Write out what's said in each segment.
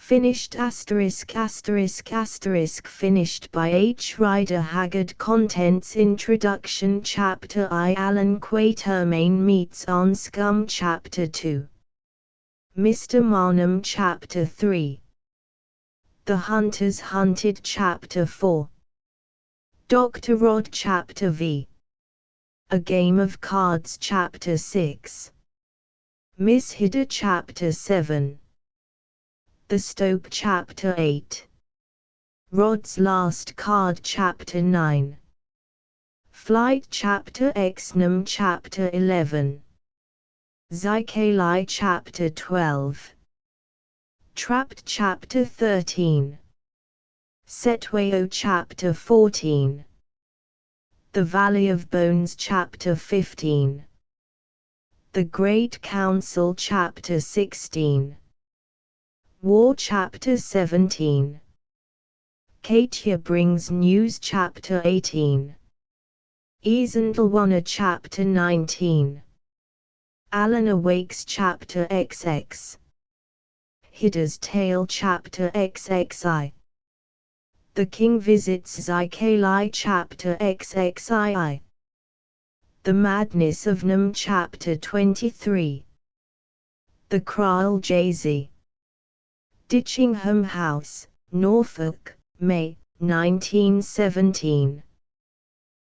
Finished ******, finished by H. Rider Haggard. Contents: Introduction. Chapter I. Alan Quatermain meets Anscombe. Chapter 2. Mr. Marnham. Chapter 3. The Hunters Hunted. Chapter 4. Dr. Rod. Chapter V. A Game of Cards. Chapter 6. Miss Hidder. Chapter 7. The Stope. Chapter 8. Rod's Last Card. Chapter 9. Flight. Chapter Xnum. Chapter 11. Zykalai. Chapter 12. Trapped. Chapter 13. Setwayo. Chapter 14. The Valley of Bones. Chapter 15. The Great Council. Chapter 16. War. Chapter 17. Katia brings news. Chapter 18. Isandlwana. Chapter 19. Alan awakes. Chapter XX. Hidder's Tale. Chapter XXI. The King visits Zykalai. Chapter XXII. The Madness of Nam. Chapter 23. The Kraal Jay-Z. Ditchingham House, Norfolk, May, 1917.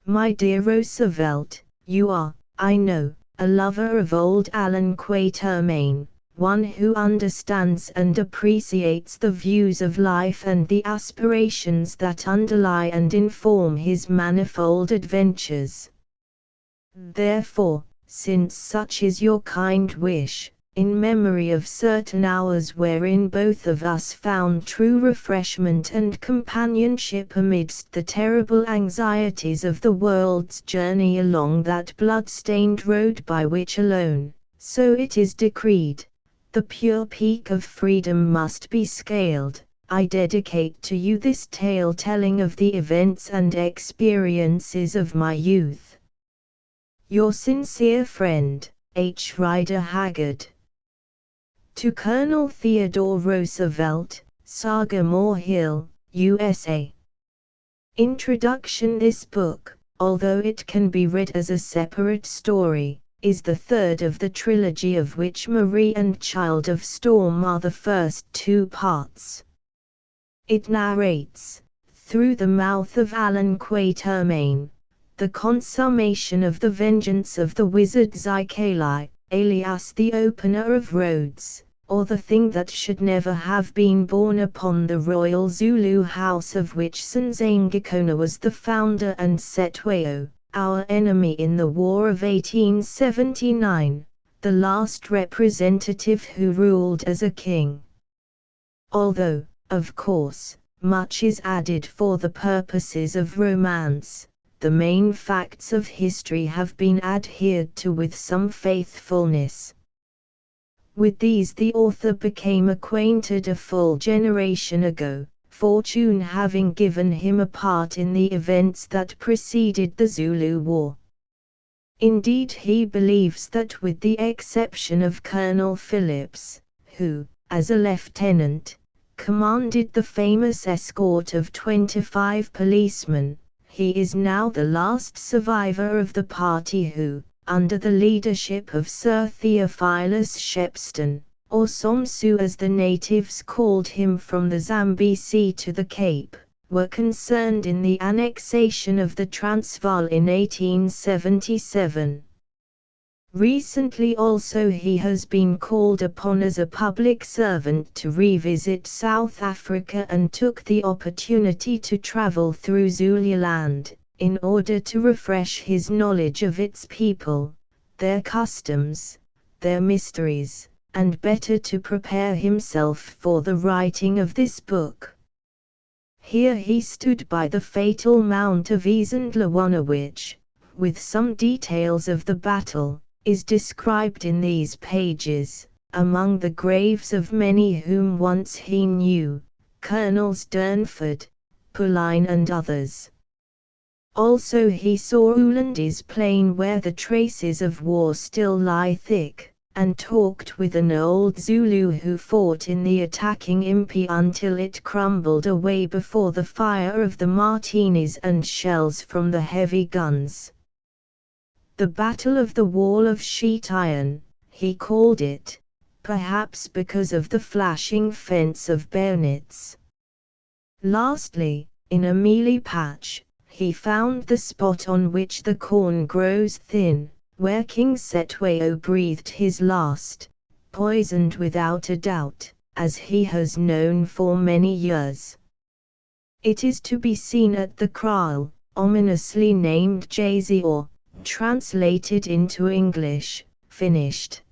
My dear Roosevelt, you are, I know, a lover of old Alan Quatermain, one who understands and appreciates the views of life and the aspirations that underlie and inform his manifold adventures. Therefore, since such is your kind wish, in memory of certain hours wherein both of us found true refreshment and companionship amidst the terrible anxieties of the world's journey along that blood-stained road by which alone, so it is decreed, the pure peak of freedom must be scaled, I dedicate to you this tale telling of the events and experiences of my youth. Your sincere friend, H. Rider Haggard. To Colonel Theodore Roosevelt, Sagamore Hill, USA. Introduction. This book, although it can be read as a separate story, is the third of the trilogy of which Marie and Child of Storm are the first two parts. It narrates, through the mouth of Alan Quatermain, the consummation of the vengeance of the wizard Zykalai, alias the Opener of Roads, or the thing that should never have been born upon the royal Zulu house of which Sanzangakona was the founder, and Setwayo, our enemy in the War of 1879, the last representative who ruled as a king. Although, of course, much is added for the purposes of romance, the main facts of history have been adhered to with some faithfulness. With these the author became acquainted a full generation ago, fortune having given him a part in the events that preceded the Zulu War. Indeed, he believes that with the exception of Colonel Phillips, who, as a lieutenant, commanded the famous escort of 25 policemen, he is now the last survivor of the party who, under the leadership of Sir Theophilus Shepstone, or Somsu as the natives called him from the Zambesi to the Cape, were concerned in the annexation of the Transvaal in 1877. Recently also he has been called upon as a public servant to revisit South Africa and took the opportunity to travel through Zululand, in order to refresh his knowledge of its people, their customs, their mysteries, and better to prepare himself for the writing of this book. Here he stood by the fatal mount of Isandlwana which, with some details of the battle, is described in these pages, among the graves of many whom once he knew, Colonels Durnford, Pauline and others. Also he saw Ulandi's plain where the traces of war still lie thick, and talked with an old Zulu who fought in the attacking impi until it crumbled away before the fire of the martinis and shells from the heavy guns. The Battle of the Wall of Sheet Iron, he called it, perhaps because of the flashing fence of bayonets. Lastly, in a mealie patch, he found the spot on which the corn grows thin, where King Cetwayo breathed his last, poisoned without a doubt, as he has known for many years. It is to be seen at the kraal, ominously named Jay-Z, or, translated into English, finished.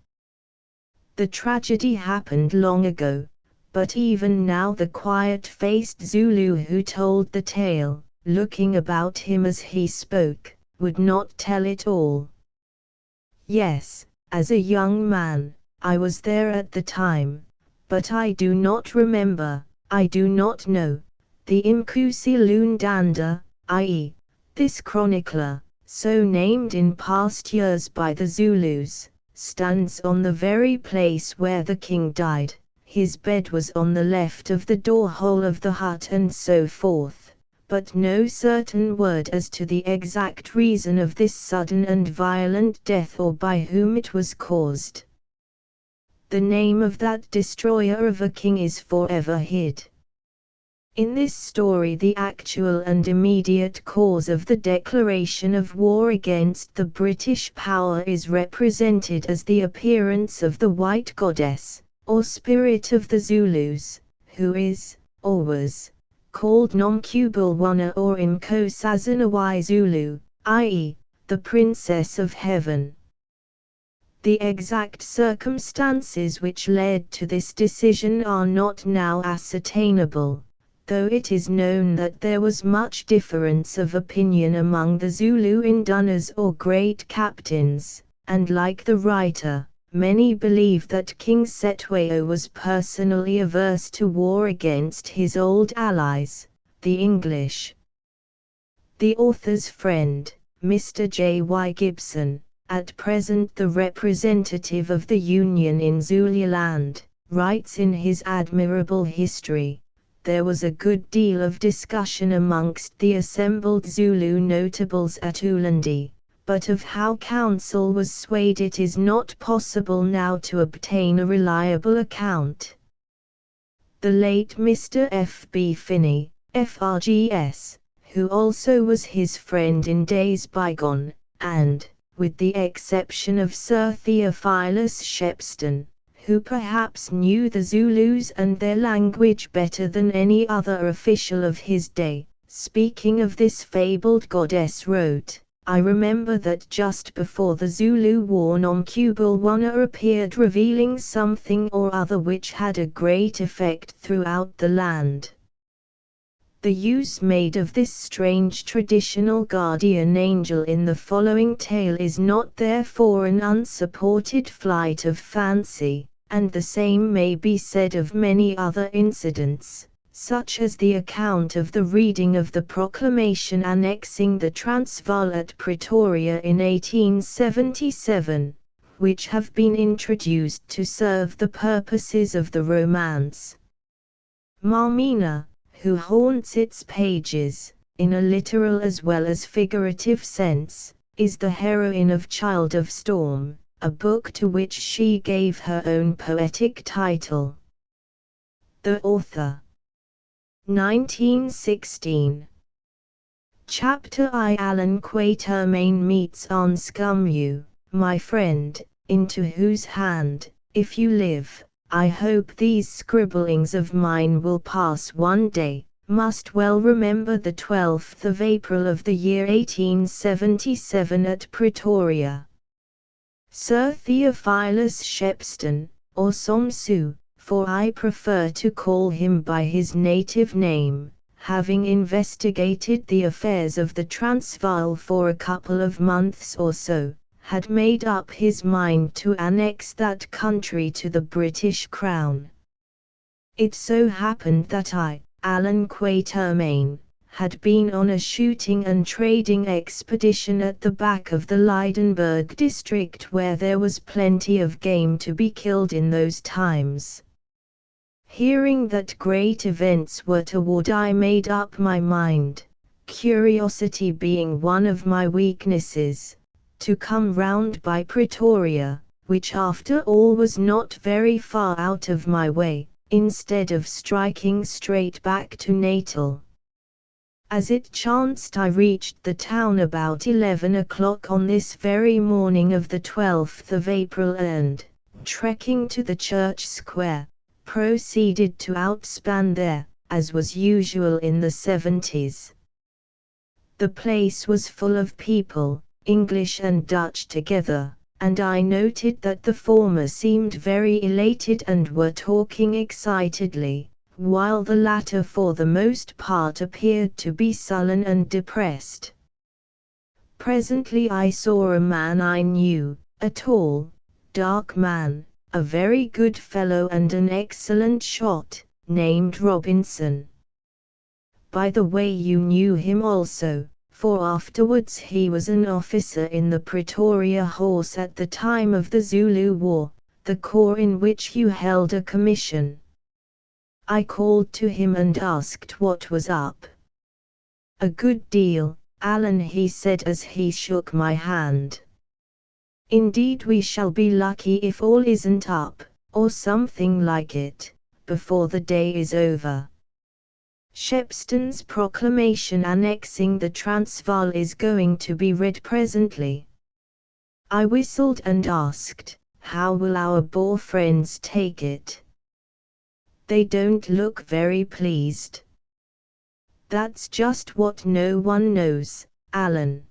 The tragedy happened long ago, but even now the quiet-faced Zulu who told the tale, looking about him as he spoke, would not tell it all. Yes, as a young man, I was there at the time, but I do not remember, I do not know. The Mkusi Lundanda, i.e., this chronicler, so named in past years by the Zulus, stands on the very place where the king died. His bed was on the left of the door-hole of the hut and so forth, but no certain word as to the exact reason of this sudden and violent death or by whom it was caused. The name of that destroyer of a king is forever hid. In this story the actual and immediate cause of the declaration of war against the British power is represented as the appearance of the white goddess, or spirit of the Zulus, who is, or was, called Nomkubulwana or Nkosazana Zulu, i.e., the Princess of Heaven. The exact circumstances which led to this decision are not now ascertainable, though it is known that there was much difference of opinion among the Zulu indunas or great captains, and like the writer, many believe that King Cetwayo was personally averse to war against his old allies, the English. The author's friend, Mr. J. Y. Gibson, at present the representative of the Union in Zululand, writes in his admirable history, there was a good deal of discussion amongst the assembled Zulu notables at Ulandi, but of how council was swayed it is not possible now to obtain a reliable account. The late Mr. F. B. Finney, FRGS, who also was his friend in days bygone, and, with the exception of Sir Theophilus Shepstone, who perhaps knew the Zulus and their language better than any other official of his day, speaking of this fabled goddess wrote, I remember that just before the Zulu war Nomkubulwana appeared revealing something or other which had a great effect throughout the land. The use made of this strange traditional guardian angel in the following tale is not therefore an unsupported flight of fancy, and the same may be said of many other incidents, such as the account of the reading of the proclamation annexing the Transvaal at Pretoria in 1877, which have been introduced to serve the purposes of the romance. Marmina, who haunts its pages, in a literal as well as figurative sense, is the heroine of Child of Storm, a book to which she gave her own poetic title. The author. 1916. Chapter I. Alan Quatermain meets Anscombe, my friend, into whose hand, if you live, I hope these scribblings of mine will pass one day, must well remember the 12th of April of the year 1877 at Pretoria. Sir Theophilus Shepstone, or Somsu, for I prefer to call him by his native name, having investigated the affairs of the Transvaal for a couple of months or so, had made up his mind to annex that country to the British Crown. It so happened that I, Alan Quatermain, had been on a shooting and trading expedition at the back of the Leidenburg district where there was plenty of game to be killed in those times. Hearing that great events were toward, I made up my mind, curiosity being one of my weaknesses, to come round by Pretoria, which after all was not very far out of my way, instead of striking straight back to Natal. As it chanced, I reached the town about 11 o'clock on this very morning of the 12th of April and, trekking to the church square, proceeded to outspan there, as was usual in the 70s. The place was full of people, English and Dutch together, and I noted that the former seemed very elated and were talking excitedly, while the latter for the most part appeared to be sullen and depressed. Presently I saw a man I knew, a tall, dark man, a very good fellow and an excellent shot, named Robinson. By the way, you knew him also, for afterwards he was an officer in the Pretoria Horse at the time of the Zulu War, the corps in which you held a commission. I called to him and asked what was up. A good deal, Alan, he said as he shook my hand. Indeed, we shall be lucky if all isn't up, or something like it, before the day is over. Shepston's proclamation annexing the Transvaal is going to be read presently. I whistled and asked, how will our Boer friends take it? They don't look very pleased. That's just what no one knows, Alan.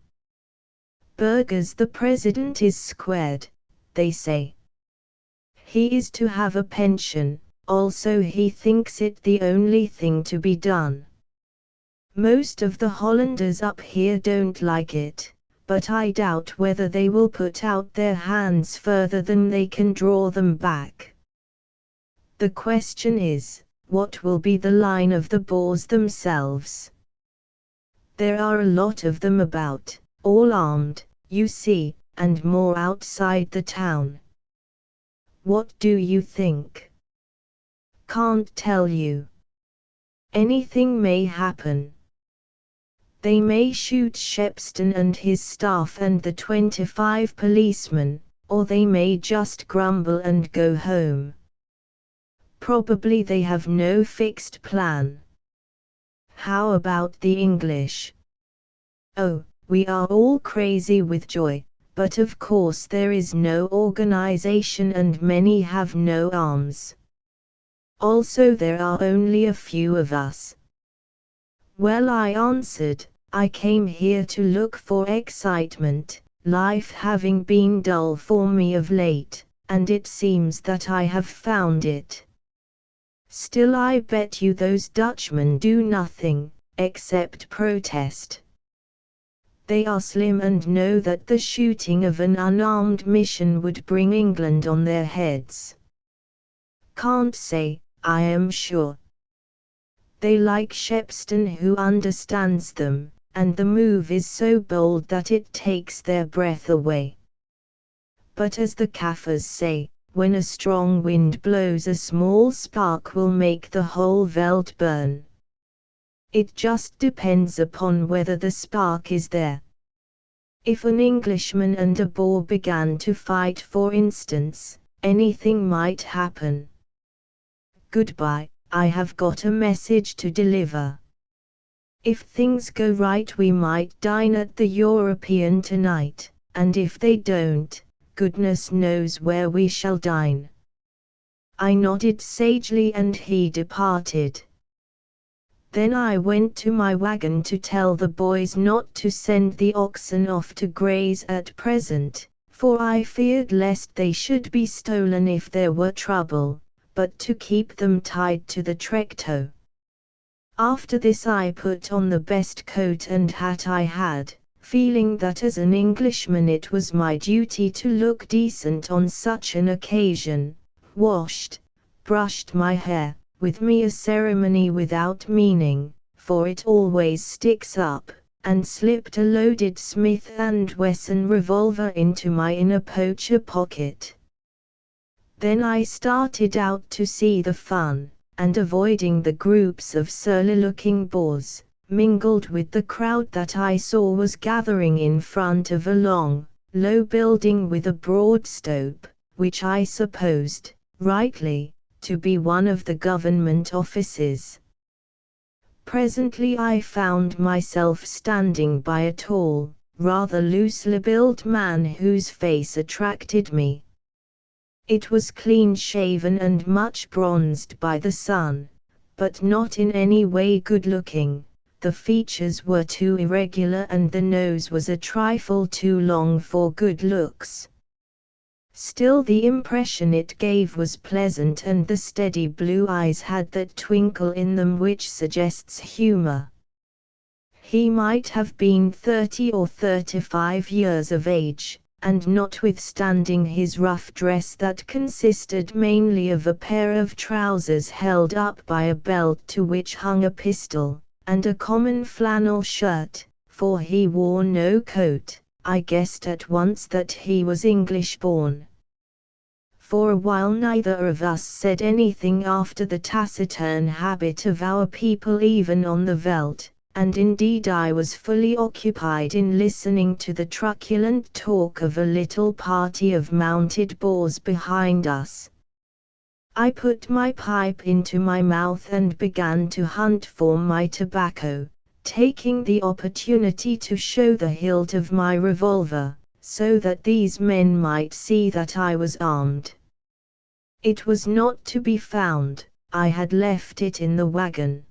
Burgers, the president is squared, they say. He is to have a pension, also he thinks it the only thing to be done. Most of the Hollanders up here don't like it, but I doubt whether they will put out their hands further than they can draw them back. The question is, what will be the line of the Boers themselves? There are a lot of them about, all armed, you see, and more outside the town. What do you think? Can't tell you. Anything may happen. They may shoot Shepston and his staff and the 25 policemen, or they may just grumble and go home. Probably they have no fixed plan. How about the English? Oh, we are all crazy with joy, but of course there is no organization and many have no arms. Also there are only a few of us. Well, I answered, I came here to look for excitement, life having been dull for me of late, and it seems that I have found it. Still, I bet you those Dutchmen do nothing, except protest. They are slim and know that the shooting of an unarmed mission would bring England on their heads. Can't say, I am sure. They like Shepston who understands them, and the move is so bold that it takes their breath away. But as the Kaffirs say, when a strong wind blows, a small spark will make the whole veld burn. It just depends upon whether the spark is there. If an Englishman and a Boer began to fight, for instance, anything might happen. Goodbye, I have got a message to deliver. If things go right, we might dine at the European tonight, and if they don't, goodness knows where we shall dine. I nodded sagely and he departed. Then I went to my wagon to tell the boys not to send the oxen off to graze at present, for I feared lest they should be stolen if there were trouble, but to keep them tied to the trektoe. After this I put on the best coat and hat I had, feeling that as an Englishman it was my duty to look decent on such an occasion, washed, brushed my hair, with me a ceremony without meaning, for it always sticks up, and slipped a loaded Smith & Wesson revolver into my inner poacher pocket. Then I started out to see the fun, and avoiding the groups of surly-looking boors, mingled with the crowd that I saw was gathering in front of a long, low building with a broad stope, which I supposed, rightly, to be one of the government offices. Presently I found myself standing by a tall, rather loosely-built man whose face attracted me. It was clean-shaven and much bronzed by the sun, but not in any way good-looking. The features were too irregular and the nose was a trifle too long for good looks. Still the impression it gave was pleasant, and the steady blue eyes had that twinkle in them which suggests humor. He might have been 30 or 35 years of age, and notwithstanding his rough dress that consisted mainly of a pair of trousers held up by a belt to which hung a pistol, and a common flannel shirt, for he wore no coat, I guessed at once that he was English-born. For a while neither of us said anything after the taciturn habit of our people even on the veldt, and indeed I was fully occupied in listening to the truculent talk of a little party of mounted boors behind us. I put my pipe into my mouth and began to hunt for my tobacco, taking the opportunity to show the hilt of my revolver, so that these men might see that I was armed. It was not to be found, I had left it in the wagon.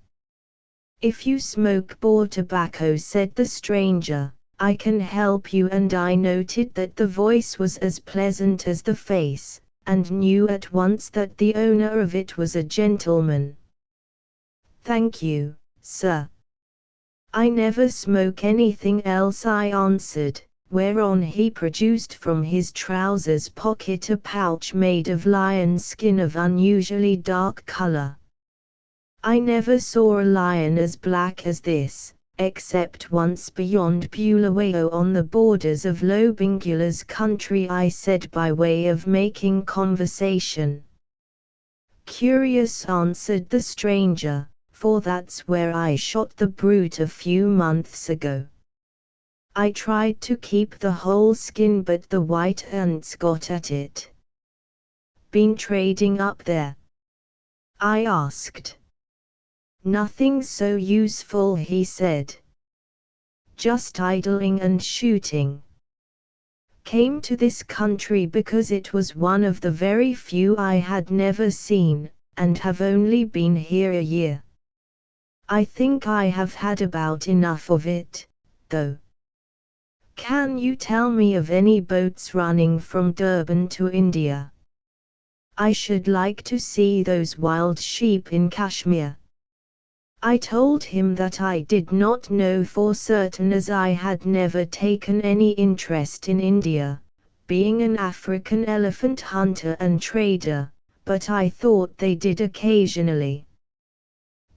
"If you smoke boar tobacco," said the stranger, "I can help you," and I noted that the voice was as pleasant as the face, and knew at once that the owner of it was a gentleman. "Thank you, sir. I never smoke anything else," I answered, whereon he produced from his trousers pocket a pouch made of lion skin of unusually dark color. I never saw a lion as black as this, except once beyond Bulawayo on the borders of Lobengula's country, I said by way of making conversation. "Curious," answered the stranger, "for that's where I shot the brute a few months ago. I tried to keep the whole skin, but the white ants got at it." "Been trading up there?" I asked. "Nothing so useful," he said. "Just idling and shooting. Came to this country because it was one of the very few I had never seen, and have only been here a year. I think I have had about enough of it, though. Can you tell me of any boats running from Durban to India? I should like to see those wild sheep in Kashmir." I told him that I did not know for certain, as I had never taken any interest in India, being an African elephant hunter and trader, but I thought they did occasionally.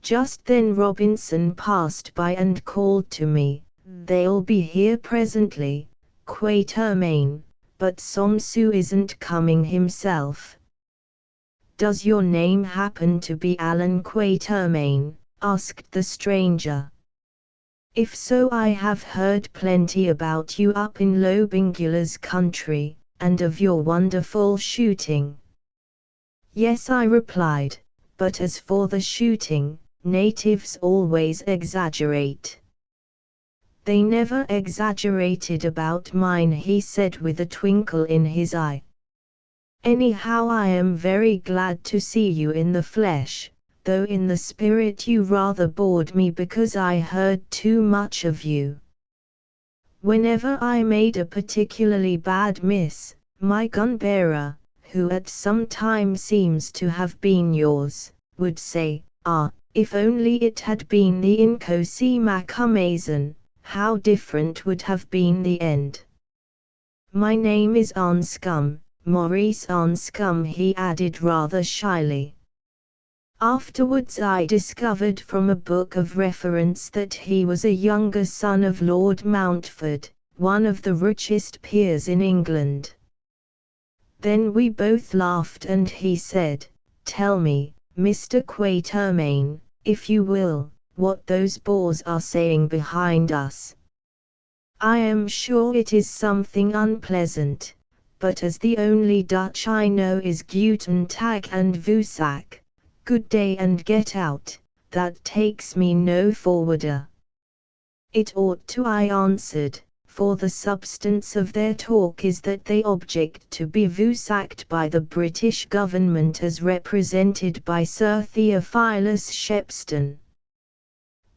Just then Robinson passed by and called to me, "They'll be here presently, Quatermain, but Somsu isn't coming himself." "Does your name happen to be Alan Quatermain?" asked the stranger. "If so, I have heard plenty about you up in Lobengula's country, and of your wonderful shooting." "Yes," I replied, "but as for the shooting, natives always exaggerate." "They never exaggerated about mine," he said with a twinkle in his eye. "Anyhow, I am very glad to see you in the flesh, though in the spirit you rather bored me because I heard too much of you. Whenever I made a particularly bad miss, my gun-bearer, who at some time seems to have been yours, would say, 'Ah, if only it had been the Nkosi Macumazan, how different would have been the end.' My name is Anscombe, Maurice Anscombe," he added rather shyly. Afterwards I discovered from a book of reference that he was a younger son of Lord Mountford, one of the richest peers in England. Then we both laughed and he said, "Tell me, Mr. Quatermain, if you will, what those Boers are saying behind us. I am sure it is something unpleasant, but as the only Dutch I know is Guten Tag and Woensdag, good day and get out, that takes me no forwarder." "It ought to," I answered, "for the substance of their talk is that they object to be voosaked by the British government as represented by Sir Theophilus Shepstone.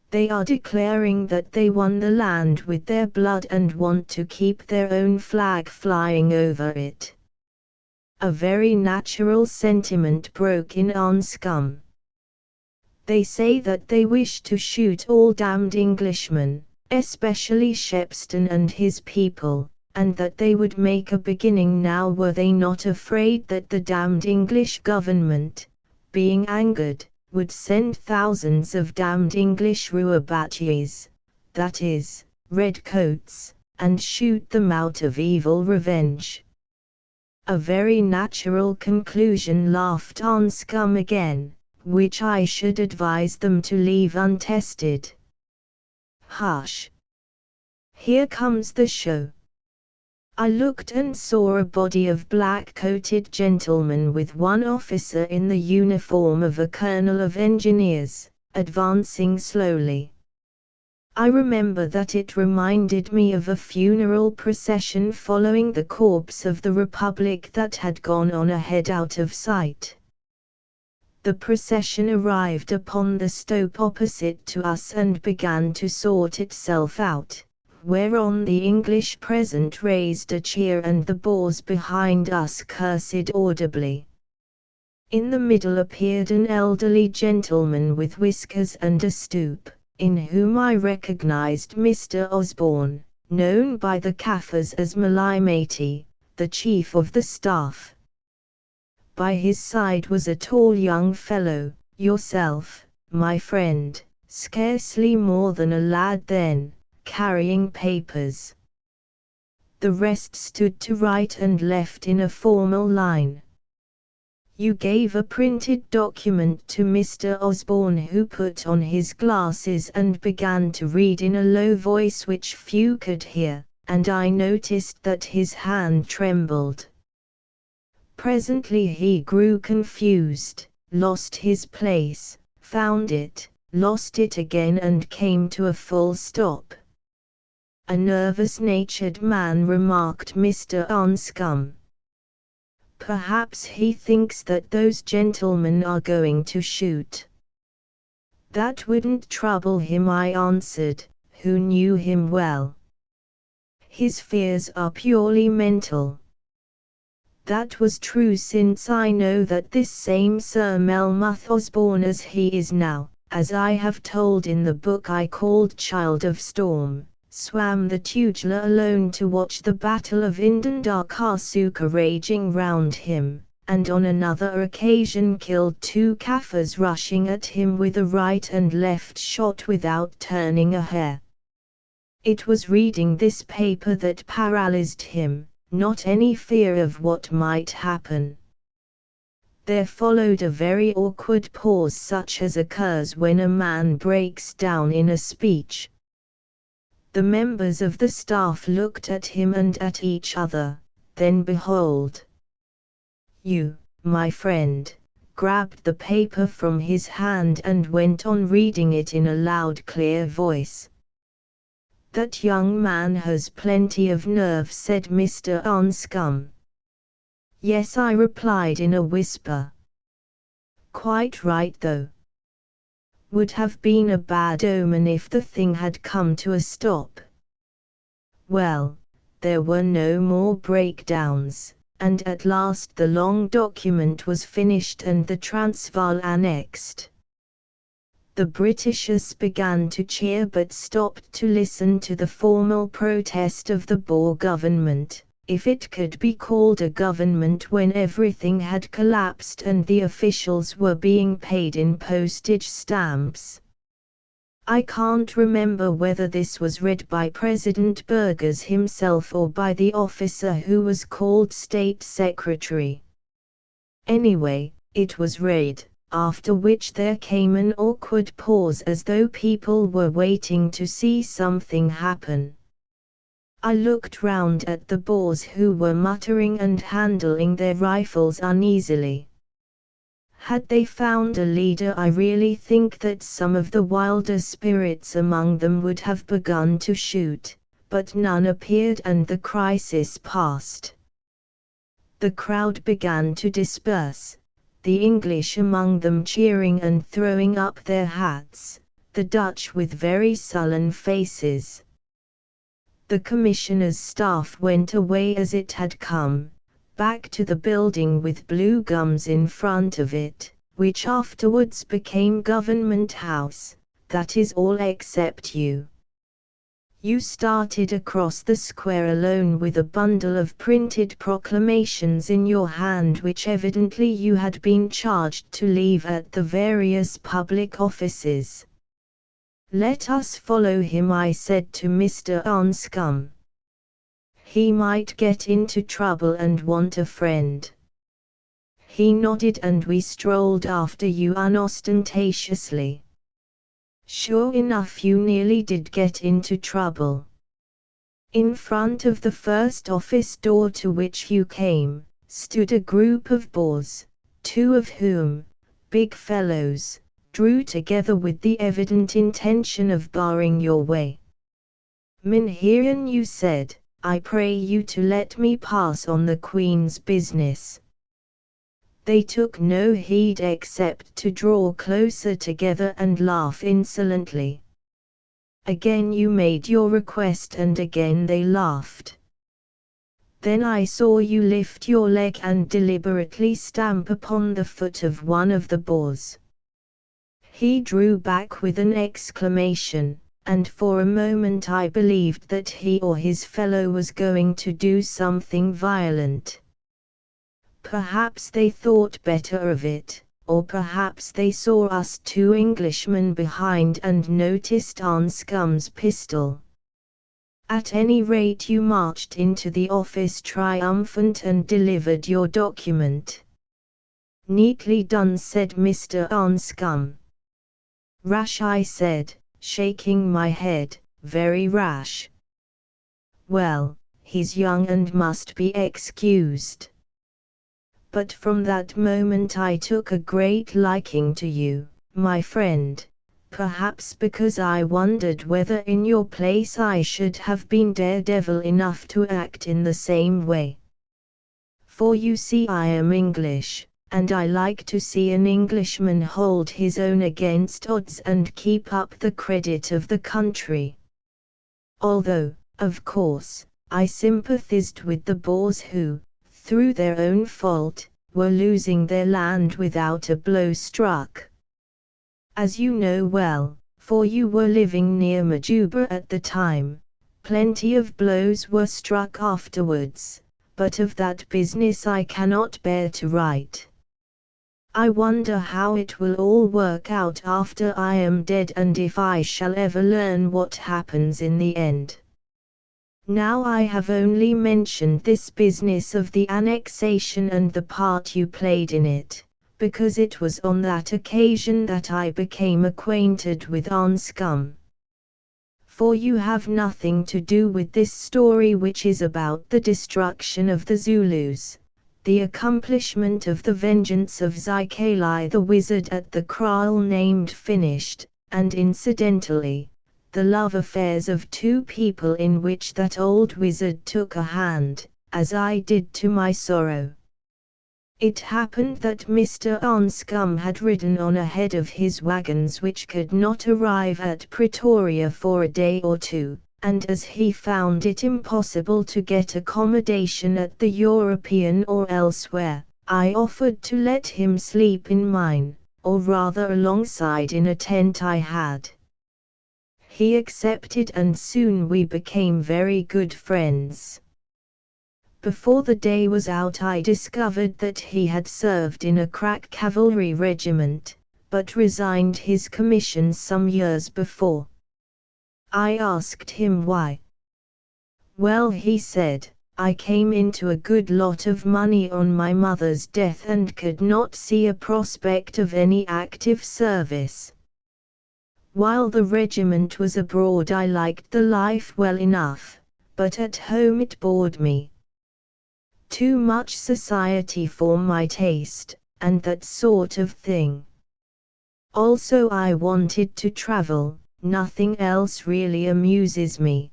They are declaring that they won the land with their blood and want to keep their own flag flying over it." A very natural sentiment broke in on Scum. "They say that they wish to shoot all damned Englishmen, especially Shepstone and his people, and that they would make a beginning now were they not afraid that the damned English government, being angered, would send thousands of damned English Ruabatjes, that is, redcoats, and shoot them out of evil revenge." A very natural conclusion, laughed on Scum again, which I should advise them to leave untested. Hush! Here comes the show. I looked and saw a body of black-coated gentlemen with one officer in the uniform of a colonel of engineers, advancing slowly. I remember that it reminded me of a funeral procession following the corpse of the Republic that had gone on ahead out of sight. The procession arrived upon the stoep opposite to us and began to sort itself out, whereon the English present raised a cheer and the Boers behind us cursed audibly. In the middle appeared an elderly gentleman with whiskers and a stoop, in whom I recognized Mr. Osborne, known by the Kaffirs as Malaimati, the chief of the staff. By his side was a tall young fellow, yourself, my friend, scarcely more than a lad then, carrying papers. The rest stood to right and left in a formal line. You gave a printed document to Mr. Osborne, who put on his glasses and began to read in a low voice which few could hear, and I noticed that his hand trembled. Presently he grew confused, lost his place, found it, lost it again and came to a full stop. "A nervous-natured man," remarked Mr. Anscombe. "Perhaps he thinks that those gentlemen are going to shoot." "That wouldn't trouble him," I answered, who knew him well. "His fears are purely mental." That was true, since I know that this same Sir Melmoth Osborne, as he is now, as I have told in the book I called Child of Storm, swam the Tugela alone to watch the Battle of Indandarkasuka raging round him, and on another occasion killed 2 Kaffirs rushing at him with a right and left shot without turning a hair. It was reading this paper that paralyzed him, not any fear of what might happen. There followed a very awkward pause, such as occurs when a man breaks down in a speech. The members of the staff looked at him and at each other, then behold! You, my friend, grabbed the paper from his hand and went on reading it in a loud, clear voice. "That young man has plenty of nerve," said Mr. Anscombe. "Yes," I replied in a whisper. "Quite right though. Would have been a bad omen if the thing had come to a stop." Well, there were no more breakdowns, and at last the long document was finished and the Transvaal annexed. The Britishers began to cheer but stopped to listen to the formal protest of the Boer government, if it could be called a government when everything had collapsed and the officials were being paid in postage stamps. I can't remember whether this was read by President Burgers himself or by the officer who was called State Secretary. Anyway, it was read, after which there came an awkward pause as though people were waiting to see something happen. I looked round at the Boers who were muttering and handling their rifles uneasily. Had they found a leader, I really think that some of the wilder spirits among them would have begun to shoot, but none appeared and the crisis passed. The crowd began to disperse, the English among them cheering and throwing up their hats, the Dutch with very sullen faces. The commissioner's staff went away as it had come, back to the building with blue gums in front of it, which afterwards became Government House. That is all except you. You started across the square alone with a bundle of printed proclamations in your hand which evidently you had been charged to leave at the various public offices. "Let us follow him," I said to Mr. Anscombe. "He might get into trouble and want a friend." He nodded and we strolled after you unostentatiously. Sure enough, you nearly did get into trouble. In front of the first office door to which you came, stood a group of Boers, two of whom, big fellows, drew together with the evident intention of barring your way. "Mynheeren," you said, "I pray you to let me pass on the Queen's business." They took no heed except to draw closer together and laugh insolently. Again you made your request and again they laughed. Then I saw you lift your leg and deliberately stamp upon the foot of one of the Boers. He drew back with an exclamation, and for a moment I believed that he or his fellow was going to do something violent. Perhaps they thought better of it, or perhaps they saw us two Englishmen behind and noticed Anscombe's pistol. At any rate, you marched into the office triumphant and delivered your document. "Neatly done," said Mr. Anscombe. "Rash," I said, shaking my head, "very rash." "Well, he's young and must be excused. But from that moment I took a great liking to you, my friend, perhaps because I wondered whether in your place I should have been daredevil enough to act in the same way. For you see, I am English, and I like to see an Englishman hold his own against odds and keep up the credit of the country. Although, of course, I sympathized with the Boers who, through their own fault, were losing their land without a blow struck. As you know well, for you were living near Majuba at the time, plenty of blows were struck afterwards, but of that business I cannot bear to write. I wonder how it will all work out after I am dead and if I shall ever learn what happens in the end. Now I have only mentioned this business of the annexation and the part you played in it, because it was on that occasion that I became acquainted with Anscombe. For you have nothing to do with this story, which is about the destruction of the Zulus, the accomplishment of the vengeance of Zikali the wizard at the kraal named Finished, and incidentally, the love affairs of two people in which that old wizard took a hand, as I did to my sorrow. It happened that Mr. Anscombe had ridden on ahead of his wagons which could not arrive at Pretoria for a day or two, and as he found it impossible to get accommodation at the European or elsewhere, I offered to let him sleep in mine, or rather alongside in a tent I had. He accepted and soon we became very good friends. Before the day was out I discovered that he had served in a crack cavalry regiment, but resigned his commission some years before. I asked him why. Well, he said, I came into a good lot of money on my mother's death and could not see a prospect of any active service. While the regiment was abroad I liked the life well enough, but at home it bored me. Too much society for my taste, and that sort of thing. Also I wanted to travel, nothing else really amuses me.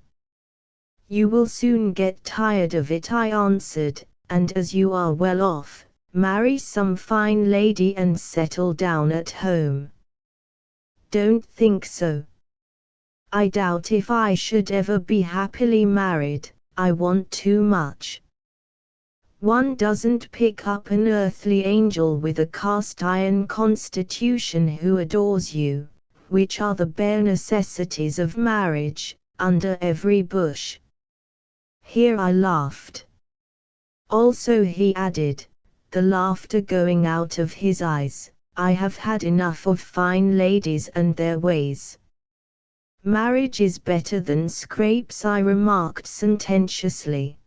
You will soon get tired of it, I answered, and as you are well off, marry some fine lady and settle down at home. Don't think so. I doubt if I should ever be happily married, I want too much. One doesn't pick up an earthly angel with a cast-iron constitution who adores you, which are the bare necessities of marriage, under every bush. Here I laughed. Also he added, the laughter going out of his eyes, I have had enough of fine ladies and their ways. Marriage is better than scrapes, I remarked sententiously.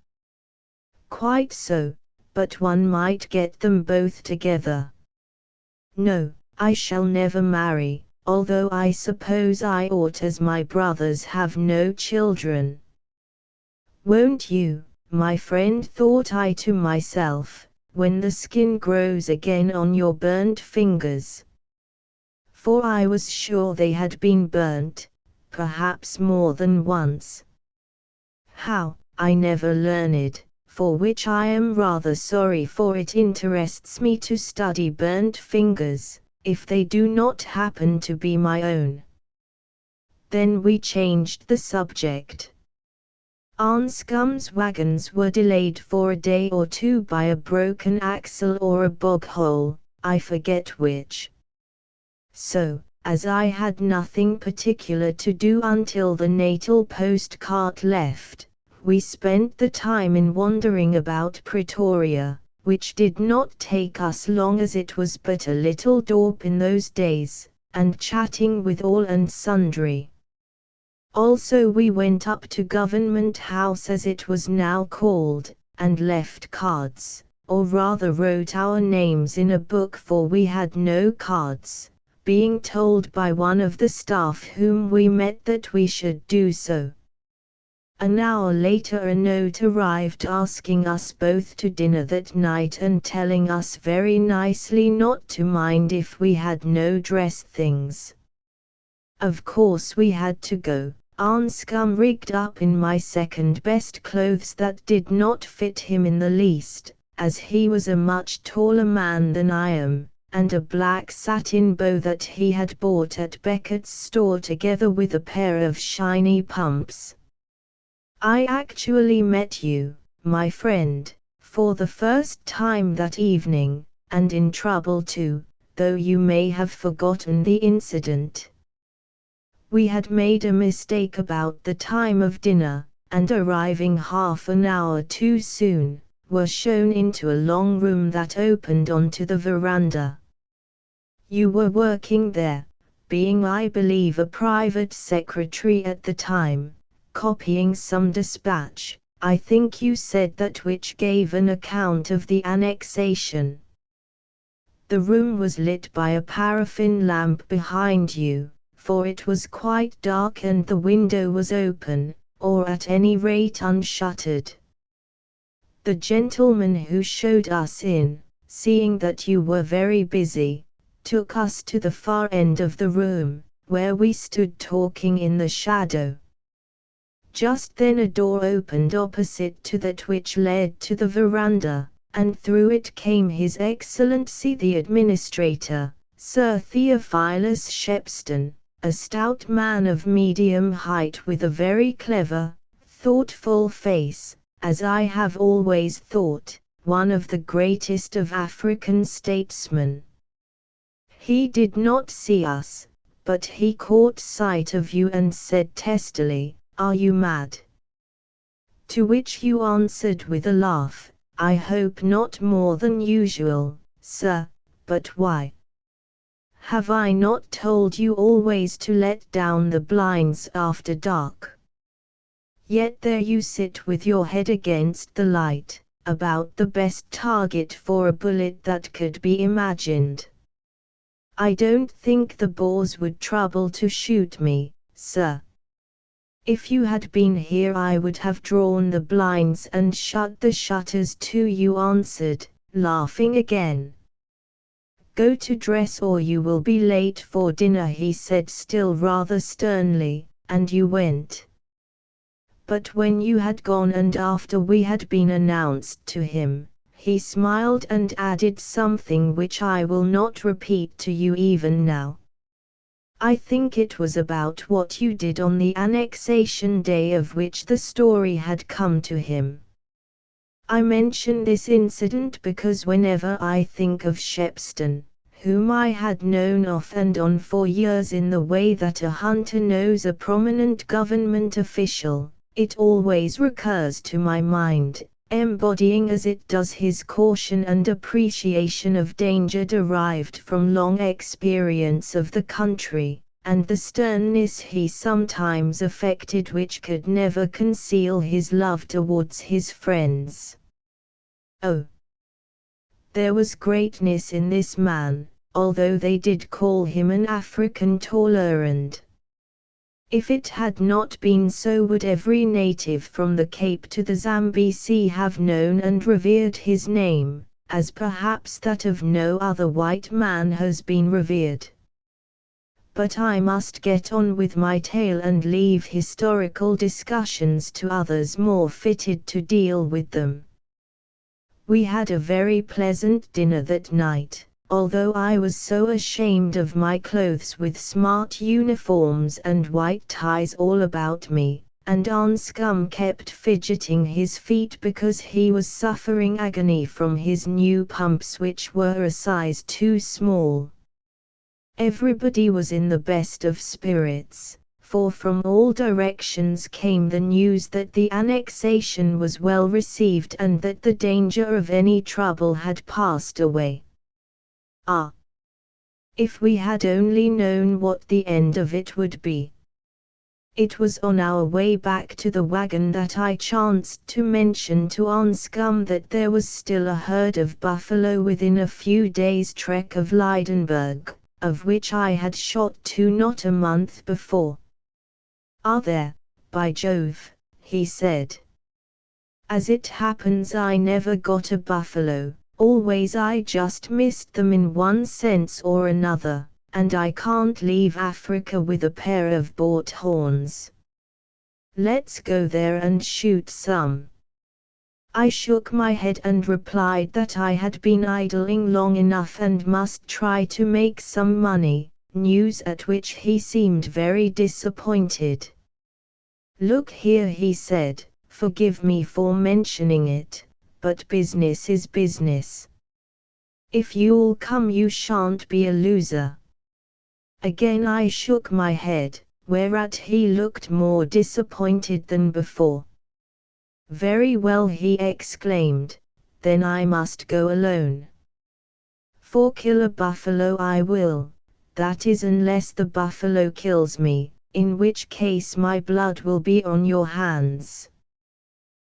Quite so, but one might get them both together. No, I shall never marry, although I suppose I ought, as my brothers have no children. Won't you, my friend, thought I to myself, when the skin grows again on your burnt fingers? For I was sure they had been burnt, perhaps more than once. How, I never learned, for which I am rather sorry, for it interests me to study burnt fingers, if they do not happen to be my own. Then we changed the subject. Anscombe's wagons were delayed for a day or two by a broken axle or a bog hole, I forget which. So, as I had nothing particular to do until the natal post cart left, we spent the time in wandering about Pretoria, which did not take us long as it was but a little dorp in those days, and chatting with all and sundry. Also we went up to Government House, as it was now called, and left cards, or rather wrote our names in a book, for we had no cards, being told by one of the staff whom we met that we should do so. An hour later a note arrived asking us both to dinner that night and telling us very nicely not to mind if we had no dress things. Of course we had to go. Anscombe rigged up in my second best clothes that did not fit him in the least, as he was a much taller man than I am, and a black satin bow that he had bought at Beckett's store together with a pair of shiny pumps. I actually met you, my friend, for the first time that evening, and in trouble too, though you may have forgotten the incident. We had made a mistake about the time of dinner, and arriving half an hour too soon, were shown into a long room that opened onto the veranda. You were working there, being I believe a private secretary at the time, copying some dispatch, I think you said, that which gave an account of the annexation. The room was lit by a paraffin lamp behind you, for it was quite dark and the window was open, or at any rate unshuttered. The gentleman who showed us in, seeing that you were very busy, took us to the far end of the room, where we stood talking in the shadow. Just then a door opened opposite to that which led to the veranda, and through it came His Excellency the Administrator, Sir Theophilus Shepstone, a stout man of medium height with a very clever, thoughtful face, as I have always thought, one of the greatest of African statesmen. He did not see us, but he caught sight of you and said testily, "Are you mad? To which you answered with a laugh, "I hope not more than usual, sir, but why? Have I not told you always to let down the blinds after dark? Yet there you sit with your head against the light, about the best target for a bullet that could be imagined. I don't think the Boers would trouble to shoot me, sir. If you had been here I would have drawn the blinds and shut the shutters too," you answered, laughing again. "Go to dress or you will be late for dinner," he said still rather sternly, and you went. But when you had gone and after we had been announced to him, he smiled and added something which I will not repeat to you even now. I think it was about what you did on the annexation day of which the story had come to him. I mention this incident because whenever I think of Shepstone, whom I had known off and on for years in the way that a hunter knows a prominent government official, it always recurs to my mind, embodying as it does his caution and appreciation of danger derived from long experience of the country, and the sternness he sometimes affected which could never conceal his love towards his friends. Oh! There was greatness in this man, although they did call him an African tolerant. If it had not been so would every native from the Cape to the Zambesi have known and revered his name, as perhaps that of no other white man has been revered. But I must get on with my tale and leave historical discussions to others more fitted to deal with them. We had a very pleasant dinner that night, although I was so ashamed of my clothes with smart uniforms and white ties all about me, and Anscombe kept fidgeting his feet because he was suffering agony from his new pumps which were a size too small. Everybody was in the best of spirits, for from all directions came the news that the annexation was well received and that the danger of any trouble had passed away. Ah! If we had only known what the end of it would be! It was on our way back to the wagon that I chanced to mention to Anscombe that there was still a herd of buffalo within a few days' trek of Lydenburg, of which I had shot 2 not a month before. "Are there, by Jove?" he said. "As it happens I never got a buffalo. Always I just missed them in one sense or another, and I can't leave Africa with a pair of bought horns. Let's go there and shoot some." I shook my head and replied that I had been idling long enough and must try to make some money, news at which he seemed very disappointed. "Look here," he said, "forgive me for mentioning it, but business is business. If you'll come you shan't be a loser." Again I shook my head, whereat he looked more disappointed than before. "Very well," he exclaimed, "then I must go alone. For kill a buffalo I will, that is unless the buffalo kills me, in which case my blood will be on your hands."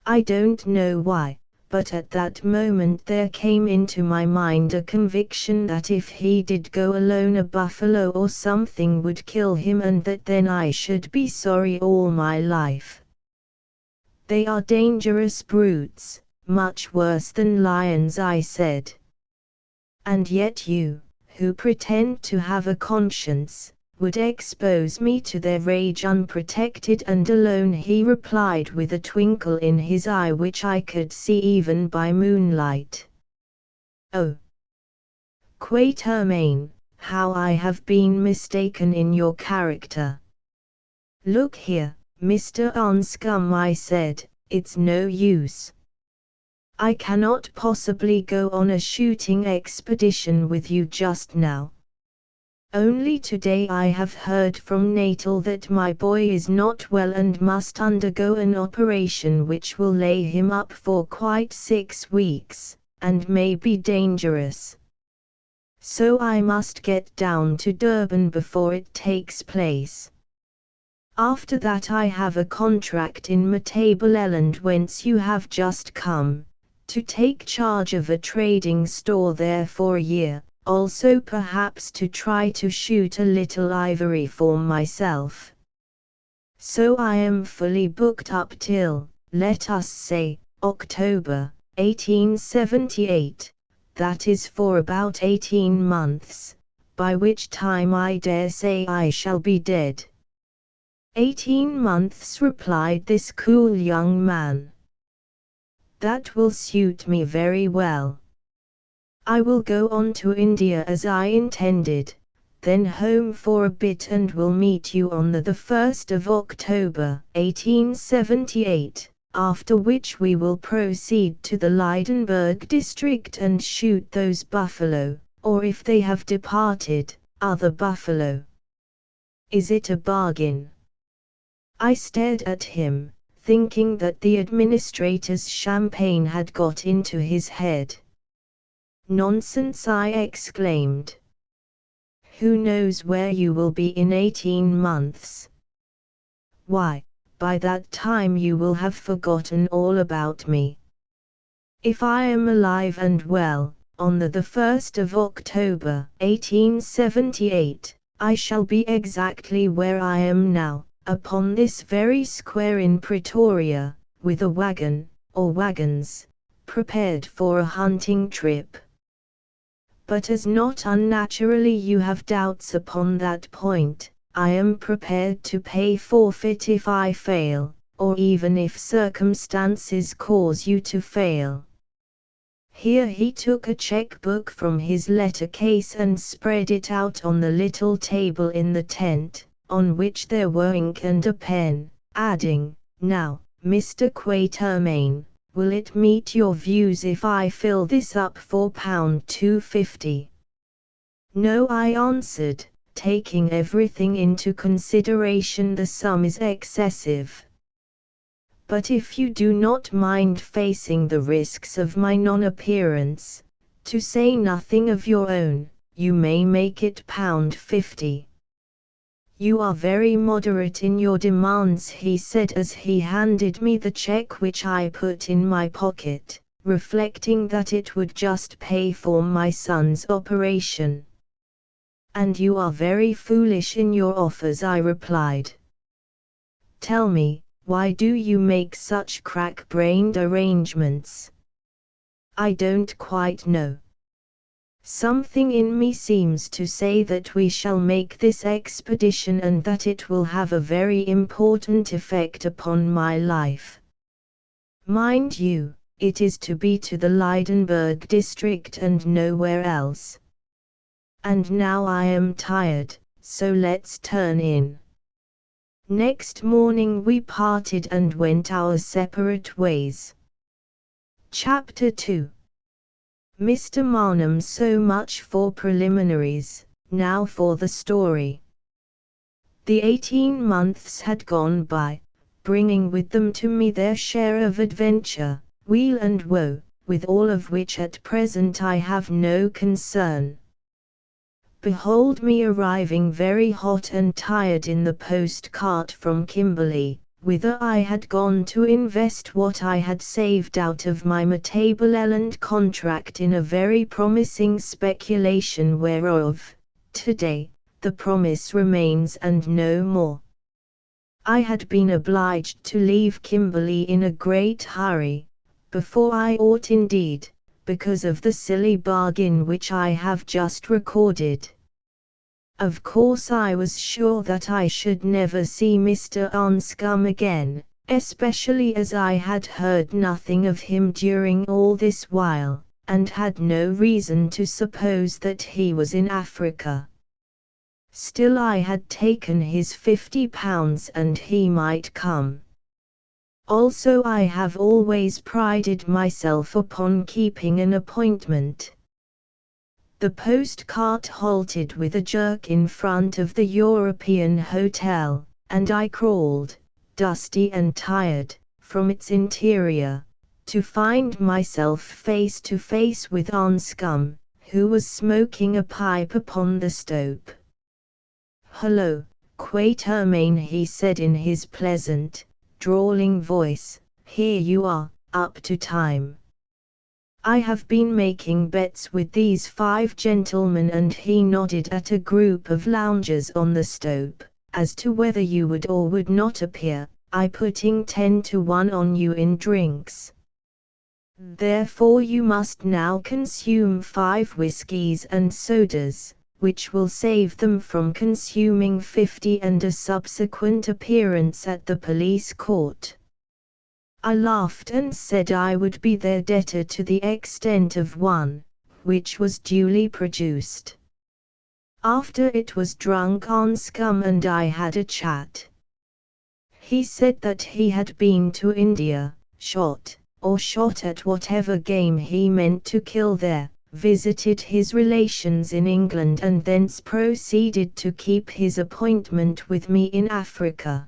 I don't know why, but at that moment there came into my mind a conviction that if he did go alone a buffalo or something would kill him and that then I should be sorry all my life. "They are dangerous brutes, much worse than lions," I said. "And yet you, who pretend to have a conscience, would expose me to their rage unprotected and alone," he replied with a twinkle in his eye which I could see even by moonlight. "Oh! Quatermain, how I have been mistaken in your character. Look here, Mr. Anscombe," I said, "it's no use. I cannot possibly go on a shooting expedition with you just now. Only today I have heard from Natal that my boy is not well and must undergo an operation which will lay him up for quite 6 weeks, and may be dangerous. So I must get down to Durban before it takes place. After that I have a contract in Matabeleland whence you have just come, to take charge of a trading store there for a year, also perhaps to try to shoot a little ivory for myself. So I am fully booked up till, let us say, October, 1878, that is for about 18 months, by which time I dare say I shall be dead. 18 months, replied this cool young man. That will suit me very well. I will go on to India as I intended, then home for a bit and will meet you on the 1st of October, 1878, after which we will proceed to the Lydenburg district and shoot those buffalo, or if they have departed, other buffalo. Is it a bargain? I stared at him, thinking that the administrator's champagne had got into his head. Nonsense, I exclaimed. Who knows where you will be in 18 months? Why, by that time you will have forgotten all about me. If I am alive and well, on the 1st of October, 1878, I shall be exactly where I am now, upon this very square in Pretoria, with a wagon, or wagons, prepared for a hunting trip. But as not unnaturally you have doubts upon that point, I am prepared to pay forfeit if I fail, or even if circumstances cause you to fail. Here he took a checkbook from his letter case and spread it out on the little table in the tent, on which there were ink and a pen, adding, "Now, Mr. Quatermain, will it meet your views if I fill this up for £250? No, I answered, taking everything into consideration the sum is excessive. But if you do not mind facing the risks of my non-appearance, to say nothing of your own, you may make it £50. You are very moderate in your demands, he said as he handed me the cheque which I put in my pocket, reflecting that it would just pay for my son's operation. And you are very foolish in your offers, I replied. Tell me, why do you make such crack-brained arrangements? I don't quite know. Something in me seems to say that we shall make this expedition and that it will have a very important effect upon my life. Mind you, it is to be to the Lydenburg district and nowhere else. And now I am tired, so let's turn in. Next morning we parted and went our separate ways. Chapter 2. Mr. Marnham, so much for preliminaries, now for the story. The 18 months had gone by, bringing with them to me their share of adventure, weal and woe, with all of which at present I have no concern. Behold me arriving very hot and tired in the post-cart from Kimberley, whither I had gone to invest what I had saved out of my Matabeleland contract in a very promising speculation whereof, today, the promise remains and no more. I had been obliged to leave Kimberley in a great hurry, before I ought indeed, because of the silly bargain which I have just recorded. Of course I was sure that I should never see Mr. Anscombe again, especially as I had heard nothing of him during all this while, and had no reason to suppose that he was in Africa. Still I had taken his £50 and he might come. Also I have always prided myself upon keeping an appointment. The postcart halted with a jerk in front of the European Hotel, and I crawled, dusty and tired, from its interior, to find myself face to face with Anscombe, who was smoking a pipe upon the stoep. "Hello, Quatermain," he said in his pleasant, drawling voice, "here you are, up to time. I have been making bets with these 5 gentlemen," and he nodded at a group of loungers on the stoep, "as to whether you would or would not appear, I putting 10 to 1 on you in drinks. Therefore you must now consume 5 whiskies and sodas, which will save them from consuming 50 and a subsequent appearance at the police court." I laughed and said I would be their debtor to the extent of 1, which was duly produced. After it was drunk, Anscombe and I had a chat. He said that he had been to India, shot at whatever game he meant to kill there, visited his relations in England, and thence proceeded to keep his appointment with me in Africa.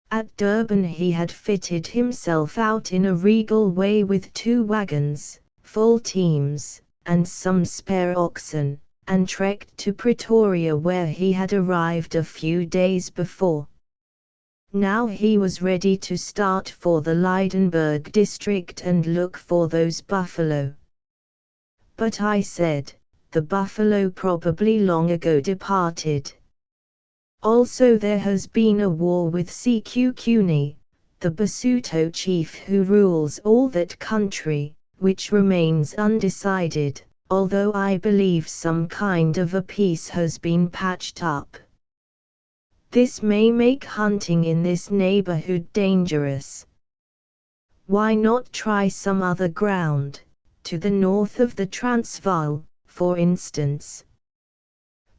At Durban he had fitted himself out in a regal way with 2 wagons, full teams, and some spare oxen, and trekked to Pretoria, where he had arrived a few days before. Now he was ready to start for the Lydenburg district and look for those buffalo. But I said, the buffalo probably long ago departed. Also there has been a war with Sekhukhune, the Basotho chief who rules all that country, which remains undecided, although I believe some kind of a peace has been patched up. This may make hunting in this neighborhood dangerous. Why not try some other ground, to the north of the Transvaal, for instance?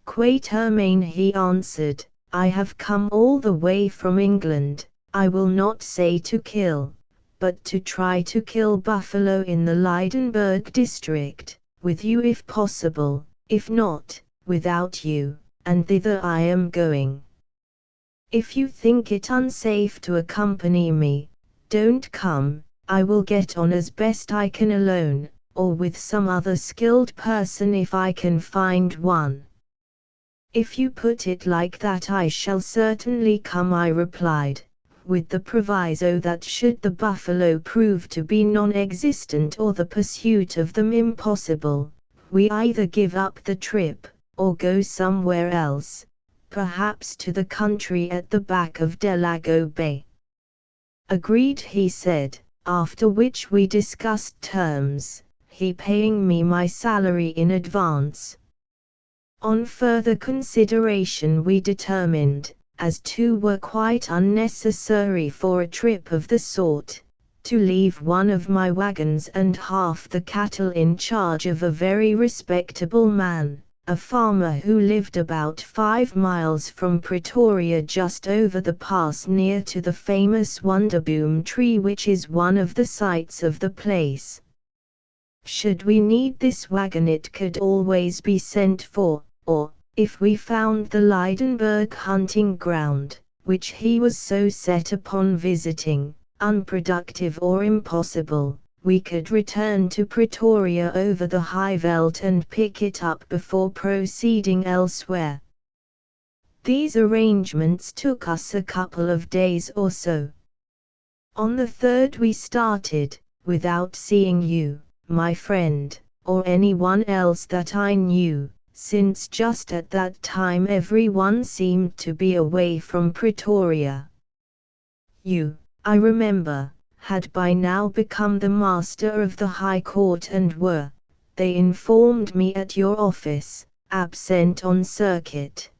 "Quatermain," he answered, "I have come all the way from England, I will not say to kill, but to try to kill buffalo in the Lydenburg district, with you if possible, if not, without you, and thither I am going. If you think it unsafe to accompany me, don't come, I will get on as best I can alone, or with some other skilled person if I can find one." "If you put it like that I shall certainly come," I replied, "with the proviso that should the buffalo prove to be non-existent or the pursuit of them impossible, we either give up the trip, or go somewhere else, perhaps to the country at the back of Delago Bay." "Agreed," he said, after which we discussed terms, he paying me my salary in advance. On further consideration we determined, as 2 were quite unnecessary for a trip of the sort, to leave one of my wagons and half the cattle in charge of a very respectable man, a farmer who lived about 5 miles from Pretoria, just over the pass near to the famous Wonderboom tree, which is one of the sights of the place. Should we need this wagon it could always be sent for, or, if we found the Lydenburg hunting ground, which he was so set upon visiting, unproductive or impossible, we could return to Pretoria over the high veld and pick it up before proceeding elsewhere. These arrangements took us a couple of days or so. On the 3rd we started, without seeing you, my friend, or anyone else that I knew, since just at that time everyone seemed to be away from Pretoria. You, I remember, had by now become the master of the High Court and were, they informed me, at your office, absent on circuit.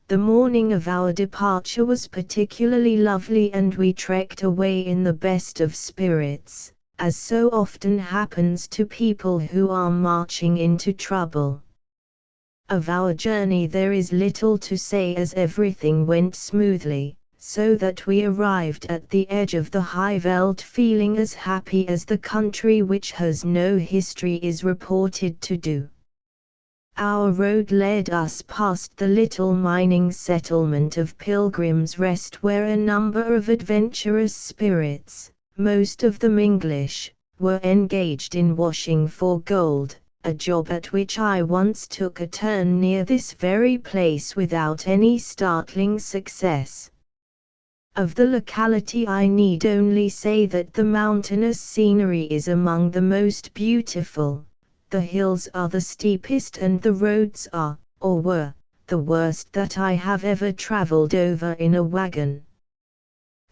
The morning of our departure was particularly lovely and we trekked away in the best of spirits, as so often happens to people who are marching into trouble. Of our journey there is little to say, as everything went smoothly, so that we arrived at the edge of the high veld feeling as happy as the country which has no history is reported to do. Our road led us past the little mining settlement of Pilgrim's Rest, where a number of adventurous spirits, most of them English, were engaged in washing for gold, a job at which I once took a turn near this very place without any startling success. Of the locality I need only say that the mountainous scenery is among the most beautiful. The hills are the steepest and the roads are, or were, the worst that I have ever traveled over in a wagon.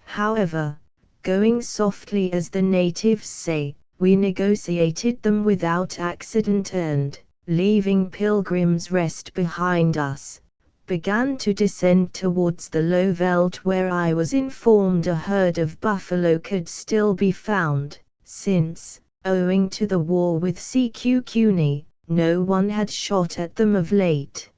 However, going softly as the natives say, we negotiated them without accident and, leaving Pilgrim's Rest behind us, began to descend towards the low veldt where I was informed a herd of buffalo could still be found, since, owing to the war with Sequoia, no one had shot at them of late.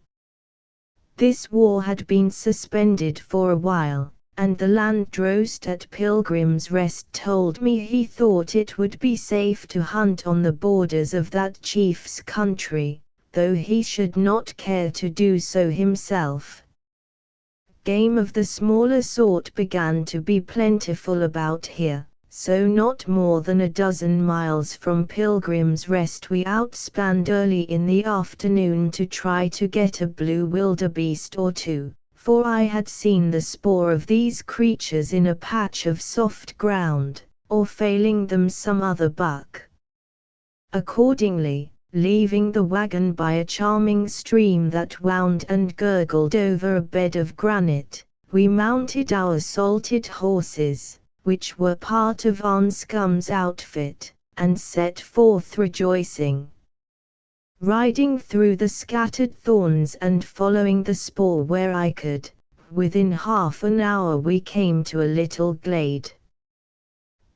This war had been suspended for a while, and the Landdrost at Pilgrim's Rest told me he thought it would be safe to hunt on the borders of that chief's country, though he should not care to do so himself. Game of the smaller sort began to be plentiful about here. So not more than a dozen miles from Pilgrim's Rest we outspanned early in the afternoon to try to get a blue wildebeest or two, for I had seen the spoor of these creatures in a patch of soft ground, or failing them some other buck. Accordingly, leaving the wagon by a charming stream that wound and gurgled over a bed of granite, we mounted our salted horses, which were part of Anscombe's outfit, and set forth rejoicing. Riding through the scattered thorns and following the spoor where I could, within half an hour we came to a little glade.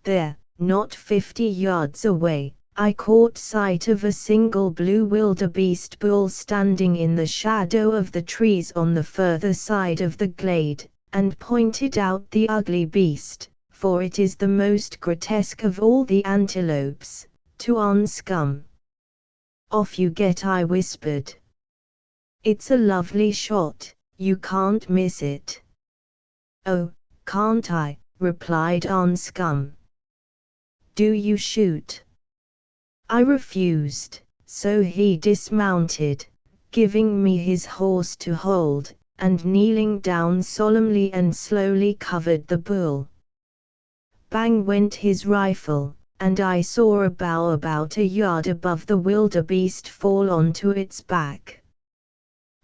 There, not 50 yards away, I caught sight of a single blue wildebeest bull standing in the shadow of the trees on the further side of the glade, and pointed out the ugly beast, for it is the most grotesque of all the antelopes, to Anscombe. "Off you get," I whispered. "It's a lovely shot, you can't miss it." "Oh, can't I?" replied Anscombe. "Do you shoot?" I refused, so he dismounted, giving me his horse to hold, and kneeling down solemnly and slowly covered the bull. Bang went his rifle, and I saw a bough about a yard above the wildebeest fall onto its back.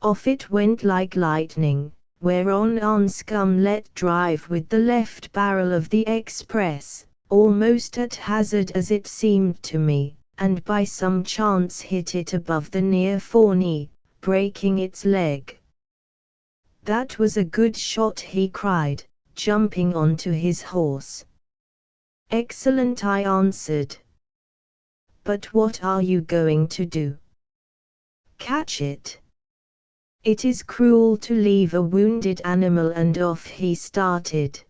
Off it went like lightning, whereon Anscombe let drive with the left barrel of the Express, almost at hazard as it seemed to me, and by some chance hit it above the near foreknee, breaking its leg. "That was a good shot," he cried, jumping onto his horse. "Excellent," I answered. "But what are you going to do?" "Catch it." "It is cruel to leave a wounded animal," and off he started.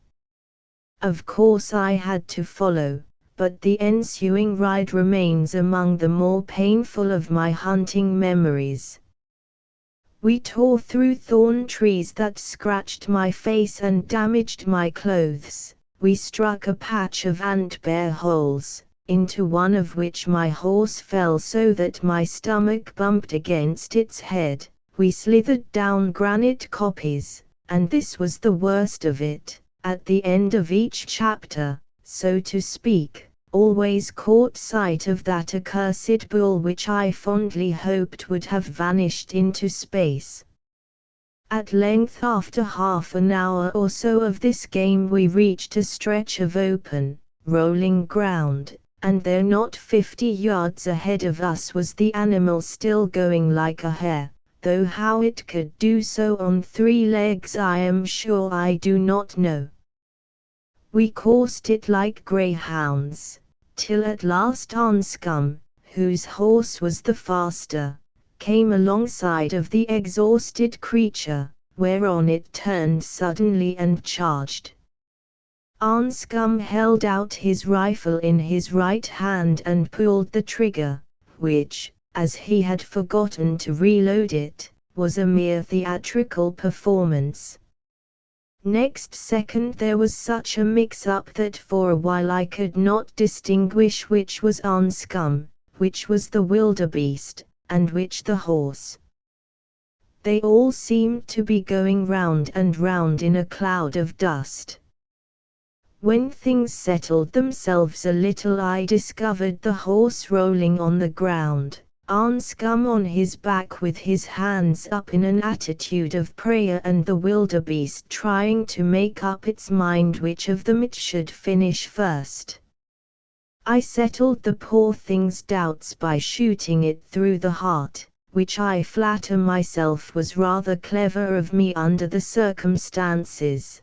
Of course I had to follow, but the ensuing ride remains among the more painful of my hunting memories. We tore through thorn trees that scratched my face and damaged my clothes. We struck a patch of ant-bear holes, into one of which my horse fell so that my stomach bumped against its head. We slithered down granite koppies, and this was the worst of it. At the end of each chapter, so to speak, always caught sight of that accursed bull which I fondly hoped would have vanished into space. At length, after half an hour or so of this game, we reached a stretch of open, rolling ground, and there not 50 yards ahead of us was the animal still going like a hare, though how it could do so on 3 legs I am sure I do not know. We coursed it like greyhounds, till at last Anscombe, whose horse was the faster, came alongside of the exhausted creature, whereon it turned suddenly and charged. Anscombe held out his rifle in his right hand and pulled the trigger, which, as he had forgotten to reload it, was a mere theatrical performance. Next second there was such a mix-up that for a while I could not distinguish which was Anscombe, which was the wildebeest, and which the horse. They all seemed to be going round and round in a cloud of dust. When things settled themselves a little I discovered the horse rolling on the ground, Anscombe on his back with his hands up in an attitude of prayer, and the wildebeest trying to make up its mind which of them it should finish first. I settled the poor thing's doubts by shooting it through the heart, which I flatter myself was rather clever of me under the circumstances.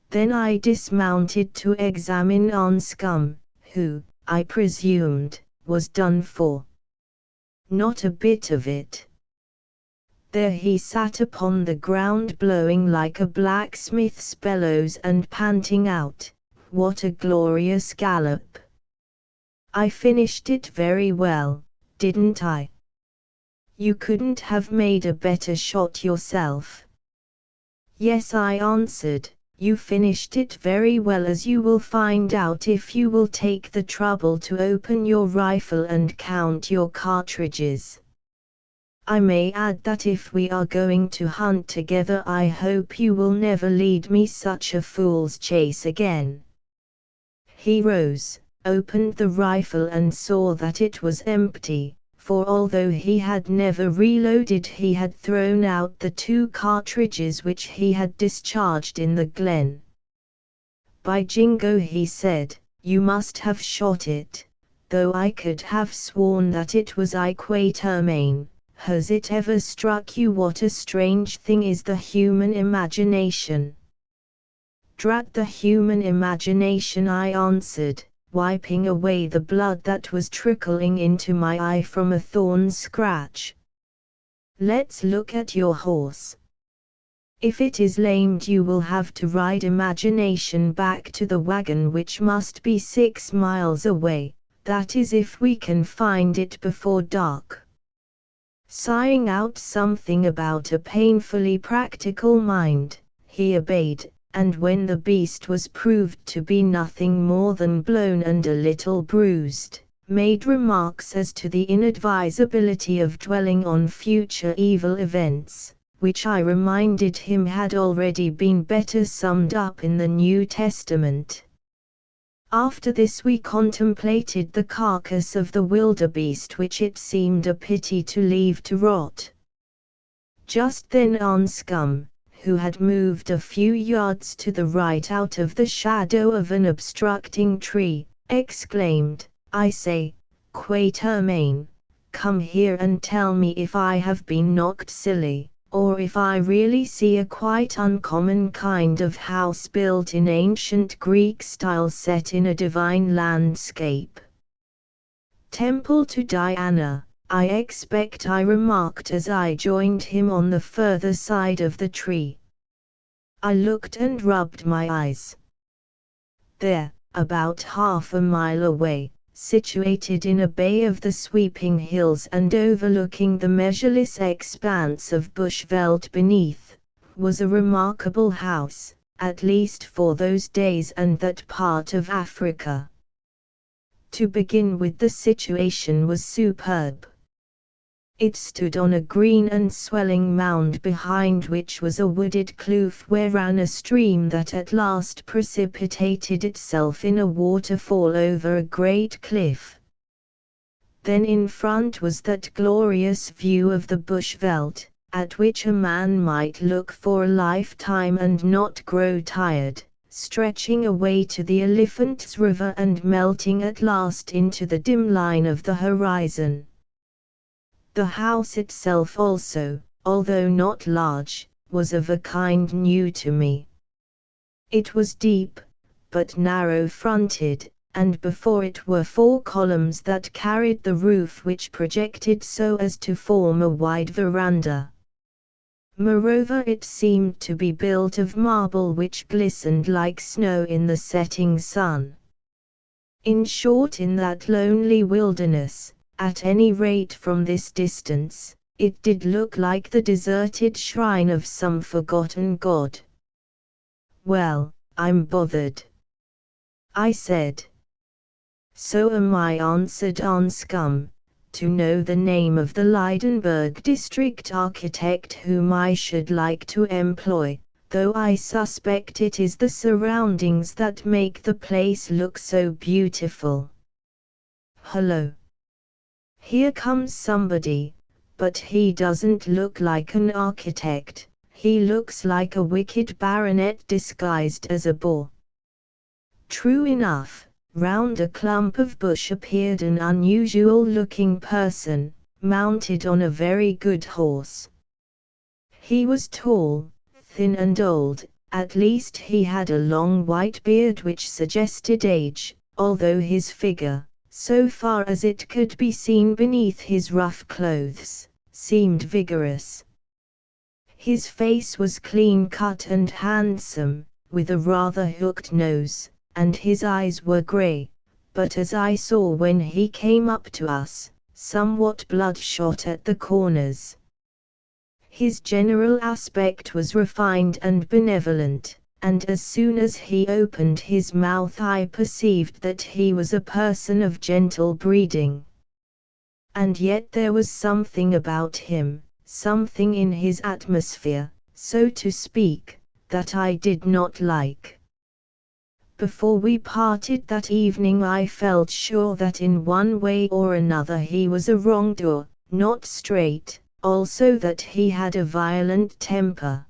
Then I dismounted to examine Anscombe, who, I presumed, was done for. Not a bit of it. There he sat upon the ground blowing like a blacksmith's bellows and panting out, "What a glorious gallop! I finished it very well, didn't I? You couldn't have made a better shot yourself." "Yes," I answered, "you finished it very well, as you will find out if you will take the trouble to open your rifle and count your cartridges. I may add that if we are going to hunt together I hope you will never lead me such a fool's chase again." He rose, opened the rifle and saw that it was empty, for although he had never reloaded he had thrown out the 2 cartridges which he had discharged in the glen. "By Jingo," he said, "you must have shot it, though I could have sworn that it was I Quatermain. Has it ever struck you what a strange thing is the human imagination?" "Drat the human imagination," I answered, wiping away the blood that was trickling into my eye from a thorn scratch. "Let's look at your horse. If it is lamed you will have to ride imagination back to the wagon, which must be 6 miles away, that is if we can find it before dark." Sighing out something about a painfully practical mind, he obeyed, and when the beast was proved to be nothing more than blown and a little bruised, made remarks as to the inadvisability of dwelling on future evil events, which I reminded him had already been better summed up in the New Testament. After this we contemplated the carcass of the wildebeest, which it seemed a pity to leave to rot. Just then Anscombe, who had moved a few yards to the right out of the shadow of an obstructing tree, exclaimed, "I say, Quatermain, come here and tell me if I have been knocked silly, or if I really see a quite uncommon kind of house built in ancient Greek style set in a divine landscape." "Temple to Diana, I expect," I remarked as I joined him on the further side of the tree. I looked and rubbed my eyes. There, about half a mile away, situated in a bay of the sweeping hills and overlooking the measureless expanse of bush veldt beneath, was a remarkable house, at least for those days and that part of Africa. To begin with, the situation was superb. It stood on a green and swelling mound behind which was a wooded kloof where ran a stream that at last precipitated itself in a waterfall over a great cliff. Then in front was that glorious view of the bush veldt, at which a man might look for a lifetime and not grow tired, stretching away to the Elephant's River and melting at last into the dim line of the horizon. The house itself also, although not large, was of a kind new to me. It was deep, but narrow-fronted, and before it were 4 columns that carried the roof, which projected so as to form a wide veranda. Moreover, it seemed to be built of marble which glistened like snow in the setting sun. In short, in that lonely wilderness, At any rate from this distance, it did look like the deserted shrine of some forgotten god. "Well, I'm bothered," I said. "So am I," answered Anscombe, "to know the name of the Leidenburg district architect whom I should like to employ, though I suspect it is the surroundings that make the place look so beautiful. Hullo! Here comes somebody, but he doesn't look like an architect, he looks like a wicked baronet disguised as a boor." True enough, round a clump of bush appeared an unusual-looking person, mounted on a very good horse. He was tall, thin and old, at least he had a long white beard which suggested age, although his figure, so far as it could be seen beneath his rough clothes, seemed vigorous. His face was clean-cut and handsome, with a rather hooked nose, and his eyes were grey, but as I saw when he came up to us, somewhat bloodshot at the corners. His general aspect was refined and benevolent, and as soon as he opened his mouth I perceived that he was a person of gentle breeding. And yet there was something about him, something in his atmosphere, so to speak, that I did not like. Before we parted that evening I felt sure that in one way or another he was a wrongdoer, not straight, also that he had a violent temper.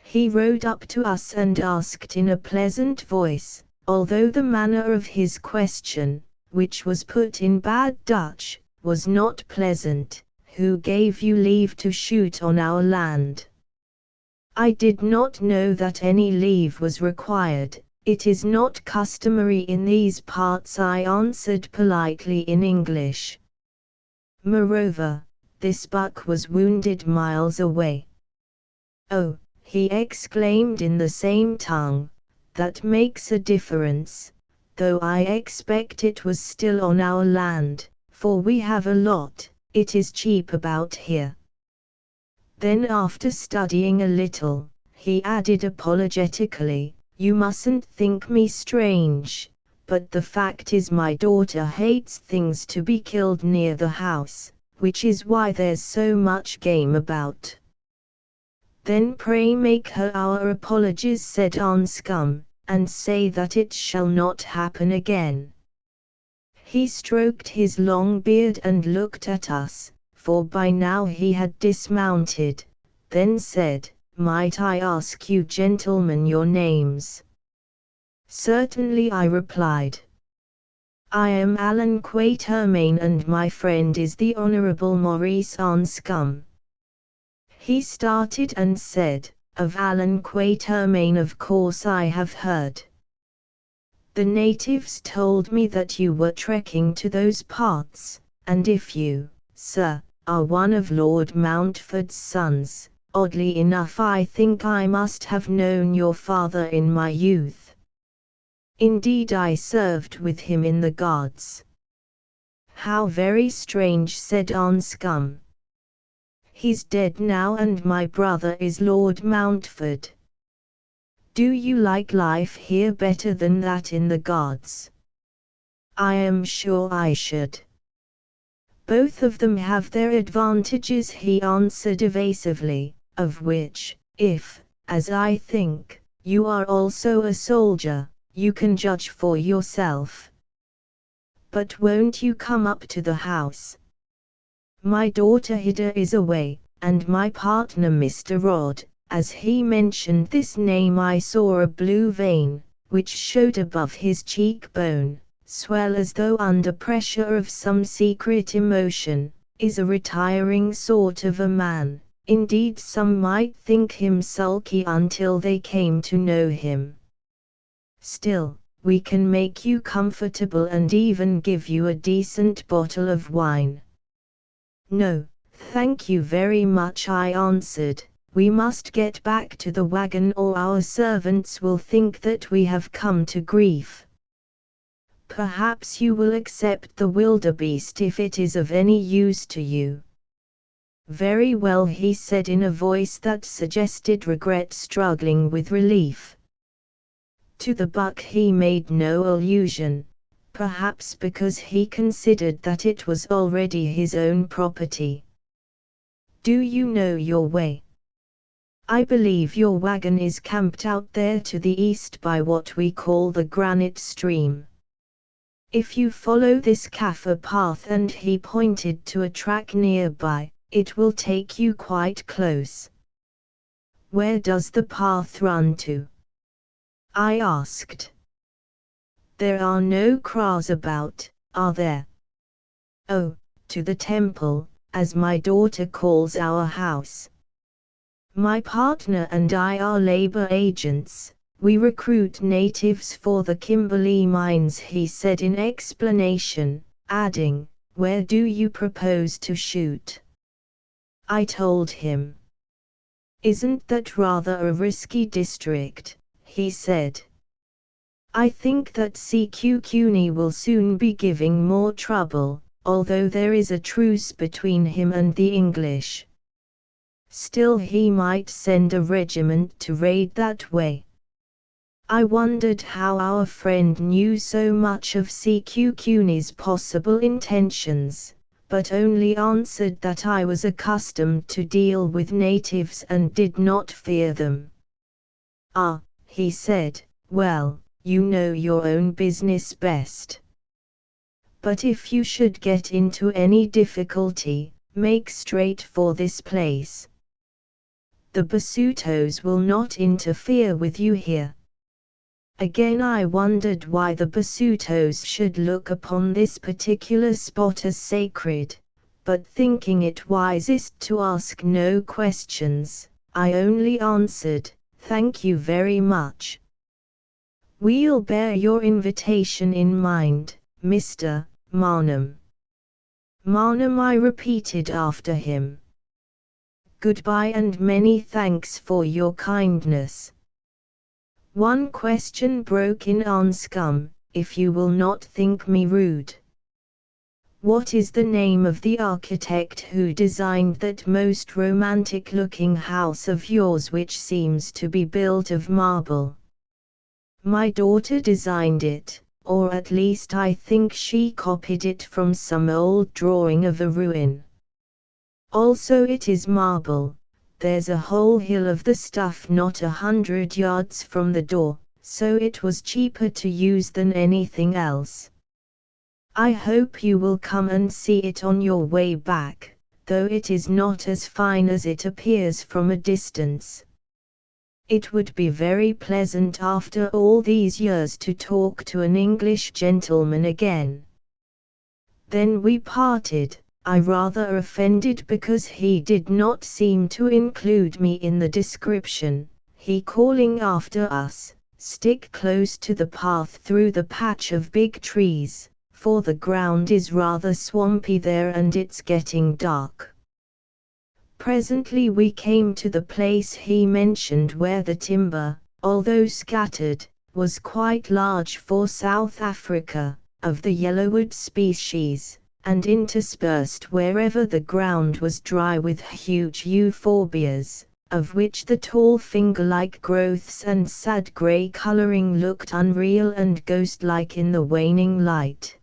He rode up to us and asked in a pleasant voice, although the manner of his question, which was put in bad Dutch, was not pleasant, "Who gave you leave to shoot on our land?" I did not know that any leave was required. "It is not customary in these parts," I answered politely in English. Moreover, this buck was wounded miles away. "Oh," he exclaimed in the same tongue, "that makes a difference, though I expect it was still on our land, for we have a lot, it is cheap about here." Then after studying a little, he added apologetically, "You mustn't think me strange, but the fact is my daughter hates things to be killed near the house, which is why there's so much game about." "Then pray make her our apologies," said Anscombe, "and say that it shall not happen again." He stroked his long beard and looked at us, for by now he had dismounted, then said, "Might I ask you gentlemen your names?" "Certainly," I replied. "I am Alan Quatermain and my friend is the Honourable Maurice Anscombe." He started and said, "Of Alan Quatermain of course I have heard. The natives told me that you were trekking to those parts, and if you, sir, are one of Lord Mountford's sons, oddly enough I think I must have known your father in my youth. Indeed I served with him in the Guards." "How very strange," said Anscombe. "He's dead now and my brother is Lord Mountford. Do you like life here better than that in the Guards?" "I am sure I should." "Both of them have their advantages," he answered evasively, "of which, if, as I think, you are also a soldier, you can judge for yourself. But won't you come up to the house? My daughter Hida is away, and my partner Mr. Rod." As he mentioned this name I saw a blue vein, which showed above his cheekbone, swell as though under pressure of some secret emotion. "Is a retiring sort of a man, indeed some might think him sulky until they came to know him. Still, we can make you comfortable and even give you a decent bottle of wine." "No, thank you very much," I answered. "We must get back to the wagon or our servants will think that we have come to grief." Perhaps you will accept the wildebeest if it is of any use to you." "Very well," he said in a voice that suggested regret struggling with relief. To the buck he made no allusion, perhaps because he considered that it was already his own property. "Do you know your way?" "I believe your wagon is camped out there to the east by what we call the Granite Stream. If you follow this Kaffir path," and he pointed to a track nearby, "it will take you quite close." "Where does the path run to?" I asked. "There are no kraals about, are there?" "Oh, to the temple, as my daughter calls our house. My partner and I are labor agents. We recruit natives for the Kimberley mines," he said in explanation, adding, "Where do you propose to shoot?" I told him. "Isn't that rather a risky district?" he said. "I think that Sequoia will soon be giving more trouble, although there is a truce between him and the English. Still, he might send a regiment to raid that way." I wondered how our friend knew so much of Sequoia's possible intentions, but only answered that I was accustomed to deal with natives and did not fear them. "Ah," he said, "well, you know your own business best. But if you should get into any difficulty, make straight for this place. The Basutos will not interfere with you here." Again I wondered why the Basutos should look upon this particular spot as sacred, but thinking it wisest to ask no questions, I only answered, "Thank you very much. We'll bear your invitation in mind, Mr. Marnham." "Marnham," I repeated after him. "Goodbye and many thanks for your kindness." One question broke in Anscombe, if you will not think me rude. "What is the name of the architect who designed that most romantic-looking house of yours which seems to be built of marble?" "My daughter designed it, or at least I think she copied it from some old drawing of a ruin. Also it is marble. There's a whole hill of the stuff not 100 yards from the door, so it was cheaper to use than anything else. I hope you will come and see it on your way back, though it is not as fine as it appears from a distance. It would be very pleasant after all these years to talk to an English gentleman again." Then we parted. I rather offended because he did not seem to include me in the description, he calling after us, "Stick close to the path through the patch of big trees, for the ground is rather swampy there and it's getting dark." Presently we came to the place he mentioned where the timber, although scattered, was quite large for South Africa, of the yellowwood species, and interspersed wherever the ground was dry with huge euphorbias, of which the tall finger-like growths and sad grey colouring looked unreal and ghost-like in the waning light.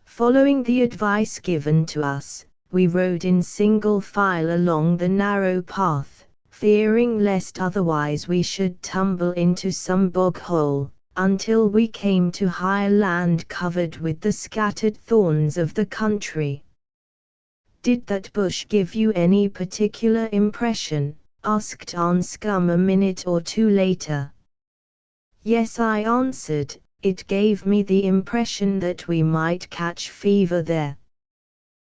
Following the advice given to us, we rode in single file along the narrow path, fearing lest otherwise we should tumble into some bog hole, until we came to high land covered with the scattered thorns of the country. "Did that bush give you any particular impression?" asked Anscombe a minute or two later. "Yes," I answered, "it gave me the impression that we might catch fever there.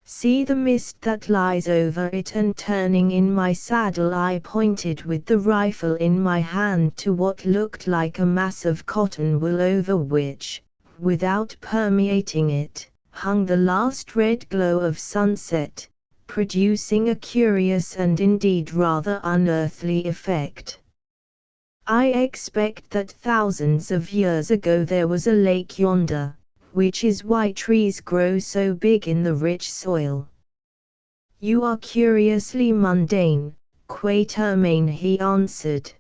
See the mist that lies over it," and turning in my saddle I pointed with the rifle in my hand to what looked like a mass of cotton wool over which, without permeating it, hung the last red glow of sunset, producing a curious and indeed rather unearthly effect. "I expect that thousands of years ago there was a lake yonder," which is why trees grow so big in the rich soil. You are curiously mundane, Quatermain, he answered.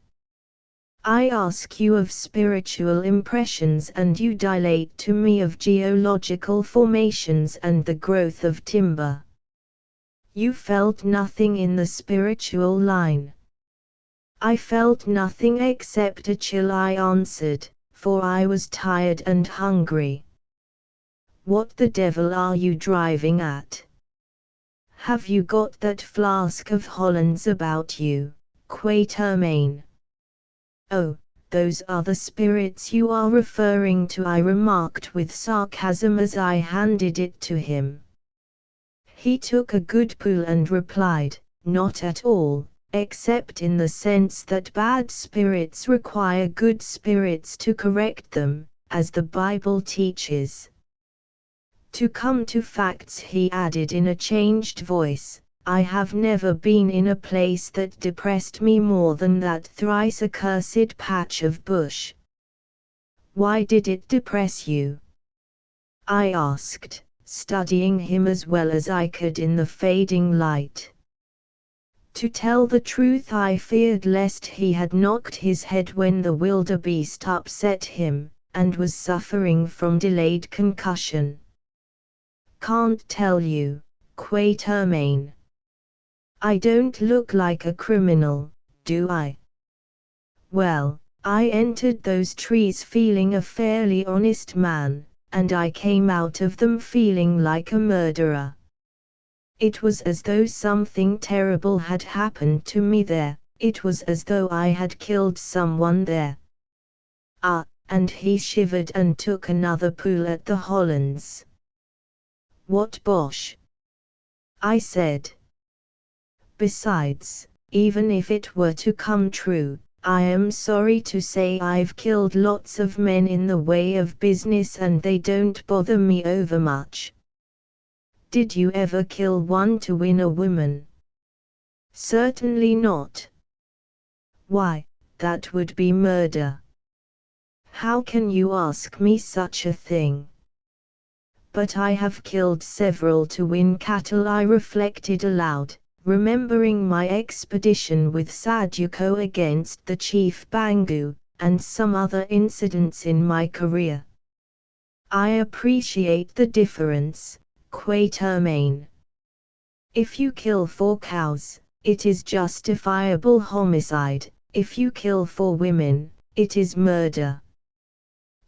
I ask you of spiritual impressions and you dilate to me of geological formations and the growth of timber. You felt nothing in the spiritual line. I felt nothing except a chill, I answered, for I was tired and hungry. What the devil are you driving at? Have you got that flask of Hollands about you, Quatermain? Oh, those are the spirits you are referring to, I remarked with sarcasm as I handed it to him. He took a good pull and replied, not at all, except in the sense that bad spirits require good spirits to correct them, as the Bible teaches. To come to facts, he added in a changed voice, I have never been in a place that depressed me more than that thrice accursed patch of bush. Why did it depress you? I asked, studying him as well as I could in the fading light. To tell the truth, I feared lest he had knocked his head when the wildebeest upset him, and was suffering from delayed concussion. Can't tell you, Quatermain. I don't look like a criminal, do I? Well, I entered those trees feeling a fairly honest man, and I came out of them feeling like a murderer. It was as though something terrible had happened to me there, it was as though I had killed someone there. Ah, and he shivered and took another pull at the Hollands. What bosh! I said. Besides, even if it were to come true, I am sorry to say I've killed lots of men in the way of business and they don't bother me overmuch. Did you ever kill one to win a woman? Certainly not. Why, that would be murder. How can you ask me such a thing? But I have killed several to win cattle, I reflected aloud, remembering my expedition with Sadyuko against the chief Bangu, and some other incidents in my career. I appreciate the difference, Quatermain. If you kill for cows, it is justifiable homicide. If you kill for women, it is murder.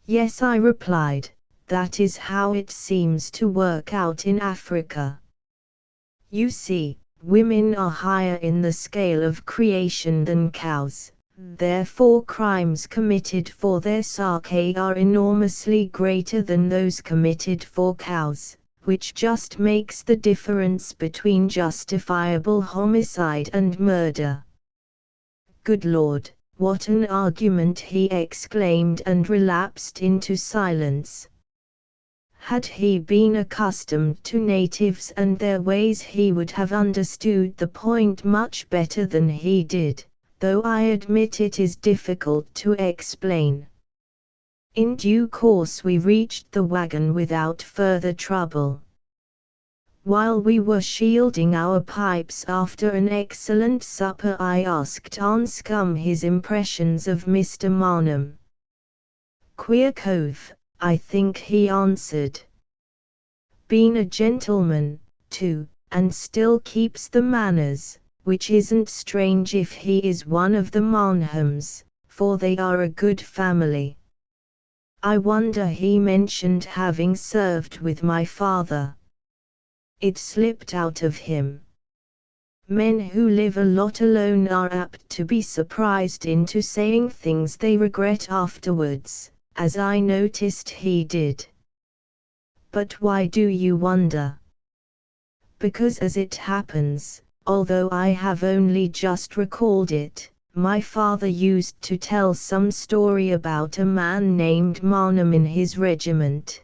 Yes, I replied, that is how it seems to work out in Africa. You see, women are higher in the scale of creation than cows, therefore crimes committed for their sake are enormously greater than those committed for cows, which just makes the difference between justifiable homicide and murder. Good Lord, what an argument, he exclaimed and relapsed into silence. Had he been accustomed to natives and their ways, he would have understood the point much better than he did, though I admit it is difficult to explain. In due course we reached the wagon without further trouble. While we were shielding our pipes after an excellent supper, I asked Anscombe his impressions of Mr. Marnham. Queer cove, I think, he answered. Been a gentleman, too, and still keeps the manners, which isn't strange if he is one of the Marnhams, for they are a good family. I wonder he mentioned having served with my father. It slipped out of him. Men who live a lot alone are apt to be surprised into saying things they regret afterwards, as I noticed he did. But why do you wonder? Because as it happens, although I have only just recalled it, my father used to tell some story about a man named Marnham in his regiment.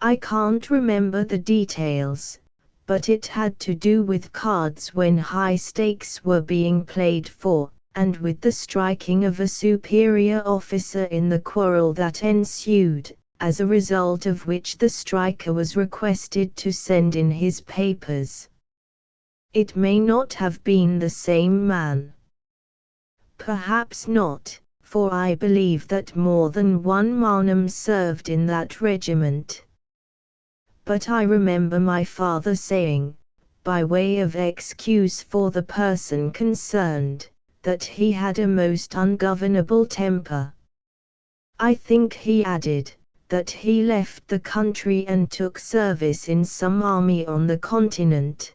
I can't remember the details, but it had to do with cards when high stakes were being played for, and with the striking of a superior officer in the quarrel that ensued, as a result of which the striker was requested to send in his papers. It may not have been the same man. Perhaps not, for I believe that more than one Marnham served in that regiment. But I remember my father saying, by way of excuse for the person concerned, that he had a most ungovernable temper. I think he added, that he left the country and took service in some army on the continent.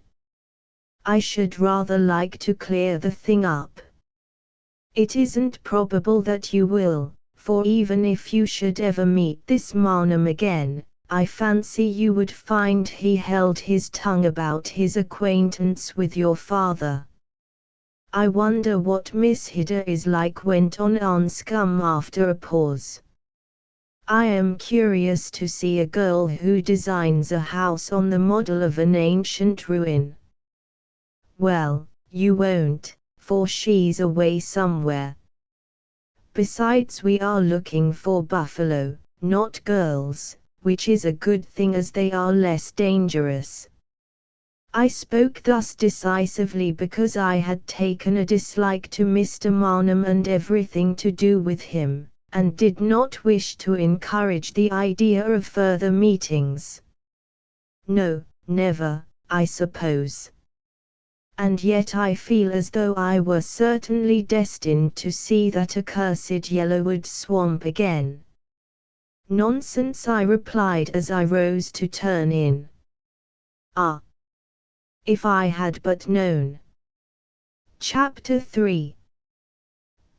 I should rather like to clear the thing up. It isn't probable that you will, for even if you should ever meet this Marnham again, I fancy you would find he held his tongue about his acquaintance with your father. I wonder what Miss Hidder is like, went on Anscombe after a pause. I am curious to see a girl who designs a house on the model of an ancient ruin. Well, you won't, for she's away somewhere. Besides, we are looking for buffalo, not girls, which is a good thing as they are less dangerous. I spoke thus decisively because I had taken a dislike to Mr. Marnham and everything to do with him, and did not wish to encourage the idea of further meetings. No, never, I suppose. And yet I feel as though I were certainly destined to see that accursed Yellowwood swamp again. Nonsense, I replied as I rose to turn in. Ah! If I had but known. Chapter 3.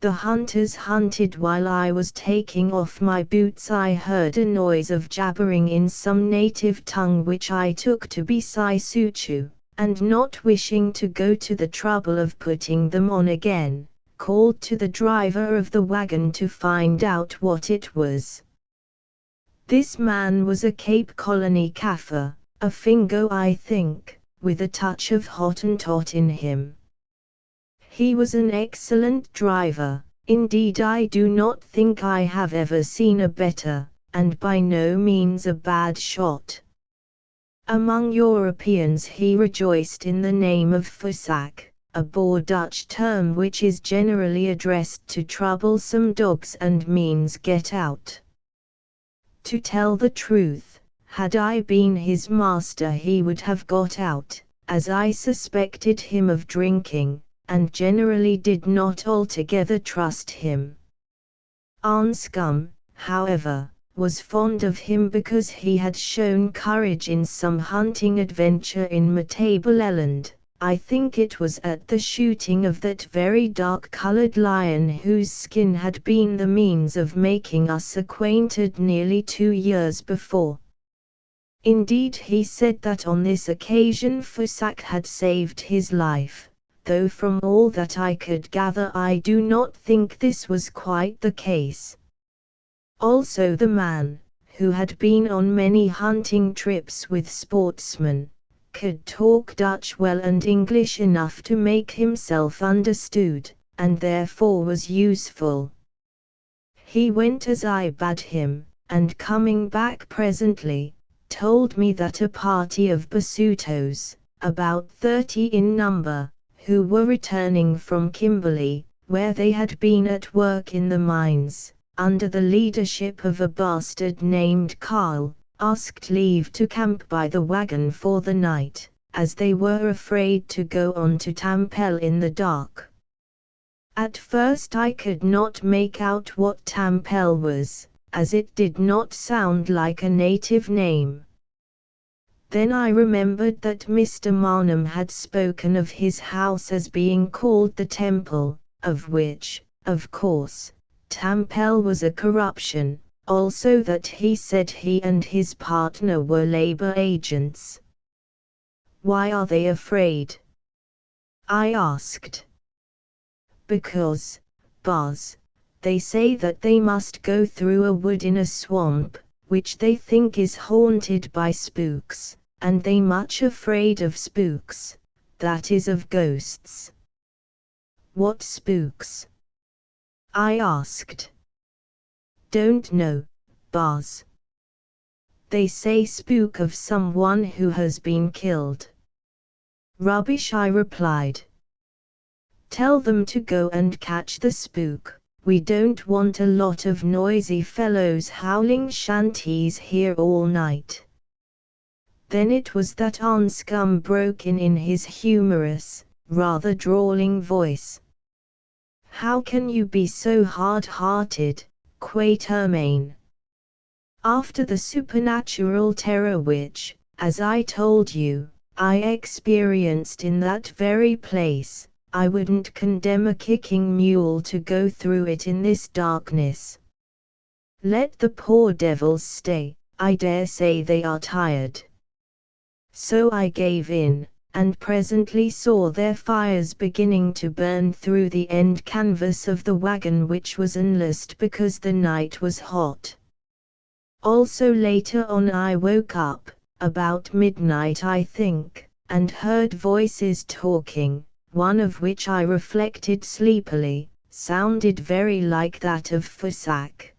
The hunters hunted. While I was taking off my boots I heard a noise of jabbering in some native tongue which I took to be Saisuchu, and not wishing to go to the trouble of putting them on again, called to the driver of the wagon to find out what it was. This man was a Cape Colony Kaffir, a Fingo I think, with a touch of Hottentot in him. He was an excellent driver, indeed I do not think I have ever seen a better, and by no means a bad shot. Among Europeans he rejoiced in the name of Fussak, a Boer Dutch term which is generally addressed to troublesome dogs and means get out. To tell the truth, had I been his master he would have got out, as I suspected him of drinking, and generally did not altogether trust him. Anscombe, however, was fond of him because he had shown courage in some hunting adventure in Matabeleland. I think it was at the shooting of that very dark-colored lion whose skin had been the means of making us acquainted nearly 2 years before. Indeed, he said that on this occasion Fussak had saved his life, though from all that I could gather I do not think this was quite the case. Also the man, who had been on many hunting trips with sportsmen, could talk Dutch well and English enough to make himself understood, and therefore was useful. He went as I bade him, and coming back presently, told me that a party of Basutos, about 30 in number, who were returning from Kimberley, where they had been at work in the mines, under the leadership of a bastard named Carl, asked leave to camp by the wagon for the night, as they were afraid to go on to Tampel in the dark. At first I could not make out what Tampel was, as it did not sound like a native name. Then I remembered that Mr. Marnham had spoken of his house as being called the Temple, of which, of course, Tampel was a corruption, also that he said he and his partner were labor agents. Why are they afraid? I asked. Because, Buzz, they say that they must go through a wood in a swamp, which they think is haunted by spooks, and they much afraid of spooks, that is of ghosts. What spooks? I asked. Don't know, Buzz. They say spook of someone who has been killed. Rubbish, I replied. Tell them to go and catch the spook. We don't want a lot of noisy fellows howling shanties here all night. Then it was that Anscombe broke in his humorous, rather drawling voice. How can you be so hard-hearted, Quatermain? After the supernatural terror which, as I told you, I experienced in that very place, I wouldn't condemn a kicking mule to go through it in this darkness. Let the poor devils stay, I dare say they are tired. So I gave in, and presently saw their fires beginning to burn through the end canvas of the wagon, which was unlaced because the night was hot. Also later on I woke up, about midnight I think, and heard voices talking, one of which I reflected sleepily, sounded very like that of Fussac.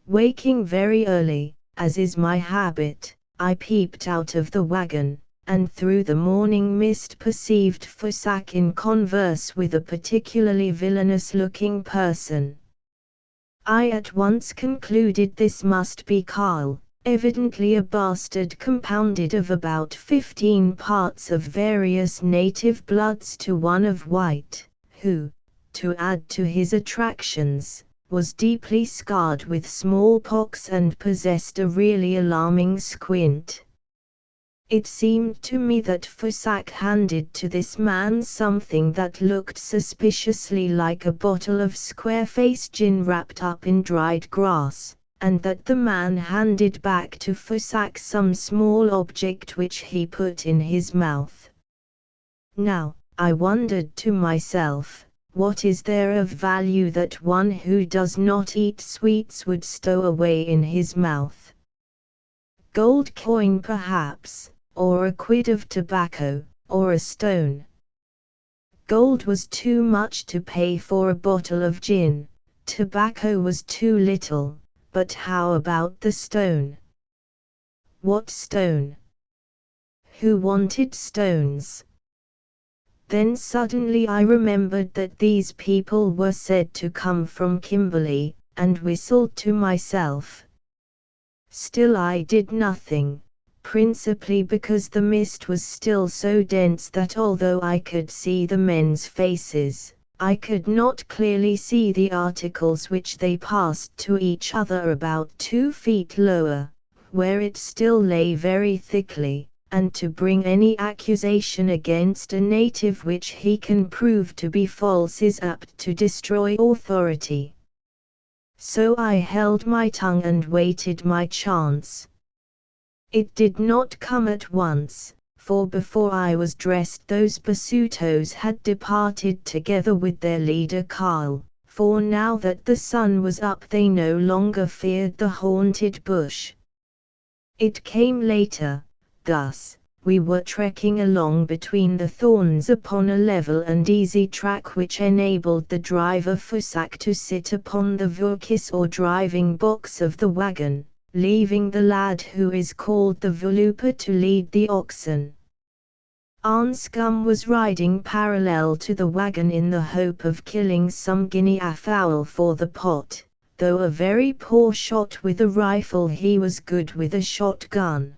Waking very early, as is my habit, I peeped out of the wagon, and through the morning mist perceived Fussac in converse with a particularly villainous-looking person. I at once concluded this must be Carl, evidently a bastard compounded of about 15 parts of various native bloods to one of white, who, to add to his attractions, was deeply scarred with smallpox and possessed a really alarming squint. It seemed to me that Fussac handed to this man something that looked suspiciously like a bottle of square-face gin wrapped up in dried grass, and that the man handed back to Fussac some small object which he put in his mouth. Now, I wondered to myself, what is there of value that one who does not eat sweets would stow away in his mouth? Gold coin perhaps, or a quid of tobacco, or a stone. Gold was too much to pay for a bottle of gin, tobacco was too little, but how about the stone? What stone? Who wanted stones? Then suddenly I remembered that these people were said to come from Kimberley, and whistled to myself. Still I did nothing, principally because the mist was still so dense that although I could see the men's faces, I could not clearly see the articles which they passed to each other about 2 feet lower, where it still lay very thickly, and to bring any accusation against a native which he can prove to be false is apt to destroy authority. So I held my tongue and waited my chance. It did not come at once, for before I was dressed those Basutos had departed together with their leader Carl, for now that the sun was up they no longer feared the haunted bush. It came later, thus, we were trekking along between the thorns upon a level and easy track which enabled the driver Fussac to sit upon the vurkis or driving box of the wagon, leaving the lad who is called the Volupa to lead the oxen. Anscombe was riding parallel to the wagon in the hope of killing some guinea fowl for the pot. Though a very poor shot with a rifle, he was good with a shotgun.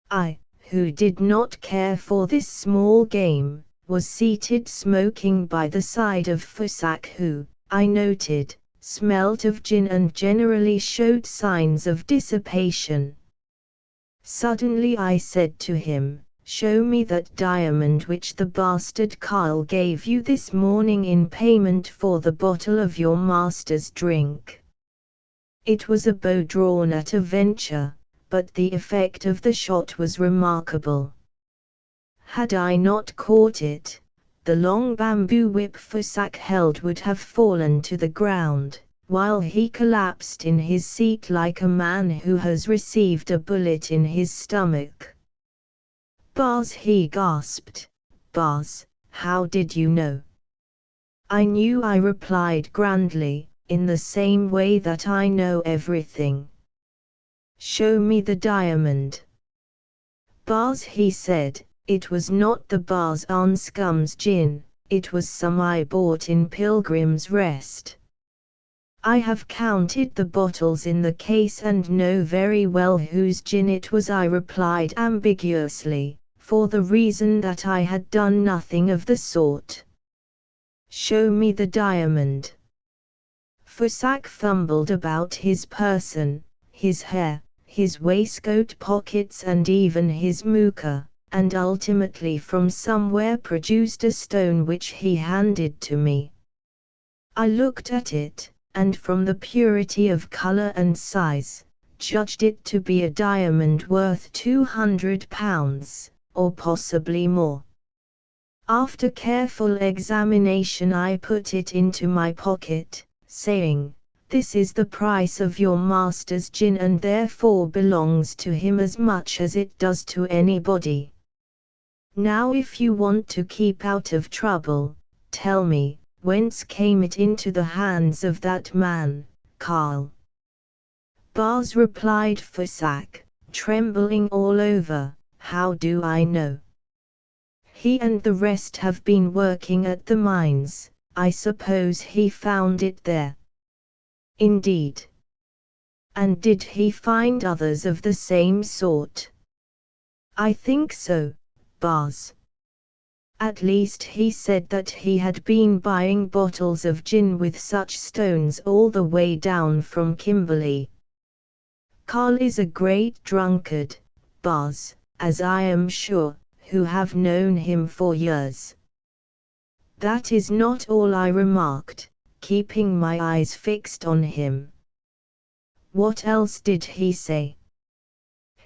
I, who did not care for this small game, was seated smoking by the side of Fussac, who, I noted, smelt of gin and generally showed signs of dissipation. Suddenly I said to him, "Show me that diamond which the bastard Carl gave you this morning in payment for the bottle of your master's drink." It was a bow drawn at a venture, but the effect of the shot was remarkable. Had I not caught it, the long bamboo whip Fussac held would have fallen to the ground, while he collapsed in his seat like a man who has received a bullet in his stomach. "Bars," he gasped, "Bars, how did you know?" "I knew," I replied grandly, "in the same way that I know everything." Show me the diamond. Bars, he said, it was not the Bars Anscom's gin, it was some I bought in Pilgrim's Rest. I have counted the bottles in the case and know very well whose gin it was, I replied ambiguously, for the reason that I had done nothing of the sort. Show me the diamond. Fossack fumbled about his person, his hair, his waistcoat pockets and even his mooka, and ultimately from somewhere produced a stone which he handed to me. I looked at it, and from the purity of color and size, judged it to be a diamond worth £200, or possibly more. After careful examination I put it into my pocket, saying, "This is the price of your master's gin and therefore belongs to him as much as it does to anybody. Now if you want to keep out of trouble, tell me, whence came it into the hands of that man, Carl?" "Bars," replied Fossack, trembling all over, "how do I know? He and the rest have been working at the mines, I suppose he found it there." "Indeed. And did he find others of the same sort?" "I think so, Bars. At least he said that he had been buying bottles of gin with such stones all the way down from Kimberley. Carl is a great drunkard, Bars, as I am sure, who have known him for years." "That is not all," I remarked, keeping my eyes fixed on him. "What else did he say?"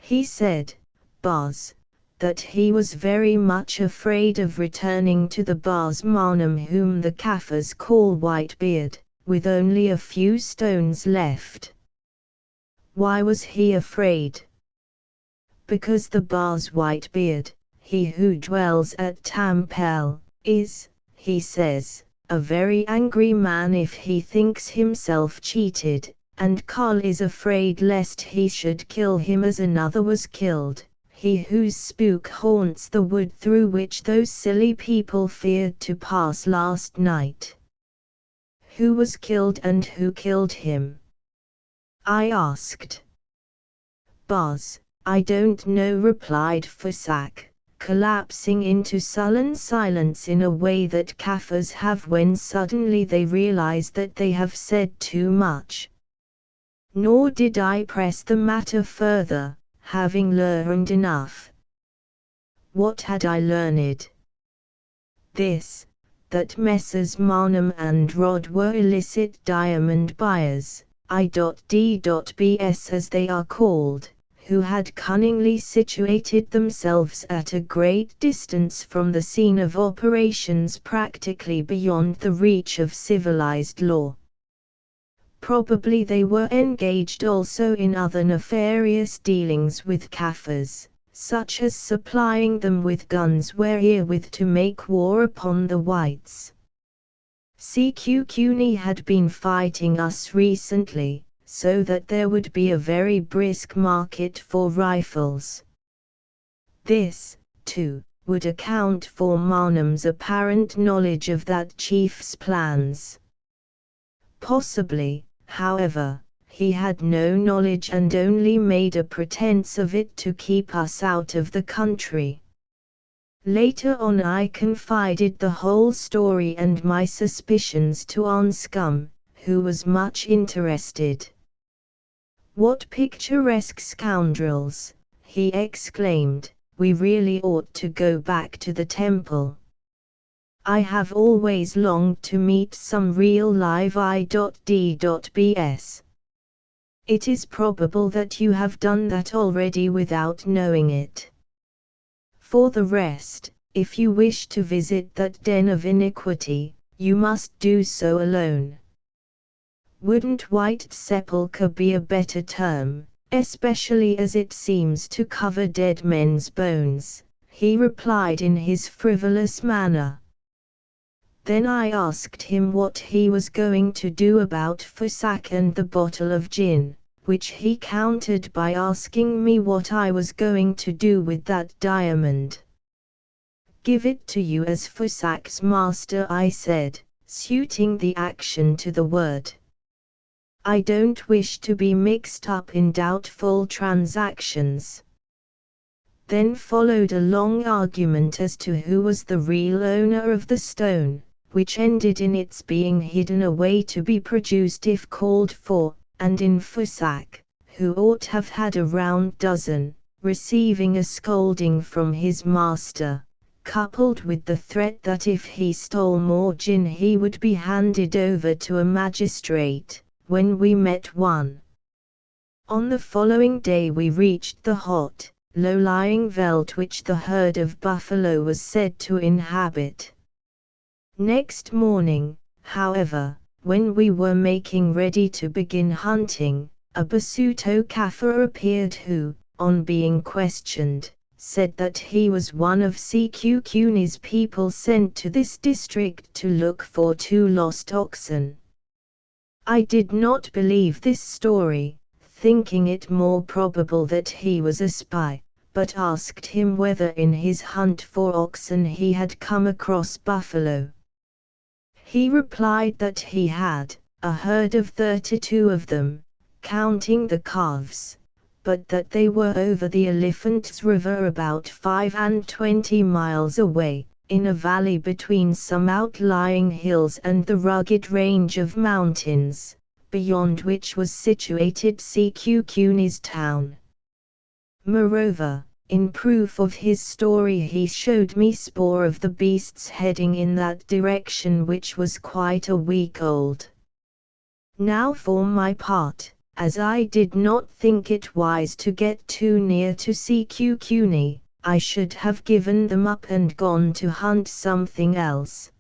"He said, Bars, that he was very much afraid of returning to the Bars Marnham whom the Kaffirs call Whitebeard, with only a few stones left." "Why was he afraid?" "Because the Bars Whitebeard, he who dwells at Tampel, is, he says, a very angry man if he thinks himself cheated, and Carl is afraid lest he should kill him as another was killed, he whose spook haunts the wood through which those silly people feared to pass last night." "Who was killed and who killed him?" I asked. "Bars, I don't know," replied Fossack, collapsing into sullen silence in a way that Kaffirs have when suddenly they realize that they have said too much. Nor did I press the matter further, having learned enough. What had I learned? This, that Messrs. Marnham and Rod were illicit diamond buyers, I.D.B.S. as they are called, who had cunningly situated themselves at a great distance from the scene of operations, practically beyond the reach of civilized law. Probably they were engaged also in other nefarious dealings with Kaffirs, such as supplying them with guns wherewith to make war upon the whites. CQ Cuny had been fighting us recently, so that there would be a very brisk market for rifles. This, too, would account for Marnham's apparent knowledge of that chief's plans. Possibly, however, he had no knowledge and only made a pretense of it to keep us out of the country. Later on I confided the whole story and my suspicions to Anscombe, who was much interested. "What picturesque scoundrels!" he exclaimed. "We really ought to go back to the temple. I have always longed to meet some real live I.D.B.S. It is probable that you have done that already without knowing it. For the rest, if you wish to visit that den of iniquity, you must do so alone." "Wouldn't White Sepulchre be a better term, especially as it seems to cover dead men's bones?" he replied in his frivolous manner. Then I asked him what he was going to do about Fossack and the bottle of gin, which he countered by asking me what I was going to do with that diamond. "Give it to you as Fusak's master," I said, suiting the action to the word. "I don't wish to be mixed up in doubtful transactions." Then followed a long argument as to who was the real owner of the stone, which ended in its being hidden away to be produced if called for, and in Fusak, who ought have had a round dozen, receiving a scolding from his master, coupled with the threat that if he stole more gin he would be handed over to a magistrate, when we met one. On the following day we reached the hot, low-lying veldt which the herd of buffalo was said to inhabit. Next morning, however, when we were making ready to begin hunting, a Basuto Kaffir appeared who, on being questioned, said that he was one of Sekukuni's people sent to this district to look for 2 lost oxen. I did not believe this story, thinking it more probable that he was a spy, but asked him whether in his hunt for oxen he had come across buffalo. He replied that he had, a herd of 32 of them, counting the calves, but that they were over the Elephant's River about 25 miles away, in a valley between some outlying hills and the rugged range of mountains, beyond which was situated Sekukuni's town. Moreover, in proof of his story he showed me spoor of the beasts heading in that direction which was quite a week old. Now for my part, as I did not think it wise to get too near to Sekukuni, I should have given them up and gone to hunt something else.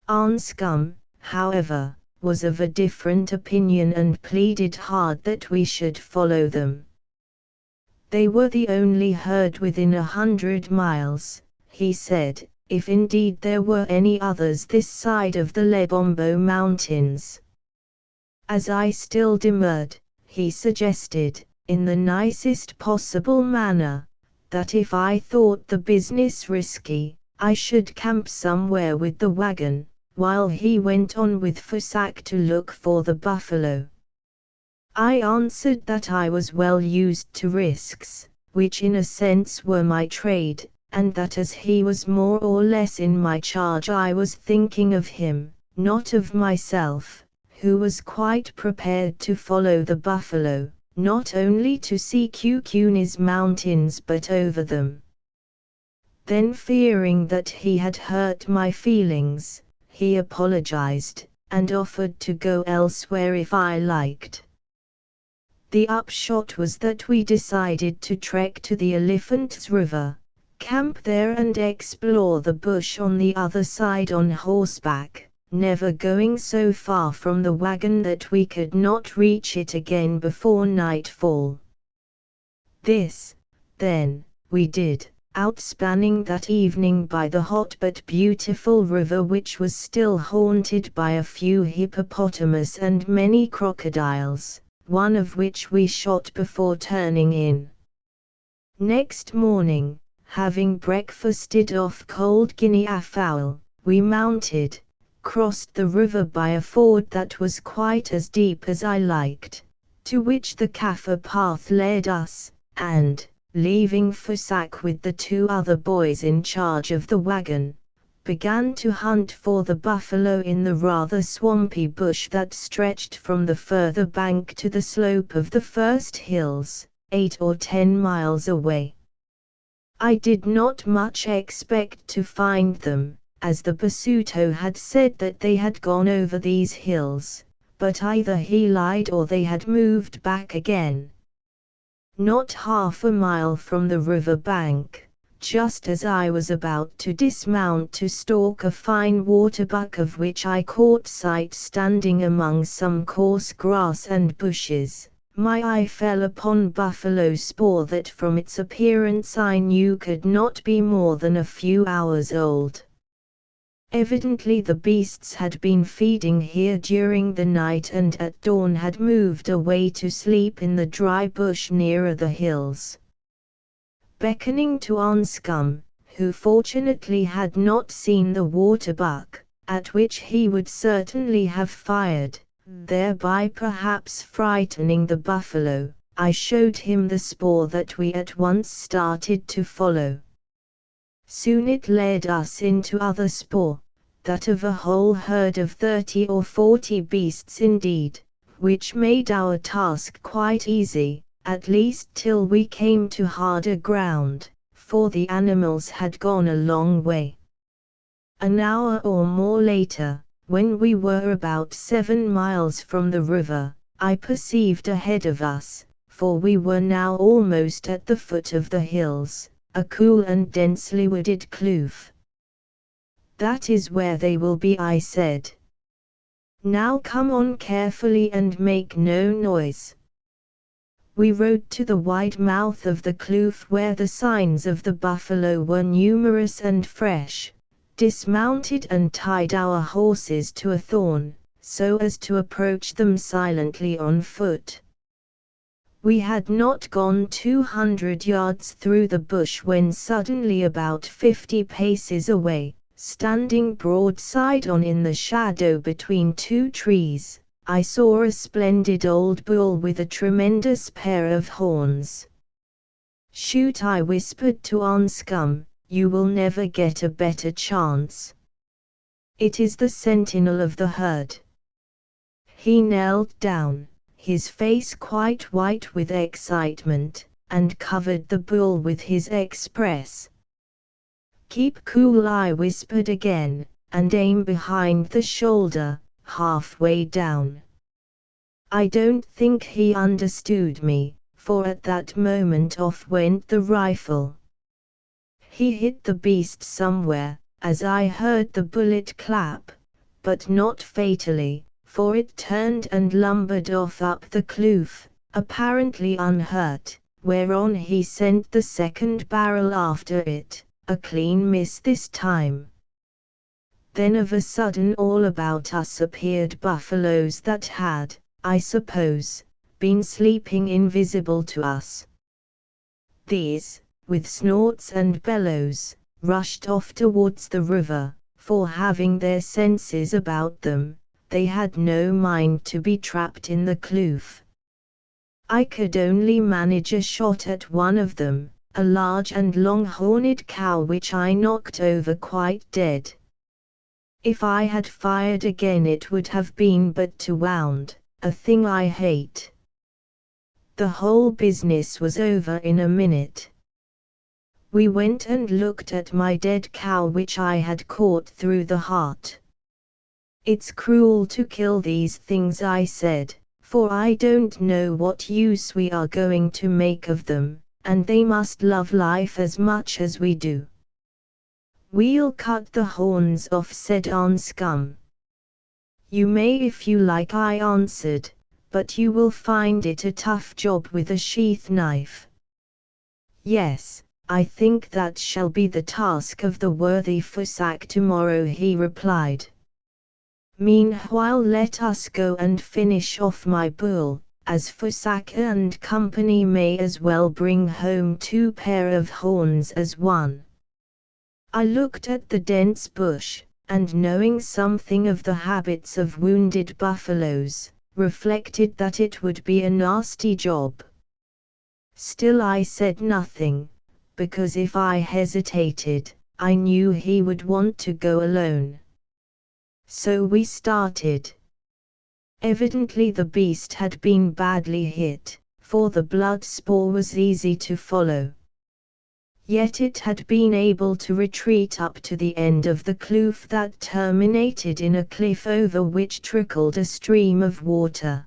Anscombe, however, was of a different opinion and pleaded hard that we should follow them. They were the only herd within 100 miles, he said, if indeed there were any others this side of the Lebombo Mountains. As I still demurred, he suggested, in the nicest possible manner, that if I thought the business risky, I should camp somewhere with the wagon, while he went on with Fusak to look for the buffalo. I answered that I was well used to risks, which in a sense were my trade, and that as he was more or less in my charge I was thinking of him, not of myself, who was quite prepared to follow the buffalo, not only to Sekukuni's mountains but over them. Then fearing that he had hurt my feelings, he apologized, and offered to go elsewhere if I liked. The upshot was that we decided to trek to the Elephant's River, camp there and explore the bush on the other side on horseback, never going so far from the wagon that we could not reach it again before nightfall. This, then, we did, outspanning that evening by the hot but beautiful river which was still haunted by a few hippopotamus and many crocodiles, one of which we shot before turning in. Next morning, having breakfasted off cold guinea fowl, we mounted, crossed the river by a ford that was quite as deep as I liked, to which the Kaffir path led us, and, leaving Fusak with the 2 other boys in charge of the wagon, began to hunt for the buffalo in the rather swampy bush that stretched from the further bank to the slope of the first hills, 8 or 10 miles away. I did not much expect to find them, as the Basuto had said that they had gone over these hills, but either he lied or they had moved back again. Not half a mile from the river bank, just as I was about to dismount to stalk a fine waterbuck of which I caught sight standing among some coarse grass and bushes, my eye fell upon buffalo spoor that from its appearance I knew could not be more than a few hours old. Evidently the beasts had been feeding here during the night and at dawn had moved away to sleep in the dry bush nearer the hills. Beckoning to Anscombe, who fortunately had not seen the water buck, at which he would certainly have fired, thereby perhaps frightening the buffalo, I showed him the spoor that we at once started to follow. Soon it led us into other spoor, that of a whole herd of 30 or 40 beasts indeed, which made our task quite easy, at least till we came to harder ground, for the animals had gone a long way. An hour or more later, when we were about 7 miles from the river, I perceived ahead of us, for we were now almost at the foot of the hills, a cool and densely wooded kloof. "That is where they will be," I said. "Now come on carefully and make no noise." We rode to the wide mouth of the kloof where the signs of the buffalo were numerous and fresh, dismounted and tied our horses to a thorn, so as to approach them silently on foot. We had not gone 200 yards through the bush when suddenly about 50 paces away, standing broadside on in the shadow between two trees, I saw a splendid old bull with a tremendous pair of horns. "Shoot," I whispered to Anscombe, "you will never get a better chance. It is the sentinel of the herd." He knelt down, his face quite white with excitement, and covered the bull with his express. "Keep cool," I whispered again, "and aim behind the shoulder, halfway down." I don't think he understood me, for at that moment off went the rifle. He hit the beast somewhere, as I heard the bullet clap, but not fatally, for it turned and lumbered off up the kloof, apparently unhurt, whereon he sent the second barrel after it, a clean miss this time. Then of a sudden all about us appeared buffaloes that had, I suppose, been sleeping invisible to us. These, with snorts and bellows, rushed off towards the river, for having their senses about them, they had no mind to be trapped in the kloof. I could only manage a shot at one of them, a large and long-horned cow which I knocked over quite dead. If I had fired again it would have been but to wound, a thing I hate. The whole business was over in a minute. We went and looked at my dead cow which I had caught through the heart. "It's cruel to kill these things," I said, "for I don't know what use we are going to make of them, and they must love life as much as we do." "We'll cut the horns off," said Anscombe. "You may if you like," I answered, "but you will find it a tough job with a sheath knife." "Yes, I think that shall be the task of the worthy Fusak tomorrow," he replied. "Meanwhile let us go and finish off my bull, as Fusak and company may as well bring home 2 pair of horns as one." I looked at the dense bush, and knowing something of the habits of wounded buffaloes, reflected that it would be a nasty job. Still I said nothing, because if I hesitated, I knew he would want to go alone. So we started. Evidently the beast had been badly hit, for the blood spoor was easy to follow. Yet it had been able to retreat up to the end of the kloof that terminated in a cliff over which trickled a stream of water.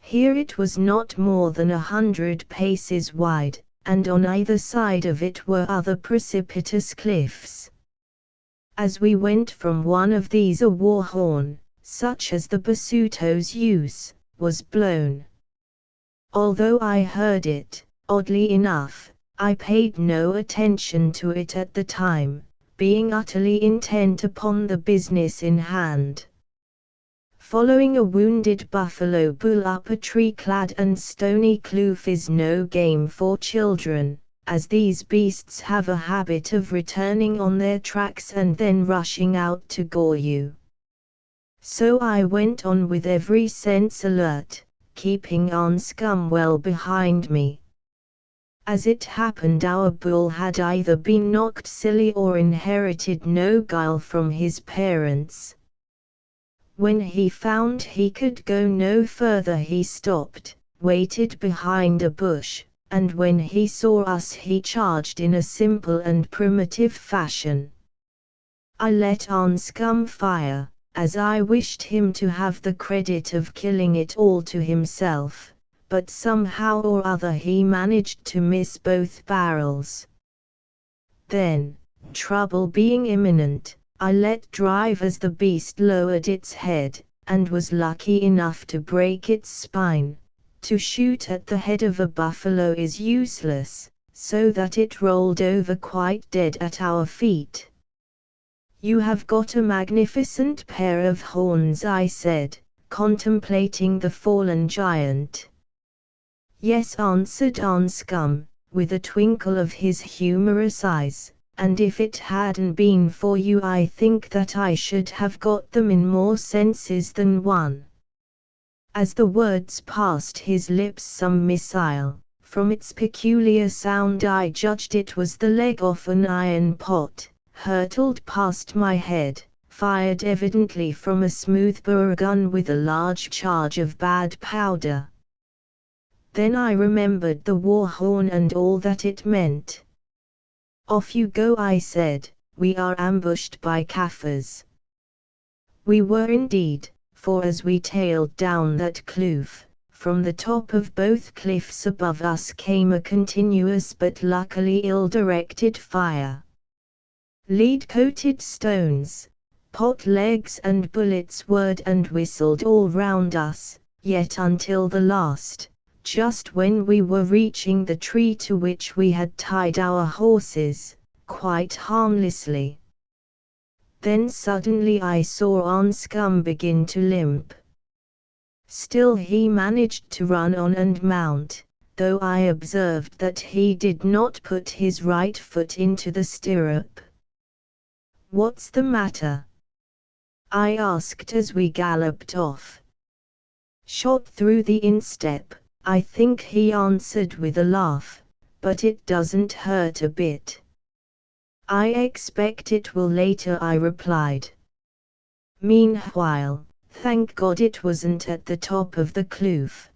Here it was not more than 100 paces wide, and on either side of it were other precipitous cliffs. As we went from one of these a war horn, such as the Basutos use, was blown. Although I heard it, oddly enough, I paid no attention to it at the time, being utterly intent upon the business in hand. Following a wounded buffalo bull up a tree-clad and stony kloof is no game for children, as these beasts have a habit of returning on their tracks and then rushing out to gore you. So I went on with every sense alert, keeping Anscombe well behind me. As it happened, our bull had either been knocked silly or inherited no guile from his parents. When he found he could go no further he stopped, waited behind a bush, and when he saw us he charged in a simple and primitive fashion. I let Anscombe fire, as I wished him to have the credit of killing it all to himself, but somehow or other he managed to miss both barrels. Then, trouble being imminent, I let drive as the beast lowered its head, and was lucky enough to break its spine. To shoot at the head of a buffalo is useless, so that it rolled over quite dead at our feet. "You have got a magnificent pair of horns," I said, contemplating the fallen giant. "Yes," answered Anscombe, with a twinkle of his humorous eyes, "and if it hadn't been for you I think that I should have got them in more senses than one." As the words passed his lips some missile, from its peculiar sound I judged it was the leg off an iron pot, hurtled past my head, fired evidently from a smoothbore gun with a large charge of bad powder. Then I remembered the war horn and all that it meant. "Off you go," I said, "we are ambushed by Kaffirs." We were indeed, for as we tailed down that kloof, from the top of both cliffs above us came a continuous but luckily ill-directed fire. Lead-coated stones, pot legs and bullets whirred and whistled all round us, yet until the last, just when we were reaching the tree to which we had tied our horses, quite harmlessly. Then suddenly I saw Anscombe begin to limp. Still he managed to run on and mount, though I observed that he did not put his right foot into the stirrup. "What's the matter?" I asked as we galloped off. "Shot through the instep, I think," he answered with a laugh, "but it doesn't hurt a bit." "I expect it will later," I replied. "Meanwhile, thank God it wasn't at the top of the kloof.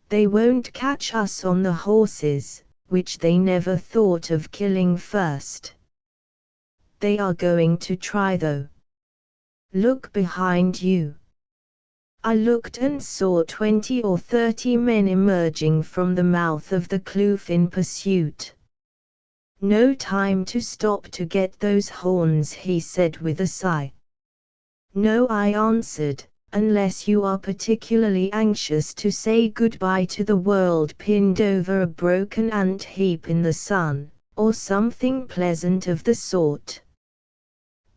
They won't catch us on the horses, which they never thought of killing first. They are going to try though. Look behind you." I looked and saw 20 or 30 men emerging from the mouth of the kloof in pursuit. "No time to stop to get those horns," he said with a sigh. "No," I answered, "unless you are particularly anxious to say goodbye to the world pinned over a broken ant heap in the sun, or something pleasant of the sort."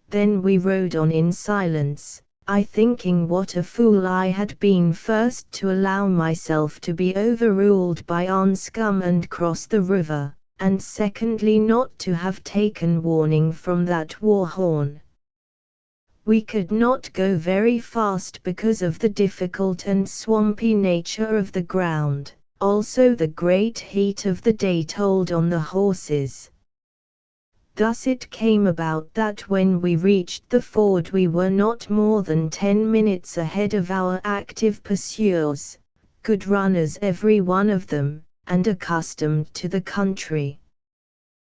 Then we rode on in silence, I thinking what a fool I had been first to allow myself to be overruled by Anscombe and cross the river, and secondly not to have taken warning from that war horn. We could not go very fast because of the difficult and swampy nature of the ground, also the great heat of the day told on the horses. Thus it came about that when we reached the ford we were not more than 10 minutes ahead of our active pursuers, good runners every one of them, and accustomed to the country.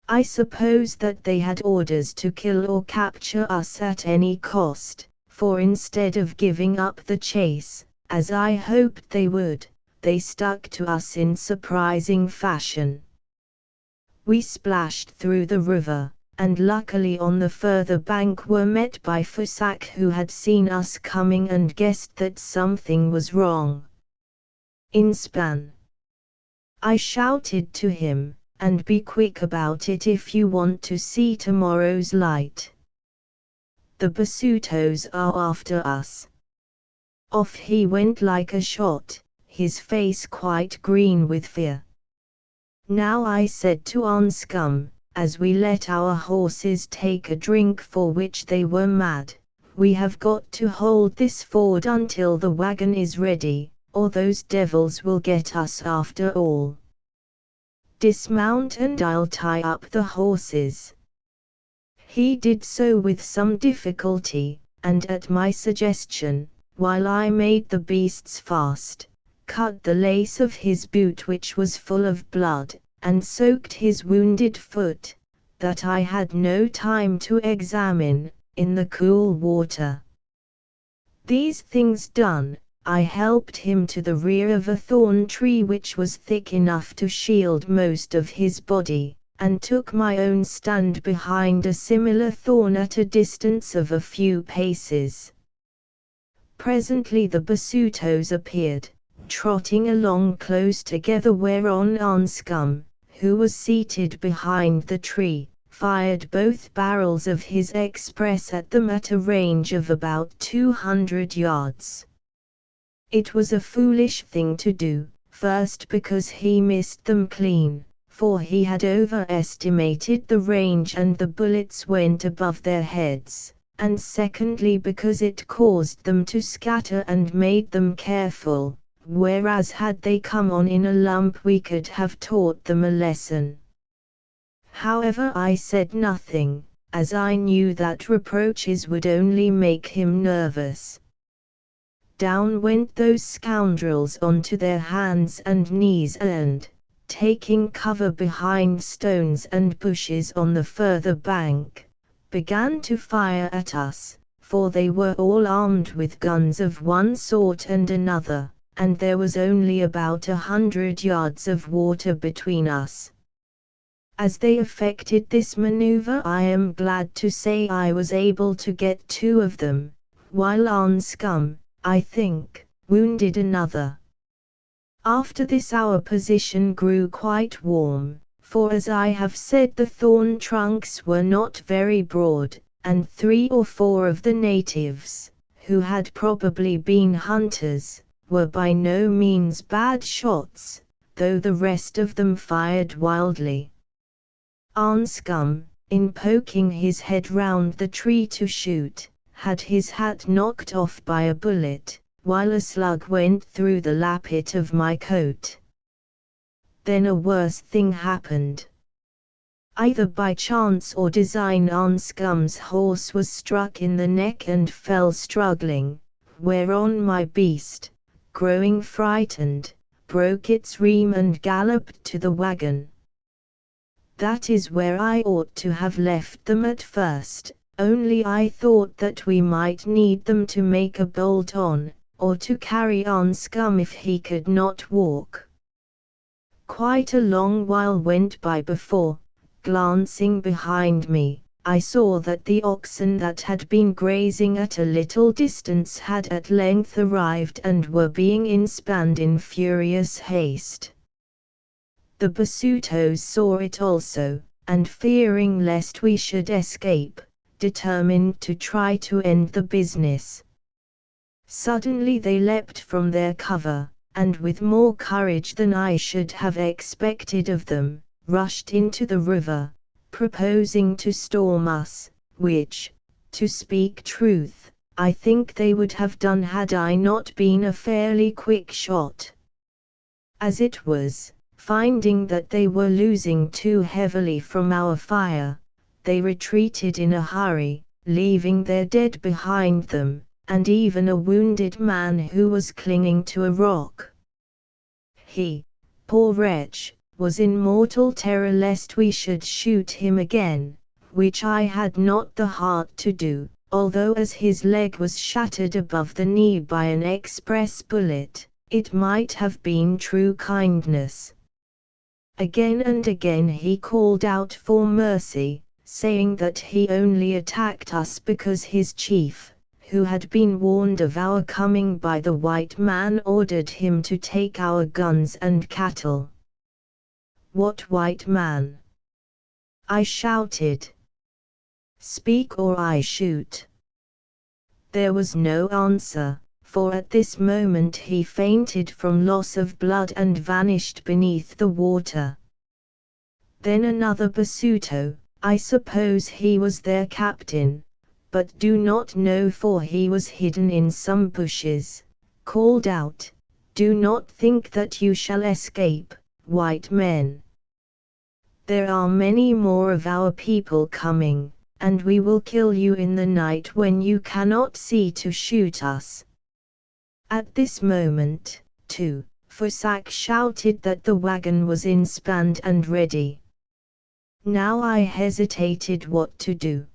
I suppose that they had orders to kill or capture us at any cost, for instead of giving up the chase, as I hoped they would, they stuck to us in surprising fashion. We splashed through the river, and luckily on the further bank were met by Fusak, who had seen us coming and guessed that something was wrong. "Inspan!" I shouted to him, and be quick about it if you want to see tomorrow's light. The Basutos are after us." Off he went like a shot, his face quite green with fear. "Now," I said to Anscombe, as we let our horses take a drink for which they were mad, "we have got to hold this ford until the wagon is ready, or those devils will get us after all. Dismount and I'll tie up the horses." He did so with some difficulty, and at my suggestion, while I made the beasts fast, cut the lace of his boot which was full of blood, and soaked his wounded foot, that I had no time to examine, in the cool water. These things done, I helped him to the rear of a thorn tree which was thick enough to shield most of his body, and took my own stand behind a similar thorn at a distance of a few paces. Presently the Basutos appeared, trotting along close together, whereon Anscombe, who was seated behind the tree, fired both barrels of his express at them at a range of about 200 yards. It was a foolish thing to do, first because he missed them clean, for he had overestimated the range and the bullets went above their heads, and secondly because it caused them to scatter and made them careful, whereas had they come on in a lump we could have taught them a lesson. However, I said nothing, as I knew that reproaches would only make him nervous. Down went those scoundrels onto their hands and knees and, taking cover behind stones and bushes on the further bank, began to fire at us, for they were all armed with guns of one sort and another, and there was only about 100 yards of water between us. As they effected this maneuver, I am glad to say I was able to get 2 of them, while Anscombe, I think, wounded another. After this our position grew quite warm, for as I have said the thorn trunks were not very broad, and 3 or 4 of the natives, who had probably been hunters, were by no means bad shots, though the rest of them fired wildly. Anscombe, in poking his head round the tree to shoot, had his hat knocked off by a bullet, while a slug went through the lappet of my coat. Then a worse thing happened. Either by chance or design, Anscombe's horse was struck in the neck and fell struggling, whereon my beast, growing frightened, broke its rein and galloped to the wagon. That is where I ought to have left them at first, only I thought that we might need them to make a bolt on, or to carry Anscombe if he could not walk. Quite a long while went by before, glancing behind me, I saw that the oxen that had been grazing at a little distance had at length arrived and were being inspanned in furious haste. The Basutos saw it also, and fearing lest we should escape, determined to try to end the business. Suddenly they leapt from their cover, and with more courage than I should have expected of them, rushed into the river, proposing to storm us, which, to speak truth, I think they would have done had I not been a fairly quick shot. As it was, finding that they were losing too heavily from our fire, they retreated in a hurry, leaving their dead behind them, and even a wounded man who was clinging to a rock. He, poor wretch, was in mortal terror lest we should shoot him again, which I had not the heart to do, although as his leg was shattered above the knee by an express bullet, it might have been true kindness. Again and again he called out for mercy, saying that he only attacked us because his chief, who had been warned of our coming by the white man, ordered him to take our guns and cattle. "What white man?" I shouted. "Speak or I shoot." There was no answer, for at this moment he fainted from loss of blood and vanished beneath the water. Then another Basuto, I suppose he was their captain, but do not know, for he was hidden in some bushes, called out, "Do not think that you shall escape, white men. There are many more of our people coming, and we will kill you in the night when you cannot see to shoot us." At this moment, too, Fusak shouted that the wagon was inspanned and ready. Now I hesitated what to do.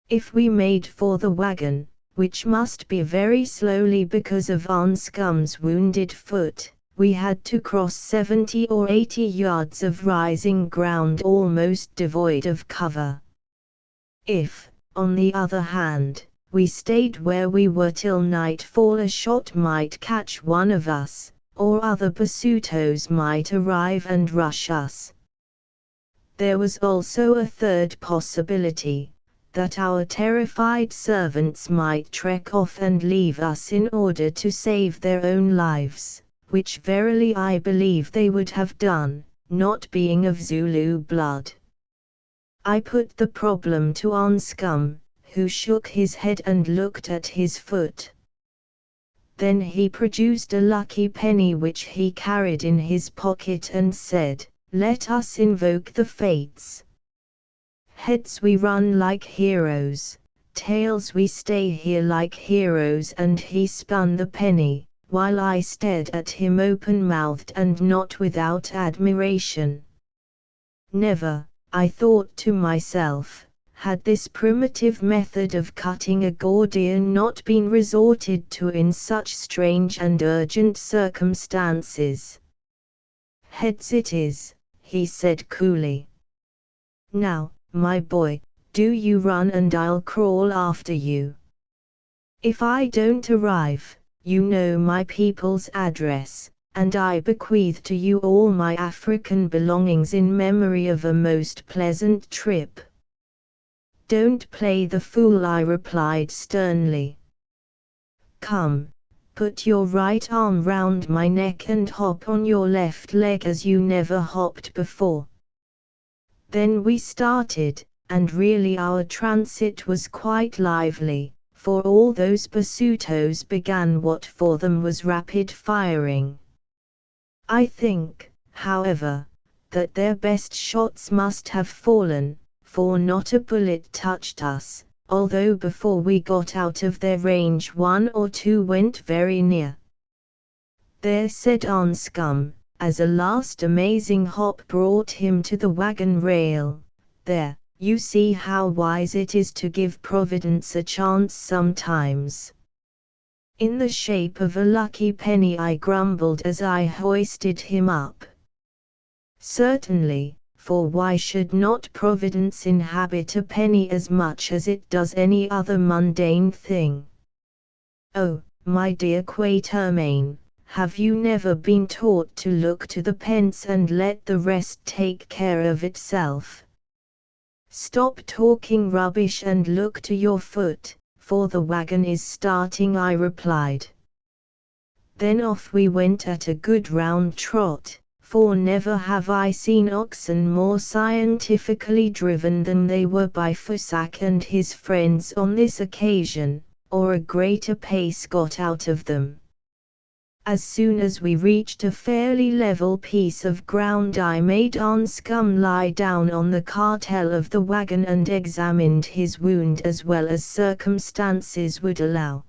If we made for the wagon, which must be very slowly because of Anscombe's wounded foot, we had to cross 70 or 80 yards of rising ground almost devoid of cover. If, on the other hand, we stayed where we were till nightfall, a shot might catch one of us, or other Basutos might arrive and rush us. There was also a third possibility, that our terrified servants might trek off and leave us in order to save their own lives, which verily I believe they would have done, not being of Zulu blood. I put the problem to Anscombe, who shook his head and looked at his foot. Then he produced a lucky penny which he carried in his pocket and said, "Let us invoke the fates. Heads we run like heroes, tails we stay here like heroes." And he spun the penny, while I stared at him open-mouthed and not without admiration. Never, I thought to myself, had this primitive method of cutting a Gordian not been resorted to in such strange and urgent circumstances. "Heads it is," he said coolly. "Now, my boy, do you run and I'll crawl after you. If I don't arrive, you know my people's address, and I bequeath to you all my African belongings in memory of a most pleasant trip." "Don't play the fool," I replied sternly. "Come, put your right arm round my neck and hop on your left leg as you never hopped before." Then we started, and really our transit was quite lively, for all those Basutos began what for them was rapid firing. I think, however, that their best shots must have fallen, for not a bullet touched us, although before we got out of their range one or two went very near. "There," said Anscombe, as a last amazing hop brought him to the wagon rail, "there, you see how wise it is to give Providence a chance sometimes." "In the shape of a lucky penny," I grumbled as I hoisted him up. "Certainly, for why should not Providence inhabit a penny as much as it does any other mundane thing? Oh, my dear Quatermain, have you never been taught to look to the pence and let the rest take care of itself? Stop talking rubbish and look to your foot, for the wagon is starting," I replied. Then off we went at a good round trot, for never have I seen oxen more scientifically driven than they were by Fusak and his friends on this occasion, or a greater pace got out of them. As soon as we reached a fairly level piece of ground, I made Anscombe lie down on the cartel of the wagon and examined his wound as well as circumstances would allow.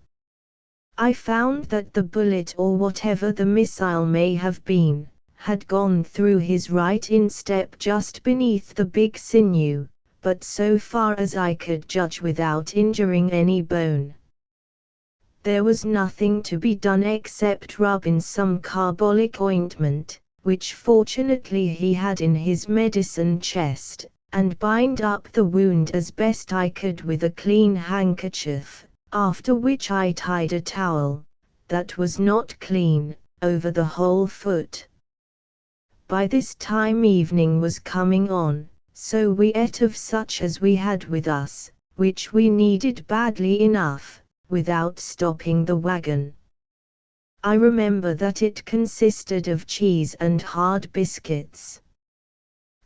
I found that the bullet, or whatever the missile may have been, had gone through his right instep just beneath the big sinew, but so far as I could judge without injuring any bone. There was nothing to be done except rub in some carbolic ointment, which fortunately he had in his medicine chest, and bind up the wound as best I could with a clean handkerchief, after which I tied a towel, that was not clean, over the whole foot. by this time evening was coming on, so we ate of such as we had with us, which we needed badly enough, without stopping the wagon. I remember that it consisted of cheese and hard biscuits.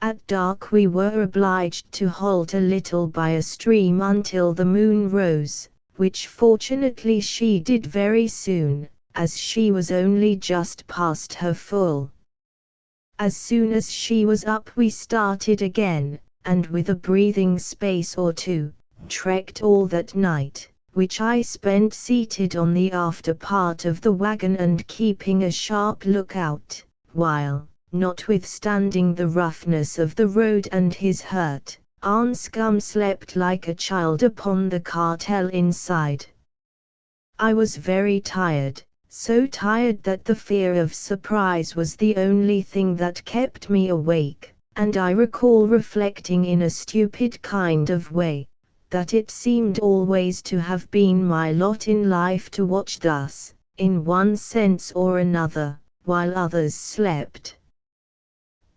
At dark we were obliged to halt a little by a stream until the moon rose, which fortunately she did very soon, as she was only just past her full. As soon as she was up we started again, and with a breathing space or two, trekked all that night, which I spent seated on the after part of the wagon and keeping a sharp lookout, while, notwithstanding the roughness of the road and his hurt, Anscombe slept like a child upon the cartel inside. I was very tired, so tired that the fear of surprise was the only thing that kept me awake, and I recall reflecting in a stupid kind of way, that it seemed always to have been my lot in life to watch thus, in one sense or another, while others slept.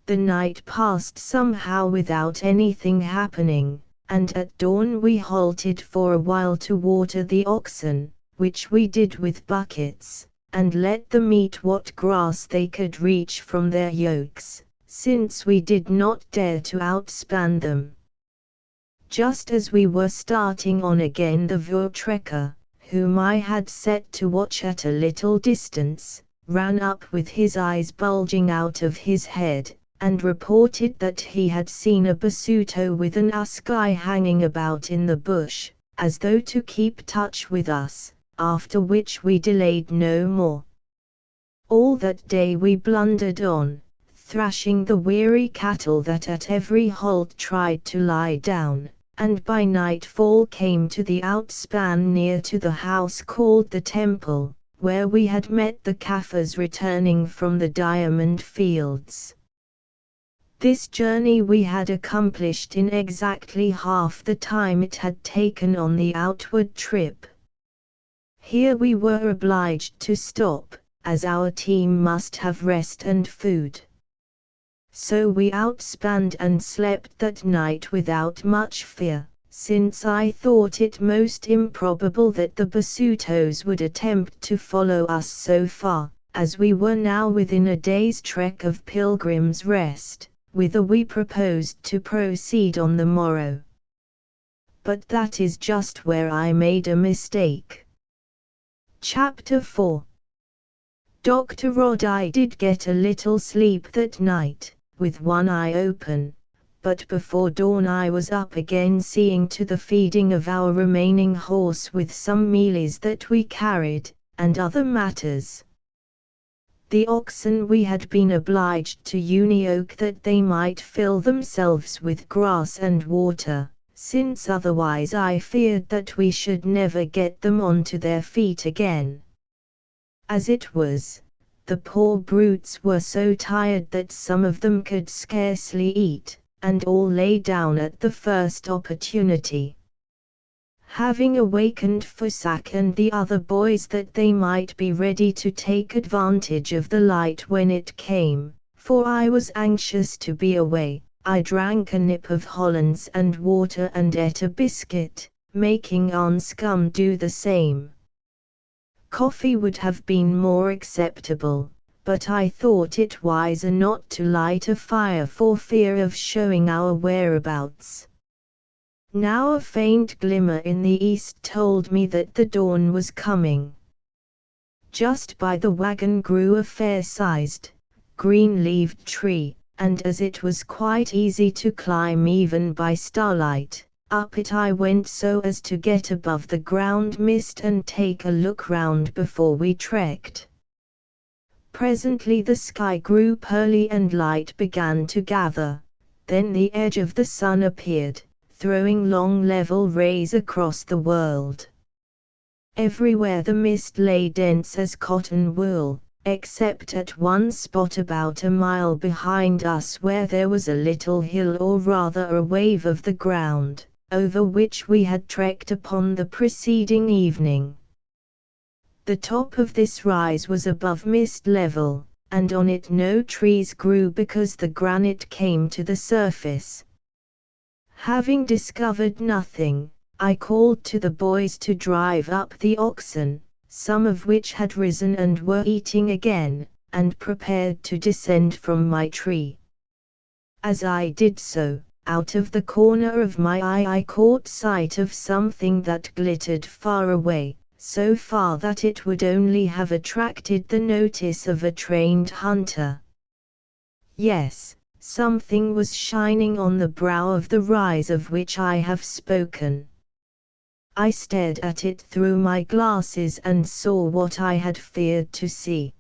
The night passed somehow without anything happening, and at dawn we halted for a while to water the oxen, which we did with buckets, and let them eat what grass they could reach from their yokes, since we did not dare to outspan them. Just as we were starting on again, the voortrekker, whom I had set to watch at a little distance, ran up with his eyes bulging out of his head, and reported that he had seen a basuto with an assegai hanging about in the bush, as though to keep touch with us, after which we delayed no more. All that day we blundered on, thrashing the weary cattle that at every halt tried to lie down, and by nightfall came to the outspan near to the house called the Temple, where we had met the Kaffirs returning from the diamond fields. This journey we had accomplished in exactly half the time it had taken on the outward trip. Here we were obliged to stop, as our team must have rest and food. So we outspanned and slept that night without much fear, since I thought it most improbable that the basutos would attempt to follow us so far, as we were now within a day's trek of Pilgrim's Rest, whither we proposed to proceed on the morrow. But that is just where I made a mistake. Chapter 4. Dr. Roddy did get a little sleep that night, with one eye open, but before dawn I was up again seeing to the feeding of our remaining horse with some mealies that we carried, and other matters. The oxen we had been obliged to unyoke that they might fill themselves with grass and water, since otherwise I feared that we should never get them onto their feet again. As it was, the poor brutes were so tired that some of them could scarcely eat, and all lay down at the first opportunity. Having awakened Fusak and the other boys that they might be ready to take advantage of the light when it came, for I was anxious to be away, I drank a nip of Hollands and water and ate a biscuit, making Anscombe do the same. Coffee would have been more acceptable, but I thought it wiser not to light a fire for fear of showing our whereabouts. Now a faint glimmer in the east told me that the dawn was coming. Just by the wagon grew a fair-sized, green-leaved tree, and as it was quite easy to climb even by starlight, up it I went so as to get above the ground mist and take a look round before we trekked. Presently the sky grew pearly and light began to gather, then the edge of the sun appeared, throwing long level rays across the world. Everywhere the mist lay dense as cotton wool, except at one spot about a mile behind us where there was a little hill or rather a wave of the ground, over which we had trekked upon the preceding evening. The top of this rise was above mist level, and on it no trees grew because the granite came to the surface. Having discovered nothing, I called to the boys to drive up the oxen, some of which had risen and were eating again, and prepared to descend from my tree. As I did so, out of the corner of my eye I caught sight of something that glittered far away, so far that it would only have attracted the notice of a trained hunter. Yes, something was shining on the brow of the rise of which I have spoken. I stared at it through my glasses and saw what I had feared to see.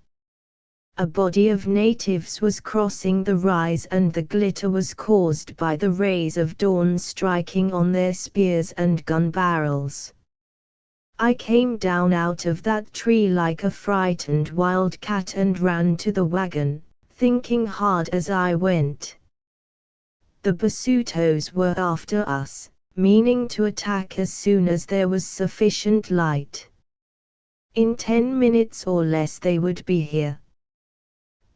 A body of natives was crossing the rise, and the glitter was caused by the rays of dawn striking on their spears and gun barrels. I came down out of that tree like a frightened wild cat and ran to the wagon, thinking hard as I went. The Basutos were after us, meaning to attack as soon as there was sufficient light. In 10 minutes or less they would be here.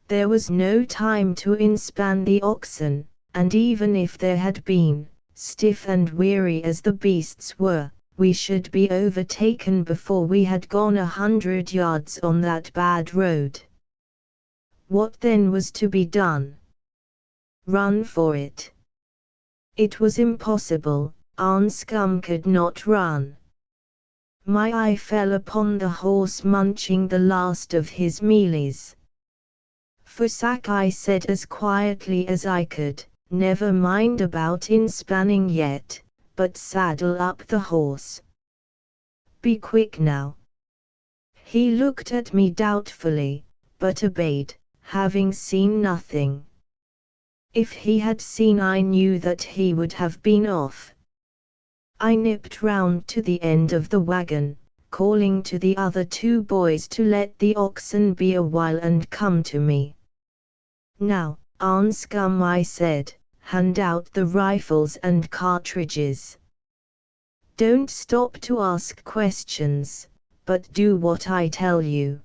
There was no time to inspan the oxen, and even if there had been, stiff and weary as the beasts were, we should be overtaken before we had gone 100 yards on that bad road. What then was to be done? Run for it. It was impossible. Anscombe could not run. My eye fell upon the horse munching the last of his mealies. "Fusak," I said as quietly as I could, "never mind about inspanning yet, but saddle up the horse. Be quick now." He looked at me doubtfully, but obeyed, having seen nothing. If he had seen, I knew that he would have been off. I nipped round to the end of the wagon, calling to the other 2 boys to let the oxen be a while and come to me. "Now, Anscombe," I said, "hand out the rifles and cartridges. Don't stop to ask questions, but do what I tell you.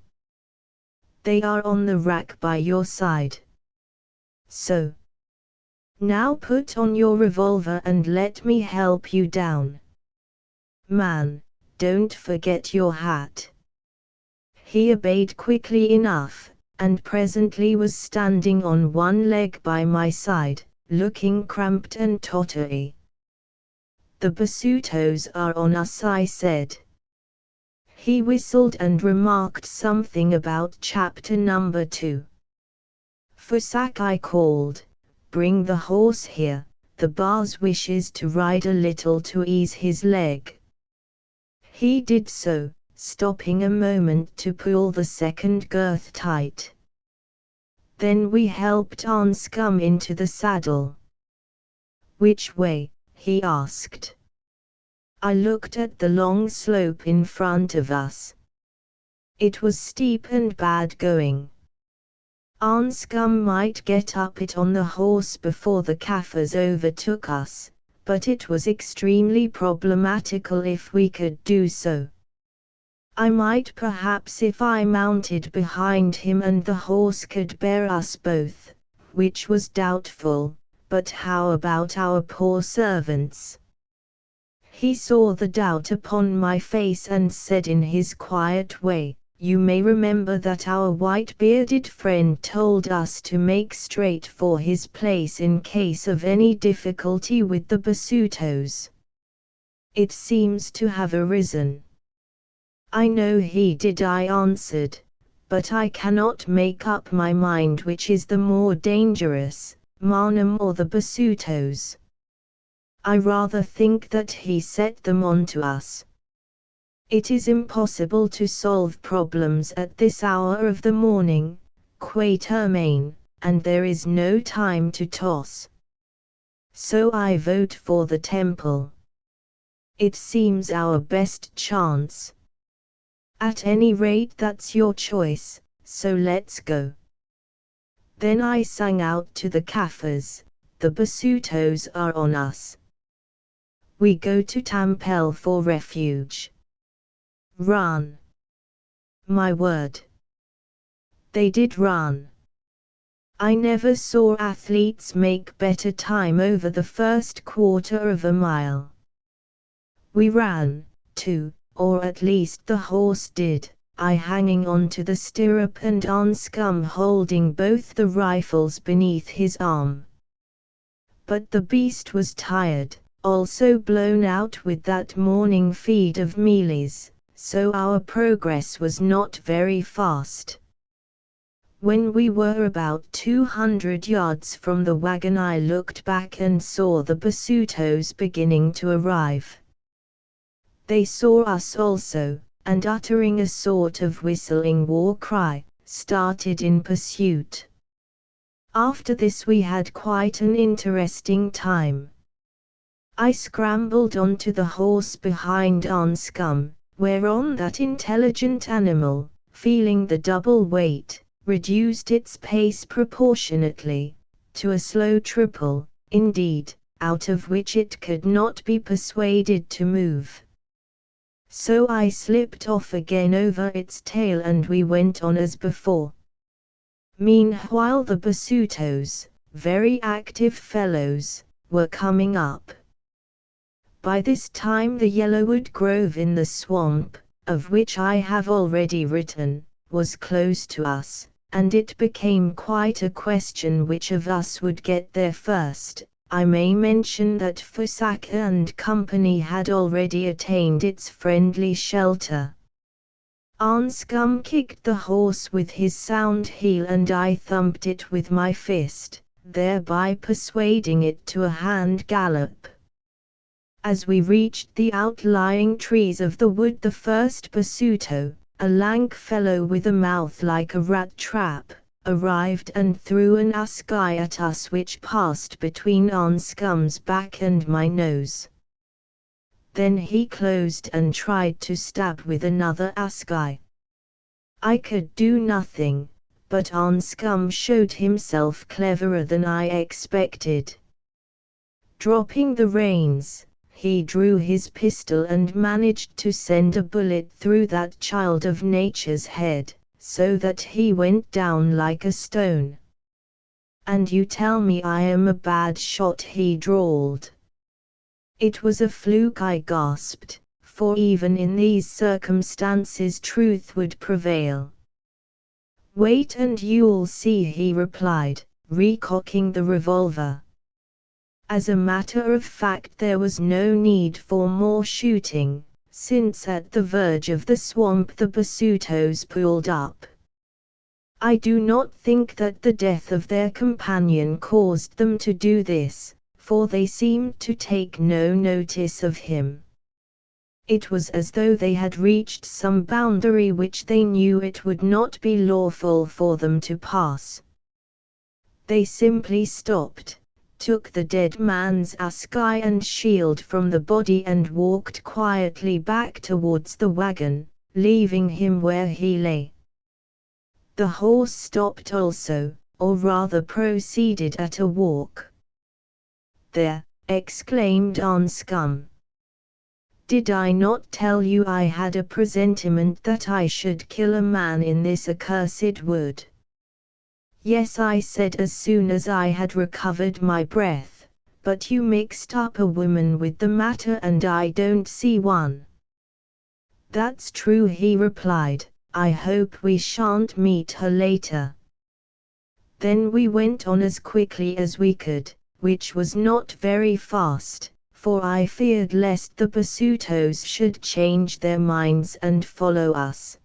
They are on the rack by your side. So. Now put on your revolver and let me help you down. Man, don't forget your hat." He obeyed quickly enough, and presently was standing on one leg by my side, looking cramped and tottery. "The Basutos are on us," I said. He whistled and remarked something about chapter number 2. "Fusak," I called, "bring the horse here, the Bars wishes to ride a little to ease his leg." He did so, stopping a moment to pull the second girth tight. Then we helped Anscombe into the saddle. "Which way?" he asked. I looked at the long slope in front of us. It was steep and bad going. Anscombe might get up it on the horse before the Kaffirs overtook us, but it was extremely problematical if we could do so. I might perhaps if I mounted behind him and the horse could bear us both, which was doubtful, but how about our poor servants? He saw the doubt upon my face and said in his quiet way, "You may remember that our white-bearded friend told us to make straight for his place in case of any difficulty with the Basutos. It seems to have arisen." "I know he did," I answered, "but I cannot make up my mind which is the more dangerous, Marnam or the Basutos. I rather think that he set them on to us. It is impossible to solve problems at this hour of the morning, Quatermain, and there is no time to toss. So I vote for the temple. It seems our best chance. At any rate that's your choice, so let's go." Then I sang out to the Kaffirs, "The Basutos are on us. We go to Tampel for refuge. Run." My word. They did run. I never saw athletes make better time over the first quarter of a mile. We ran, too, or at least the horse did, I hanging on to the stirrup and Anscombe holding both the rifles beneath his arm. But the beast was tired, also blown out with that morning feed of mealies, so our progress was not very fast. When we were about 200 yards from the wagon I looked back and saw the Basutos beginning to arrive. They saw us also, and uttering a sort of whistling war cry, started in pursuit. After this we had quite an interesting time. I scrambled onto the horse behind Anscombe, whereon that intelligent animal, feeling the double weight, reduced its pace proportionately, to a slow triple, indeed, out of which it could not be persuaded to move. So I slipped off again over its tail and we went on as before. Meanwhile the Basutos, very active fellows, were coming up. By this time the yellowwood grove in the swamp, of which I have already written, was close to us, and it became quite a question which of us would get there first. I may mention that Fusaka and company had already attained its friendly shelter. Anscombe kicked the horse with his sound heel and I thumped it with my fist, thereby persuading it to a hand gallop. As we reached the outlying trees of the wood the first Basuto, a lank fellow with a mouth like a rat trap, arrived and threw an assegai at us which passed between Anscombe's back and my nose. Then he closed and tried to stab with another assegai. I could do nothing, but Anscombe showed himself cleverer than I expected. Dropping the reins, he drew his pistol and managed to send a bullet through that child of nature's head, so that he went down like a stone. "And you tell me I am a bad shot," he drawled. "It was a fluke," I gasped, for even in these circumstances truth would prevail. "Wait and you'll see," he replied, recocking the revolver. As a matter of fact there was no need for more shooting, since at the verge of the swamp the Basutos pulled up. I do not think that the death of their companion caused them to do this, for they seemed to take no notice of him. It was as though they had reached some boundary which they knew it would not be lawful for them to pass. They simply stopped, took the dead man's assegai and shield from the body and walked quietly back towards the wagon, leaving him where he lay. The horse stopped also, or rather proceeded at a walk. "There," exclaimed Anscombe. "Did I not tell you I had a presentiment that I should kill a man in this accursed wood?" "Yes," I said as soon as I had recovered my breath, "but you mixed up a woman with the matter and I don't see one." "That's true," he replied, "I hope we shan't meet her later." Then we went on as quickly as we could, which was not very fast, for I feared lest the Basutos should change their minds and follow us.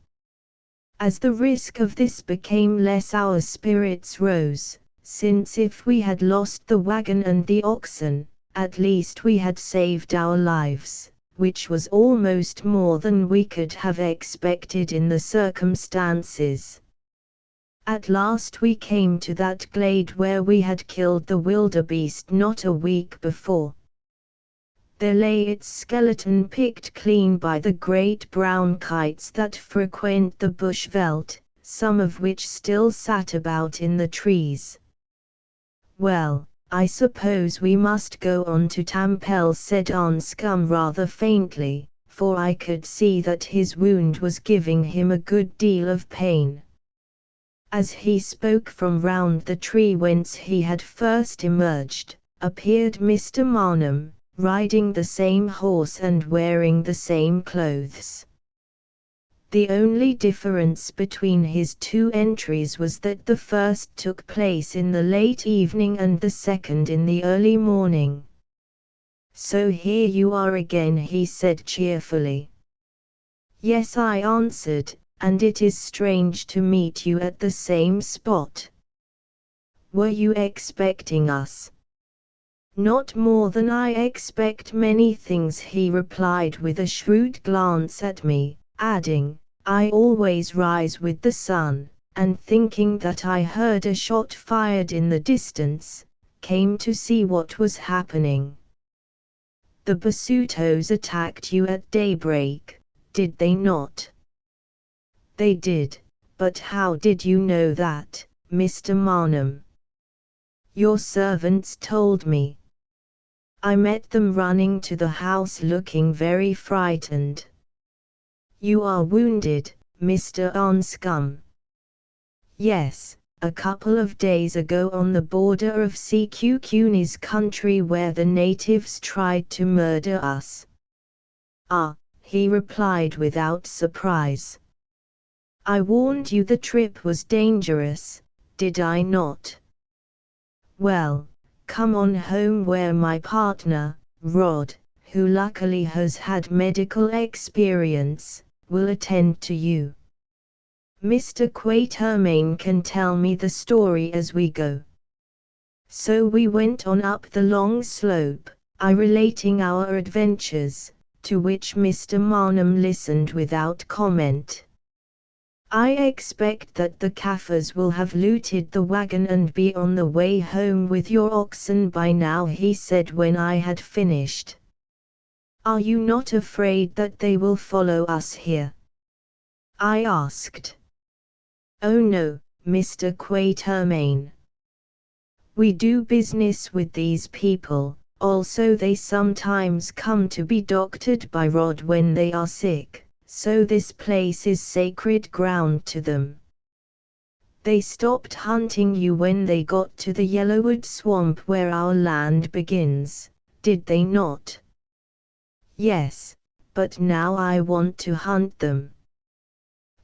As the risk of this became less our spirits rose, since if we had lost the wagon and the oxen, at least we had saved our lives, which was almost more than we could have expected in the circumstances. At last we came to that glade where we had killed the wildebeest not a week before. There lay its skeleton picked clean by the great brown kites that frequent the bush veld, some of which still sat about in the trees. "Well, I suppose we must go on to Tampel," said Anscombe rather faintly, for I could see that his wound was giving him a good deal of pain. As he spoke, from round the tree whence he had first emerged, appeared Mr. Marnham, riding the same horse and wearing the same clothes. The only difference between his two entries was that the first took place in the late evening and the second in the early morning. "So here you are again," he said cheerfully. "Yes," I answered, "and it is strange to meet you at the same spot." "Were you expecting us?" "Not more than I expect many things," he replied with a shrewd glance at me, adding, "I always rise with the sun," and thinking that I heard a shot fired in the distance, came to see what was happening. "The Basutos attacked you at daybreak, did they not?" "They did, but how did you know that, Mr. Marnham?" "Your servants told me. I met them running to the house looking very frightened." "You are wounded, Mr. Anscombe?" "Yes, a couple of days ago on the border of Sequoia's country where the natives tried to murder us." "Ah," he replied without surprise. "I warned you the trip was dangerous, did I not? Well, come on home where my partner, Rod, who luckily has had medical experience, will attend to you. Mr. Quatermain can tell me the story as we go." So we went on up the long slope, I relating our adventures, to which Mr. Marnham listened without comment. "I expect that the Kaffirs will have looted the wagon and be on the way home with your oxen by now," he said when I had finished. "Are you not afraid that they will follow us here?" I asked. "Oh no, Mr. Quatermain. We do business with these people, also they sometimes come to be doctored by Rod when they are sick, so this place is sacred ground to them. They stopped hunting you when they got to the Yellowwood swamp where our land begins, did they not?" "Yes, but now I want to hunt them."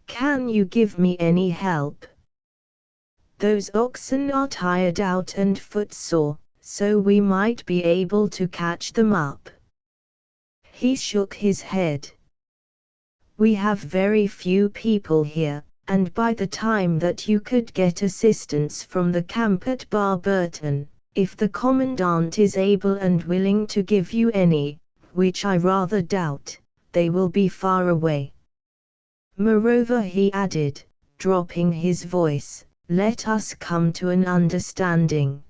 "Can you give me any help?" "Those oxen are tired out and footsore, so we might be able to catch them up." He shook his head. "We have very few people here, and by the time that you could get assistance from the camp at Barberton, if the commandant is able and willing to give you any, which I rather doubt, they will be far away. Moreover," he added, dropping his voice, "let us come to an understanding.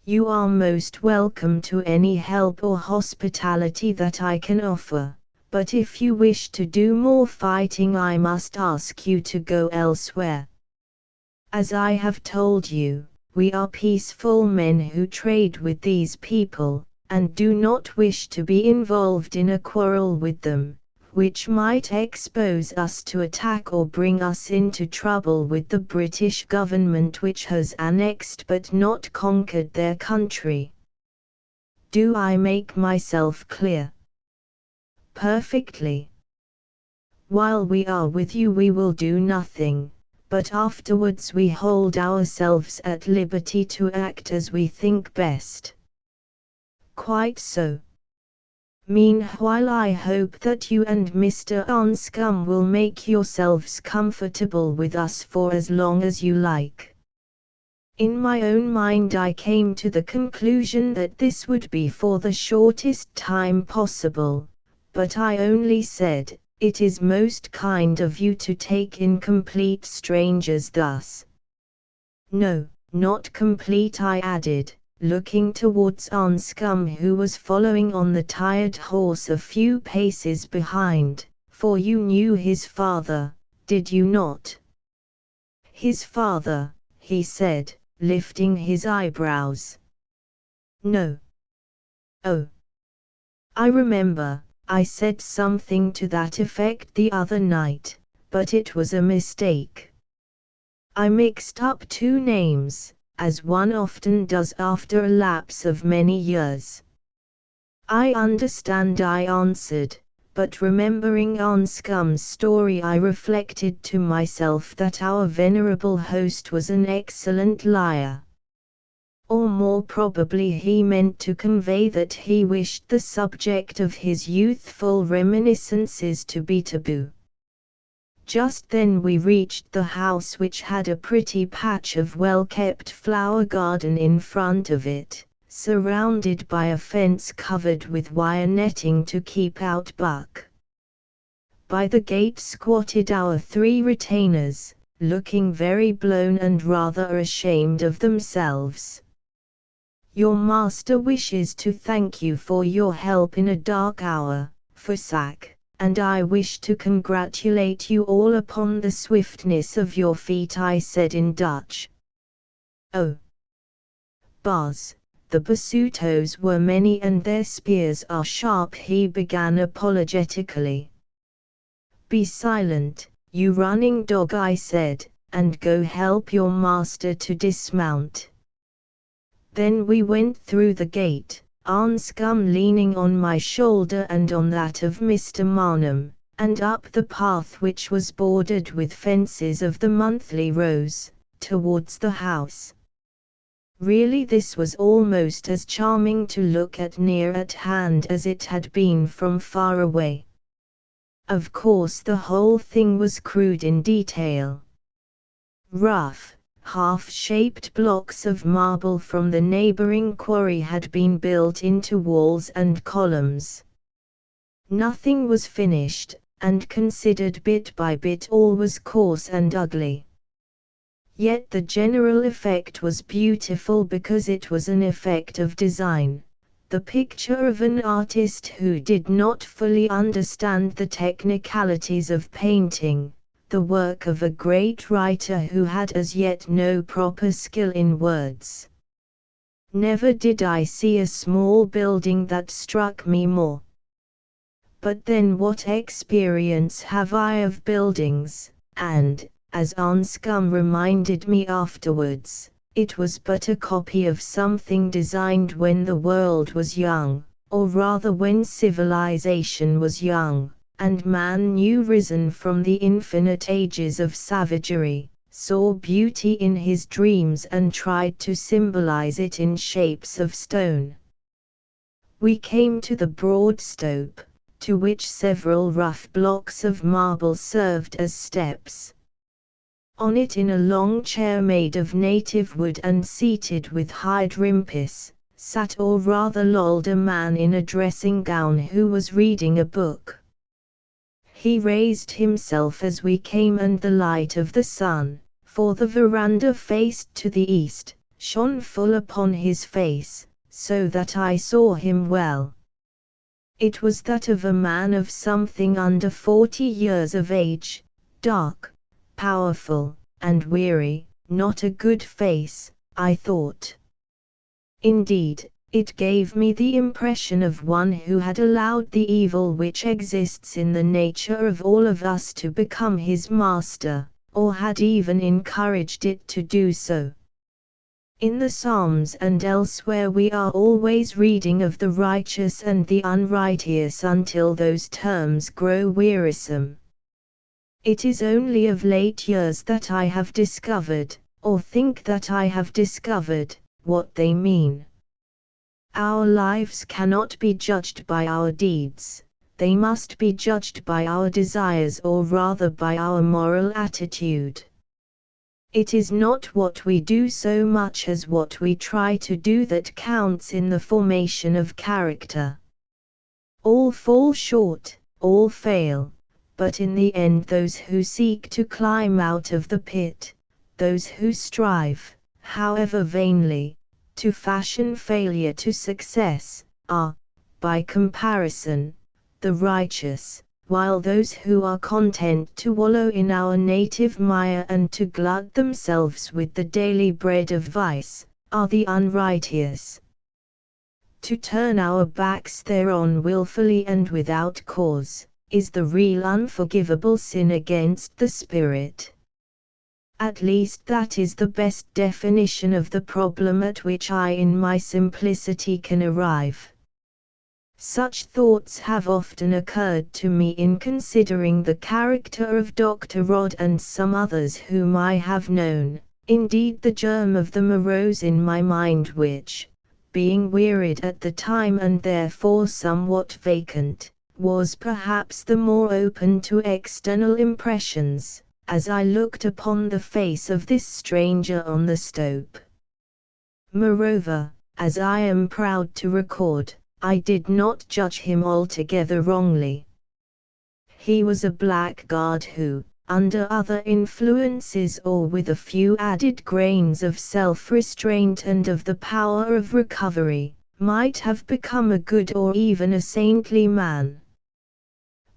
You are most welcome to any help or hospitality that I can offer, but if you wish to do more fighting I must ask you to go elsewhere. As I have told you, we are peaceful men who trade with these people, and do not wish to be involved in a quarrel with them, which might expose us to attack or bring us into trouble with the British government, which has annexed but not conquered their country. Do I make myself clear?" "Perfectly. While we are with you we will do nothing, but afterwards we hold ourselves at liberty to act as we think best." "Quite so. Meanwhile I hope that you and Mr. Anscombe will make yourselves comfortable with us for as long as you like." In my own mind I came to the conclusion that this would be for the shortest time possible, but I only said, "It is most kind of you to take in complete strangers thus." "No, not complete," I added, looking towards Anscombe, who was following on the tired horse a few paces behind, "for you knew his father, did you not?" "His father," he said, lifting his eyebrows. "No." "Oh. I remember, I said something to that effect the other night, but it was a mistake. I mixed up two names, as one often does after a lapse of many years. I understand, I answered, but remembering Anscombe's story I reflected to myself that our venerable host was an excellent liar. Or more probably he meant to convey that he wished the subject of his youthful reminiscences to be taboo. Just then we reached the house, which had a pretty patch of well-kept flower garden in front of it, surrounded by a fence covered with wire netting to keep out buck. By the gate squatted our three retainers, looking very blown and rather ashamed of themselves. "Your master wishes to thank you for your help in a dark hour, Forsac, and I wish to congratulate you all upon the swiftness of your feet," I said in Dutch. "Oh, Bas, the Basutos were many and their spears are sharp," he began apologetically. "Be silent, you running dog," I said, "and go help your master to dismount." Then we went through the gate, Anscombe leaning on my shoulder and on that of Mr. Marnham, and up the path which was bordered with fences of the monthly rose, towards the house. Really this was almost as charming to look at near at hand as it had been from far away. Of course the whole thing was crude in detail. Rough, half-shaped blocks of marble from the neighboring quarry had been built into walls and columns. Nothing was finished, and considered bit by bit all was coarse and ugly. Yet the general effect was beautiful because it was an effect of design, the picture of an artist who did not fully understand the technicalities of painting, the work of a great writer who had as yet no proper skill in words. Never did I see a small building that struck me more. But then what experience have I of buildings, and, as Anscombe reminded me afterwards, it was but a copy of something designed when the world was young, or rather when civilization was young, and man new risen from the infinite ages of savagery, saw beauty in his dreams and tried to symbolize it in shapes of stone. We came to the broad stoep, to which several rough blocks of marble served as steps. On it, in a long chair made of native wood and seated with hide rimpis, sat or rather lolled a man in a dressing gown who was reading a book. He raised himself as we came, and the light of the sun, for the veranda faced to the east, shone full upon his face, so that I saw him well. It was that of a man of something under 40 years of age, dark, powerful, and weary, not a good face, I thought. Indeed, it gave me the impression of one who had allowed the evil which exists in the nature of all of us to become his master, or had even encouraged it to do so. In the Psalms and elsewhere we are always reading of the righteous and the unrighteous until those terms grow wearisome. It is only of late years that I have discovered, or think that I have discovered, what they mean. Our lives cannot be judged by our deeds, they must be judged by our desires, or rather by our moral attitude. It is not what we do so much as what we try to do that counts in the formation of character. All fall short, all fail, but in the end those who seek to climb out of the pit, those who strive, however vainly, to fashion failure to success, are, by comparison, the righteous, while those who are content to wallow in our native mire and to glut themselves with the daily bread of vice, are the unrighteous. To turn our backs thereon wilfully and without cause, is the real unforgivable sin against the Spirit. At least that is the best definition of the problem at which I in my simplicity can arrive. Such thoughts have often occurred to me in considering the character of Dr. Rod and some others whom I have known. Indeed, the germ of them arose in my mind which, being wearied at the time and therefore somewhat vacant, was perhaps the more open to external impressions, as I looked upon the face of this stranger on the stoep. Moreover, as I am proud to record, I did not judge him altogether wrongly. He was a blackguard who, under other influences or with a few added grains of self-restraint and of the power of recovery, might have become a good or even a saintly man.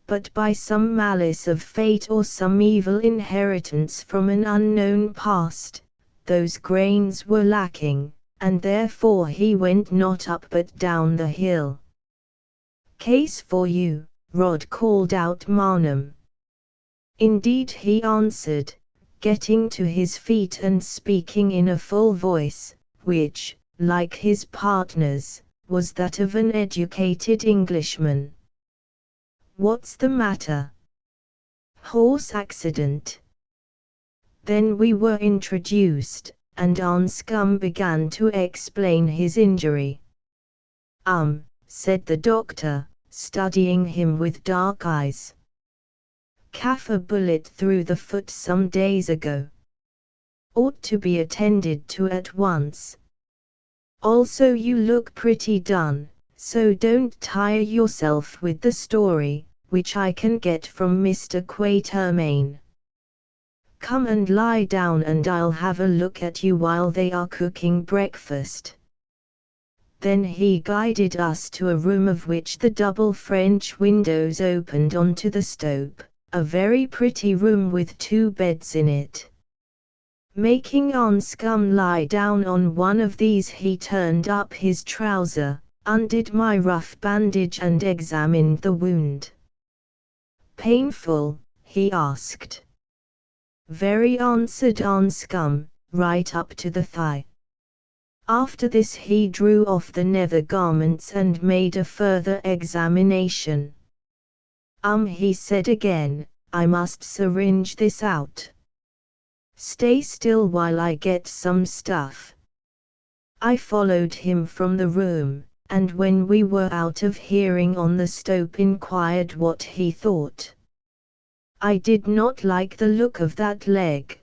But by some malice of fate or some evil inheritance from an unknown past, those grains were lacking, and therefore he went not up but down the hill. "Case for you," Rod called out Marnham. "Indeed," he answered, getting to his feet and speaking in a full voice, which, like his partner's, was that of an educated Englishman. "What's the matter?" "Horse accident." Then we were introduced, and Anscombe began to explain his injury. Said the doctor, studying him with dark eyes. "Caff a bullet through the foot some days ago. Ought to be attended to at once. Also you look pretty done, so don't tire yourself with the story, which I can get from Mr. Quatermain. Come and lie down and I'll have a look at you while they are cooking breakfast." Then he guided us to a room of which the double French windows opened onto the stoep, a very pretty room with 2 beds in it. Making Anscombe lie down on one of these, he turned up his trouser, undid my rough bandage and examined the wound. "Painful?" he asked. "Very," answered Anscombe, "right up to the thigh." After this he drew off the nether garments and made a further examination. He said again, "I must syringe this out. Stay still while I get some stuff." I followed him from the room, and when we were out of hearing on the stoep inquired what he thought. I did not like the look of that leg.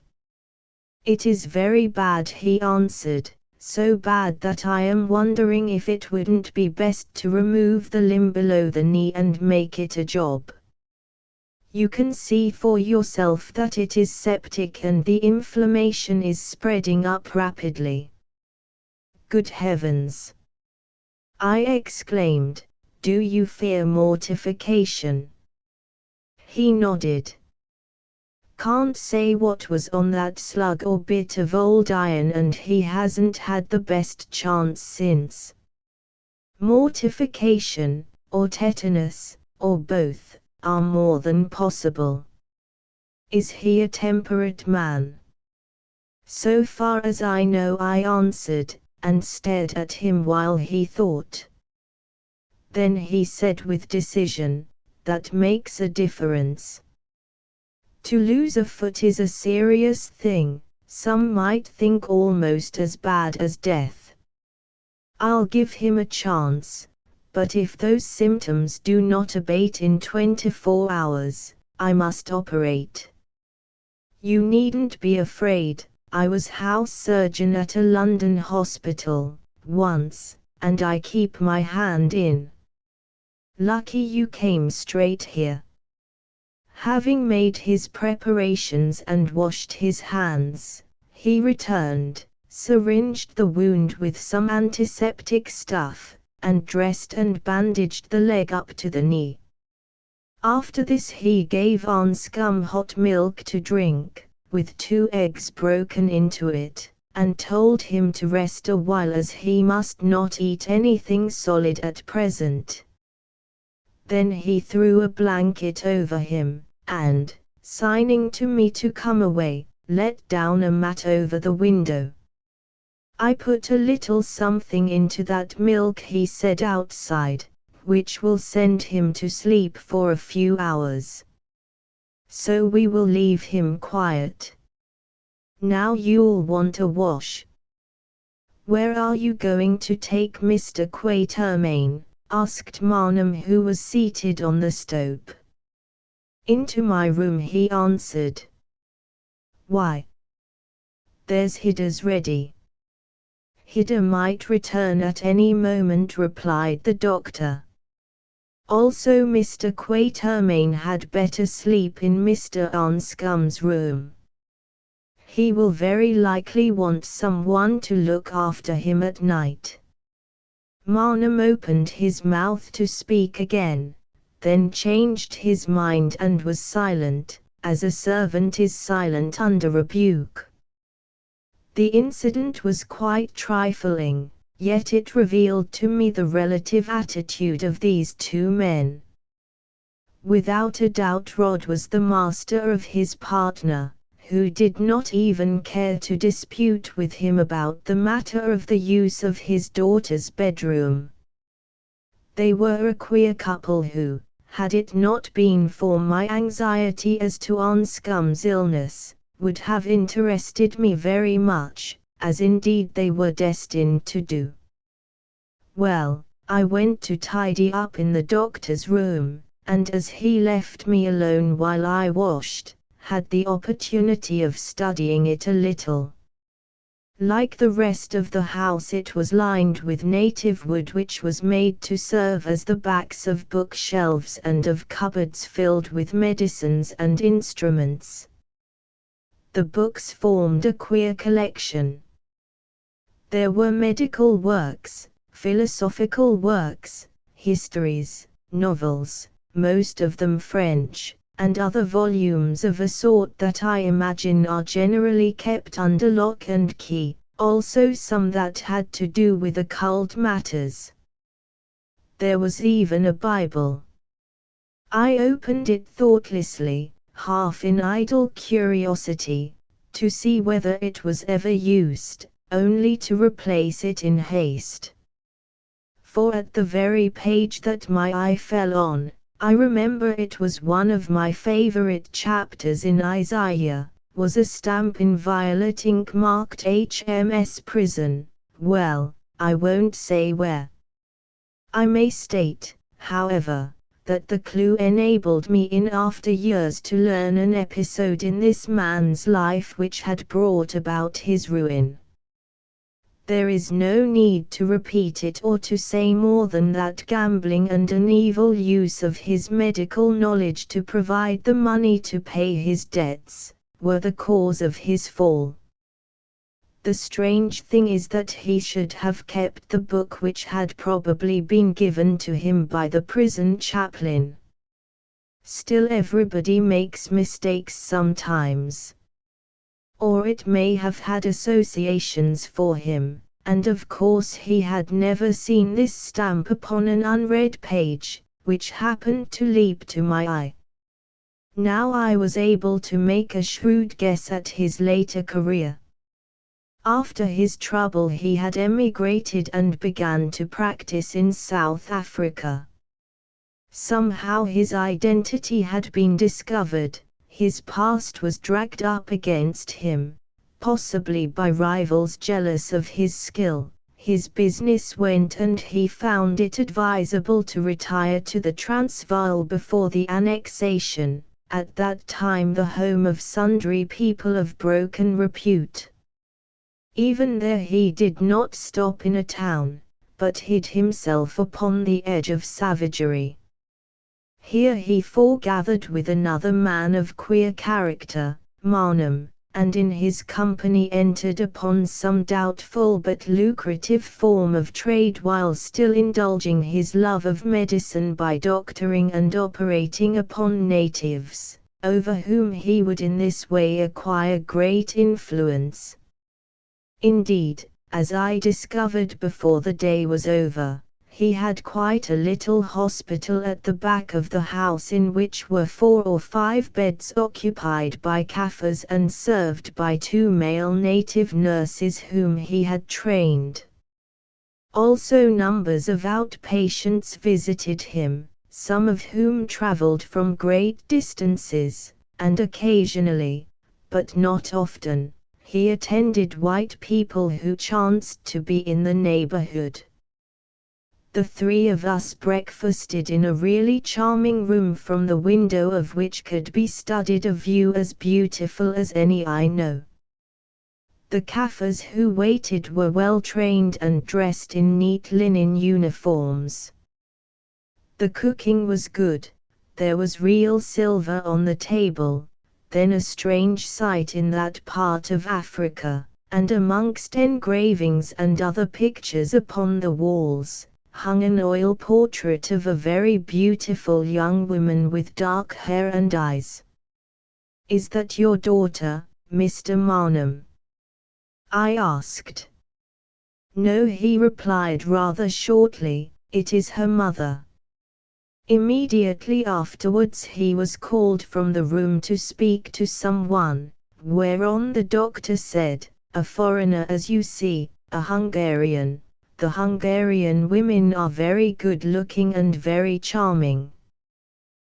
"It is very bad," he answered, "so bad that I am wondering if it wouldn't be best to remove the limb below the knee and make it a job. You can see for yourself that it is septic and the inflammation is spreading up rapidly." "Good heavens!" I exclaimed, "do you fear mortification?" He nodded. "Can't say what was on that slug or bit of old iron, and he hasn't had the best chance since. Mortification, or tetanus, or both, are more than possible." "Is he a temperate man?" "So far as I know," I answered, and stared at him while he thought. Then he said with decision, "That makes a difference. To lose a foot is a serious thing, some might think almost as bad as death. I'll give him a chance, but if those symptoms do not abate in 24 hours, I must operate. You needn't be afraid, I was house surgeon at a London hospital, once, and I keep my hand in. Lucky you came straight here." Having made his preparations and washed his hands, he returned, syringed the wound with some antiseptic stuff, and dressed and bandaged the leg up to the knee. After this he gave Anscombe hot milk to drink, with 2 eggs broken into it, and told him to rest a while as he must not eat anything solid at present. Then he threw a blanket over him, and, signing to me to come away, let down a mat over the window. I put a little something into that milk he said outside, which will send him to sleep for a few hours. So we will leave him quiet. Now you'll want a wash. Where are you going to take Mr. Quatermain? Asked Marnham, who was seated on the stoep. Into my room, he answered. Why? There's Hidda's ready. Hidda might return at any moment, replied the doctor. Also Mr. Quatermain had better sleep in Mr. Anscombe's room. He will very likely want someone to look after him at night. Marnham opened his mouth to speak again, then changed his mind and was silent, as a servant is silent under rebuke. The incident was quite trifling, yet it revealed to me the relative attitude of these two men. Without a doubt Rod was the master of his partner, who did not even care to dispute with him about the matter of the use of his daughter's bedroom. They were a queer couple who, had it not been for my anxiety as to Anscombe's illness, would have interested me very much, as indeed they were destined to do. Well, I went to tidy up in the doctor's room, and as he left me alone while I washed, had the opportunity of studying it a little. Like the rest of the house, it was lined with native wood which was made to serve as the backs of bookshelves and of cupboards filled with medicines and instruments. The books formed a queer collection. There were medical works, philosophical works, histories, novels, most of them French, and other volumes of a sort that I imagine are generally kept under lock and key, also some that had to do with occult matters. There was even a Bible. I opened it thoughtlessly, half in idle curiosity, to see whether it was ever used, only to replace it in haste. For at the very page that my eye fell on, I remember it was one of my favorite chapters in Isaiah, was a stamp in violet ink marked HMS Prison. Well, I won't say where. I may state, however, that the clue enabled me in after years to learn an episode in this man's life which had brought about his ruin. There is no need to repeat it or to say more than that gambling and an evil use of his medical knowledge to provide the money to pay his debts, were the cause of his fall. The strange thing is that he should have kept the book which had probably been given to him by the prison chaplain. Still, everybody makes mistakes sometimes. Or it may have had associations for him, and of course he had never seen this stamp upon an unread page, which happened to leap to my eye. Now I was able to make a shrewd guess at his later career. After his trouble he had emigrated and began to practice in South Africa. Somehow his identity had been discovered. His past was dragged up against him, possibly by rivals jealous of his skill. His business went and he found it advisable to retire to the Transvaal before the annexation, at that time the home of sundry people of broken repute. Even there he did not stop in a town, but hid himself upon the edge of savagery. Here he foregathered with another man of queer character, Marnham, and in his company entered upon some doubtful but lucrative form of trade while still indulging his love of medicine by doctoring and operating upon natives, over whom he would in this way acquire great influence. Indeed, as I discovered before the day was over, He had quite a little hospital at the back of the house in which were 4 or 5 beds occupied by Kaffirs and served by 2 male native nurses whom he had trained. Also numbers of outpatients visited him, some of whom traveled from great distances, and occasionally, but not often, he attended white people who chanced to be in the neighborhood. The 3 of us breakfasted in a really charming room from the window of which could be studied a view as beautiful as any I know. The Kaffirs who waited were well trained and dressed in neat linen uniforms. The cooking was good, there was real silver on the table, then a strange sight in that part of Africa, and amongst engravings and other pictures upon the walls, hung an oil portrait of a very beautiful young woman with dark hair and eyes. "Is that your daughter, Mr. Marnham?" I asked. "No," he replied rather shortly, "it is her mother." Immediately afterwards he was called from the room to speak to someone, whereon the doctor said, "A foreigner, as you see, a Hungarian. The Hungarian women are very good-looking and very charming."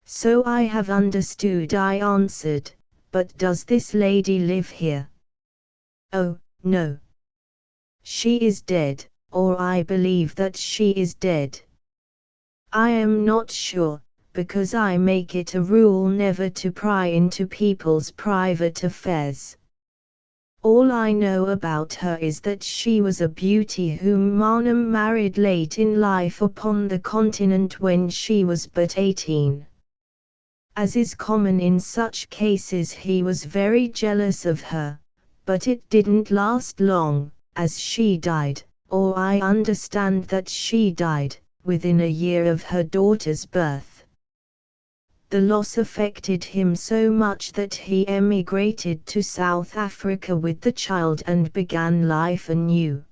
"So I have understood," I answered, "but does this lady live here?" "Oh, no. She is dead, or I believe that she is dead. I am not sure, because I make it a rule never to pry into people's private affairs. All I know about her is that she was a beauty whom Marnham married late in life upon the continent when she was but 18. As is common in such cases, he was very jealous of her, but it didn't last long, as she died, or I understand that she died, within a year of her daughter's birth. The loss affected him so much that he emigrated to South Africa with the child and began life anew.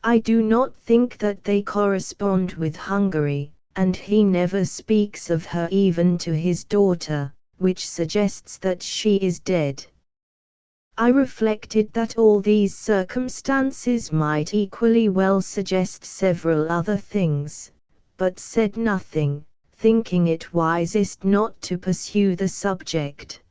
I do not think that they correspond with Hungary, and he never speaks of her even to his daughter, which suggests that she is dead. I reflected that all these circumstances might equally well suggest several other things, but said nothing, thinking it wisest not to pursue the subject.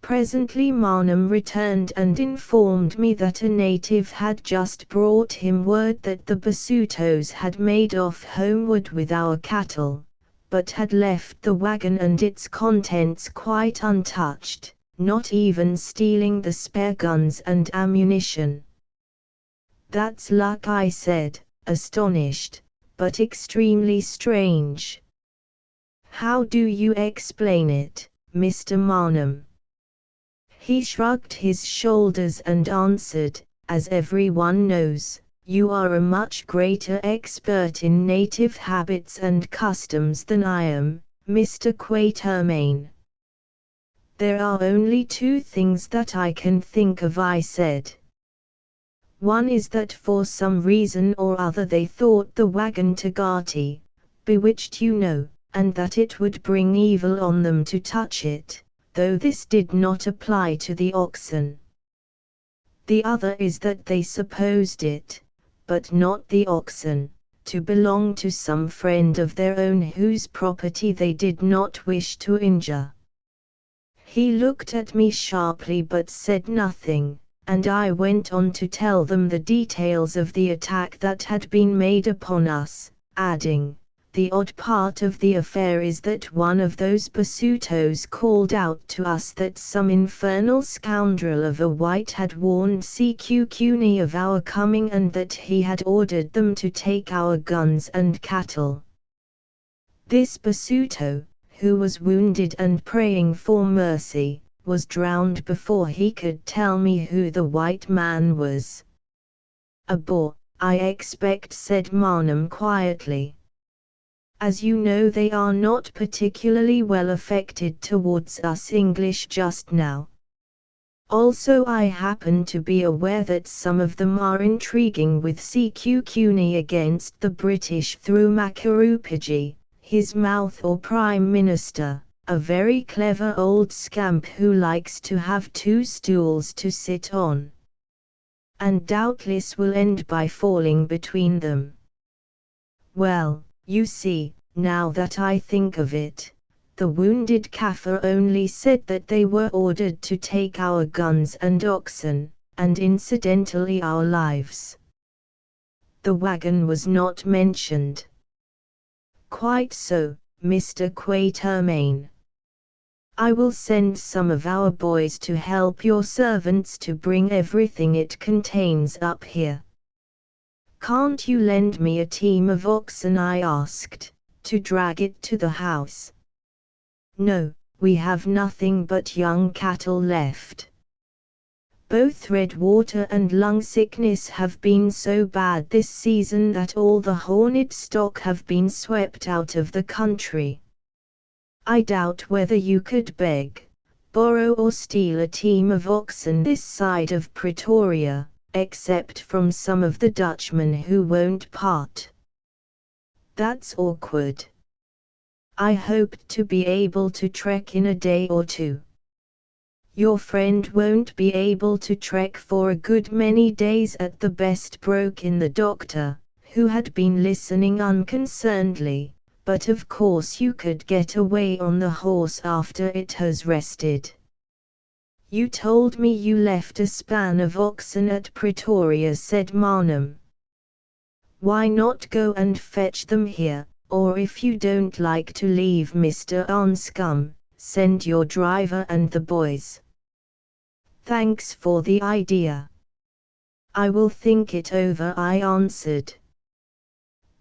Presently Marnham returned and informed me that a native had just brought him word that the Basutos had made off homeward with our cattle, but had left the wagon and its contents quite untouched, not even stealing the spare guns and ammunition. "That's luck," I said, astonished, but extremely strange. "How do you explain it, Mr. Marnham?" He shrugged his shoulders and answered, "As everyone knows, you are a much greater expert in native habits and customs than I am, Mr. Quatermain." "There are only 2 things that I can think of," I said. "One is that for some reason or other they thought the wagon Tagati, bewitched, you know, and that it would bring evil on them to touch it, though this did not apply to the oxen. The other is that they supposed it, but not the oxen, to belong to some friend of their own whose property they did not wish to injure." He looked at me sharply but said nothing, and I went on to tell them the details of the attack that had been made upon us, adding, "The odd part of the affair is that one of those Basutos called out to us that some infernal scoundrel of a white had warned Sekukuni of our coming and that he had ordered them to take our guns and cattle. This Basuto, who was wounded and praying for mercy, was drowned before he could tell me who the white man was." "A Boer, I expect," said Marnham quietly. "As you know, they are not particularly well affected towards us English just now." Also I happen to be aware that some of them are intriguing with CQCUNY against the British through Makarupiji, his mouth or Prime Minister, a very clever old scamp who likes to have two stools to sit on. And doubtless will end by falling between them. Well, you see, now that I think of it, the wounded Kaffir only said that they were ordered to take our guns and oxen, and incidentally our lives. The wagon was not mentioned. Quite so, Mr. Quatermain. I will send some of our boys to help your servants to bring everything it contains up here. Can't you lend me a team of oxen, I asked, to drag it to the house? No, we have nothing but young cattle left. Both redwater and lung sickness have been so bad this season that all the horned stock have been swept out of the country. I doubt whether you could beg, borrow or steal a team of oxen this side of Pretoria, except from some of the Dutchmen who won't part. That's awkward. I hoped to be able to trek in a day or two. Your friend won't be able to trek for a good many days at the best, broke in the doctor, who had been listening unconcernedly, but of course you could get away on the horse after it has rested. You told me you left a span of oxen at Pretoria, said Marnham. Why not go and fetch them here? Or if you don't like to leave Mr. Anscombe, send your driver and the boys. Thanks for the idea. I will think it over, I answered.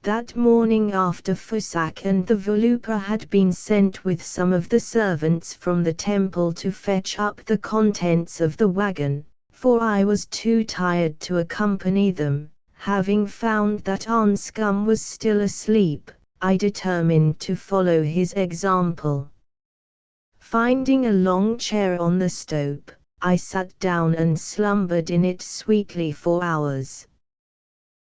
That morning after Fusak and the Vulupa had been sent with some of the servants from the temple to fetch up the contents of the wagon, for I was too tired to accompany them, having found that Anscombe was still asleep, I determined to follow his example. Finding a long chair on the stoep, I sat down and slumbered in it sweetly for hours.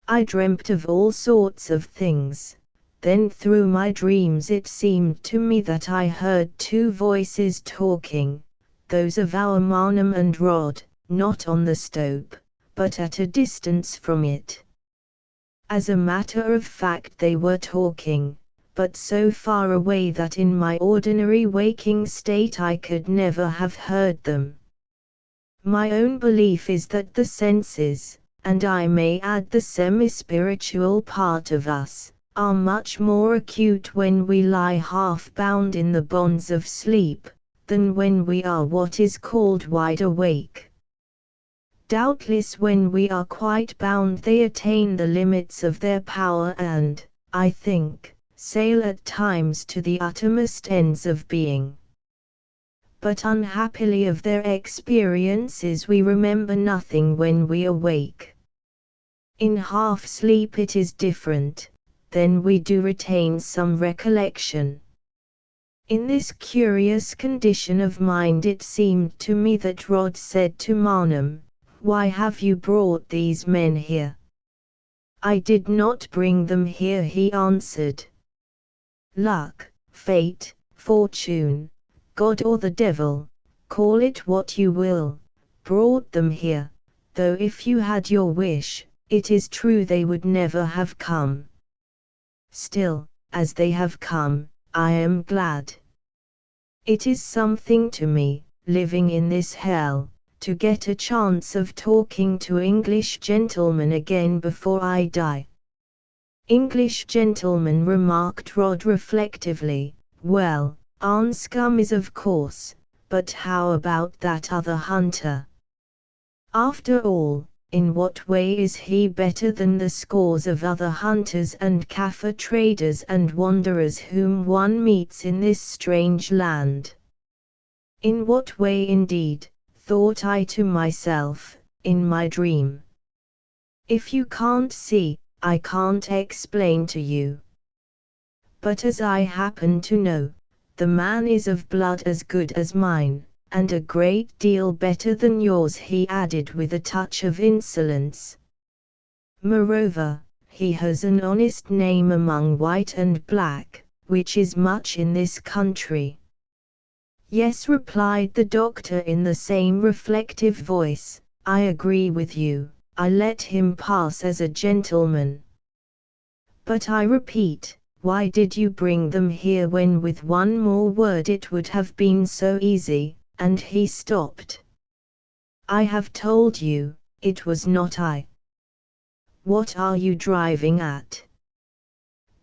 I dreamt of all sorts of things. Then through my dreams it seemed to me that I heard two voices talking, those of our Marnham and Rod, not on the stoep, but at a distance from it. As a matter of fact they were talking, but so far away that in my ordinary waking state I could never have heard them. My own belief is that the senses, and I may add the semi-spiritual part of us, are much more acute when we lie half-bound in the bonds of sleep, than when we are what is called wide awake. Doubtless when we are quite bound they attain the limits of their power and, I think, sail at times to the uttermost ends of being. But unhappily of their experiences we remember nothing when we awake. In half-sleep it is different, then we do retain some recollection. In this curious condition of mind it seemed to me that Rod said to Marnham, "Why have you brought these men here?" "I did not bring them here," he answered. "Luck, fate, fortune, God or the devil, call it what you will, brought them here, though if you had your wish, it is true they would never have come. Still, as they have come, I am glad. It is something to me, living in this hell, to get a chance of talking to English gentlemen again before I die." "English gentlemen," remarked Rod reflectively. "Well, Anscombe is of course, but how about that other hunter? After all, in what way is he better than the scores of other hunters and Kaffir traders and wanderers whom one meets in this strange land?" In what way indeed, thought I to myself, in my dream. If you can't see, I can't explain to you. But as I happen to know, the man is of blood as good as mine, and a great deal better than yours," he added with a touch of insolence. "Moreover, he has an honest name among white and black, which is much in this country." "Yes," replied the doctor in the same reflective voice, "I agree with you. I let him pass as a gentleman. But I repeat, why did you bring them here when with one more word it would have been so easy?" And he stopped. "I have told you, it was not I." "What are you driving at?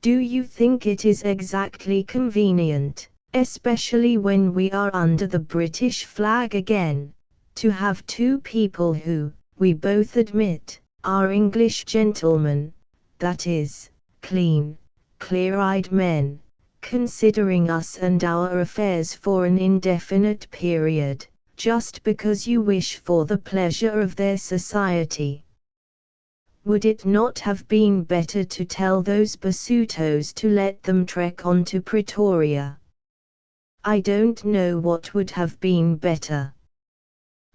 Do you think it is exactly convenient, especially when we are under the British flag again, to have two people who, we both admit, are English gentlemen, that is, clean, clear-eyed men, considering us and our affairs for an indefinite period, just because you wish for the pleasure of their society? Would it not have been better to tell those Basutos to let them trek on to Pretoria?" "I don't know what would have been better."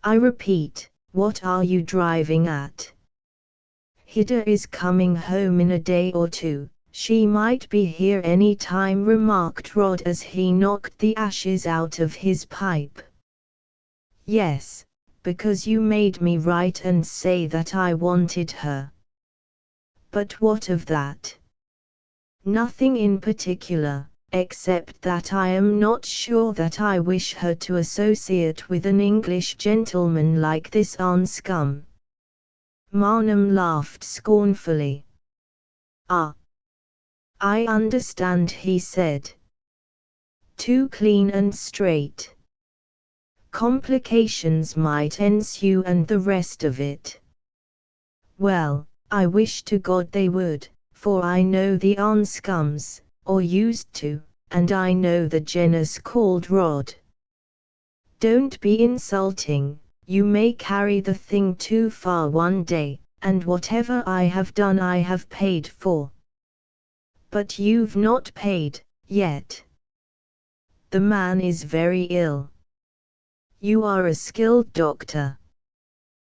"I repeat, what are you driving at?" "Hida is coming home in a day or two. She might be here any time," remarked Rod as he knocked the ashes out of his pipe. "Yes, because you made me write and say that I wanted her." "But what of that?" "Nothing in particular, except that I am not sure that I wish her to associate with an English gentleman like this Anscombe." Marnham laughed scornfully. "Ah, I understand," he said. "Too clean and straight. Complications might ensue and the rest of it. Well, I wish to God they would, for I know the Anscombes, or used to, and I know the genus called Rod." "Don't be insulting, you may carry the thing too far one day, and whatever I have done I have paid for." "But you've not paid, yet." "The man is very ill." "You are a skilled doctor.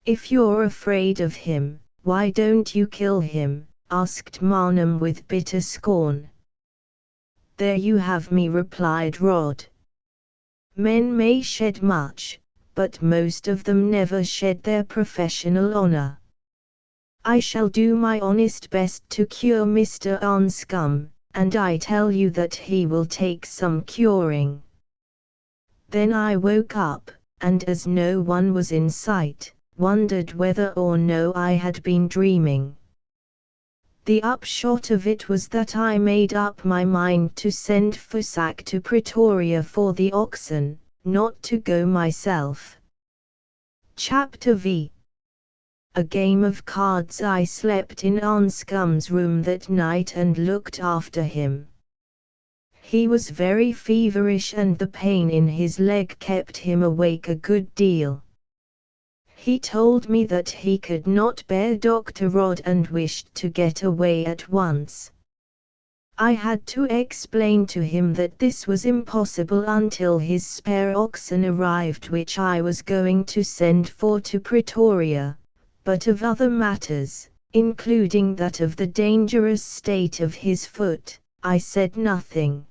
If you're afraid of him, why don't you kill him?" asked Marnham with bitter scorn. "There you have me," replied Rod. "Men may shed much, but most of them never shed their professional honor. I shall do my honest best to cure Mr. Anscombe, and I tell you that he will take some curing." Then I woke up, and as no one was in sight, wondered whether or no I had been dreaming. The upshot of it was that I made up my mind to send Fusak to Pretoria for the oxen, not to go myself. Chapter V. A game of cards. I slept in Anscombe's room that night and looked after him. He was very feverish and the pain in his leg kept him awake a good deal. He told me that he could not bear Dr. Rod and wished to get away at once. I had to explain to him that this was impossible until his spare oxen arrived, which I was going to send for to Pretoria, but of other matters, including that of the dangerous state of his foot, I said nothing.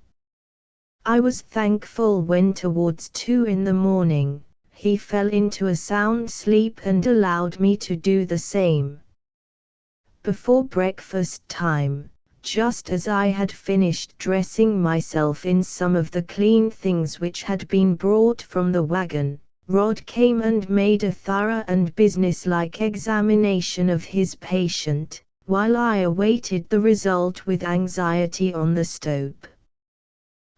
I was thankful when towards 2 in the morning, he fell into a sound sleep and allowed me to do the same. Before breakfast time, just as I had finished dressing myself in some of the clean things which had been brought from the wagon, Rod came and made a thorough and businesslike examination of his patient, while I awaited the result with anxiety on the stoep.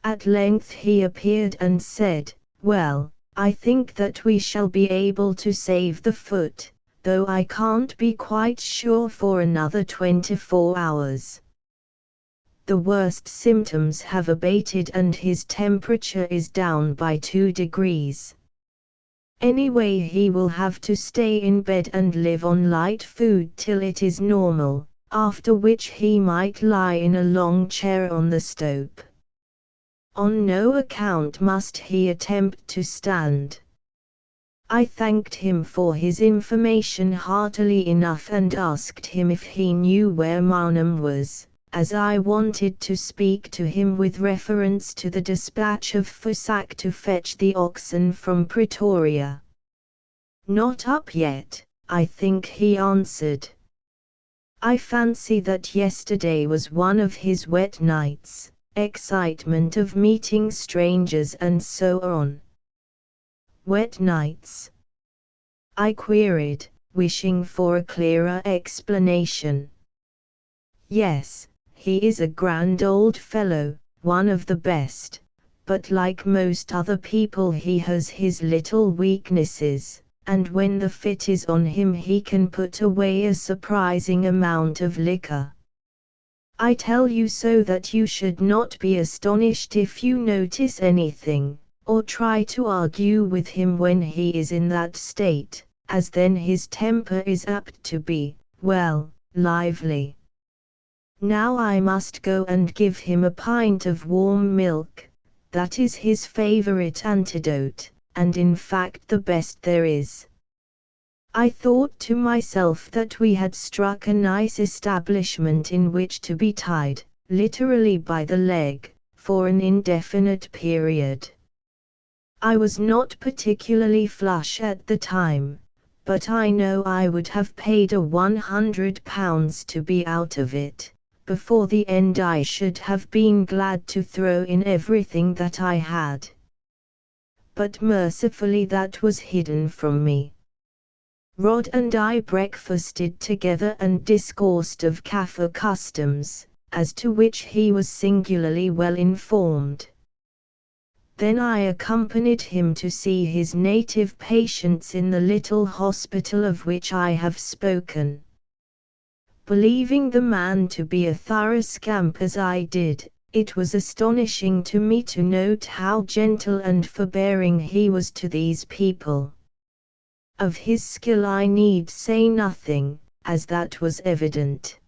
At length he appeared and said, "Well, I think that we shall be able to save the foot, though I can't be quite sure for another 24 hours. The worst symptoms have abated and his temperature is down by 2 degrees. Anyway, he will have to stay in bed and live on light food till it is normal, after which he might lie in a long chair on the stoep. On no account must he attempt to stand. I thanked him for his information heartily enough and asked him if he knew where Marnham was, as I wanted to speak to him with reference to the dispatch of Fussac to fetch the oxen from Pretoria. Not up yet, I think he answered. I fancy that yesterday was one of his wet nights, excitement of meeting strangers and so on. Wet nights? I queried, wishing for a clearer explanation. Yes, he is a grand old fellow, one of the best, but like most other people he has his little weaknesses, and when the fit is on him he can put away a surprising amount of liquor. I tell you so that you should not be astonished if you notice anything, or try to argue with him when he is in that state, as then his temper is apt to be, well, lively. Now I must go and give him a pint of warm milk, that is his favorite antidote, and in fact the best there is. I thought to myself that we had struck a nice establishment in which to be tied, literally by the leg, for an indefinite period. I was not particularly flush at the time, but I know I would have paid £100 to be out of it. Before the end I should have been glad to throw in everything that I had. But mercifully that was hidden from me. Rod and I breakfasted together and discoursed of Kaffir customs, as to which he was singularly well informed. Then I accompanied him to see his native patients in the little hospital of which I have spoken. Believing the man to be a thorough scamp as I did, it was astonishing to me to note how gentle and forbearing he was to these people. Of his skill I need say nothing, as that was evident.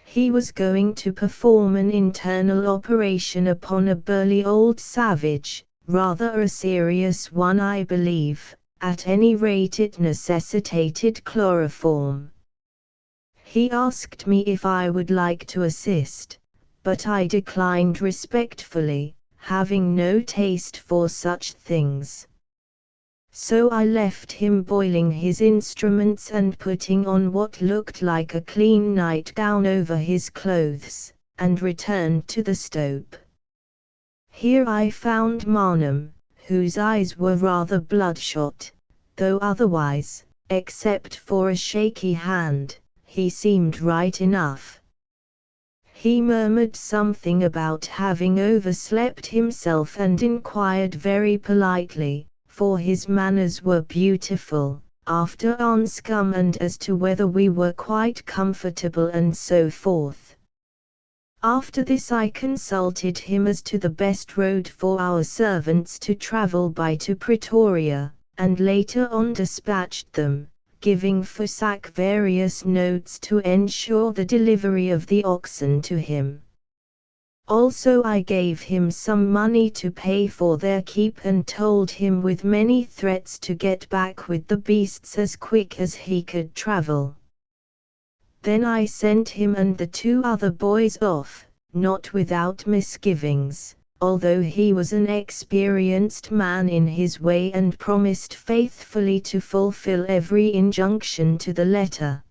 He was going to perform an internal operation upon a burly old savage, rather a serious one I believe, at any rate it necessitated chloroform. He asked me if I would like to assist, but I declined respectfully, having no taste for such things. So I left him boiling his instruments and putting on what looked like a clean nightgown over his clothes, and returned to the stope. Here I found Marnham, whose eyes were rather bloodshot, though otherwise, except for a shaky hand, he seemed right enough. He murmured something about having overslept himself and inquired very politely, for his manners were beautiful, after Anscombe and as to whether we were quite comfortable and so forth. After this I consulted him as to the best road for our servants to travel by to Pretoria, and later on dispatched them, giving Fussac various notes to ensure the delivery of the oxen to him. Also I gave him some money to pay for their keep and told him with many threats to get back with the beasts as quick as he could travel. Then I sent him and the two other boys off, not without misgivings, although he was an experienced man in his way and promised faithfully to fulfill every injunction to the letter.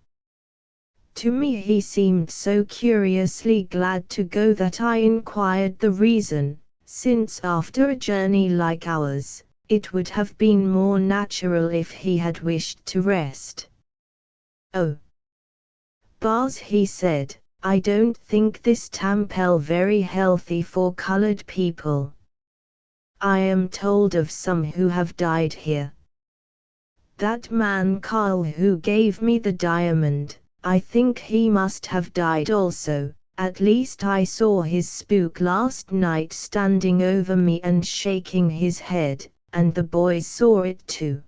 To me he seemed so curiously glad to go that I inquired the reason, since after a journey like ours, it would have been more natural if he had wished to rest. "Oh, Bars," he said, "I don't think this Tampel very healthy for colored people. I am told of some who have died here. That man Carl who gave me the diamond, I think he must have died also, at least I saw his spook last night standing over me and shaking his head, and the boys saw it too."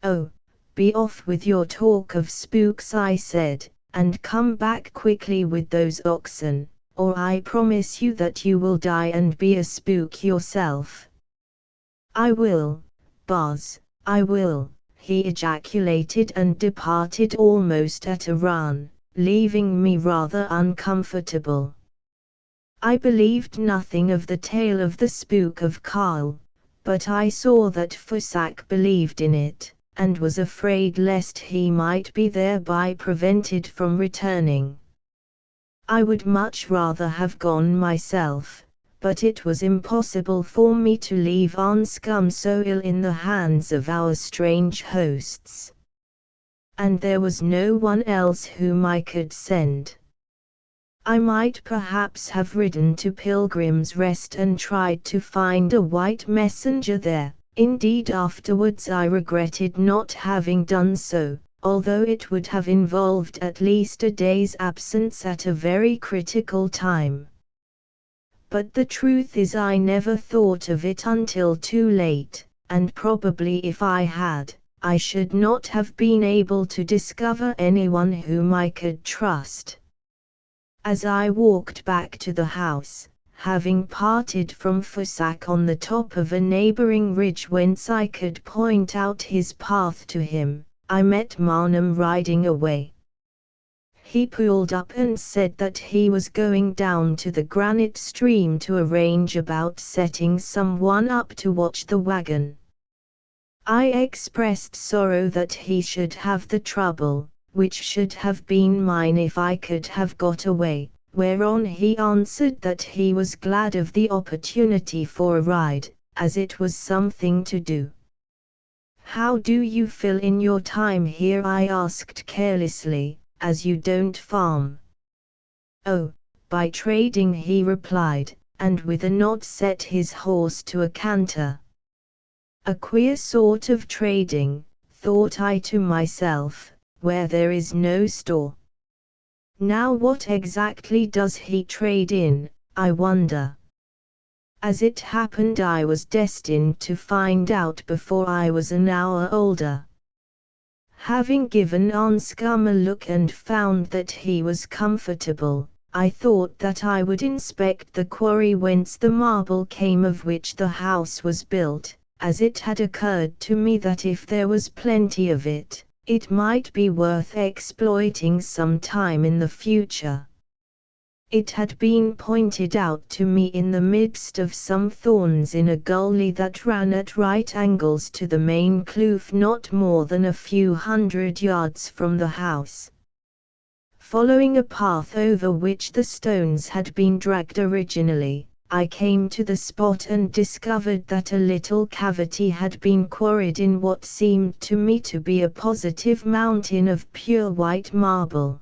"Oh, be off with your talk of spooks," I said, "and come back quickly with those oxen, or I promise you that you will die and be a spook yourself." "I will, Bars," "I will," he ejaculated, and departed almost at a run, leaving me rather uncomfortable. I believed nothing of the tale of the spook of Karl, but I saw that Fusak believed in it, and was afraid lest he might be thereby prevented from returning. I would much rather have gone myself, but it was impossible for me to leave Anscombe so ill in the hands of our strange hosts. And there was no one else whom I could send. I might perhaps have ridden to Pilgrim's Rest and tried to find a white messenger there. Indeed, afterwards I regretted not having done so, although it would have involved at least a day's absence at a very critical time. But the truth is I never thought of it until too late, and probably if I had, I should not have been able to discover anyone whom I could trust. As I walked back to the house, having parted from Fusak on the top of a neighboring ridge whence I could point out his path to him, I met Marnham riding away. He pulled up and said that he was going down to the granite stream to arrange about setting someone up to watch the wagon. I expressed sorrow that he should have the trouble, which should have been mine if I could have got away, whereon he answered that he was glad of the opportunity for a ride, as it was something to do. "How do you fill in your time here?" I asked carelessly, "as you don't farm?" "Oh, by trading," he replied, and with a nod set his horse to a canter. A queer sort of trading, thought I to myself, where there is no store. Now what exactly does he trade in, I wonder? As it happened, I was destined to find out before I was an hour older. Having given Anscombe a look and found that he was comfortable, I thought that I would inspect the quarry whence the marble came of which the house was built, as it had occurred to me that if there was plenty of it, it might be worth exploiting some time in the future. It had been pointed out to me in the midst of some thorns in a gully that ran at right angles to the main kloof not more than a few hundred yards from the house. Following a path over which the stones had been dragged originally, I came to the spot and discovered that a little cavity had been quarried in what seemed to me to be a positive mountain of pure white marble.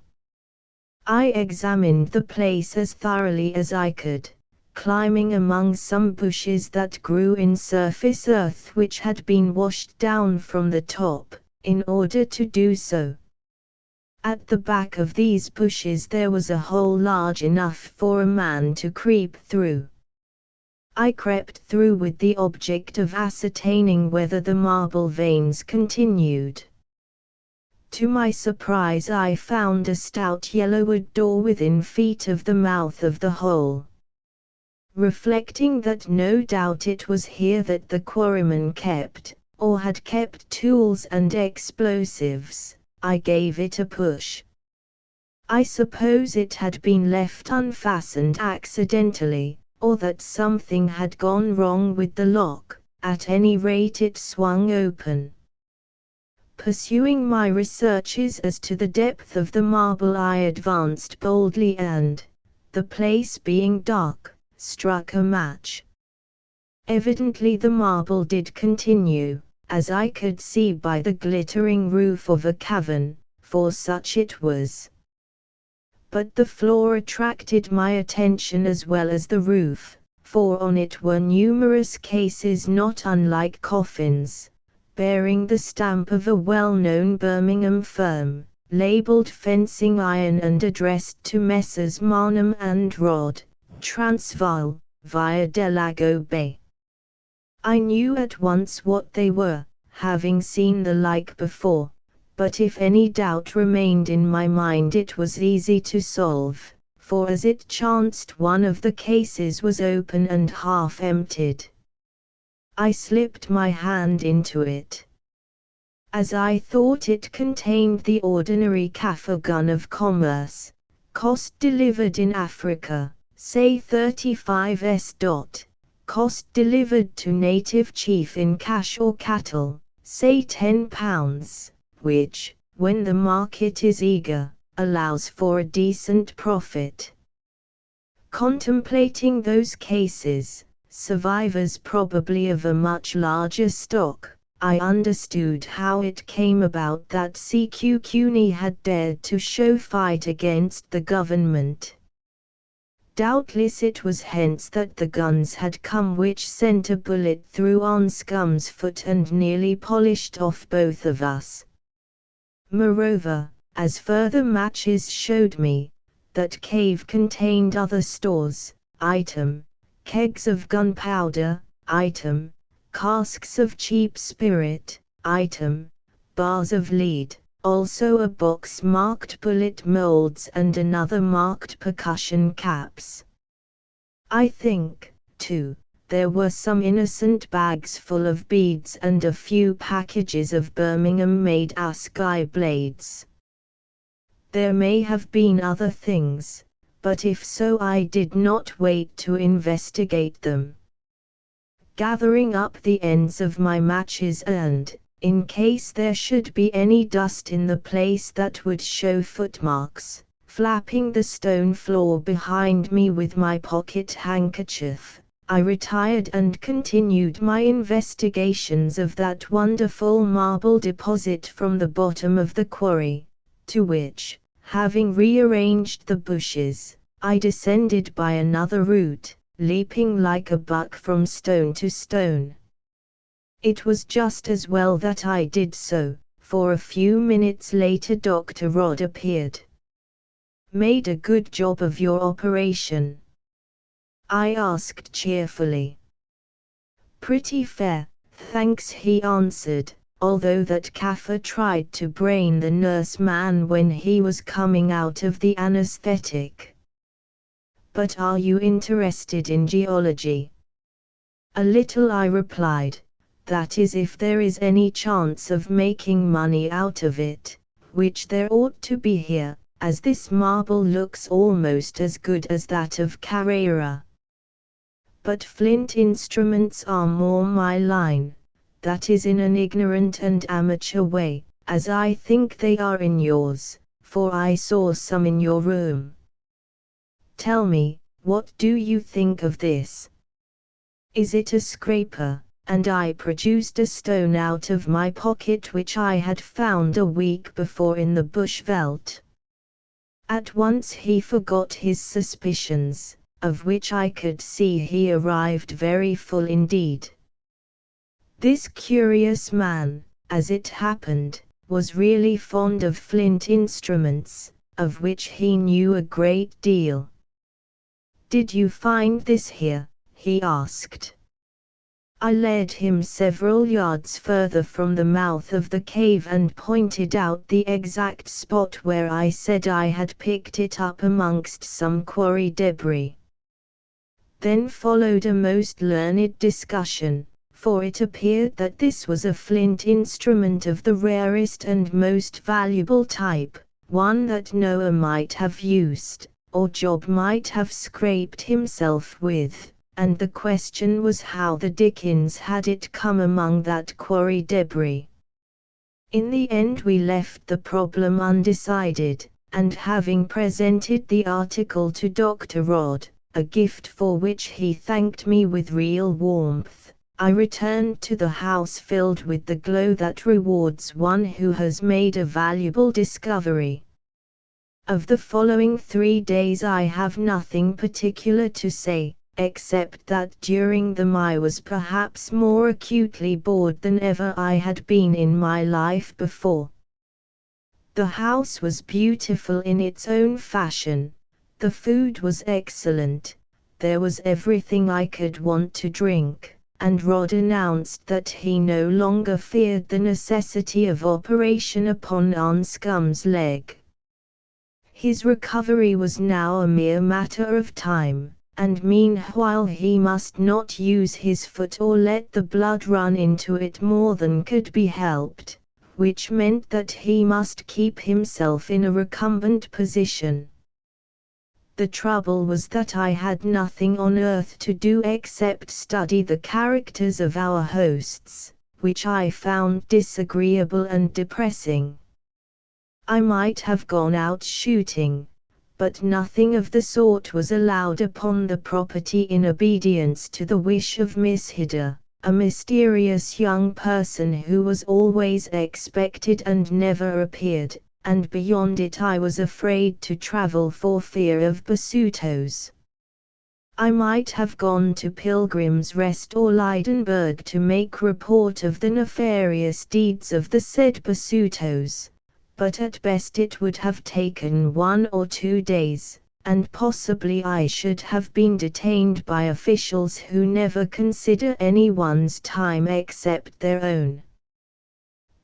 I examined the place as thoroughly as I could, climbing among some bushes that grew in surface earth which had been washed down from the top, in order to do so. At the back of these bushes there was a hole large enough for a man to creep through. I crept through with the object of ascertaining whether the marble veins continued. To my surprise I found a stout yellowwood door within feet of the mouth of the hole. Reflecting that no doubt it was here that the quarryman kept, or had kept tools and explosives, I gave it a push. I suppose it had been left unfastened accidentally, or that something had gone wrong with the lock. At any rate it swung open. Pursuing my researches as to the depth of the marble, I advanced boldly and, the place being dark, struck a match. Evidently the marble did continue, as I could see by the glittering roof of a cavern, for such it was. But the floor attracted my attention as well as the roof, for on it were numerous cases not unlike coffins, bearing the stamp of a well-known Birmingham firm, labelled Fencing Iron and addressed to Messrs. Marnham and Rodd, Transvaal, via Delago Bay. I knew at once what they were, having seen the like before, but if any doubt remained in my mind it was easy to solve, for as it chanced one of the cases was open and half emptied. I slipped my hand into it. as I thought it contained the ordinary Kaffir gun of commerce, cost delivered in Africa, say 35s. Cost delivered to native chief in cash or cattle, say £10, which, when the market is eager, allows for a decent profit. Contemplating those cases, survivors probably of a much larger stock, I understood how it came about that Sekukuni had dared to show fight against the government. Doubtless it was hence that the guns had come which sent a bullet through Anscombe's foot and nearly polished off both of us. Moreover, as further matches showed me, that cave contained other stores, item, kegs of gunpowder, item, casks of cheap spirit, item, bars of lead, also a box marked bullet molds and another marked percussion caps. I think, too, there were some innocent bags full of beads and a few packages of Birmingham-made assegai blades. There may have been other things, but if so I did not wait to investigate them. Gathering up the ends of my matches and, in case there should be any dust in the place that would show footmarks, flapping the stone floor behind me with my pocket handkerchief, I retired and continued my investigations of that wonderful marble deposit from the bottom of the quarry, to which, having rearranged the bushes, I descended by another route, leaping like a buck from stone to stone. It was just as well that I did so, for a few minutes later Dr. Rod appeared. "Made a good job of your operation?" I asked cheerfully. "Pretty fair, thanks," he answered, although that Kaffir tried to brain the nurseman when he was coming out of the anesthetic. "But are you interested in geology?" "A little," I replied, "that is if there is any chance of making money out of it, which there ought to be here, as this marble looks almost as good as that of Carrara. But flint instruments are more my line, that is in an ignorant and amateur way, as I think they are in yours, for I saw some in your room. Tell me, what do you think of this? Is it a scraper?" And I produced a stone out of my pocket which I had found a week before in the bush veldt. At once he forgot his suspicions, of which I could see he arrived very full indeed. This curious man, as it happened, was really fond of flint instruments, of which he knew a great deal. "Did you find this here?" he asked. I led him several yards further from the mouth of the cave and pointed out the exact spot where I said I had picked it up amongst some quarry debris. Then followed a most learned discussion, for it appeared that this was a flint instrument of the rarest and most valuable type, one that Noah might have used, or Job might have scraped himself with. And the question was how the dickens had it come among that quarry debris. In the end we left the problem undecided, and having presented the article to Dr. Rod, a gift for which he thanked me with real warmth, I returned to the house filled with the glow that rewards one who has made a valuable discovery. Of the following 3 days I have nothing particular to say, except that during them I was perhaps more acutely bored than ever I had been in my life before. The house was beautiful in its own fashion, the food was excellent, there was everything I could want to drink, and Rod announced that he no longer feared the necessity of operation upon Anscombe's leg. His recovery was now a mere matter of time, and meanwhile he must not use his foot or let the blood run into it more than could be helped, which meant that he must keep himself in a recumbent position. The trouble was that I had nothing on earth to do except study the characters of our hosts, which I found disagreeable and depressing. I might have gone out shooting, but nothing of the sort was allowed upon the property in obedience to the wish of Miss Hidder, a mysterious young person who was always expected and never appeared, and beyond it I was afraid to travel for fear of Basutos. I might have gone to Pilgrim's Rest or Leidenburg to make report of the nefarious deeds of the said Basutos, but at best it would have taken 1 or 2 days, and possibly I should have been detained by officials who never consider anyone's time except their own.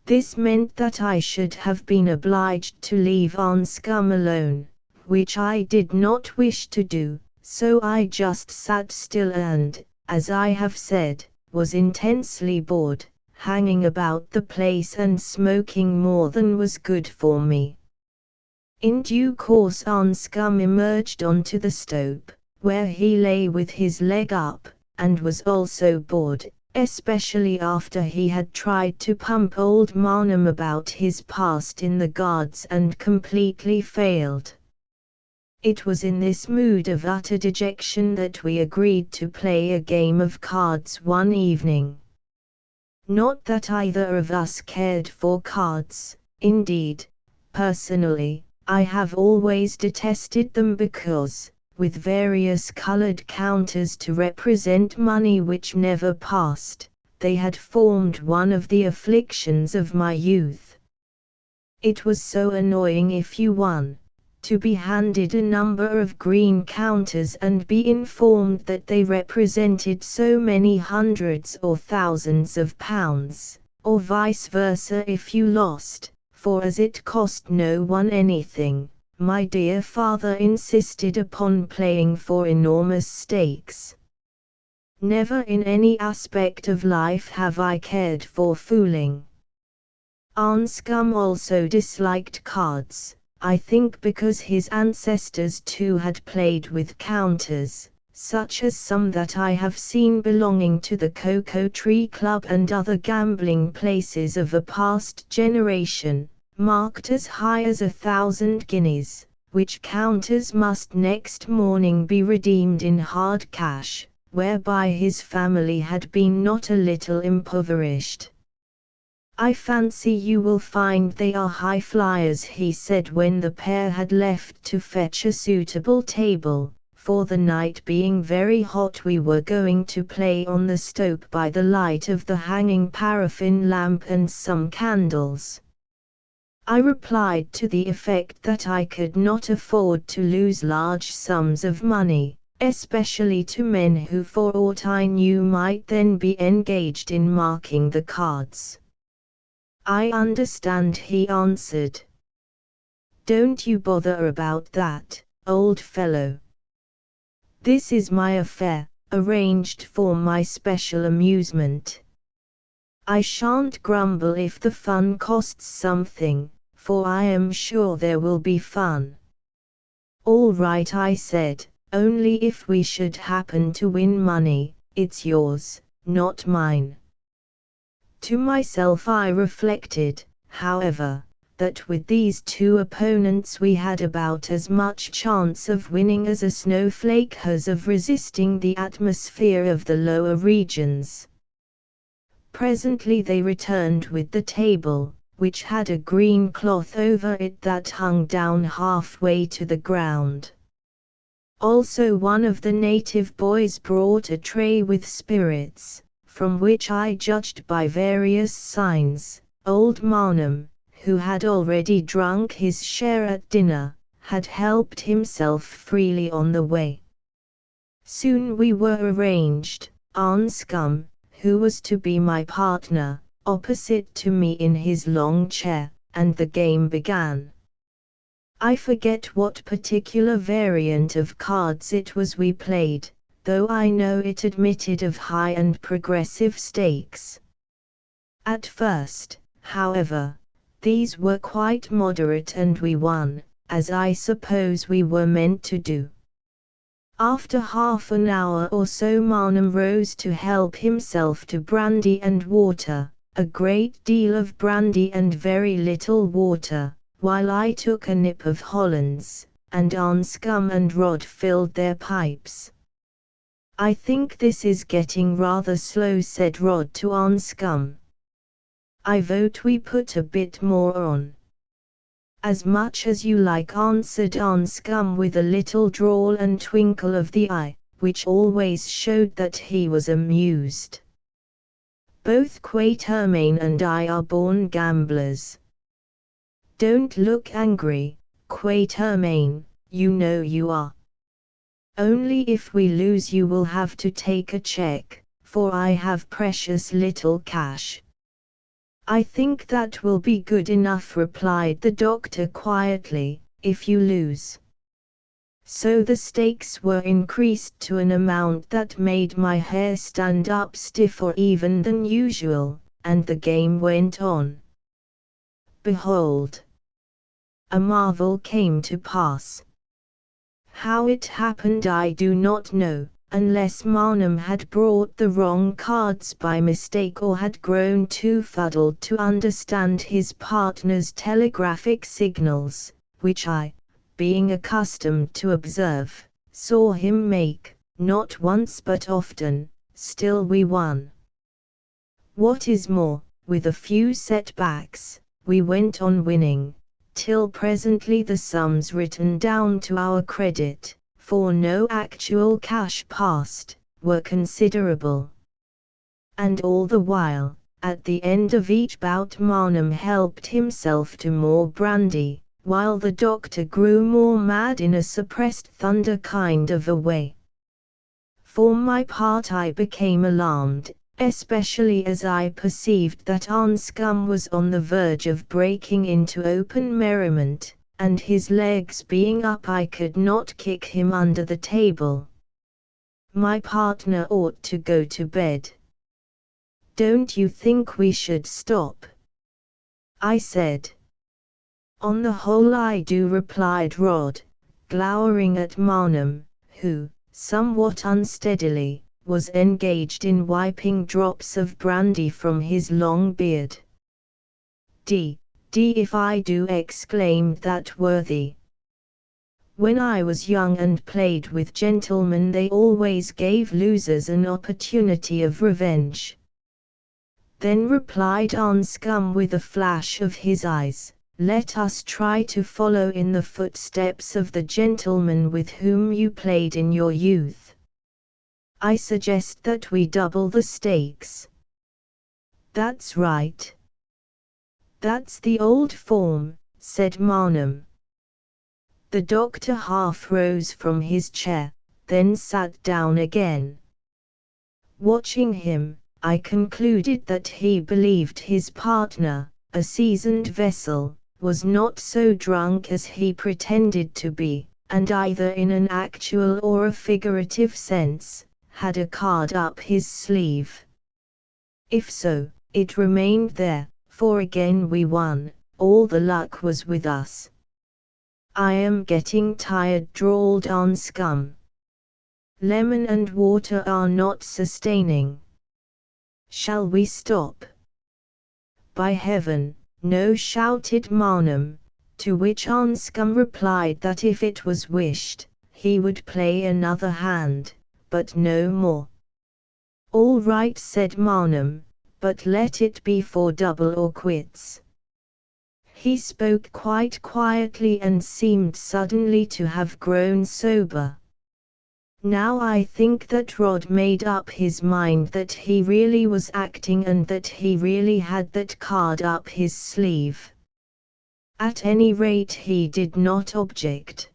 This meant that I should have been obliged to leave Anscombe alone, which I did not wish to do, so I just sat still and, as I have said, was intensely bored, hanging about the place and smoking more than was good for me. In due course Anscombe emerged onto the stoep, where he lay with his leg up, and was also bored, especially after he had tried to pump old Marnham about his past in the Guards and completely failed. It was in this mood of utter dejection that we agreed to play a game of cards one evening. Not that either of us cared for cards, indeed, personally, I have always detested them because, with various colored counters to represent money which never passed, they had formed one of the afflictions of my youth. It was so annoying if you won, to be handed a number of green counters and be informed that they represented so many hundreds or thousands of pounds, or vice versa if you lost, for as it cost no one anything, my dear father insisted upon playing for enormous stakes. Never in any aspect of life have I cared for fooling. Anscombe also disliked cards, I think because his ancestors too had played with counters, such as some that I have seen belonging to the Cocoa Tree Club and other gambling places of a past generation, marked as high as 1,000 guineas, which counters must next morning be redeemed in hard cash, whereby his family had been not a little impoverished. "I fancy you will find they are high flyers," he said when the pair had left to fetch a suitable table, for the night being very hot we were going to play on the stoep by the light of the hanging paraffin lamp and some candles. I replied to the effect that I could not afford to lose large sums of money, especially to men who for aught I knew might then be engaged in marking the cards. "I understand," he answered. "Don't you bother about that, old fellow. This is my affair, arranged for my special amusement. I shan't grumble if the fun costs something, for I am sure there will be fun." "All right," I said, "only if we should happen to win money, it's yours, not mine." To myself I reflected, however, that with these two opponents we had about as much chance of winning as a snowflake has of resisting the atmosphere of the lower regions. Presently they returned with the table, which had a green cloth over it that hung down halfway to the ground. Also one of the native boys brought a tray with spirits, from which I judged by various signs, old Marnham, who had already drunk his share at dinner, had helped himself freely on the way. Soon we were arranged, Anscombe, who was to be my partner, opposite to me in his long chair, and the game began. I forget what particular variant of cards it was we played, though I know it admitted of high and progressive stakes. At first, however, These were quite moderate and we won, as I suppose we were meant to do. After half an hour or so Marnham rose to help himself to brandy and water, a great deal of brandy and very little water, while I took a nip of Hollands, and Anscombe and Rod filled their pipes. "I think this is getting rather slow," said Rod to Anscombe. "I vote we put a bit more on." "As much as you like," answered Anscombe with a little drawl and twinkle of the eye, which always showed that he was amused. "Both Quatermain and I are born gamblers." "Don't look angry, Quatermain, you know you are. Only if we lose you will have to take a cheque, for I have precious little cash." "I think that will be good enough," replied the doctor quietly, "if you lose." So the stakes were increased to an amount that made my hair stand up stiffer even than usual, and the game went on. Behold! A marvel came to pass. How it happened I do not know, unless Marnham had brought the wrong cards by mistake or had grown too fuddled to understand his partner's telegraphic signals, which I, being accustomed to observe, saw him make, not once but often. Still we won. What is more, with a few setbacks, we went on winning, till presently the sums written down to our credit, for no actual cash passed, were considerable. And all the while, at the end of each bout Marnham helped himself to more brandy, while the doctor grew more mad in a suppressed thunder kind of a way. For my part I became alarmed, especially as I perceived that Anscombe was on the verge of breaking into open merriment, and his legs being up I could not kick him under the table. My partner ought to go to bed. "Don't you think we should stop?" I said. "On the whole I do," replied Rod, glowering at Marnham, who, somewhat unsteadily, was engaged in wiping drops of brandy from his long beard. D if I do," exclaimed that worthy. "When I was young and played with gentlemen they always gave losers an opportunity of revenge." Then replied Anscombe with a flash of his eyes, "Let us try to follow in the footsteps of the gentlemen with whom you played in your youth. I suggest that we double the stakes." "That's right. That's the old form," said Marnham. The doctor half rose from his chair, then sat down again. Watching him, I concluded that he believed his partner, a seasoned vessel, was not so drunk as he pretended to be, and either in an actual or a figurative sense, had a card up his sleeve. If so, it remained there, for again we won, all the luck was with us. "I am getting tired," drawled Anscombe. "Lemon and water are not sustaining. Shall we stop?" "By heaven, no," shouted Marnham, to which Anscombe replied that if it was wished, he would play another hand, but no more. "All right," said Marnham, "but let it be for double or quits." He spoke quite quietly and seemed suddenly to have grown sober. Now I think that Rod made up his mind that he really was acting and that he really had that card up his sleeve. At any rate he did not object.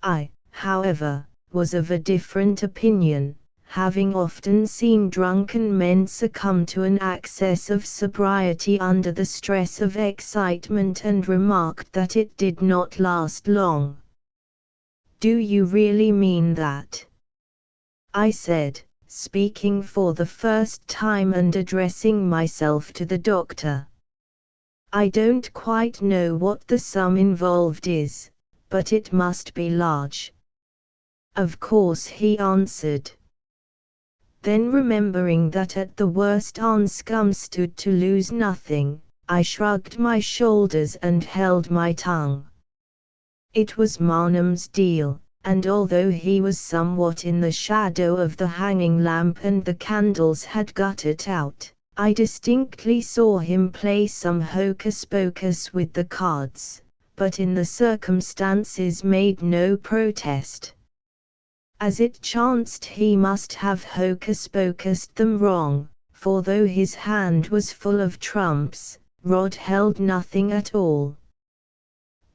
I, however, was of a different opinion, having often seen drunken men succumb to an access of sobriety under the stress of excitement and remarked that it did not last long. "Do you really mean that?" I said, speaking for the first time and addressing myself to the doctor. I don't quite know what the sum involved is, but it must be large. Of course, he answered. Then, remembering that at the worst Anscombe stood to lose nothing, I shrugged my shoulders and held my tongue. It was Marnham's deal, and although he was somewhat in the shadow of the hanging lamp and the candles had guttered out, I distinctly saw him play some hocus-pocus with the cards, but in the circumstances made no protest. As it chanced, he must have hocus-pocused them wrong, for though his hand was full of trumps, Rod held nothing at all.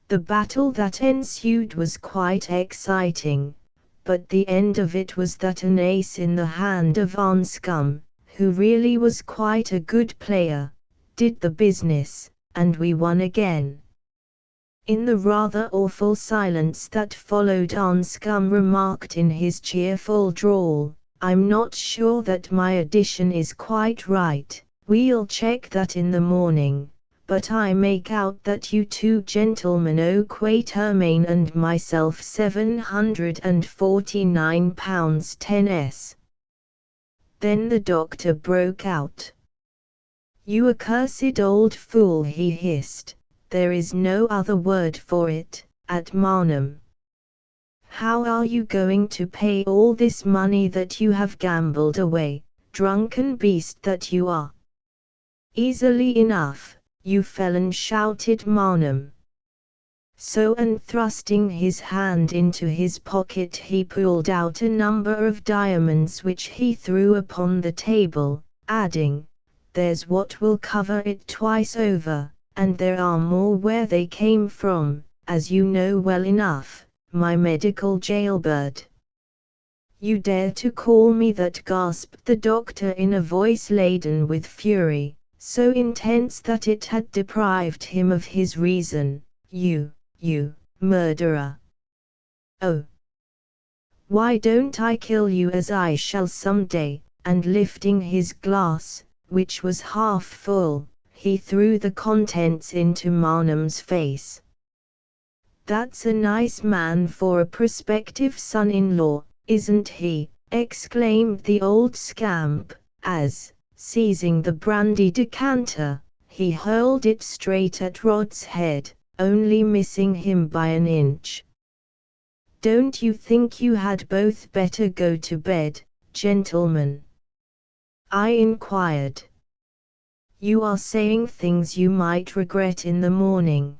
The battle that ensued was quite exciting, but the end of it was that an ace in the hand of Anscombe, who really was quite a good player, did the business, and we won again. In the rather awful silence that followed, Anscombe remarked in his cheerful drawl, "I'm not sure that my addition is quite right, we'll check that in the morning, but I make out that you two gentlemen owe Quatermain and myself £749 10s. Then the doctor broke out. "You accursed old fool," he hissed. "There is no other word for it, at Marnham. How are you going to pay all this money that you have gambled away, drunken beast that you are?" "Easily enough, you felon," shouted Marnham. So, and thrusting his hand into his pocket, he pulled out a number of diamonds which he threw upon the table, adding, "There's what will cover it twice over, and there are more where they came from, as you know well enough, my medical jailbird." "You dare to call me that?" gasped the doctor in a voice laden with fury, so intense that it had deprived him of his reason. You murderer! Oh! Why don't I kill you, as I shall some day?" And lifting his glass, which was half full, he threw the contents into Marnham's face. "That's a nice man for a prospective son-in-law, isn't he?" exclaimed the old scamp, as, seizing the brandy decanter, he hurled it straight at Rod's head, only missing him by an inch. "Don't you think you had both better go to bed, gentlemen?" I inquired. "You are saying things you might regret in the morning."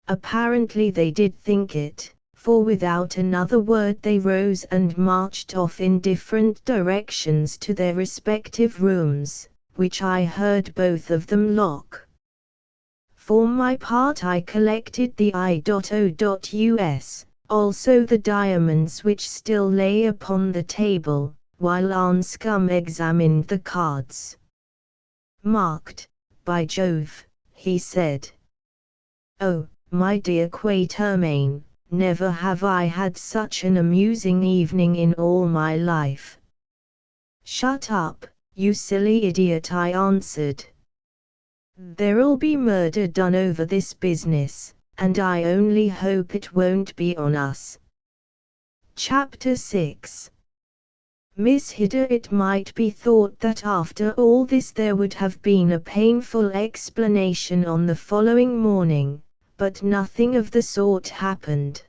Apparently they did think it, for without another word they rose and marched off in different directions to their respective rooms, which I heard both of them lock. For my part, I collected the I.O.US, also the diamonds which still lay upon the table, while Anscombe examined the cards. "Marked, by Jove," he said. "Oh, my dear Quatermain, never have I had such an amusing evening in all my life." "Shut up, you silly idiot," I answered. "There'll be murder done over this business, and I only hope it won't be on us." Chapter 6. Miss Hidder. It might be thought that after all this there would have been a painful explanation on the following morning, but nothing of the sort happened.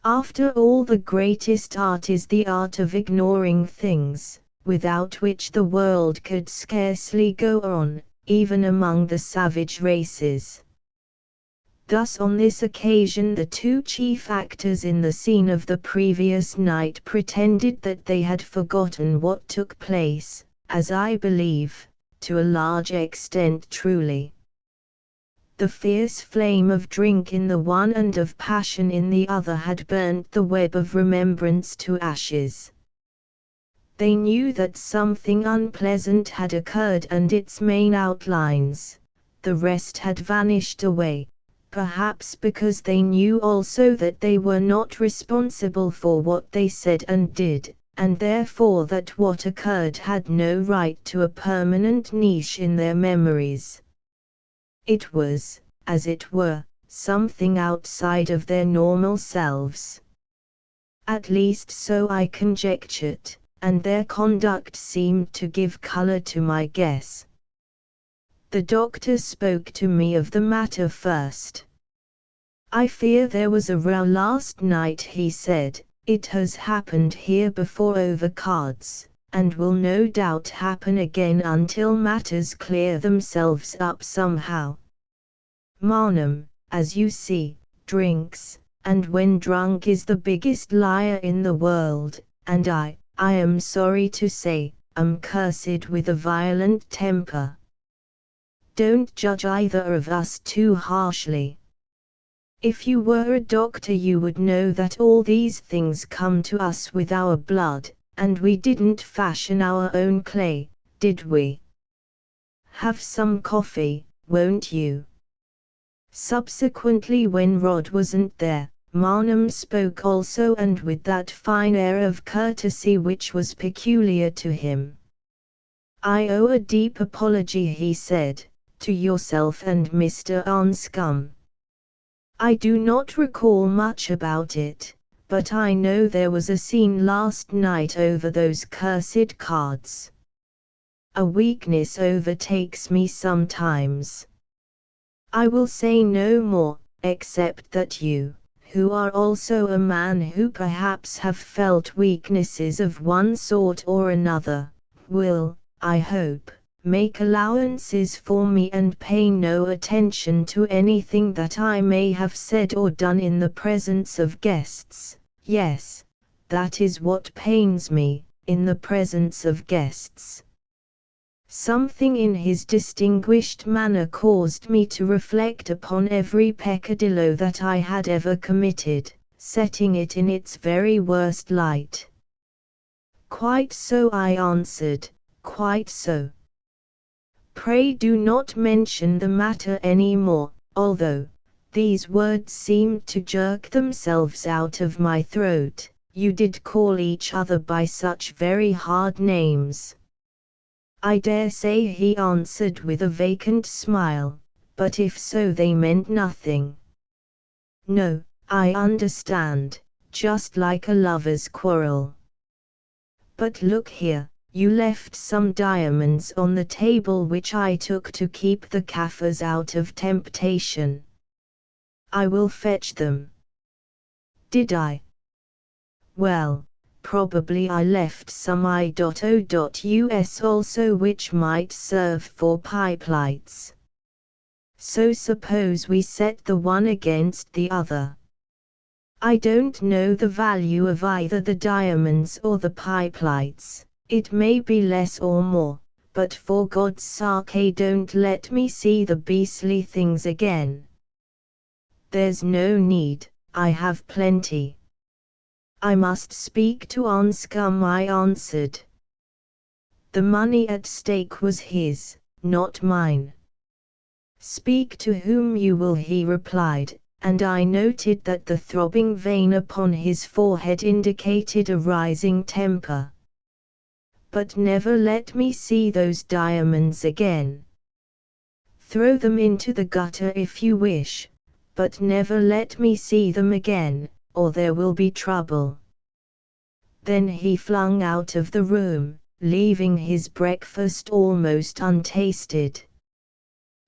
After all, the greatest art is the art of ignoring things, without which the world could scarcely go on, even among the savage races. Thus on this occasion the two chief actors in the scene of the previous night pretended that they had forgotten what took place, as I believe, to a large extent truly. The fierce flame of drink in the one and of passion in the other had burnt the web of remembrance to ashes. They knew that something unpleasant had occurred and its main outlines, the rest had vanished away, perhaps because they knew also that they were not responsible for what they said and did, and therefore that what occurred had no right to a permanent niche in their memories. It was, as it were, something outside of their normal selves. At least so I conjectured, and their conduct seemed to give color to my guess. The doctor spoke to me of the matter first. "I fear there was a row last night," he said. "It has happened here before over cards, and will no doubt happen again until matters clear themselves up somehow. Marnham, as you see, drinks, and when drunk is the biggest liar in the world, and I am sorry to say, am cursed with a violent temper. Don't judge either of us too harshly. If you were a doctor you would know that all these things come to us with our blood, and we didn't fashion our own clay, did we? Have some coffee, won't you?" Subsequently, when Rod wasn't there, Marnham spoke also, and with that fine air of courtesy which was peculiar to him. "I owe a deep apology," he said, "to yourself and Mr. Anscombe. I do not recall much about it, but I know there was a scene last night over those cursed cards. A weakness overtakes me sometimes. I will say no more, except that you, who are also a man who perhaps have felt weaknesses of one sort or another, will, I hope, make allowances for me and pay no attention to anything that I may have said or done in the presence of guests. Yes, that is what pains me, in the presence of guests." Something in his distinguished manner caused me to reflect upon every peccadillo that I had ever committed, setting it in its very worst light. "Quite so," I answered, "quite so. Pray do not mention the matter any more," although these words seemed to jerk themselves out of my throat. "You did call each other by such very hard names." "I dare say," he answered with a vacant smile, "but if so they meant nothing." "No, I understand, just like a lover's quarrel. But look here, you left some diamonds on the table which I took to keep the Kaffirs out of temptation. I will fetch them." "Did I? Well, probably I left some I.O.US also which might serve for pipelights. So suppose we set the one against the other. I don't know the value of either the diamonds or the pipelights, it may be less or more, but for God's sake don't let me see the beastly things again." "There's no need, I have plenty." "I must speak to Anscombe," I answered. The money at stake was his, not mine. "Speak to whom you will," he replied, and I noted that the throbbing vein upon his forehead indicated a rising temper. "But never let me see those diamonds again. Throw them into the gutter if you wish, but never let me see them again, or there will be trouble." Then he flung out of the room, leaving his breakfast almost untasted.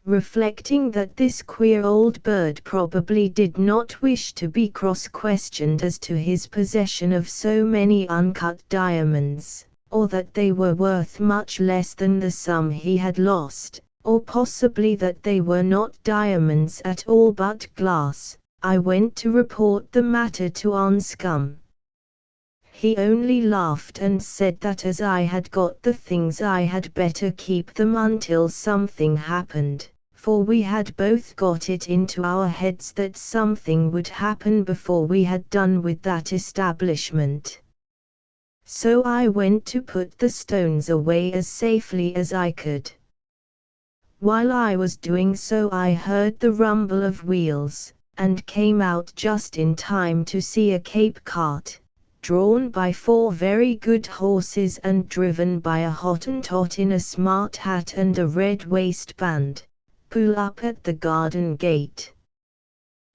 Reflecting that this queer old bird probably did not wish to be cross-questioned as to his possession of so many uncut diamonds, or that they were worth much less than the sum he had lost, or possibly that they were not diamonds at all but glass, I went to report the matter to Anscombe. He only laughed and said that as I had got the things I had better keep them until something happened, for we had both got it into our heads that something would happen before we had done with that establishment. So I went to put the stones away as safely as I could. While I was doing so I heard the rumble of wheels, and came out just in time to see a Cape cart, drawn by 4 very good horses and driven by a Hottentot in a smart hat and a red waistband, pull up at the garden gate.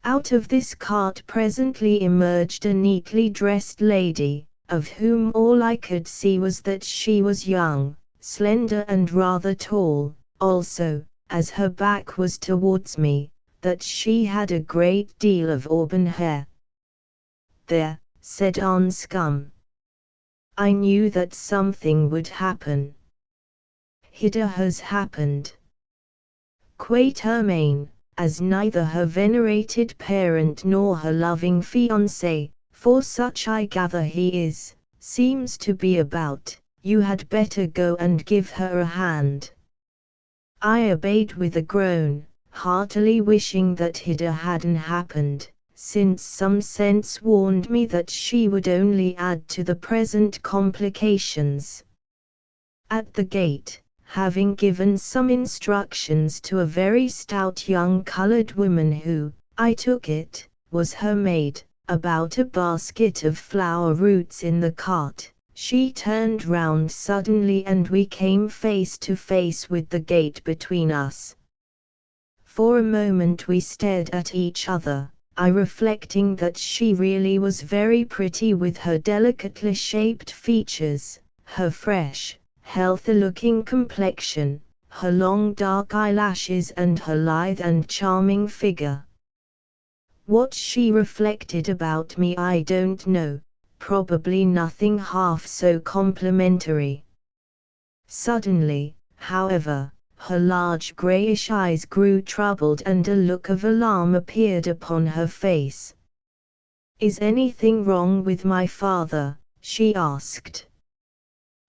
Out of this cart presently emerged a neatly dressed lady, of whom all I could see was that she was young, slender and rather tall, also, as her back was towards me, that she had a great deal of auburn hair. "There," said Anscombe. I knew that something would happen. It has happened. Quatermain, as neither her venerated parent nor her loving fiancé, for such I gather he is, seems to be about, you had better go and give her a hand. I obeyed with a groan, heartily wishing that it hadn't happened, since some sense warned me that she would only add to the present complications. At the gate, having given some instructions to a very stout young colored woman who, I took it, was her maid, about a basket of flower roots in the cart, she turned round suddenly and we came face to face with the gate between us. For a moment we stared at each other, I reflecting that she really was very pretty with her delicately shaped features, her fresh, healthy-looking complexion, her long dark eyelashes and her lithe and charming figure. What she reflected about me I don't know, probably nothing half so complimentary. Suddenly, however, her large greyish eyes grew troubled and a look of alarm appeared upon her face. "Is anything wrong with my father?" she asked.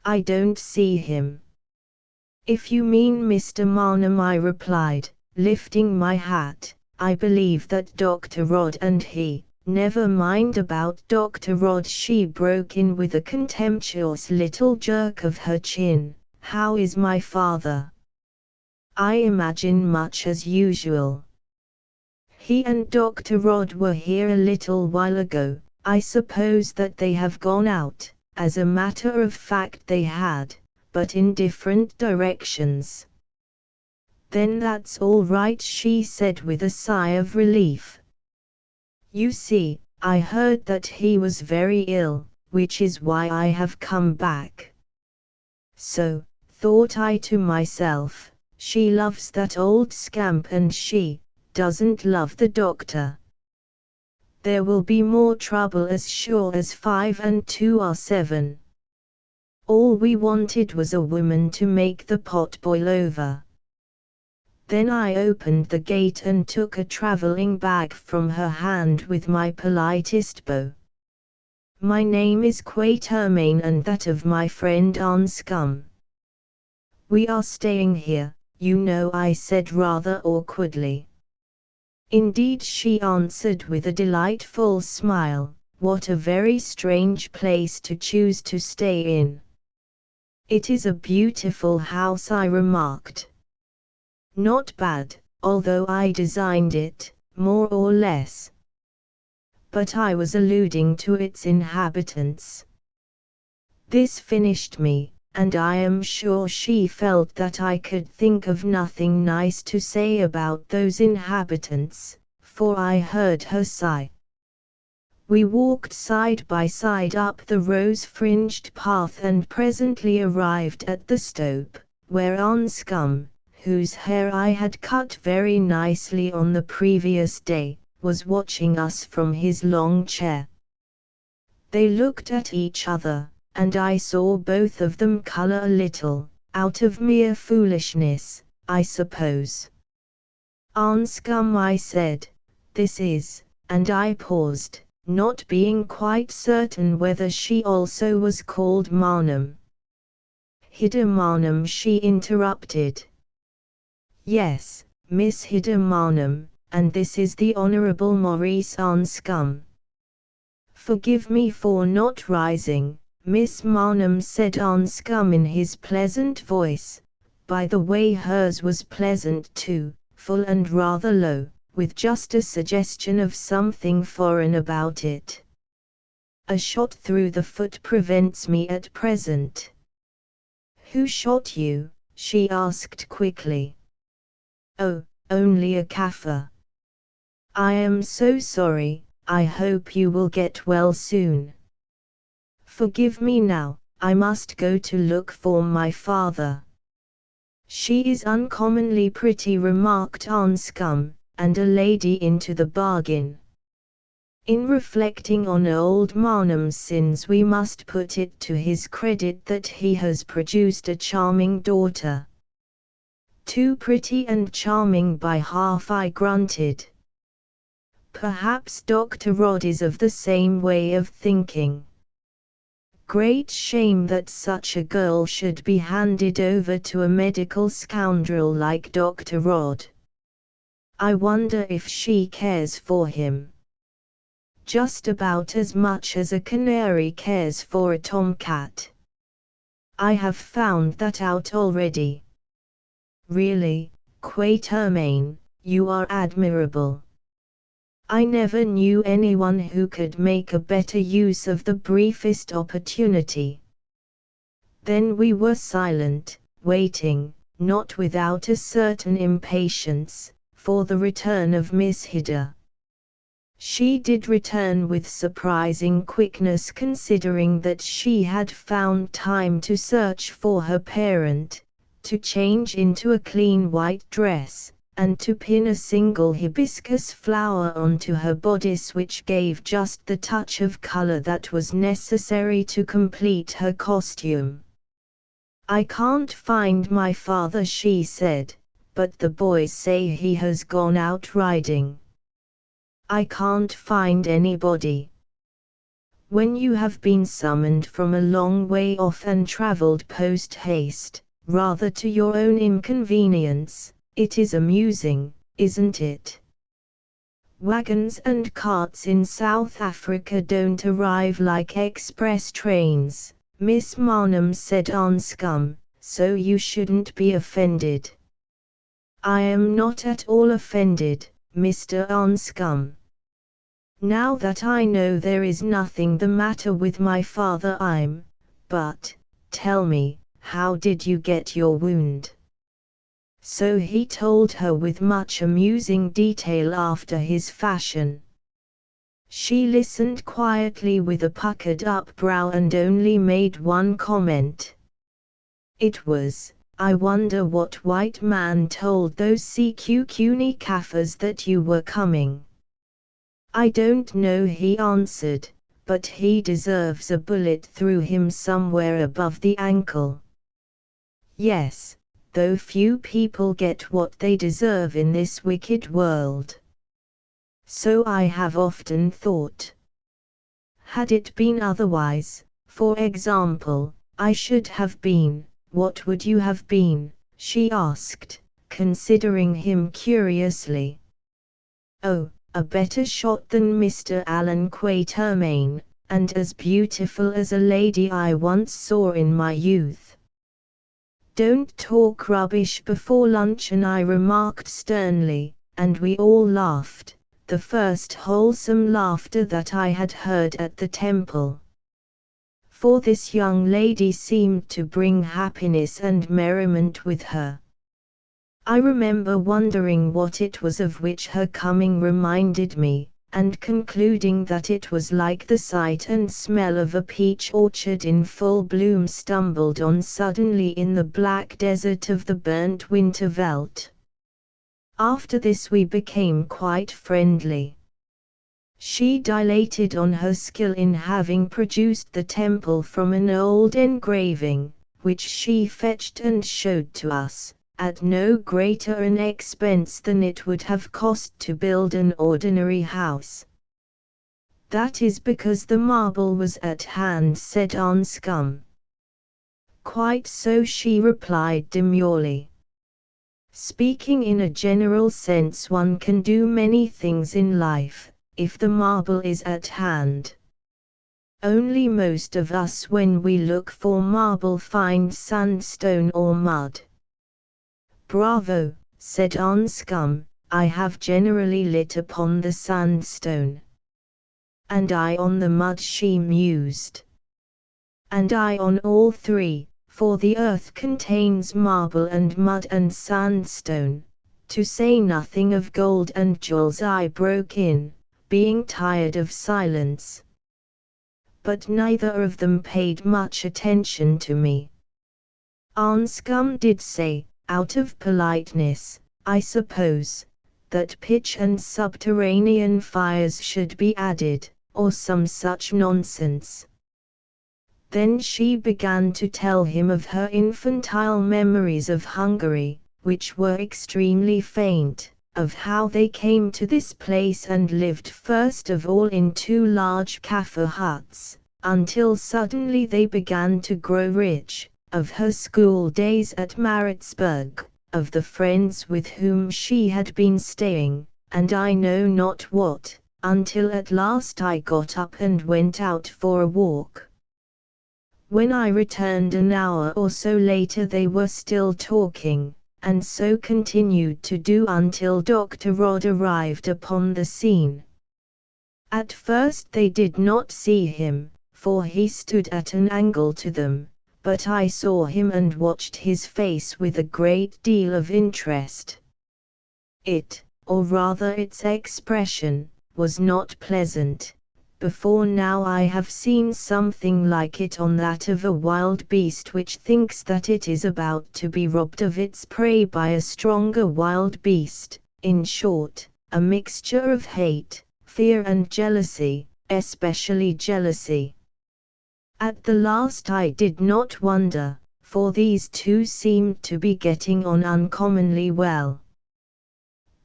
"I don't see him." "If you mean Mr. Marnham," I replied, lifting my hat, "I believe that Dr. Rod and he—" "Never mind about Dr. Rod," she broke in with a contemptuous little jerk of her chin. "How is my father?" "I imagine much as usual. He and Dr. Rod were here a little while ago. I suppose that they have gone out." As a matter of fact they had, but in different directions. "Then that's all right," she said with a sigh of relief. "You see, I heard that he was very ill, which is why I have come back. So, thought I to myself, she loves that old scamp and she doesn't love the doctor. There will be more trouble as sure as 5 and 2 are 7. All we wanted was a woman to make the pot boil over." Then I opened the gate and took a traveling bag from her hand with my politest bow. "My name is Quatermain and that of my friend Anscombe. We are staying here, you know," I said rather awkwardly. "Indeed," she answered with a delightful smile, "what a very strange place to choose to stay in." "It is a beautiful house," I remarked. "Not bad, although I designed it, more or less. But I was alluding to its inhabitants." This finished me, and I am sure she felt that I could think of nothing nice to say about those inhabitants, for I heard her sigh. We walked side by side up the rose-fringed path and presently arrived at the stoep, where Anscombe, whose hair I had cut very nicely on the previous day, was watching us from his long chair. They looked at each other, and I saw both of them color a little, out of mere foolishness, I suppose. "Anscombe," I said, "this is," and I paused, not being quite certain whether she also was called Marnham. "Hida Marnham," she interrupted. "Yes, Miss Hida Marnham, and this is the Honorable Maurice Anscombe." "Forgive me for not rising, Miss Marnham," said Anscombe in his pleasant voice. By the way, hers was pleasant too, full and rather low, with just a suggestion of something foreign about it. "A shot through the foot prevents me at present." "Who shot you?" she asked quickly. "Oh, only a Kaffir. I am so sorry, I hope you will get well soon. Forgive me now, I must go to look for my father. She is uncommonly pretty, remarked Anscombe, and a lady into the bargain. In reflecting on old Marnham's sins, we must put it to his credit that he has produced a charming daughter. Too pretty and charming by half, I grunted. Perhaps Dr. Rod is of the same way of thinking. Great shame that such a girl should be handed over to a medical scoundrel like Dr. Rod. I wonder if she cares for him. Just about as much as a canary cares for a tomcat. I have found that out already. Really, Quatermain, you are admirable. I never knew anyone who could make a better use of the briefest opportunity. Then we were silent, waiting, not without a certain impatience, for the return of Miss Hidder. She did return with surprising quickness, considering that she had found time to search for her parent, to change into a clean white dress, and to pin a single hibiscus flower onto her bodice, which gave just the touch of color that was necessary to complete her costume. I can't find my father, she said, but the boys say he has gone out riding. I can't find anybody. When you have been summoned from a long way off and traveled post haste, rather to your own inconvenience, it is amusing, isn't it? Wagons and carts in South Africa don't arrive like express trains, Miss Marnham said Anscombe, so you shouldn't be offended. I am not at all offended, Mr. Anscombe. Now that I know there is nothing the matter with my father, but, tell me, how did you get your wound? So he told her with much amusing detail after his fashion. She listened quietly with a puckered up brow and only made one comment. It was, I wonder what white man told those CQQNI Kaffirs that you were coming. I don't know, he answered, but he deserves a bullet through him somewhere above the ankle. Yes, though few people get what they deserve in this wicked world. So I have often thought. Had it been otherwise, for example, I should have been, what would you have been? She asked, considering him curiously. Oh, a better shot than Mr. Alan Quatermain, and as beautiful as a lady I once saw in my youth. Don't talk rubbish before luncheon, I remarked sternly, and we all laughed, the first wholesome laughter that I had heard at the temple. For this young lady seemed to bring happiness and merriment with her. I remember wondering what it was of which her coming reminded me, and concluding that it was like the sight and smell of a peach orchard in full bloom stumbled on suddenly in the black desert of the burnt winter veldt. After this we became quite friendly. She dilated on her skill in having produced the temple from an old engraving, which she fetched and showed to us, at no greater an expense than it would have cost to build an ordinary house. That is because the marble was at hand, said Anscombe. Quite so, she replied demurely. Speaking in a general sense, one can do many things in life, if the marble is at hand. Only most of us when we look for marble find sandstone or mud. Bravo, said Anscombe, I have generally lit upon the sandstone. And I on the mud, she mused. And I on all three, for the earth contains marble and mud and sandstone, To say nothing of gold and jewels, I broke in, being tired of silence. But neither of them paid much attention to me. Anscombe did say, out of politeness, I suppose, that pitch and subterranean fires should be added, or some such nonsense. Then she began to tell him of her infantile memories of Hungary, which were extremely faint, of how they came to this place and lived first of all in 2 large Kaffir huts, until suddenly they began to grow rich, of her school days at Maritzburg, of the friends with whom she had been staying, and I know not what, until at last I got up and went out for a walk. When I returned an hour or so later they were still talking, and so continued to do until Dr. Rod arrived upon the scene. At first they did not see him, for he stood at an angle to them, but I saw him and watched his face with a great deal of interest. It, or rather its expression, was not pleasant. Before now I have seen something like it on that of a wild beast which thinks that it is about to be robbed of its prey by a stronger wild beast, in short, a mixture of hate, fear and jealousy, especially jealousy. At the last I did not wonder, for these two seemed to be getting on uncommonly well.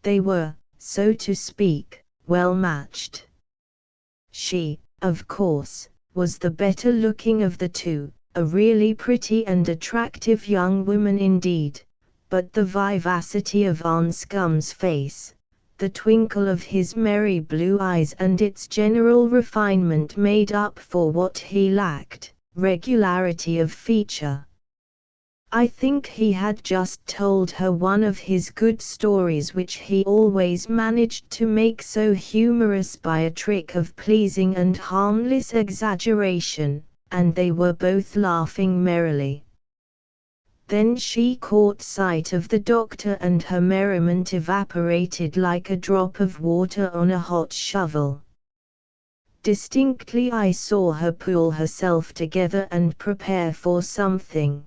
They were, so to speak, well matched. She, of course, was the better looking of the two, a really pretty and attractive young woman indeed, but the vivacity of Anscombe's face, the twinkle of his merry blue eyes and its general refinement made up for what he lacked, regularity of feature. I think he had just told her one of his good stories which he always managed to make so humorous by a trick of pleasing and harmless exaggeration, and they were both laughing merrily. Then she caught sight of the doctor and her merriment evaporated like a drop of water on a hot shovel. Distinctly I saw her pull herself together and prepare for something.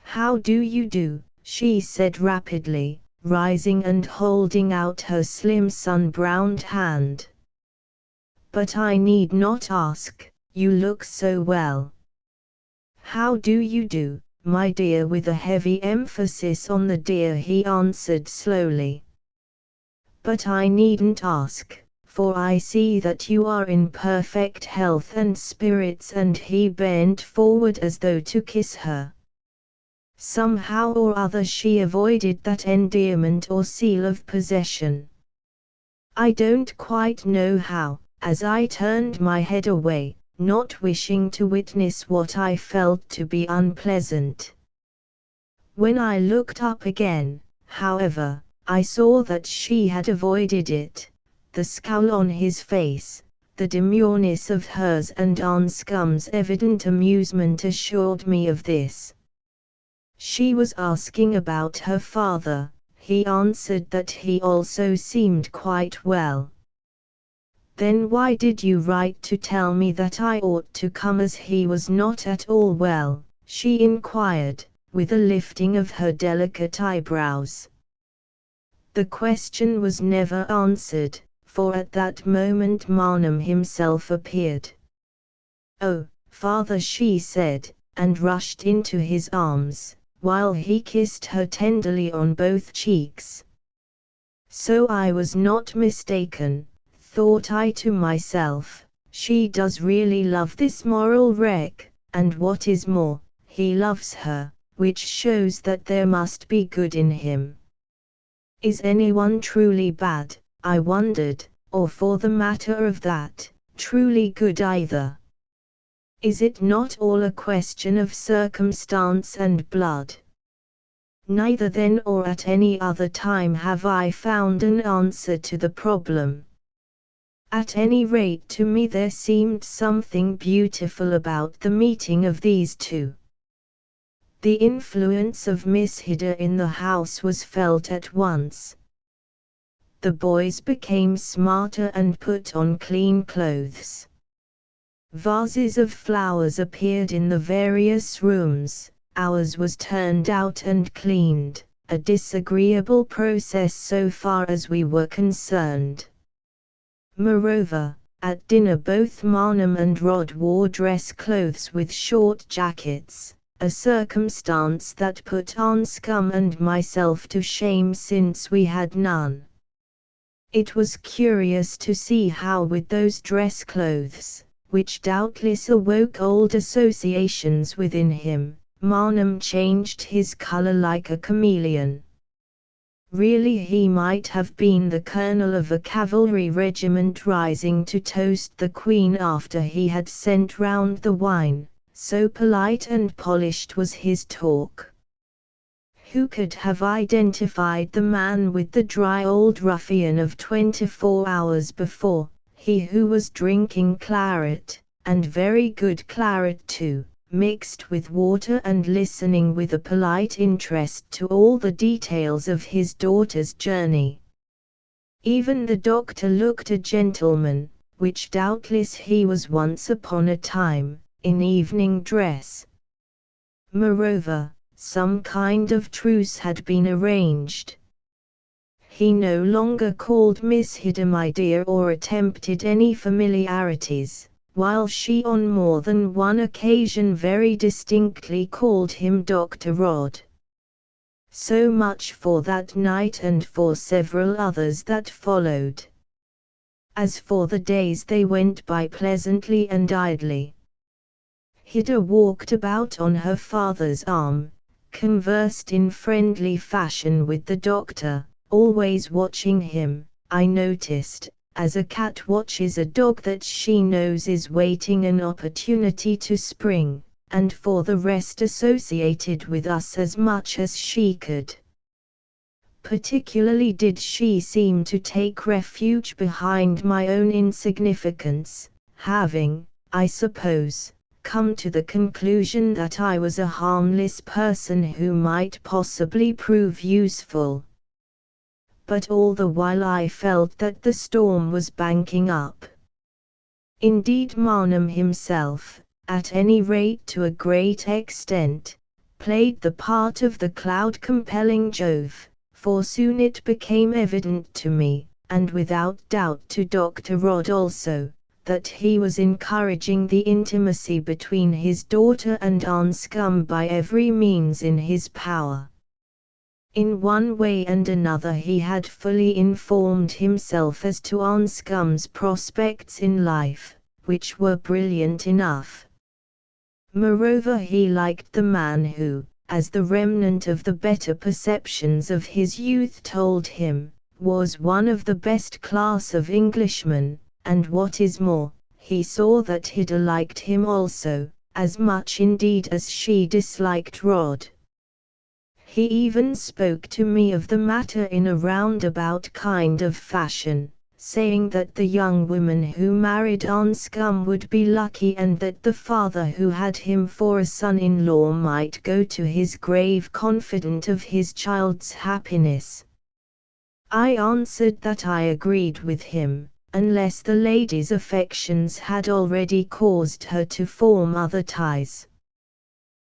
"How do you do?" she said rapidly, rising and holding out her slim sun-browned hand. "But I need not ask, you look so well." "How do you do, my dear?" with a heavy emphasis on the dear he answered slowly. "But I needn't ask, for I see that you are in perfect health and spirits," and he bent forward as though to kiss her. Somehow or other she avoided that endearment or seal of possession. I don't quite know how, as I turned my head away, not wishing to witness what I felt to be unpleasant. When I looked up again, however, I saw that she had avoided it, the scowl on his face, the demureness of hers and Anscombe's evident amusement assured me of this. She was asking about her father. He answered that he also seemed quite well. "Then why did you write to tell me that I ought to come as he was not at all well?" she inquired, with a lifting of her delicate eyebrows. The question was never answered, for at that moment Marnham himself appeared. "Oh, father," she said, and rushed into his arms, while he kissed her tenderly on both cheeks. "So I was not mistaken," thought I to myself, "she does really love this moral wreck, and what is more, he loves her, which shows that there must be good in him. Is anyone truly bad, I wondered, or for the matter of that, truly good either? Is it not all a question of circumstance and blood? Neither then or at any other time have I found an answer to the problem. At any rate to me there seemed something beautiful about the meeting of these two. The influence of Miss Hidder in the house was felt at once. The boys became smarter and put on clean clothes. Vases of flowers appeared in the various rooms, ours was turned out and cleaned, a disagreeable process so far as we were concerned. Moreover, at dinner both Marnham and Rod wore dress clothes with short jackets, a circumstance that put Anscombe and myself to shame since we had none. It was curious to see how with those dress clothes, which doubtless awoke old associations within him, Marnham changed his colour like a chameleon. Really he might have been the colonel of a cavalry regiment rising to toast the Queen after he had sent round the wine, so polite and polished was his talk. Who could have identified the man with the dry old ruffian of 24 hours before, he who was drinking claret, and very good claret too, mixed with water, and listening with a polite interest to all the details of his daughter's journey. Even the doctor looked a gentleman, which doubtless he was once upon a time, in evening dress. Moreover, some kind of truce had been arranged. He no longer called Miss Hidder my dear or attempted any familiarities, while she on more than one occasion very distinctly called him Dr. Rod. So much for that night and for several others that followed. As for the days, they went by pleasantly and idly. Hidder walked about on her father's arm, conversed in friendly fashion with the doctor, always watching him, I noticed, as a cat watches a dog that she knows is waiting an opportunity to spring, and for the rest associated with us as much as she could. Particularly did she seem to take refuge behind my own insignificance, having, I suppose, come to the conclusion that I was a harmless person who might possibly prove useful. But all the while I felt that the storm was banking up. Indeed Marnham himself, at any rate to a great extent, played the part of the cloud-compelling Jove, for soon it became evident to me, and without doubt to Dr. Rod also, that he was encouraging the intimacy between his daughter and Anscombe by every means in his power. In one way and another he had fully informed himself as to Anscombe's prospects in life, which were brilliant enough. Moreover he liked the man who, as the remnant of the better perceptions of his youth told him, was one of the best class of Englishmen, and what is more, he saw that Hidder liked him also, as much indeed as she disliked Rod. He even spoke to me of the matter in a roundabout kind of fashion, saying that the young woman who married Anscombe would be lucky, and that the father who had him for a son-in-law might go to his grave confident of his child's happiness. I answered that I agreed with him, unless the lady's affections had already caused her to form other ties.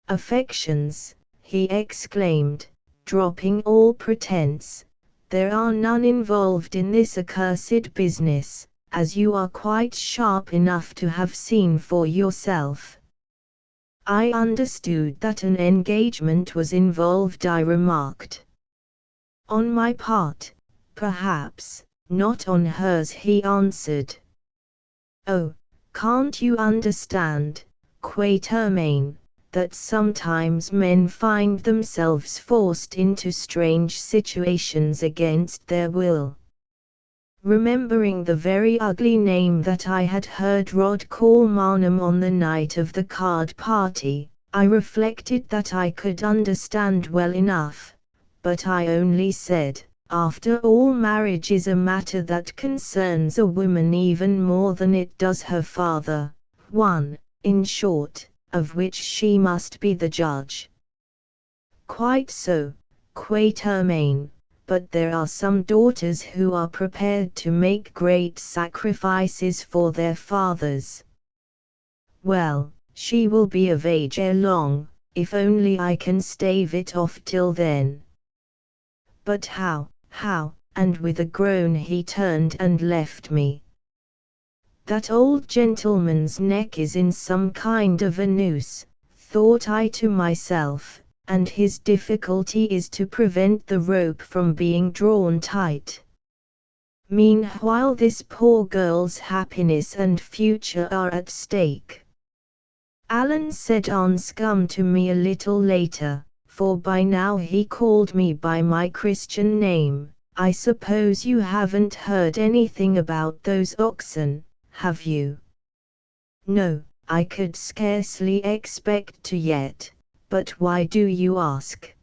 Affections, he exclaimed, dropping all pretense, there are none involved in this accursed business, as you are quite sharp enough to have seen for yourself. I understood that an engagement was involved, I remarked. On my part, perhaps, not on hers, he answered. Oh, can't you understand, Quatermain, that sometimes men find themselves forced into strange situations against their will? Remembering the very ugly name that I had heard Rod call Marnham on the night of the card party, I reflected that I could understand well enough, but I only said, after all, marriage is a matter that concerns a woman even more than it does her father, one, in short, of which she must be the judge. Quite so, Quatermain, but there are some daughters who are prepared to make great sacrifices for their fathers. Well, she will be of age ere long, if only I can stave it off till then. But how, and with a groan he turned and left me. That old gentleman's neck is in some kind of a noose, thought I to myself, and his difficulty is to prevent the rope from being drawn tight. Meanwhile this poor girl's happiness and future are at stake. Alan said Anscombe to me a little later, for by now he called me by my Christian name. I suppose you haven't heard anything about those oxen, have you? No, I could scarcely expect to yet, but why do you ask?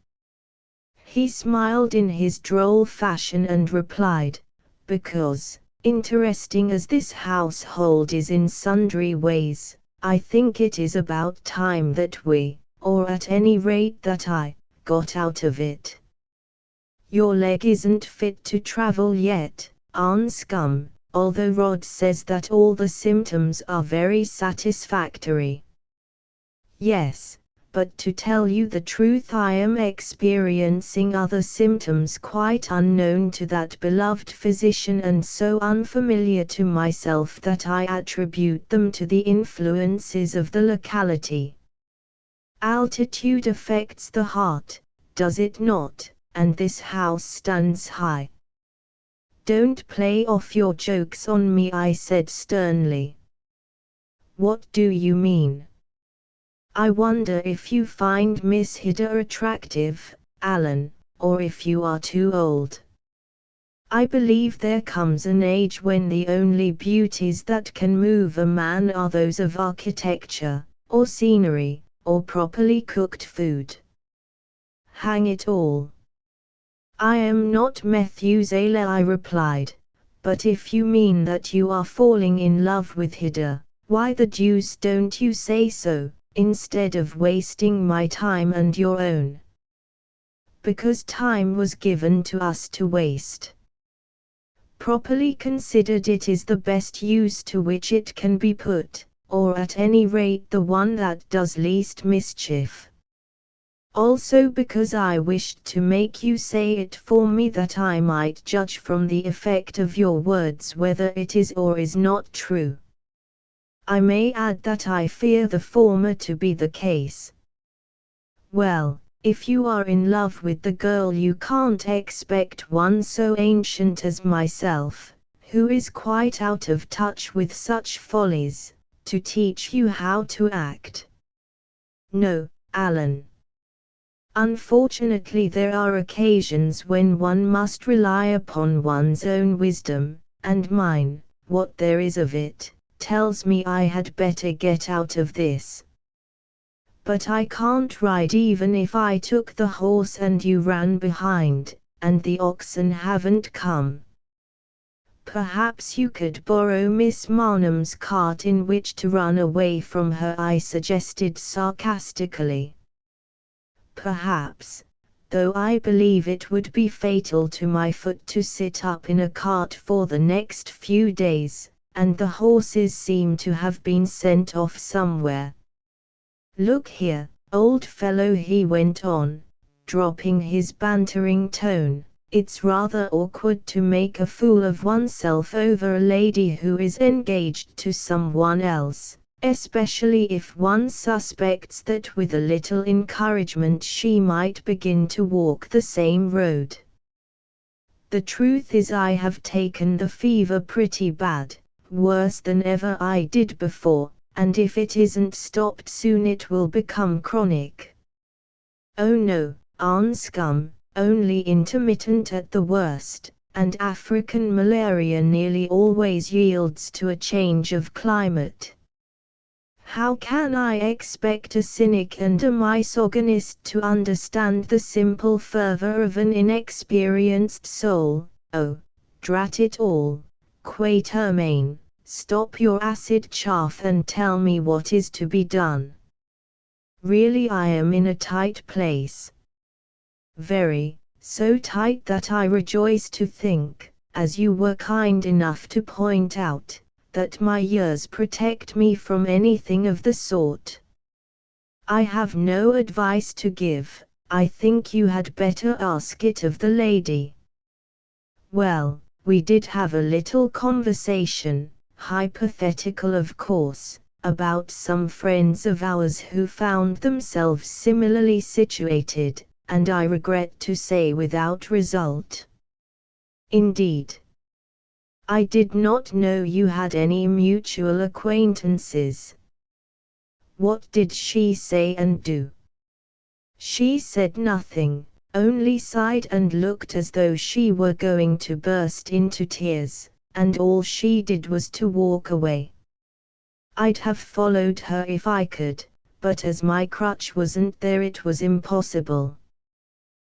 He smiled in his droll fashion and replied, because, interesting as this household is in sundry ways, I think it is about time that we, or at any rate that I, got out of it. Your leg isn't fit to travel yet, Anscombe, although Rod says that all the symptoms are very satisfactory. Yes, but to tell you the truth, I am experiencing other symptoms quite unknown to that beloved physician and so unfamiliar to myself that I attribute them to the influences of the locality. Altitude affects the heart, does it not, and this house stands high. Don't play off your jokes on me, I said sternly. What do you mean? I wonder if you find Miss Hidder attractive, Alan, or if you are too old. I believe there comes an age when the only beauties that can move a man are those of architecture, or scenery, or properly cooked food. Hang it all! I am not Methuselah, I replied, but if you mean that you are falling in love with Hidder, why the deuce don't you say so, instead of wasting my time and your own? Because time was given to us to waste. Properly considered, it is the best use to which it can be put, or at any rate the one that does least mischief. Also because I wished to make you say it for me that I might judge from the effect of your words whether it is or is not true. I may add that I fear the former to be the case. Well, if you are in love with the girl, you can't expect one so ancient as myself, who is quite out of touch with such follies, to teach you how to act. No, Alan. Unfortunately, there are occasions when one must rely upon one's own wisdom, and mine, what there is of it, tells me I had better get out of this. But I can't ride even if I took the horse and you ran behind, and the oxen haven't come. Perhaps you could borrow Miss Marnham's cart in which to run away from her, I suggested sarcastically. Perhaps, though I believe it would be fatal to my foot to sit up in a cart for the next few days, and the horses seem to have been sent off somewhere. Look here, old fellow, he went on, dropping his bantering tone, it's rather awkward to make a fool of oneself over a lady who is engaged to someone else, especially if one suspects that with a little encouragement she might begin to walk the same road. The truth is I have taken the fever pretty bad, worse than ever I did before, and if it isn't stopped soon it will become chronic. Oh no, Anscombe, only intermittent at the worst, and African malaria nearly always yields to a change of climate. How can I expect a cynic and a misogynist to understand the simple fervor of an inexperienced soul? Oh, drat it all, Quatermain, stop your acid chaff and tell me what is to be done. Really, I am in a tight place. very, so tight that I rejoice to think, as you were kind enough to point out, that my ears protect me from anything of the sort. I have no advice to give, I think you had better ask it of the lady. Well, we did have a little conversation, hypothetical of course, about some friends of ours who found themselves similarly situated, and I regret to say without result. Indeed. I did not know you had any mutual acquaintances. What did she say and do? She said nothing, only sighed and looked as though she were going to burst into tears, and all she did was to walk away. I'd have followed her if I could, but as my crutch wasn't there it was impossible.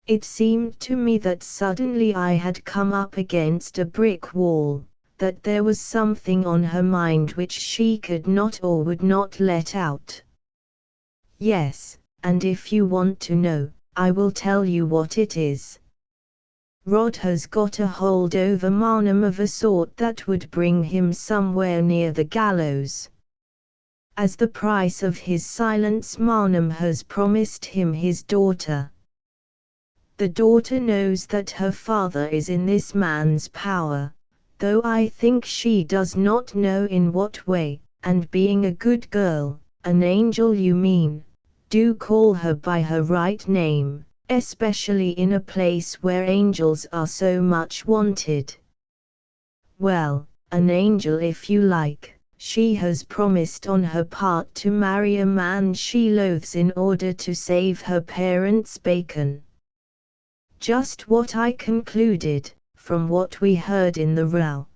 It seemed to me that suddenly I had come up against a brick wall, that there was something on her mind which she could not or would not let out. Yes, and if you want to know, I will tell you what it is. Rod has got a hold over Marnham of a sort that would bring him somewhere near the gallows. As the price of his silence, Marnham has promised him his daughter. The daughter knows that her father is in this man's power, though I think she does not know in what way, and being a good girl, an angel you mean, do call her by her right name, especially in a place where angels are so much wanted. Well, an angel if you like. She has promised on her part to marry a man she loathes in order to save her parents' bacon. Just what I concluded, from what we heard in the row.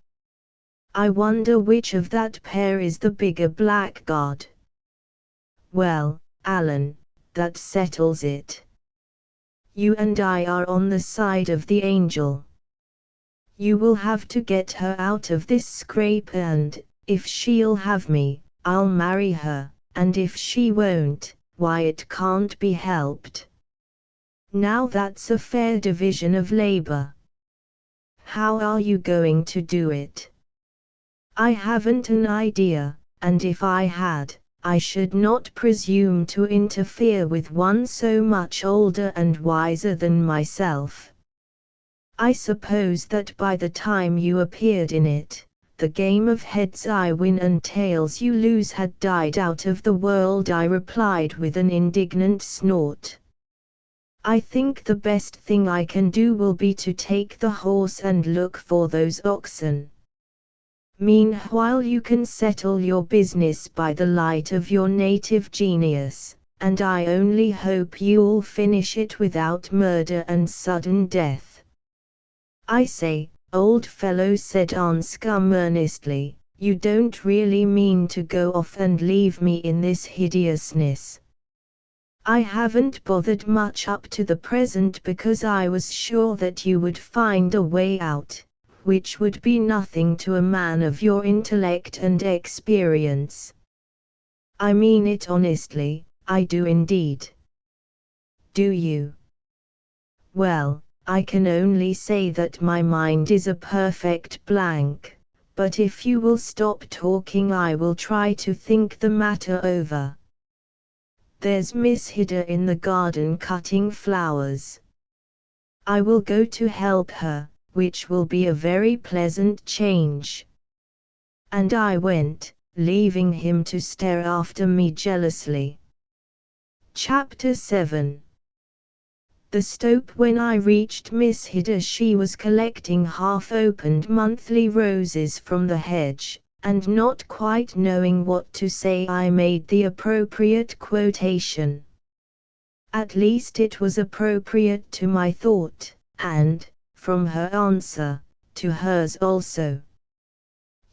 I wonder which of that pair is the bigger blackguard. Well, Alan, that settles it. You and I are on the side of the angel. You will have to get her out of this scrape and, if she'll have me, I'll marry her, and if she won't, why it can't be helped. Now that's a fair division of labor. How are you going to do it? I haven't an idea, and if I had, I should not presume to interfere with one so much older and wiser than myself. I suppose that by the time you appeared in it, the game of heads I win and tails you lose had died out of the world, I replied with an indignant snort. I think the best thing I can do will be to take the horse and look for those oxen. Meanwhile you can settle your business by the light of your native genius, and I only hope you'll finish it without murder and sudden death. I say, old fellow, said Anscombe earnestly, you don't really mean to go off and leave me in this hideousness. I haven't bothered much up to the present because I was sure that you would find a way out, which would be nothing to a man of your intellect and experience. I mean it honestly, I do indeed. Do you? Well, I can only say that my mind is a perfect blank, but if you will stop talking I will try to think the matter over. There's Miss Hidder in the garden cutting flowers. I will go to help her, which will be a very pleasant change. And I went, leaving him to stare after me jealously. Chapter 7. The Stope. When I reached Miss Hidder she was collecting half-opened monthly roses from the hedge, and not quite knowing what to say I made the appropriate quotation. At least it was appropriate to my thought, and, from her answer, to hers also.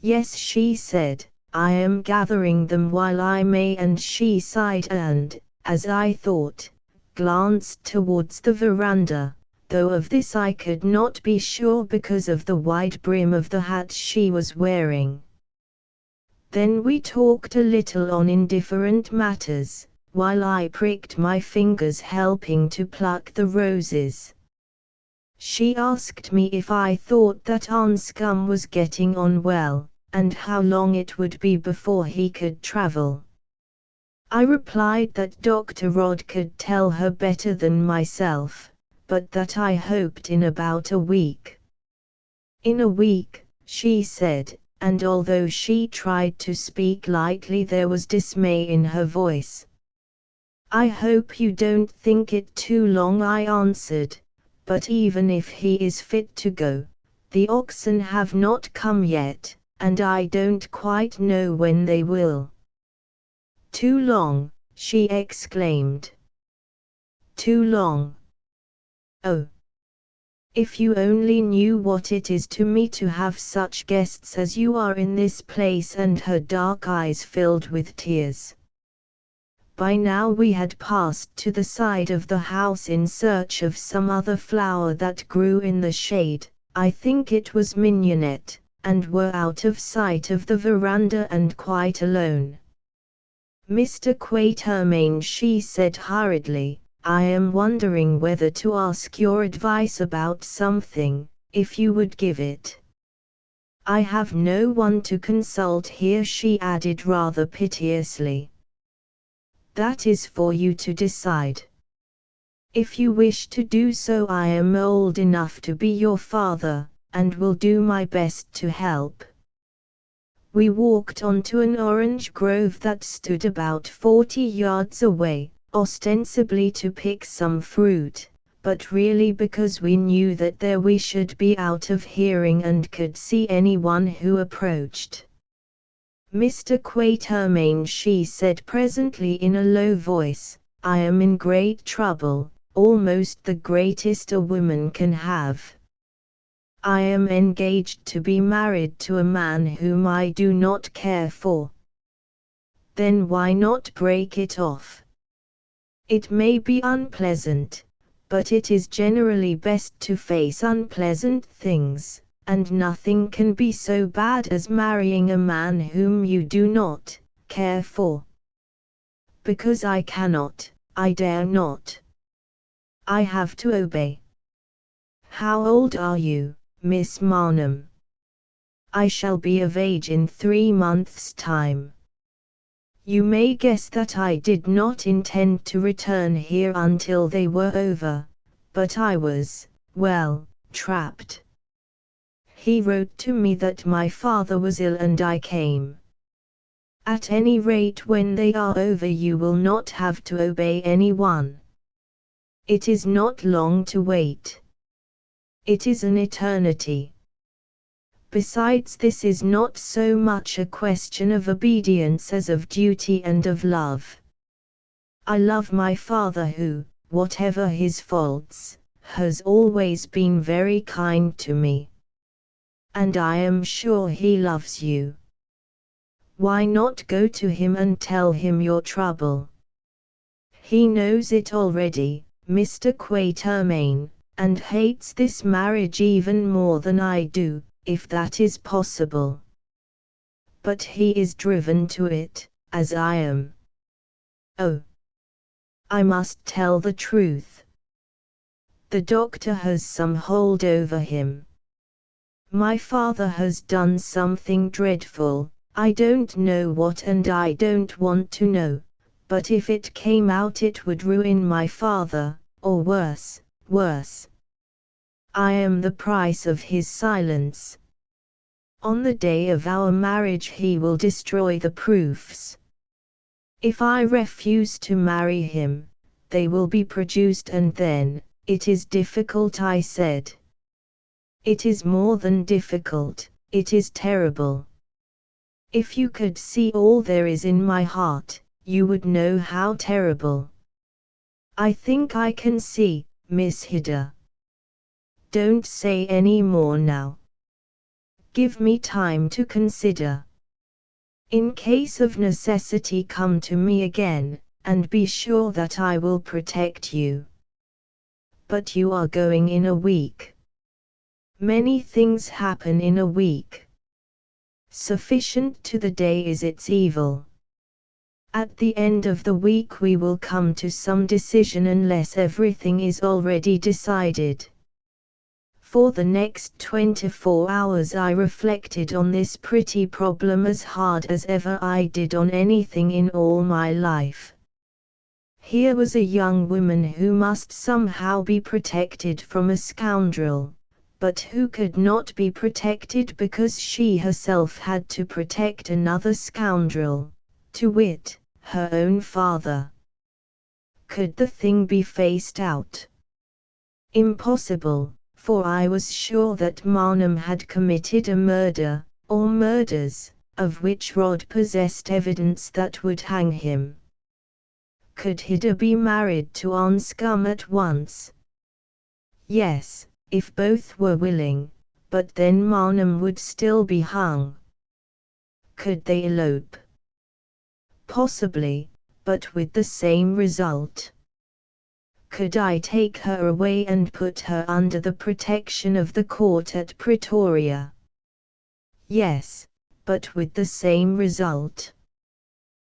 Yes, she said, I am gathering them while I may, and she sighed and, as I thought, glanced towards the veranda, though of this I could not be sure because of the wide brim of the hat she was wearing. Then we talked a little on indifferent matters, while I pricked my fingers helping to pluck the roses. She asked me if I thought that Anscombe was getting on well, and how long it would be before he could travel. I replied that Dr. Rod could tell her better than myself, but that I hoped in about a week. In a week, she said, and although she tried to speak lightly there was dismay in her voice. I hope you don't think it too long, I answered, but even if he is fit to go, the oxen have not come yet, and I don't quite know when they will. Too long, she exclaimed. Too long. Oh! If you only knew what it is to me to have such guests as you are in this place, and her dark eyes filled with tears. By now we had passed to the side of the house in search of some other flower that grew in the shade, I think it was mignonette, and were out of sight of the veranda and quite alone. Mr. Quatermain, she said hurriedly, I am wondering whether to ask your advice about something, if you would give it. I have no one to consult here, she added rather piteously. That is for you to decide. If you wish to do so, I am old enough to be your father, and will do my best to help. We walked on to an orange grove that stood about 40 yards away, ostensibly to pick some fruit, but really because we knew that there we should be out of hearing and could see anyone who approached. Mr. Quatermain, she said presently in a low voice, I am in great trouble, almost the greatest a woman can have. I am engaged to be married to a man whom I do not care for. Then why not break it off? It may be unpleasant, but it is generally best to face unpleasant things, and nothing can be so bad as marrying a man whom you do not care for. Because I cannot, I dare not. I have to obey. How old are you, Miss Marnham? I shall be of age in 3 months' time. You may guess that I did not intend to return here until they were over, but I was, well, trapped. He wrote to me that my father was ill and I came. At any rate, when they are over you will not have to obey anyone. It is not long to wait. It is an eternity. Besides, this is not so much a question of obedience as of duty and of love. I love my father who, whatever his faults, has always been very kind to me. And I am sure he loves you. Why not go to him and tell him your trouble? He knows it already, Mr. Quatermain, and hates this marriage even more than I do, if that is possible. But he is driven to it, as I am. Oh! I must tell the truth. The doctor has some hold over him. My father has done something dreadful, I don't know what and I don't want to know, but if it came out it would ruin my father, or worse. I am the price of his silence. On the day of our marriage he will destroy the proofs. If I refuse to marry him, they will be produced and then, it is difficult, I said. It is more than difficult, it is terrible. If you could see all there is in my heart, you would know how terrible. I think I can see, Miss Hida. Don't say any more now. Give me time to consider. In case of necessity come to me again, and be sure that I will protect you. But you are going in a week. Many things happen in a week. Sufficient to the day is its evil. At the end of the week we will come to some decision unless everything is already decided. For the next 24 hours I reflected on this pretty problem as hard as ever I did on anything in all my life. Here was a young woman who must somehow be protected from a scoundrel, but who could not be protected because she herself had to protect another scoundrel, to wit, her own father. Could the thing be faced out? Impossible, for I was sure that Marnham had committed a murder, or murders, of which Rod possessed evidence that would hang him. Could Hida be married to Anscombe at once? Yes, if both were willing, but then Marnham would still be hung. Could they elope? Possibly, but with the same result. Could I take her away and put her under the protection of the court at Pretoria? Yes, but with the same result.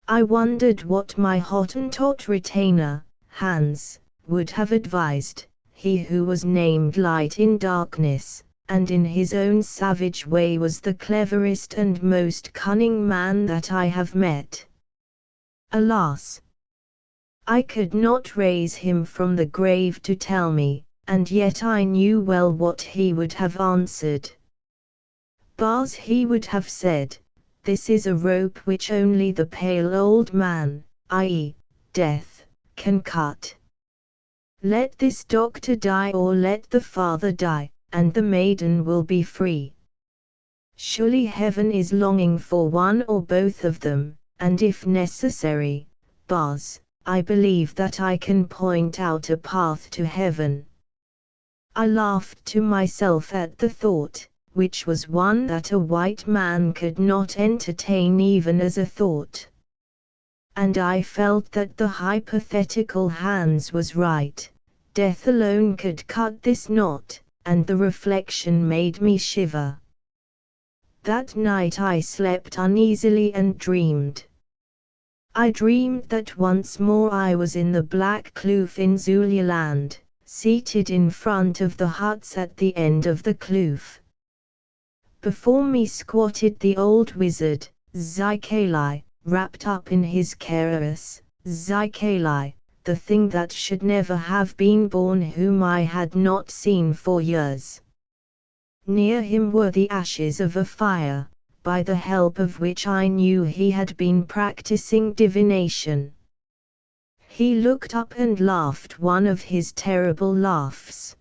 I wondered what my Hottentot retainer, Hans, would have advised, he who was named Light in Darkness, and in his own savage way was the cleverest and most cunning man that I have met. Alas! I could not raise him from the grave to tell me, and yet I knew well what he would have answered. Bars, he would have said, this is a rope which only the pale old man, i.e., death, can cut. Let this doctor die or let the father die, and the maiden will be free. Surely heaven is longing for one or both of them, and if necessary, Bars, I believe that I can point out a path to heaven. I laughed to myself at the thought, which was one that a white man could not entertain even as a thought. And I felt that the hypothetical Hans was right. Death alone could cut this knot, and the reflection made me shiver. That night I slept uneasily and dreamed. I dreamed that once more I was in the Black Kloof in Zululand, seated in front of the huts at the end of the kloof. Before me squatted the old wizard, Zikali, wrapped up in his keras, Zikali, the thing that should never have been born whom I had not seen for years. Near him were the ashes of a fire, by the help of which I knew he had been practicing divination. He looked up and laughed one of his terrible laughs.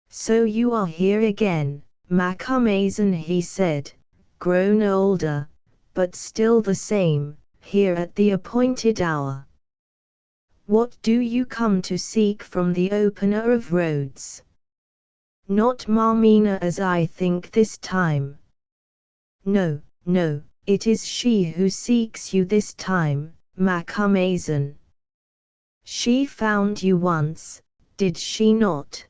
So you are here again, Macumazahn, he said, grown older, but still the same, here at the appointed hour. What do you come to seek from the opener of roads? Not Marmina as I think this time. No, no, it is she who seeks you this time, Macumazahn. She found you once, did she not?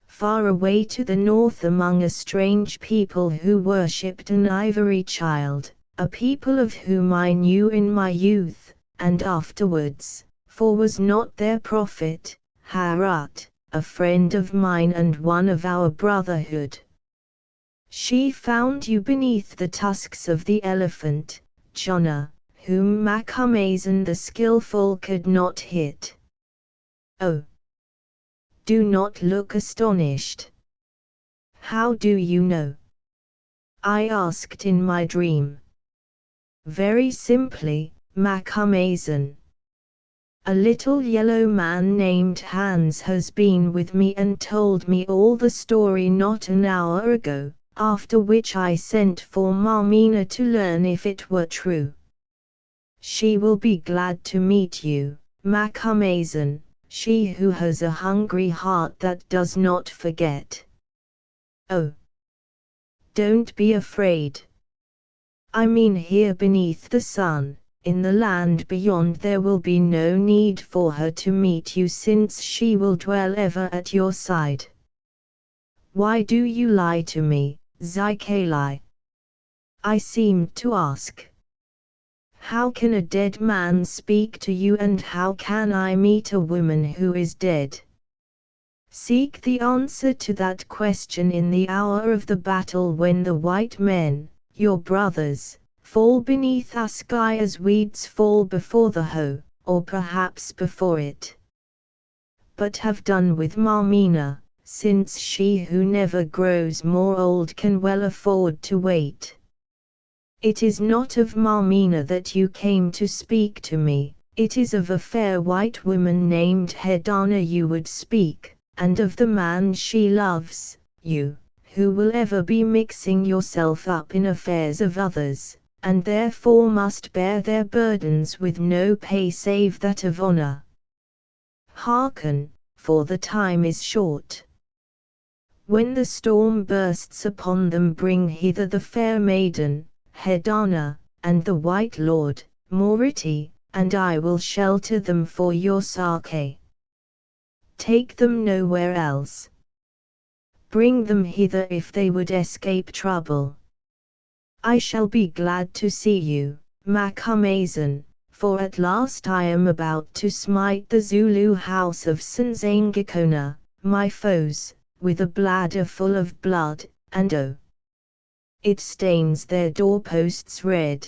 Far away to the north among a strange people who worshipped an ivory child, a people of whom I knew in my youth, and afterwards, for was not their prophet, Haggard, a friend of mine and one of our brotherhood. She found you beneath the tusks of the elephant, Jonna, whom Macumazahn the skillful could not hit. Oh! Do not look astonished. How do you know? I asked in my dream. Very simply, Macumazahn. A little yellow man named Hans has been with me and told me all the story not an hour ago, after which I sent for Marmina to learn if it were true. She will be glad to meet you, Macumazahn, she who has a hungry heart that does not forget. Oh! Don't be afraid. I mean here beneath the sun. In the land beyond there will be no need for her to meet you since she will dwell ever at your side. Why do you lie to me, Zikali? I seemed to ask. How can a dead man speak to you, and how can I meet a woman who is dead? Seek the answer to that question in the hour of the battle, when the white men, your brothers, fall beneath our sky as weeds fall before the hoe, or perhaps before it. But have done with Marmina, since she who never grows more old can well afford to wait. It is not of Marmina that you came to speak to me, it is of a fair white woman named Hedana you would speak, and of the man she loves, you, who will ever be mixing yourself up in affairs of others, and therefore must bear their burdens with no pay save that of honor. Hearken, for the time is short. When the storm bursts upon them, bring hither the fair maiden, Hedana, and the white lord, Moriti, and I will shelter them for your sake. Take them nowhere else. Bring them hither if they would escape trouble. I shall be glad to see you, Macumazan, for at last I am about to smite the Zulu house of Sanzangakona, my foes, with a bladder full of blood, and oh, it stains their doorposts red.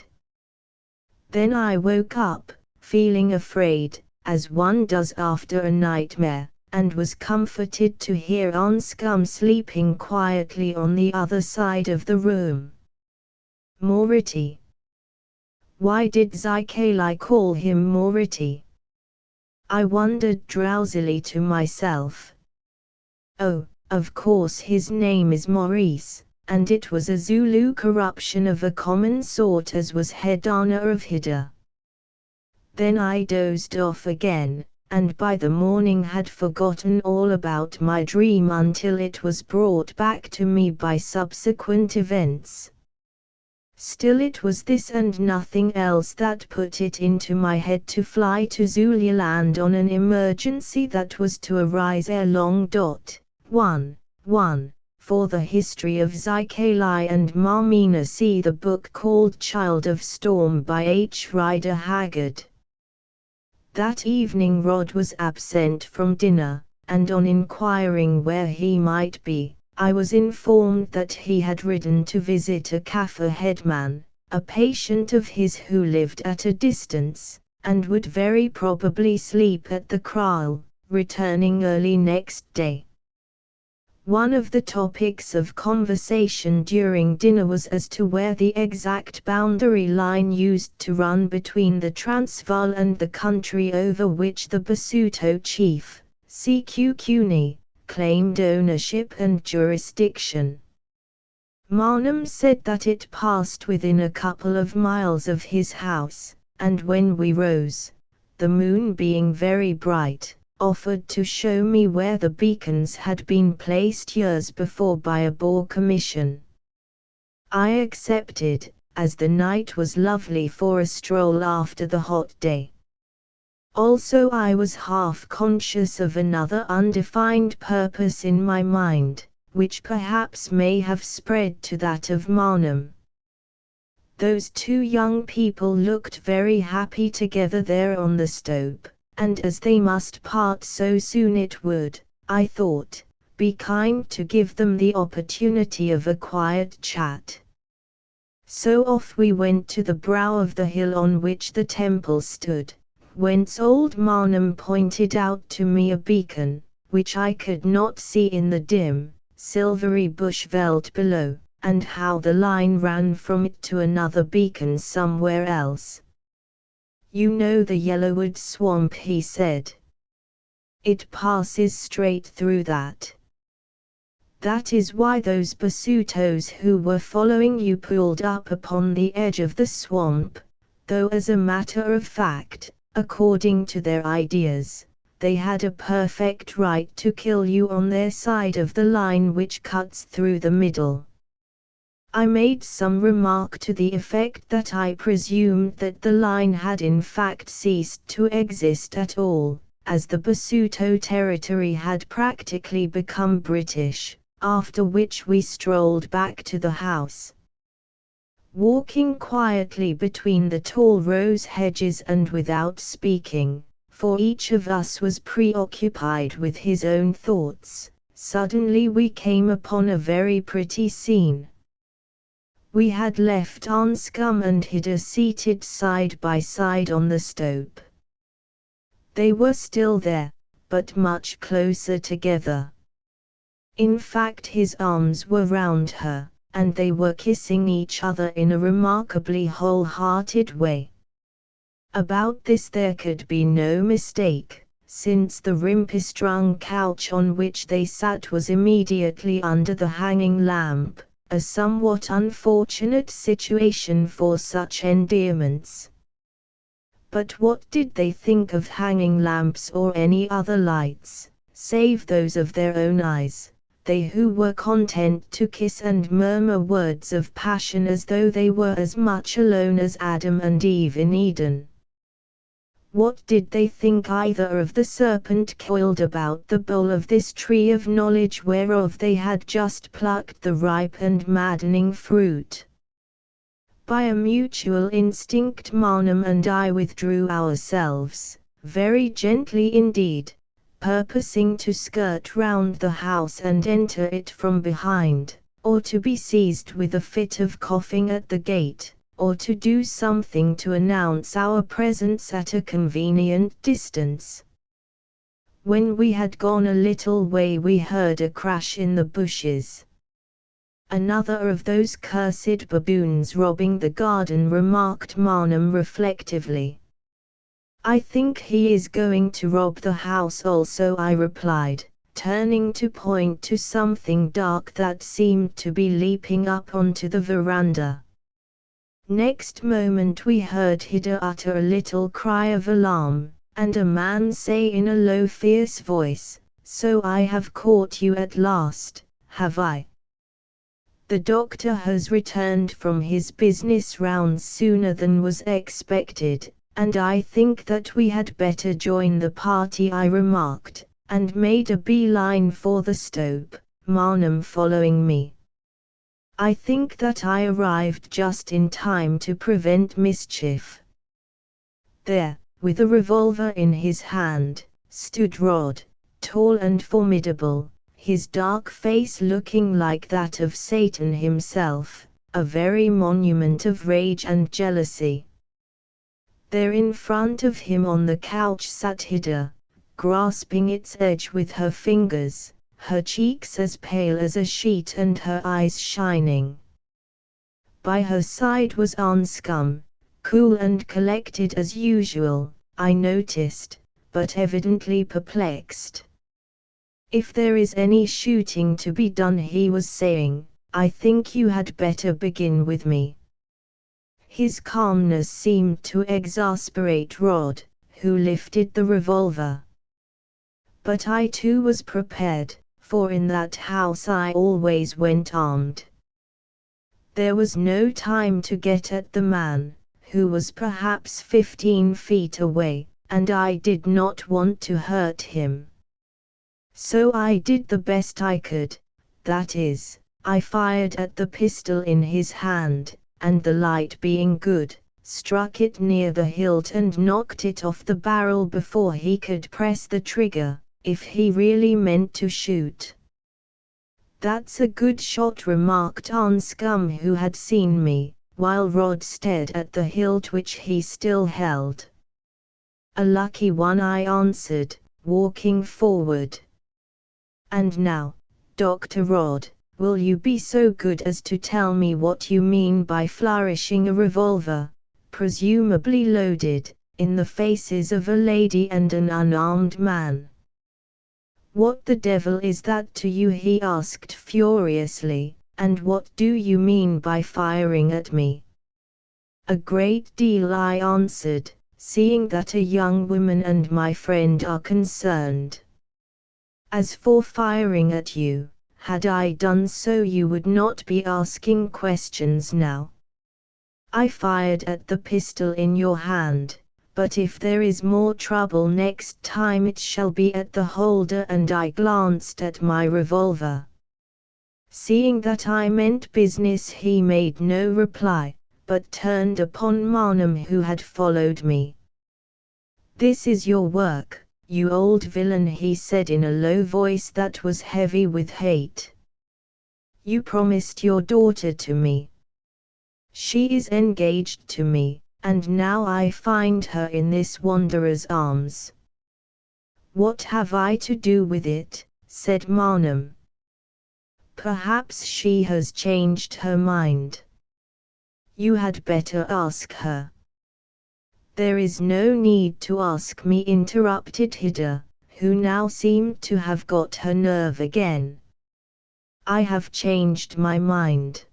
Then I woke up, feeling afraid, as one does after a nightmare, and was comforted to hear Anscombe sleeping quietly on the other side of the room. Moriti. Why did Zikali call him Moriti? I wondered drowsily to myself. Oh, of course his name is Maurice, and it was a Zulu corruption of a common sort, as was Hedana of Hida. Then I dozed off again, and by the morning had forgotten all about my dream until it was brought back to me by subsequent events. Still it was this and nothing else that put it into my head to fly to Zululand on an emergency that was to arise ere long. 1. For the history of Zikali and Marmina, see the book called Child of Storm by H. Rider Haggard. That evening Rod was absent from dinner, and on inquiring where he might be, I was informed that he had ridden to visit a Kaffir headman, a patient of his who lived at a distance, and would very probably sleep at the kraal, returning early next day. One of the topics of conversation during dinner was as to where the exact boundary line used to run between the Transvaal and the country over which the Basuto chief, Sekhukhune, claimed ownership and jurisdiction. Marnum said that it passed within a couple of miles of his house, and when we rose, the moon being very bright, offered to show me where the beacons had been placed years before by a Boer commission. I accepted, as the night was lovely for a stroll after the hot day. Also I was half conscious of another undefined purpose in my mind, which perhaps may have spread to that of Marnum. Those two young people looked very happy together there on the stoep, and as they must part so soon it would, I thought, be kind to give them the opportunity of a quiet chat. So off we went to the brow of the hill on which the temple stood, whence old Marnum pointed out to me a beacon, which I could not see in the dim, silvery bush veldt below, and how the line ran from it to another beacon somewhere else. You know the Yellowwood swamp, he said. It passes straight through that. That is why those Basutos who were following you pulled up upon the edge of the swamp, though as a matter of fact, according to their ideas, they had a perfect right to kill you on their side of the line which cuts through the middle. I made some remark to the effect that I presumed that the line had in fact ceased to exist at all, as the Basuto territory had practically become British, after which we strolled back to the house. walking quietly between the tall rose hedges and without speaking, for each of us was preoccupied with his own thoughts. Suddenly we came upon a very pretty scene. We had left Anscombe and Hida seated side by side on the stoep. They were still there, but much closer together. In fact, his arms were round her, and they were kissing each other in a remarkably whole-hearted way. About this there could be no mistake, since the rimpi-strung couch on which they sat was immediately under the hanging lamp, a somewhat unfortunate situation for such endearments. But what did they think of hanging lamps or any other lights, save those of their own eyes, they who were content to kiss and murmur words of passion as though they were as much alone as Adam and Eve in Eden? What did they think either of the serpent coiled about the bowl of this tree of knowledge whereof they had just plucked the ripe and maddening fruit? By a mutual instinct Marnham and I withdrew ourselves, very gently indeed, purposing to skirt round the house and enter it from behind, or to be seized with a fit of coughing at the gate, or to do something to announce our presence at a convenient distance. When we had gone a little way we heard a crash in the bushes. "Another of those cursed baboons robbing the garden," remarked Marnham reflectively. "I think he is going to rob the house also," I replied, turning to point to something dark that seemed to be leaping up onto the veranda. Next moment we heard Hida utter a little cry of alarm, and a man say in a low fierce voice, "So I have caught you at last, have I? The doctor has returned from his business rounds sooner than was expected, and I think that we had better join the party," I remarked, and made a bee-line for the stoep, Marnham following me. I think that I arrived just in time to prevent mischief. There, with a revolver in his hand, stood Rod, tall and formidable, his dark face looking like that of Satan himself, a very monument of rage and jealousy. There in front of him on the couch sat Hida, grasping its edge with her fingers, her cheeks as pale as a sheet and her eyes shining. By her side was Anscombe, cool and collected as usual, I noticed, but evidently perplexed. "If there is any shooting to be done," he was saying, "I think you had better begin with me." His calmness seemed to exasperate Rod, who lifted the revolver. But I too was prepared, for in that house I always went armed. There was no time to get at the man, who was perhaps 15 feet away, and I did not want to hurt him. So I did the best I could, that is, I fired at the pistol in his hand, and the light being good, struck it near the hilt and knocked it off the barrel before he could press the trigger, if he really meant to shoot. "That's a good shot," remarked Anscombe, who had seen me, while Rod stared at the hilt which he still held. "A lucky one," I answered, walking forward. "And now, Dr. Rod, will you be so good as to tell me what you mean by flourishing a revolver, presumably loaded, in the faces of a lady and an unarmed man?" "What the devil is that to you?" he asked furiously, "and what do you mean by firing at me?" "A great deal," I answered, seeing that a young woman and my friend are concerned. "As for firing at you, had I done so you would not be asking questions now. I fired at the pistol in your hand, but if there is more trouble next time it shall be at the holder," and I glanced at my revolver. Seeing that I meant business he made no reply, but turned upon Marnham, who had followed me. "This is your work, you old villain," he said in a low voice that was heavy with hate. "You promised your daughter to me. She is engaged to me, and now I find her in this wanderer's arms." "What have I to do with it?" said Marnham. "Perhaps she has changed her mind. You had better ask her." "There is no need to ask me," interrupted Haggard, who now seemed to have got her nerve again. "I have changed my mind.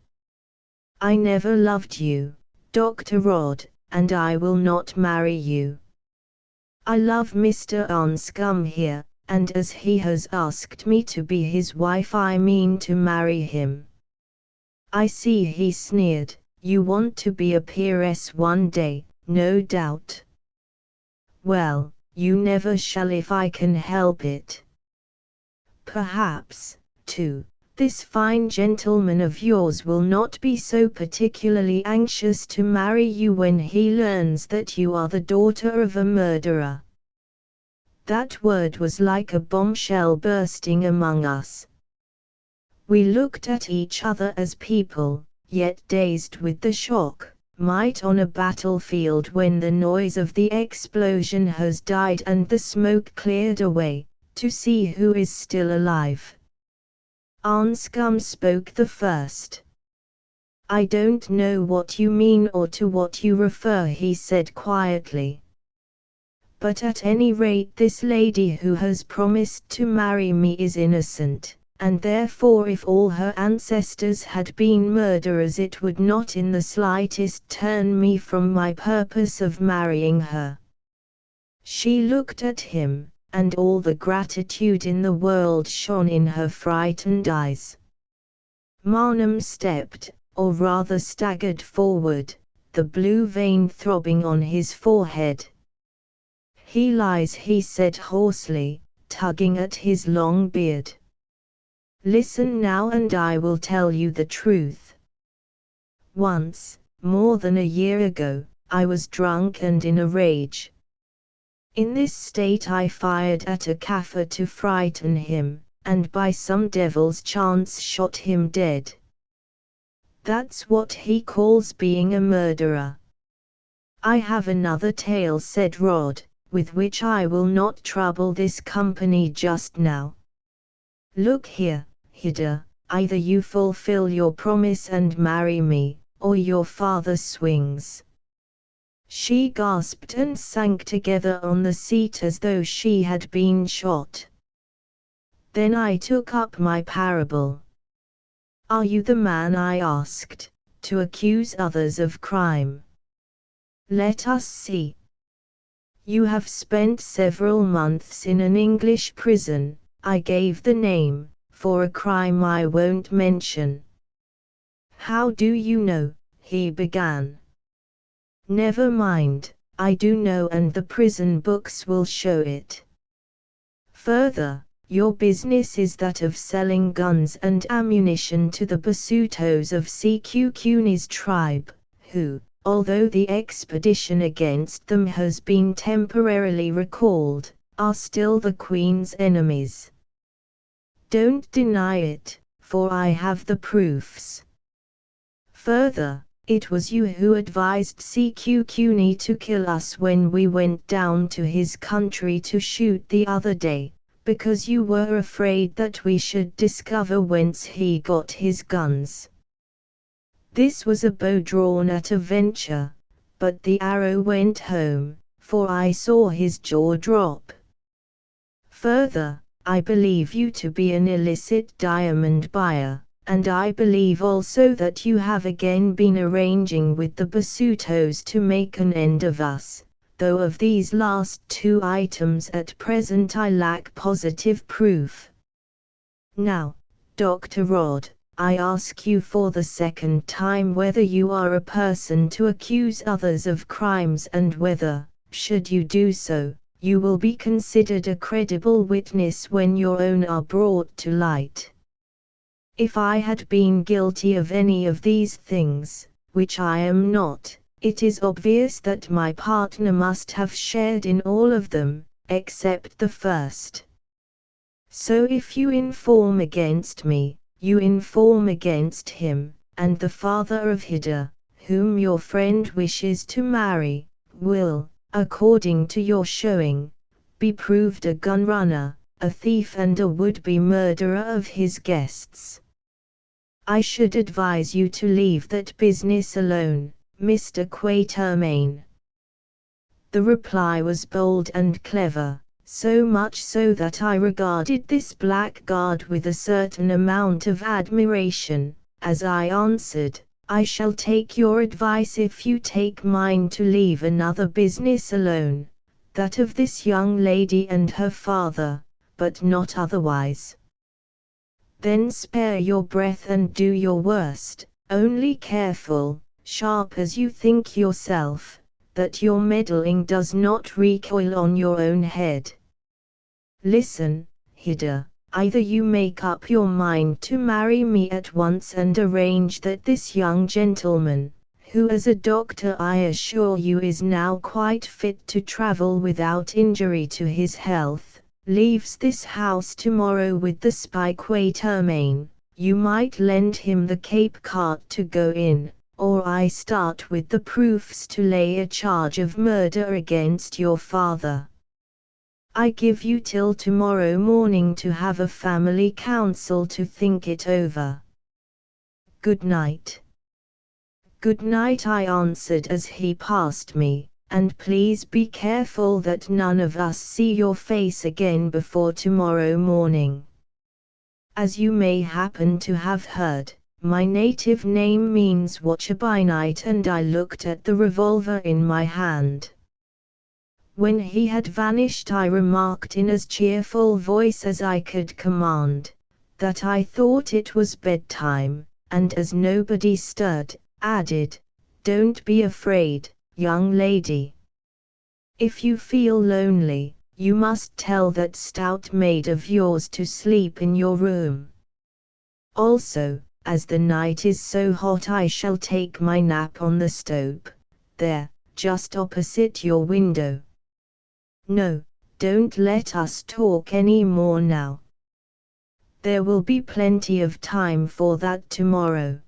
I never loved you, Dr. Rod, and I will not marry you. I love Mr. Anscombe here, and as he has asked me to be his wife I mean to marry him." "I see," he sneered, "you want to be a peeress one day, no doubt. Well, you never shall if I can help it. Perhaps, too, this fine gentleman of yours will not be so particularly anxious to marry you when he learns that you are the daughter of a murderer." That word was like a bombshell bursting among us. We looked at each other as people, yet dazed with the shock, might on a battlefield when the noise of the explosion has died and the smoke cleared away, to see who is still alive. Anscombe spoke the first. "I don't know what you mean or to what you refer," he said quietly. "But at any rate this lady who has promised to marry me is innocent, and therefore if all her ancestors had been murderers it would not in the slightest turn me from my purpose of marrying her." She looked at him, and all the gratitude in the world shone in her frightened eyes. Marnham stepped, or rather staggered forward, the blue vein throbbing on his forehead. "He lies," he said hoarsely, tugging at his long beard. "Listen now and I will tell you the truth. Once, more than a year ago, I was drunk and in a rage. In this state I fired at a Kaffir to frighten him, and by some devil's chance shot him dead. That's what he calls being a murderer." "I have another tale," said Rod, "with which I will not trouble this company just now. Look here, Haggard, either you fulfill your promise and marry me, or your father swings." She gasped and sank together on the seat as though she had been shot. Then I took up my parable. "Are you the man," I asked, "to accuse others of crime? Let us see. You have spent several months in an English prison," I gave the name, "for a crime I won't mention." "How do you know?" he began. "Never mind, I do know and the prison books will show it. Further, your business is that of selling guns and ammunition to the Basutos of Sekukuni's tribe, who, although the expedition against them has been temporarily recalled, are still the Queen's enemies. Don't deny it, for I have the proofs. Further, it was you who advised Sekukuni to kill us when we went down to his country to shoot the other day, because you were afraid that we should discover whence he got his guns. This was a bow drawn at a venture, but the arrow went home, for I saw his jaw drop. Further, I believe you to be an illicit diamond buyer, and I believe also that you have again been arranging with the Basutos to make an end of us, though of these last two items at present I lack positive proof. Now, Dr. Rod, I ask you for the second time whether you are a person to accuse others of crimes and whether, should you do so, you will be considered a credible witness when your own are brought to light. If I had been guilty of any of these things, which I am not, it is obvious that my partner must have shared in all of them, except the first. So if you inform against me, you inform against him, and the father of Haggard, whom your friend wishes to marry, will, according to your showing, be proved a gun runner, a thief and a would-be murderer of his guests. I should advise you to leave that business alone, Mr. Quatermain. The reply was bold and clever, so much so that I regarded this blackguard with a certain amount of admiration, as I answered, I shall take your advice if you take mine to leave another business alone, that of this young lady and her father, but not otherwise. Then spare your breath and do your worst, only careful, sharp as you think yourself, that your meddling does not recoil on your own head. Listen, Haggard, either you make up your mind to marry me at once and arrange that this young gentleman, who as a doctor I assure you is now quite fit to travel without injury to his health, leaves this house tomorrow with the spy Quatermain, you might lend him the Cape cart to go in, or I start with the proofs to lay a charge of murder against your father. I give you till tomorrow morning to have a family council to think it over. Good night. Good night, I answered as he passed me, and please be careful that none of us see your face again before tomorrow morning. As you may happen to have heard, my native name means watcher by night, and I looked at the revolver in my hand. When he had vanished, I remarked in as cheerful voice as I could command, that I thought it was bedtime, and as nobody stirred, added, Don't be afraid, young lady. If you feel lonely, you must tell that stout maid of yours to sleep in your room. Also, as the night is so hot, I shall take my nap on the stoep, there, just opposite your window. No, don't let us talk any more now. There will be plenty of time for that tomorrow.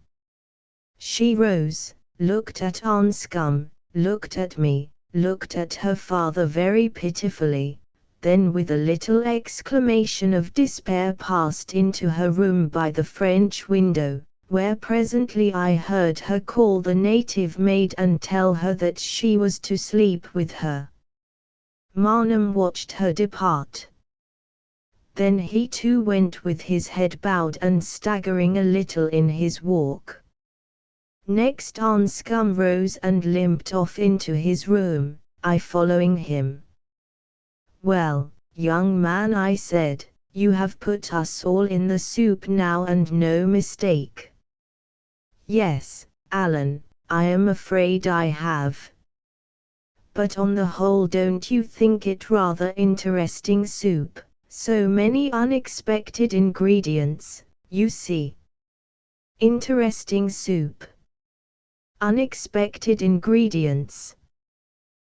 She rose, looked at Anscombe, looked at me, looked at her father very pitifully, then with a little exclamation of despair passed into her room by the French window, where presently I heard her call the native maid and tell her that she was to sleep with her. Marnham watched her depart. Then he too went with his head bowed and staggering a little in his walk. Next Anscombe rose and limped off into his room, I following him. Well, young man, I said, you have put us all in the soup now and no mistake. Yes, Alan, I am afraid I have. But on the whole, don't you think it rather interesting soup? So many unexpected ingredients, you see. Interesting soup. Unexpected ingredients.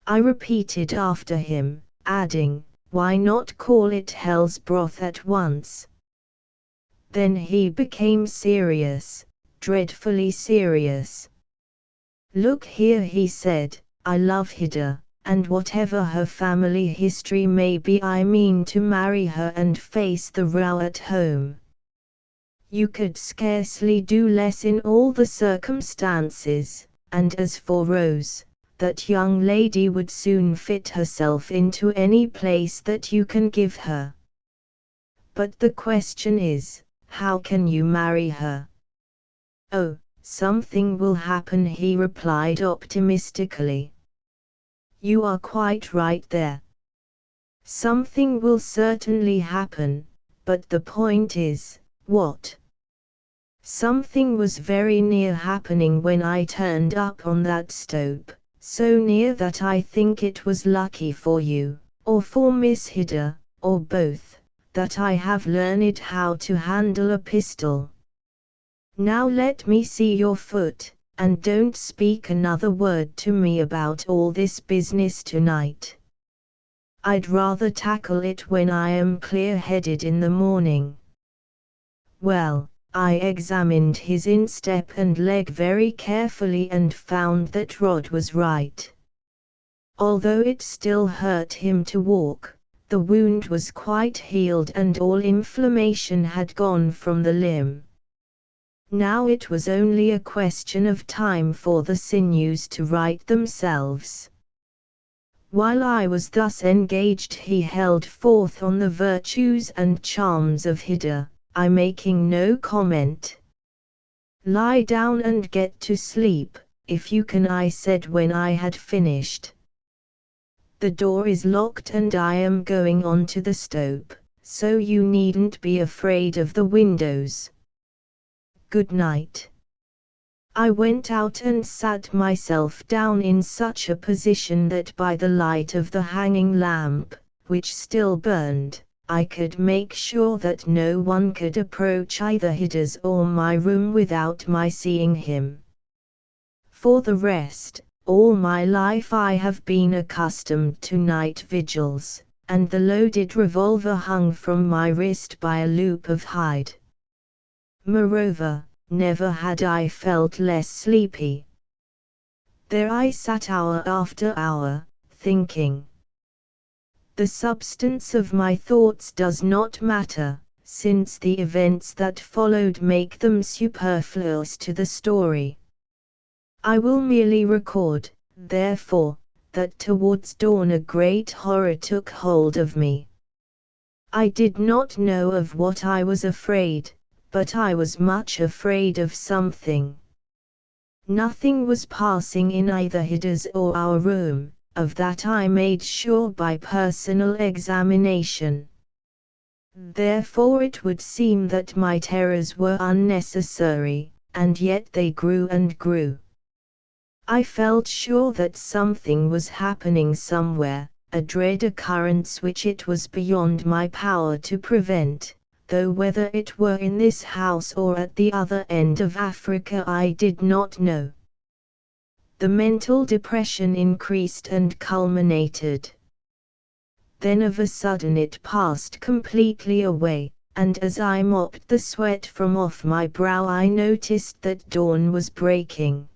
I repeated after him, adding, why not call it hell's broth at once? Then he became serious, dreadfully serious. Look here, he said, I love Haggard, and whatever her family history may be, I mean to marry her and face the row at home. You could scarcely do less in all the circumstances, and as for Rose, that young lady would soon fit herself into any place that you can give her. But the question is, how can you marry her? Oh, something will happen, he replied optimistically. You are quite right there. Something will certainly happen, but the point is, what? Something was very near happening when I turned up on that stope, so near that I think it was lucky for you, or for Miss Haggard, or both, that I have learned how to handle a pistol. Now let me see your foot, and don't speak another word to me about all this business tonight. I'd rather tackle it when I am clear-headed in the morning." Well, I examined his instep and leg very carefully and found that Rod was right. Although it still hurt him to walk, the wound was quite healed and all inflammation had gone from the limb. Now it was only a question of time for the sinews to right themselves. While I was thus engaged, he held forth on the virtues and charms of Haggard, I making no comment. "Lie down and get to sleep, if you can," I said when I had finished. "The door is locked and I am going on to the stoep, so you needn't be afraid of the windows. Good night." I went out and sat myself down in such a position that by the light of the hanging lamp, which still burned, I could make sure that no one could approach either Haggard's or my room without my seeing him. For the rest, all my life I have been accustomed to night vigils, and the loaded revolver hung from my wrist by a loop of hide. Moreover, never had I felt less sleepy. There I sat hour after hour, thinking. The substance of my thoughts does not matter, since the events that followed make them superfluous to the story. I will merely record, therefore, that towards dawn a great horror took hold of me. I did not know of what I was afraid, but I was much afraid of something. Nothing was passing in either Haggard's or our room, of that I made sure by personal examination. Therefore it would seem that my terrors were unnecessary, and yet they grew and grew. I felt sure that something was happening somewhere, a dread occurrence which it was beyond my power to prevent, though whether it were in this house or at the other end of Africa I did not know. The mental depression increased and culminated. Then of a sudden it passed completely away, and as I mopped the sweat from off my brow I noticed that dawn was breaking.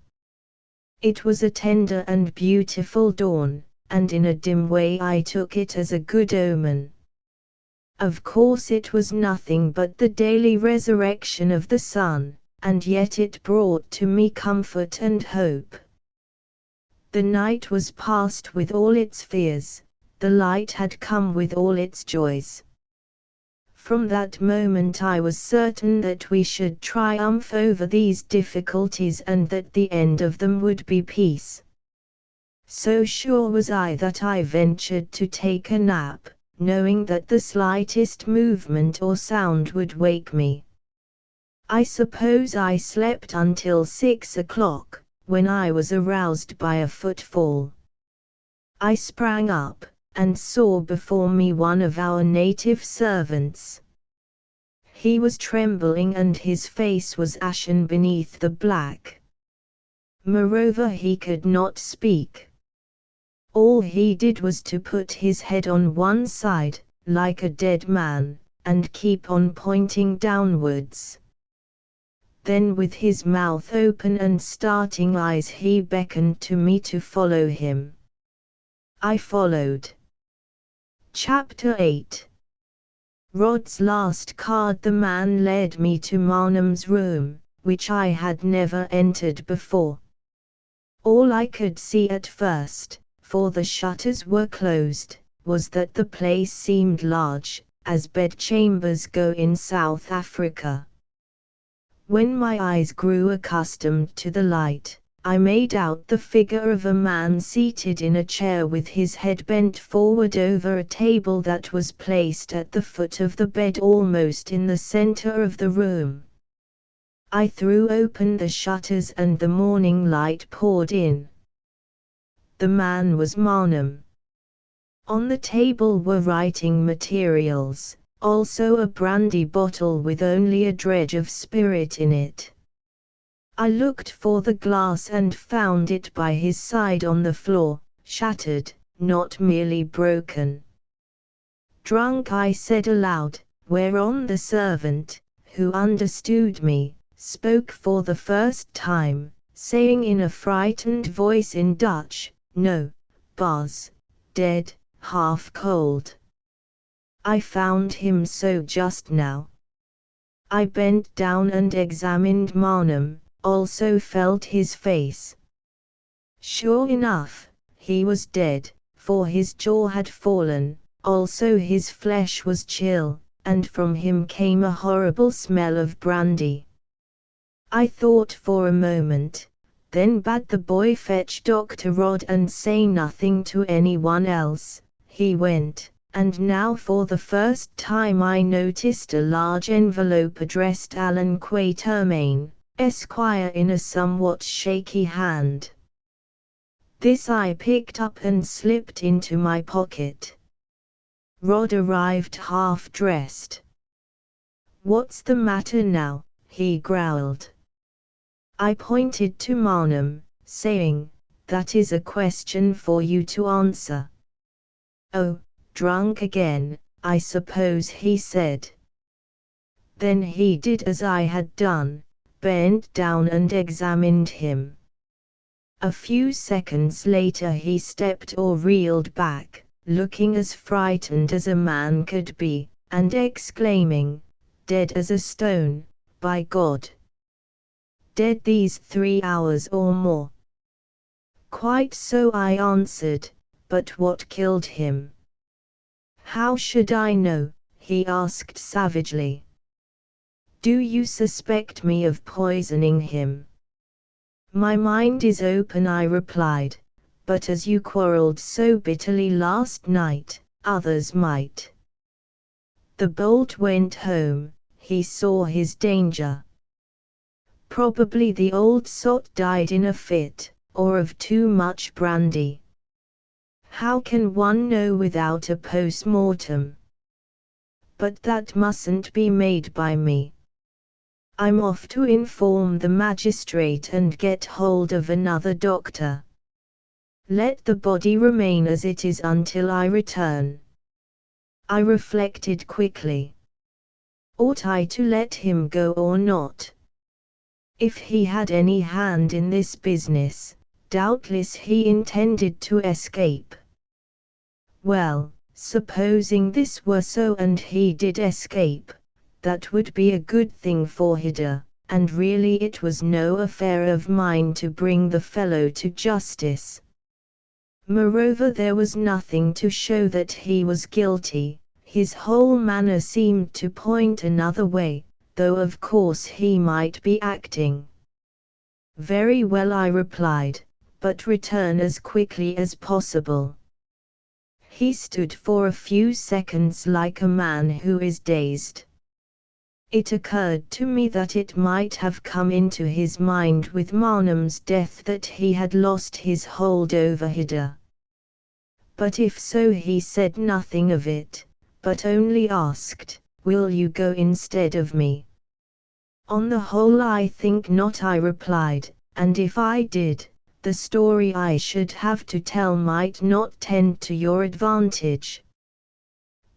It was a tender and beautiful dawn, and in a dim way I took it as a good omen. Of course it was nothing but the daily resurrection of the sun, and yet it brought to me comfort and hope. The night was past with all its fears, the light had come with all its joys. From that moment I was certain that we should triumph over these difficulties and that the end of them would be peace. So sure was I that I ventured to take a nap, knowing that the slightest movement or sound would wake me. I suppose I slept until 6 o'clock, when I was aroused by a footfall. I sprang up, and saw before me one of our native servants. He was trembling and his face was ashen beneath the black. Moreover, he could not speak. All he did was to put his head on one side, like a dead man, and keep on pointing downwards. Then with his mouth open and starting eyes he beckoned to me to follow him. I followed. Chapter 8. Rod's last card. The man led me to Marnham's room, which I had never entered before. All I could see at first, for the shutters were closed, was that the place seemed large, as bedchambers go in South Africa. When my eyes grew accustomed to the light, I made out the figure of a man seated in a chair with his head bent forward over a table that was placed at the foot of the bed almost in the center of the room. I threw open the shutters and the morning light poured in. The man was Marnham. On the table were writing materials, also a brandy bottle with only a dredge of spirit in it. I looked for the glass and found it by his side on the floor, shattered, not merely broken. "Drunk," I said aloud, whereon the servant, who understood me, spoke for the first time, saying in a frightened voice in Dutch, "No, Bas, dead, half cold. I found him so just now." I bent down and examined Marnum, also felt his face. Sure enough, he was dead, for his jaw had fallen, also his flesh was chill, and from him came a horrible smell of brandy. I thought for a moment, then bade the boy fetch Dr. Rod and say nothing to anyone else. He went, and now for the first time I noticed a large envelope addressed Alan Quatermain, Esquire, in a somewhat shaky hand. This I picked up and slipped into my pocket. Rod arrived half-dressed. "What's the matter now?" he growled. I pointed to Marnum, saying, "That is a question for you to answer." "Oh, drunk again, I suppose," he said. Then he did as I had done, bent down and examined him. A few seconds later he stepped or reeled back, looking as frightened as a man could be, and exclaiming, "Dead as a stone, by God! Dead these 3 hours or more." "Quite so," I answered, "but what killed him?" "How should I know?" he asked savagely. "Do you suspect me of poisoning him?" "My mind is open," I replied, "but as you quarreled so bitterly last night, others might." The bolt went home. He saw his danger. Probably the old sot died in a fit, or of too much brandy. How can one know without a post-mortem? But that mustn't be made by me. I'm off to inform the magistrate and get hold of another doctor. Let the body remain as it is until I return. I reflected quickly. Ought I to let him go or not? If he had any hand in this business, doubtless he intended to escape. Well, supposing this were so and he did escape, that would be a good thing for Haggard, and really it was no affair of mine to bring the fellow to justice. Moreover, there was nothing to show that he was guilty. His whole manner seemed to point another way, though of course he might be acting. "Very well," I replied, "but return as quickly as possible." He stood for a few seconds like a man who is dazed. It occurred to me that it might have come into his mind with Marnum's death that he had lost his hold over Haggard. But if so, he said nothing of it, but only asked, "Will you go instead of me?" "On the whole, I think not," I replied, "and if I did, the story I should have to tell might not tend to your advantage."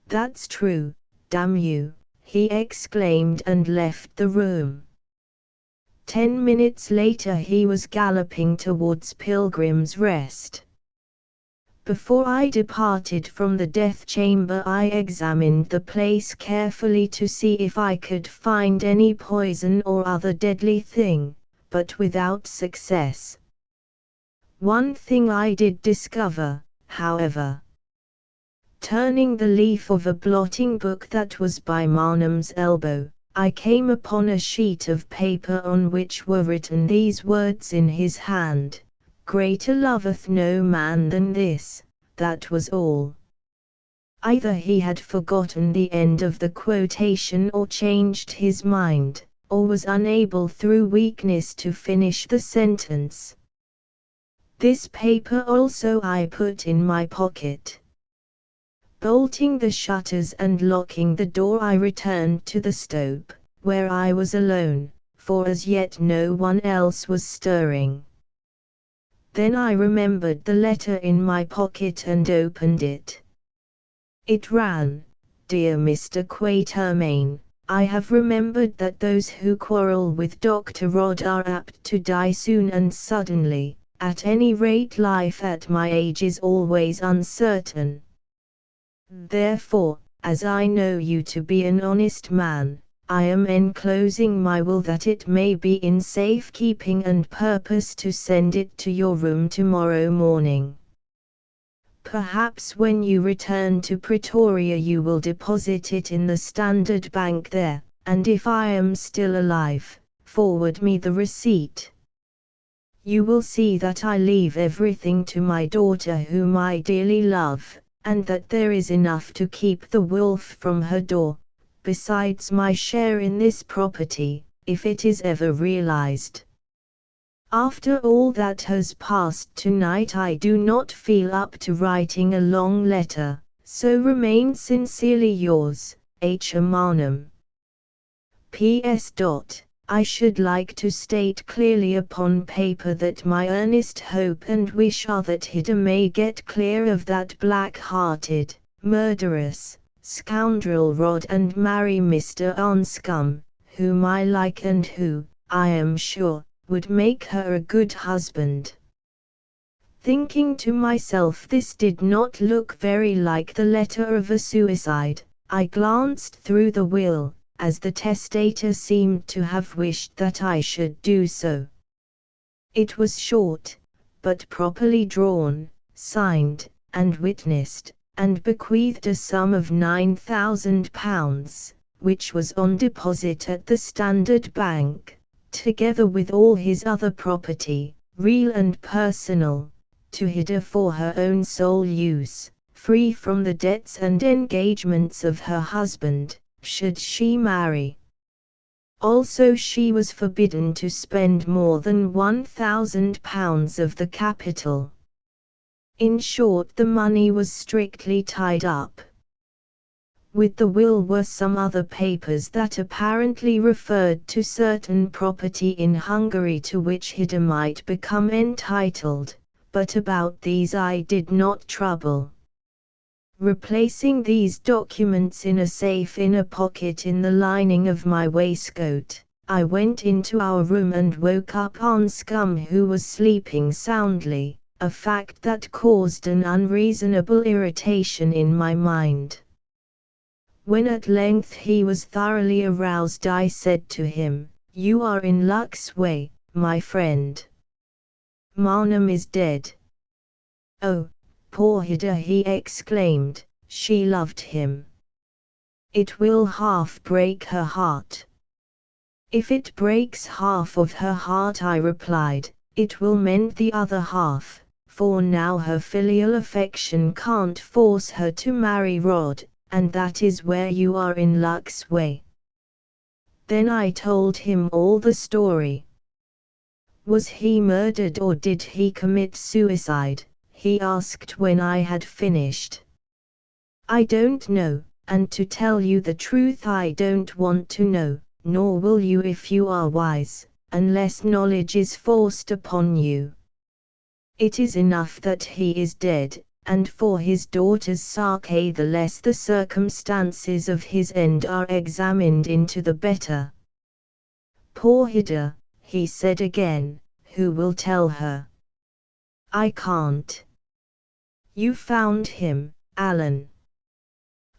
"That's true, damn you," he exclaimed and left the room. 10 minutes later he was galloping towards Pilgrim's Rest. Before I departed from the death chamber I examined the place carefully to see if I could find any poison or other deadly thing, but without success. One thing I did discover, however. Turning the leaf of a blotting book that was by Marnum's elbow, I came upon a sheet of paper on which were written these words in his hand: "Greater loveth no man than this," that was all. Either he had forgotten the end of the quotation or changed his mind, or was unable through weakness to finish the sentence. This paper also I put in my pocket. Bolting the shutters and locking the door, I returned to the stoep, where I was alone, for as yet no one else was stirring. Then I remembered the letter in my pocket and opened it. It ran, "Dear Mr. Quatermain, I have remembered that those who quarrel with Dr. Rod are apt to die soon and suddenly. At any rate, life at my age is always uncertain. Therefore, as I know you to be an honest man, I am enclosing my will that it may be in safe keeping and purpose to send it to your room tomorrow morning. Perhaps when you return to Pretoria you will deposit it in the Standard Bank there, and if I am still alive, forward me the receipt. You will see that I leave everything to my daughter whom I dearly love, and that there is enough to keep the wolf from her door, besides my share in this property, if it is ever realized. After all that has passed tonight I do not feel up to writing a long letter, so remain sincerely yours, H. Marnham. P.S. I should like to state clearly upon paper that my earnest hope and wish are that Hida may get clear of that black-hearted, murderous, scoundrel Rod and marry Mr. Anscombe, whom I like and who, I am sure, would make her a good husband." Thinking to myself this did not look very like the letter of a suicide, I glanced through the will, as the testator seemed to have wished that I should do so. It was short, but properly drawn, signed, and witnessed, and bequeathed a sum of £9,000, which was on deposit at the Standard Bank, together with all his other property, real and personal, to Hida for her own sole use, free from the debts and engagements of her husband, should she marry. Also she was forbidden to spend more than £1,000 of the capital. In short, the money was strictly tied up. With the will were some other papers that apparently referred to certain property in Hungary to which Hida might become entitled, but about these I did not trouble. Replacing these documents in a safe in a pocket in the lining of my waistcoat, I went into our room and woke up Anscombe, who was sleeping soundly, a fact that caused an unreasonable irritation in my mind. When at length he was thoroughly aroused I said to him, "You are in luck's way, my friend. Marnham is dead." "Oh, poor Hida," he exclaimed, "she loved him. It will half break her heart." "If it breaks half of her heart," I replied, "it will mend the other half, for now her filial affection can't force her to marry Rod, and that is where you are in luck's way." Then I told him all the story. "Was he murdered or did he commit suicide?" he asked when I had finished. "I don't know, and to tell you the truth I don't want to know, nor will you if you are wise, unless knowledge is forced upon you. It is enough that he is dead, and for his daughter's sake the less the circumstances of his end are examined into the better." "Poor Hida," he said again, "who will tell her?" "I can't." "You found him, Alan."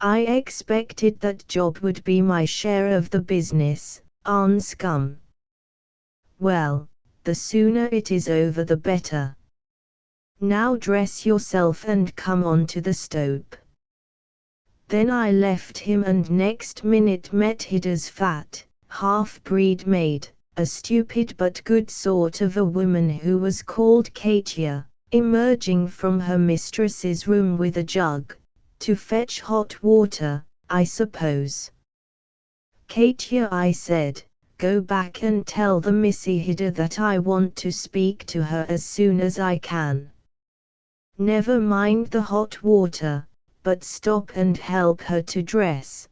"I expected that job would be my share of the business, Anscombe." "Well, the sooner it is over the better. Now dress yourself and come on to the stoep." Then I left him and next minute met Hida's fat, half-breed maid, a stupid but good sort of a woman who was called Katia, emerging from her mistress's room with a jug, to fetch hot water, I suppose. "Katia," I said, "go back and tell the Missy Hida that I want to speak to her as soon as I can. Never mind the hot water, but stop and help her to dress."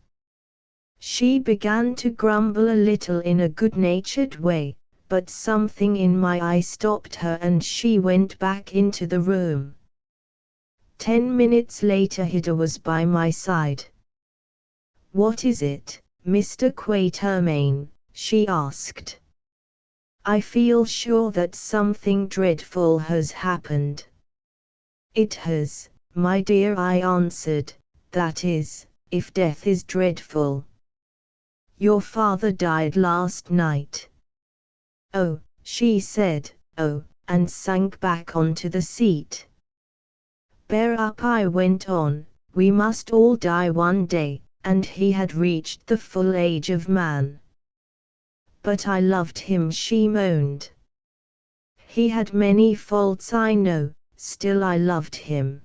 She began to grumble a little in a good-natured way, but something in my eye stopped her and she went back into the room. 10 minutes later Hida was by my side. "What is it, Mr. Quatermain?" she asked. "I feel sure that something dreadful has happened." "It has, my dear," I answered, "that is, if death is dreadful. Your father died last night." "Oh," she said, "oh," and sank back onto the seat. "Bear up," I went on, "we must all die one day, and he had reached the full age of man." "But I loved him," she moaned. "He had many faults, I know, still I loved him."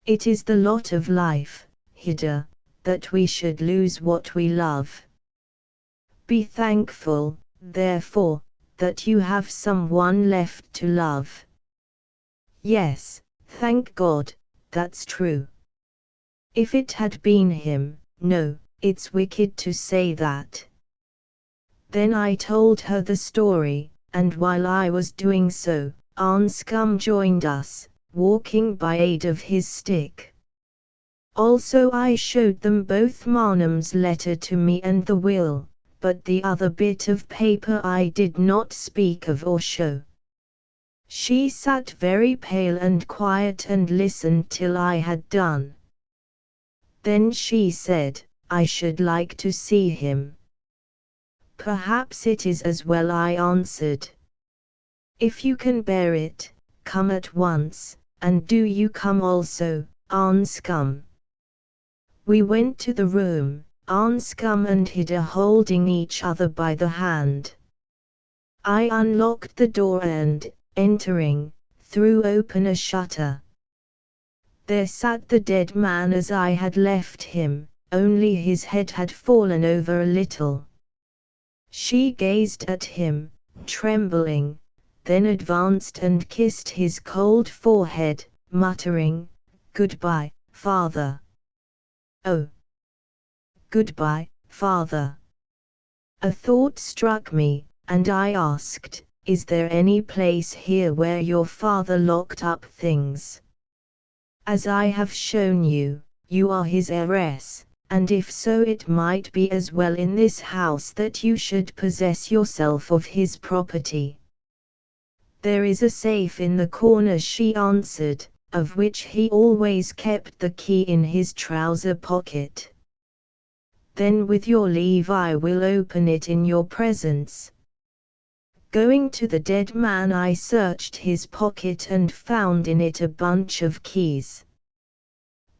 "It is the lot of life, Hida, that we should lose what we love. Be thankful, therefore, that you have someone left to love." "Yes, thank God, that's true. If it had been him, no, it's wicked to say that." Then I told her the story, and while I was doing so, Anscombe joined us, walking by aid of his stick. Also I showed them both Marnham's letter to me and the will, but the other bit of paper I did not speak of or show. She sat very pale and quiet and listened till I had done. Then she said, "I should like to see him." "Perhaps it is as well," I answered. "If you can bear it, come at once, and do you come also, Anscombe." We went to the room, Anscombe and Hida holding each other by the hand. I unlocked the door and, entering, threw open a shutter. There sat the dead man as I had left him, only his head had fallen over a little. She gazed at him, trembling, then advanced and kissed his cold forehead, muttering, "Goodbye, father." "Oh, goodbye, father." A thought struck me, and I asked, "Is there any place here where your father locked up things? As I have shown you, you are his heiress, and if so it might be as well in this house that you should possess yourself of his property." "There is a safe in the corner," she answered, "of which he always kept the key in his trouser pocket." "Then with your leave I will open it in your presence." Going to the dead man I searched his pocket and found in it a bunch of keys.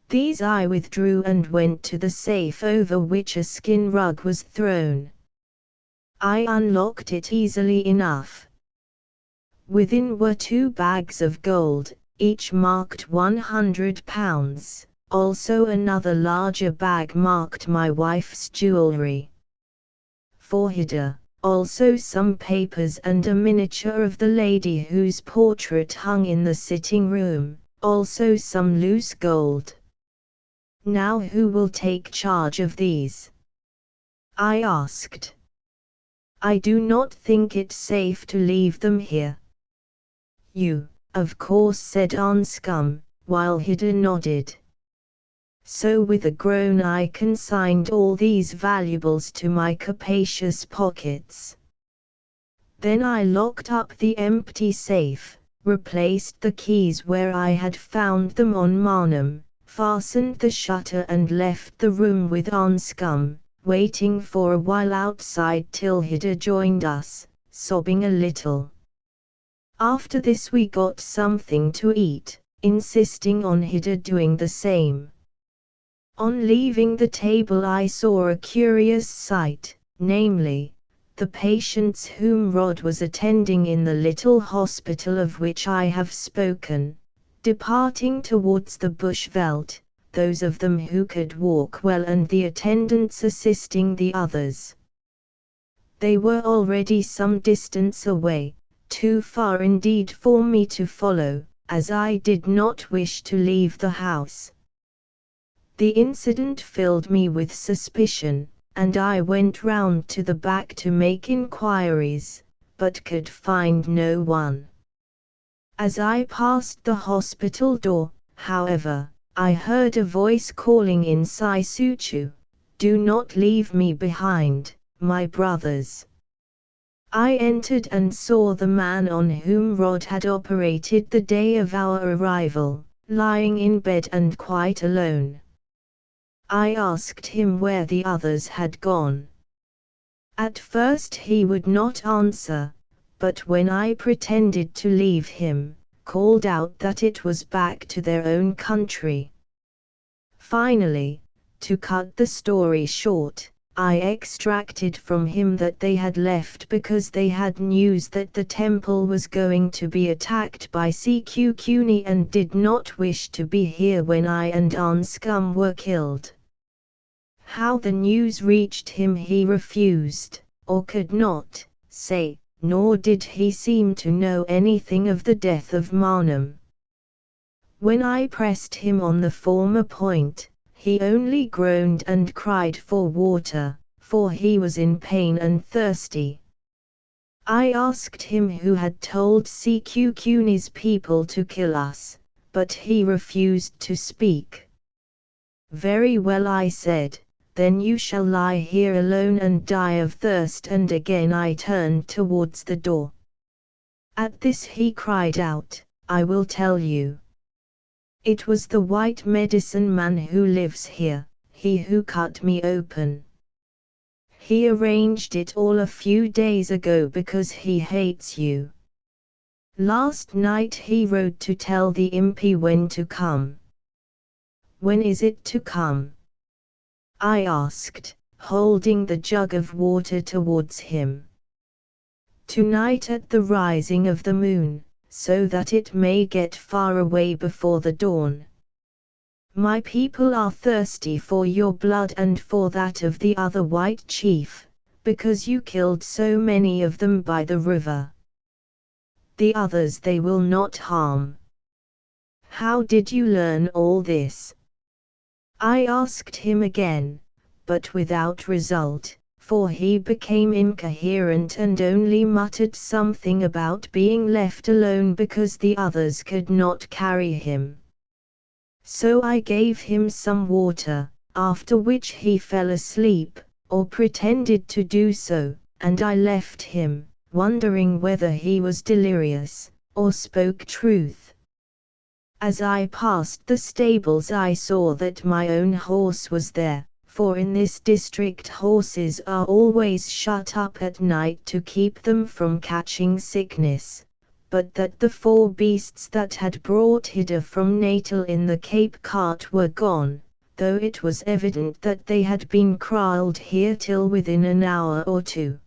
These I withdrew and went to the safe over which a skin rug was thrown. I unlocked it easily enough. Within were 2 bags of gold, each marked £100, also another larger bag marked my wife's jewelry. For Hida, also some papers and a miniature of the lady whose portrait hung in the sitting room, also some loose gold. "Now who will take charge of these?" I asked. "I do not think it safe to leave them here." "You, of course," said Anscombe, while Hida nodded. So with a groan I consigned all these valuables to my capacious pockets. Then I locked up the empty safe, replaced the keys where I had found them on Marnham, fastened the shutter and left the room with Anscombe, waiting for a while outside till Hida joined us, sobbing a little. After this we got something to eat, insisting on Hida doing the same. On leaving the table I saw a curious sight, namely, the patients whom Rod was attending in the little hospital of which I have spoken, departing towards the bush veldt, those of them who could walk well and the attendants assisting the others. They were already some distance away, too far indeed for me to follow, as I did not wish to leave the house. The incident filled me with suspicion, and I went round to the back to make inquiries, but could find no one. As I passed the hospital door, however, I heard a voice calling in Saisuchu, "Do not leave me behind, my brothers." I entered and saw the man on whom Rod had operated the day of our arrival, lying in bed and quite alone. I asked him where the others had gone. At first he would not answer, but when I pretended to leave him, called out that it was back to their own country. Finally, to cut the story short, I extracted from him that they had left because they had news that the temple was going to be attacked by Sekukuni and did not wish to be here when I and Anscum were killed. How the news reached him he refused, or could not, say, nor did he seem to know anything of the death of Marnum. When I pressed him on the former point, he only groaned and cried for water, for he was in pain and thirsty. I asked him who had told Sekukuni's people to kill us, but he refused to speak. "Very well," I said, "then you shall lie here alone and die of thirst," and again I turned towards the door. At this he cried out, "I will tell you. It was the white medicine man who lives here, he who cut me open. He arranged it all a few days ago because he hates you. Last night he wrote to tell the impi when to come." "When is it to come?" I asked, holding the jug of water towards him. "Tonight at the rising of the moon, so that it may get far away before the dawn. My people are thirsty for your blood and for that of the other white chief, because you killed so many of them by the river. The others they will not harm." "How did you learn all this?" I asked him again, but without result, for he became incoherent and only muttered something about being left alone because the others could not carry him. So I gave him some water, after which he fell asleep, or pretended to do so, and I left him, wondering whether he was delirious, or spoke truth. As I passed the stables I saw that my own horse was there, for in this district horses are always shut up at night to keep them from catching sickness, but that the 4 beasts that had brought Hida from Natal in the Cape cart were gone, though it was evident that they had been kraaaled here till within an hour or two.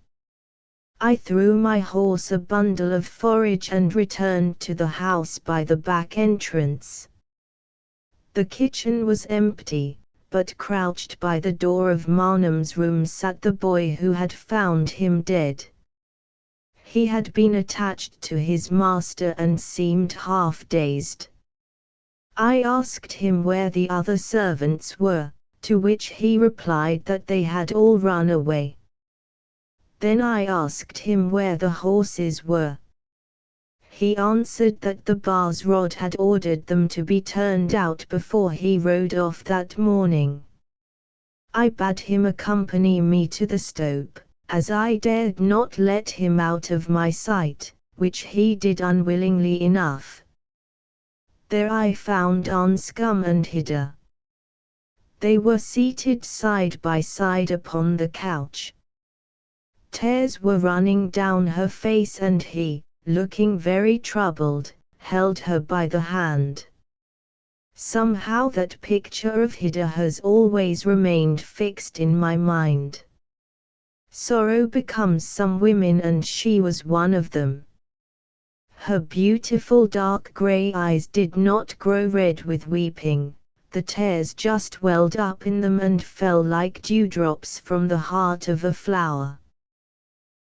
I threw my horse a bundle of forage and returned to the house by the back entrance. The kitchen was empty, but crouched by the door of Marnum's room sat the boy who had found him dead. He had been attached to his master and seemed half dazed. I asked him where the other servants were, to which he replied that they had all run away. Then I asked him where the horses were. He answered that the Bars Rod had ordered them to be turned out before he rode off that morning. I bade him accompany me to the stope, as I dared not let him out of my sight, which he did unwillingly enough. There I found Anscum and Hida. They were seated side by side upon the couch. Tears were running down her face and he, looking very troubled, held her by the hand. Somehow that picture of Hida has always remained fixed in my mind. Sorrow becomes some women and she was one of them. Her beautiful dark grey eyes did not grow red with weeping, the tears just welled up in them and fell like dewdrops from the heart of a flower.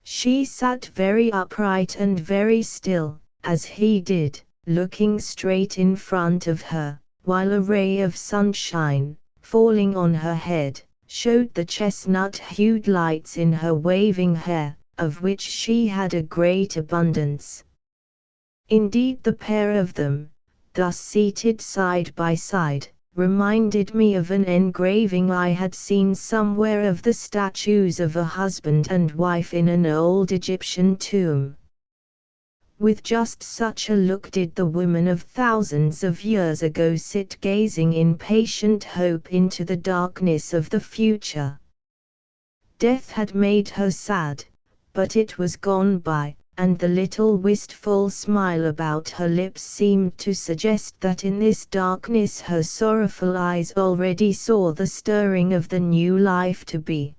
She sat very upright and very still, as he did, looking straight in front of her, while a ray of sunshine, falling on her head, showed the chestnut-hued lights in her waving hair, of which she had a great abundance. Indeed, the pair of them, thus seated side by side, reminded me of an engraving I had seen somewhere of the statues of a husband and wife in an old Egyptian tomb. With just such a look did the woman of thousands of years ago sit gazing in patient hope into the darkness of the future. Death had made her sad, but it was gone by, and the little wistful smile about her lips seemed to suggest that in this darkness her sorrowful eyes already saw the stirring of the new life to be.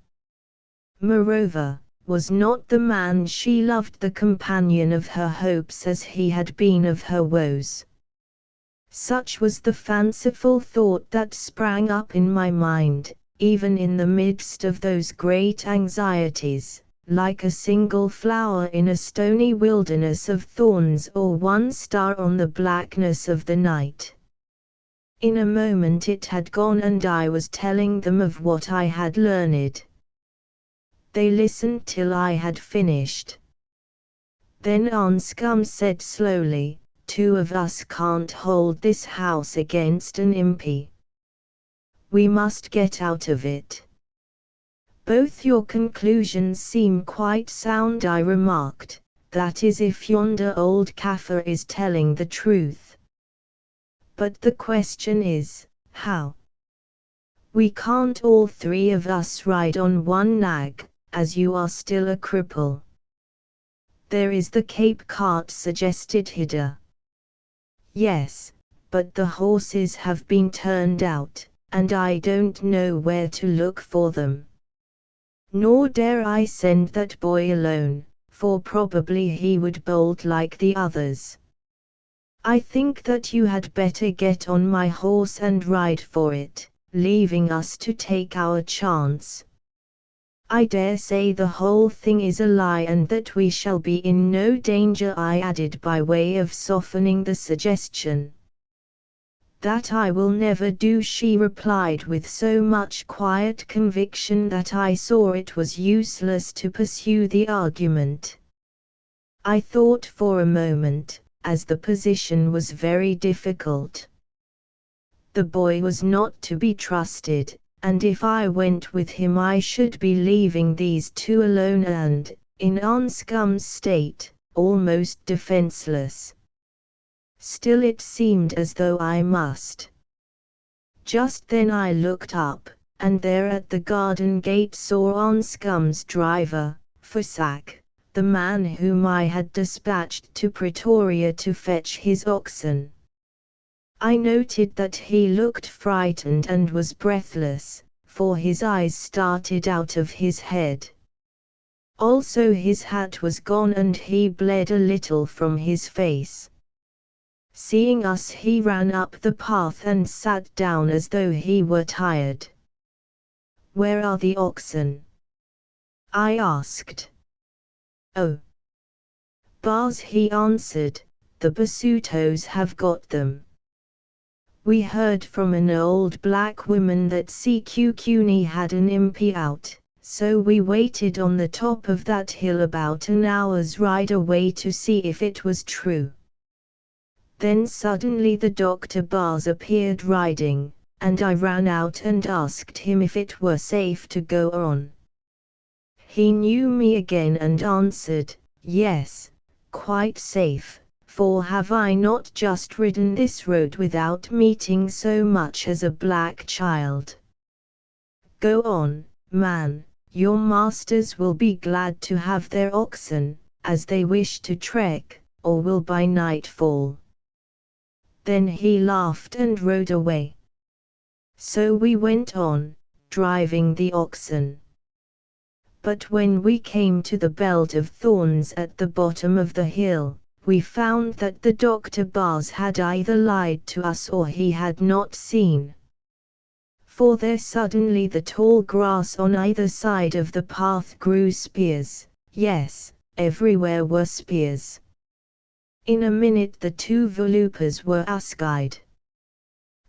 Moreover, was not the man she loved the companion of her hopes as he had been of her woes? Such was the fanciful thought that sprang up in my mind, even in the midst of those great anxieties, like a single flower in a stony wilderness of thorns or one star on the blackness of the night. In a moment it had gone and I was telling them of what I had learned. They listened till I had finished. Then Anscombe said slowly, "Two of us can't hold this house against an impy. We must get out of it." "Both your conclusions seem quite sound," I remarked, "that is if yonder old Kaffir is telling the truth. But the question is, how? We can't all three of us ride on one nag, as you are still a cripple." "There is the Cape cart," suggested Hida. "Yes, but the horses have been turned out, and I don't know where to look for them. Nor dare I send that boy alone, for probably he would bolt like the others. I think that you had better get on my horse and ride for it, leaving us to take our chance. I dare say the whole thing is a lie and that we shall be in no danger," I added by way of softening the suggestion. "That I will never do," she replied with so much quiet conviction that I saw it was useless to pursue the argument. I thought for a moment, as the position was very difficult. The boy was not to be trusted, and if I went with him I should be leaving these two alone and, in Anscombe's state, almost defenseless. Still it seemed as though I must. Just then I looked up, and there at the garden gate saw Anscombe's driver, Forsac, the man whom I had dispatched to Pretoria to fetch his oxen. I noted that he looked frightened and was breathless, for his eyes started out of his head. Also his hat was gone and he bled a little from his face. Seeing us he ran up the path and sat down as though he were tired. "Where are the oxen?" I asked. "Oh, Bars," he answered, "the Basutos have got them. We heard from an old black woman that Sekhukhune had an impi out, so we waited on the top of that hill about an hour's ride away to see if it was true." Then suddenly the Dr. Bars appeared riding, and I ran out and asked him if it were safe to go on. He knew me again and answered, "Yes, quite safe. For have I not just ridden this road without meeting so much as a black child? Go on, man, your masters will be glad to have their oxen, as they wish to trek, or will by nightfall." Then he laughed and rode away. So we went on, driving the oxen. But when we came to the belt of thorns at the bottom of the hill, we found that the Dr. Bars had either lied to us or he had not seen. For there suddenly the tall grass on either side of the path grew spears, yes, everywhere were spears. In a minute the two Volupas were askied.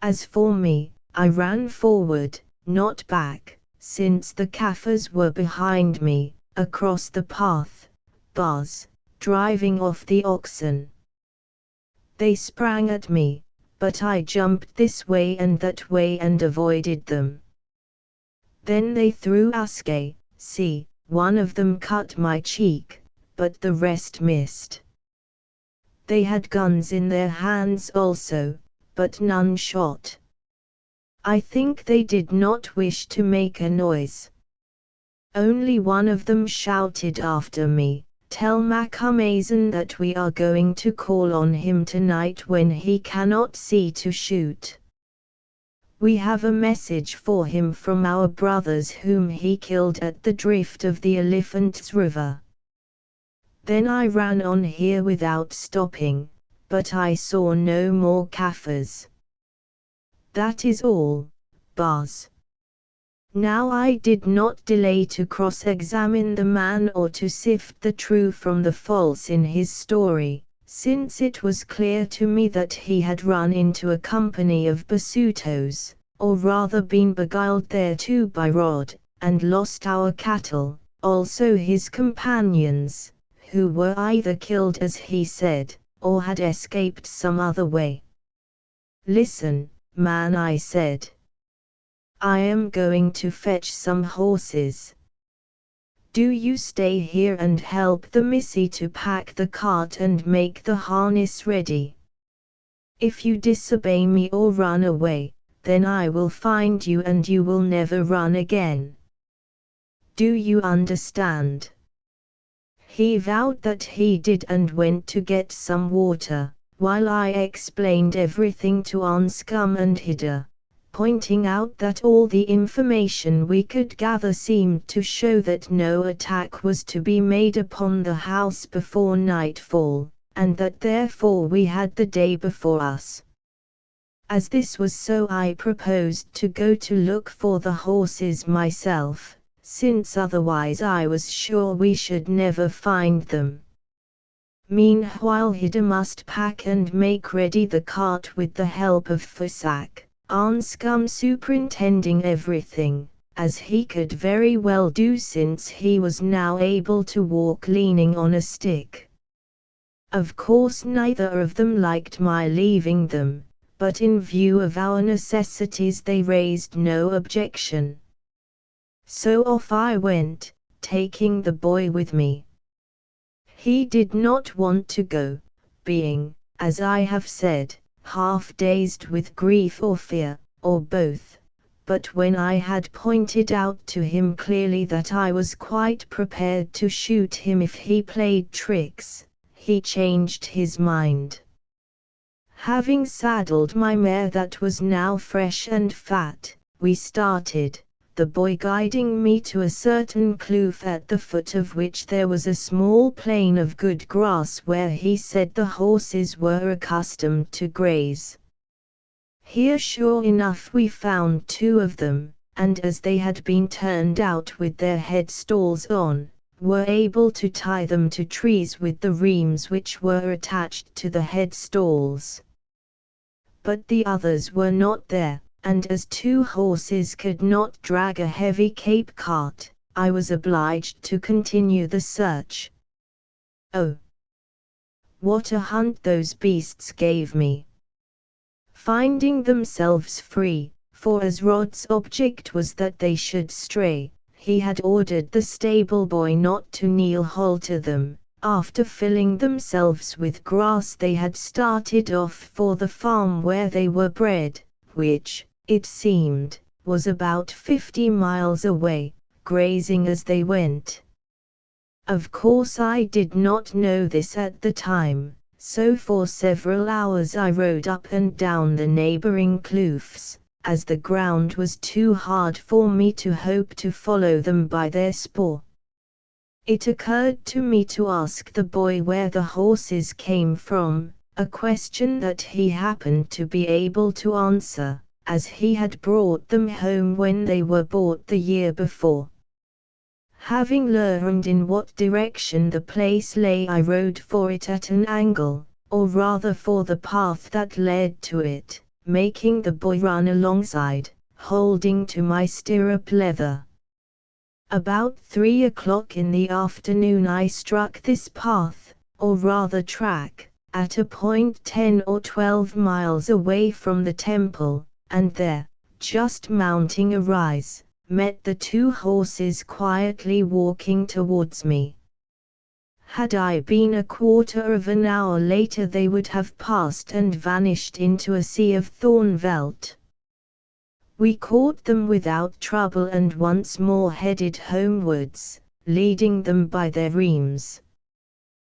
As for me, I ran forward, not back, since the Kaffirs were behind me, across the path, Buzz, driving off the oxen. They sprang at me, but I jumped this way and that way and avoided them. Then they threw Aske, see, one of them cut my cheek, but the rest missed. They had guns in their hands also, but none shot. I think they did not wish to make a noise. Only one of them shouted after me, "Tell Macumazan that we are going to call on him tonight when he cannot see to shoot. We have a message for him from our brothers whom he killed at the drift of the Elephant's River." Then I ran on here without stopping, but I saw no more Kaffirs. That is all, Buzz. Now I did not delay to cross-examine the man or to sift the true from the false in his story, since it was clear to me that he had run into a company of Basutos, or rather been beguiled thereto by Rod, and lost our cattle, also his companions, who were either killed as he said, or had escaped some other way. "Listen, man," I said. "I am going to fetch some horses. Do you stay here and help the missy to pack the cart and make the harness ready. If you disobey me or run away, then I will find you and you will never run again. Do you understand?" He vowed that he did and went to get some water, while I explained everything to Anscombe and Hida, pointing out that all the information we could gather seemed to show that no attack was to be made upon the house before nightfall, and that therefore we had the day before us. As this was so, I proposed to go to look for the horses myself, since otherwise I was sure we should never find them. Meanwhile Hida must pack and make ready the cart with the help of Fusak, Anscombe superintending everything, as he could very well do since he was now able to walk leaning on a stick. Of course neither of them liked my leaving them, but in view of our necessities they raised no objection. So off I went, taking the boy with me. He did not want to go, being, as I have said, half dazed with grief or fear, or both, but when I had pointed out to him clearly that I was quite prepared to shoot him if he played tricks, he changed his mind. Having saddled my mare that was now fresh and fat, we started, the boy guiding me to a certain kloof at the foot of which there was a small plain of good grass where he said the horses were accustomed to graze. Here sure enough we found two of them, and as they had been turned out with their headstalls on, were able to tie them to trees with the rheims which were attached to the headstalls. But the others were not there, and as two horses could not drag a heavy Cape cart, I was obliged to continue the search. Oh! What a hunt those beasts gave me! Finding themselves free, for as Rod's object was that they should stray, he had ordered the stable boy not to kneel halter them. After filling themselves with grass they had started off for the farm where they were bred, which, it seemed, was about 50 miles away, grazing as they went. Of course I did not know this at the time, so for several hours I rode up and down the neighboring kloofs, as the ground was too hard for me to hope to follow them by their spoor. It occurred to me to ask the boy where the horses came from, a question that he happened to be able to answer, as he had brought them home when they were bought the year before. Having learned in what direction the place lay, I rode for it at an angle, or rather for the path that led to it, making the boy run alongside, holding to my stirrup leather, About 3 o'clock in the afternoon I struck this path, or rather track, at a point 10 or 12 miles away from the temple, and there, just mounting a rise, met the two horses quietly walking towards me. Had I been a quarter of an hour later they would have passed and vanished into a sea of thorn veldt. We caught them without trouble and once more headed homewards, leading them by their rheims.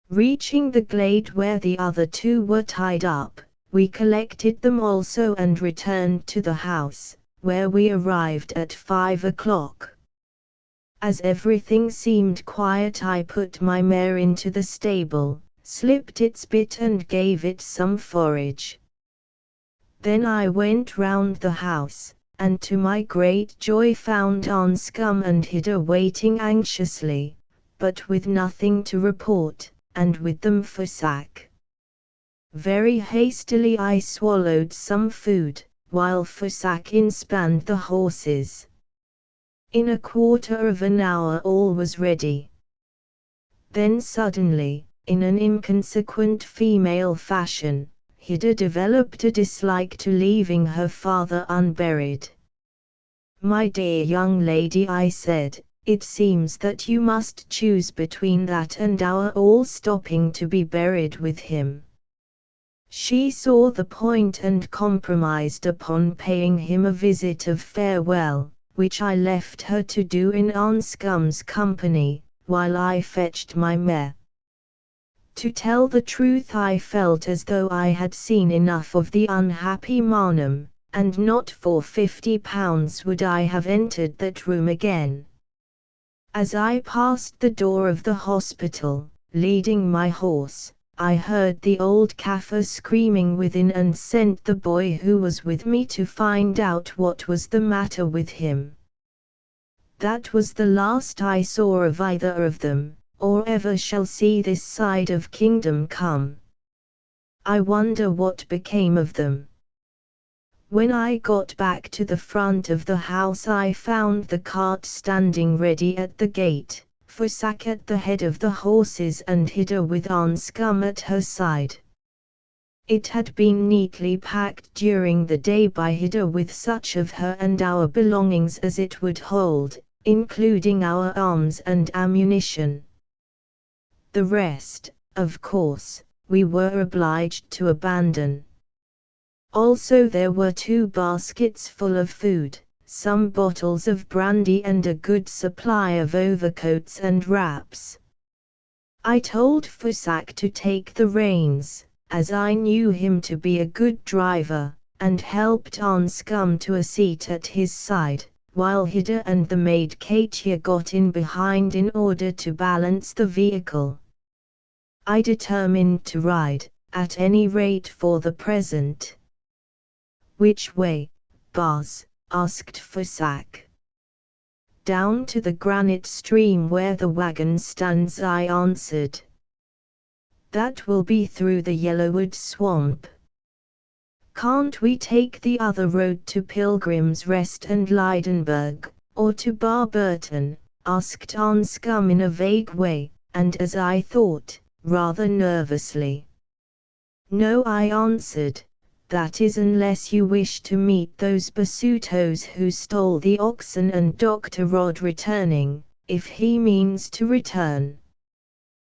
Reaching the glade where the other two were tied up, we collected them also and returned to the house, where we arrived at 5 o'clock. As everything seemed quiet I put my mare into the stable, slipped its bit and gave it some forage. Then I went round the house, and to my great joy found Anscombe and Hida waiting anxiously, but with nothing to report, and with them Fusak. Very hastily I swallowed some food, while Fusak inspanned the horses. In a quarter of an hour all was ready. Then suddenly, in an inconsequent female fashion, Hida developed a dislike to leaving her father unburied. "My dear young lady," I said, "it seems that you must choose between that and our all stopping to be buried with him." She saw the point and compromised upon paying him a visit of farewell, which I left her to do in Anscombe's company, while I fetched my mare. To tell the truth I felt as though I had seen enough of the unhappy Marnham, and not for £50 would I have entered that room again. As I passed the door of the hospital, leading my horse, I heard the old Kaffir screaming within and sent the boy who was with me to find out what was the matter with him. That was the last I saw of either of them, or ever shall see this side of Kingdom Come. I wonder what became of them. When I got back to the front of the house I found the cart standing ready at the gate, Fusak at the head of the horses and Hida with Anscombe at her side. It had been neatly packed during the day by Hida with such of her and our belongings as it would hold, including our arms and ammunition. The rest, of course, we were obliged to abandon. Also there were 2 baskets full of food, some bottles of brandy and a good supply of overcoats and wraps. I told Fusak to take the reins, as I knew him to be a good driver, and helped Anscombe to a seat at his side, while Hida and the maid Katia got in behind in order to balance the vehicle. I determined to ride, at any rate for the present. "Which way, Baz?" asked Fusak. "Down to the granite stream where the wagon stands," I answered. "That will be through the Yellowwood swamp." "Can't we take the other road to Pilgrim's Rest and Leidenburg, or to Barberton?" asked Anscombe in a vague way, and as I thought, rather nervously. "No," I answered. "That is unless you wish to meet those Basutos who stole the oxen and Dr. Rod returning, if he means to return."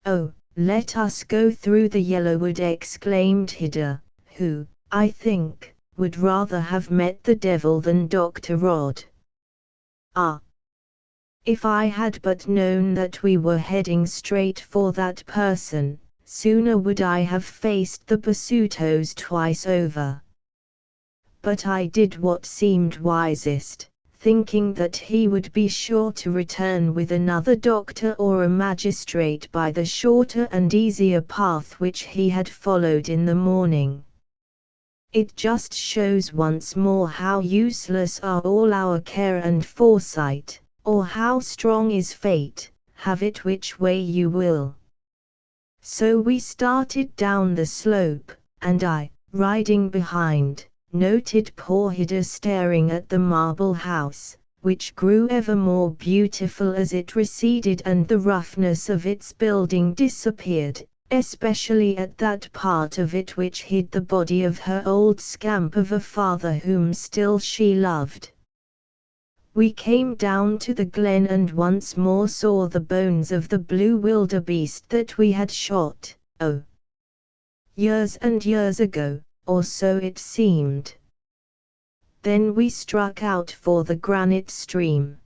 "Oh, let us go through the Yellowwood," exclaimed Hida, who, I think, would rather have met the devil than Dr. Rod. Ah! If I had but known that we were heading straight for that person, sooner would I have faced the Basutos twice over. But I did what seemed wisest, thinking that he would be sure to return with another doctor or a magistrate by the shorter and easier path which he had followed in the morning. It just shows once more how useless are all our care and foresight, or how strong is fate, have it which way you will. So we started down the slope, and I, riding behind, noted poor Hida staring at the marble house, which grew ever more beautiful as it receded and the roughness of its building disappeared, especially at that part of it which hid the body of her old scamp of a father whom still she loved. We came down to the glen and once more saw the bones of the blue wildebeest that we had shot, years and years ago, or so it seemed. Then we struck out for the granite stream.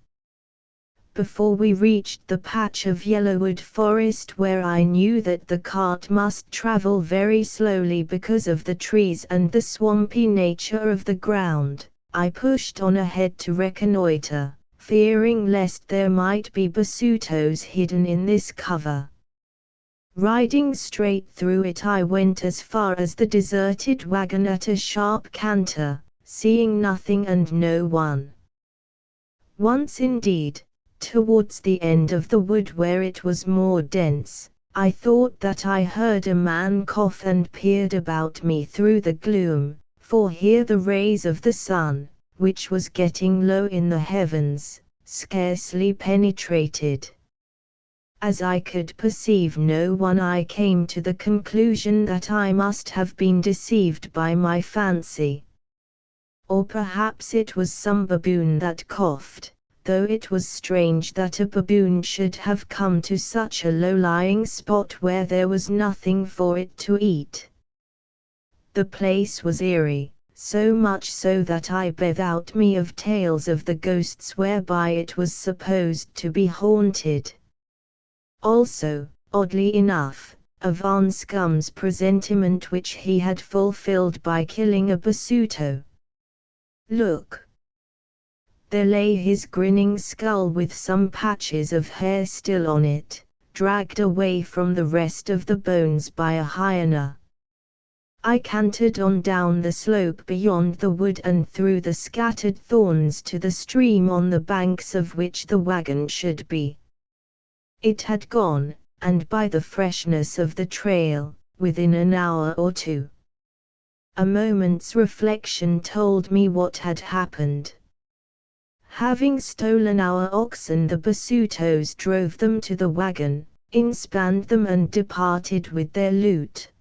Before we reached the patch of yellowwood forest where I knew that the cart must travel very slowly because of the trees and the swampy nature of the ground, I pushed on ahead to reconnoiter, fearing lest there might be basutos hidden in this cover. Riding straight through it I went as far as the deserted wagon at a sharp canter, seeing nothing and no one. Once indeed, towards the end of the wood where it was more dense, I thought that I heard a man cough and peered about me through the gloom, for here the rays of the sun, which was getting low in the heavens, scarcely penetrated. As I could perceive no one I came to the conclusion that I must have been deceived by my fancy. Or perhaps it was some baboon that coughed, though it was strange that a baboon should have come to such a low-lying spot where there was nothing for it to eat. The place was eerie, so much so that I bethought me of tales of the ghosts whereby it was supposed to be haunted. Also, oddly enough, of Anscombe's presentiment which he had fulfilled by killing a basuto. Look! There lay his grinning skull with some patches of hair still on it, dragged away from the rest of the bones by a hyena. I cantered on down the slope beyond the wood and through the scattered thorns to the stream on the banks of which the wagon should be. It had gone, and by the freshness of the trail, within an hour or two. A moment's reflection told me what had happened. Having stolen our oxen, the basutos drove them to the wagon, inspanned them and departed with their loot.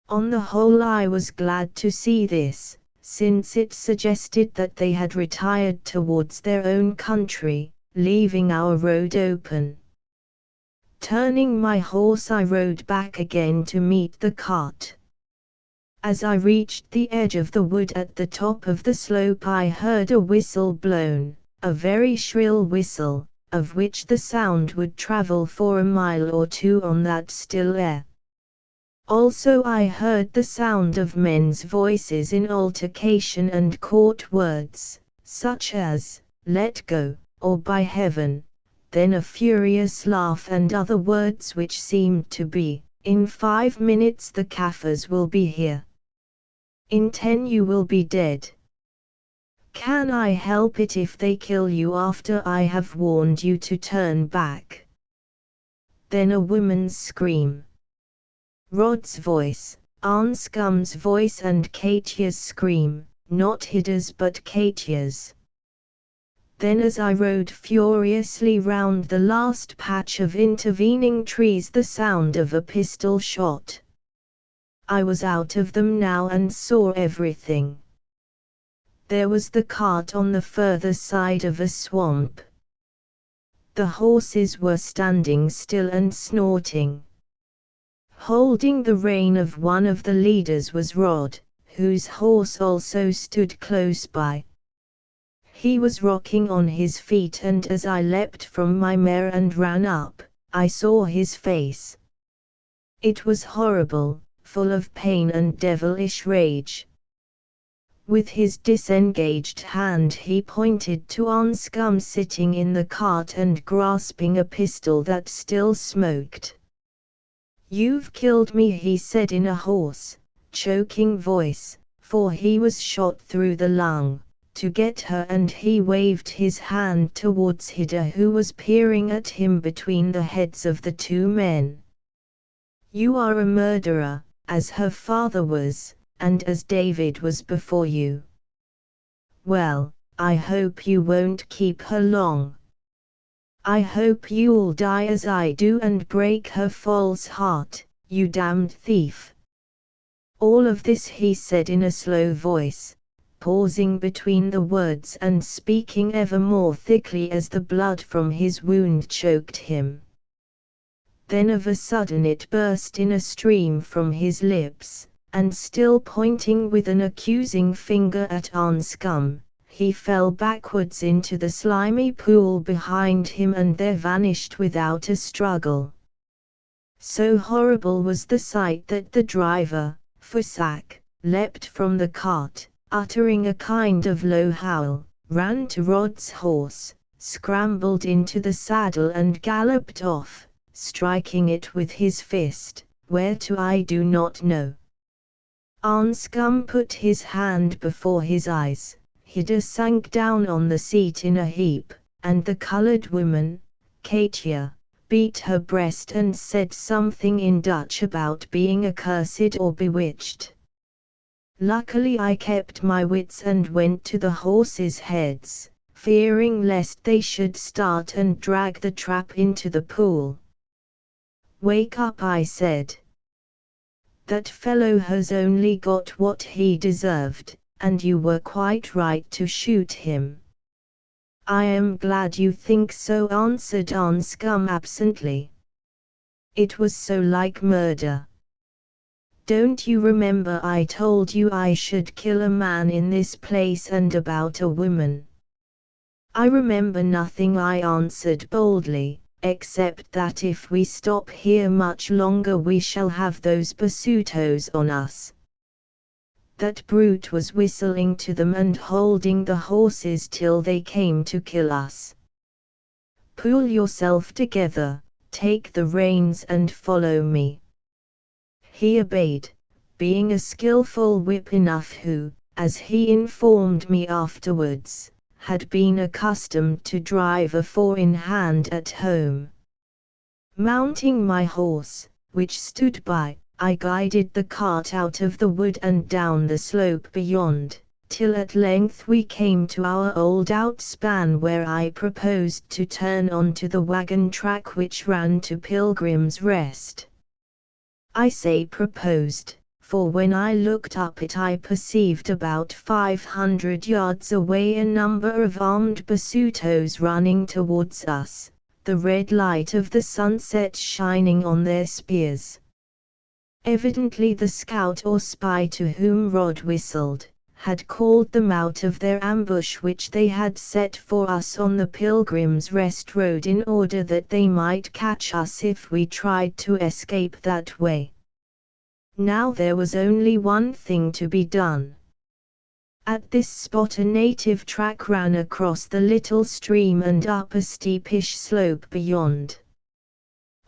On the whole I was glad to see this, since it suggested that they had retired towards their own country, leaving our road open. Turning my horse I rode back again to meet the cart. As I reached the edge of the wood at the top of the slope I heard a whistle blown, a very shrill whistle, of which the sound would travel for a mile or two on that still air. Also I heard the sound of men's voices in altercation and caught words, such as, "Let go," or "By heaven," then a furious laugh and other words which seemed to be, "In 5 minutes the Kaffirs will be here. In 10 you will be dead. Can I help it if they kill you after I have warned you to turn back?" Then a woman's scream. Rod's voice, Anscombe's voice and Katya's scream, not Hida's but Katya's. Then as I rode furiously round the last patch of intervening trees the sound of a pistol shot. I was out of them now and saw everything. There was the cart on the further side of a swamp. The horses were standing still and snorting. Holding the rein of one of the leaders was Rod, whose horse also stood close by. He was rocking on his feet and as I leapt from my mare and ran up, I saw his face. It was horrible, full of pain and devilish rage. With his disengaged hand he pointed to Anscombe sitting in the cart and grasping a pistol that still smoked. "You've killed me," he said in a hoarse, choking voice, for he was shot through the lung, to get her, and he waved his hand towards Hida who was peering at him between the heads of the two men. "You are a murderer, as her father was, and as David was before you." Well, I hope you won't keep her long. I hope you'll die as I do and break her false heart, you damned thief." All of this he said in a slow voice, pausing between the words and speaking ever more thickly as the blood from his wound choked him. Then of a sudden it burst in a stream from his lips, and still pointing with an accusing finger at Anscombe, he fell backwards into the slimy pool behind him and there vanished without a struggle. So horrible was the sight that the driver, Fossack, leapt from the cart, uttering a kind of low howl, ran to Rod's horse, scrambled into the saddle and galloped off, striking it with his fist, where to I do not know. Anscombe put his hand before his eyes, Hida sank down on the seat in a heap, and the coloured woman, Katia, beat her breast and said something in Dutch about being accursed or bewitched. Luckily I kept my wits and went to the horses' heads, fearing lest they should start and drag the trap into the pool. "Wake up," I said. "That fellow has only got what he deserved, and you were quite right to shoot him." "I am glad you think so," answered Anscombe absently. "It was so like murder. Don't you remember I told you I should kill a man in this place and about a woman?" "I remember nothing," I answered boldly, "except that if we stop here much longer we shall have those Basutos on us." That brute was whistling to them and holding the horses till they came to kill us. "Pull yourself together, take the reins and follow me." He obeyed, being a skilful whip enough who, as he informed me afterwards, had been accustomed to drive a four-in-hand at home. Mounting my horse, which stood by, I guided the cart out of the wood and down the slope beyond, till at length we came to our old outspan where I proposed to turn on to the wagon track which ran to Pilgrim's Rest. I say proposed, for when I looked up it I perceived about 500 yards away a number of armed Basutos running towards us, the red light of the sunset shining on their spears. Evidently the scout or spy to whom Rod whistled, had called them out of their ambush which they had set for us on the Pilgrim's Rest road in order that they might catch us if we tried to escape that way. Now there was only one thing to be done. At this spot a native track ran across the little stream and up a steepish slope beyond.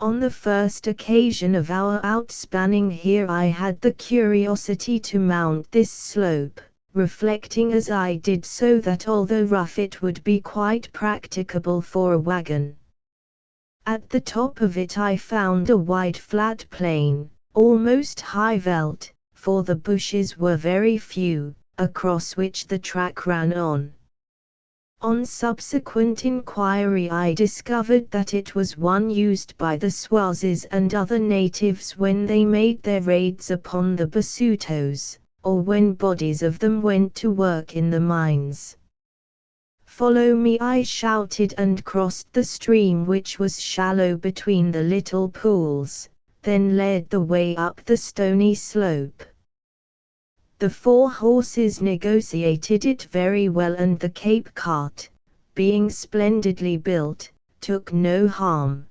On the first occasion of our outspanning here I had the curiosity to mount this slope, reflecting as I did so that although rough it would be quite practicable for a wagon. At the top of it I found a wide flat plain, almost high veld, for the bushes were very few, across which the track ran on. On subsequent inquiry I discovered that it was one used by the Swazis and other natives when they made their raids upon the Basutos, or when bodies of them went to work in the mines. "Follow me," I shouted and crossed the stream which was shallow between the little pools, then led the way up the stony slope. The 4 horses negotiated it very well and the Cape cart, being splendidly built, took no harm.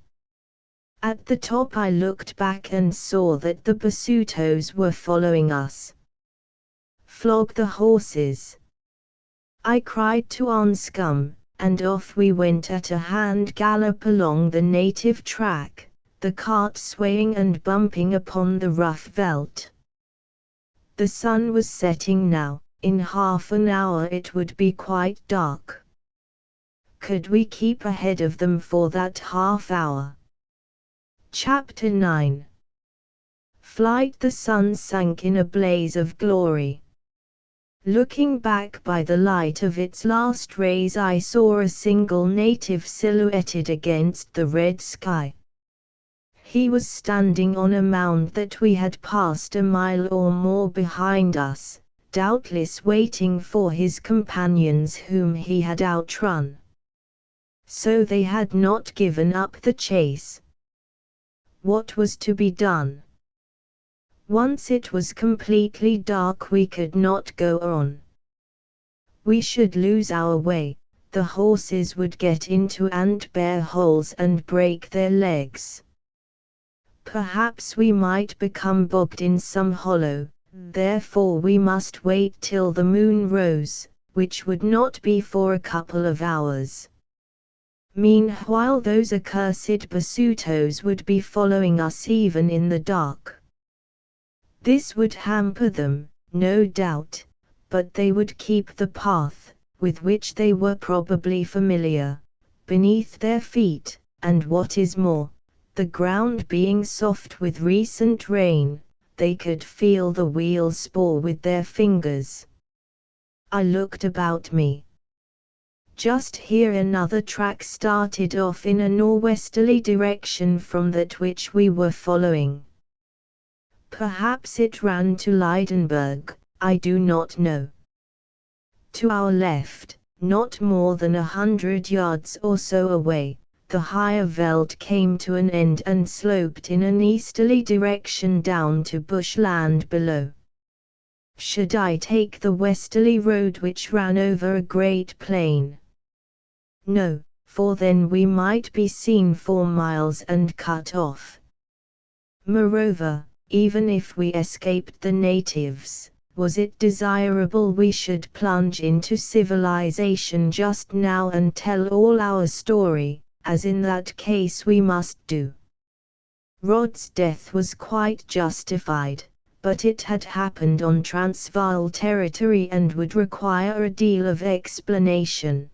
At the top I looked back and saw that the Basutos were following us. "Flog the horses!" I cried to Anscombe, and off we went at a hand gallop along the native track, the cart swaying and bumping upon the rough veldt. The sun was setting now, in half an hour it would be quite dark. Could we keep ahead of them for that half hour? Chapter 9. Flight. The sun sank in a blaze of glory. Looking back by the light of its last rays, I saw a single native silhouetted against the red sky. He was standing on a mound that we had passed a mile or more behind us, doubtless waiting for his companions whom he had outrun. So they had not given up the chase. What was to be done? Once it was completely dark, we could not go on. We should lose our way, the horses would get into ant-bear holes and break their legs. Perhaps we might become bogged in some hollow, therefore we must wait till the moon rose, which would not be for a couple of hours. Meanwhile those accursed Basutos would be following us even in the dark. This would hamper them, no doubt, but they would keep the path, with which they were probably familiar, beneath their feet, and what is more, the ground being soft with recent rain, they could feel the wheels spore with their fingers. I looked about me. Just here another track started off in a norwesterly direction from that which we were following. Perhaps it ran to Leidenburg, I do not know. To our left, not more than 100 yards or so away, the higher veld came to an end and sloped in an easterly direction down to bushland below. Should I take the westerly road which ran over a great plain? No, for then we might be seen for miles and cut off. Moreover, even if we escaped the natives, was it desirable we should plunge into civilization just now and tell all our story, as in that case we must do? Rod's death was quite justified, but it had happened on Transvaal territory and would require a deal of explanation.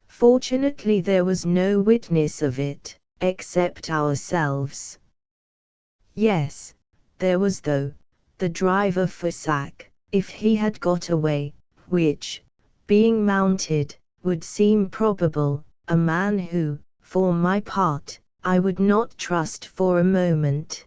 Fortunately there was no witness of it, except ourselves. Yes, there was though, the driver Fusak, if he had got away, which, being mounted, would seem probable, a man who, for my part, I would not trust for a moment.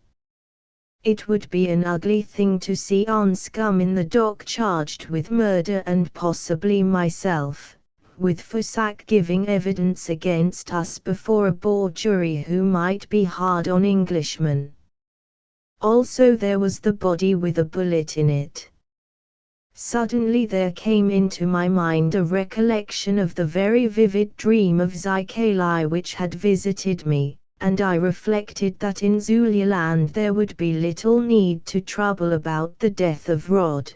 It would be an ugly thing to see Anscombe in the dock charged with murder and possibly myself, with Fusak giving evidence against us before a Boer jury who might be hard on Englishmen. Also there was the body with a bullet in it. Suddenly there came into my mind a recollection of the very vivid dream of Zikali which had visited me, and I reflected that in Zululand there would be little need to trouble about the death of Rod.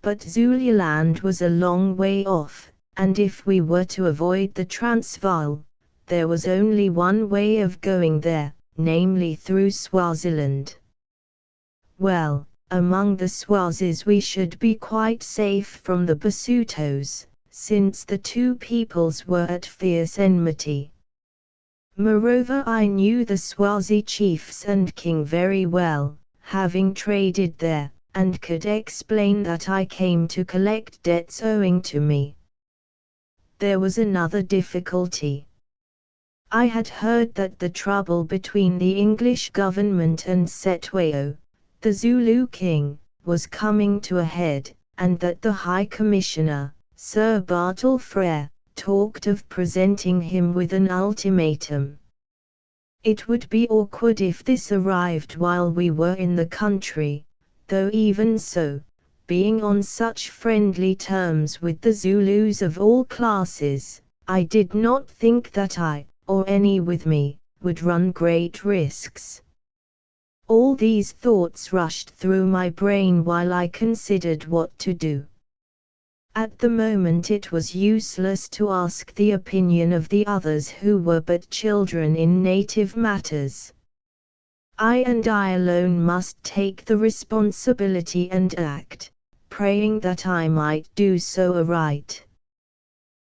But Zululand was a long way off, and if we were to avoid the Transvaal, there was only one way of going there, namely through Swaziland. Well, among the Swazis we should be quite safe from the Basutos, since the two peoples were at fierce enmity. Moreover, I knew the Swazi chiefs and king very well, having traded there, and could explain that I came to collect debts owing to me. There was another difficulty. I had heard that the trouble between the English government and Setweo, the Zulu king, was coming to a head, and that the High Commissioner, Sir Bartle Frere, talked of presenting him with an ultimatum. It would be awkward if this arrived while we were in the country, though even so, being on such friendly terms with the Zulus of all classes, I did not think that I, or any with me, would run great risks. All these thoughts rushed through my brain while I considered what to do. At the moment it was useless to ask the opinion of the others who were but children in native matters. I alone must take the responsibility and act, praying that I might do so aright.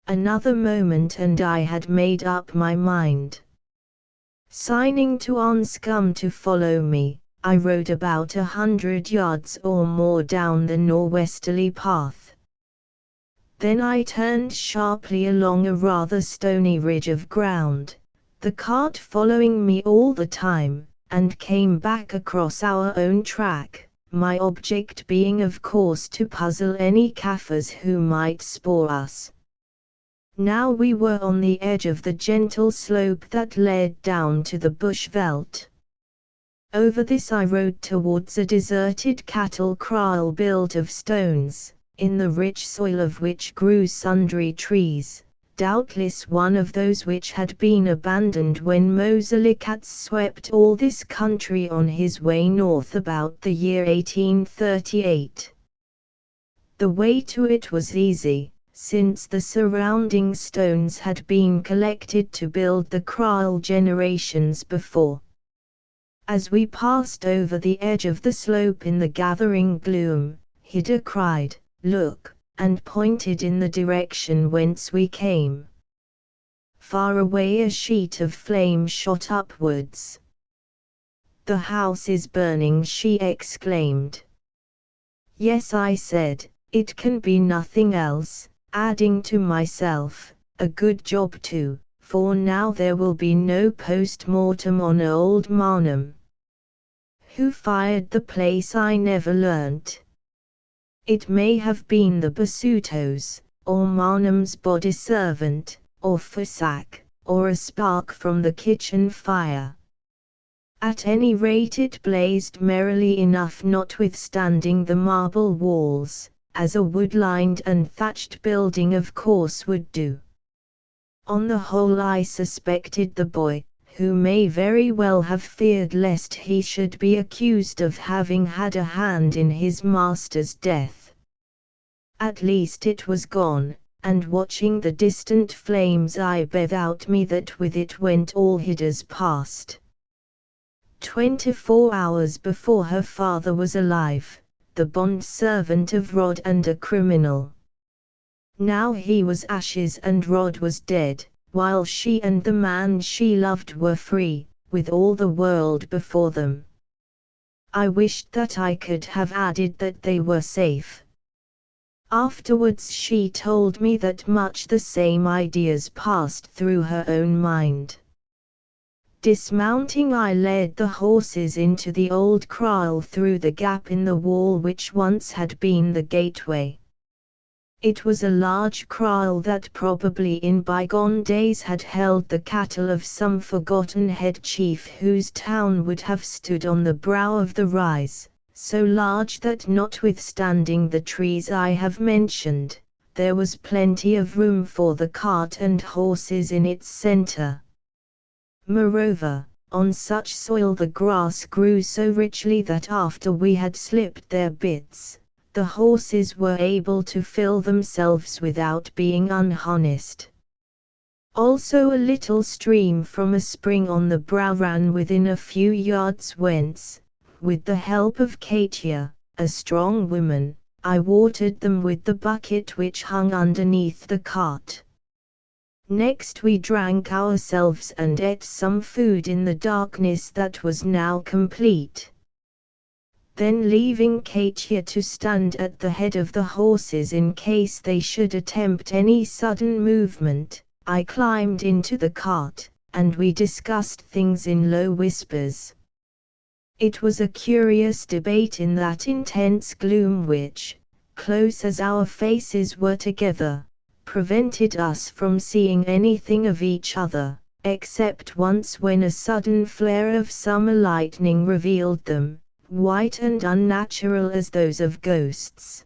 Another moment and I had made up my mind. Signing to Anscombe to follow me, I rode about 100 yards or more down the norwesterly path. Then I turned sharply along a rather stony ridge of ground, the cart following me all the time, and came back across our own track, my object being of course to puzzle any Kaffirs who might spoor us. Now we were on the edge of the gentle slope that led down to the bush veldt. Over this I rode towards a deserted cattle kraal built of stones, in the rich soil of which grew sundry trees, doubtless one of those which had been abandoned when Moselikat swept all this country on his way north about the year 1838. The way to it was easy, since the surrounding stones had been collected to build the kraal generations before. As we passed over the edge of the slope in the gathering gloom, Hida cried, "Look," and pointed in the direction whence we came. Far away a sheet of flame shot upwards. "The house is burning," she exclaimed. "Yes," I said, "it can be nothing else," adding to myself, "a good job too, for now there will be no post-mortem on old Marnham." Who fired the place I never learnt. It may have been the Basutos, or Marnham's body servant, or Fusak, or a spark from the kitchen fire. At any rate it blazed merrily enough notwithstanding the marble walls, as a wood-lined and thatched building of course would do. On the whole I suspected the boy, who may very well have feared lest he should be accused of having had a hand in his master's death. At least it was gone, and watching the distant flames I bethought me that with it went all Hida's past. 24 hours before her father was alive, the bond-servant of Rod and a criminal. Now he was ashes and Rod was dead, while she and the man she loved were free, with all the world before them. I wished that I could have added that they were safe. Afterwards she told me that much the same ideas passed through her own mind. Dismounting I led the horses into the old kraal through the gap in the wall which once had been the gateway. It was a large kraal that probably in bygone days had held the cattle of some forgotten head chief whose town would have stood on the brow of the rise, so large that notwithstanding the trees I have mentioned, there was plenty of room for the cart and horses in its center. Moreover, on such soil the grass grew so richly that after we had slipped their bits, the horses were able to fill themselves without being unharnessed. Also a little stream from a spring on the brow ran within a few yards whence, with the help of Katia, a strong woman, I watered them with the bucket which hung underneath the cart. Next we drank ourselves and ate some food in the darkness that was now complete. Then leaving Katia to stand at the head of the horses in case they should attempt any sudden movement, I climbed into the cart, and we discussed things in low whispers. It was a curious debate in that intense gloom which, close as our faces were together, prevented us from seeing anything of each other, except once when a sudden flare of summer lightning revealed them, white and unnatural as those of ghosts.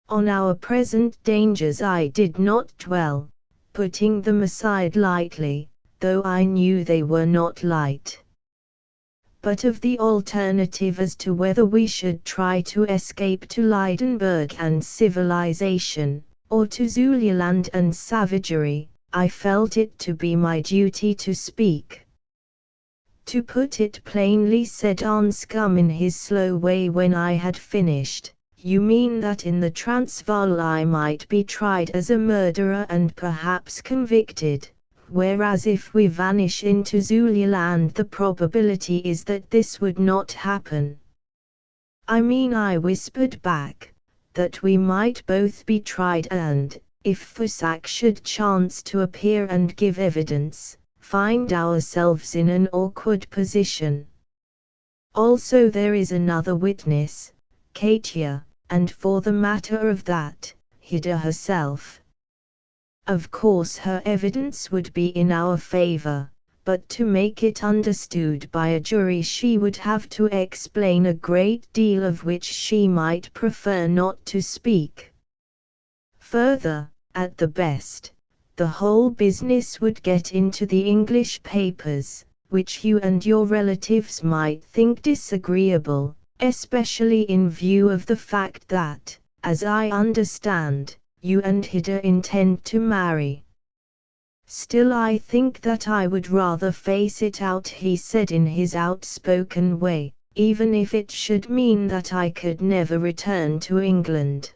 On our present dangers I did not dwell, putting them aside lightly, though I knew they were not light. But of the alternative as to whether we should try to escape to Leidenburg and civilization, or to Zululand and savagery, I felt it to be my duty to speak. "To put it plainly," said Anscombe in his slow way when I had finished, "you mean that in the Transvaal I might be tried as a murderer and perhaps convicted, whereas if we vanish into Zululand the probability is that this would not happen. I mean, I whispered back, that we might both be tried and, if Fusak should chance to appear and give evidence, find ourselves in an awkward position. Also there is another witness, Katia, and for the matter of that, Hida herself. Of course her evidence would be in our favor, but to make it understood by a jury she would have to explain a great deal of which she might prefer not to speak. Further, at the best, the whole business would get into the English papers, which you and your relatives might think disagreeable, especially in view of the fact that, as I understand, you and Hida intend to marry. Still I think that I would rather face it out, he said in his outspoken way, even if it should mean that I could never return to England.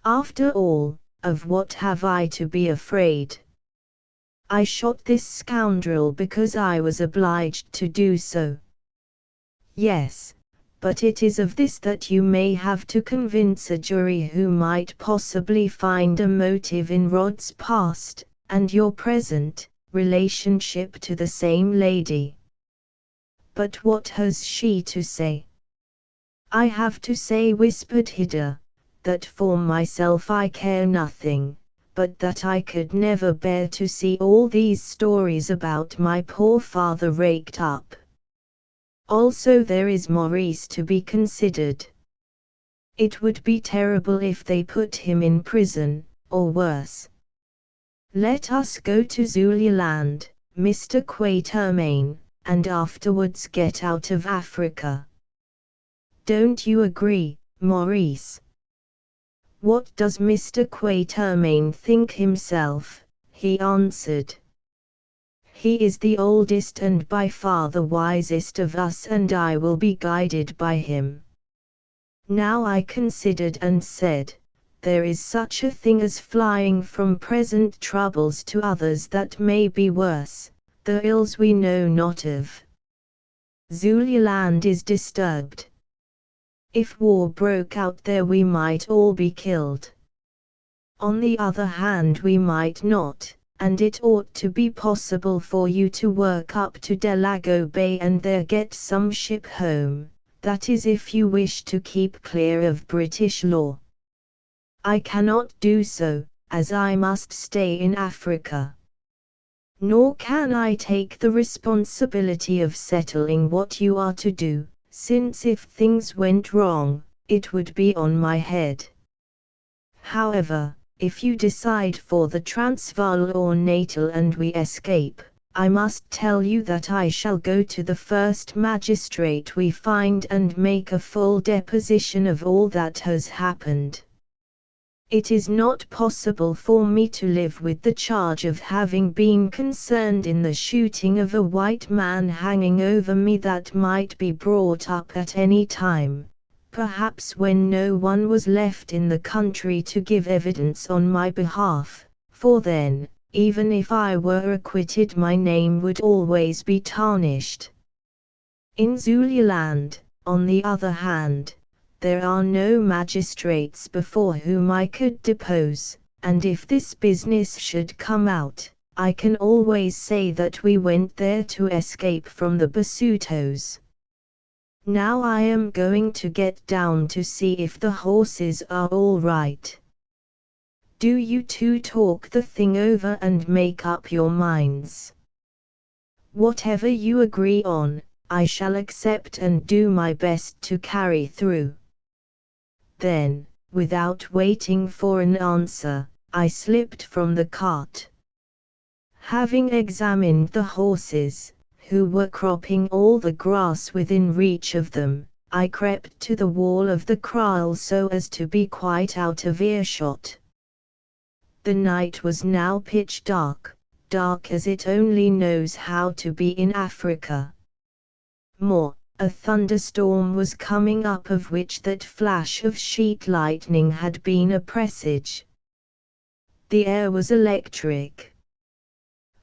After all, of what have I to be afraid? I shot this scoundrel because I was obliged to do so. Yes, but it is of this that you may have to convince a jury who might possibly find a motive in Rod's past, and your present, relationship to the same lady. But what has she to say? I have to say, whispered Hida, that for myself I care nothing, but that I could never bear to see all these stories about my poor father raked up. Also there is Maurice to be considered. It would be terrible if they put him in prison, or worse. Let us go to Zululand, Mr. Quatermain, and afterwards get out of Africa. Don't you agree, Maurice? What does Mr. Quatermain think himself? He answered. He is the oldest and by far the wisest of us, and I will be guided by him. Now I considered and said, there is such a thing as flying from present troubles to others that may be worse, the ills we know not of. Zululand is disturbed. If war broke out there we might all be killed. On the other hand we might not, and it ought to be possible for you to work up to Delago Bay and there get some ship home, that is if you wish to keep clear of British law. I cannot do so, as I must stay in Africa. Nor can I take the responsibility of settling what you are to do, since if things went wrong, it would be on my head. However, if you decide for the Transvaal or Natal and we escape, I must tell you that I shall go to the first magistrate we find and make a full deposition of all that has happened. It is not possible for me to live with the charge of having been concerned in the shooting of a white man hanging over me that might be brought up at any time, perhaps when no one was left in the country to give evidence on my behalf, for then, even if I were acquitted, my name would always be tarnished. In Zululand, on the other hand, there are no magistrates before whom I could depose, and if this business should come out, I can always say that we went there to escape from the Basutos. Now I am going to get down to see if the horses are all right. Do you two talk the thing over and make up your minds. Whatever you agree on, I shall accept and do my best to carry through. Then, without waiting for an answer, I slipped from the cart. Having examined the horses, who were cropping all the grass within reach of them, I crept to the wall of the kraal so as to be quite out of earshot. The night was now pitch dark, dark as it only knows how to be in Africa. More, a thunderstorm was coming up, of which that flash of sheet lightning had been a presage. The air was electric.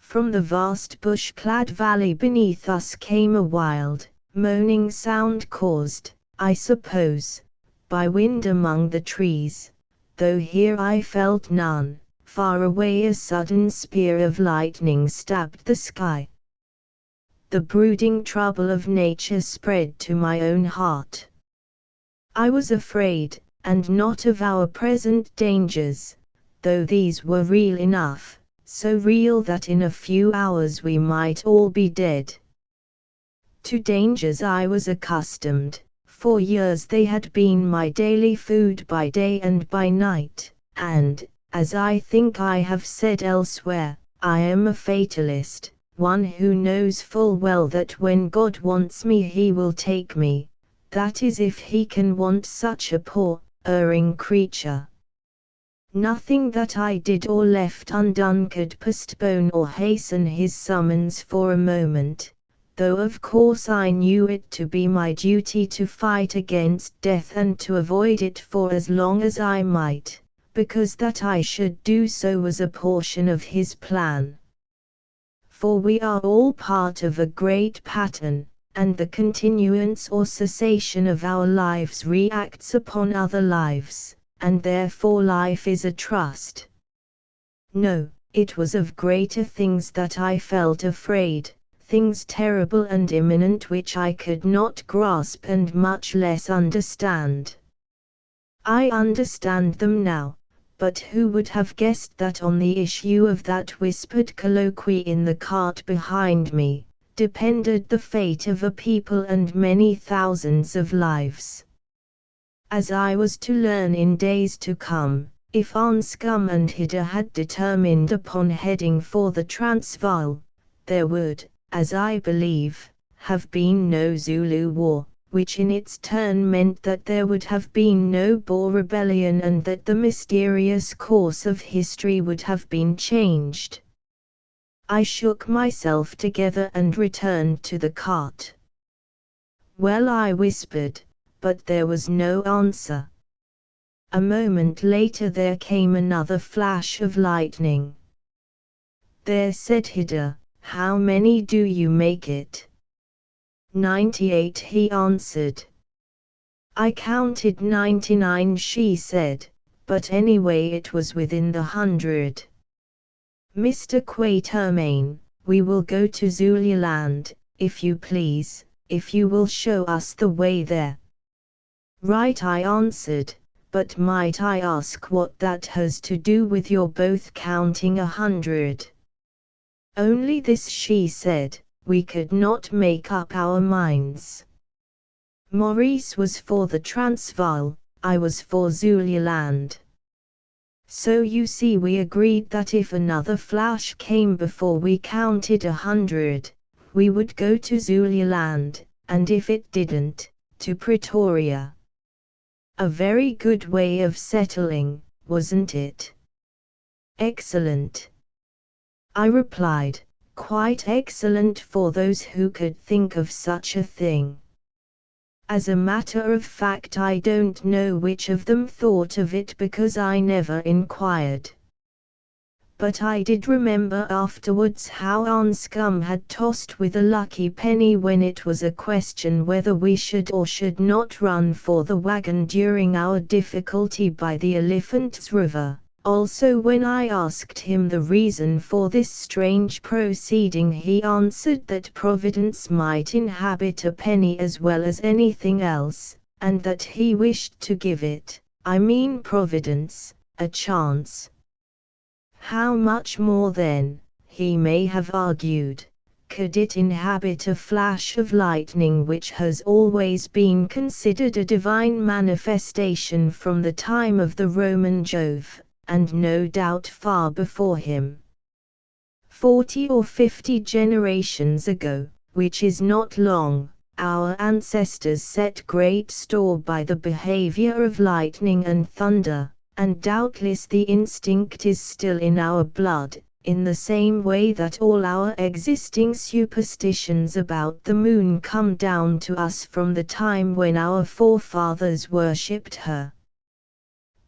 From the vast bush-clad valley beneath us came a wild, moaning sound caused, I suppose, by wind among the trees, though here I felt none. Far away a sudden spear of lightning stabbed the sky. The brooding trouble of nature spread to my own heart. I was afraid, and not of our present dangers, though these were real enough, so real that in a few hours we might all be dead. To dangers I was accustomed. For years they had been my daily food by day and by night, and, as I think I have said elsewhere, I am a fatalist, one who knows full well that when God wants me He will take me, that is if He can want such a poor, erring creature. Nothing that I did or left undone could postpone or hasten His summons for a moment, though of course I knew it to be my duty to fight against death and to avoid it for as long as I might, because that I should do so was a portion of His plan. For we are all part of a great pattern, and the continuance or cessation of our lives reacts upon other lives, and therefore life is a trust. No, it was of greater things that I felt afraid, things terrible and imminent which I could not grasp and much less understand. I understand them now, but who would have guessed that on the issue of that whispered colloquy in the cart behind me, depended the fate of a people and many thousands of lives. As I was to learn in days to come, if Anscombe and Haggard had determined upon heading for the Transvaal, there would, as I believe, have been no Zulu War, which in its turn meant that there would have been no Boer rebellion and that the mysterious course of history would have been changed. I shook myself together and returned to the cart. "Well," I whispered, but there was no answer. A moment later there came another flash of lightning. "There," said Haggard, "how many do you make it?" 98, he answered. I counted 99, she said, but anyway it was within the 100. "Mr. Quatermain, we will go to Zululand, if you please, if you will show us the way there." "Right," I answered, "but might I ask what that has to do with your both counting 100? "Only this," she said, "we could not make up our minds. Maurice was for the Transvaal, I was for Zululand. So you see we agreed that if another flash came before we counted 100, we would go to Zululand, and if it didn't, to Pretoria. A very good way of settling, wasn't it?" "Excellent," I replied, "quite excellent for those who could think of such a thing. As a matter of fact I don't know which of them thought of it because I never inquired. But I did remember afterwards how Anscombe had tossed with a lucky penny when it was a question whether we should or should not run for the wagon during our difficulty by the Elephant's River. Also when I asked him the reason for this strange proceeding he answered that Providence might inhabit a penny as well as anything else, and that he wished to give it, I mean Providence, a chance. How much more then, he may have argued, could it inhabit a flash of lightning which has always been considered a divine manifestation from the time of the Roman Jove, and no doubt far before him. 40 or 50 generations ago, which is not long, our ancestors set great store by the behavior of lightning and thunder, and doubtless the instinct is still in our blood, in the same way that all our existing superstitions about the moon come down to us from the time when our forefathers worshipped her.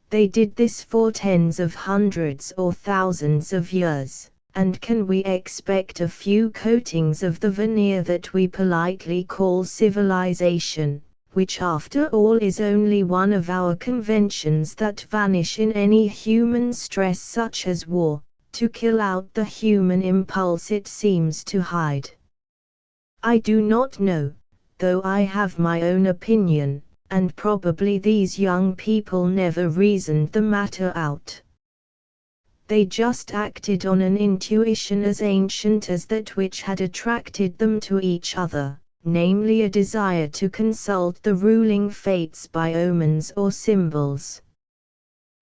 They did this for tens of hundreds or thousands of years, and can we expect a few coatings of the veneer that we politely call civilization, which after all is only one of our conventions that vanish in any human stress such as war, to kill out the human impulse it seems to hide? I do not know, though I have my own opinion, and probably these young people never reasoned the matter out. They just acted on an intuition as ancient as that which had attracted them to each other, namely a desire to consult the ruling fates by omens or symbols.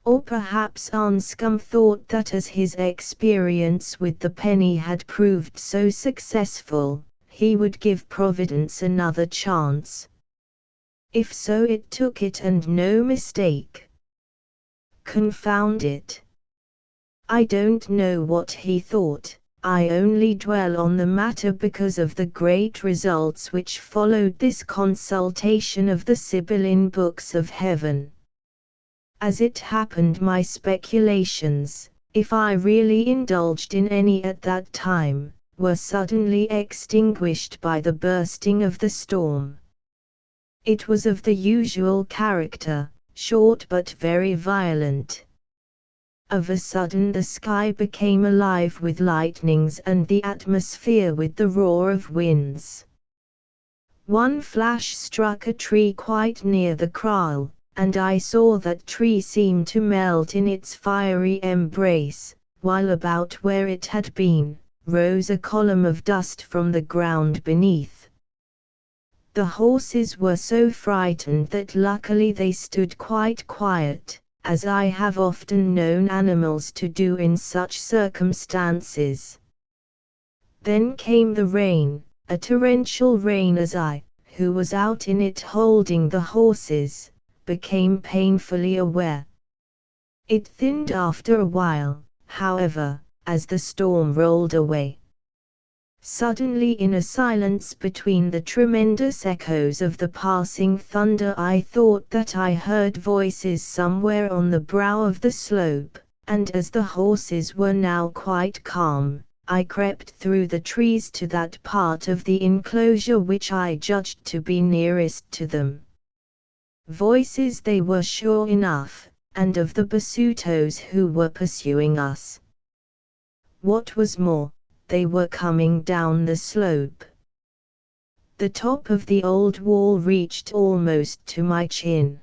Or perhaps Anscombe thought that as his experience with the penny had proved so successful, he would give Providence another chance. If so, it took it, and no mistake. Confound it! I don't know what he thought. I only dwell on the matter because of the great results which followed this consultation of the Sibylline books of heaven. As it happened, my speculations, if I really indulged in any at that time, were suddenly extinguished by the bursting of the storm. It was of the usual character, short but very violent. Of a sudden the sky became alive with lightnings and the atmosphere with the roar of winds. One flash struck a tree quite near the kraal, and I saw that tree seem to melt in its fiery embrace, while about where it had been, rose a column of dust from the ground beneath. The horses were so frightened that luckily they stood quite quiet, as I have often known animals to do in such circumstances. Then came the rain, a torrential rain, as I, who was out in it holding the horses, became painfully aware. It thinned after a while, however, as the storm rolled away. Suddenly, in a silence between the tremendous echoes of the passing thunder, I thought that I heard voices somewhere on the brow of the slope, and as the horses were now quite calm, I crept through the trees to that part of the enclosure which I judged to be nearest to them. Voices they were sure enough, and of the Basutos who were pursuing us. What was more, they were coming down the slope. The top of the old wall reached almost to my chin.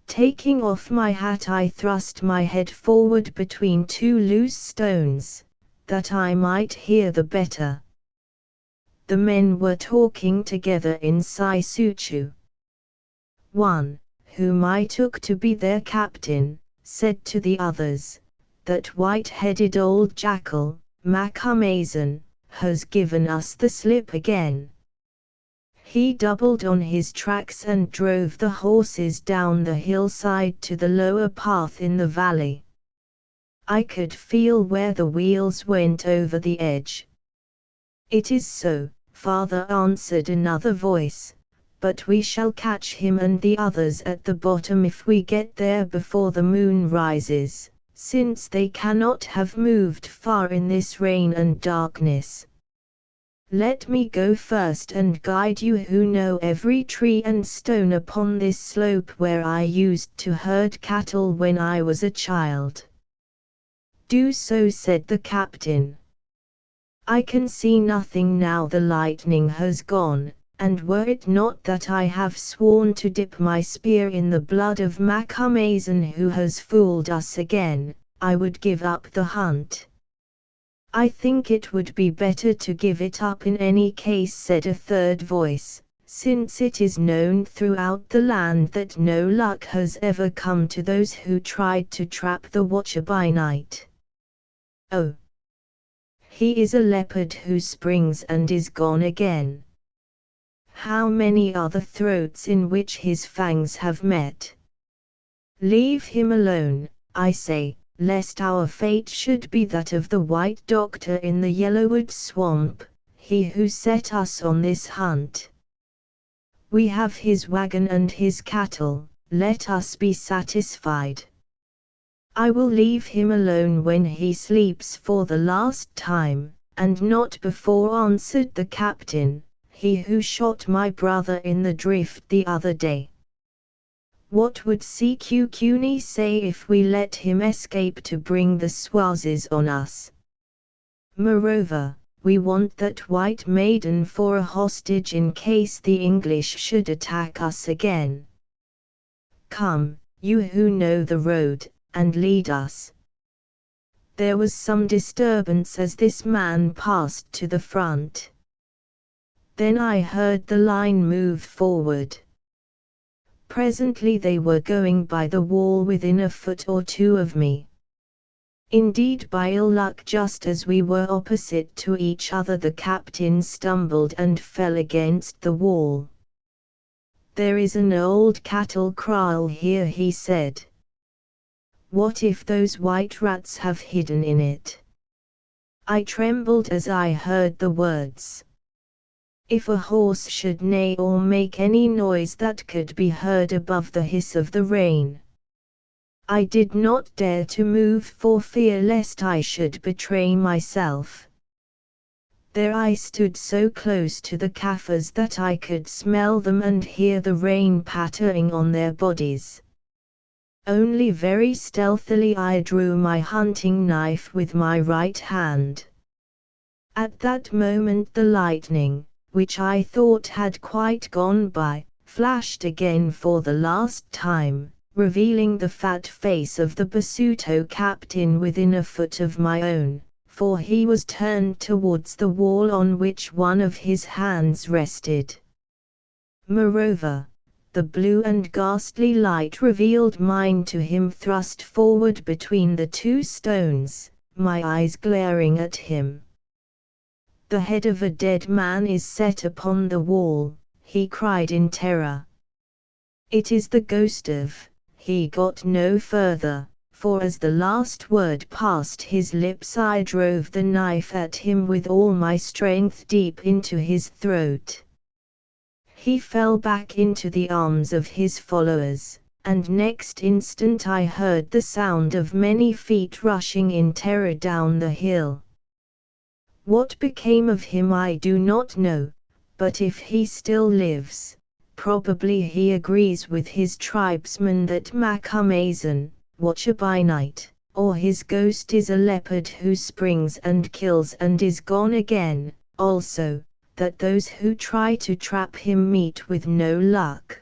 Taking off my hat, I thrust my head forward between two loose stones, that I might hear the better. The men were talking together in Sisuchu. One, whom I took to be their captain, said to the others, "That white-headed old jackal, Macumazon, has given us the slip again." He doubled on his tracks and drove the horses down the hillside to the lower path in the valley. I could feel where the wheels went over the edge. "It is so, father," answered another voice, "but we shall catch him and the others at the bottom if we get there before the moon rises, since they cannot have moved far in this rain and darkness. Let me go first and guide you, who know every tree and stone upon this slope where I used to herd cattle when I was a child." "Do so," said the captain. "I can see nothing now the lightning has gone, and were it not that I have sworn to dip my spear in the blood of Macumazon who has fooled us again, I would give up the hunt." "I think it would be better to give it up in any case," said a third voice, "since it is known throughout the land that no luck has ever come to those who tried to trap the watcher by night." "Oh, he is a leopard who springs and is gone again. How many are the throats in which his fangs have met? Leave him alone, I say, lest our fate should be that of the White Doctor in the Yellowwood Swamp, he who set us on this hunt. We have his wagon and his cattle, let us be satisfied." I will leave him alone when he sleeps for the last time, and not before, answered the captain, he who shot my brother in the drift the other day. What would Sekukuni say if we let him escape to bring the Swazis on us? Moreover, we want that white maiden for a hostage in case the English should attack us again. Come, you who know the road, and lead us. There was some disturbance as this man passed to the front. Then I heard the line move forward. Presently they were going by the wall within a foot or two of me. Indeed, by ill luck, just as we were opposite to each other, the captain stumbled and fell against the wall. There is an old cattle kraal here, he said. What if those white rats have hidden in it? I trembled as I heard the words. If a horse should neigh or make any noise that could be heard above the hiss of the rain. I did not dare to move for fear lest I should betray myself. There I stood so close to the Kaffirs that I could smell them and hear the rain pattering on their bodies. Only very stealthily I drew my hunting knife with my right hand. At that moment the lightning, which I thought had quite gone by, flashed again for the last time, revealing the fat face of the Basuto captain within a foot of my own, for he was turned towards the wall on which one of his hands rested. Moreover, the blue and ghastly light revealed mine to him thrust forward between the two stones, my eyes glaring at him. The head of a dead man is set upon the wall, he cried in terror. It is the ghost of. He got no further, for as the last word passed his lips I drove the knife at him with all my strength deep into his throat. He fell back into the arms of his followers, and next instant I heard the sound of many feet rushing in terror down the hill. What became of him I do not know, but if he still lives, probably he agrees with his tribesmen that Macumazan, watcher by night, or his ghost is a leopard who springs and kills and is gone again, also, that those who try to trap him meet with no luck.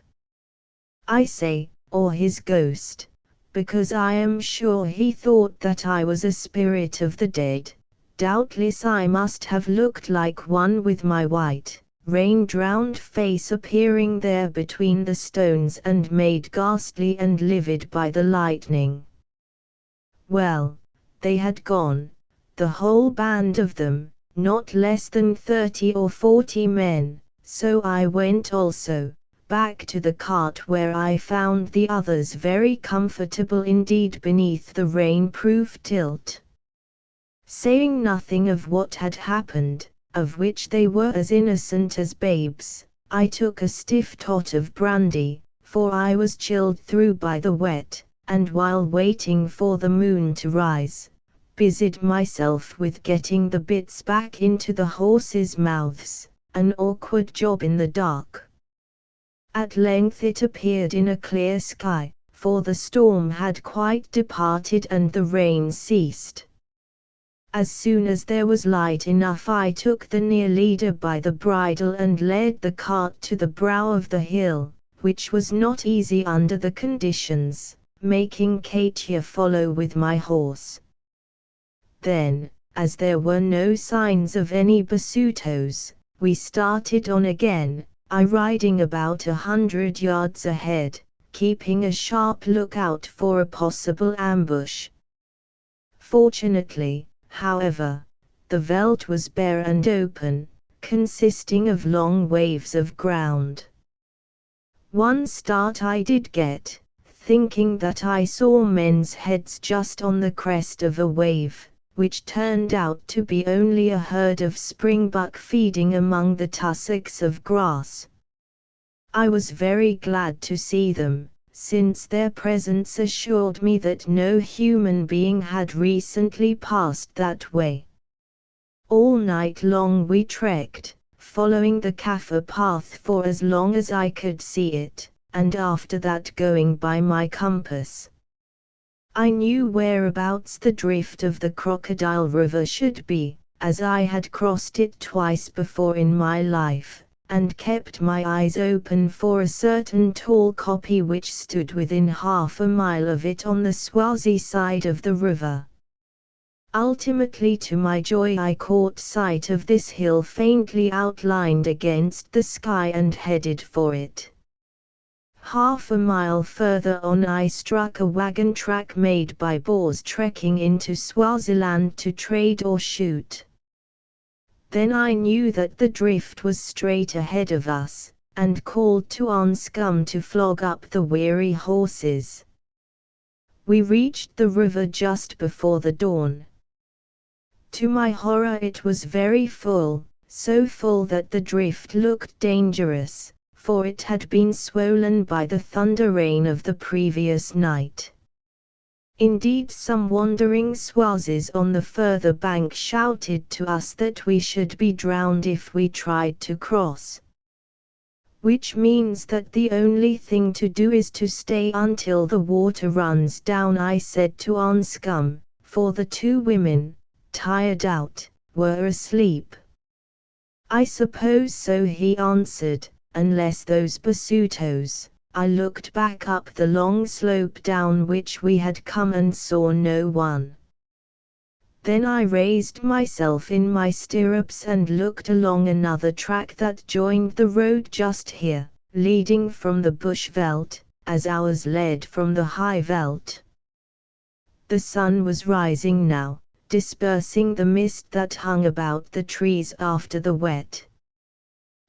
I say, or his ghost, because I am sure he thought that I was a spirit of the dead. Doubtless I must have looked like one with my white, rain-drowned face appearing there between the stones and made ghastly and livid by the lightning. Well, they had gone, the whole band of them, not less than 30 or 40 men, so I went also, back to the cart where I found the others very comfortable indeed beneath the rain-proof tilt. Saying nothing of what had happened, of which they were as innocent as babes, I took a stiff tot of brandy, for I was chilled through by the wet, and while waiting for the moon to rise, busied myself with getting the bits back into the horses' mouths, an awkward job in the dark. At length it appeared in a clear sky, for the storm had quite departed and the rain ceased. As soon as there was light enough I took the near leader by the bridle and led the cart to the brow of the hill, which was not easy under the conditions, making Katia follow with my horse. Then, as there were no signs of any Basutos, we started on again, I riding about 100 yards ahead, keeping a sharp lookout for a possible ambush. Fortunately, however, the veldt was bare and open, consisting of long waves of ground. One start I did get, thinking that I saw men's heads just on the crest of a wave, which turned out to be only a herd of springbuck feeding among the tussocks of grass. I was very glad to see them, since their presence assured me that no human being had recently passed that way. All night long we trekked, following the Kaffir path for as long as I could see it, and after that going by my compass. I knew whereabouts the drift of the Crocodile River should be, as I had crossed it twice before in my life, and kept my eyes open for a certain tall kopje which stood within half a mile of it on the Swazi side of the river. Ultimately, to my joy, I caught sight of this hill faintly outlined against the sky and headed for it. Half a mile further on I struck a wagon track made by Boers trekking into Swaziland to trade or shoot. Then I knew that the drift was straight ahead of us, and called to Anscombe to flog up the weary horses. We reached the river just before the dawn. To my horror it was very full, so full that the drift looked dangerous, for it had been swollen by the thunder rain of the previous night. Indeed, some wandering Swazis on the further bank shouted to us that we should be drowned if we tried to cross. Which means that the only thing to do is to stay until the water runs down, I said to Anscombe, for the two women, tired out, were asleep. I suppose so, he answered. Unless those Basutos. I looked back up the long slope down which we had come and saw no one. Then I raised myself in my stirrups and looked along another track that joined the road just here, leading from the bush veld, as ours led from the high veld. The sun was rising now, dispersing the mist that hung about the trees after the wet.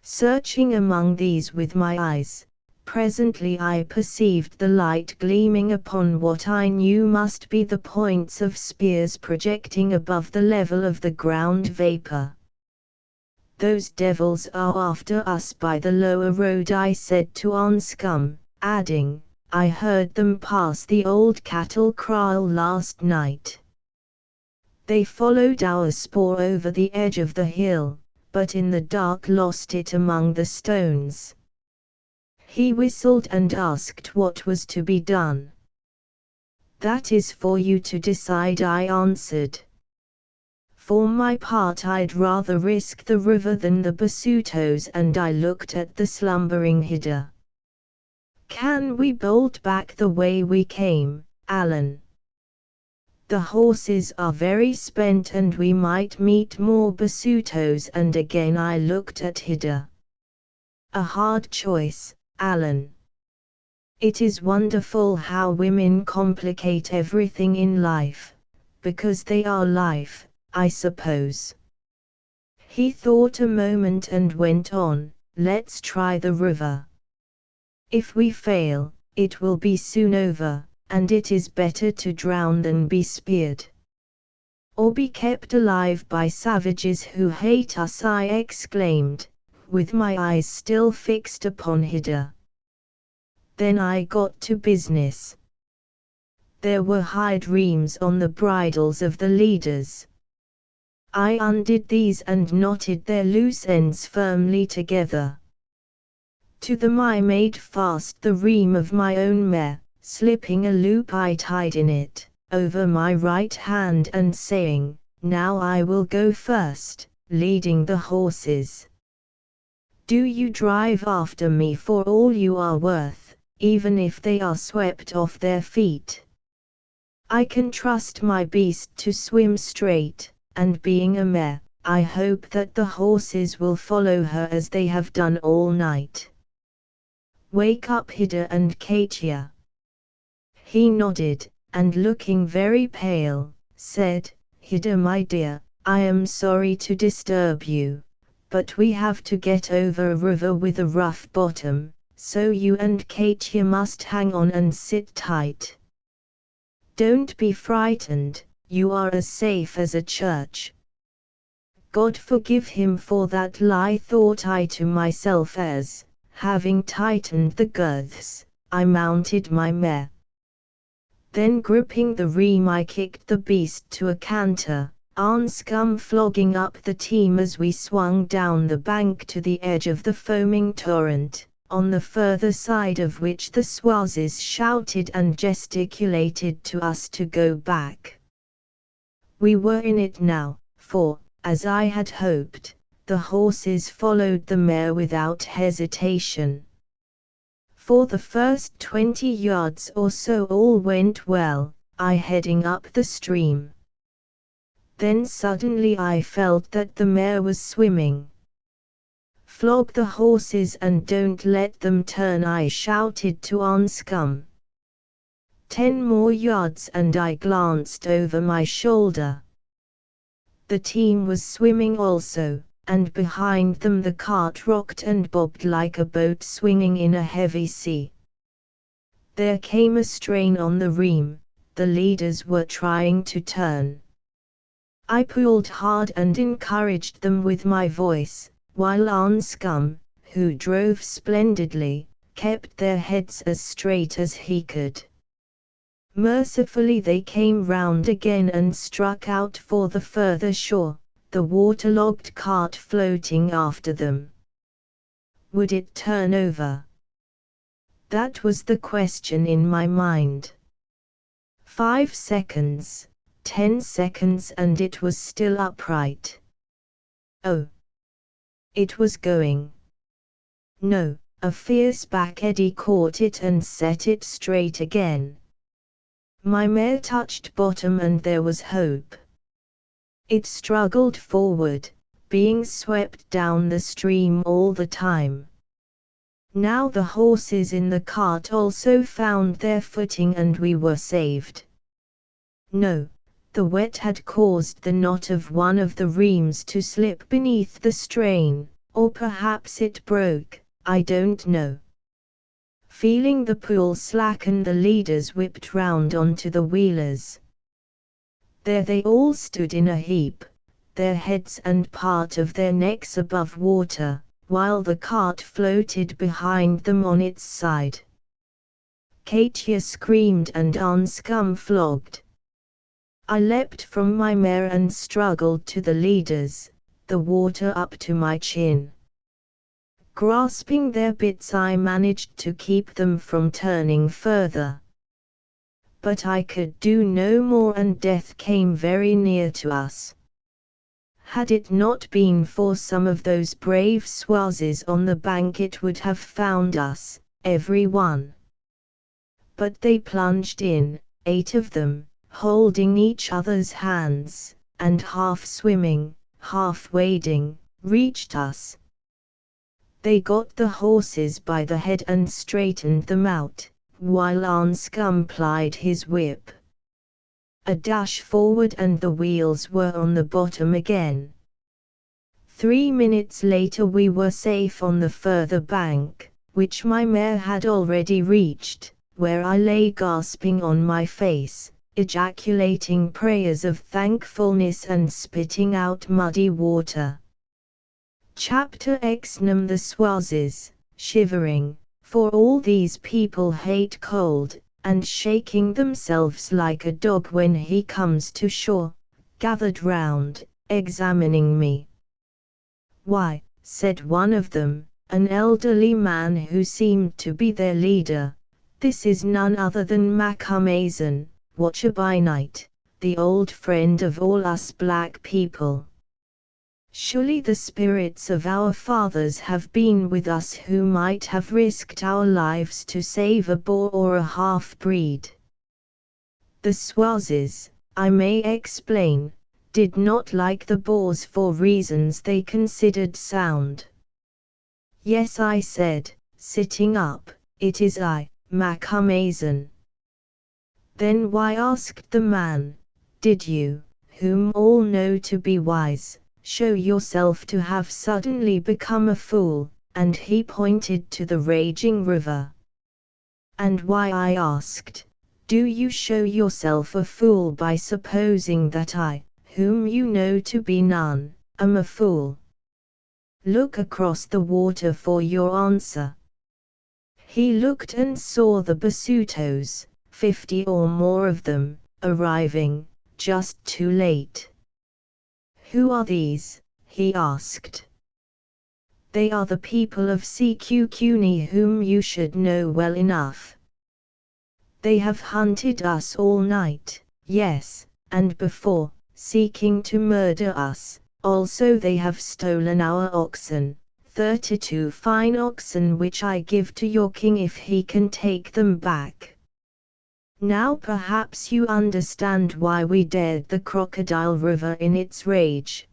Searching among these with my eyes, presently I perceived the light gleaming upon what I knew must be the points of spears projecting above the level of the ground vapor. "Those devils are after us by the lower road," I said to Anscombe, adding, "I heard them pass the old cattle kraal last night. They followed our spoor over the edge of the hill, but in the dark lost it among the stones." He whistled and asked what was to be done. "That is for you to decide," I answered. "For my part, I'd rather risk the river than the Basutos," and I looked at the slumbering Hida. "Can we bolt back the way we came, Alan? The horses are very spent and we might meet more Basutos," and again I looked at Hida. "A hard choice, Alan. It is wonderful how women complicate everything in life, because they are life, I suppose." He thought a moment and went on, "Let's try the river. If we fail, it will be soon over, and it is better to drown than be speared. Or be kept alive by savages who hate us," I exclaimed, with my eyes still fixed upon Hida. Then I got to business. There were hide rheims on the bridles of the leaders. I undid these and knotted their loose ends firmly together. To them I made fast the rheim of my own mare, slipping a loop I tied in it, over my right hand and saying, "Now I will go first, leading the horses. Do you drive after me for all you are worth, even if they are swept off their feet. I can trust my beast to swim straight, and being a mare, I hope that the horses will follow her as they have done all night. Wake up Hida and Katia." He nodded, and looking very pale, said, "Hida, my dear, I am sorry to disturb you, but we have to get over a river with a rough bottom, so you and Katia must hang on and sit tight. Don't be frightened, you are as safe as a church." God forgive him for that lie, thought I to myself as, having tightened the girths, I mounted my mare. Then gripping the rein I kicked the beast to a canter, Anscombe flogging up the team as we swung down the bank to the edge of the foaming torrent, on the further side of which the Swazis shouted and gesticulated to us to go back. We were in it now, for, as I had hoped, the horses followed the mare without hesitation. For the first 20 yards or so all went well, I heading up the stream. Then suddenly I felt that the mare was swimming. "Flog the horses and don't let them turn," I shouted to Anscombe. 10 more yards and I glanced over my shoulder. The team was swimming also, and behind them the cart rocked and bobbed like a boat swinging in a heavy sea. There came a strain on the rein, the leaders were trying to turn. I pulled hard and encouraged them with my voice, while Anscombe, who drove splendidly, kept their heads as straight as he could. Mercifully they came round again and struck out for the further shore, the waterlogged cart floating after them. Would it turn over? That was the question in my mind. 5 seconds, 10 seconds and it was still upright. Oh! It was going. No, a fierce back eddy caught it and set it straight again. My mare touched bottom and there was hope. It struggled forward, being swept down the stream all the time. Now the horses in the cart also found their footing and we were saved. No, the wet had caused the knot of one of the reins to slip beneath the strain, or perhaps it broke, I don't know. Feeling the pull slacken, the leaders whipped round onto the wheelers. There they all stood in a heap, their heads and part of their necks above water, while the cart floated behind them on its side. Katia screamed and Anscombe flogged. I leapt from my mare and struggled to the leaders, the water up to my chin. Grasping their bits I managed to keep them from turning further. But I could do no more and death came very near to us. Had it not been for some of those brave Swazis on the bank it would have found us, every one. But they plunged in, 8 of them, holding each other's hands, and half swimming, half wading, reached us. They got the horses by the head and straightened them out, while Anscombe plied his whip. A dash forward and the wheels were on the bottom again. 3 minutes later we were safe on the further bank, which my mare had already reached, where I lay gasping on my face, ejaculating prayers of thankfulness and spitting out muddy water. Chapter Xnum. The Swazis, shivering, for all these people hate cold, and shaking themselves like a dog when he comes to shore, gathered round, examining me. "Why," said one of them, an elderly man who seemed to be their leader, "this is none other than Macumazahn, Watcher by Night, the old friend of all us black people. Surely the spirits of our fathers have been with us who might have risked our lives to save a Boer or a half-breed." The Swazis, I may explain, did not like the Boers for reasons they considered sound. "Yes," I said, sitting up, "it is I, Macumazahn." "Then why," asked the man, "did you, whom all know to be wise, show yourself to have suddenly become a fool?" And he pointed to the raging river. "And why," I asked, "do you show yourself a fool by supposing that I, whom you know to be none, am a fool? Look across the water for your answer." He looked and saw the Basutos, 50 or more of them, arriving, just too late. "Who are these?" he asked. "They are the people of Sekukuni whom you should know well enough. They have hunted us all night, yes, and before, seeking to murder us. Also they have stolen our oxen, 32 fine oxen which I give to your king if he can take them back. Now perhaps you understand why we dared the Crocodile River in its rage."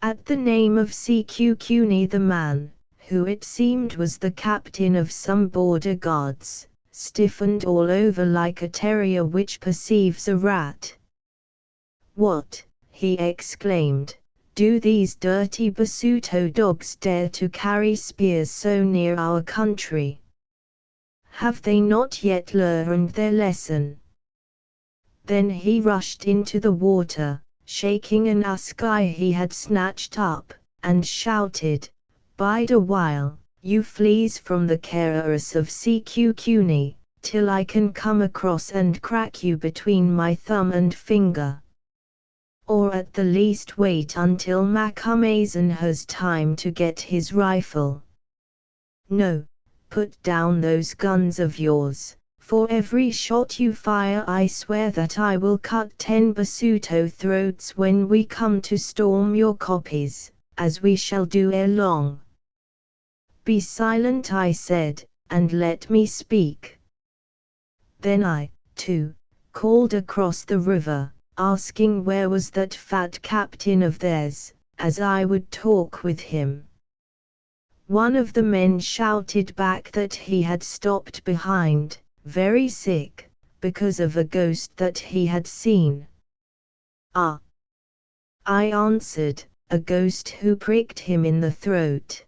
At the name of Sekukuni, the man, who it seemed was the captain of some border guards, stiffened all over like a terrier which perceives a rat. "What," he exclaimed, "do these dirty Basuto dogs dare to carry spears so near our country? Have they not yet learned their lesson?" Then he rushed into the water, shaking an assegai he had snatched up, and shouted, "Bide a while, you fleas from the Keras of Sekukuni, till I can come across and crack you between my thumb and finger. Or at the least wait until Macumazahn has time to get his rifle. No, put down those guns of yours. For every shot you fire I swear that I will cut 10 Basuto throats when we come to storm your koppies, as we shall do ere long. Be silent," I said, "and let me speak." Then I, too, called across the river, asking where was that fat captain of theirs, as I would talk with him. One of the men shouted back that he had stopped behind, very sick, because of a ghost that he had seen. "Ah," I answered, "a ghost who pricked him in the throat."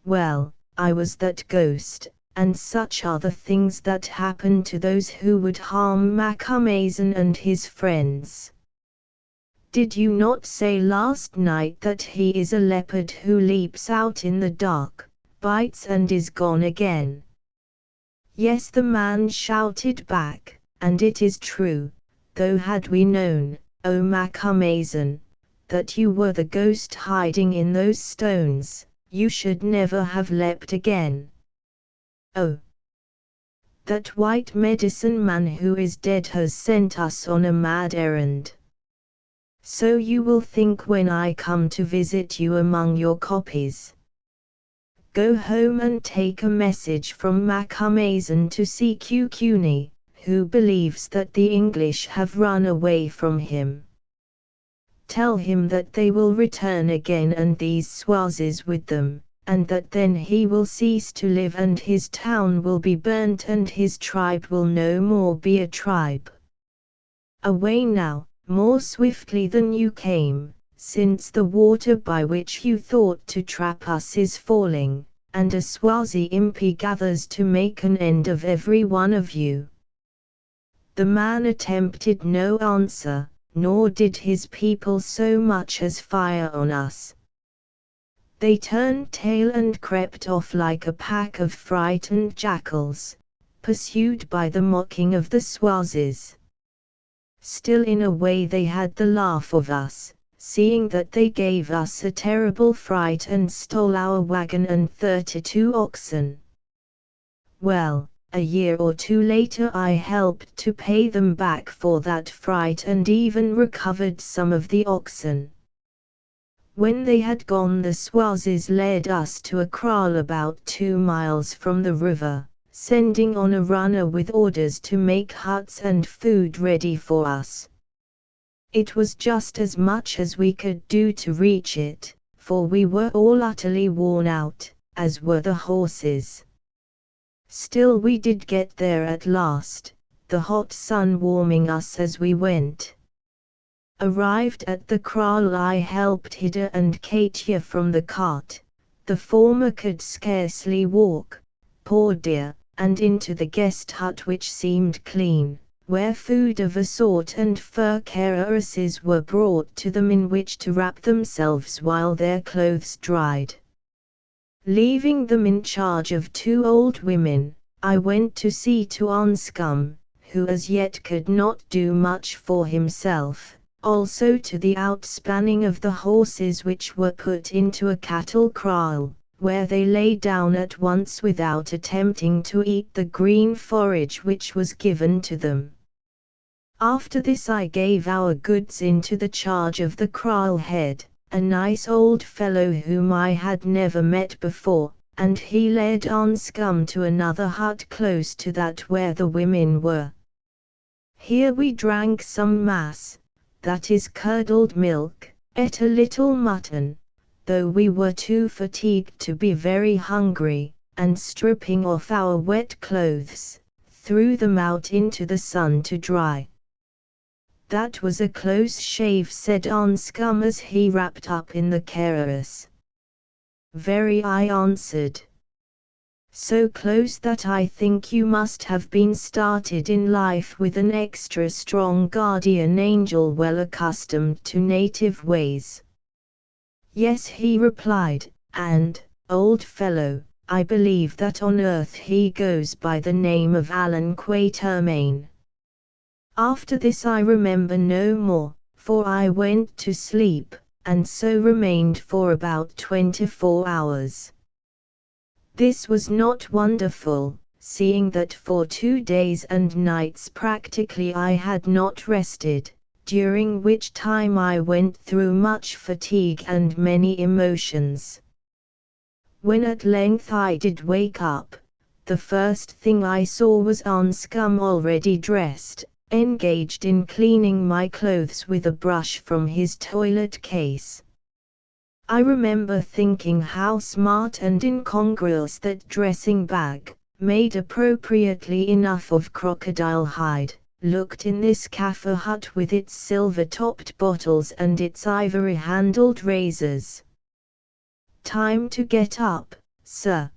Well, I was that ghost, and such are the things that happen to those who would harm Macumazahn and his friends. Did you not say last night that he is a leopard who leaps out in the dark, bites and is gone again? Yes, the man shouted back, and it is true, though had we known, O Macumazahn, that you were the ghost hiding in those stones, you should never have leapt again. Oh, that white medicine man who is dead has sent us on a mad errand. So you will think when I come to visit you among your koppies. Go home and take a message from Macumazahn to Sekukuni, who believes that the English have run away from him. Tell him that they will return again and these Swazis with them, and that then he will cease to live and his town will be burnt and his tribe will no more be a tribe. Away now, more swiftly than you came, since the water by which you thought to trap us is falling, and a Swazi impi gathers to make an end of every one of you." The man attempted no answer, nor did his people so much as fire on us. They turned tail and crept off like a pack of frightened jackals, pursued by the mocking of the Swazis. Still in a way they had the laugh of us, seeing that they gave us a terrible fright and stole our wagon and 32 oxen. Well, a year or two later I helped to pay them back for that fright and even recovered some of the oxen. When they had gone the Swazis led us to a kraal about 2 miles from the river, sending on a runner with orders to make huts and food ready for us. It was just as much as we could do to reach it, for we were all utterly worn out, as were the horses. Still we did get there at last, the hot sun warming us as we went. Arrived at the kraal I helped Hida and Katia from the cart. The former could scarcely walk, poor dear, and into the guest hut which seemed clean, where food of a sort and fur karosses were brought to them in which to wrap themselves while their clothes dried. Leaving them in charge of 2 old women, I went to see to Anscombe, who as yet could not do much for himself, also to the outspanning of the horses, which were put into a cattle kraal, where they lay down at once without attempting to eat the green forage which was given to them. After this I gave our goods into the charge of the kraal head, a nice old fellow whom I had never met before, and he led Anscombe to another hut close to that where the women were. Here we drank some mass, that is curdled milk, ate a little mutton, though we were too fatigued to be very hungry, and stripping off our wet clothes, threw them out into the sun to dry. "That was a close shave," said Anscombe as he wrapped up in the keras. "Very," I answered. "So close that I think you must have been started in life with an extra strong guardian angel well accustomed to native ways." "Yes," he replied, "and, old fellow, I believe that on earth he goes by the name of Alan Quatermain." After this I remember no more, for I went to sleep, and so remained for about 24 hours. This was not wonderful, seeing that for 2 days and nights practically I had not rested, during which time I went through much fatigue and many emotions. When at length I did wake up, the first thing I saw was Anscombe already dressed, engaged in cleaning my clothes with a brush from his toilet case. I remember thinking how smart and incongruous that dressing bag, made appropriately enough of crocodile hide, looked in this Kaffir hut with its silver-topped bottles and its ivory-handled razors. "Time to get up, sir."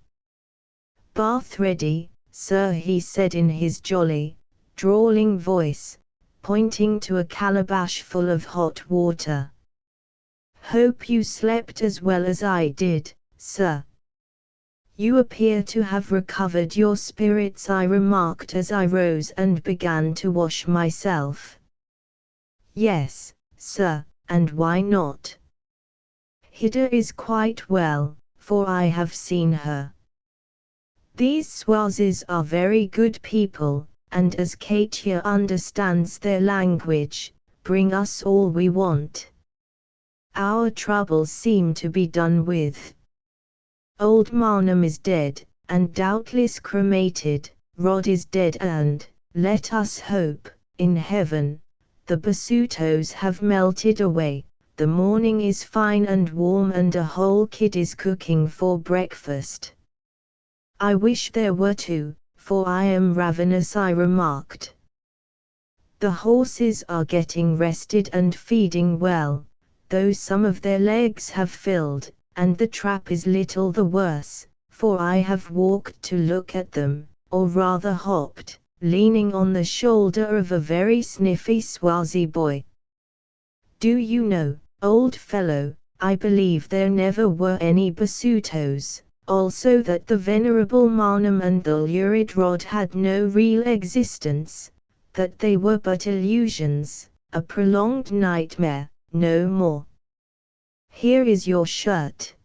"Bath ready, sir," he said in his jolly, drawling voice, pointing to a calabash full of hot water. "Hope you slept as well as I did, sir." "You appear to have recovered your spirits," I remarked as I rose and began to wash myself. "Yes, sir, and why not? Hida is quite well, for I have seen her. These Swazis are very good people, and as Katia understands their language, bring us all we want. Our troubles seem to be done with. Old Marnam is dead, and doubtless cremated, Rod is dead and, let us hope, in heaven. The Basutos have melted away, the morning is fine and warm and a whole kid is cooking for breakfast. I wish there were 2, for I am ravenous," I remarked. "The horses are getting rested and feeding well, though some of their legs have filled, and the trap is little the worse, for I have walked to look at them, or rather hopped, leaning on the shoulder of a very sniffy Swazi boy. Do you know, old fellow, I believe there never were any Basutos, also that the venerable Marnam and the lurid Rod had no real existence, that they were but illusions, a prolonged nightmare, no more. Here is your shirt.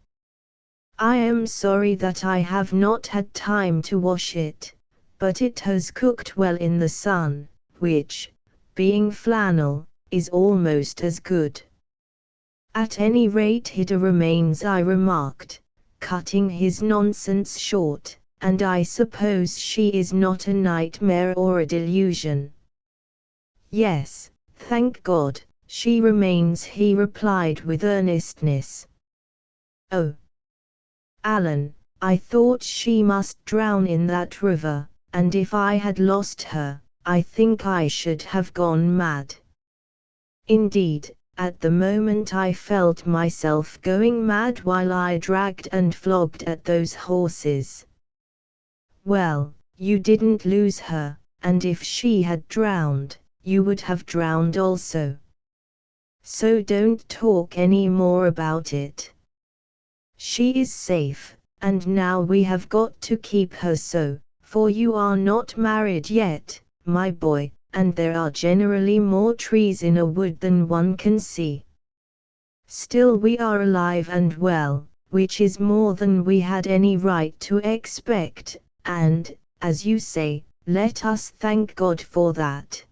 I am sorry that I have not had time to wash it, but it has cooked well in the sun, which, being flannel, is almost as good. At any rate Hida remains," I remarked, cutting his nonsense short, "and I suppose she is not a nightmare or a delusion." "Yes, thank God, she remains," he replied with earnestness. "Oh, Alan, I thought she must drown in that river, and if I had lost her, I think I should have gone mad. Indeed, at the moment I felt myself going mad while I dragged and flogged at those horses." "Well, you didn't lose her, and if she had drowned, you would have drowned also. So don't talk any more about it. She is safe, and now we have got to keep her so, for you are not married yet, my boy, and there are generally more trees in a wood than one can see. Still we are alive and well, which is more than we had any right to expect, and, as you say, let us thank God for that.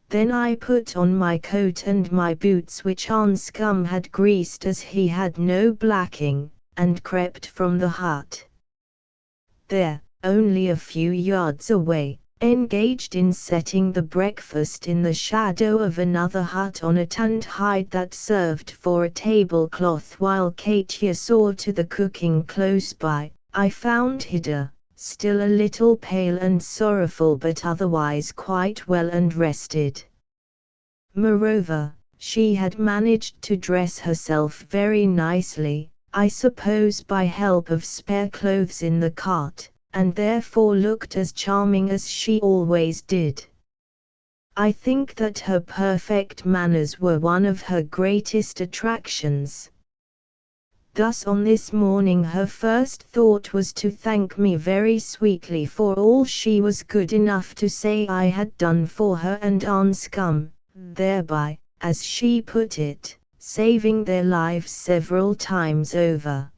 Then I put on my coat and my boots which Anscombe had greased as he had no blacking, and crept from the hut. There, only a few yards away, engaged in setting the breakfast in the shadow of another hut on a tanned hide that served for a tablecloth while Katia saw to the cooking close by, I found Hida, still a little pale and sorrowful but otherwise quite well and rested. Moreover, she had managed to dress herself very nicely, I suppose by help of spare clothes in the cart, and therefore looked as charming as she always did. I think that her perfect manners were one of her greatest attractions. Thus on this morning her first thought was to thank me very sweetly for all she was good enough to say I had done for her and Anscombe, thereby, as she put it, saving their lives several times over.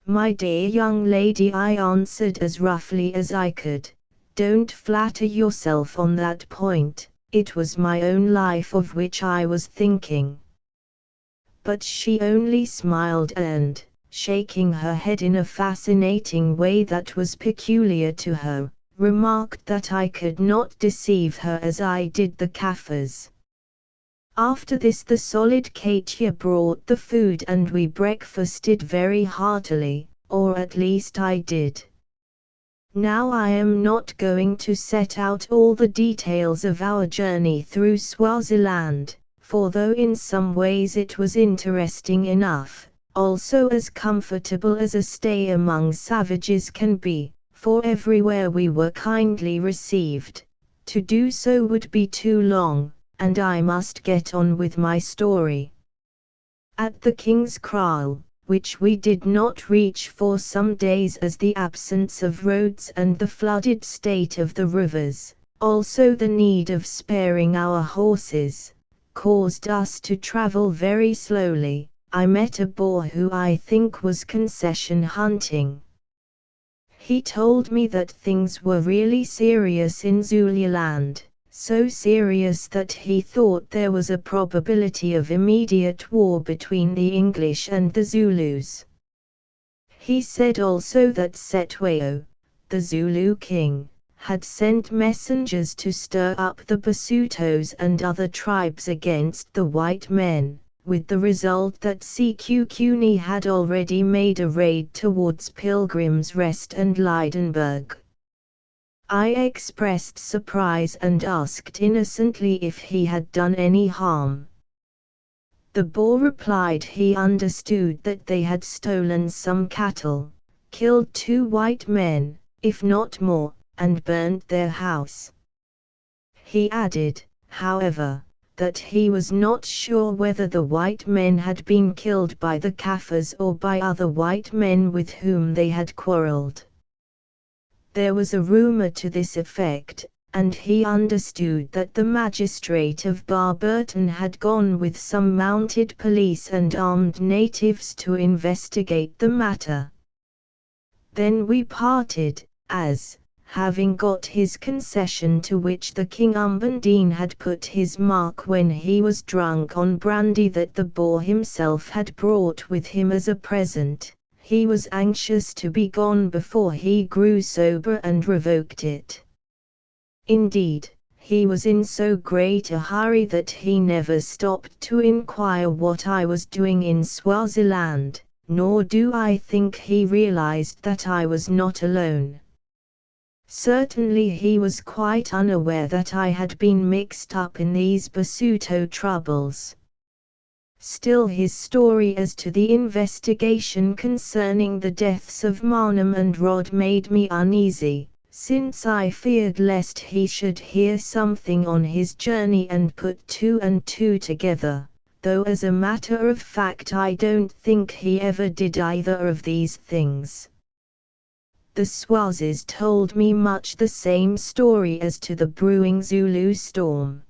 My dear young lady, I answered as roughly as I could, don't flatter yourself on that point, it was my own life of which I was thinking. But she only smiled and, shaking her head in a fascinating way that was peculiar to her, remarked that I could not deceive her as I did the Kaffirs. After this the solid Katia brought the food and we breakfasted very heartily, or at least I did. Now I am not going to set out all the details of our journey through Swaziland, for though in some ways it was interesting enough, also as comfortable as a stay among savages can be, for everywhere we were kindly received, to do so would be too long, and I must get on with my story. At the King's Kraal, which we did not reach for some days as the absence of roads and the flooded state of the rivers, also the need of sparing our horses, caused us to travel very slowly. I met a Boer who I think was concession hunting. He told me that things were really serious in Zululand, so serious that he thought there was a probability of immediate war between the English and the Zulus. He said also that Setwayo, the Zulu king, had sent messengers to stir up the Basutos and other tribes against the white men, with the result that Sekhukhune had already made a raid towards Pilgrim's Rest and Lydenburg. I expressed surprise and asked innocently if he had done any harm. The Boer replied he understood that they had stolen some cattle, killed 2 white men, if not more, and burned their house. He added, however, that he was not sure whether the white men had been killed by the Kaffirs or by other white men with whom they had quarreled. There was a rumor to this effect, and he understood that the magistrate of Barberton had gone with some mounted police and armed natives to investigate the matter. Then we parted, as, having got his concession to which the King Umbandine had put his mark when he was drunk on brandy that the Boer himself had brought with him as a present, he was anxious to be gone before he grew sober and revoked it. Indeed, he was in so great a hurry that he never stopped to inquire what I was doing in Swaziland, nor do I think he realized that I was not alone. Certainly he was quite unaware that I had been mixed up in these Basuto troubles. Still his story as to the investigation concerning the deaths of Marnham and Rod made me uneasy, since I feared lest he should hear something on his journey and put 2 and 2 together, though as a matter of fact I don't think he ever did either of these things. The Swazis told me much the same story as to the brewing Zulu storm.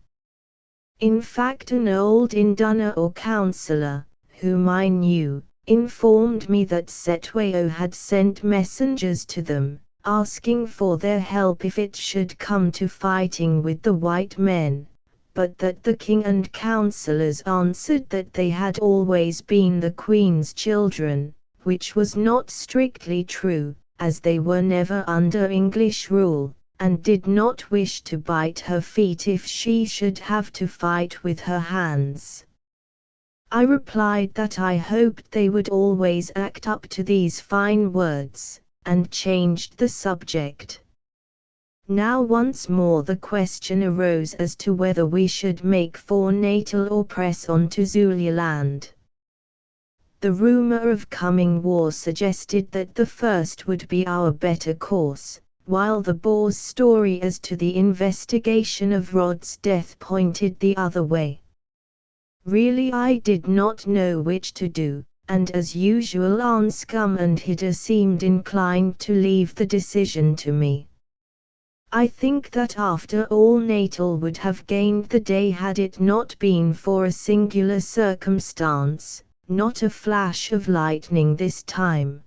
In fact, an old induna or counselor, whom I knew, informed me that Cetwayo had sent messengers to them, asking for their help if it should come to fighting with the white men, but that the king and councillors answered that they had always been the queen's children, which was not strictly true, as they were never under English rule, and did not wish to bite her feet if she should have to fight with her hands. I replied that I hoped they would always act up to these fine words, and changed the subject. Now once more the question arose as to whether we should make for Natal or press on to Zululand. The rumor of coming war suggested that the first would be our better course, while the Boer's story as to the investigation of Rod's death pointed the other way. Really I did not know which to do, and as usual Anscombe and Hida seemed inclined to leave the decision to me. I think that after all Natal would have gained the day had it not been for a singular circumstance, not a flash of lightning this time.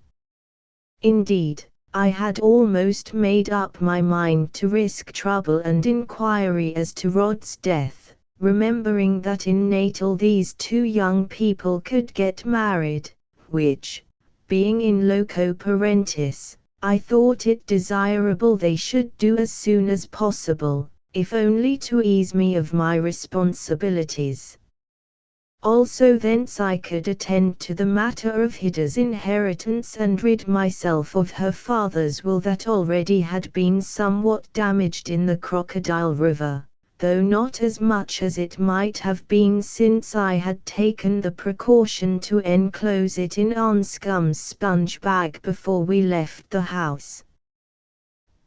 Indeed, I had almost made up my mind to risk trouble and inquiry as to Rod's death, remembering that in Natal these two young people could get married, which, being in loco parentis, I thought it desirable they should do as soon as possible, if only to ease me of my responsibilities. Also thence I could attend to the matter of Hida's inheritance and rid myself of her father's will that already had been somewhat damaged in the Crocodile River, though not as much as it might have been since I had taken the precaution to enclose it in Anscombe's sponge bag before we left the house.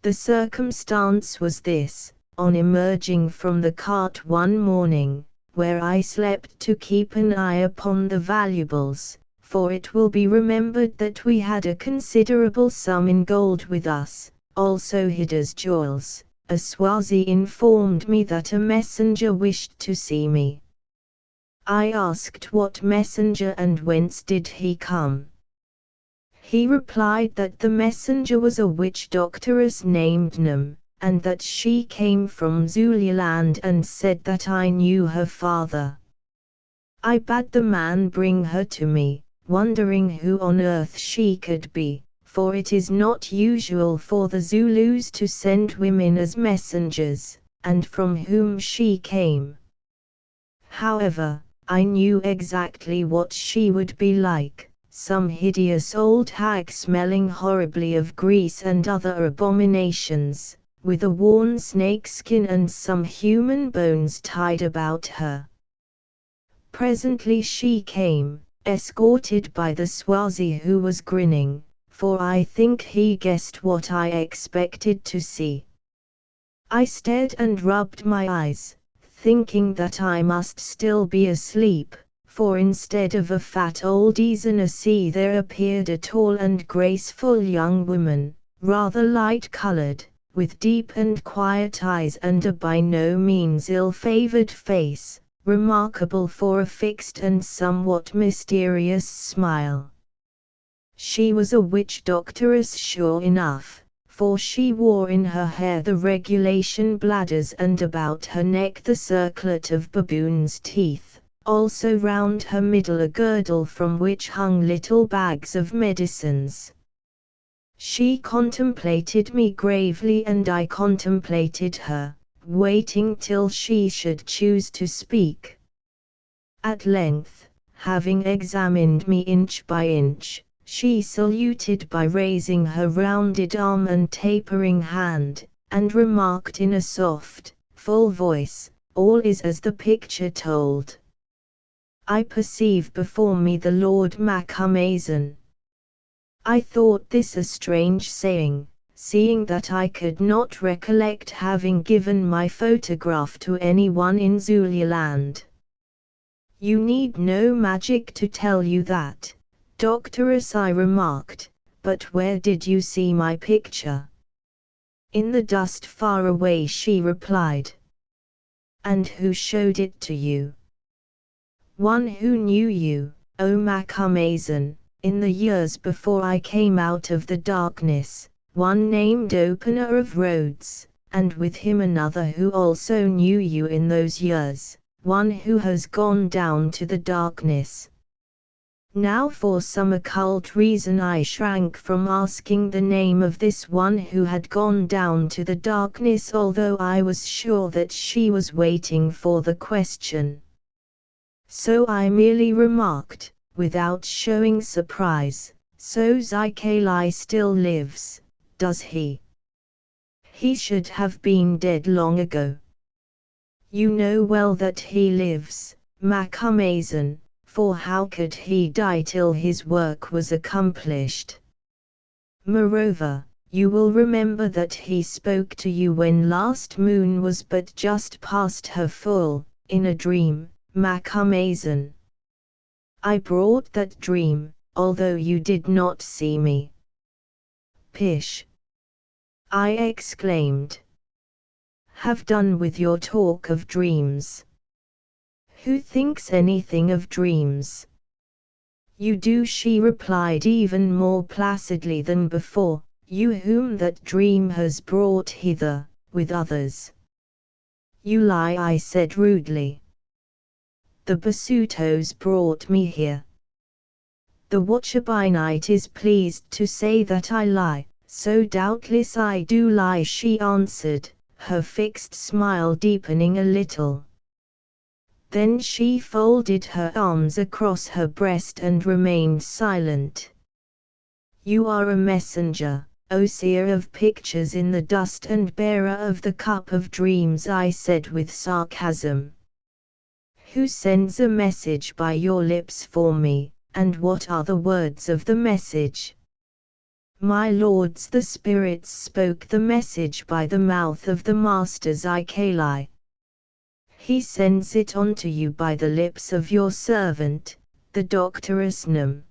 The circumstance was this: on emerging from the cart one morning, where I slept to keep an eye upon the valuables, for it will be remembered that we had a considerable sum in gold with us, also Hida's jewels, a Swazi informed me that a messenger wished to see me. I asked what messenger and whence did he come. He replied that the messenger was a witch doctoress named Nam, and that she came from Zululand and said that I knew her father. I bade the man bring her to me, wondering who on earth she could be, for it is not usual for the Zulus to send women as messengers, and from whom she came. However, I knew exactly what she would be like, some hideous old hag smelling horribly of grease and other abominations, with a worn snakeskin and some human bones tied about her. Presently she came, escorted by the Swazi, who was grinning, for I think he guessed what I expected to see. I stared and rubbed my eyes, thinking that I must still be asleep, for instead of a fat old Izanasi there appeared a tall and graceful young woman, rather light-colored, with deep and quiet eyes and a by no means ill-favored face, remarkable for a fixed and somewhat mysterious smile. She was a witch doctoress sure enough, for she wore in her hair the regulation bladders and about her neck the circlet of baboon's teeth, also round her middle a girdle from which hung little bags of medicines. She contemplated me gravely and I contemplated her, waiting till she should choose to speak. At length, having examined me inch by inch, she saluted by raising her rounded arm and tapering hand, and remarked in a soft, full voice, "All is as the picture told. I perceive before me the Lord Macumazan." I thought this a strange saying, seeing that I could not recollect having given my photograph to anyone in Zululand. You need no magic to tell you that, Doctoress, I remarked, but where did you see my picture? In the dust far away, she replied. And who showed it to you? One who knew you, O Macumazon, in the years before I came out of the darkness, one named Opener of Roads, and with him another who also knew you in those years, one who has gone down to the darkness. Now for some occult reason I shrank from asking the name of this one who had gone down to the darkness, although I was sure that she was waiting for the question. So I merely remarked, without showing surprise, so Zykalai still lives, does he? He should have been dead long ago. You know well that he lives, Macumazon, for how could he die till his work was accomplished? Moreover, you will remember that he spoke to you when last moon was but just past her full, in a dream, Macumazon. I brought that dream, although you did not see me. Pish! I exclaimed. Have done with your talk of dreams. Who thinks anything of dreams? You do, she replied even more placidly than before, you whom that dream has brought hither, with others. You lie, I said rudely. The Basutos brought me here. The watcher by night is pleased to say that I lie, so doubtless I do lie, she answered, her fixed smile deepening a little. Then she folded her arms across her breast and remained silent. You are a messenger, O seer of pictures in the dust and bearer of the cup of dreams, I said with sarcasm. Who sends a message by your lips for me, and what are the words of the message? My lords, the spirits spoke the message by the mouth of the master Zykalai. He sends it on to you by the lips of your servant, the doctoress Num.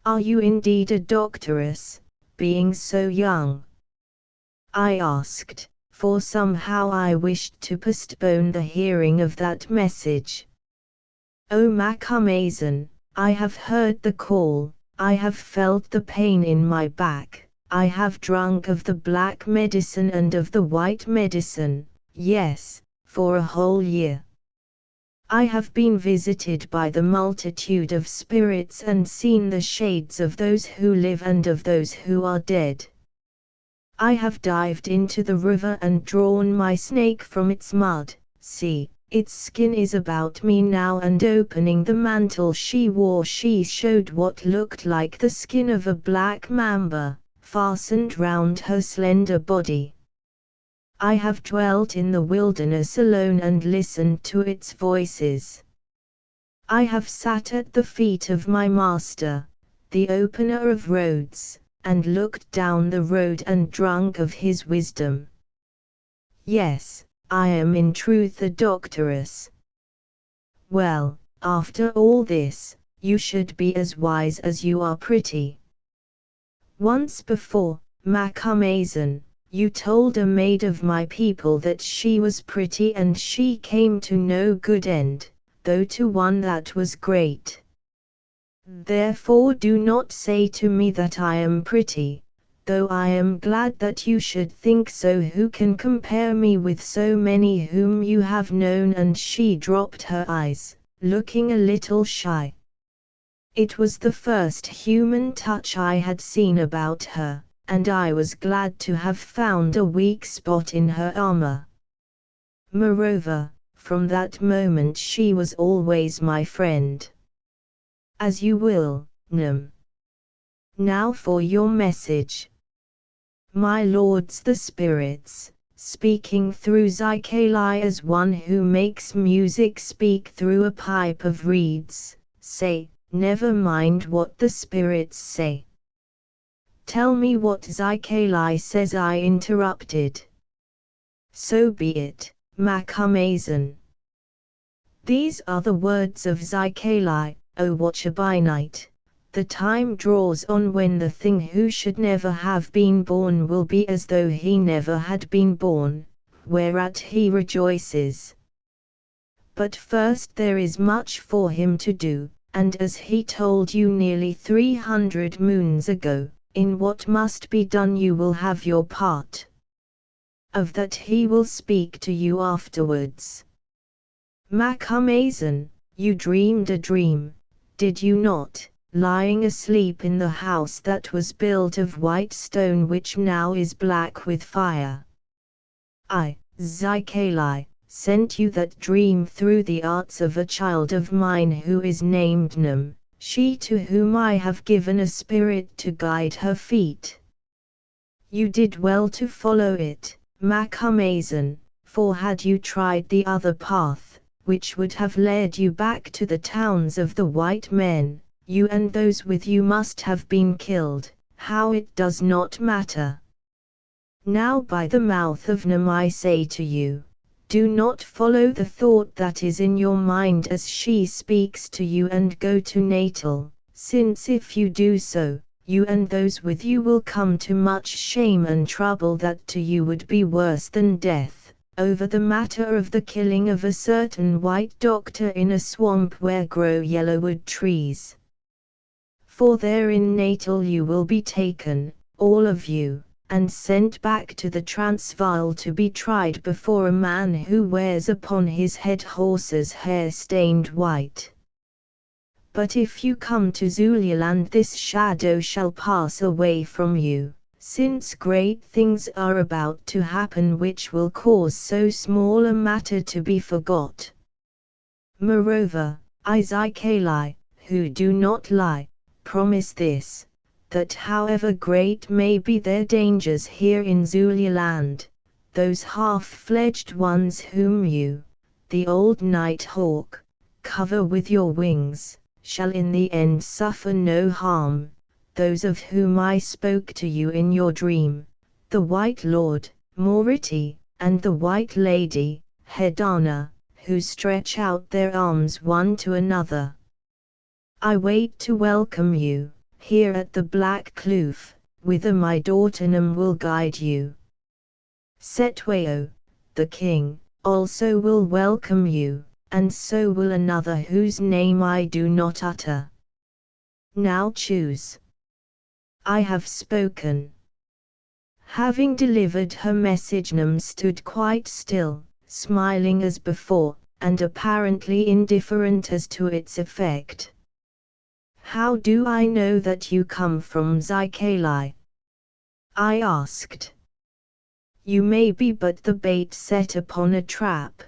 Are you indeed a doctoress, being so young? I asked, for somehow I wished to postpone the hearing of that message. O Macumazon, I have heard the call, I have felt the pain in my back, I have drunk of the black medicine and of the white medicine, yes, for a whole year. I have been visited by the multitude of spirits and seen the shades of those who live and of those who are dead. I have dived into the river and drawn my snake from its mud, see, its skin is about me now, and opening the mantle she wore she showed what looked like the skin of a black mamba, fastened round her slender body. I have dwelt in the wilderness alone and listened to its voices. I have sat at the feet of my master, the opener of roads, and looked down the road and drunk of his wisdom. Yes, I am in truth a doctoress. Well, after all this, you should be as wise as you are pretty. Once before, Macumazon, you told a maid of my people that she was pretty, and she came to no good end, though to one that was great. Therefore do not say to me that I am pretty, though I am glad that you should think so. Who can compare me with so many whom you have known? And she dropped her eyes, looking a little shy. It was the first human touch I had seen about her, and I was glad to have found a weak spot in her armor. Moreover, from that moment she was always my friend. As you will, Num. Now for your message. My lords the spirits, speaking through Zykalai as one who makes music speak through a pipe of reeds, say, never mind what the spirits say. Tell me what Zykalai says, I interrupted. So be it, Macumazon. These are the words of Zykalai, O watcher by night. The time draws on when the thing who should never have been born will be as though he never had been born, whereat he rejoices. But first there is much for him to do, and as he told you nearly 300 moons ago, in what must be done you will have your part. Of that he will speak to you afterwards. Macumazan, you dreamed a dream, did you not, lying asleep in the house that was built of white stone which now is black with fire? I, Zykalai, sent you that dream through the arts of a child of mine who is named Nam, she to whom I have given a spirit to guide her feet. You did well to follow it, Macumazan, for had you tried the other path, which would have led you back to the towns of the white men, you and those with you must have been killed. How it does not matter. Now by the mouth of Nam I say to you, do not follow the thought that is in your mind as she speaks to you and go to Natal, since if you do so, you and those with you will come to much shame and trouble that to you would be worse than death, over the matter of the killing of a certain white doctor in a swamp where grow yellowwood trees. For there in Natal you will be taken, all of you, and sent back to the Transvaal to be tried before a man who wears upon his head horse's hair stained white. But if you come to Zululand this shadow shall pass away from you, since great things are about to happen which will cause so small a matter to be forgot. Moreover, I Zykalai, who do not lie, promise this, that however great may be their dangers here in Zululand, those half-fledged ones whom you, the old night hawk, cover with your wings, shall in the end suffer no harm, those of whom I spoke to you in your dream, the White Lord, Moriti, and the White Lady, Hedana, who stretch out their arms one to another. I wait to welcome you. Here at the Black Kloof, whither my daughter Nam will guide you. Setweo, the king, also will welcome you, and so will another whose name I do not utter. Now choose. I have spoken. Having delivered her message, Nam stood quite still, smiling as before, and apparently indifferent as to its effect. How do I know that you come from Zykalai? I asked. You may be but the bait set upon a trap.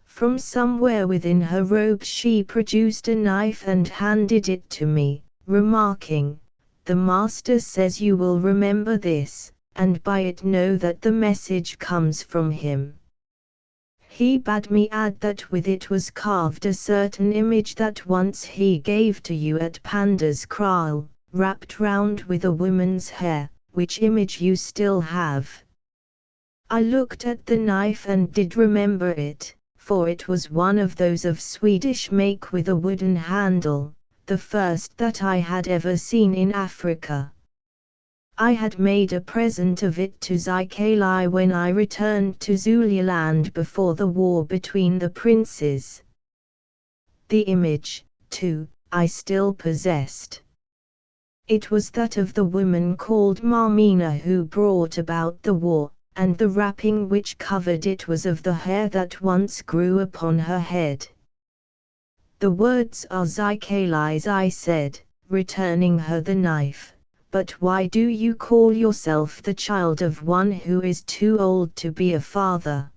From somewhere within her robe she produced a knife and handed it to me, remarking, the master says you will remember this, and by it know that the message comes from him. He bade me add that with it was carved a certain image that once he gave to you at Panda's kraal, wrapped round with a woman's hair, which image you still have. I looked at the knife and did remember it, for it was one of those of Swedish make with a wooden handle, the first that I had ever seen in Africa. I had made a present of it to Zykalai when I returned to Zululand before the war between the princes. The image, too, I still possessed. It was that of the woman called Marmina who brought about the war, and the wrapping which covered it was of the hair that once grew upon her head. The words are Zykalai's, I said, returning her the knife. But why do you call yourself the child of one who is too old to be a father?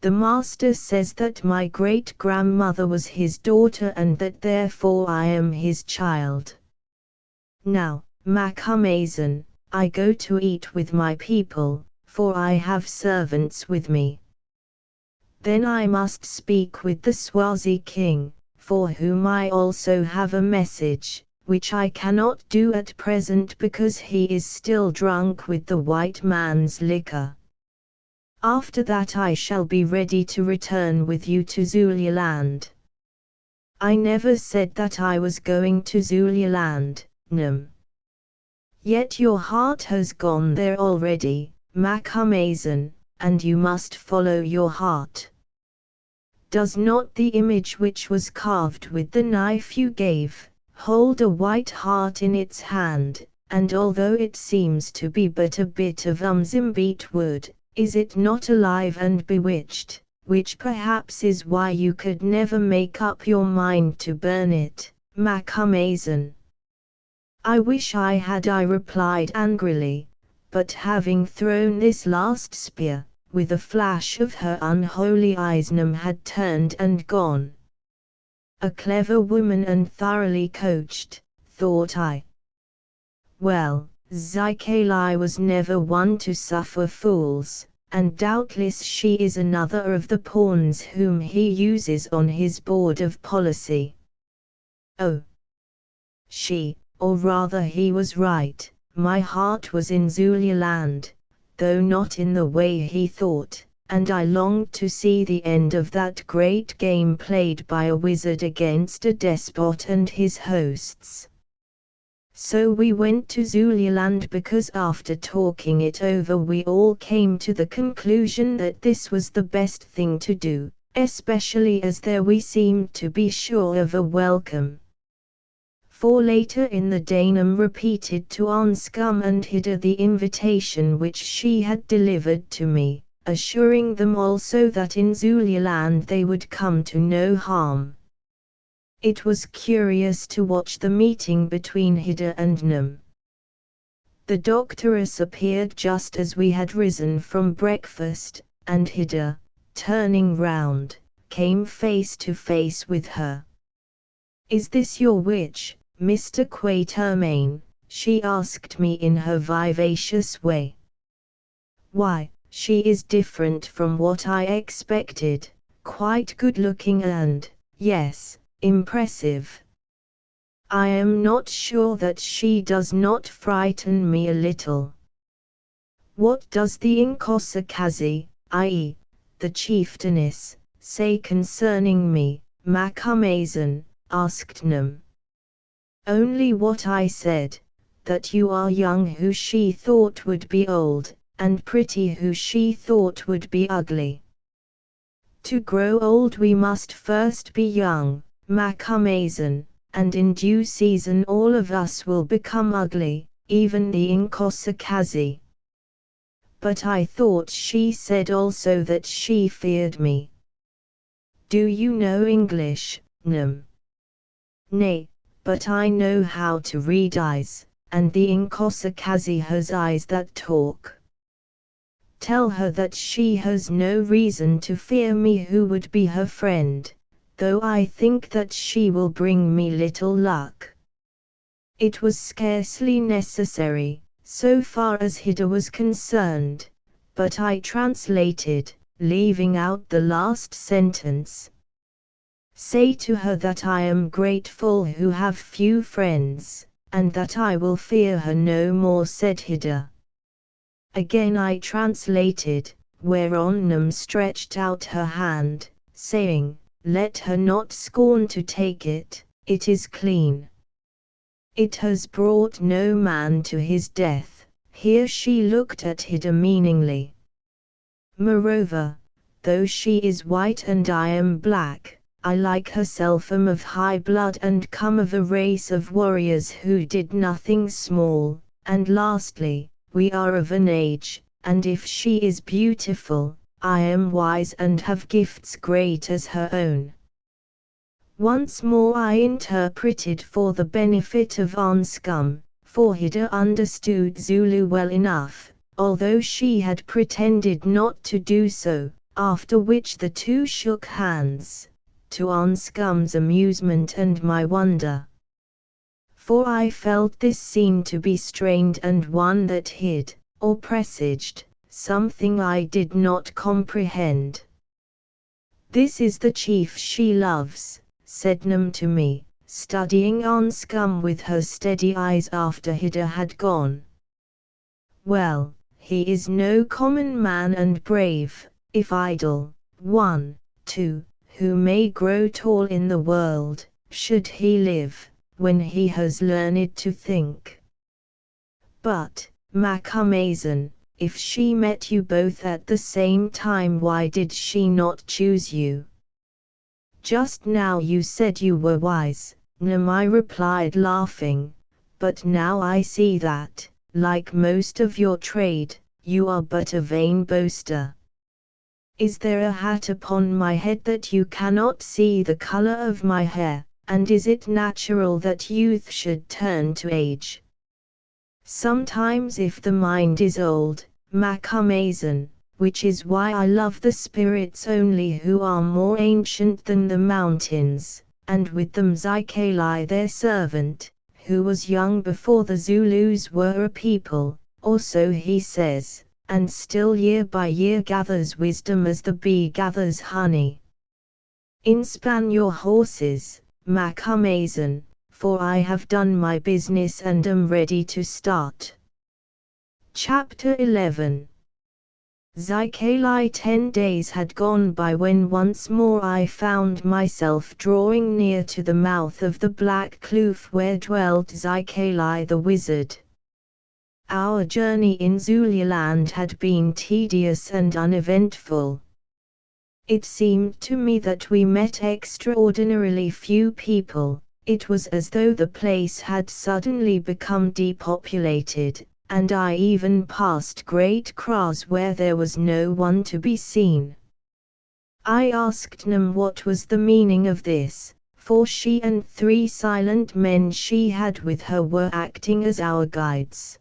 The master says that my great-grandmother was his daughter and that therefore I am his child. Now, Macumazan, I go to eat with my people, for I have servants with me. Then I must speak with the Swazi king, for whom I also have a message, which I cannot do at present because he is still drunk with the white man's liquor. After that I shall be ready to return with you to Zululand. I never said that I was going to Zululand, Num. Yet your heart has gone there already, Macumazan, and you must follow your heart. Does not the image which was carved with the knife you gave, hold a white heart in its hand, and although it seems to be but a bit of umzimbeat wood, is it not alive and bewitched, which perhaps is why you could never make up your mind to burn it, Macumazan? I wish I had, I replied angrily, but having thrown this last spear, with a flash of her unholy eyes Num had turned and gone. A clever woman and thoroughly coached, thought I. Well, Zykalai was never one to suffer fools, and doubtless she is another of the pawns whom he uses on his board of policy. Oh! She, or rather he was right, my heart was in Zululand, though not in the way he thought, and I longed to see the end of that great game played by a wizard against a despot and his hosts. So we went to Zululand because after talking it over we all came to the conclusion that this was the best thing to do, especially as there we seemed to be sure of a welcome. For later in the day Num repeated to Anscombe and Hida the invitation which she had delivered to me, assuring them also that in Zululand they would come to no harm. It was curious to watch the meeting between Hida and Num. The doctoress appeared just as we had risen from breakfast, and Hida, turning round, came face to face with her. "Is this your witch, Mr. Quatermain?" she asked me in her vivacious way. "Why, she is different from what I expected, quite good-looking and, yes, impressive. I am not sure that she does not frighten me a little." "What does the Inkosakazi, i.e., the chieftainess, say concerning me, Macumazan?" asked Num. "Only what I said, that you are young who she thought would be old, and pretty who she thought would be ugly. To grow old we must first be young, Macumazan, and in due season all of us will become ugly, even the Inkosakazi. But I thought she said also that she feared me." "Do you know English, Num?" "Nay, but I know how to read eyes, and the Inkosakazi has eyes that talk. Tell her that she has no reason to fear me who would be her friend, though I think that she will bring me little luck." It was scarcely necessary, so far as Hida was concerned, but I translated, leaving out the last sentence. "Say to her that I am grateful who have few friends, and that I will fear her no more," said Hida. Again I translated, whereon Num stretched out her hand, saying, "Let her not scorn to take it, it is clean. It has brought no man to his death." Here she looked at Hida meaningly. "Moreover, though she is white and I am black, I like herself am of high blood and come of a race of warriors who did nothing small, and lastly, we are of an age, and if she is beautiful, I am wise and have gifts great as her own." Once more I interpreted for the benefit of Anscombe, for Hida understood Zulu well enough, although she had pretended not to do so, after which the two shook hands, to Anscombe's amusement and my wonder. For I felt this scene to be strained and one that hid, or presaged, something I did not comprehend. "This is the chief she loves," said Num to me, studying Anscombe with her steady eyes after Hida had gone. "Well," he is no common man and brave, if idle. 1, 2, who may grow tall in the world, should he live, when he has learned to think. But, Macumazahn, if she met you both at the same time, why did she not choose you? Just now you said you were wise, Namai replied laughing, but now I see that, like most of your trade, you are but a vain boaster. Is there a hat upon my head that you cannot see the color of my hair, and is it natural that youth should turn to age? Sometimes if the mind is old, Macumazahn, which is why I love the spirits only who are more ancient than the mountains, and with them Zikali their servant, who was young before the Zulus were a people, or so he says, and still year by year gathers wisdom as the bee gathers honey. Inspan your horses, Macumazahn, for I have done my business and am ready to start. Chapter 11. Zikali 10 days had gone by when once more I found myself drawing near to the mouth of the black kloof where dwelt Zikali the wizard. Our journey in Zululand had been tedious and uneventful. It seemed to me that we met extraordinarily few people. It was as though the place had suddenly become depopulated, and I even passed great kraals where there was no one to be seen. I asked Nam what was the meaning of this, for she and 3 silent men she had with her were acting as our guides.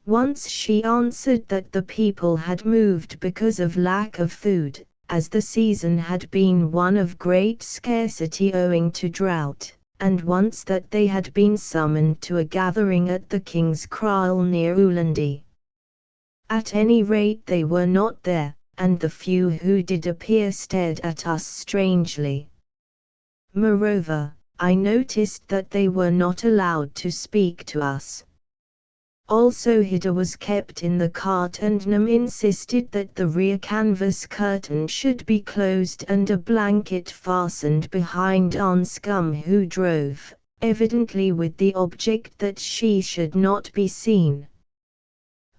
Once she answered that the people had moved because of lack of food, as the season had been one of great scarcity owing to drought, and once that they had been summoned to a gathering at the king's kraal near Ulandi. At any rate they were not there, and the few who did appear stared at us strangely. Moreover, I noticed that they were not allowed to speak to us. Also Hida was kept in the cart and Nam insisted that the rear canvas curtain should be closed and a blanket fastened behind Anscum who drove, evidently with the object that she should not be seen.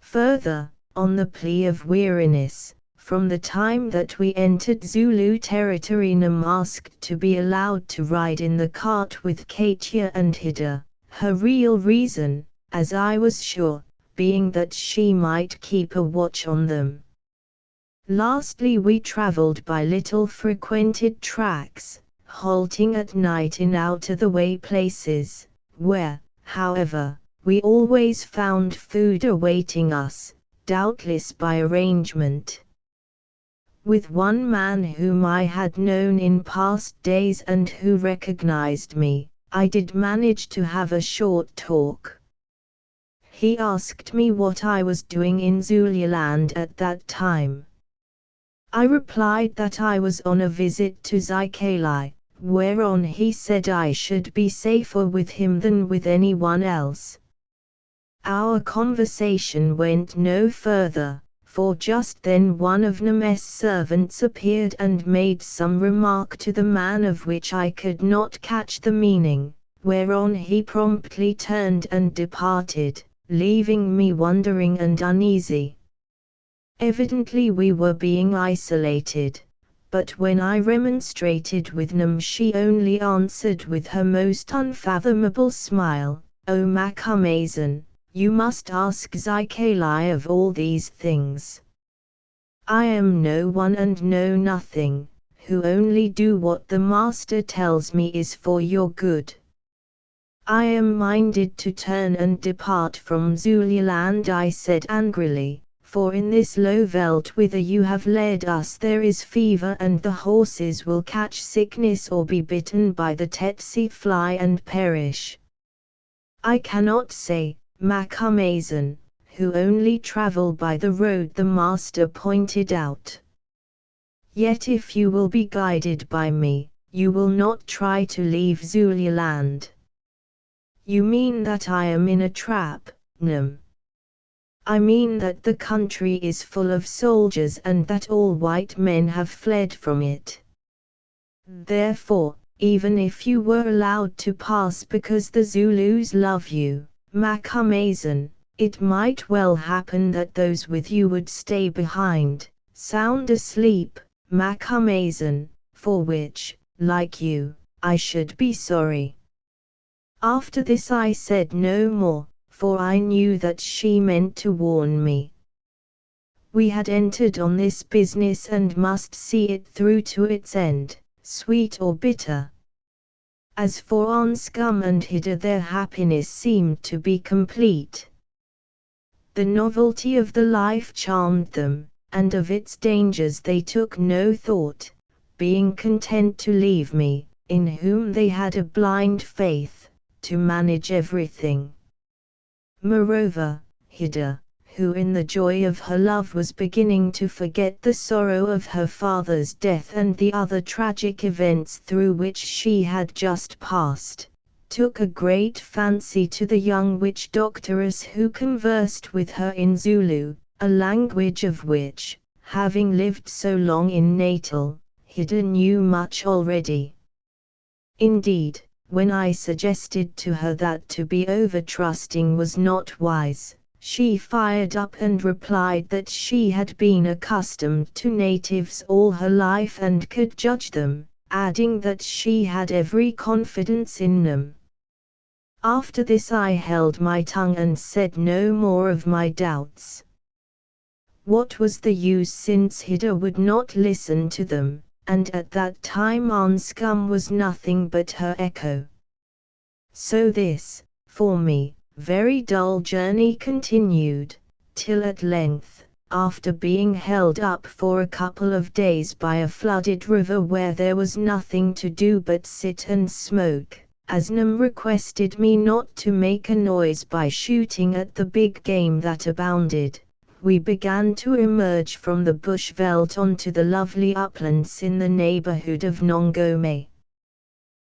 Further, on the plea of weariness, from the time that we entered Zulu territory Nam asked to be allowed to ride in the cart with Katia and Hida, her real reason, as I was sure, being that she might keep a watch on them. Lastly we travelled by little frequented tracks, halting at night in out-of-the-way places, where, however, we always found food awaiting us, doubtless by arrangement. With one man whom I had known in past days and who recognized me, I did manage to have a short talk. He asked me what I was doing in Zululand at that time. I replied that I was on a visit to Zikali, whereon he said I should be safer with him than with anyone else. Our conversation went no further, for just then one of Nam's servants appeared and made some remark to the man of which I could not catch the meaning, whereon he promptly turned and departed, leaving me wondering and uneasy. Evidently we were being isolated, but when I remonstrated with Nam she only answered with her most unfathomable smile, "O Macumazahn, you must ask Zikali of all these things. I am no one and know nothing, who only do what the master tells me is for your good." I am minded to turn and depart from Zululand, I said angrily, for in this low veld whither you have led us there is fever and the horses will catch sickness or be bitten by the tsetse fly and perish. I cannot say, Macumazahn, who only travel by the road the master pointed out. Yet if you will be guided by me, you will not try to leave Zululand. You mean that I am in a trap, Nam? I mean that the country is full of soldiers and that all white men have fled from it. Therefore, even if you were allowed to pass because the Zulus love you, Macumazahn, it might well happen that those with you would stay behind, sound asleep, Macumazahn, for which, like you, I should be sorry. After this I said no more, for I knew that she meant to warn me. We had entered on this business and must see it through to its end, sweet or bitter. As for Anscombe and Hida, their happiness seemed to be complete. The novelty of the life charmed them, and of its dangers they took no thought, being content to leave me, in whom they had a blind faith, to manage everything. Moreover, Hida, who in the joy of her love was beginning to forget the sorrow of her father's death and the other tragic events through which she had just passed, took a great fancy to the young witch doctoress who conversed with her in Zulu, a language of which, having lived so long in Natal, Hida knew much already. Indeed, when I suggested to her that to be over-trusting was not wise, she fired up and replied that she had been accustomed to natives all her life and could judge them, adding that she had every confidence in them. After this I held my tongue and said no more of my doubts. What was the use, since Hida would not listen to them, and at that time Anscombe was nothing but her echo. So this, for me, very dull journey continued, till at length, after being held up for a couple of days by a flooded river where there was nothing to do but sit and smoke, Asnam requested me not to make a noise by shooting at the big game that abounded. We began to emerge from the bush veldt onto the lovely uplands in the neighborhood of Nongome.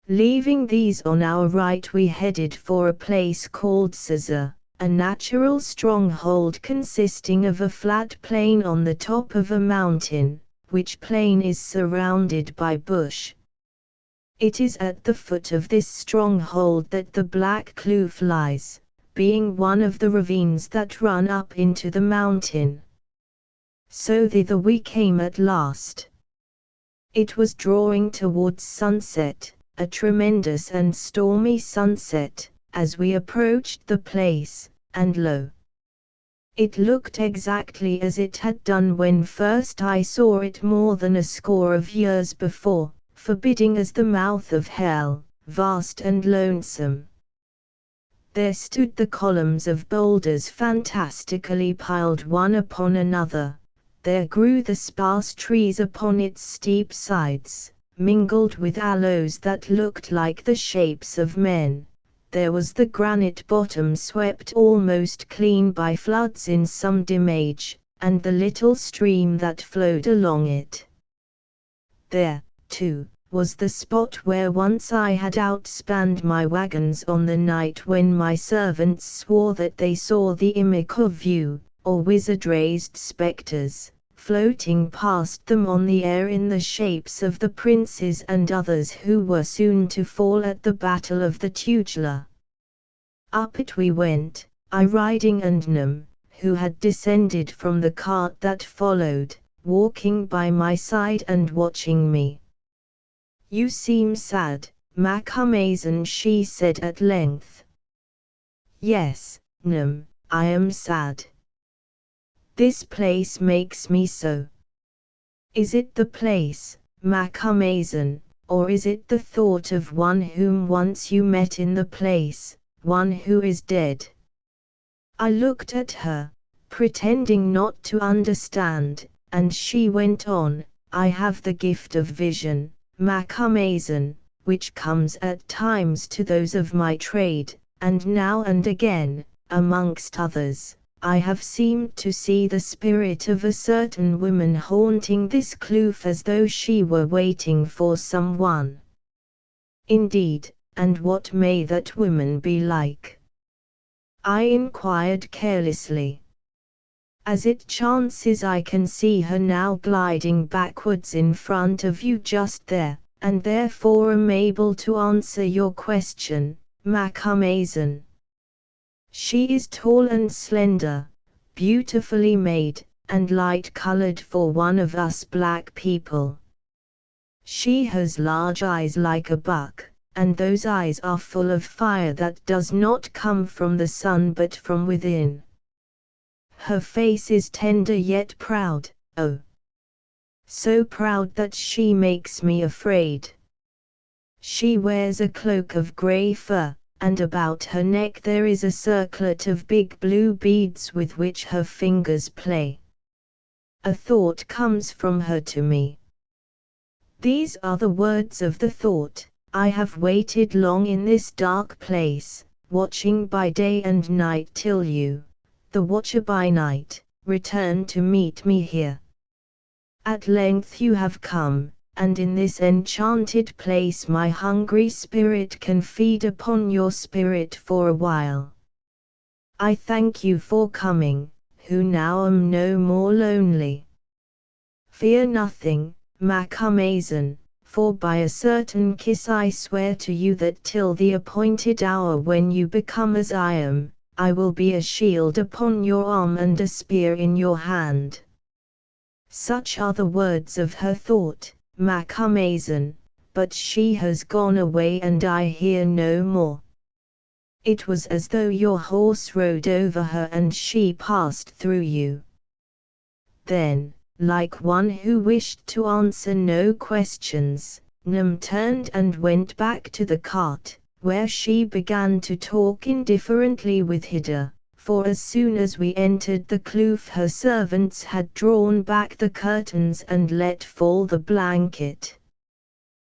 Leaving these on our right, we headed for a place called Saza, a natural stronghold consisting of a flat plain on the top of a mountain, which plain is surrounded by bush. It is at the foot of this stronghold that the Black Kloof lies, being one of the ravines that run up into the mountain. So thither we came at last. It was drawing towards sunset, a tremendous and stormy sunset, as we approached the place, and lo! It looked exactly as it had done when first I saw it more than a score of years before, forbidding as the mouth of hell, vast and lonesome. There stood the columns of boulders fantastically piled one upon another, there grew the sparse trees upon its steep sides, mingled with aloes that looked like the shapes of men. There was the granite bottom swept almost clean by floods in some age, and the little stream that flowed along it. There, too, was the spot where once I had outspanned my wagons on the night when my servants swore that they saw the image of you, or wizard-raised spectres, floating past them on the air in the shapes of the princes and others who were soon to fall at the battle of the Tugela. Up it we went, I riding and Nam, who had descended from the cart that followed, walking by my side and watching me. "You seem sad, Macumazahn," she said at length. "Yes, Nam, I am sad. This place makes me so." "Is it the place, Macumazahn, or is it the thought of one whom once you met in the place, one who is dead?" I looked at her, pretending not to understand, and she went on, "I have the gift of vision, Macumazahn, which comes at times to those of my trade, and now and again, amongst others, I have seemed to see the spirit of a certain woman haunting this kloof as though she were waiting for someone." "Indeed, and what may that woman be like?" I inquired carelessly. As it chances I can see her now gliding backwards in front of you just there, and therefore am able to answer your question, Macumazon. She is tall and slender, beautifully made, and light-colored for one of us black people. She has large eyes like a buck, and those eyes are full of fire that does not come from the sun but from within. Her face is tender yet proud, oh, so proud that she makes me afraid. She wears a cloak of grey fur, and about her neck there is a circlet of big blue beads with which her fingers play. A thought comes from her to me. These are the words of the thought: I have waited long in this dark place, watching by day and night till you, the watcher by night, return to meet me here. At length you have come, and in this enchanted place my hungry spirit can feed upon your spirit for a while. I thank you for coming, who now am no more lonely. Fear nothing, Macumazon, for by a certain kiss I swear to you that till the appointed hour when you become as I am, I will be a shield upon your arm and a spear in your hand. Such are the words of her thought, Macumazon, but she has gone away and I hear no more. It was as though your horse rode over her and she passed through you. Then, like one who wished to answer no questions, Num turned and went back to the cart, where she began to talk indifferently with Hida, for as soon as we entered the kloof her servants had drawn back the curtains and let fall the blanket.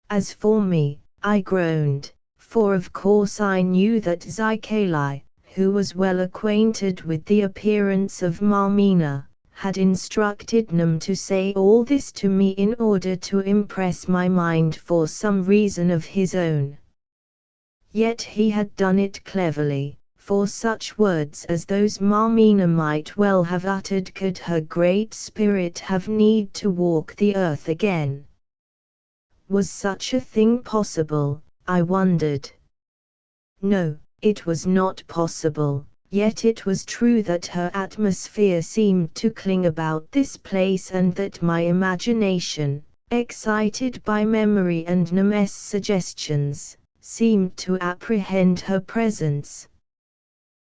As for me, I groaned, for of course I knew that Zykalai, who was well acquainted with the appearance of Marmina, had instructed Num to say all this to me in order to impress my mind for some reason of his own. Yet he had done it cleverly, for such words as those Marmina might well have uttered could her great spirit have need to walk the earth again. Was such a thing possible, I wondered? No, it was not possible. Yet it was true that her atmosphere seemed to cling about this place and that my imagination, excited by memory and Num's suggestions, seemed to apprehend her presence.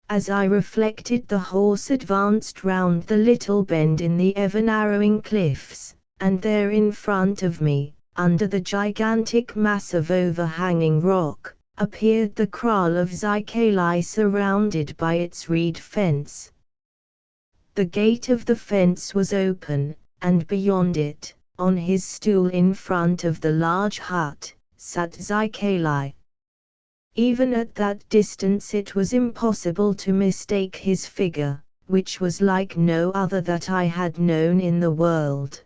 As I reflected, the horse advanced round the little bend in the ever-narrowing cliffs, and there in front of me, under the gigantic mass of overhanging rock, appeared the kraal of Zykalai surrounded by its reed fence. The gate of the fence was open, and beyond it, on his stool in front of the large hut, sat Zykalai. Even at that distance it was impossible to mistake his figure, which was like no other that I had known in the world.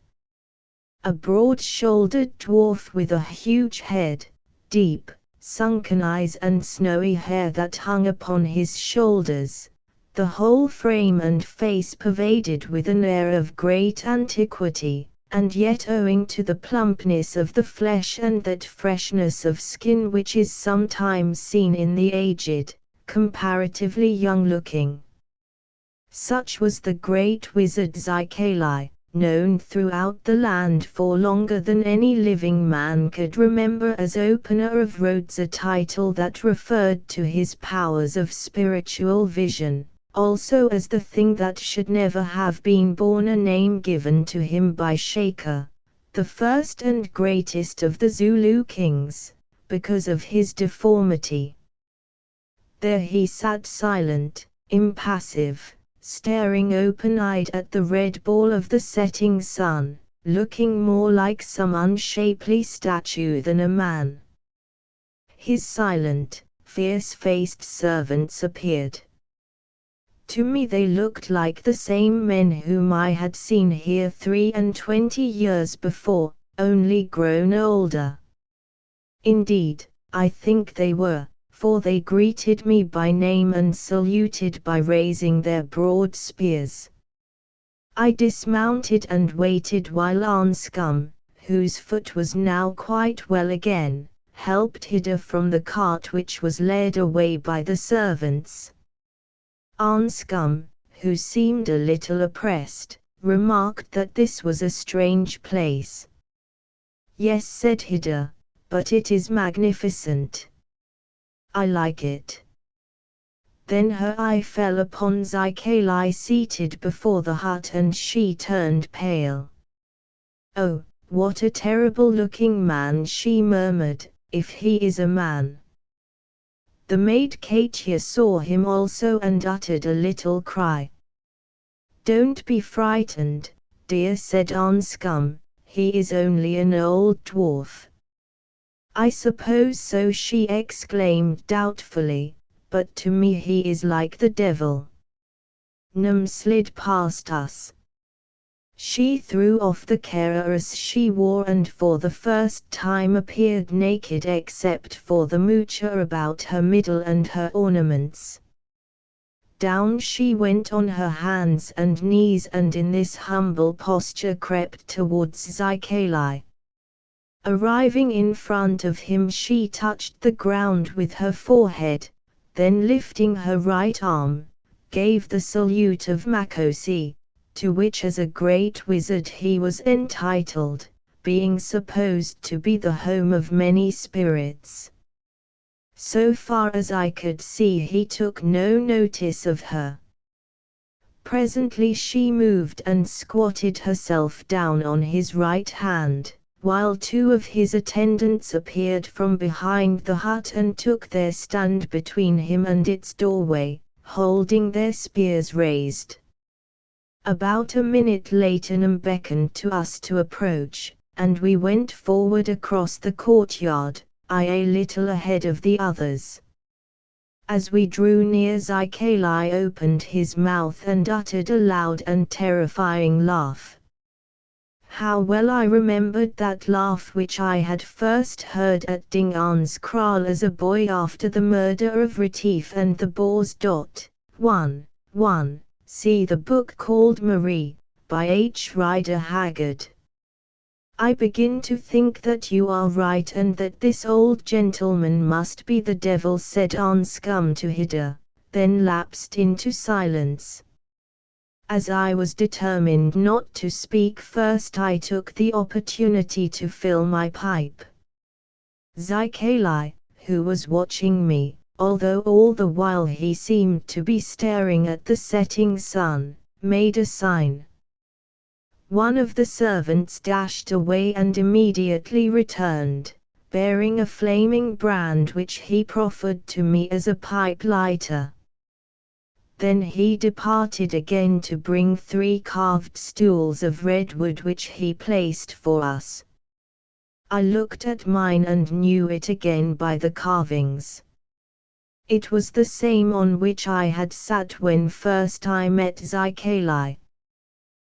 A broad-shouldered dwarf with a huge head, deep, sunken eyes and snowy hair that hung upon his shoulders, the whole frame and face pervaded with an air of great antiquity, and yet owing to the plumpness of the flesh and that freshness of skin which is sometimes seen in the aged, comparatively young-looking. Such was the great wizard Zykalai, known throughout the land for longer than any living man could remember as Opener of Roads, a title that referred to his powers of spiritual vision, also as the thing that should never have been born, a name given to him by Shaker, the first and greatest of the Zulu kings, because of his deformity. There he sat silent, impassive, staring open-eyed at the red ball of the setting sun, looking more like some unshapely statue than a man. His silent, fierce-faced servants appeared. To me they looked like the same men whom I had seen here 23 years before, only grown older. Indeed, I think they were, for they greeted me by name and saluted by raising their broad spears. I dismounted and waited while Anscombe, whose foot was now quite well again, helped Hida from the cart which was led away by the servants. Anscombe, who seemed a little oppressed, remarked that this was a strange place. "Yes," said Hida, "but it is magnificent. I like it." Then her eye fell upon Zykalai seated before the hut and she turned pale. "Oh, what a terrible-looking man," she murmured, "if he is a man." The maid Katia saw him also and uttered a little cry. "Don't be frightened, dear," said Anscombe, "he is only an old dwarf." "I suppose so," she exclaimed doubtfully, "but to me he is like the devil." Nym slid past us. She threw off the cuirass she wore and for the first time appeared naked except for the moucher about her middle and her ornaments. Down she went on her hands and knees and in this humble posture crept towards Zykalai. Arriving in front of him she touched the ground with her forehead, then lifting her right arm, gave the salute of Makosi, to which as a great wizard he was entitled, being supposed to be the home of many spirits. So far as I could see he took no notice of her. Presently she moved and squatted herself down on his right hand, while two of his attendants appeared from behind the hut and took their stand between him and its doorway, holding their spears raised. About a minute later Nym beckoned to us to approach, and we went forward across the courtyard, I a little ahead of the others. As we drew near Zykalai opened his mouth and uttered a loud and terrifying laugh. How well I remembered that laugh which I had first heard at Dingaan's kraal as a boy after the murder of Retief and the boars. 1. See the book called Marie, by H. Rider Haggard. I begin to think that you are right and that this old gentleman must be the devil, said Anscombe to Hida, then lapsed into silence. As I was determined not to speak first, I took the opportunity to fill my pipe. Zykalai, who was watching me, although all the while he seemed to be staring at the setting sun, made a sign. One of the servants dashed away and immediately returned, bearing a flaming brand which he proffered to me as a pipe lighter. Then he departed again to bring 3 carved stools of redwood which he placed for us. I looked at mine and knew it again by the carvings. It was the same on which I had sat when first I met Zykalai.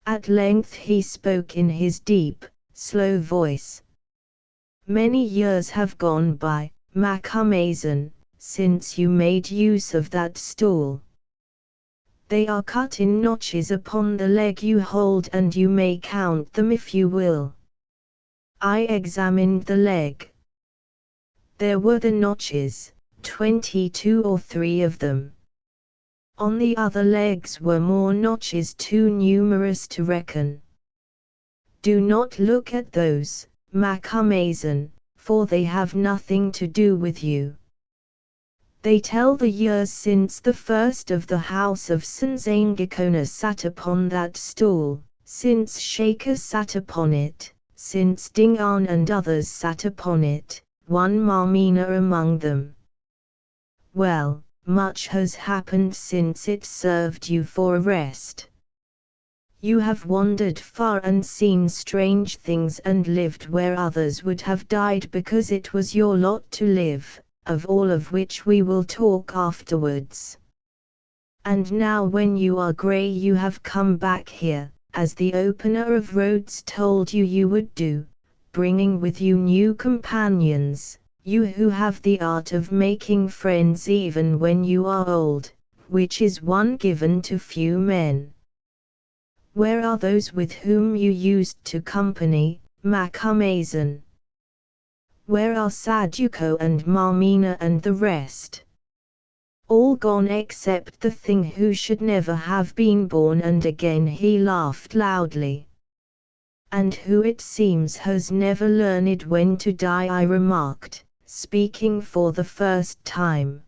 At length he spoke in his deep, slow voice. Many years have gone by, Macumazon, since you made use of that stool. They are cut in notches upon the leg you hold and you may count them if you will. I examined the leg. There were the notches, 22 or 3 of them. On the other legs were more notches too numerous to reckon. Do not look at those, Macumazon, for they have nothing to do with you. They tell the years since the first of the house of Sanzangakona sat upon that stool, since Shaker sat upon it, since Dingaan and others sat upon it, one Marmina among them. Well, much has happened since it served you for a rest. You have wandered far and seen strange things and lived where others would have died because it was your lot to live, of all of which we will talk afterwards. And now when you are grey you have come back here, as the opener of roads told you you would do, bringing with you new companions, you who have the art of making friends even when you are old, which is one given to few men. Where are those with whom you used to company, Macumazon? Where are Saduko and Marmina and the rest? All gone except the thing who should never have been born. And again he laughed loudly. And who it seems has never learned when to die, I remarked, speaking for the first time.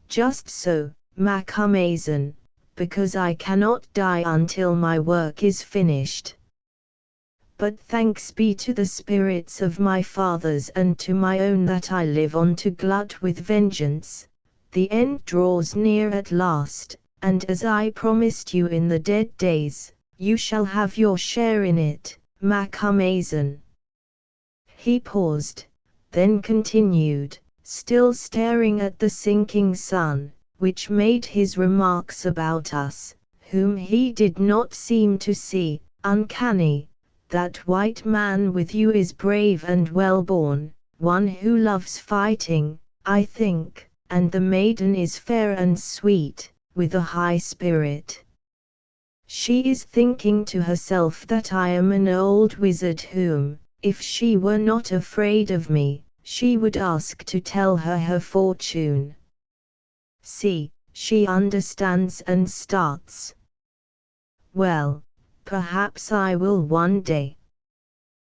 Just so, Macumazon, because I cannot die until my work is finished. But thanks be to the spirits of my fathers and to my own that I live on to glut with vengeance. The end draws near at last, and as I promised you in the dead days, you shall have your share in it, Macumazon. He paused, then continued, still staring at the sinking sun, which made his remarks about us, whom he did not seem to see, uncanny. That white man with you is brave and well-born, one who loves fighting, I think, and the maiden is fair and sweet, with a high spirit. She is thinking to herself that I am an old wizard whom, if she were not afraid of me, she would ask to tell her fortune. See, she understands and starts. Well, perhaps I will one day.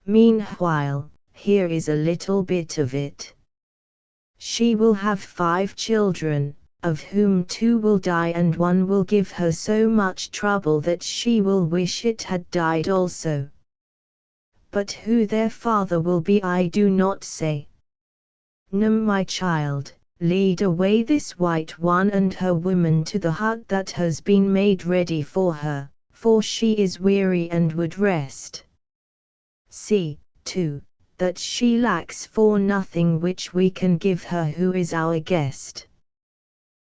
Meanwhile, here is a little bit of it. She will have 5 children, of whom 2 will die and 1 will give her so much trouble that she will wish it had died also. But who their father will be I do not say. Nam, my child, lead away this white one and her woman to the hut that has been made ready for her, for she is weary and would rest. See, too, that she lacks for nothing which we can give her who is our guest.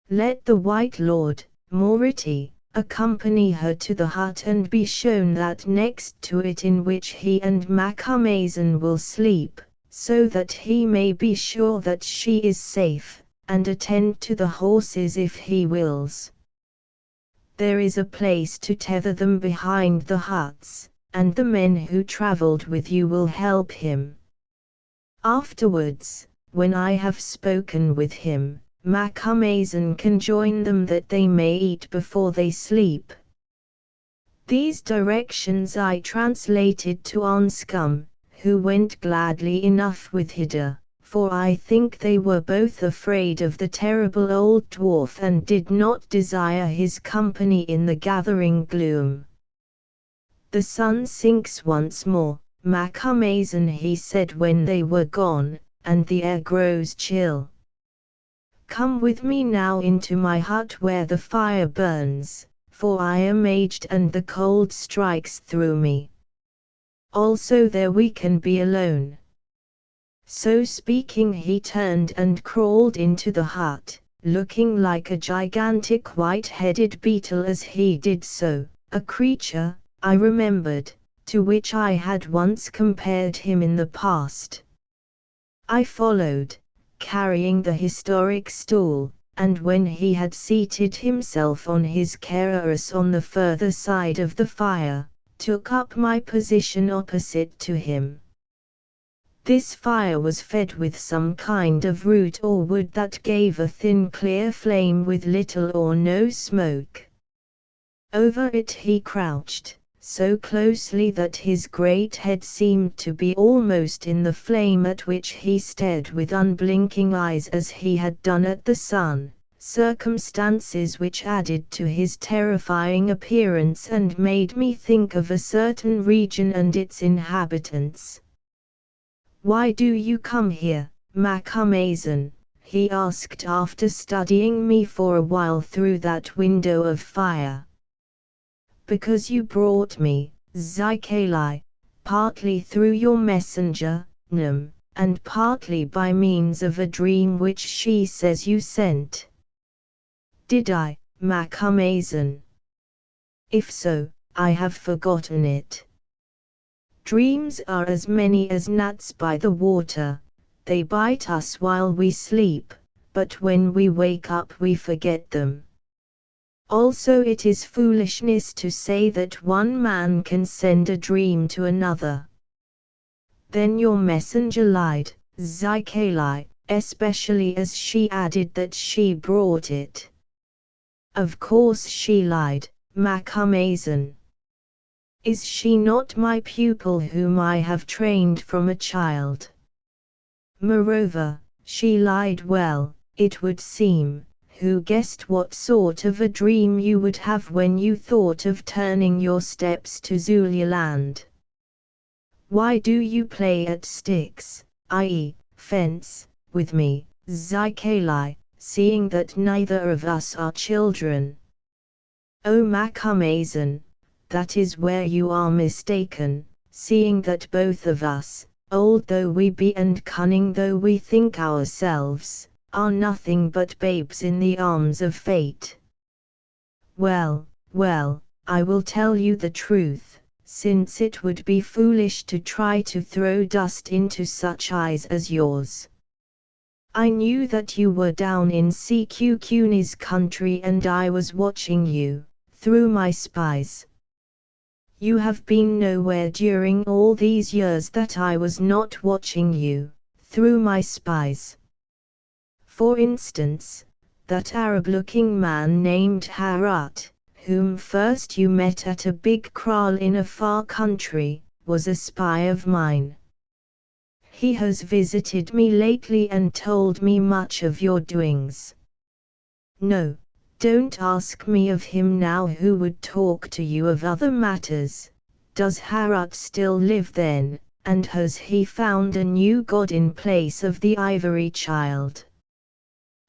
Let the white lord, Moriti, accompany her to the hut and be shown that next to it in which he and Macumazon will sleep, so that he may be sure that she is safe, and attend to the horses if he wills. There is a place to tether them behind the huts, and the men who travelled with you will help him. Afterwards, when I have spoken with him, Macumazon can join them that they may eat before they sleep. These directions I translated to Anscombe, who went gladly enough with Hida, for I think they were both afraid of the terrible old dwarf and did not desire his company in the gathering gloom. The sun sinks once more, Macumazon, he said when they were gone, and the air grows chill. Come with me now into my hut where the fire burns, for I am aged and the cold strikes through me. Also there we can be alone. So speaking he turned and crawled into the hut, looking like a gigantic white-headed beetle as he did so, a creature, I remembered, to which I had once compared him in the past. I followed, carrying the historic stool, and when he had seated himself on his Keras on the further side of the fire, took up my position opposite to him. This fire was fed with some kind of root or wood that gave a thin clear flame with little or no smoke. Over it he crouched, so closely that his great head seemed to be almost in the flame at which he stared with unblinking eyes as he had done at the sun, circumstances which added to his terrifying appearance and made me think of a certain region and its inhabitants. "Why do you come here, Macumazon?" he asked after studying me for a while through that window of fire. "Because you brought me, Zikali, partly through your messenger, Nam, and partly by means of a dream which she says you sent." "Did I, Macumazon? If so, I have forgotten it. Dreams are as many as gnats by the water, they bite us while we sleep, but when we wake up we forget them. Also it is foolishness to say that one man can send a dream to another. Then your messenger lied, Zykalai, especially as she added that she brought it. Of course she lied, Macumazan. Is she not my pupil whom I have trained from a child? Moreover, she lied well, it would seem, who guessed what sort of a dream you would have when you thought of turning your steps to Zululand. Why do you play at sticks, i.e., fence, with me, Zykalai, seeing that neither of us are children? O Macumazan, that is where you are mistaken, seeing that both of us, old though we be and cunning though we think ourselves, are nothing but babes in the arms of fate. Well, well, I will tell you the truth, since it would be foolish to try to throw dust into such eyes as yours. I knew that you were down in Sekukuni's country and I was watching you, through my spies. You have been nowhere during all these years that I was not watching you, through my spies. For instance, that Arab-looking man named Haggard, whom first you met at a big kraal in a far country, was a spy of mine. He has visited me lately and told me much of your doings. No, don't ask me of him now who would talk to you of other matters. Does Haggard still live then, and has he found a new god in place of the ivory child?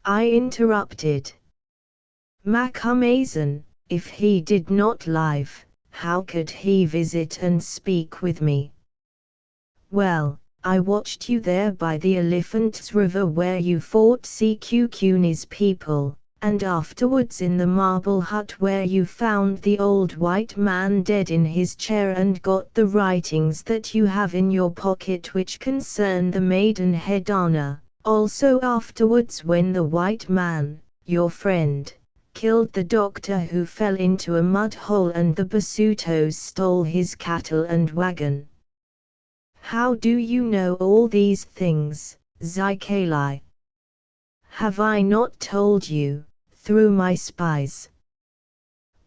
I interrupted. Macumazan, if he did not live, how could he visit and speak with me? Well, I watched you there by the Elephant's River where you fought Sekukuni's people, and afterwards in the marble hut where you found the old white man dead in his chair and got the writings that you have in your pocket which concern the Maidenhead Anna. Also afterwards when the white man, your friend, killed the doctor who fell into a mud hole and the Basutos stole his cattle and wagon. How do you know all these things, Zykalai? Have I not told you, through my spies?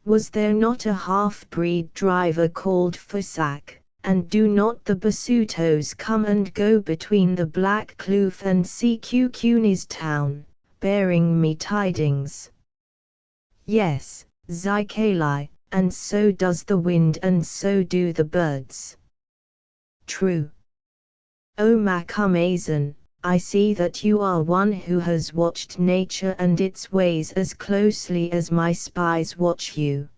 Was there not a half-breed driver called Fusak? And do not the Basutos come and go between the Black Kloof and Sekukuni's town, bearing me tidings? Yes, Zykalai, and so does the wind and so do the birds. True. O Macumazan, I see that you are one who has watched nature and its ways as closely as my spies watch you.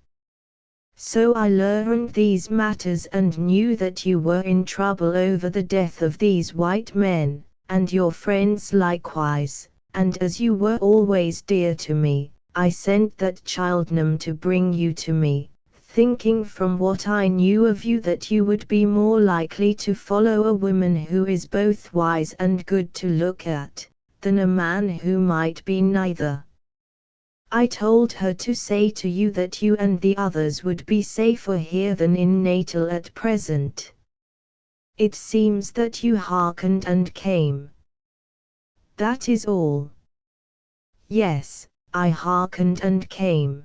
So I learned these matters and knew that you were in trouble over the death of these white men, and your friends likewise, and as you were always dear to me, I sent that Childnam to bring you to me, thinking from what I knew of you that you would be more likely to follow a woman who is both wise and good to look at, than a man who might be neither. I told her to say to you that you and the others would be safer here than in Natal at present. It seems that you hearkened and came. That is all. Yes, I hearkened and came.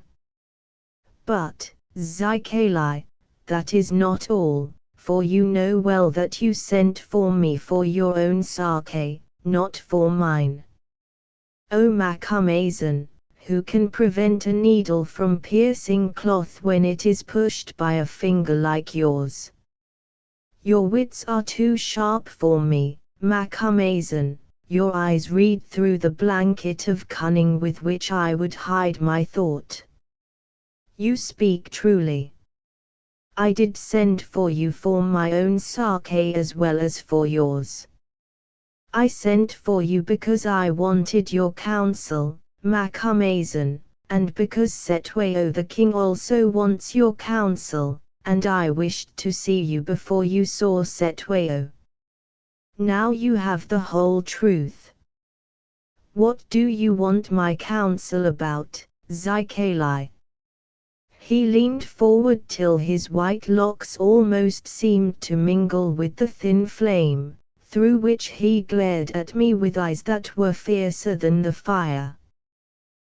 But, Zykalai, that is not all, for you know well that you sent for me for your own sake, not for mine. O Macumazan, who can prevent a needle from piercing cloth when it is pushed by a finger like yours? Your wits are too sharp for me, Macumazan, your eyes read through the blanket of cunning with which I would hide my thought. You speak truly. I did send for you for my own sake as well as for yours. I sent for you because I wanted your counsel, Macumazan, and because Setwayo the king also wants your counsel, and I wished to see you before you saw Setwayo. Now you have the whole truth. What do you want my counsel about, Zykalai? He leaned forward till his white locks almost seemed to mingle with the thin flame, through which he glared at me with eyes that were fiercer than the fire.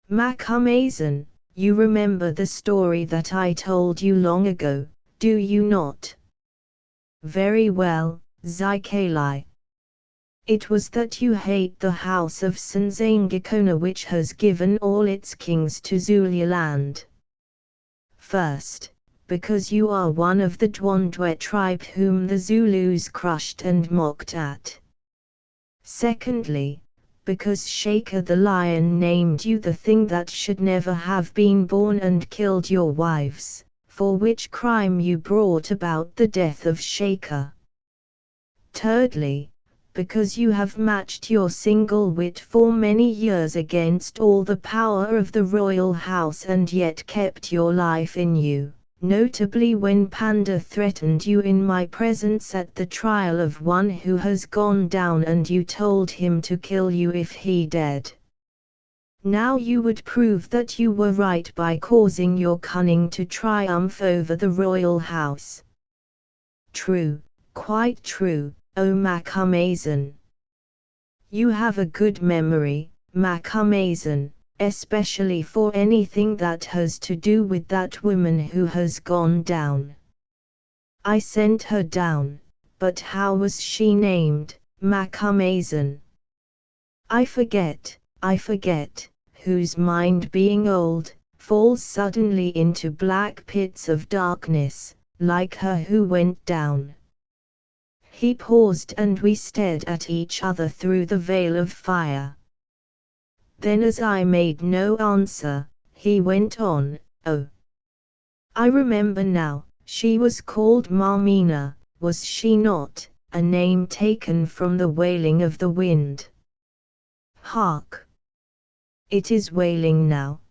Macumazahn, you remember the story that I told you long ago, do you not? Very well, Zikali. It was that you hate the house of Sanzangakona, which has given all its kings to Zululand. First, because you are one of the Dwandwe tribe whom the Zulus crushed and mocked at. Secondly, because Shaker the lion named you the thing that should never have been born and killed your wives, for which crime you brought about the death of Shaker. Thirdly, because you have matched your single wit for many years against all the power of the royal house and yet kept your life in you, notably when Panda threatened you in my presence at the trial of one who has gone down and you told him to kill you if he dared. Now you would prove that you were right by causing your cunning to triumph over the royal house. True, quite true, O Macumazahn. You have a good memory, Macumazahn, especially for anything that has to do with that woman who has gone down. I sent her down, but how was she named, Macumazahn? I forget, whose mind being old, falls suddenly into black pits of darkness, like her who went down. He paused and we stared at each other through the veil of fire. Then as I made no answer, he went on, oh. I remember now, she was called Marmina, was she not, a name taken from the wailing of the wind? Hark! It is wailing now.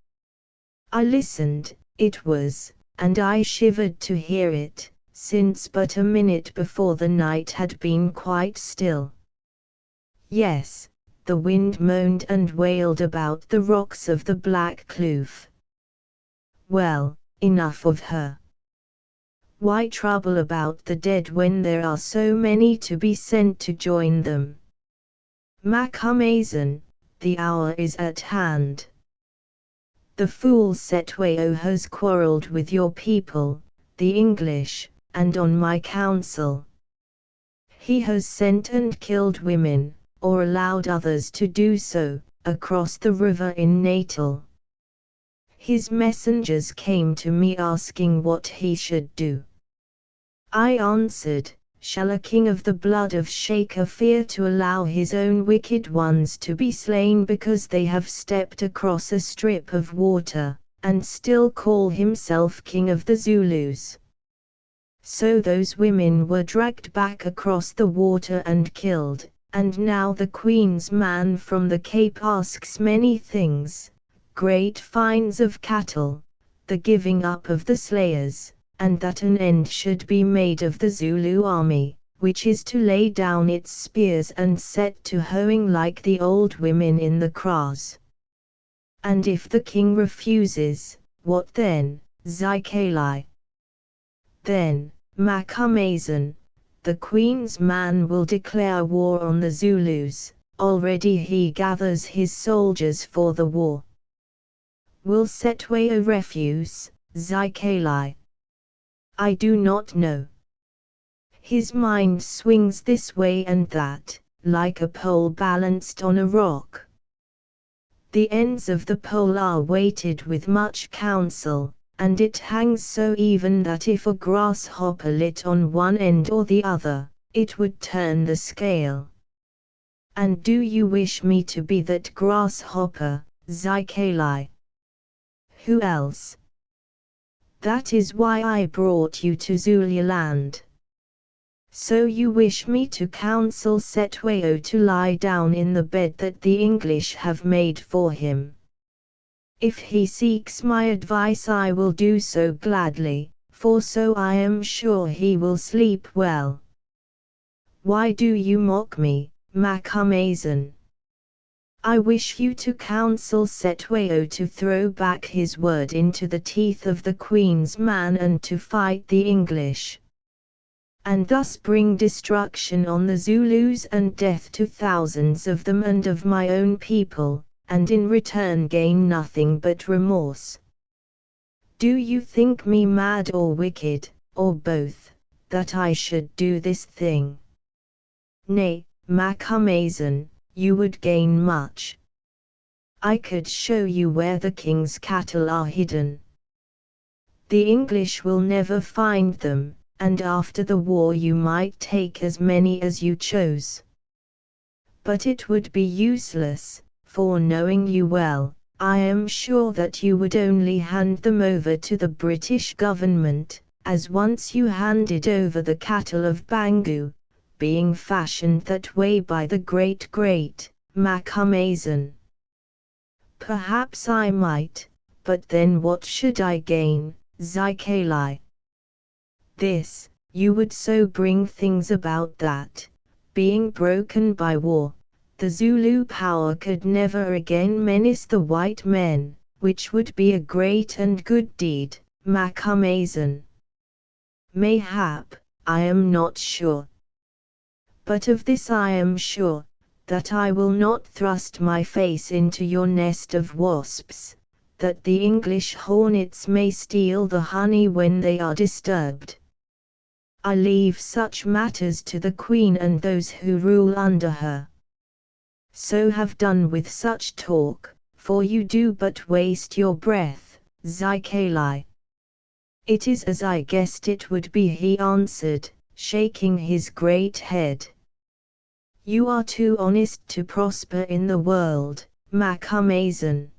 I listened, it was, and I shivered to hear it, since but a minute before the night had been quite still. Yes, the wind moaned and wailed about the rocks of the Black Kloof. Well, enough of her. Why trouble about the dead when there are so many to be sent to join them? Macumazahn, the hour is at hand. The fool Setwayo has quarrelled with your people, the English, and on my counsel. He has sent and killed women, or allowed others to do so, across the river in Natal. His messengers came to me asking what he should do. I answered, shall a king of the blood of Shaker fear to allow his own wicked ones to be slain because they have stepped across a strip of water, and still call himself king of the Zulus? So those women were dragged back across the water and killed, and now the Queen's man from the Cape asks many things, great fines of cattle, the giving up of the slayers, and that an end should be made of the Zulu army, which is to lay down its spears and set to hoeing like the old women in the kraals. And if the king refuses, what then, Zikali? Then, Macumazahn, the Queen's man will declare war on the Zulus. Already he gathers his soldiers for the war. Will Setwayo refuse, Zikali? I do not know. His mind swings this way and that, like a pole balanced on a rock. The ends of the pole are weighted with much counsel, and it hangs so even that if a grasshopper lit on one end or the other, it would turn the scale. And do you wish me to be that grasshopper, Zikali? Who else? That is why I brought you to Zululand. So you wish me to counsel Setwayo to lie down in the bed that the English have made for him. If he seeks my advice I will do so gladly, for so I am sure he will sleep well. Why do you mock me, Macumazahn? I wish you to counsel Setwayo to throw back his word into the teeth of the Queen's man and to fight the English, and thus bring destruction on the Zulus and death to thousands of them and of my own people, and in return gain nothing but remorse. Do you think me mad or wicked, or both, that I should do this thing? Nay, Macumazahn, you would gain much. I could show you where the king's cattle are hidden. The English will never find them, and after the war you might take as many as you chose. But it would be useless, for knowing you well, I am sure that you would only hand them over to the British government, as once you handed over the cattle of Bangu, being fashioned that way by the great Macumazahn. Perhaps I might, but then what should I gain, Zikali? This, you would so bring things about that, being broken by war, the Zulu power could never again menace the white men, which would be a great and good deed, Macumazahn. Mayhap, I am not sure. But of this I am sure, that I will not thrust my face into your nest of wasps, that the English hornets may steal the honey when they are disturbed. I leave such matters to the Queen and those who rule under her. So have done with such talk, for you do but waste your breath, Zikali. It is as I guessed it would be, he answered, shaking his great head. You are too honest to prosper in the world, Macumazahn.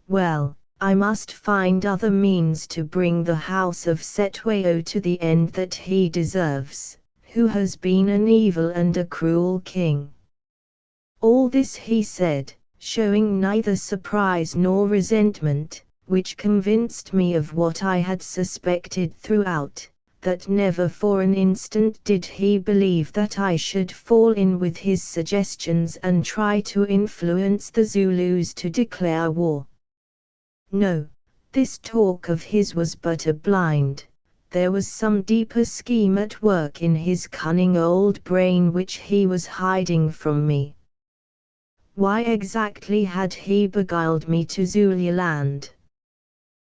Well, I must find other means to bring the house of Setwayo to the end that he deserves, who has been an evil and a cruel king. All this he said, showing neither surprise nor resentment, which convinced me of what I had suspected throughout, that never for an instant did he believe that I should fall in with his suggestions and try to influence the Zulus to declare war. No, this talk of his was but a blind. There was some deeper scheme at work in his cunning old brain which he was hiding from me. Why exactly had he beguiled me to Zululand?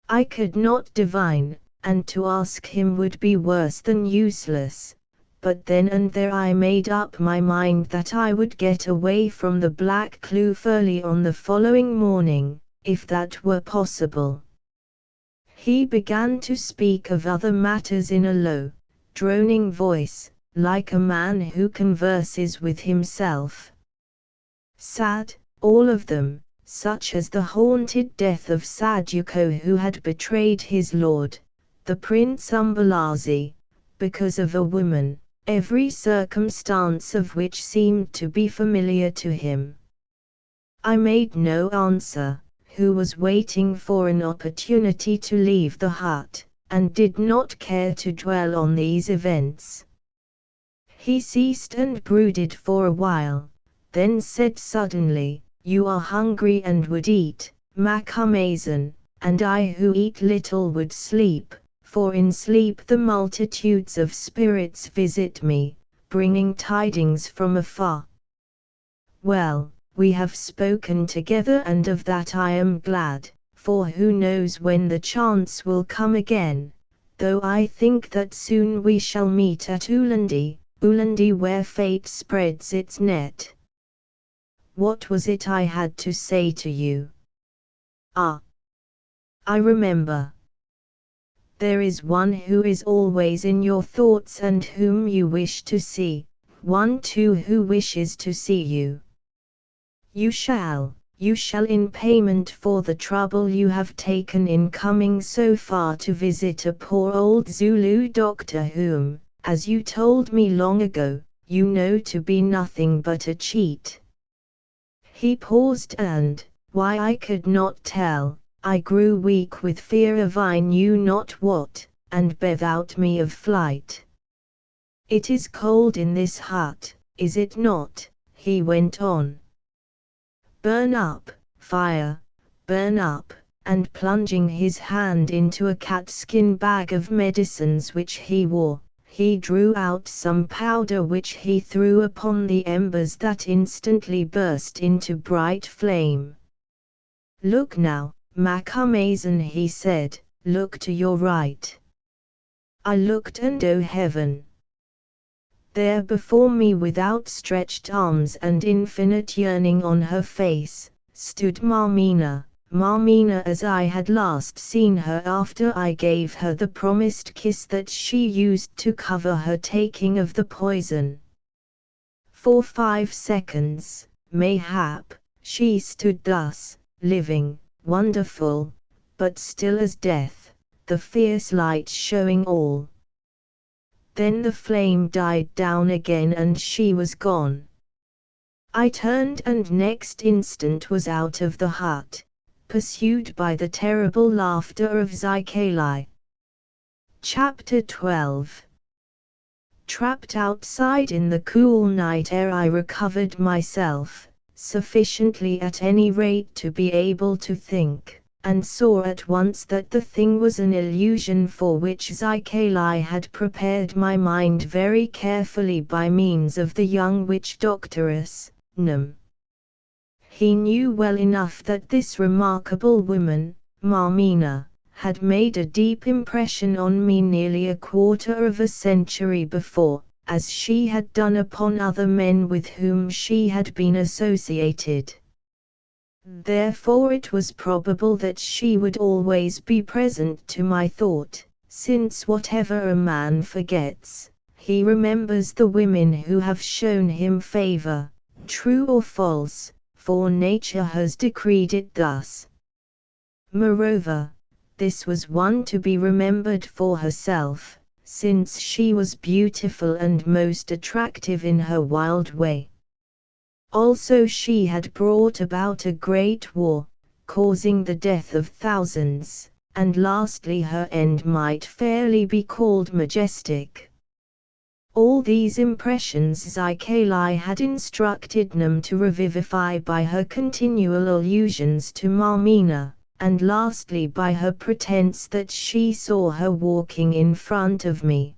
I could not divine, and to ask him would be worse than useless, but then and there I made up my mind that I would get away from the Black Kloof early on the following morning, if that were possible. He began to speak of other matters in a low, droning voice, like a man who converses with himself. Sad, all of them, such as the haunted death of Saduko who had betrayed his lord, the Prince Umbalazi, because of a woman, every circumstance of which seemed to be familiar to him. I made no answer, who was waiting for an opportunity to leave the hut, and did not care to dwell on these events. He ceased and brooded for a while, then said suddenly, "You are hungry and would eat, Macumazahn, and I who eat little would sleep, for in sleep the multitudes of spirits visit me, bringing tidings from afar. Well, we have spoken together and of that I am glad, for who knows when the chance will come again, though I think that soon we shall meet at Ulandi, where fate spreads its net. What was it I had to say to you? Ah! I remember. There is one who is always in your thoughts and whom you wish to see, one too who wishes to see you. You shall in payment for the trouble you have taken in coming so far to visit a poor old Zulu doctor whom, as you told me long ago, you know to be nothing but a cheat." He paused and, why I could not tell, I grew weak with fear of I knew not what, and bethought me of flight. "It is cold in this hut, is it not?" he went on. "Burn up, fire, burn up," and plunging his hand into a catskin bag of medicines which he wore, he drew out some powder which he threw upon the embers that instantly burst into bright flame. "Look now, Macumazahn," he said, "look to your right." I looked, and oh heaven! There before me, with outstretched arms and infinite yearning on her face, stood Marmina as I had last seen her after I gave her the promised kiss that she used to cover her taking of the poison. For 5 seconds, mayhap, she stood thus, living, wonderful, but still as death, the fierce light showing all. Then the flame died down again and she was gone. I turned, and next instant was out of the hut, pursued by the terrible laughter of Zycali. Chapter 12. Trapped outside in the cool night air, I recovered myself, sufficiently at any rate to be able to think, and saw at once that the thing was an illusion for which Zycali had prepared my mind very carefully by means of the young witch doctoress, Num. He knew well enough that this remarkable woman, Marmina, had made a deep impression on me nearly a quarter of a century before, as she had done upon other men with whom she had been associated. Therefore it was probable that she would always be present to my thought, since whatever a man forgets, he remembers the women who have shown him favor, true or false, for nature has decreed it thus. Moreover, this was one to be remembered for herself, since she was beautiful and most attractive in her wild way. Also she had brought about a great war, causing the death of thousands, and lastly her end might fairly be called majestic. All these impressions Zycali had instructed Num to revivify by her continual allusions to Marmina, and lastly by her pretense that she saw her walking in front of me.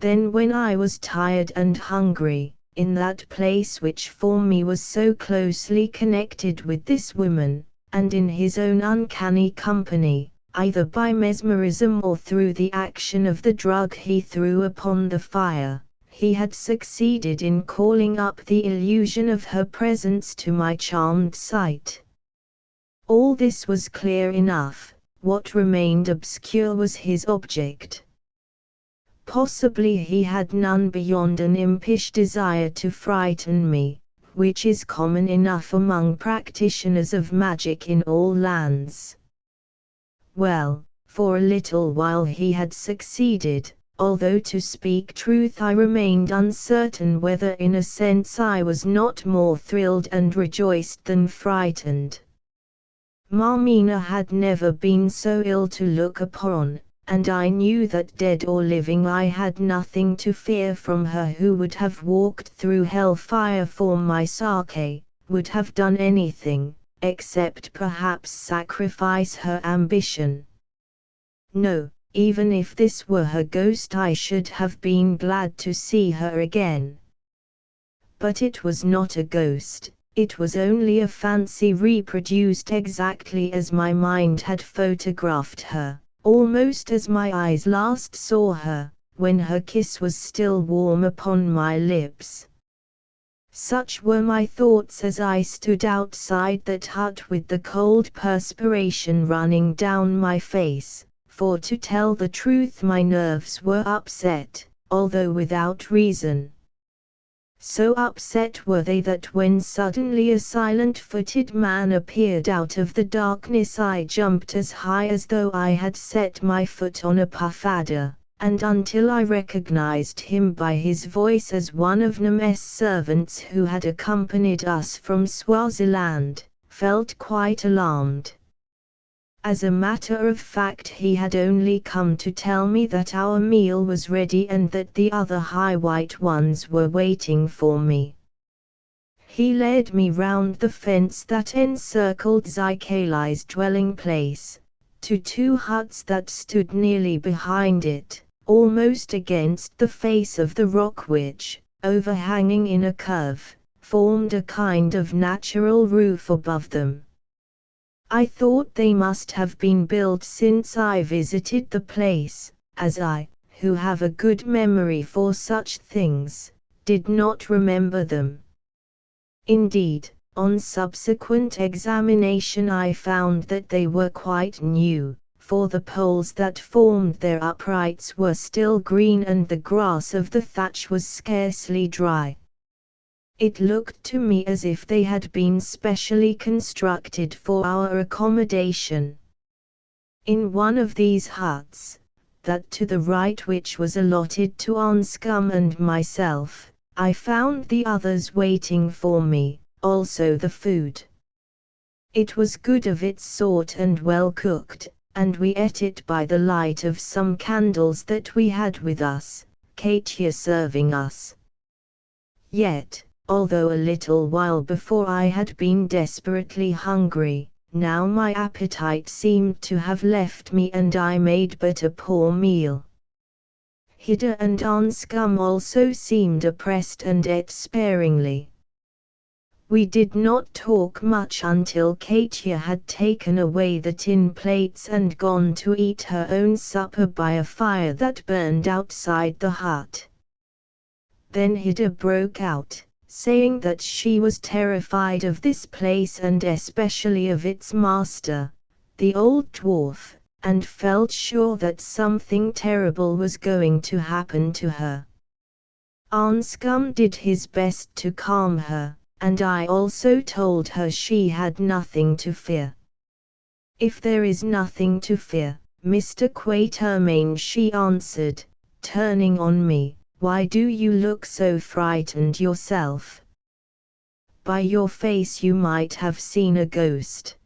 Then when I was tired and hungry, in that place which for me was so closely connected with this woman, and in his own uncanny company, either by mesmerism or through the action of the drug he threw upon the fire, he had succeeded in calling up the illusion of her presence to my charmed sight. All this was clear enough. What remained obscure was his object. Possibly he had none beyond an impish desire to frighten me, which is common enough among practitioners of magic in all lands. Well, for a little while he had succeeded, although to speak truth I remained uncertain whether in a sense I was not more thrilled and rejoiced than frightened. Marmina had never been so ill to look upon, and I knew that dead or living I had nothing to fear from her who would have walked through hell fire for my sake, would have done anything, except perhaps sacrifice her ambition. No, even if this were her ghost I should have been glad to see her again. But it was not a ghost, it was only a fancy reproduced exactly as my mind had photographed her, almost as my eyes last saw her, when her kiss was still warm upon my lips. Such were my thoughts as I stood outside that hut with the cold perspiration running down my face, for to tell the truth my nerves were upset, although without reason. So upset were they that when suddenly a silent-footed man appeared out of the darkness I jumped as high as though I had set my foot on a puffadder, and until I recognized him by his voice as one of Nemes's servants who had accompanied us from Swaziland, felt quite alarmed. As a matter of fact he had only come to tell me that our meal was ready and that the other high white ones were waiting for me. He led me round the fence that encircled Zykalai's dwelling place, to two huts that stood nearly behind it, almost against the face of the rock which, overhanging in a curve, formed a kind of natural roof above them. I thought they must have been built since I visited the place, as I, who have a good memory for such things, did not remember them. Indeed, on subsequent examination I found that they were quite new, for the poles that formed their uprights were still green and the grass of the thatch was scarcely dry. It looked to me as if they had been specially constructed for our accommodation. In one of these huts, that to the right which was allotted to Anscombe and myself, I found the others waiting for me, also the food. It was good of its sort and well cooked, and we ate it by the light of some candles that we had with us, Katia serving us. Yet, although a little while before I had been desperately hungry, now my appetite seemed to have left me and I made but a poor meal. Hida and Anscombe also seemed oppressed and ate sparingly. We did not talk much until Katia had taken away the tin plates and gone to eat her own supper by a fire that burned outside the hut. Then Hida broke out, saying that she was terrified of this place and especially of its master, the old dwarf, and felt sure that something terrible was going to happen to her. Anscombe did his best to calm her, and I also told her she had nothing to fear. If there is nothing to fear, Mr. Quatermain, she answered, turning on me, why do you look so frightened yourself? By your face you might have seen a ghost.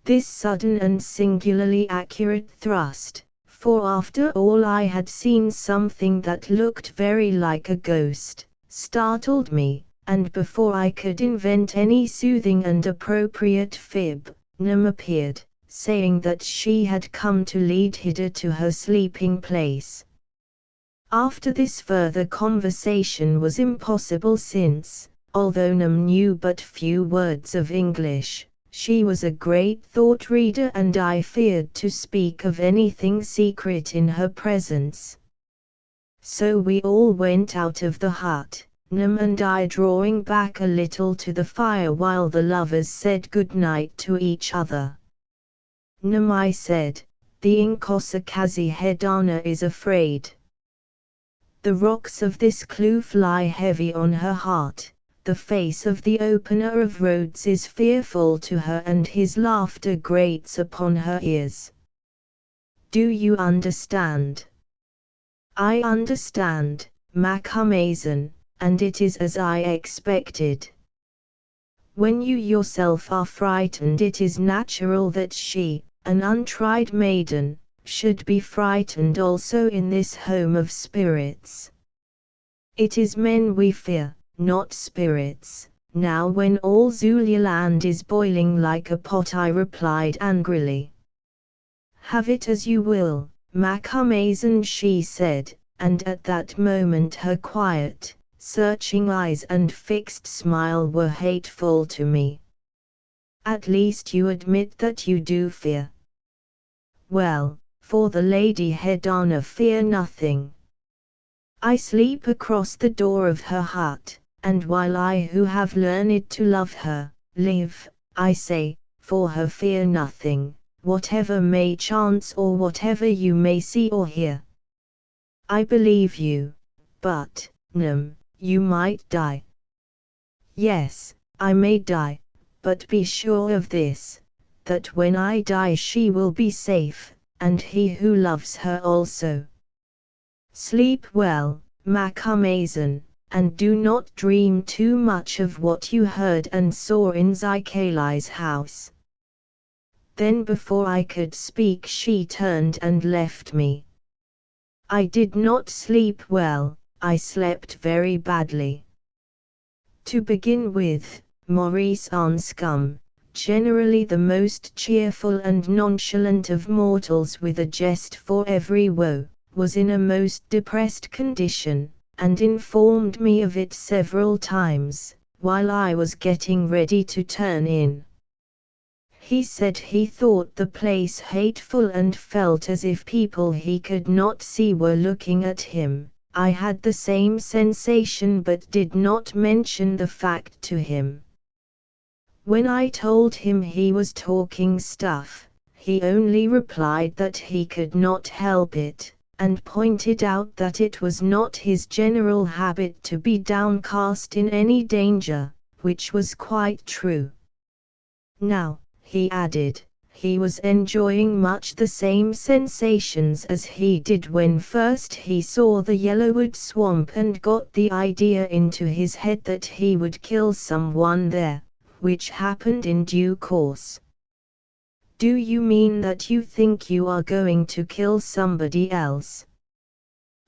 This sudden and singularly accurate thrust, for after all I had seen something that looked very like a ghost, startled me, and before I could invent any soothing and appropriate fib, Nim appeared, saying that she had come to lead Hida to her sleeping place. After this further conversation was impossible since, although Nim knew but few words of English, she was a great thought reader and I feared to speak of anything secret in her presence. So we all went out of the hut, Nim and I drawing back a little to the fire while the lovers said good night to each other. Nim, I said, the Inkosakazi Hedana is afraid. The rocks of this kloof lie heavy on her heart. The face of the opener of roads is fearful to her and his laughter grates upon her ears. Do you understand? I understand, Macumazan, and it is as I expected. When you yourself are frightened, it is natural that she, an untried maiden, should be frightened also in this home of spirits. It is men we fear, not spirits. Now when all Zululand is boiling like a pot, I replied angrily. Have it as you will, Macumazan, she said, and at that moment her quiet, searching eyes and fixed smile were hateful to me. At least you admit that you do fear. Well, for the Lady Hedana fear nothing. I sleep across the door of her hut, and while I who have learned to love her, live, I say, for her fear nothing, whatever may chance or whatever you may see or hear. I believe you, but, Nim, you might die. Yes, I may die, but be sure of this, that when I die she will be safe, and he who loves her also. Sleep well, Macumazan, and do not dream too much of what you heard and saw in Zykalai's house. Then before I could speak she turned and left me. I did not sleep well, I slept very badly. To begin with, Maurice Anscombe, generally the most cheerful and nonchalant of mortals with a jest for every woe, was in a most depressed condition, and informed me of it several times, while I was getting ready to turn in. He said he thought the place hateful and felt as if people he could not see were looking at him. I had the same sensation but did not mention the fact to him. When I told him he was talking stuff, he only replied that he could not help it, and pointed out that it was not his general habit to be downcast in any danger, which was quite true. Now, he added, he was enjoying much the same sensations as he did when first he saw the Yellowwood Swamp and got the idea into his head that he would kill someone there, which happened in due course. Do you mean that you think you are going to kill somebody else?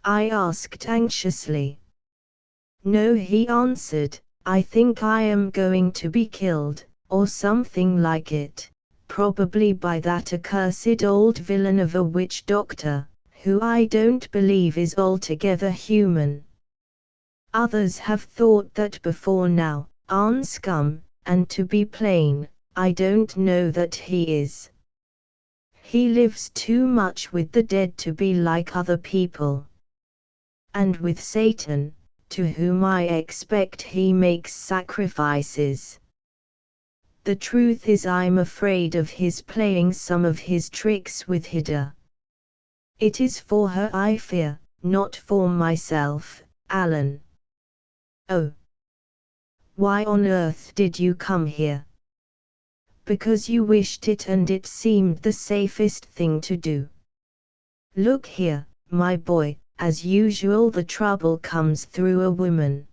I asked anxiously. No, he answered, I think I am going to be killed, or something like it, probably by that accursed old villain of a witch doctor, who I don't believe is altogether human. Others have thought that before now, Anscombe, and to be plain, I don't know that he is. He lives too much with the dead to be like other people. And with Satan, to whom I expect he makes sacrifices. The truth is I'm afraid of his playing some of his tricks with Hida. It is for her I fear, not for myself, Alan. Oh. Why on earth did you come here? Because you wished it and it seemed the safest thing to do. Look here, my boy, as usual the trouble comes through a woman.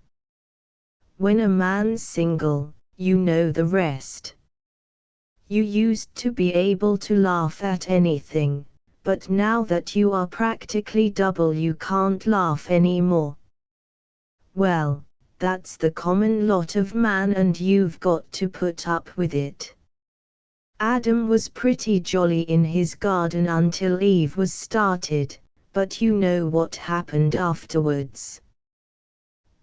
When a man's single, you know the rest. You used to be able to laugh at anything, but now that you are practically double you can't laugh anymore. Well, that's the common lot of man and you've got to put up with it. Adam was pretty jolly in his garden until Eve was started, but you know what happened afterwards.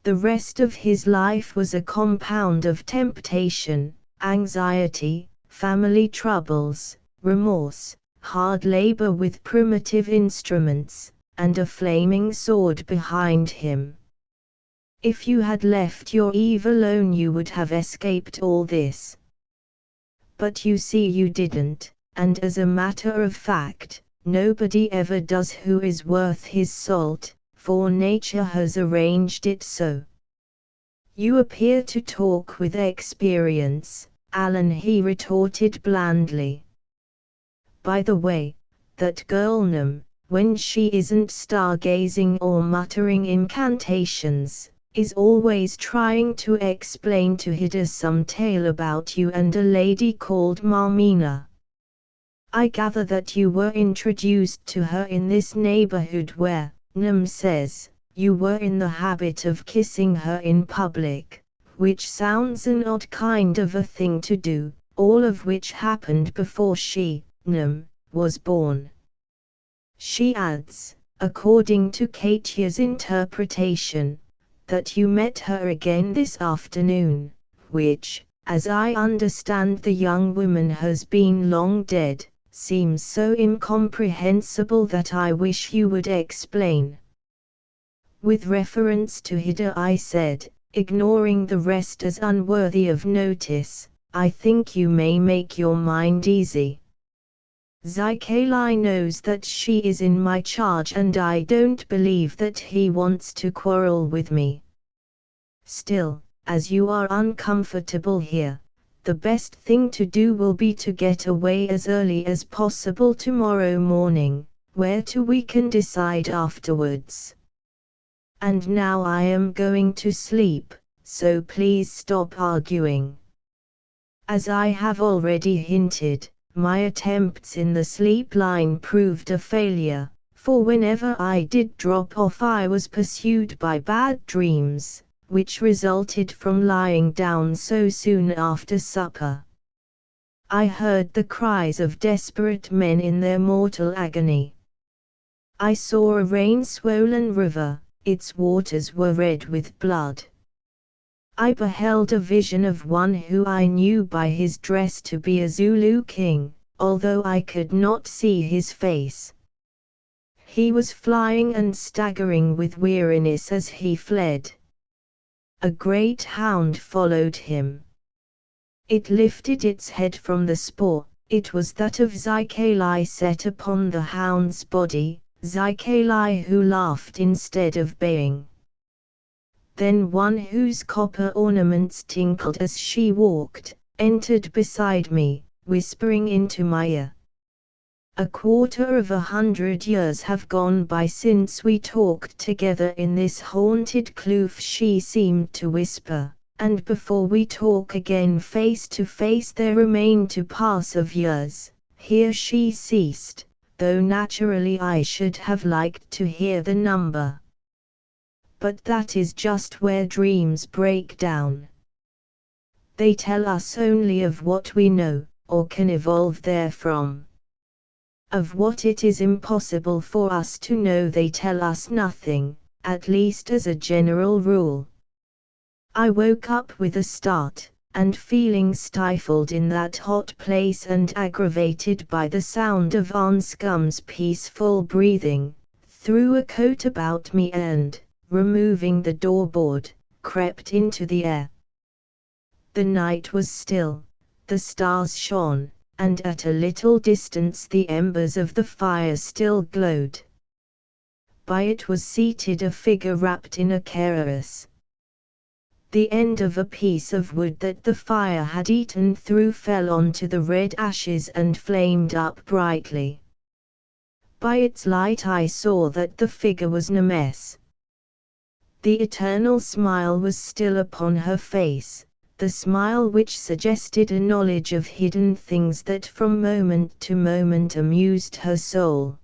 The rest of his life was a compound of temptation, anxiety, family troubles, remorse, hard labor with primitive instruments, and a flaming sword behind him. If you had left your Eve alone you would have escaped all this. But you see you didn't, and as a matter of fact, nobody ever does who is worth his salt, for nature has arranged it so. You appear to talk with experience, Alan, he retorted blandly. By the way, that girl Nam, when she isn't stargazing or muttering incantations, is always trying to explain to Hida some tale about you and a lady called Marmina. I gather that you were introduced to her in this neighborhood where, Nam says, you were in the habit of kissing her in public, which sounds an odd kind of a thing to do, all of which happened before she, Nam, was born. She adds, according to Katya's interpretation, that you met her again this afternoon, which, as I understand the young woman has been long dead, seems so incomprehensible that I wish you would explain. With reference to Hida I said, ignoring the rest as unworthy of notice, I think you may make your mind easy. Zykalai knows that she is in my charge and I don't believe that he wants to quarrel with me. Still, as you are uncomfortable here, the best thing to do will be to get away as early as possible tomorrow morning, where to we can decide afterwards. And now I am going to sleep, so please stop arguing. As I have already hinted, my attempts in the sleep line proved a failure, for whenever I did drop off I was pursued by bad dreams, which resulted from lying down so soon after supper. I heard the cries of desperate men in their mortal agony. I saw a rain-swollen river, its waters were red with blood. I beheld a vision of one who I knew by his dress to be a Zulu king, although I could not see his face. He was flying and staggering with weariness as he fled. A great hound followed him. It lifted its head from the spoor. It was that of Zikali set upon the hound's body, Zikali who laughed instead of baying. Then one whose copper ornaments tinkled as she walked, entered beside me, whispering into my ear. 250 years have gone by since we talked together in this haunted kloof, she seemed to whisper, and before we talk again face to face there remain to pass of years. Here she ceased, though naturally I should have liked to hear the number. But that is just where dreams break down. They tell us only of what we know, or can evolve therefrom. Of what it is impossible for us to know they tell us nothing, at least as a general rule. I woke up with a start, and feeling stifled in that hot place and aggravated by the sound of Anscombe's peaceful breathing, threw a coat about me and, removing the doorboard, crept into the air. The night was still, the stars shone, and at a little distance the embers of the fire still glowed. By it was seated a figure wrapped in a kaross. The end of a piece of wood that the fire had eaten through fell onto the red ashes and flamed up brightly. By its light I saw that the figure was Nemes. The eternal smile was still upon her face, the smile which suggested a knowledge of hidden things that from moment to moment amused her soul.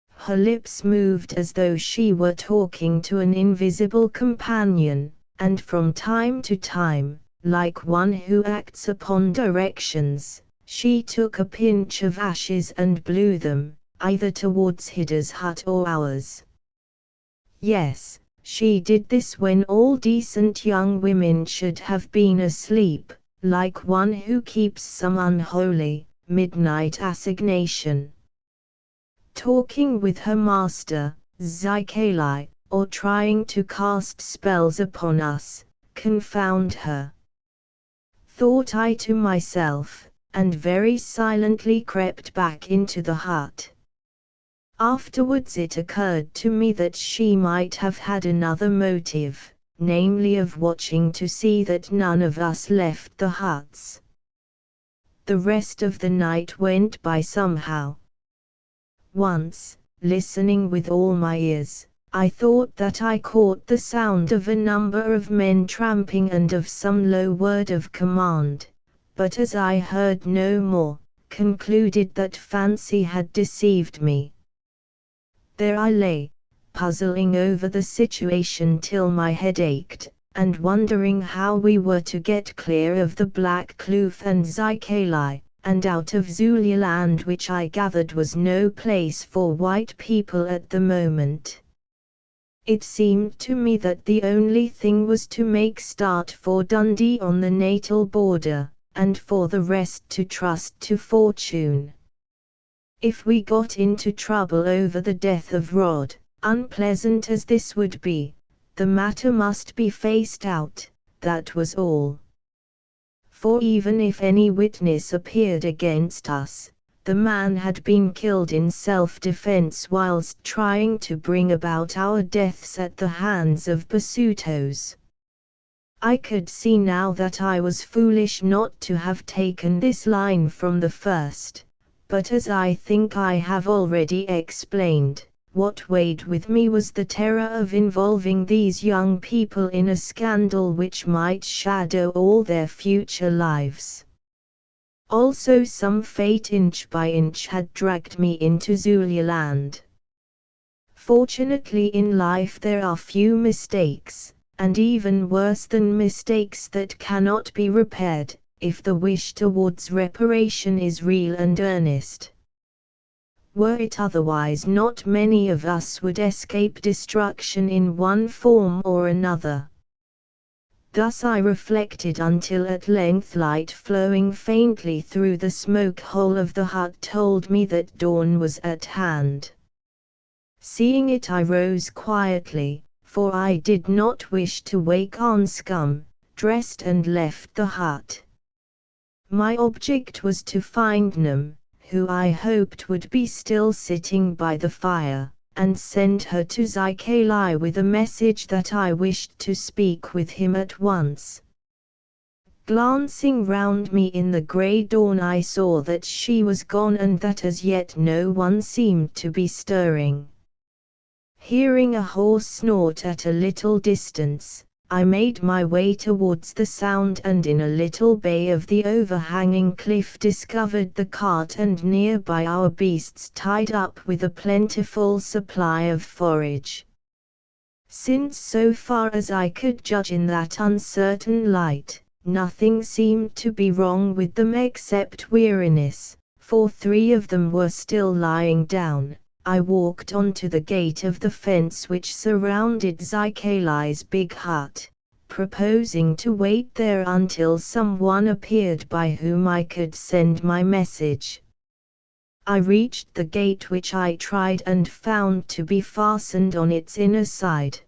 Her lips moved as though she were talking to an invisible companion, and from time to time, like one who acts upon directions, she took a pinch of ashes and blew them, either towards Hida's hut or ours. Yes, she did this when all decent young women should have been asleep, like one who keeps some unholy, midnight assignation. Talking with her master, Zikali, or trying to cast spells upon us, confound her. Thought I to myself, and very silently crept back into the hut. Afterwards it occurred to me that she might have had another motive, namely of watching to see that none of us left the huts. The rest of the night went by somehow. Once, listening with all my ears, I thought that I caught the sound of a number of men tramping and of some low word of command, but as I heard no more, concluded that fancy had deceived me. There I lay, puzzling over the situation till my head ached, and wondering how we were to get clear of the Black Kloof and Zikali, and out of Zululand, which I gathered was no place for white people at the moment. It seemed to me that the only thing was to make start for Dundee on the Natal border, and for the rest to trust to fortune. If we got into trouble over the death of Rod, unpleasant as this would be, the matter must be faced out, that was all. For even if any witness appeared against us, the man had been killed in self-defense whilst trying to bring about our deaths at the hands of Basutos. I could see now that I was foolish not to have taken this line from the first. But as I think I have already explained, what weighed with me was the terror of involving these young people in a scandal which might shadow all their future lives. Also some fate inch by inch had dragged me into Zululand. Fortunately in life there are few mistakes, and even worse than mistakes that cannot be repaired, if the wish towards reparation is real and earnest. Were it otherwise, not many of us would escape destruction in one form or another. Thus I reflected until at length light flowing faintly through the smoke hole of the hut told me that dawn was at hand. Seeing it, I rose quietly, for I did not wish to wake Anscombe, dressed and left the hut. My object was to find Nam, who I hoped would be still sitting by the fire, and send her to Zykalai with a message that I wished to speak with him at once. Glancing round me in the grey dawn, I saw that she was gone and that as yet no one seemed to be stirring. Hearing a hoarse snort at a little distance, I made my way towards the sound, and in a little bay of the overhanging cliff discovered the cart and nearby our beasts tied up with a plentiful supply of forage. Since so far as I could judge in that uncertain light, nothing seemed to be wrong with them except weariness, for 3 of them were still lying down. I walked on to the gate of the fence which surrounded Zykalai's big hut, proposing to wait there until someone appeared by whom I could send my message. I reached the gate, which I tried and found to be fastened on its inner side.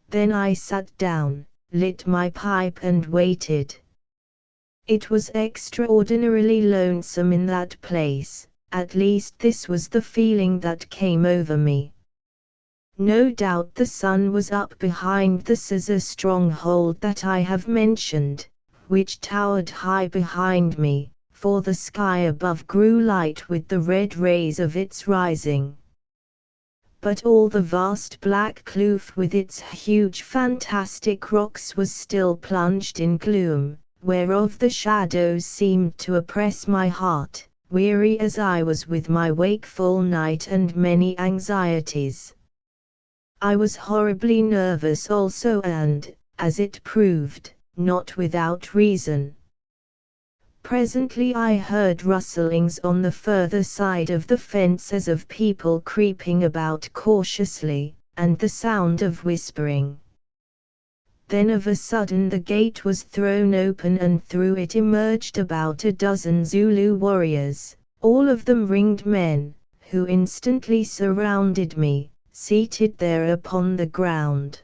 Then I sat down, lit my pipe and waited. It was extraordinarily lonesome in that place. At least this was the feeling that came over me. No doubt the sun was up behind the scissor stronghold that I have mentioned, which towered high behind me, for the sky above grew light with the red rays of its rising. But all the vast black kloof with its huge fantastic rocks was still plunged in gloom, whereof the shadows seemed to oppress my heart, weary as I was with my wakeful night and many anxieties. I was horribly nervous also, and, as it proved, not without reason. Presently I heard rustlings on the further side of the fence as of people creeping about cautiously, and the sound of whispering. Then of a sudden the gate was thrown open, and through it emerged about a dozen Zulu warriors, all of them ringed men, who instantly surrounded me, seated there upon the ground.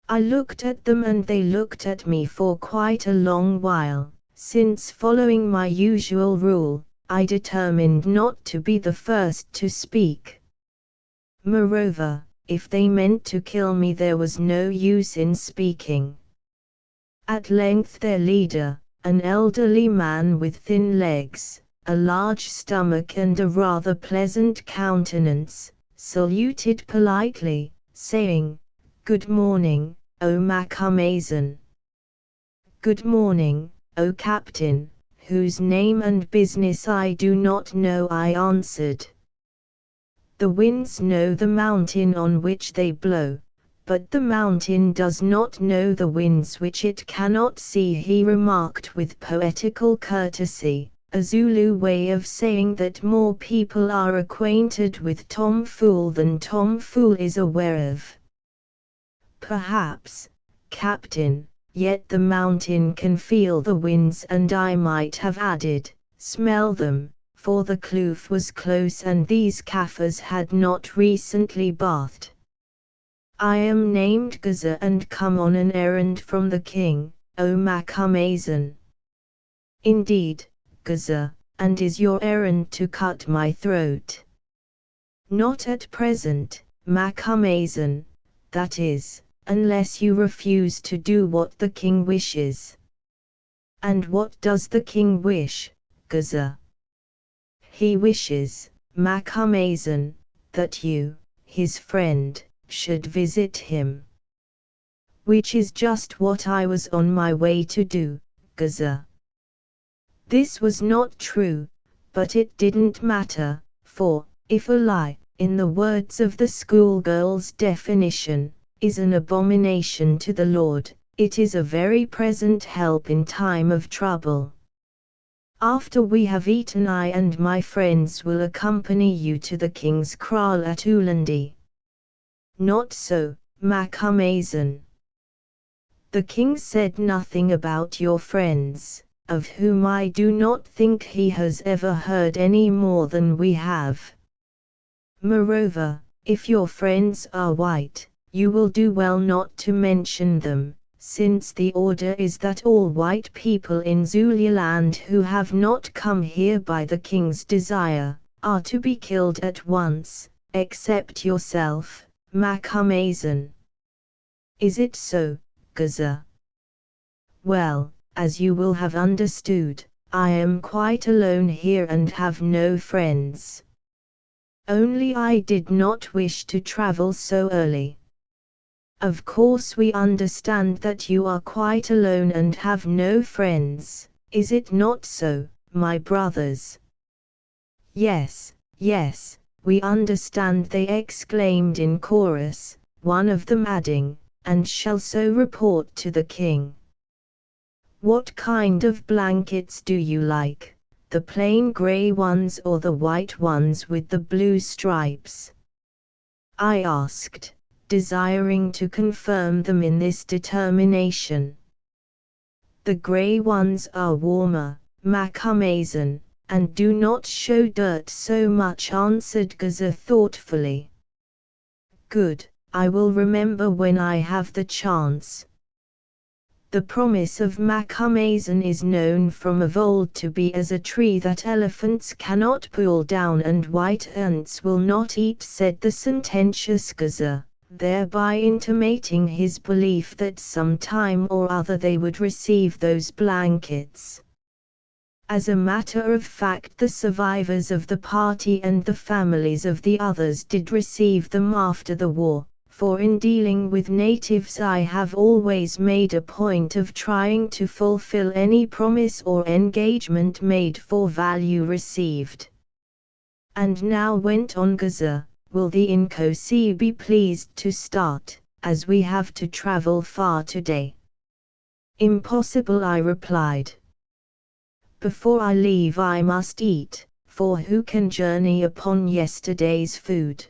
I looked at them and they looked at me for quite a long while, since, following my usual rule, I determined not to be the first to speak. Moreover, if they meant to kill me, there was no use in speaking. At length their leader, an elderly man with thin legs, a large stomach and a rather pleasant countenance, saluted politely, saying, "Good morning, O Macumazan." "Good morning, O Captain, whose name and business I do not know," I answered. "The winds know the mountain on which they blow, but the mountain does not know the winds which it cannot see," he remarked with poetical courtesy, a Zulu way of saying that more people are acquainted with Tom Fool than Tom Fool is aware of. "Perhaps, Captain, yet the mountain can feel the winds," and I might have added, "smell them," for the kloof was close and these Kaffirs had not recently bathed. "I am named Gaza and come on an errand from the king, O Macumazan." "Indeed, Gaza, and is your errand to cut my throat?" "Not at present, Macumazan, that is, unless you refuse to do what the king wishes." "And what does the king wish, Gaza?" "He wishes, Macumazan, that you, his friend, should visit him." "Which is just what I was on my way to do, Gaza." This was not true, but it didn't matter, for, if a lie, in the words of the schoolgirl's definition, is an abomination to the Lord. It is a very present help in time of trouble. After we have eaten, I and my friends will accompany you to the king's kraal at Ulandi. Not so, Macumazahn. The king said nothing about your friends, of whom I do not think he has ever heard any more than we have. Moreover, if your friends are white, you will do well not to mention them, since the order is that all white people in Zululand who have not come here by the king's desire, are to be killed at once, except yourself, Macumazahn. Is it so, Gaza? Well, as you will have understood, I am quite alone here and have no friends. Only I did not wish to travel so early. Of course we understand that you are quite alone and have no friends, is it not so, my brothers? Yes, yes, we understand, they exclaimed in chorus, one of them adding, and shall so report to the king. What kind of blankets do you like, the plain grey ones or the white ones with the blue stripes? I asked, desiring to confirm them in this determination. The grey ones are warmer, Macumazahn, and do not show dirt so much, answered Gaza thoughtfully. Good, I will remember when I have the chance. The promise of Macumazahn is known from of old to be as a tree that elephants cannot pull down and white ants will not eat, said the sententious Gaza, thereby intimating his belief that some time or other they would receive those blankets. As a matter of fact, the survivors of the party and the families of the others did receive them after the war, for in dealing with natives I have always made a point of trying to fulfill any promise or engagement made for value received. And now, went on Gaza, will the Inkosi be pleased to start, as we have to travel far today? Impossible, I replied. Before I leave I must eat, for who can journey upon yesterday's food?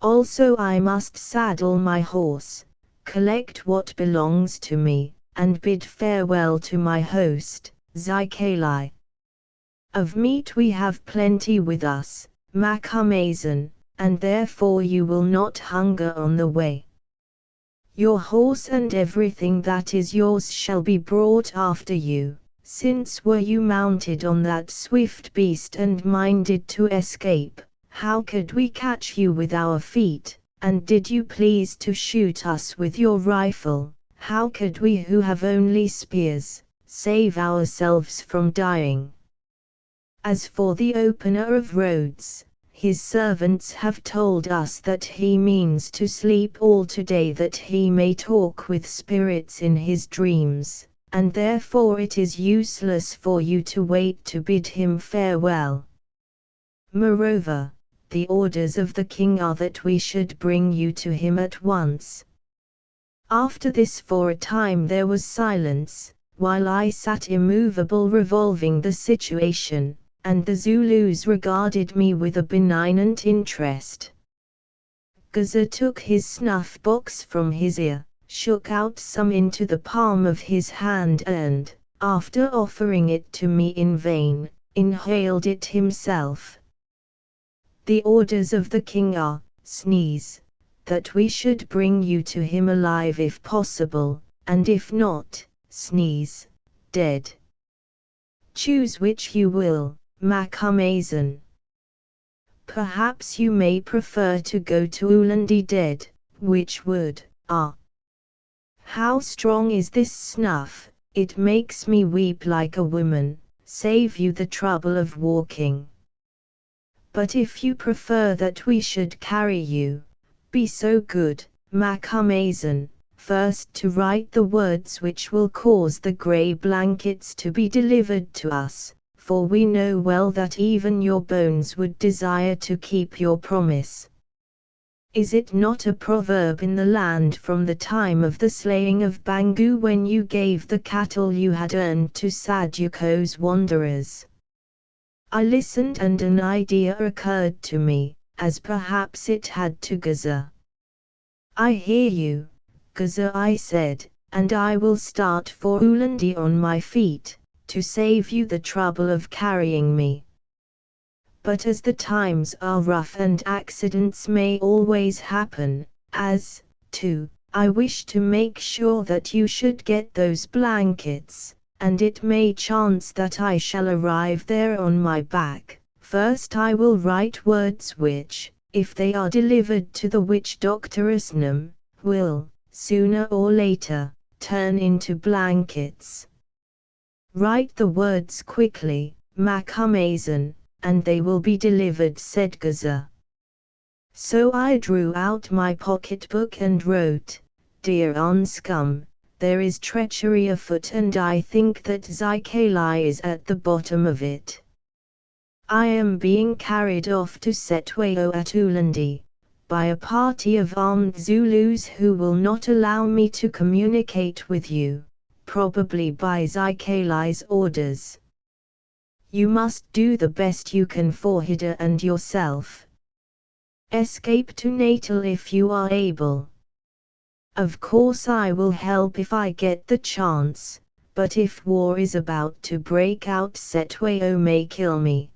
Also I must saddle my horse, collect what belongs to me, and bid farewell to my host, Zikali. Of meat we have plenty with us, Macumazahn, and therefore you will not hunger on the way. Your horse and everything that is yours shall be brought after you, since were you mounted on that swift beast and minded to escape, how could we catch you with our feet, and did you please to shoot us with your rifle, how could we who have only spears, save ourselves from dying? As for the opener of roads, his servants have told us that he means to sleep all today that he may talk with spirits in his dreams, and therefore it is useless for you to wait to bid him farewell. Moreover, the orders of the king are that we should bring you to him at once. After this for a time there was silence, while I sat immovable revolving the situation, and the Zulus regarded me with a benignant interest. Gaza took his snuff box from his ear, shook out some into the palm of his hand and, after offering it to me in vain, inhaled it himself. The orders of the king are, sneeze, that we should bring you to him alive if possible, and if not, sneeze, dead. Choose which you will, Macumazahn. Perhaps you may prefer to go to Ulandi dead, which would, how strong is this snuff, it makes me weep like a woman, save you the trouble of walking. But if you prefer that we should carry you, be so good, Macumazahn, first to write the words which will cause the grey blankets to be delivered to us, for we know well that even your bones would desire to keep your promise. Is it not a proverb in the land from the time of the slaying of Bangu when you gave the cattle you had earned to Sadduco's wanderers? I listened and an idea occurred to me, as perhaps it had to Gaza. I hear you, Gaza, I said, and I will start for Ulandi on my feet, to save you the trouble of carrying me. But as the times are rough and accidents may always happen, as, too, I wish to make sure that you should get those blankets, and it may chance that I shall arrive there on my back, first I will write words which, if they are delivered to the witch doctoress Nam, will, sooner or later, turn into blankets. Write the words quickly, Macumazan, and they will be delivered, said Gaza. So I drew out my pocketbook and wrote, Dear Anscum, there is treachery afoot and I think that Zikali is at the bottom of it. I am being carried off to Setweo at Ulandi, by a party of armed Zulus who will not allow me to communicate with you, probably by Zikali's orders. You must do the best you can for Hida and yourself. Escape to Natal if you are able. Of course I will help if I get the chance, but if war is about to break out Setweo may kill me.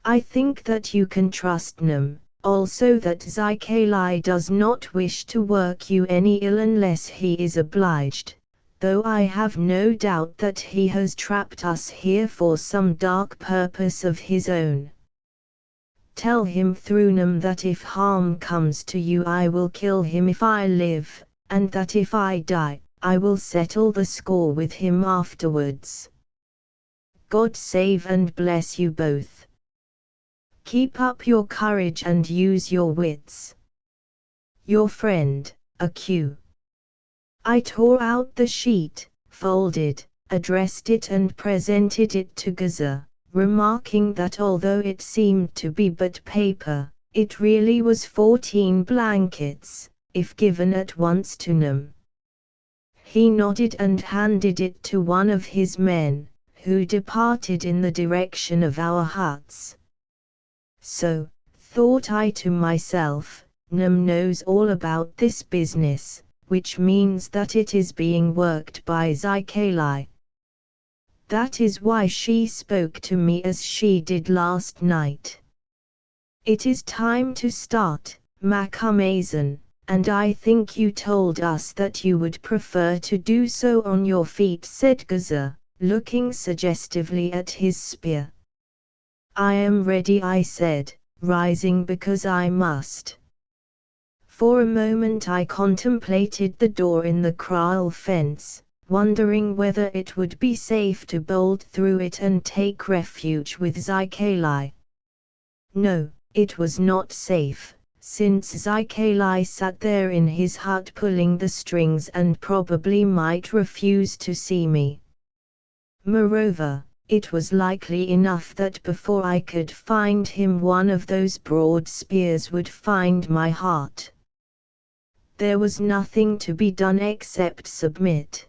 I think that you can trust Nam, also that Zikali does not wish to work you any ill unless he is obliged, though I have no doubt that he has trapped us here for some dark purpose of his own. Tell him through Nam that if harm comes to you I will kill him if I live, and that if I die, I will settle the score with him afterwards. God save and bless you both. Keep up your courage and use your wits. Your friend, A.Q. I tore out the sheet, folded, addressed it and presented it to Gaza, remarking that although it seemed to be but paper, it really was 14 blankets, if given at once to Nam. He nodded and handed it to one of his men, who departed in the direction of our huts. So, thought I to myself, Nam knows all about this business, which means that it is being worked by Zikali. That is why she spoke to me as she did last night. It is time to start, Macumazan, and I think you told us that you would prefer to do so on your feet, said Gaza, looking suggestively at his spear. I am ready, I said, rising because I must. For a moment I contemplated the door in the kraal fence, wondering whether it would be safe to bolt through it and take refuge with Zikali. No, it was not safe, since Zikali sat there in his hut pulling the strings and probably might refuse to see me. Moreover, it was likely enough that before I could find him one of those broad spears would find my heart. There was nothing to be done except submit.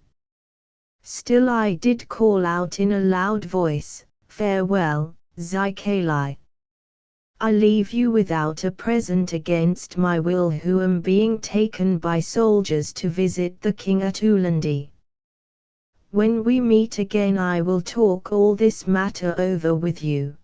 Still I did call out in a loud voice, Farewell, Zikali. I leave you without a present against my will who am being taken by soldiers to visit the king at Ulandi. When we meet again I will talk all this matter over with you.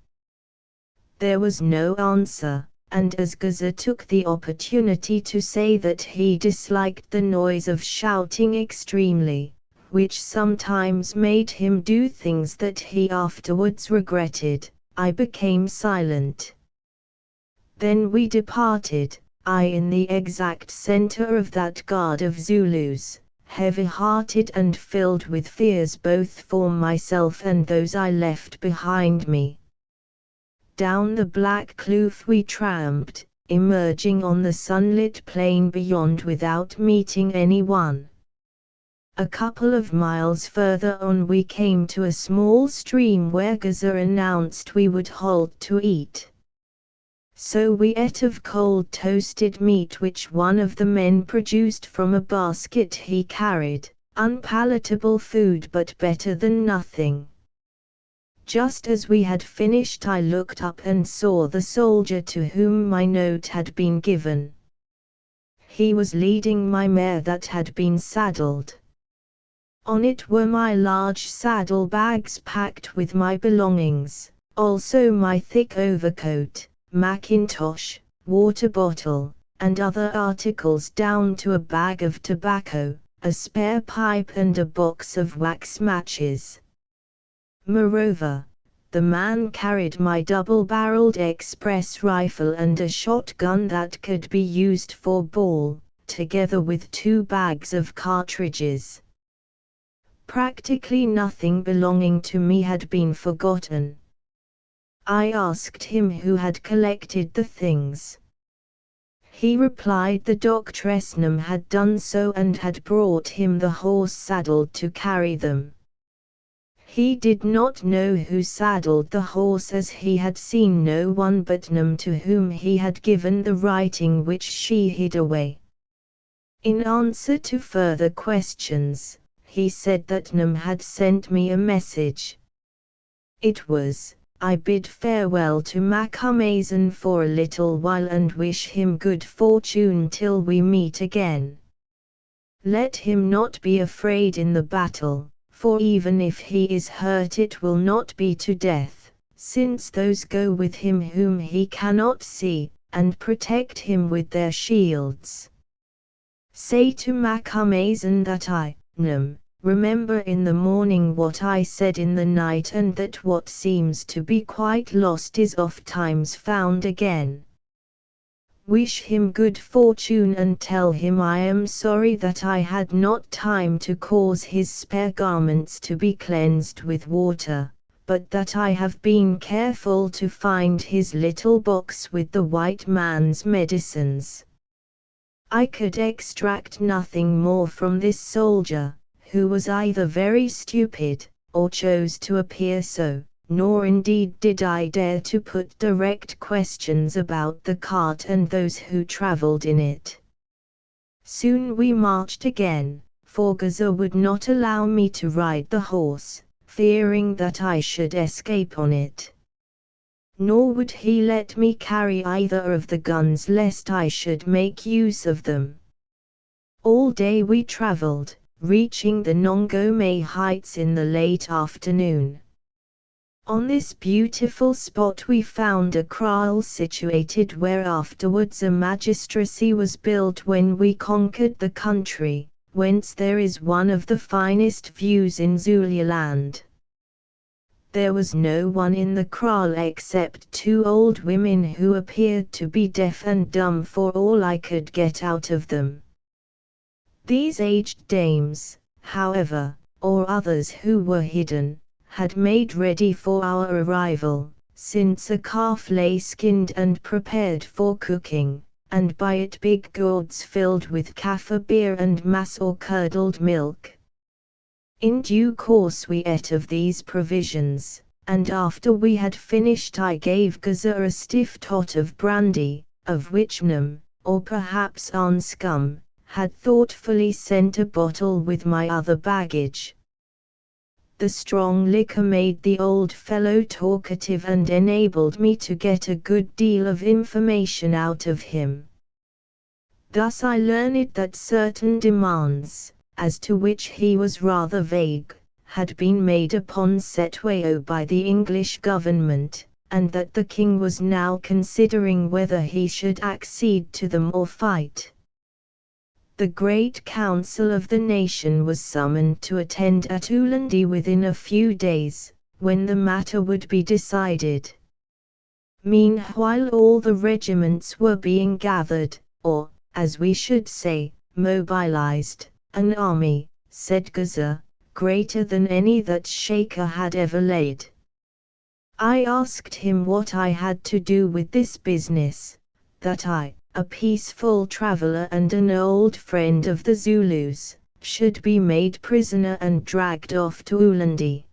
There was no answer, and as Gaza took the opportunity to say that he disliked the noise of shouting extremely, which sometimes made him do things that he afterwards regretted, I became silent. Then we departed, I in the exact center of that guard of Zulus, heavy-hearted and filled with fears both for myself and those I left behind me. Down the black kloof we tramped, emerging on the sunlit plain beyond without meeting anyone. A couple of miles further on we came to a small stream where Gaza announced we would halt to eat. So we ate of cold toasted meat which one of the men produced from a basket he carried, unpalatable food but better than nothing. Just as we had finished I looked up and saw the soldier to whom my note had been given. He was leading my mare that had been saddled. On it were my large saddle bags packed with my belongings, also my thick overcoat, mackintosh, water bottle, and other articles down to a bag of tobacco, a spare pipe and a box of wax matches. Moreover, the man carried my double-barreled express rifle and a shotgun that could be used for ball, together with 2 bags of cartridges. Practically nothing belonging to me had been forgotten. I asked him who had collected the things. He replied the Doctressnum had done so and had brought him the horse saddled to carry them. He did not know who saddled the horse as he had seen no one but Num to whom he had given the writing which she hid away. In answer to further questions, he said that Num had sent me a message. It was, I bid farewell to Macumazon for a little while and wish him good fortune till we meet again. Let him not be afraid in the battle, for even if he is hurt it will not be to death, since those go with him whom he cannot see, and protect him with their shields. Say to Macumazon that I, Num, remember in the morning what I said in the night and that what seems to be quite lost is ofttimes found again. Wish him good fortune and tell him I am sorry that I had not time to cause his spare garments to be cleansed with water, but that I have been careful to find his little box with the white man's medicines. I could extract nothing more from this soldier, who was either very stupid, or chose to appear so, nor indeed did I dare to put direct questions about the cart and those who travelled in it. Soon we marched again, for Gaza would not allow me to ride the horse, fearing that I should escape on it. Nor would he let me carry either of the guns lest I should make use of them. All day we travelled, reaching the Nongome heights in the late afternoon. On this beautiful spot we found a kraal situated where afterwards a magistracy was built when we conquered the country, whence there is one of the finest views in Zululand. There was no one in the kraal except 2 old women who appeared to be deaf and dumb for all I could get out of them. These aged dames, however, or others who were hidden, had made ready for our arrival, since a calf lay skinned and prepared for cooking, and by it big gourds filled with Kaffir beer and mass or curdled milk. In due course we ate of these provisions, and after we had finished I gave Gaza a stiff tot of brandy, of which Num, or perhaps Anscum, had thoughtfully sent a bottle with my other baggage. The strong liquor made the old fellow talkative and enabled me to get a good deal of information out of him. Thus I learned that certain demands, as to which he was rather vague, had been made upon Setwayo by the English government, and that the king was now considering whether he should accede to them or fight. The great council of the nation was summoned to attend at Ulandi within a few days, when the matter would be decided. Meanwhile all the regiments were being gathered, or, as we should say, mobilized, an army, said Gaza, greater than any that Shaker had ever led. I asked him what I had to do with this business, that I, a peaceful traveller and an old friend of the Zulus, should be made prisoner and dragged off to Ulandi.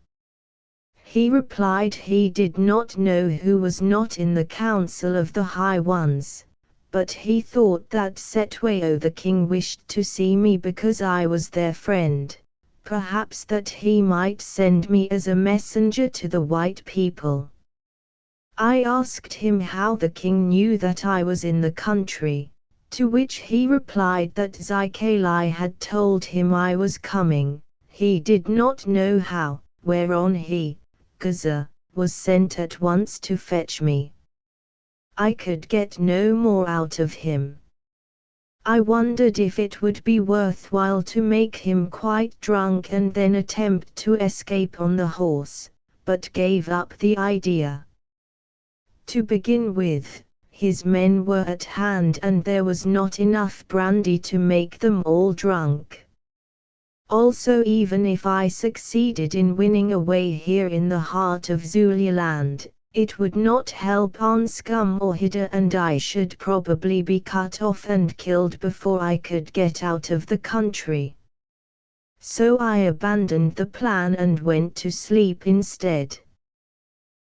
He replied he did not know who was not in the council of the high ones, but he thought that Setwayo the king wished to see me because I was their friend, perhaps that he might send me as a messenger to the white people. I asked him how the king knew that I was in the country, to which he replied that Zikali had told him I was coming. He did not know how, whereon he, Gaza, was sent at once to fetch me. I could get no more out of him. I wondered if it would be worthwhile to make him quite drunk and then attempt to escape on the horse, but gave up the idea. To begin with, his men were at hand and there was not enough brandy to make them all drunk. Also, even if I succeeded in winning a way here in the heart of Zululand, it would not help Anscum or Hida, and I should probably be cut off and killed before I could get out of the country. So I abandoned the plan and went to sleep instead.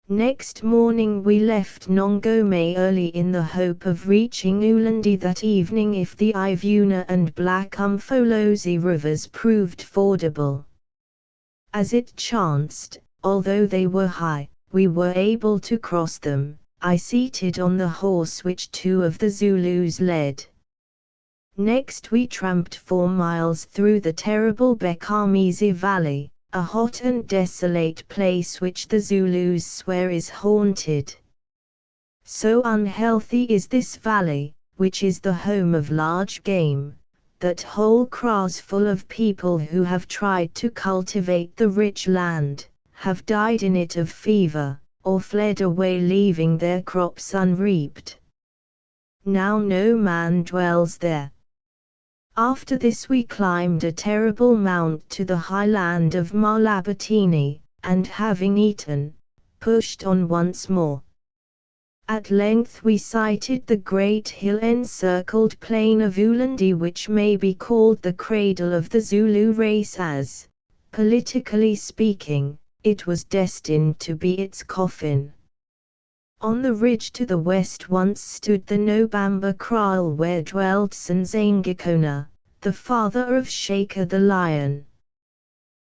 Next morning we left Nongome early in the hope of reaching Ulandi that evening if the Ivuna and Black Umfolozi rivers proved fordable. As it chanced, although they were high, we were able to cross them, I seated on the horse which two of the Zulus led. Next we tramped 4 miles through the terrible Bekamizi Valley, a hot and desolate place which the Zulus swear is haunted. So unhealthy is this valley, which is the home of large game, that whole kraals full of people who have tried to cultivate the rich land, have died in it of fever, or fled away leaving their crops unreaped. Now no man dwells there. After this we climbed a terrible mount to the high land of Malabatini, and having eaten, pushed on once more. At length we sighted the great hill-encircled plain of Ulandi, which may be called the cradle of the Zulu race as, politically speaking, it was destined to be its coffin. On the ridge to the west once stood the Nobamba kraal where dwelt Sanzangakona, the father of Shaker the lion.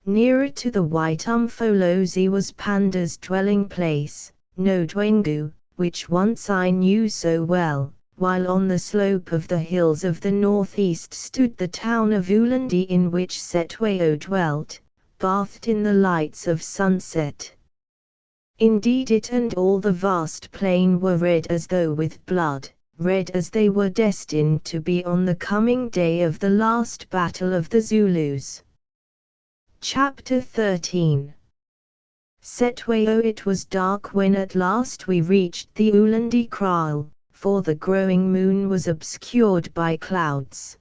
Nearer to the white Umfolozi was Panda's dwelling place, Nodwengu, which once I knew so well, while on the slope of the hills of the northeast stood the town of Ulandi in which Setwayo dwelt, bathed in the lights of sunset. Indeed it and all the vast plain were red as though with blood, red as they were destined to be on the coming day of the last battle of the Zulus. Chapter 13. Setwayo. It was dark when at last we reached the Ulandi kraal, for the growing moon was obscured by clouds.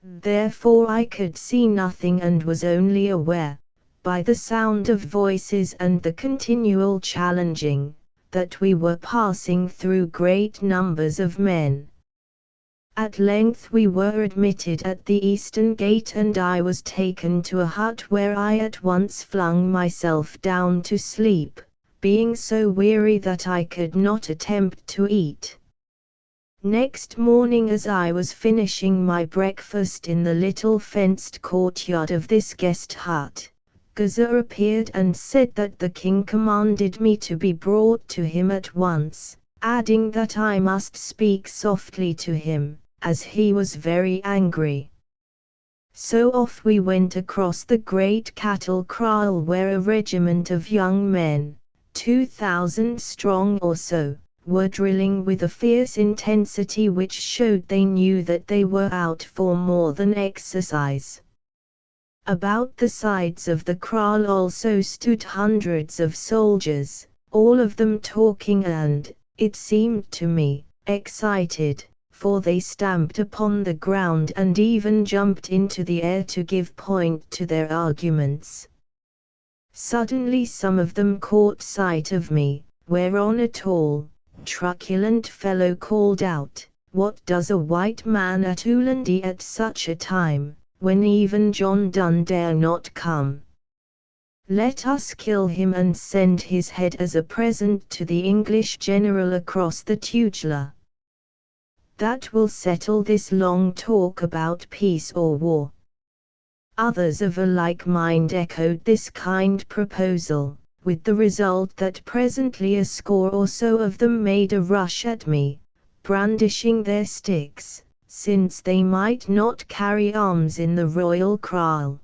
Therefore I could see nothing and was only aware, by the sound of voices and the continual challenging, that we were passing through great numbers of men. At length we were admitted at the eastern gate and I was taken to a hut where I at once flung myself down to sleep, being so weary that I could not attempt to eat. Next morning as I was finishing my breakfast in the little fenced courtyard of this guest hut, Gaza appeared and said that the king commanded me to be brought to him at once, adding that I must speak softly to him, as he was very angry. So off we went across the great cattle kraal where a regiment of young men, 2,000 strong or so, were drilling with a fierce intensity which showed they knew that they were out for more than exercise. About the sides of the kraal also stood hundreds of soldiers, all of them talking and, it seemed to me, excited, for they stamped upon the ground and even jumped into the air to give point to their arguments. Suddenly some of them caught sight of me, whereon a tall, truculent fellow called out, "What does a white man at Ulandi at such a time, when even John Donne dare not come?" Let us kill him and send his head as a present to the English general across the Tugela. That will settle this long talk about peace or war." Others of a like mind echoed this kind proposal, with the result that presently a score or so of them made a rush at me, brandishing their sticks, since they might not carry arms in the royal kraal.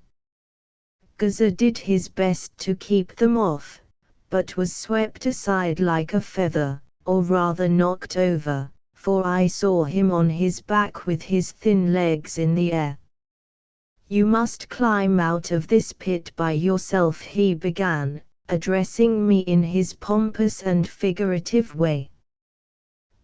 Gaza did his best to keep them off, but was swept aside like a feather, or rather knocked over, for I saw him on his back with his thin legs in the air. "You must climb out of this pit by yourself," he began, addressing me in his pompous and figurative way.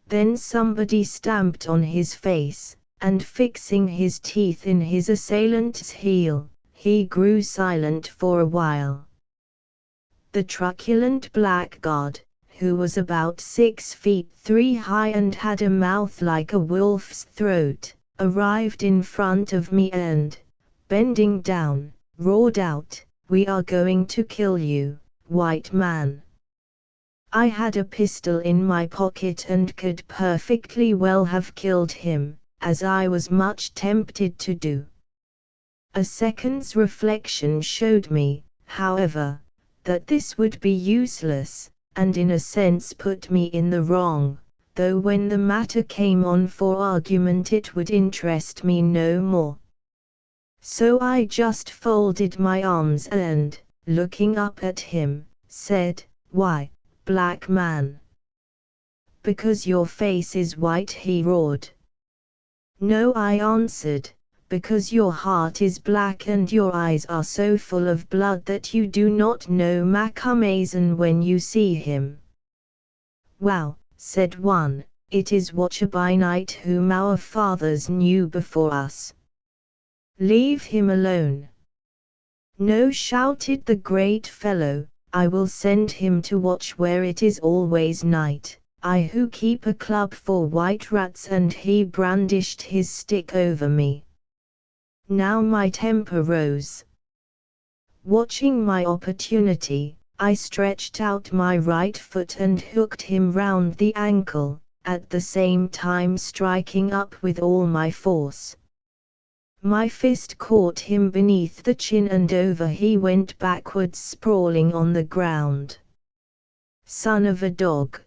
Then somebody stamped on his face, and fixing his teeth in his assailant's heel, he grew silent for a while. The truculent blackguard, who was about 6 feet 3 high and had a mouth like a wolf's throat, arrived in front of me and, bending down, roared out, "We are going to kill you, white man." I had a pistol in my pocket and could perfectly well have killed him, as I was much tempted to do. A second's reflection showed me, however, that this would be useless, and in a sense put me in the wrong, though when the matter came on for argument it would interest me no more. So I just folded my arms and, looking up at him, said, "Why, black man?" "Because your face is white," he roared. "No," I answered, "because your heart is black and your eyes are so full of blood that you do not know Macumazahn when you see him." "Wow," said one, "it is Watcher by Night whom our fathers knew before us." "Leave him alone." "No," shouted the great fellow, "I will send him to watch where it is always night, I who keep a club for white rats," and he brandished his stick over me. Now my temper rose. Watching my opportunity, I stretched out my right foot and hooked him round the ankle, at the same time striking up with all my force. My fist caught him beneath the chin and over he went backwards, sprawling on the ground. "Son of a dog,"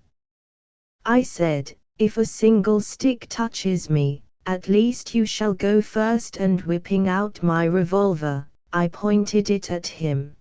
I said, "if a single stick touches me, at least you shall go first," and whipping out my revolver, I pointed it at him.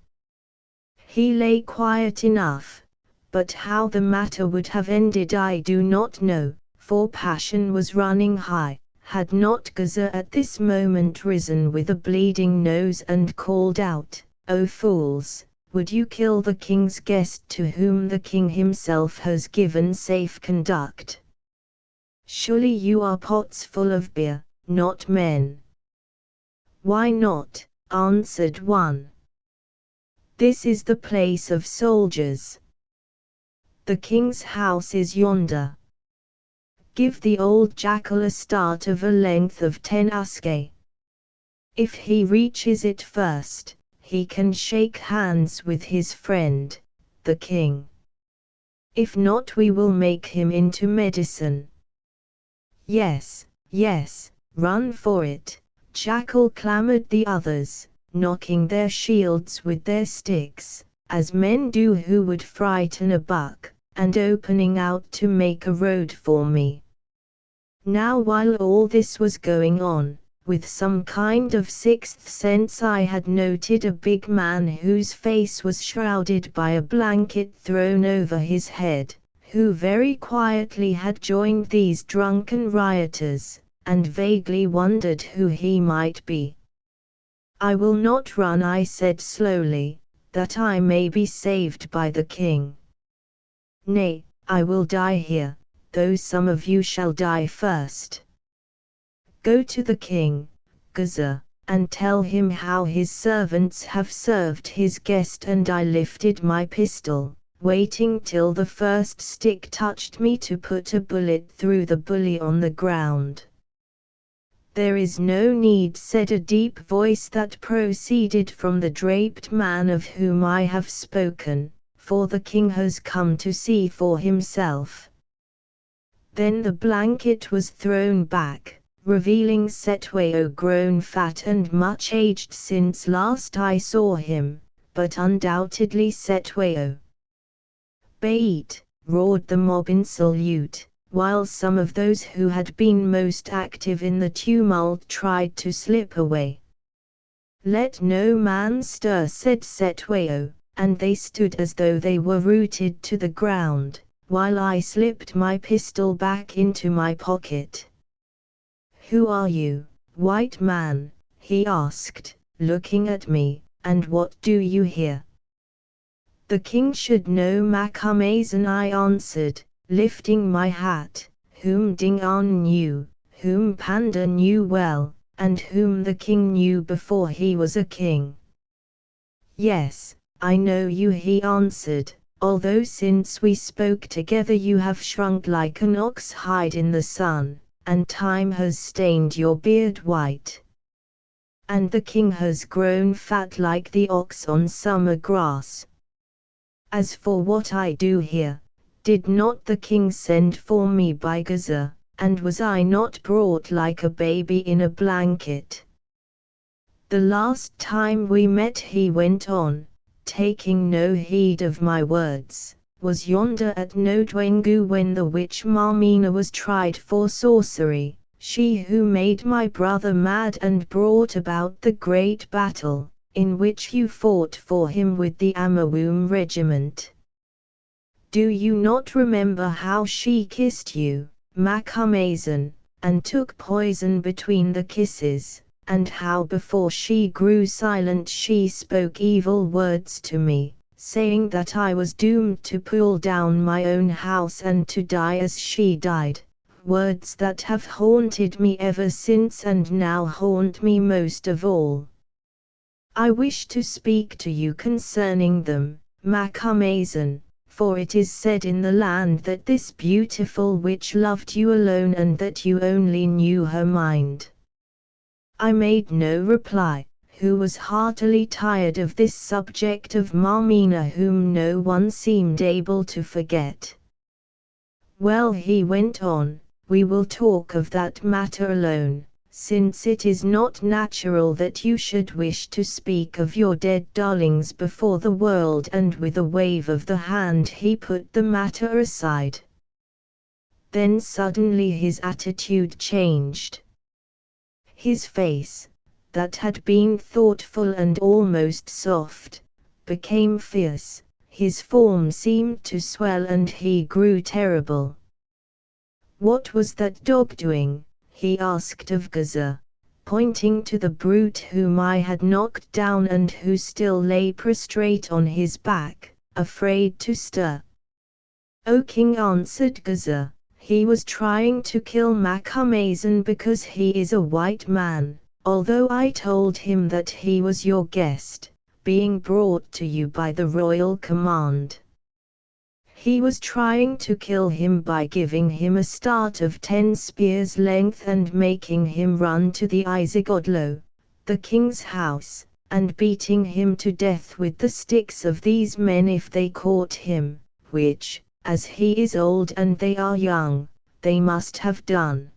He lay quiet enough, but how the matter would have ended I do not know, for passion was running high, had not Gaza at this moment risen with a bleeding nose and called out, "O fools, would you kill the king's guest to whom the king himself has given safe conduct? Surely you are pots full of beer, not men." "Why not?" answered one. "This is the place of soldiers. The king's house is yonder. Give the old jackal a start of a length of 10 aske. If he reaches it first, he can shake hands with his friend, the king. If not, we will make him into medicine." "Yes, yes, run for it, jackal," clamored the others, knocking their shields with their sticks, as men do who would frighten a buck, and opening out to make a road for me. Now while all this was going on, with some kind of sixth sense I had noted a big man whose face was shrouded by a blanket thrown over his head, who very quietly had joined these drunken rioters, and vaguely wondered who he might be. "I will not run," I said slowly, "that I may be saved by the king. Nay, I will die here, though some of you shall die first. Go to the king, Gaza, and tell him how his servants have served his guest." And I lifted my pistol, waiting till the first stick touched me to put a bullet through the bully on the ground. "There is no need," said a deep voice that proceeded from the draped man of whom I have spoken, "for the king has come to see for himself." Then the blanket was thrown back, revealing Cetwayo grown fat and much aged since last I saw him, but undoubtedly Cetwayo. "Bait!" roared the mob in salute, while some of those who had been most active in the tumult tried to slip away. "Let no man stir," said Cetwayo, and they stood as though they were rooted to the ground, while I slipped my pistol back into my pocket. "Who are you, white man?" he asked, looking at me, "and what do you here?" "The king should know Macumazahn," I answered, lifting my hat, "whom Dingaan knew, whom Panda knew well, and whom the king knew before he was a king." "Yes, I know you," he answered, "although since we spoke together you have shrunk like an ox hide in the sun, and time has stained your beard white. And the king has grown fat like the ox on summer grass. As for what I do here, did not the king send for me by Gaza, and was I not brought like a baby in a blanket? The last time we met," he went on, taking no heed of my words, "was yonder at Nodwengu when the witch Marmina was tried for sorcery, she who made my brother mad and brought about the great battle, in which you fought for him with the Amawum regiment. Do you not remember how she kissed you, Macumazahn, and took poison between the kisses, and how before she grew silent she spoke evil words to me, saying that I was doomed to pull down my own house and to die as she died, words that have haunted me ever since and now haunt me most of all? I wish to speak to you concerning them, Macumazahn, for it is said in the land that this beautiful witch loved you alone and that you only knew her mind." I made no reply, who was heartily tired of this subject of Marmina whom no one seemed able to forget. "Well," he went on, "we will talk of that matter alone, since it is not natural that you should wish to speak of your dead darlings before the world." And with a wave of the hand he put the matter aside. Then suddenly his attitude changed. His face, that had been thoughtful and almost soft, became fierce, his form seemed to swell and he grew terrible. "What was that dog doing?" he asked of Gaza, pointing to the brute whom I had knocked down and who still lay prostrate on his back, afraid to stir. "O king," answered Gaza, "he was trying to kill Macumazahn because he is a white man, although I told him that he was your guest, being brought to you by the royal command. He was trying to kill him by giving him a start of 10 spears' length and making him run to the Izigodlo, the king's house, and beating him to death with the sticks of these men if they caught him, which, as he is old and they are young, they must have done.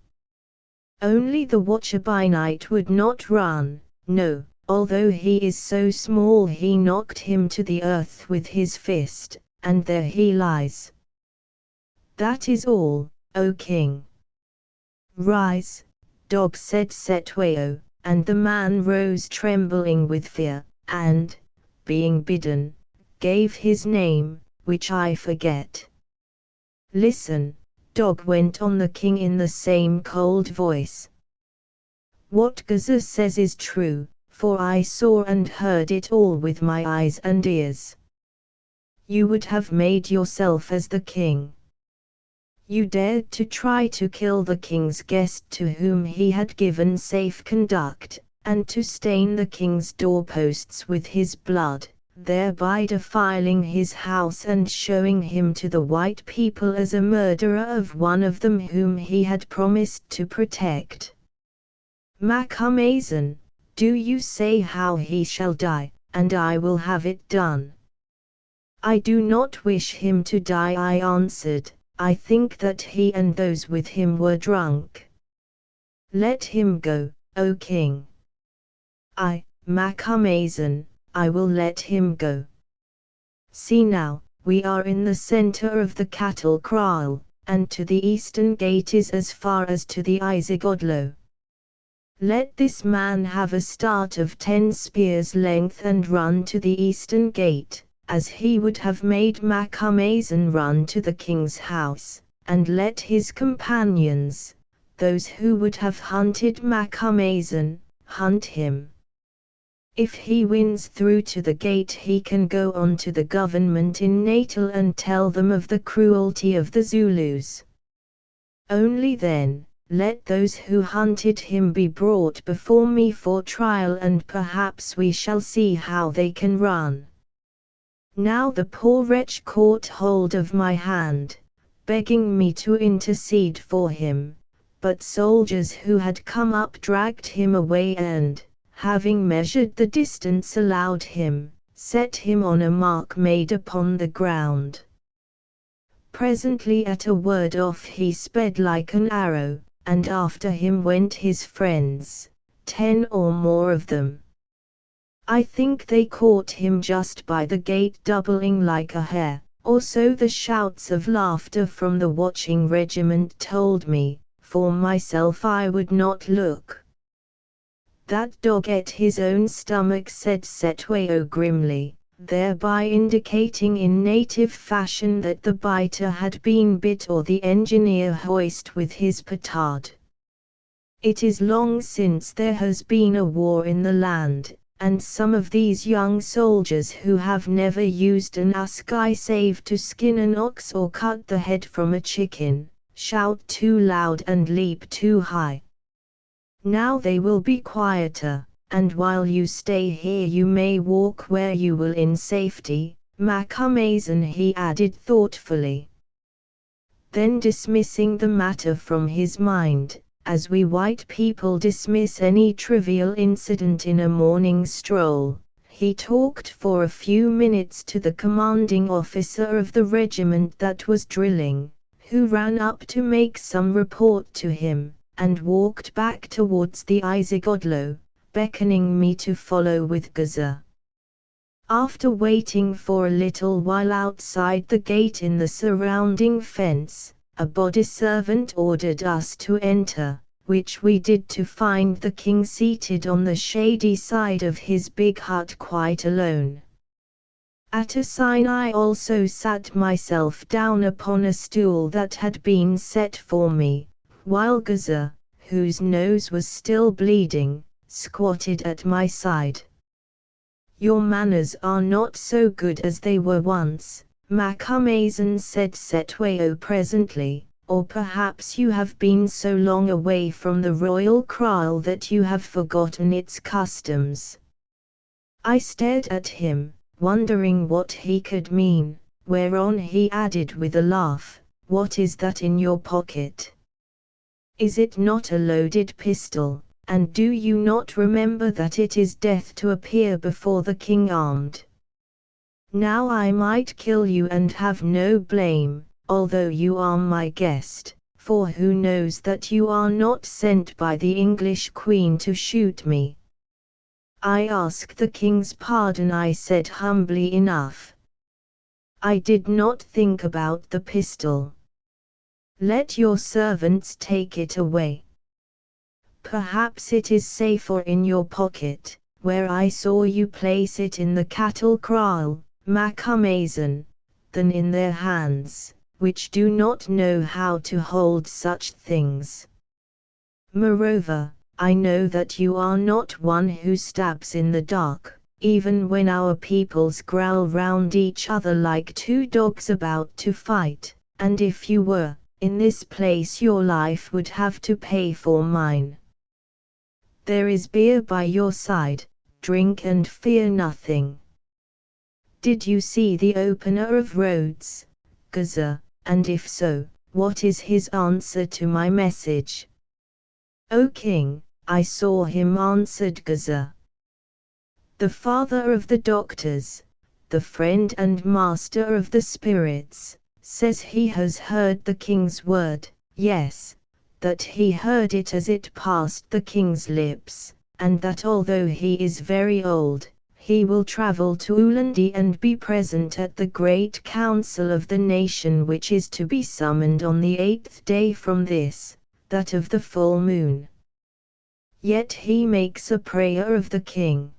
Only the watcher by night would not run, no, although he is so small he knocked him to the earth with his fist, and there he lies. That is all, O king." "Rise, dog," said Cetwayo, and the man rose trembling with fear, and, being bidden, gave his name, which I forget. "Listen, dog," went on the king in the same cold voice. "What Gaza says is true, for I saw and heard it all with my eyes and ears. You would have made yourself as the king. You dared to try to kill the king's guest to whom he had given safe conduct, and to stain the king's doorposts with his blood, thereby defiling his house and showing him to the white people as a murderer of one of them whom he had promised to protect. Macumazahn, do you say how he shall die, and I will have it done. I do not wish him to die, I answered. I think that he and those with him were drunk. Let him go, O king. I, Macumazahn, I will let him go. See now, we are in the center of the cattle kraal, and to the eastern gate is as far as to the Isigodlo. Let this man have a start of 10 spears length and run to the eastern gate, as he would have made Macumazahn run to the king's house, and let his companions, those who would have hunted Macumazahn, hunt him. If he wins through to the gate, he can go on to the government in Natal and tell them of the cruelty of the Zulus. Only then, let those who hunted him be brought before me for trial, and perhaps we shall see how they can run. Now the poor wretch caught hold of my hand, begging me to intercede for him, but soldiers who had come up dragged him away and, having measured the distance allowed him, set him on a mark made upon the ground. Presently at a word off he sped like an arrow, and after him went his friends, 10 or more of them. I think they caught him just by the gate doubling like a hare, or so the shouts of laughter from the watching regiment told me. For myself I would not look. That dog ate his own stomach, said Setwayo grimly, thereby indicating in native fashion that the biter had been bit or the engineer hoist with his petard. It is long since there has been a war in the land, and some of these young soldiers who have never used an assegai save to skin an ox or cut the head from a chicken, shout too loud and leap too high. Now they will be quieter, and while you stay here you may walk where you will in safety, Macumazahn, he added thoughtfully. Then dismissing the matter from his mind, as we white people dismiss any trivial incident in a morning stroll, he talked for a few minutes to the commanding officer of the regiment that was drilling, who ran up to make some report to him, and walked back towards the Isigodlo, beckoning me to follow with Gaza. After waiting for a little while outside the gate in the surrounding fence, a body servant ordered us to enter, which we did, to find the king seated on the shady side of his big hut quite alone. At a sign I also sat myself down upon a stool that had been set for me, while Gaza, whose nose was still bleeding, squatted at my side. Your manners are not so good as they were once, Macumazahn, said Setwayo presently, or perhaps you have been so long away from the royal kraal that you have forgotten its customs. I stared at him, wondering what he could mean, whereon he added with a laugh, what is that in your pocket? Is it not a loaded pistol, and do you not remember that it is death to appear before the king armed? Now I might kill you and have no blame, although you are my guest, for who knows that you are not sent by the English Queen to shoot me? I ask the king's pardon, I said humbly enough. I did not think about the pistol. Let your servants take it away. Perhaps it is safer in your pocket, where I saw you place it in the cattle kraal, Macumazahn, than in their hands, which do not know how to hold such things. Moreover, I know that you are not one who stabs in the dark, even when our peoples growl round each other like two dogs about to fight, and if you were, in this place your life would have to pay for mine. There is beer by your side, drink and fear nothing. Did you see the opener of roads, Gaza, and if so, what is his answer to my message? O king, I saw him, answered Gaza. The father of the doctors, the friend and master of the spirits, says he has heard the king's word, yes, that he heard it as it passed the king's lips, and that although he is very old, he will travel to Ulundi and be present at the great council of the nation which is to be summoned on the 8th day from this, that of the full moon. Yet he makes a prayer of the king.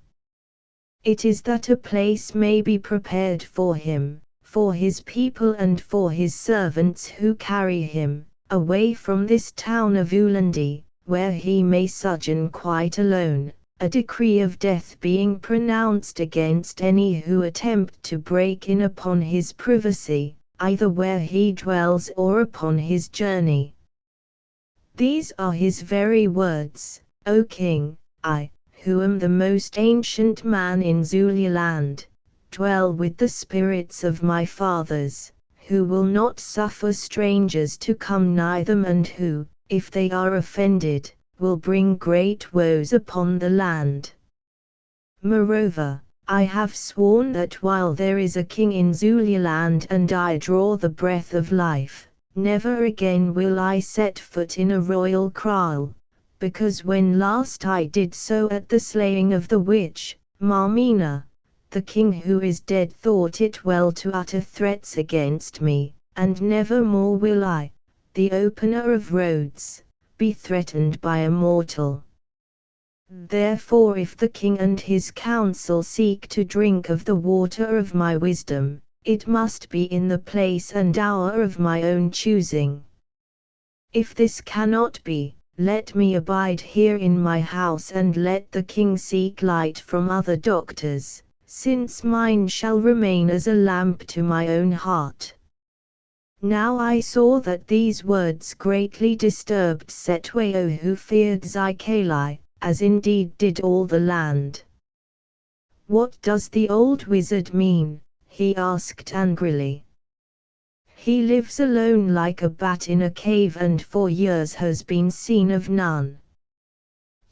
It is that a place may be prepared for him, for his people and for his servants who carry him, away from this town of Ulundi, where he may sojourn quite alone, a decree of death being pronounced against any who attempt to break in upon his privacy, either where he dwells or upon his journey. These are his very words, O king. I, who am the most ancient man in Zululand, dwell with the spirits of my fathers, who will not suffer strangers to come nigh them, and who, if they are offended, will bring great woes upon the land. Moreover, I have sworn that while there is a king in Zululand and I draw the breath of life, never again will I set foot in a royal kraal, because when last I did so at the slaying of the witch, Marmina, the king who is dead thought it well to utter threats against me, and never more will I, the opener of roads, be threatened by a mortal. Therefore if the king and his council seek to drink of the water of my wisdom, it must be in the place and hour of my own choosing. If this cannot be, let me abide here in my house and let the king seek light from other doctors, since mine shall remain as a lamp to my own heart. Now I saw that these words greatly disturbed Setweo, who feared Zikali, as indeed did all the land. What does the old wizard mean? He asked angrily. He lives alone like a bat in a cave and for years has been seen of none.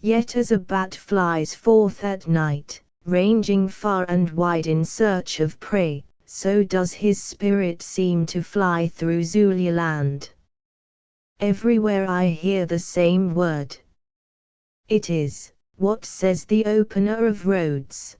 Yet as a bat flies forth at night, ranging far and wide in search of prey, so does his spirit seem to fly through Zululand. Everywhere I hear the same word. It is, what says the opener of roads?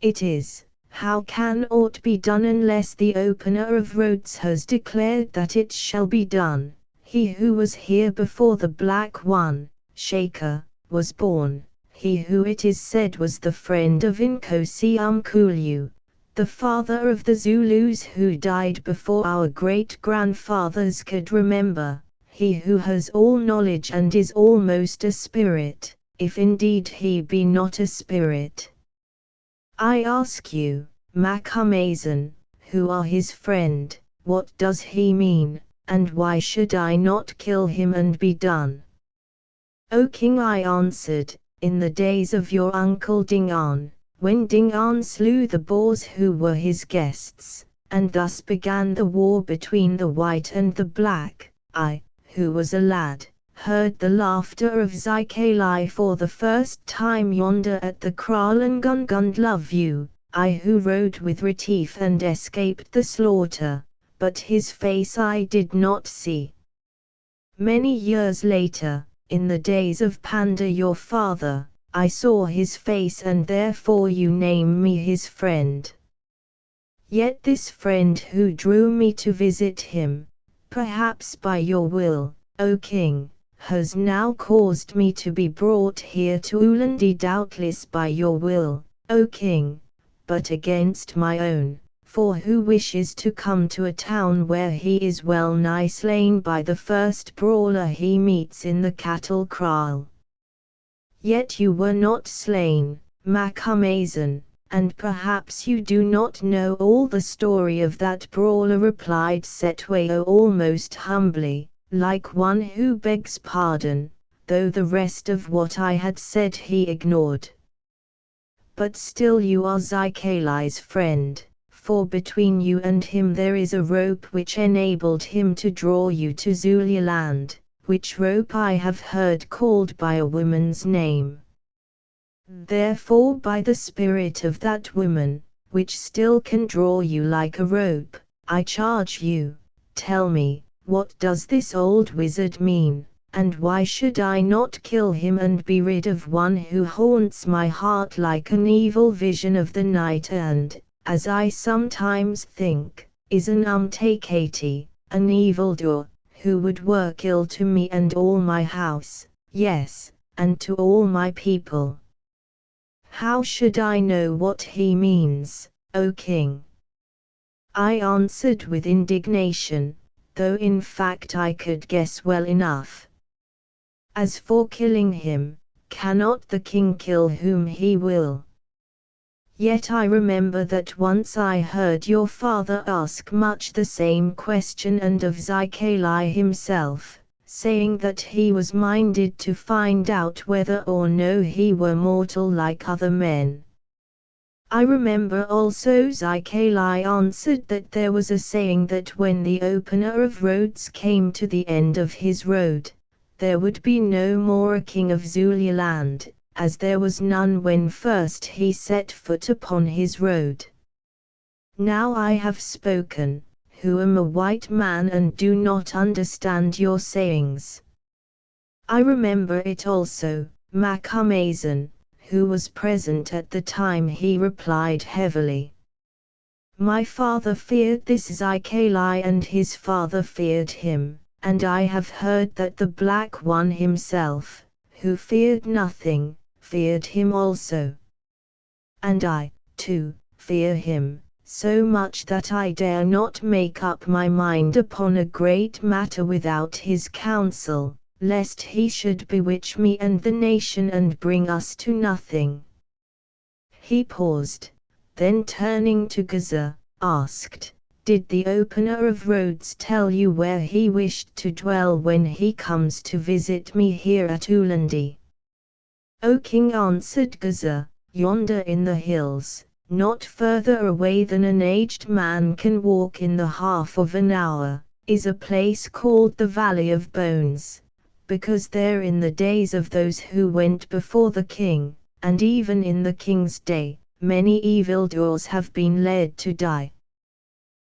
It is, how can aught be done unless the opener of roads has declared that it shall be done? He who was here before the Black One, Shaker, was born, he who it is said was the friend of Nkosi Umkhulu, the father of the Zulus who died before our great-grandfathers could remember, he who has all knowledge and is almost a spirit, if indeed he be not a spirit. I ask you, Macumazan, who are his friend, what does he mean, and why should I not kill him and be done? O king, I answered, in the days of your uncle Dingaan, when Dingaan slew the Boers who were his guests, and thus began the war between the white and the black, I, who was a lad, heard the laughter of Zikali for the first time yonder at the kraal and Gungund love you, I who rode with Retief and escaped the slaughter, but his face I did not see. Many years later, in the days of Panda your father, I saw his face and therefore you name me his friend. Yet this friend who drew me to visit him, perhaps by your will, O king, has now caused me to be brought here to Ulundi, doubtless by your will, O king, but against my own, for who wishes to come to a town where he is well nigh slain by the first brawler he meets in the cattle kraal? Yet you were not slain, Macumazan, and perhaps you do not know all the story of that brawler, replied Setweo almost humbly, like one who begs pardon, though the rest of what I had said he ignored. But still you are Zikali's friend, for between you and him there is a rope which enabled him to draw you to Zululand, which rope I have heard called by a woman's name. Therefore by the spirit of that woman, which still can draw you like a rope, I charge you, tell me, what does this old wizard mean, and why should I not kill him and be rid of one who haunts my heart like an evil vision of the night and, as I sometimes think, is an umtakati, an evildoer, who would work ill to me and all my house, yes, and to all my people. How should I know what he means, O king? I answered with indignation, though in fact I could guess well enough. As for killing him, cannot the king kill whom he will? Yet I remember that once I heard your father ask much the same question and of Zykalai himself, saying that he was minded to find out whether or no he were mortal like other men. I remember also Zykalai answered that there was a saying that when the opener of roads came to the end of his road, there would be no more a king of Zululand, as there was none when first he set foot upon his road. Now I have spoken, who am a white man and do not understand your sayings. I remember it also, Macumazan, who was present at the time, he replied heavily. My father feared this Zykalai and his father feared him, and I have heard that the Black One himself, who feared nothing, feared him also. And I, too, fear him, so much that I dare not make up my mind upon a great matter without his counsel, lest he should bewitch me and the nation and bring us to nothing. He paused, then turning to Gaza, asked, Did the opener of roads tell you where he wished to dwell when he comes to visit me here at Ulandi? O king, answered Gaza, yonder in the hills, not further away than an aged man can walk in the half of an hour, is a place called the Valley of Bones, because there in the days of those who went before the king, and even in the king's day, many evildoers have been led to die.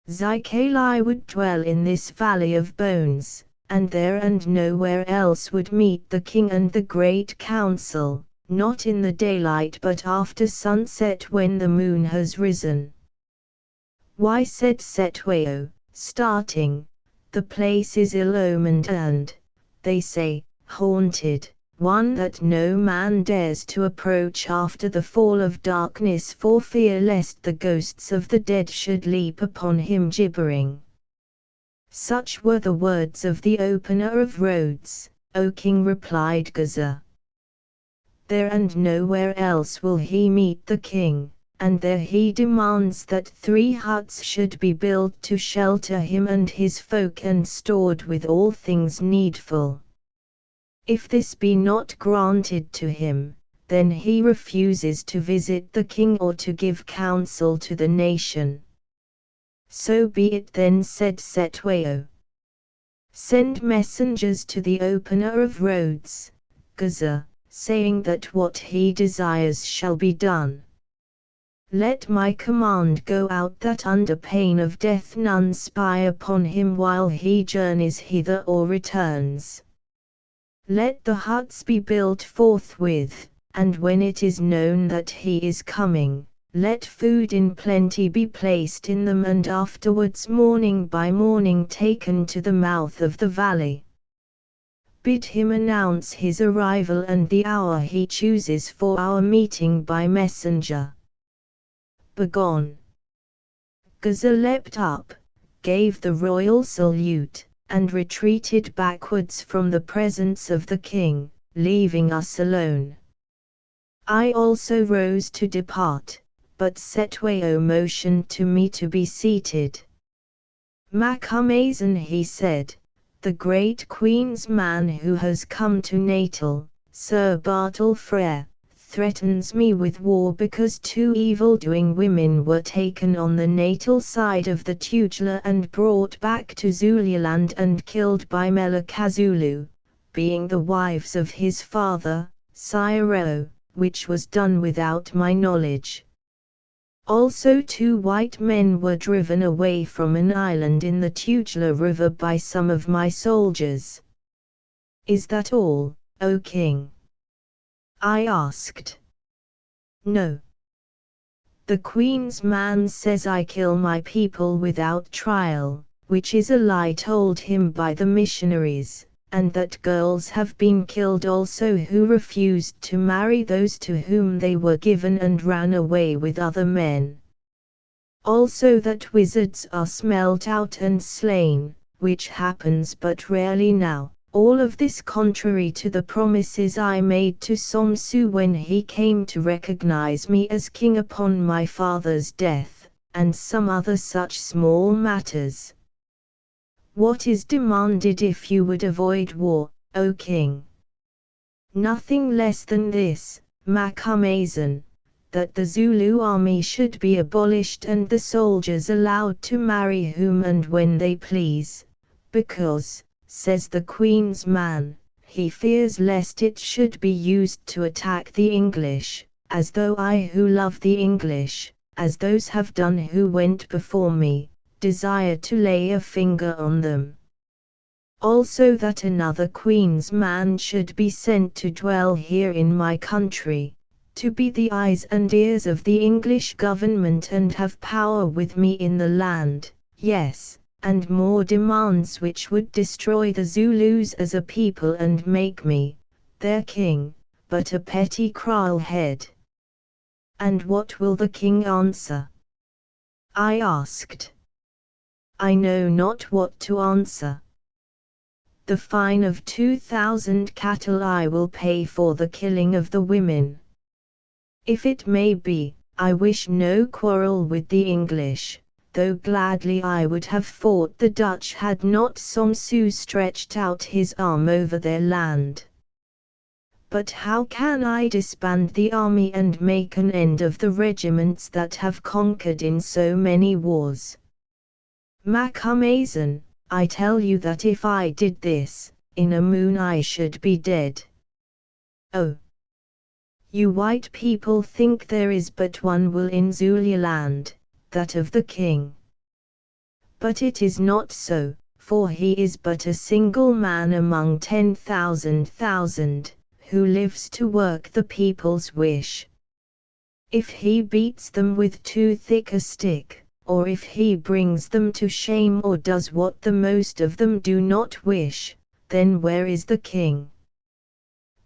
Zykalai would dwell in this Valley of Bones, and there and nowhere else would meet the king and the great council, not in the daylight but after sunset when the moon has risen. Why, said Setwayo, starting, the place is ill-omened and, they say, haunted, one that no man dares to approach after the fall of darkness for fear lest the ghosts of the dead should leap upon him gibbering. Such were the words of the opener of roads, O king, replied Gaza. There and nowhere else will he meet the king, and there he demands that 3 huts should be built to shelter him and his folk and stored with all things needful. If this be not granted to him, then he refuses to visit the king or to give counsel to the nation. So be it then, said Setwayo. Send messengers to the opener of roads, Gaza, saying that what he desires shall be done. Let my command go out that under pain of death none spy upon him while he journeys hither or returns. Let the huts be built forthwith, and when it is known that he is coming, let food in plenty be placed in them and afterwards morning by morning taken to the mouth of the valley. Bid him announce his arrival and the hour he chooses for our meeting by messenger. Begone. Gaza leapt up, gave the royal salute, and retreated backwards from the presence of the king, leaving us alone. I also rose to depart, but Setwayo motioned to me to be seated. Macumazan, he said, the great queen's man who has come to Natal, Sir Bartle Frere, threatens me with war because 2 evil-doing women were taken on the Natal side of the Tugela and brought back to Zululand and killed by Melakazulu, being the wives of his father, Siro, which was done without my knowledge. Also 2 white men were driven away from an island in the Tugela River by some of my soldiers. Is that all, O king? I asked. No. The queen's man says I kill my people without trial, which is a lie told him by the missionaries, and that girls have been killed also who refused to marry those to whom they were given and ran away with other men. Also that wizards are smelt out and slain, which happens but rarely now. All of this contrary to the promises I made to Somsu when he came to recognize me as king upon my father's death, and some other such small matters. What is demanded if you would avoid war, O king? Nothing less than this, Macumazan, that the Zulu army should be abolished and the soldiers allowed to marry whom and when they please, because, says the Queen's man, he fears lest it should be used to attack the English, as though I who love the English, as those have done who went before me, desire to lay a finger on them. Also that another Queen's man should be sent to dwell here in my country, to be the eyes and ears of the English government and have power with me in the land, yes, and more demands which would destroy the Zulus as a people and make me, their king, but a petty kraal head. And what will the king answer? I asked. I know not what to answer. The fine of 2,000 cattle I will pay for the killing of the women. If it may be, I wish no quarrel with the English, though gladly I would have fought the Dutch had not Somsu stretched out his arm over their land. But how can I disband the army and make an end of the regiments that have conquered in so many wars? Macumazan, I tell you that if I did this, in a moon I should be dead. Oh! You white people think there is but one will in Zululand, that of the king. But it is not so, for he is but a single man among 10,000, who lives to work the people's wish. If he beats them with too thick a stick, or if he brings them to shame or does what the most of them do not wish, then where is the king?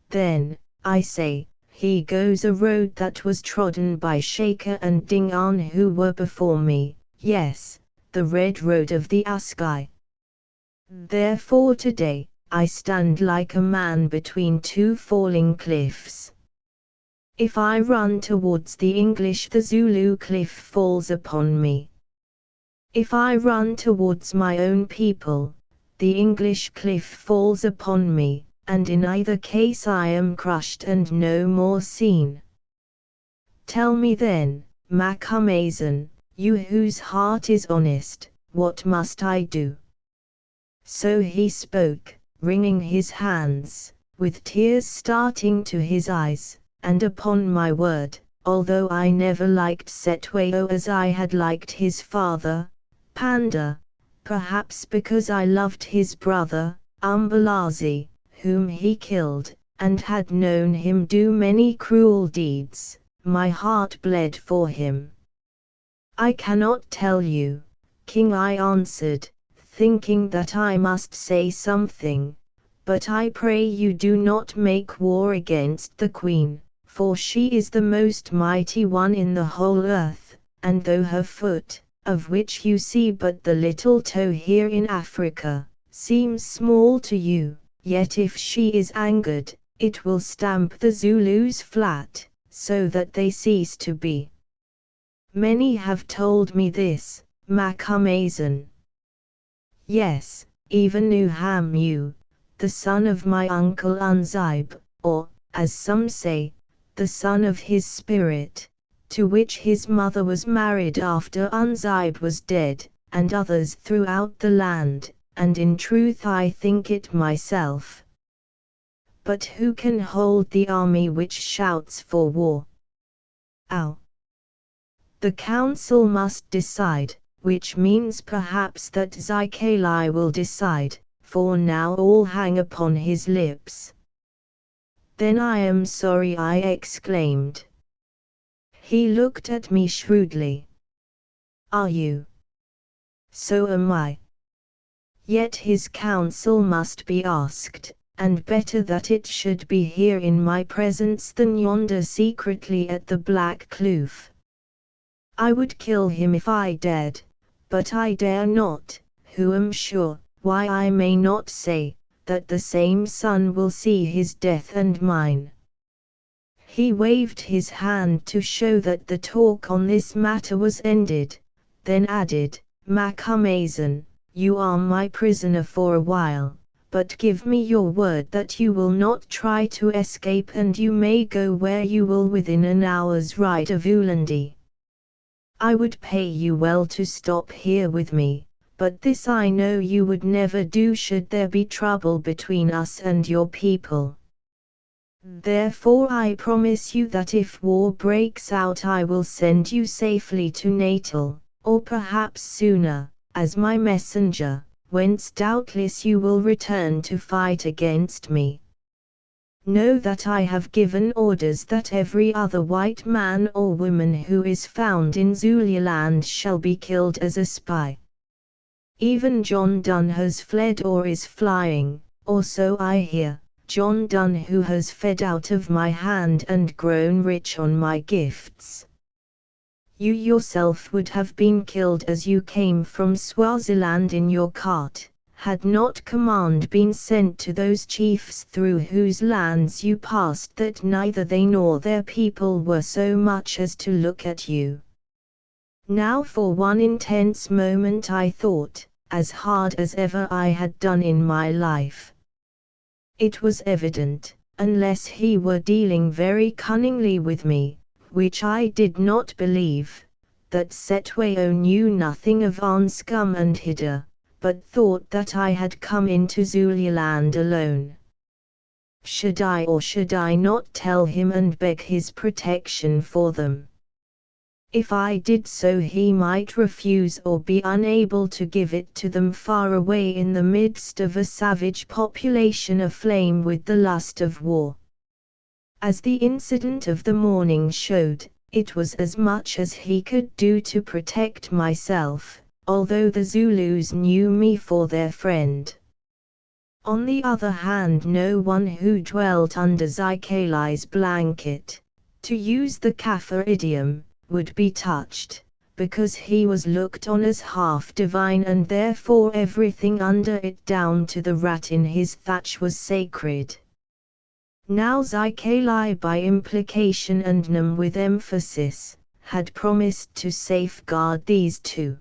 Then, I say, he goes a road that was trodden by Shaker and Dingaan who were before me, yes, the red road of the Askai. Therefore today, I stand like a man between 2 falling cliffs. If I run towards the English, the Zulu cliff falls upon me. If I run towards my own people, the English cliff falls upon me, and in either case I am crushed and no more seen. Tell me then, Macumazan, you whose heart is honest, what must I do? So he spoke, wringing his hands, with tears starting to his eyes, and upon my word, although I never liked Setwayo as I had liked his father, Panda, perhaps because I loved his brother, Umbalazi, whom he killed, and had known him do many cruel deeds, my heart bled for him. I cannot tell you, King, I answered, thinking that I must say something, but I pray you do not make war against the Queen, for she is the most mighty one in the whole earth, and though her foot, of which you see but the little toe here in Africa, seems small to you, yet if she is angered, it will stamp the Zulus flat, so that they cease to be. Many have told me this, Macumazan. Yes, even Nuhamu, the son of my uncle Unzibe, or, as some say, the son of his spirit, to which his mother was married after Unzibe was dead, and others throughout the land, and in truth I think it myself. but who can hold the army which shouts for war? Ow! The council must decide, which means perhaps that Zykalai will decide, for now all hang upon his lips. Then I am sorry, I exclaimed. He looked at me shrewdly. Are you? So am I. Yet his counsel must be asked, and better that it should be here in my presence than yonder secretly at the Black Kloof. I would kill him if I dared, but I dare not, who am sure, why I may not say, that the same sun will see his death and mine. He waved his hand to show that the talk on this matter was ended, then added, Macumazan, you are my prisoner for a while, but give me your word that you will not try to escape, and you may go where you will within an hour's ride of Ulandi. I would pay you well to stop here with me, but this I know you would never do should there be trouble between us and your people. Therefore I promise you that if war breaks out I will send you safely to Natal, or perhaps sooner, as my messenger, whence doubtless you will return to fight against me. Know that I have given orders that every other white man or woman who is found in Zululand shall be killed as a spy. Even John Donne has fled or is flying, or so I hear, John Donne who has fed out of my hand and grown rich on my gifts. You yourself would have been killed as you came from Swaziland in your cart, had not command been sent to those chiefs through whose lands you passed that neither they nor their people were so much as to look at you. Now for one intense moment I thought, as hard as ever I had done in my life. It was evident, unless he were dealing very cunningly with me, which I did not believe, that Setwayo knew nothing of Anscombe and Hida, but thought that I had come into Zululand alone. Should I or should I not tell him and beg his protection for them? If I did so he might refuse or be unable to give it to them far away in the midst of a savage population aflame with the lust of war. As the incident of the morning showed, it was as much as he could do to protect myself, although the Zulus knew me for their friend. On the other hand, no one who dwelt under Zykalai's blanket, to use the Kaffir idiom, would be touched, because he was looked on as half divine, and therefore everything under it down to the rat in his thatch was sacred. Now Zykalai by implication and Nam with emphasis, had promised to safeguard these two.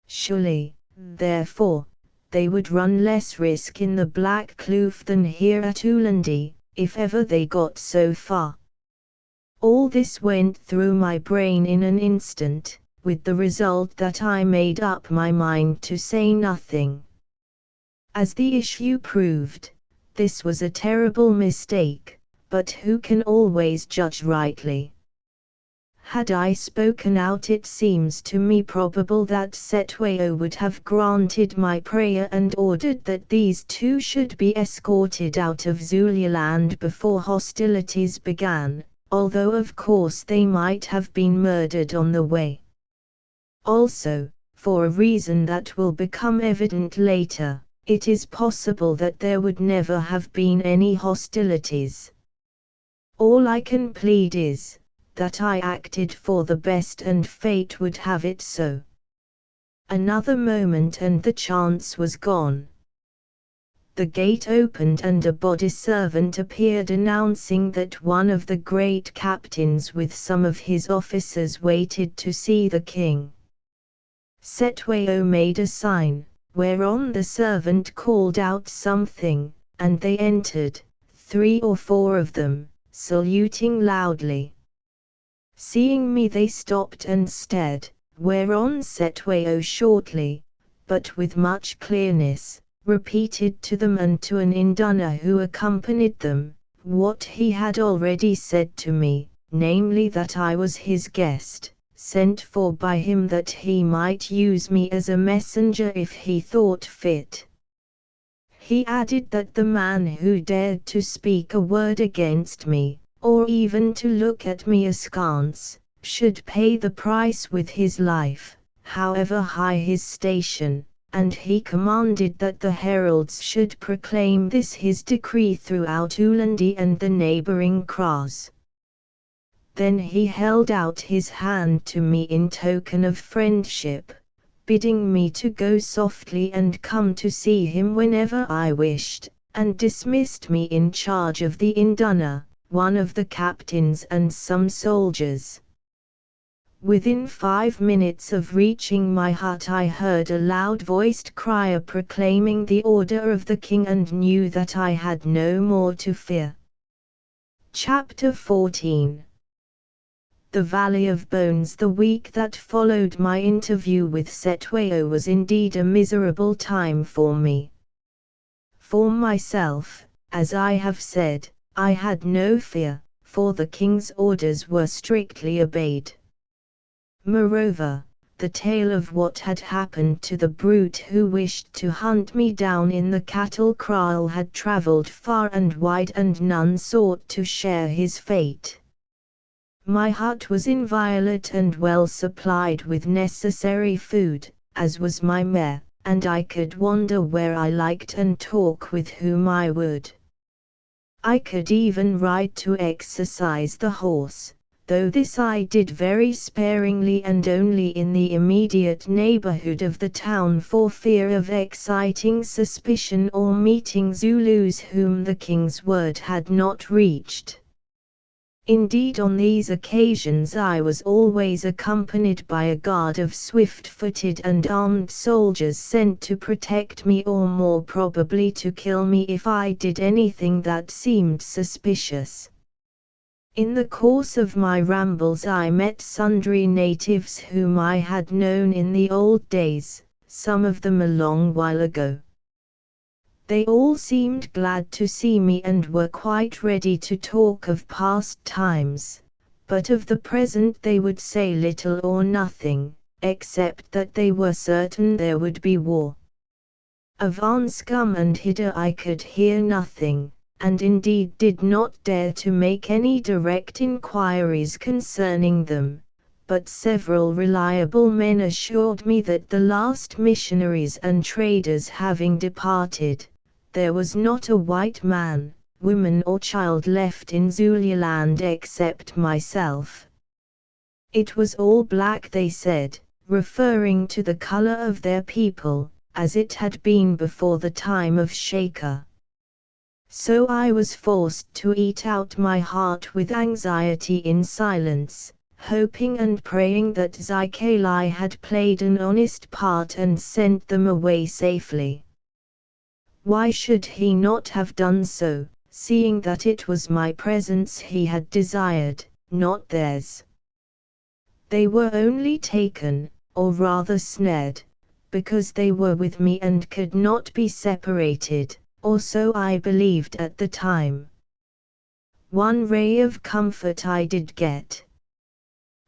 Surely, therefore, they would run less risk in the Black Kloof than here at Ulandi, if ever they got so far. All this went through my brain in an instant, with the result that I made up my mind to say nothing. As the issue proved, this was a terrible mistake, but who can always judge rightly? Had I spoken out, it seems to me probable that Setwayo would have granted my prayer and ordered that these two should be escorted out of Zululand before hostilities began, although of course they might have been murdered on the way. Also, for a reason that will become evident later, it is possible that there would never have been any hostilities. All I can plead is, that I acted for the best and fate would have it so. Another moment and the chance was gone. The gate opened and a body servant appeared announcing that one of the great captains with some of his officers waited to see the king. Setwayo made a sign, whereon the servant called out something, and they entered, 3 or 4 of them, saluting loudly. Seeing me they stopped and stared, whereon Setwayo shortly, but with much clearness, repeated to them and to an induna who accompanied them, what he had already said to me, namely that I was his guest, sent for by him that he might use me as a messenger if he thought fit. He added that the man who dared to speak a word against me, or even to look at me askance, should pay the price with his life, however high his station, and he commanded that the heralds should proclaim this his decree throughout Ulandi and the neighboring kraals. Then he held out his hand to me in token of friendship, bidding me to go softly and come to see him whenever I wished, and dismissed me in charge of the induna, one of the captains and some soldiers. Within 5 minutes of reaching my hut I heard a loud-voiced crier proclaiming the order of the king and knew that I had no more to fear. Chapter 14. The Valley of Bones. The week that followed my interview with Setwayo was indeed a miserable time for me. For myself, as I have said, I had no fear, for the king's orders were strictly obeyed. Moreover, the tale of what had happened to the brute who wished to hunt me down in the cattle kraal had travelled far and wide and none sought to share his fate. My hut was inviolate and well supplied with necessary food, as was my mare, and I could wander where I liked and talk with whom I would. I could even ride to exercise the horse, though this I did very sparingly and only in the immediate neighborhood of the town for fear of exciting suspicion or meeting Zulus whom the king's word had not reached. Indeed, on these occasions I was always accompanied by a guard of swift-footed and armed soldiers sent to protect me or more probably to kill me if I did anything that seemed suspicious. In the course of my rambles I met sundry natives whom I had known in the old days, some of them a long while ago. They all seemed glad to see me and were quite ready to talk of past times, but of the present they would say little or nothing, except that they were certain there would be war. Of Anscombe and Hida I could hear nothing, and indeed did not dare to make any direct inquiries concerning them, but several reliable men assured me that the last missionaries and traders having departed, there was not a white man, woman or child left in Zululand except myself. It was all black, they said, referring to the color of their people, as it had been before the time of Shaker. So I was forced to eat out my heart with anxiety in silence, hoping and praying that Zikali had played an honest part and sent them away safely. Why should he not have done so, seeing that it was my presence he had desired, not theirs? They were only taken, or rather snared, because they were with me and could not be separated, or so I believed at the time. One ray of comfort I did get.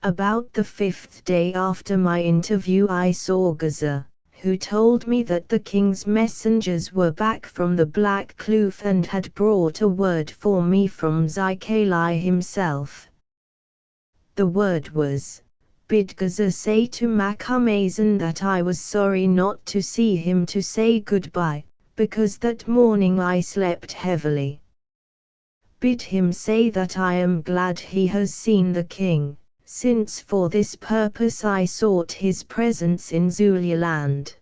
About the 5th day after my interview I saw Gaza, who told me that the king's messengers were back from the Black Kloof and had brought a word for me from Zikali himself. The word was, "Bid Gaza say to Macumazan that I was sorry not to see him to say goodbye, because that morning I slept heavily. Bid him say that I am glad he has seen the king, since for this purpose I sought his presence in Zululand.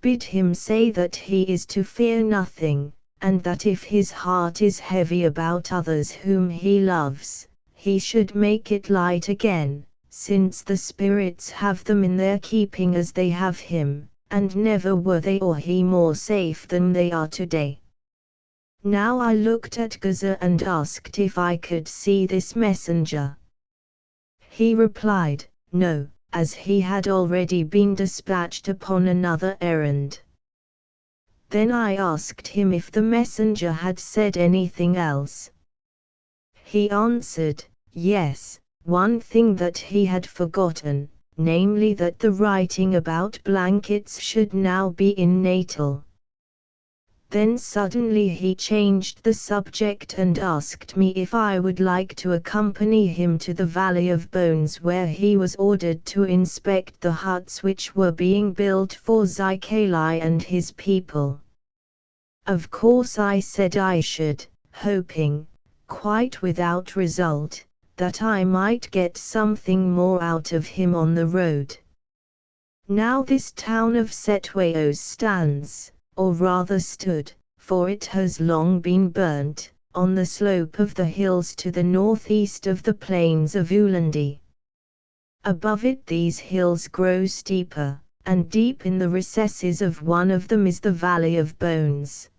Bid him say that he is to fear nothing, and that if his heart is heavy about others whom he loves, he should make it light again, since the spirits have them in their keeping as they have him, and never were they or he more safe than they are today." Now I looked at Gaza and asked if I could see this messenger. He replied, no, as he had already been dispatched upon another errand. Then I asked him if the messenger had said anything else. He answered, yes, one thing that he had forgotten, namely that the writing about blankets should now be in natal. Then suddenly he changed the subject and asked me if I would like to accompany him to the Valley of Bones, where he was ordered to inspect the huts which were being built for Zykalai and his people. Of course I said I should, hoping, quite without result, that I might get something more out of him on the road. Now this town of Setwaos stands, or rather stood, for it has long been burnt, on the slope of the hills to the northeast of the plains of Ulandi. Above it these hills grow steeper, and deep in the recesses of one of them is the Valley of Bones.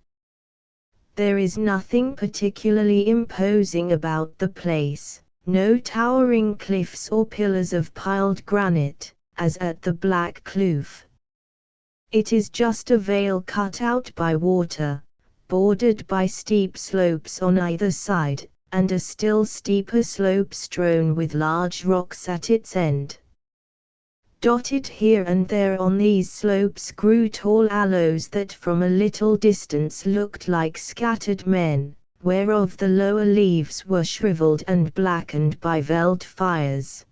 There is nothing particularly imposing about the place, no towering cliffs or pillars of piled granite, as at the Black Kloof. It is just a vale cut out by water, bordered by steep slopes on either side, and a still steeper slope strewn with large rocks at its end. Dotted here and there on these slopes grew tall aloes that from a little distance looked like scattered men, whereof the lower leaves were shriveled and blackened by veld fires.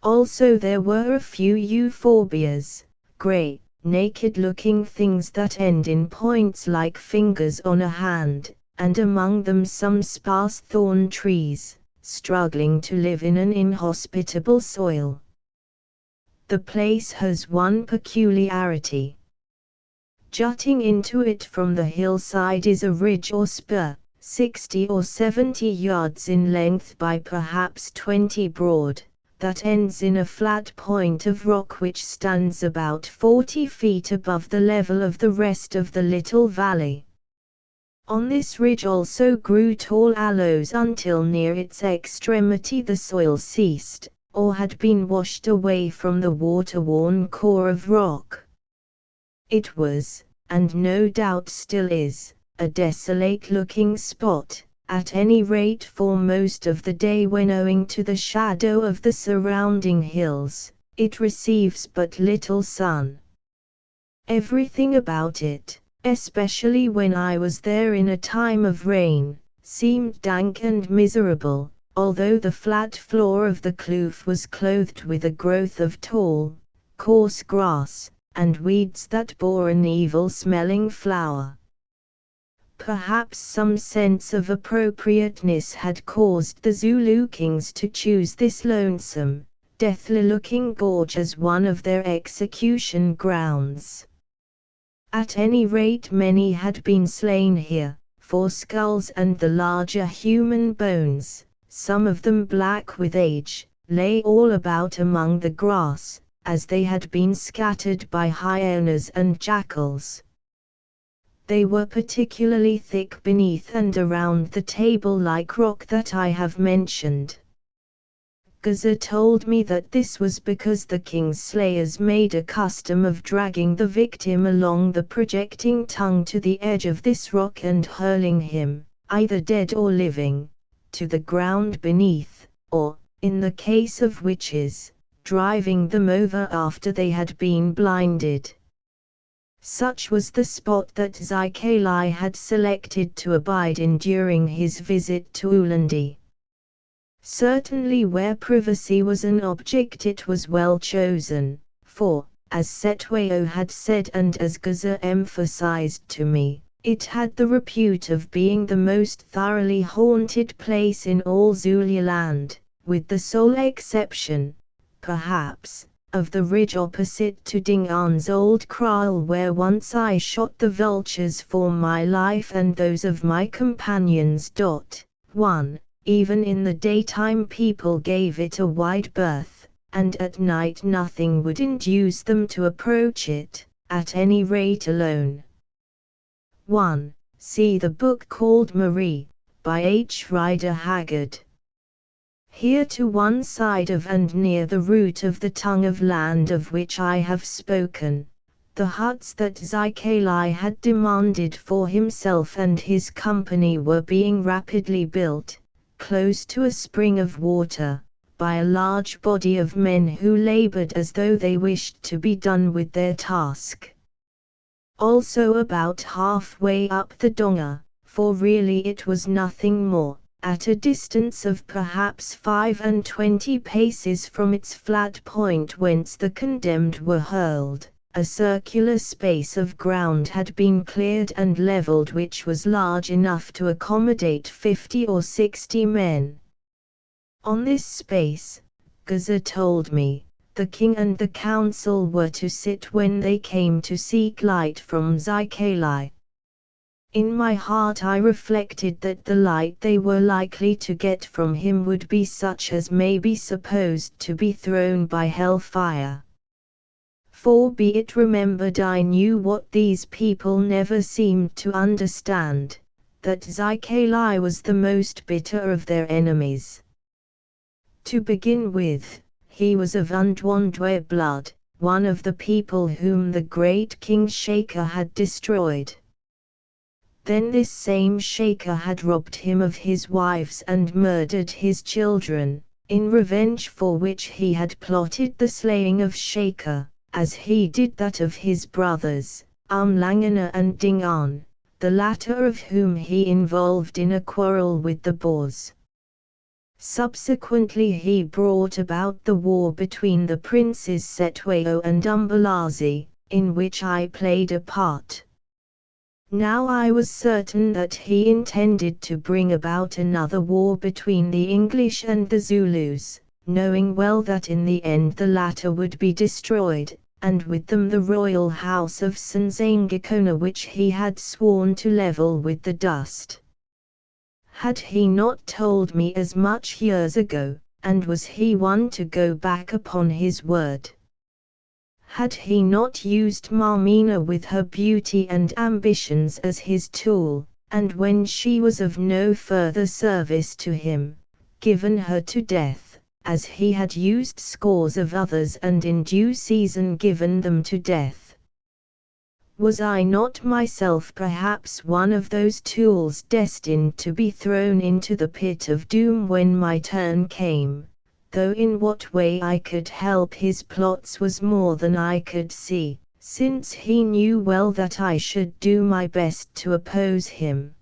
Also there were a few euphorbias, grey, naked-looking things that end in points like fingers on a hand, and among them some sparse thorn trees, struggling to live in an inhospitable soil. The place has one peculiarity. Jutting into it from the hillside is a ridge or spur, 60 or 70 yards in length by perhaps 20 broad, that ends in a flat point of rock which stands about 40 feet above the level of the rest of the little valley. On this ridge also grew tall aloes until near its extremity the soil ceased, or had been washed away from the water-worn core of rock. It was, and no doubt still is, a desolate-looking spot, at any rate for most of the day when, owing to the shadow of the surrounding hills, it receives but little sun. Everything about it, especially when I was there in a time of rain, seemed dank and miserable, although the flat floor of the kloof was clothed with a growth of tall, coarse grass, and weeds that bore an evil-smelling flower. Perhaps some sense of appropriateness had caused the Zulu kings to choose this lonesome, deathly-looking gorge as one of their execution grounds. At any rate many had been slain here, for skulls and the larger human bones, some of them black with age, lay all about among the grass, as they had been scattered by hyenas and jackals. They were particularly thick beneath and around the table-like rock that I have mentioned. Gaza told me that this was because the king's slayers made a custom of dragging the victim along the projecting tongue to the edge of this rock and hurling him, either dead or living, to the ground beneath, or, in the case of witches, driving them over after they had been blinded. Such was the spot that Zykalai had selected to abide in during his visit to Ulandi. Certainly where privacy was an object it was well chosen, for, as Setweo had said and as Gaza emphasized to me, it had the repute of being the most thoroughly haunted place in all Zululand, with the sole exception, perhaps, of the ridge opposite to Dingaan's old kraal where once I shot the vultures for my life and those of my companions. 1. Even in the daytime people gave it a wide berth, and at night nothing would induce them to approach it, at any rate alone. 1. See the book called Marie, by H. Rider Haggard. Here to one side of and near the root of the tongue of land of which I have spoken, The huts that Zykalai had demanded for himself and his company were being rapidly built, close to a spring of water, by a large body of men who labored as though they wished to be done with their task. Also about halfway up the donga, for really it was nothing more, at a distance of perhaps 25 paces from its flat point whence the condemned were hurled, a circular space of ground had been cleared and levelled which was large enough to accommodate 50 or 60 men. On this space, Gaza told me, the king and the council were to sit when they came to seek light from Zykalai. In my heart I reflected that the light they were likely to get from him would be such as may be supposed to be thrown by hellfire. For be it remembered I knew what these people never seemed to understand, that Zykalai was the most bitter of their enemies. To begin with, he was of Undwandwe blood, one of the people whom the great King Shaker had destroyed. Then this same Shaker had robbed him of his wives and murdered his children, in revenge for which he had plotted the slaying of Shaker, as he did that of his brothers, Umlangana and Dingan, the latter of whom he involved in a quarrel with the Boers. Subsequently he brought about the war between the princes Setweo and Umbalazi, in which I played a part. Now I was certain that he intended to bring about another war between the English and the Zulus, knowing well that in the end the latter would be destroyed, and with them the royal house of Sanzangakona which he had sworn to level with the dust. Had he not told me as much years ago, and was he one to go back upon his word? Had he not used Marmina with her beauty and ambitions as his tool, and when she was of no further service to him, given her to death, as he had used scores of others and in due season given them to death? Was I not myself perhaps one of those tools destined to be thrown into the pit of doom when my turn came, though in what way I could help his plots was more than I could see, since he knew well that I should do my best to oppose him.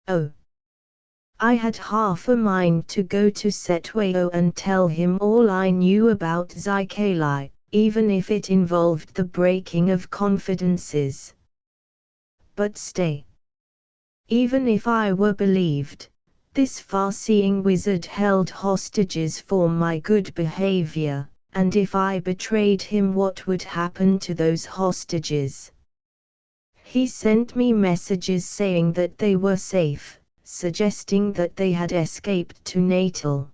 Oh! I had half a mind to go to Setweo and tell him all I knew about Zykalai, even if it involved the breaking of confidences. But stay. Even if I were believed, this far-seeing wizard held hostages for my good behavior, and if I betrayed him what would happen to those hostages? He sent me messages saying that they were safe, suggesting that they had escaped to Natal.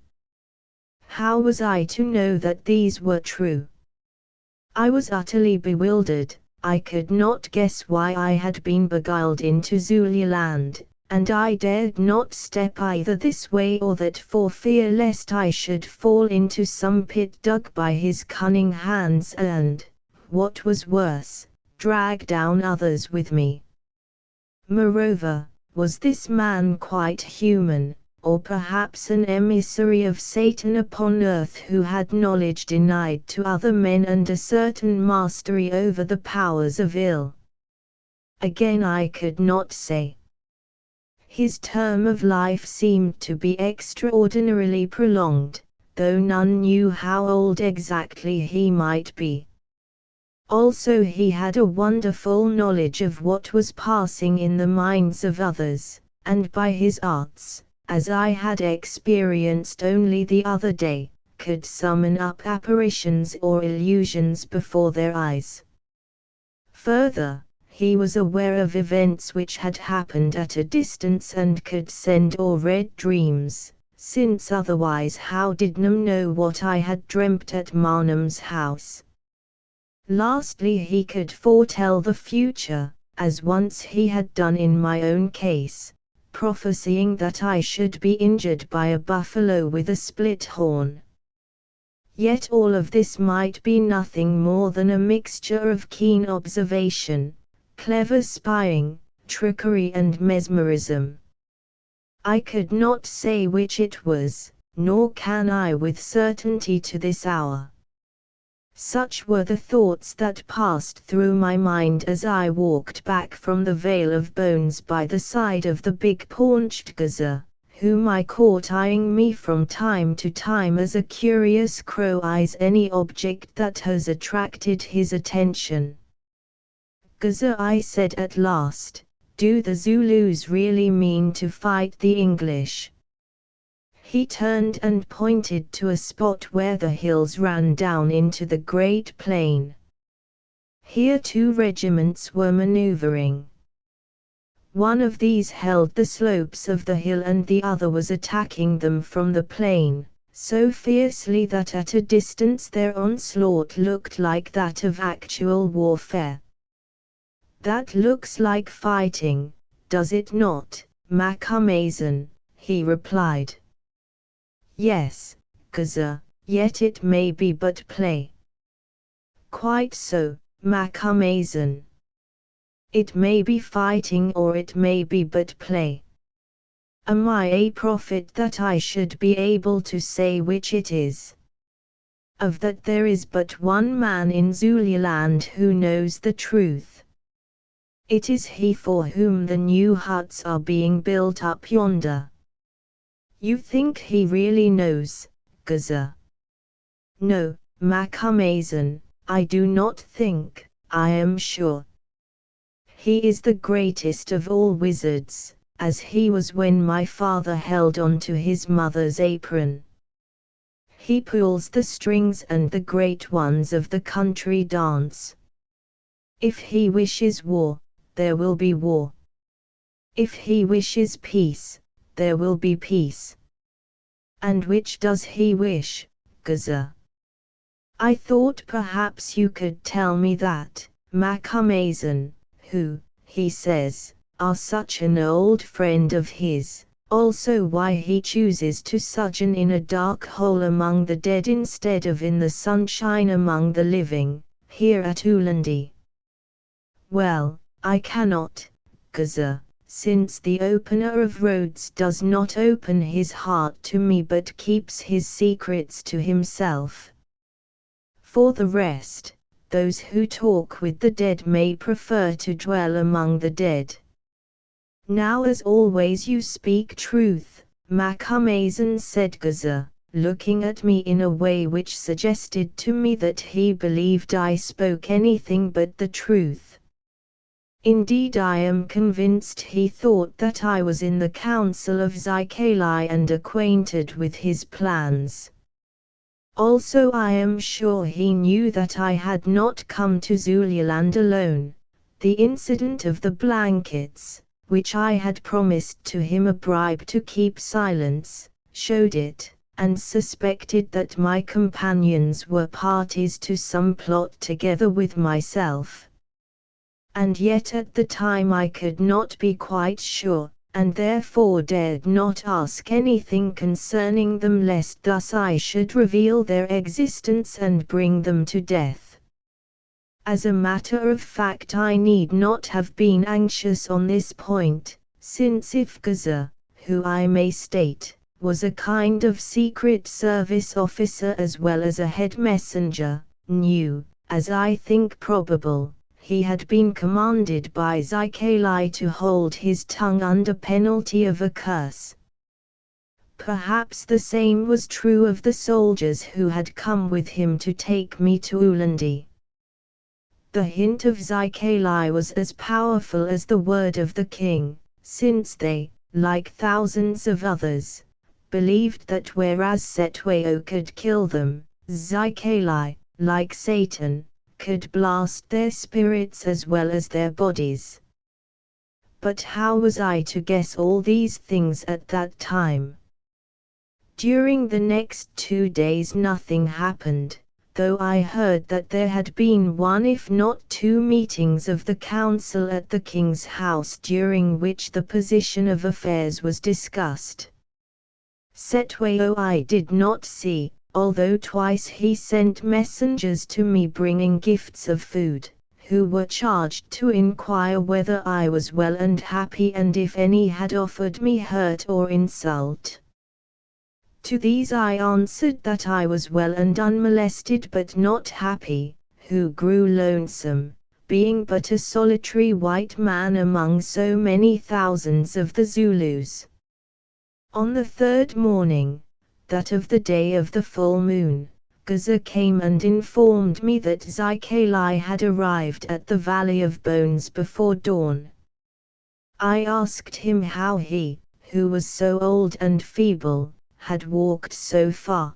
How was I to know that these were true? I was utterly bewildered. I could not guess why I had been beguiled into Zululand, and I dared not step either this way or that for fear lest I should fall into some pit dug by his cunning hands and, what was worse, drag down others with me. Moreover, was this man quite human, or perhaps an emissary of Satan upon earth who had knowledge denied to other men and a certain mastery over the powers of ill? Again I could not say. His term of life seemed to be extraordinarily prolonged, though none knew how old exactly he might be. Also he had a wonderful knowledge of what was passing in the minds of others, and by his arts, as I had experienced only the other day, could summon up apparitions or illusions before their eyes. Further, he was aware of events which had happened at a distance and could send or read dreams, since otherwise how did Nam know what I had dreamt at Marnam's house? Lastly, he could foretell the future, as once he had done in my own case, prophesying that I should be injured by a buffalo with a split horn. Yet all of this might be nothing more than a mixture of keen observation, clever spying, trickery and mesmerism. I could not say which it was, nor can I with certainty to this hour. Such were the thoughts that passed through my mind as I walked back from the Vale of Bones by the side of the big-paunched gazelle, whom I caught eyeing me from time to time as a curious crow eyes any object that has attracted his attention. "Gazelle," I said at last, "do the Zulus really mean to fight the English?" He turned and pointed to a spot where the hills ran down into the great plain. Here 2 regiments were maneuvering. One of these held the slopes of the hill and the other was attacking them from the plain, so fiercely that at a distance their onslaught looked like that of actual warfare. "That looks like fighting, does it not, Macumazahn?" he replied. "Yes, Gaza, yet it may be but play." "Quite so, Macumazahn. It may be fighting or it may be but play. Am I a prophet that I should be able to say which it is? Of that there is but one man in Zululand who knows the truth. It is he for whom the new huts are being built up yonder." "You think he really knows, Gaza?" "No, Macumazahn, I do not think, I am sure. He is the greatest of all wizards, as he was when my father held on to his mother's apron. He pulls the strings and the great ones of the country dance. If he wishes war, there will be war. If he wishes peace, there will be peace. And which does he wish, Gaza?" "I thought perhaps you could tell me that, Macumazahn, who, he says, are such an old friend of his, also why he chooses to sojourn in a dark hole among the dead instead of in the sunshine among the living, here at Ulandi." "Well, I cannot, Gaza, since the opener of roads does not open his heart to me but keeps his secrets to himself. For the rest, those who talk with the dead may prefer to dwell among the dead." "Now as always you speak truth, Macumazahn," said Gaza, looking at me in a way which suggested to me that he believed I spoke anything but the truth. Indeed I am convinced he thought that I was in the council of Zikali and acquainted with his plans. Also I am sure he knew that I had not come to Zululand alone. The incident of the blankets, which I had promised to him a bribe to keep silence, showed it, and suspected that my companions were parties to some plot together with myself. And yet at the time I could not be quite sure, and therefore dared not ask anything concerning them lest thus I should reveal their existence and bring them to death. As a matter of fact I need not have been anxious on this point, since if Gaza, who I may state, was a kind of secret service officer as well as a head messenger, knew, as I think probable, he had been commanded by Zikali to hold his tongue under penalty of a curse. Perhaps the same was true of the soldiers who had come with him to take me to Ulandi. The hint of Zikali was as powerful as the word of the king, since they, like thousands of others, believed that whereas Setwayo could kill them, Zikali, like Satan, could blast their spirits as well as their bodies. But how was I to guess all these things at that time? During the next 2 days nothing happened, though I heard that there had been one if not 2 meetings of the council at the king's house during which the position of affairs was discussed. Setwayo I did not see, although twice he sent messengers to me bringing gifts of food, who were charged to inquire whether I was well and happy and if any had offered me hurt or insult. To these I answered that I was well and unmolested but not happy, who grew lonesome, being but a solitary white man among so many thousands of the Zulus. On the third morning, that of the day of the full moon, Gaza came and informed me that Zykalai had arrived at the Valley of Bones before dawn. I asked him how he, who was so old and feeble, had walked so far.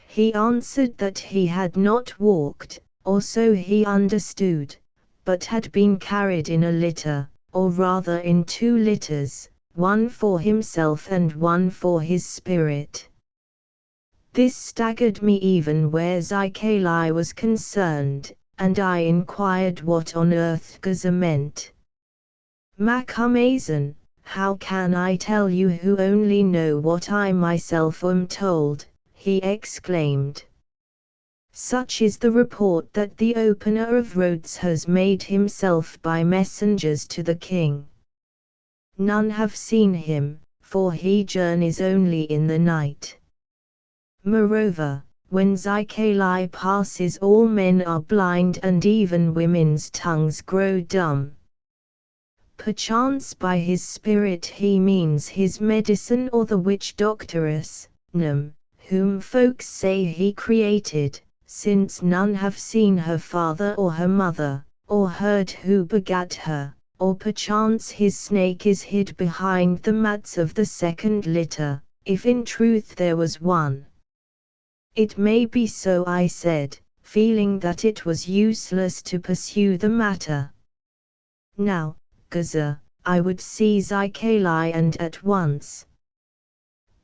He answered that he had not walked, or so he understood, but had been carried in a litter, or rather in 2 litters, one for himself and one for his spirit. This staggered me even where Zykalai was concerned, and I inquired what on earth Gaza meant. Macumazan, how can I tell you who only know what I myself am told, he exclaimed. Such is the report that the opener of roads has made himself by messengers to the king. None have seen him, for he journeys only in the night. Moreover, when Zykalai passes all men are blind and even women's tongues grow dumb. Perchance by his spirit he means his medicine or the witch doctoress, Nam, whom folks say he created, since none have seen her father or her mother, or heard who begat her, or perchance his snake is hid behind the mats of the second litter, if in truth there was one. It may be so, I said, feeling that it was useless to pursue the matter. Now, Gaza, I would see Zykalai and at once.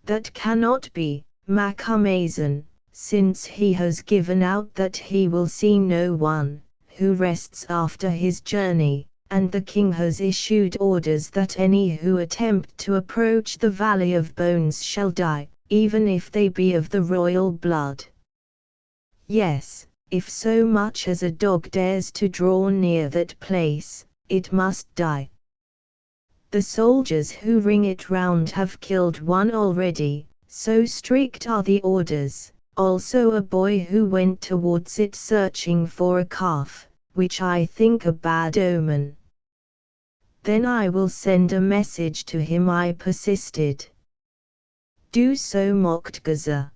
That cannot be, Macumazan, since he has given out that he will see no one, who rests after his journey, and the king has issued orders that any who attempt to approach the Valley of Bones shall die, even if they be of the royal blood. Yes, if so much as a dog dares to draw near that place, it must die. The soldiers who ring it round have killed one already, so strict are the orders, also a boy who went towards it searching for a calf, which I think a bad omen. Then I will send a message to him, I persisted. Do so, mocked Gaza.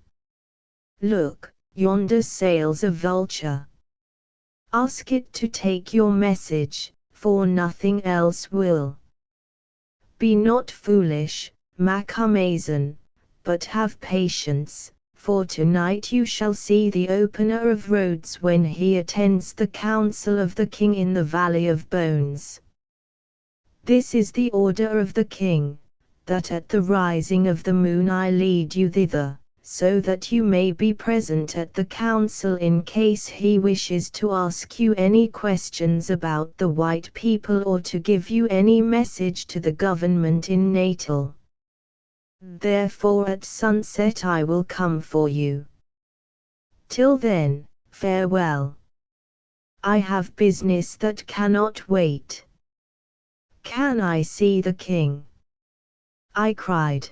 Look, yonder sails a vulture. Ask it to take your message, for nothing else will. Be not foolish, Macumazan, but have patience, for tonight you shall see the opener of roads when he attends the council of the king in the Valley of Bones. This is the order of the king, that at the rising of the moon I lead you thither, so that you may be present at the council in case he wishes to ask you any questions about the white people or to give you any message to the government in Natal. Therefore at sunset I will come for you. Till then, farewell. I have business that cannot wait. Can I see the king? I cried.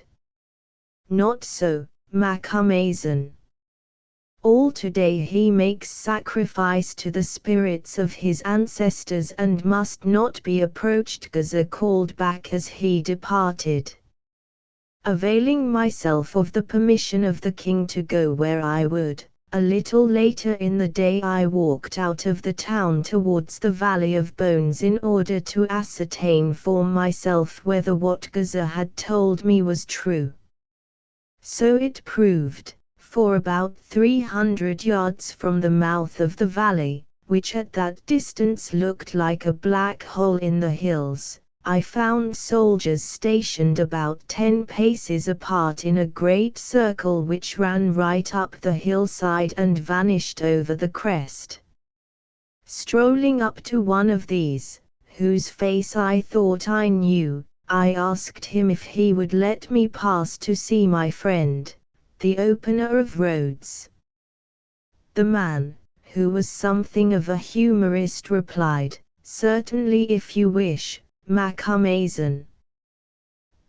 Not so, Macumazan. All today he makes sacrifice to the spirits of his ancestors and must not be approached. Gaza called back as he departed. Availing myself of the permission of the king to go where I would, a little later in the day I walked out of the town towards the Valley of Bones in order to ascertain for myself whether what Gaza had told me was true. So it proved, for about 300 yards from the mouth of the valley, which at that distance looked like a black hole in the hills, I found soldiers stationed about 10 paces apart in a great circle which ran right up the hillside and vanished over the crest. Strolling up to one of these, whose face I thought I knew, I asked him if he would let me pass to see my friend, the opener of roads. The man, who was something of a humorist, replied, "Certainly, if you wish, Macumazon.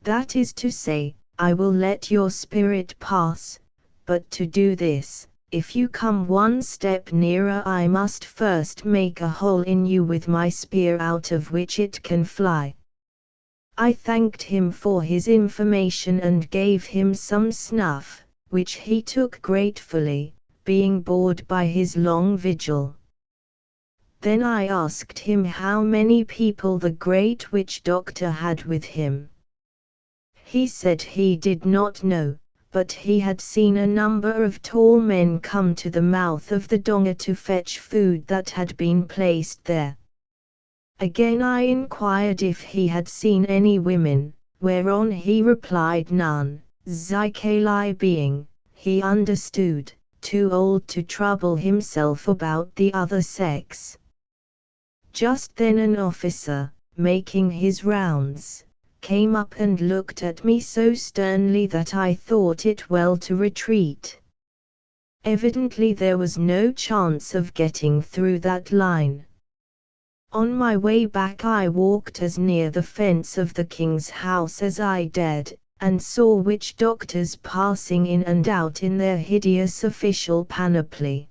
That is to say, I will let your spirit pass, but to do this, if you come one step nearer, I must first make a hole in you with my spear out of which it can fly." I thanked him for his information and gave him some snuff, which he took gratefully, being bored by his long vigil. Then I asked him how many people the great witch doctor had with him. He said he did not know, but he had seen a number of tall men come to the mouth of the donga to fetch food that had been placed there. Again I inquired if he had seen any women, whereon he replied none, Zykalai being, he understood, too old to trouble himself about the other sex. Just then an officer, making his rounds, came up and looked at me so sternly that I thought it well to retreat. Evidently there was no chance of getting through that line. On my way back I walked as near the fence of the king's house as I dared, and saw witch doctors passing in and out in their hideous official panoply.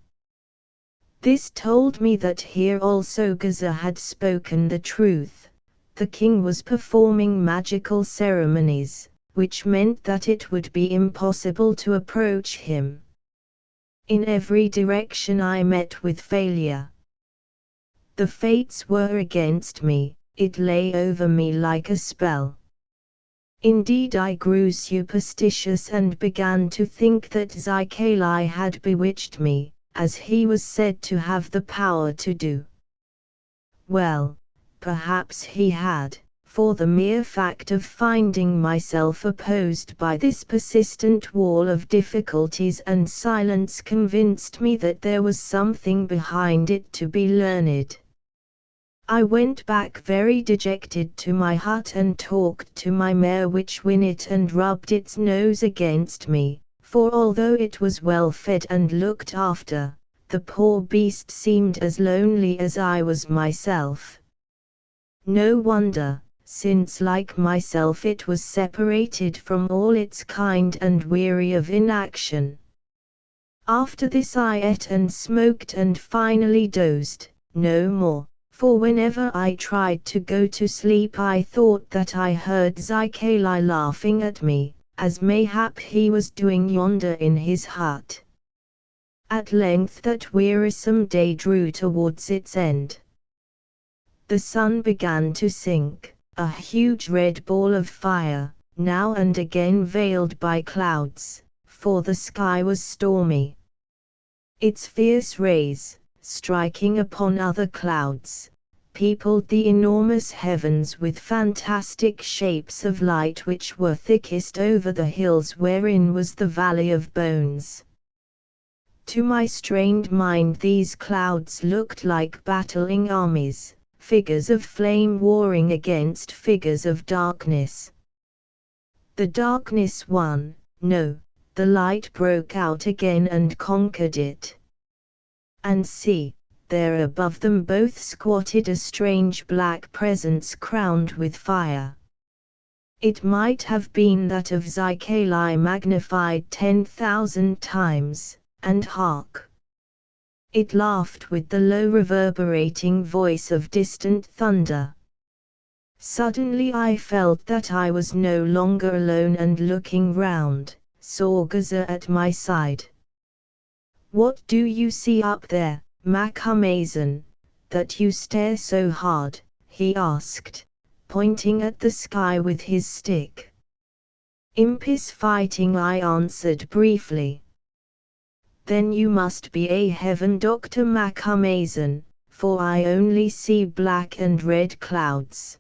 This told me that here also Gaza had spoken the truth. The king was performing magical ceremonies, which meant that it would be impossible to approach him. In every direction I met with failure. The fates were against me, it lay over me like a spell. Indeed, I grew superstitious and began to think that Zykalai had bewitched me, as he was said to have the power to do. Well, perhaps he had, for the mere fact of finding myself opposed by this persistent wall of difficulties and silence convinced me that there was something behind it to be learned. I went back very dejected to my hut and talked to my mare which whinnied and rubbed its nose against me, for although it was well fed and looked after, the poor beast seemed as lonely as I was myself. No wonder, since like myself it was separated from all its kind and weary of inaction. After this I ate and smoked and finally dozed, no more, for whenever I tried to go to sleep I thought that I heard Zykalai laughing at me, as mayhap he was doing yonder in his hut. At length that wearisome day drew towards its end. The sun began to sink, a huge red ball of fire, now and again veiled by clouds, for the sky was stormy. Its fierce rays, striking upon other clouds, peopled the enormous heavens with fantastic shapes of light which were thickest over the hills wherein was the Valley of Bones. To my strained mind these clouds looked like battling armies, figures of flame warring against figures of darkness. The darkness won, no, the light broke out again and conquered it. And see, there above them both squatted a strange black presence crowned with fire. It might have been that of Zykalai magnified 10,000 times, and hark! It laughed with the low reverberating voice of distant thunder. Suddenly I felt that I was no longer alone and looking round, saw Gaza at my side. "What do you see up there, Macumazon, that you stare so hard?" he asked, pointing at the sky with his stick. "Impis fighting," I answered briefly. "Then you must be a heaven doctor, Macumazon, for I only see black and red clouds."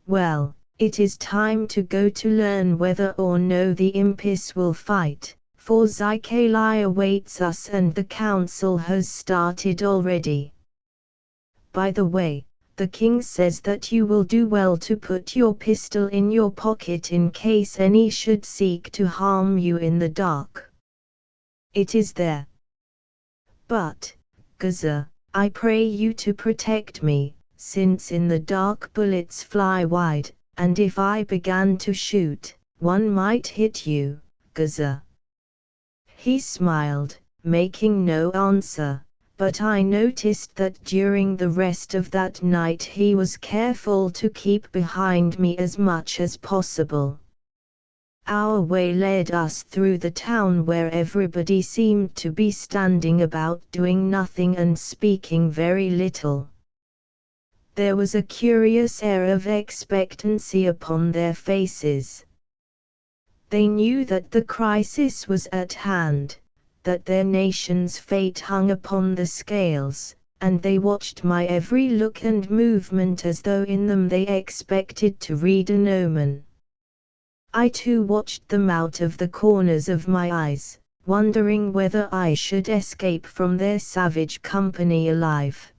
"Well, it is time to go to learn whether or no the Impis will fight, for Zykalai awaits us and the council has started already. By the way, the king says that you will do well to put your pistol in your pocket in case any should seek to harm you in the dark. It is there. But, Gaza, I pray you to protect me, since in the dark bullets fly wide, and if I began to shoot, one might hit you, Gaza. He smiled, making no answer, but I noticed that during the rest of that night he was careful to keep behind me as much as possible. Our way led us through the town where everybody seemed to be standing about doing nothing and speaking very little. There was a curious air of expectancy upon their faces. They knew that the crisis was at hand, that their nation's fate hung upon the scales, and they watched my every look and movement as though in them they expected to read an omen. I too watched them out of the corners of my eyes, wondering whether I should escape from their savage company alive.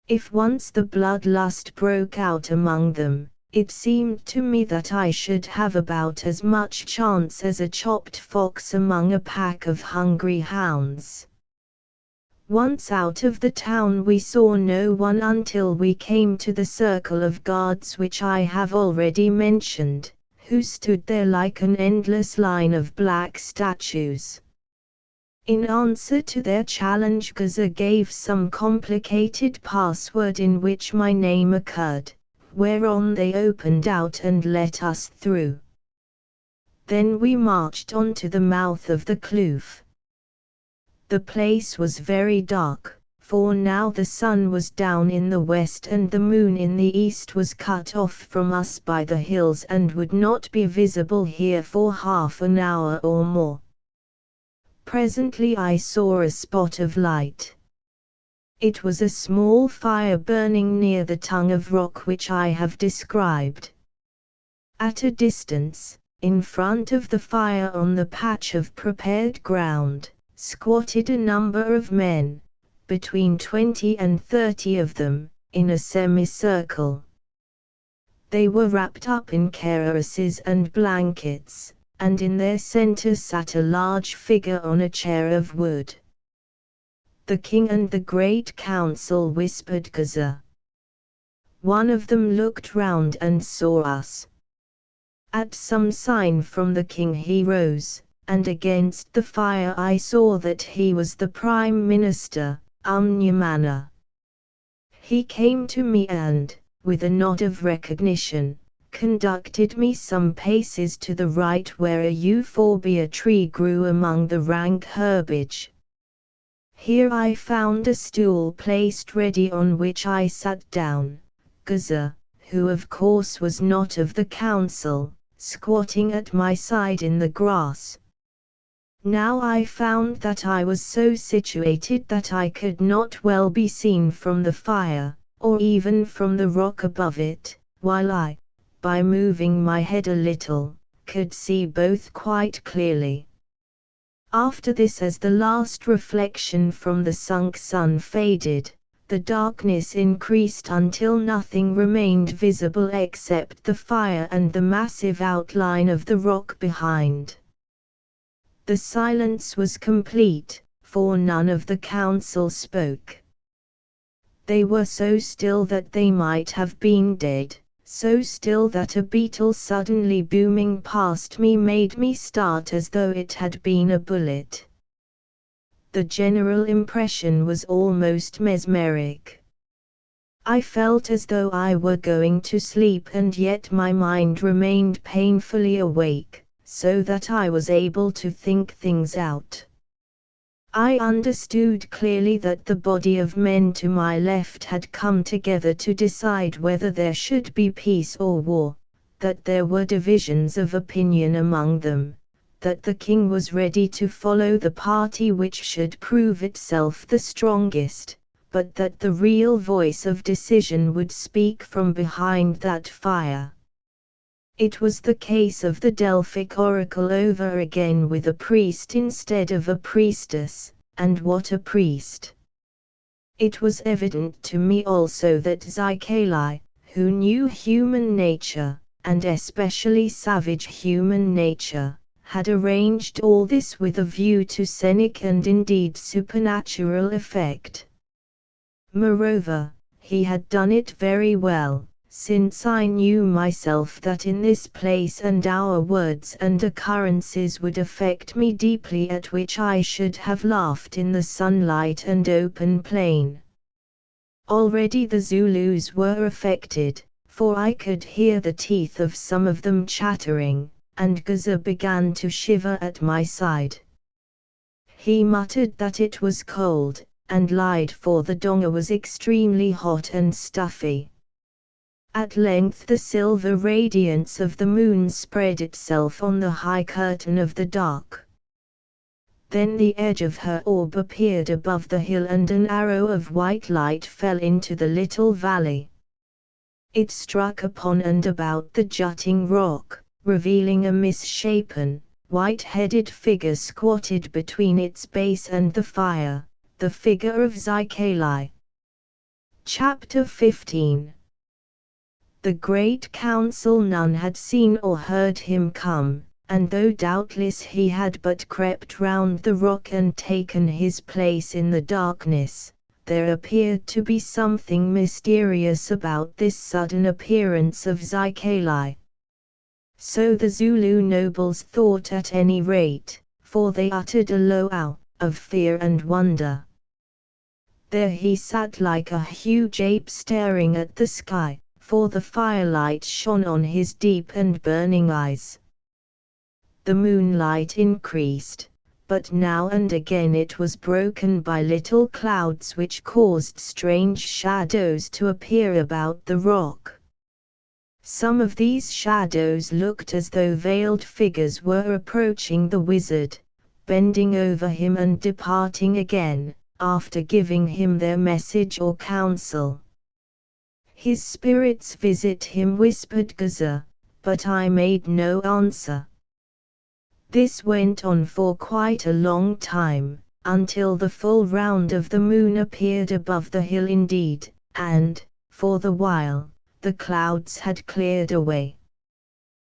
If once the bloodlust broke out among them, it seemed to me that I should have about as much chance as a chopped fox among a pack of hungry hounds. Once out of the town we saw no one until we came to the circle of guards which I have already mentioned, who stood there like an endless line of black statues. In answer to their challenge, Gaza gave some complicated password in which my name occurred, whereon they opened out and let us through. Then we marched on to the mouth of the kloof. The place was very dark, for now the sun was down in the west and the moon in the east was cut off from us by the hills and would not be visible here for half an hour or more. Presently I saw a spot of light. It was a small fire burning near the tongue of rock which I have described. At a distance, in front of the fire on the patch of prepared ground, squatted a number of men, between 20 and 30 of them, in a semicircle. They were wrapped up in karosses and blankets, and in their center sat a large figure on a chair of wood. The king and the great council whispered Gaza. One of them looked round and saw us. At some sign from the king he rose, and against the fire I saw that he was the Prime Minister, Umnyamana. He came to me and, with a nod of recognition, conducted me some paces to the right where a euphorbia tree grew among the rank herbage. Here I found a stool placed ready on which I sat down, Gaza, who of course was not of the council, squatting at my side in the grass. Now I found that I was so situated that I could not well be seen from the fire, or even from the rock above it, while I, by moving my head a little, could see both quite clearly. After this, as the last reflection from the sunk sun faded, the darkness increased until nothing remained visible except the fire and the massive outline of the rock behind. The silence was complete, for none of the council spoke. They were so still that they might have been dead, so still that a beetle suddenly booming past me made me start as though it had been a bullet. The general impression was almost mesmeric. I felt as though I were going to sleep, and yet my mind remained painfully awake, so that I was able to think things out. I understood clearly that the body of men to my left had come together to decide whether there should be peace or war, that there were divisions of opinion among them, that the king was ready to follow the party which should prove itself the strongest, but that the real voice of decision would speak from behind that fire. It was the case of the Delphic oracle over again, with a priest instead of a priestess, and what a priest! It was evident to me also that Zykalai, who knew human nature, and especially savage human nature, had arranged all this with a view to scenic and indeed supernatural effect. Moreover, he had done it very well, since I knew myself that in this place and our words and occurrences would affect me deeply, at which I should have laughed in the sunlight and open plain. Already the Zulus were affected, for I could hear the teeth of some of them chattering, and Gaza began to shiver at my side. He muttered that it was cold, and lied, for the donga was extremely hot and stuffy. At length the silver radiance of the moon spread itself on the high curtain of the dark. Then the edge of her orb appeared above the hill, and an arrow of white light fell into the little valley. It struck upon and about the jutting rock, revealing a misshapen, white-headed figure squatted between its base and the fire, the figure of Zykalai. Chapter 15. The great council none had seen or heard him come, and though doubtless he had but crept round the rock and taken his place in the darkness, there appeared to be something mysterious about this sudden appearance of Zykalai. So the Zulu nobles thought, at any rate, for they uttered a low ow of fear and wonder. There he sat like a huge ape staring at the sky, for the firelight shone on his deep and burning eyes. The moonlight increased, but now and again it was broken by little clouds which caused strange shadows to appear about the rock. Some of these shadows looked as though veiled figures were approaching the wizard, bending over him and departing again, after giving him their message or counsel. "His spirits visit him," whispered Gaza, but I made no answer. This went on for quite a long time, until the full round of the moon appeared above the hill indeed, and, for the while, the clouds had cleared away.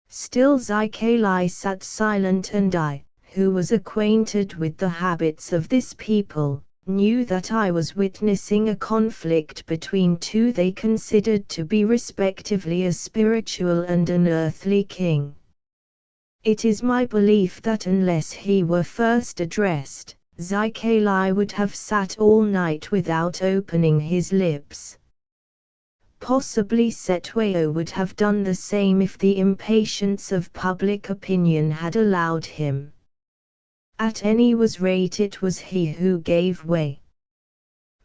Still Zykalai sat silent, and I, who was acquainted with the habits of this people, knew that I was witnessing a conflict between two they considered to be respectively a spiritual and an earthly king. It is my belief that unless he were first addressed, Zykalai would have sat all night without opening his lips. Possibly Setwayo would have done the same if the impatience of public opinion had allowed him. At any rate it was he who gave way.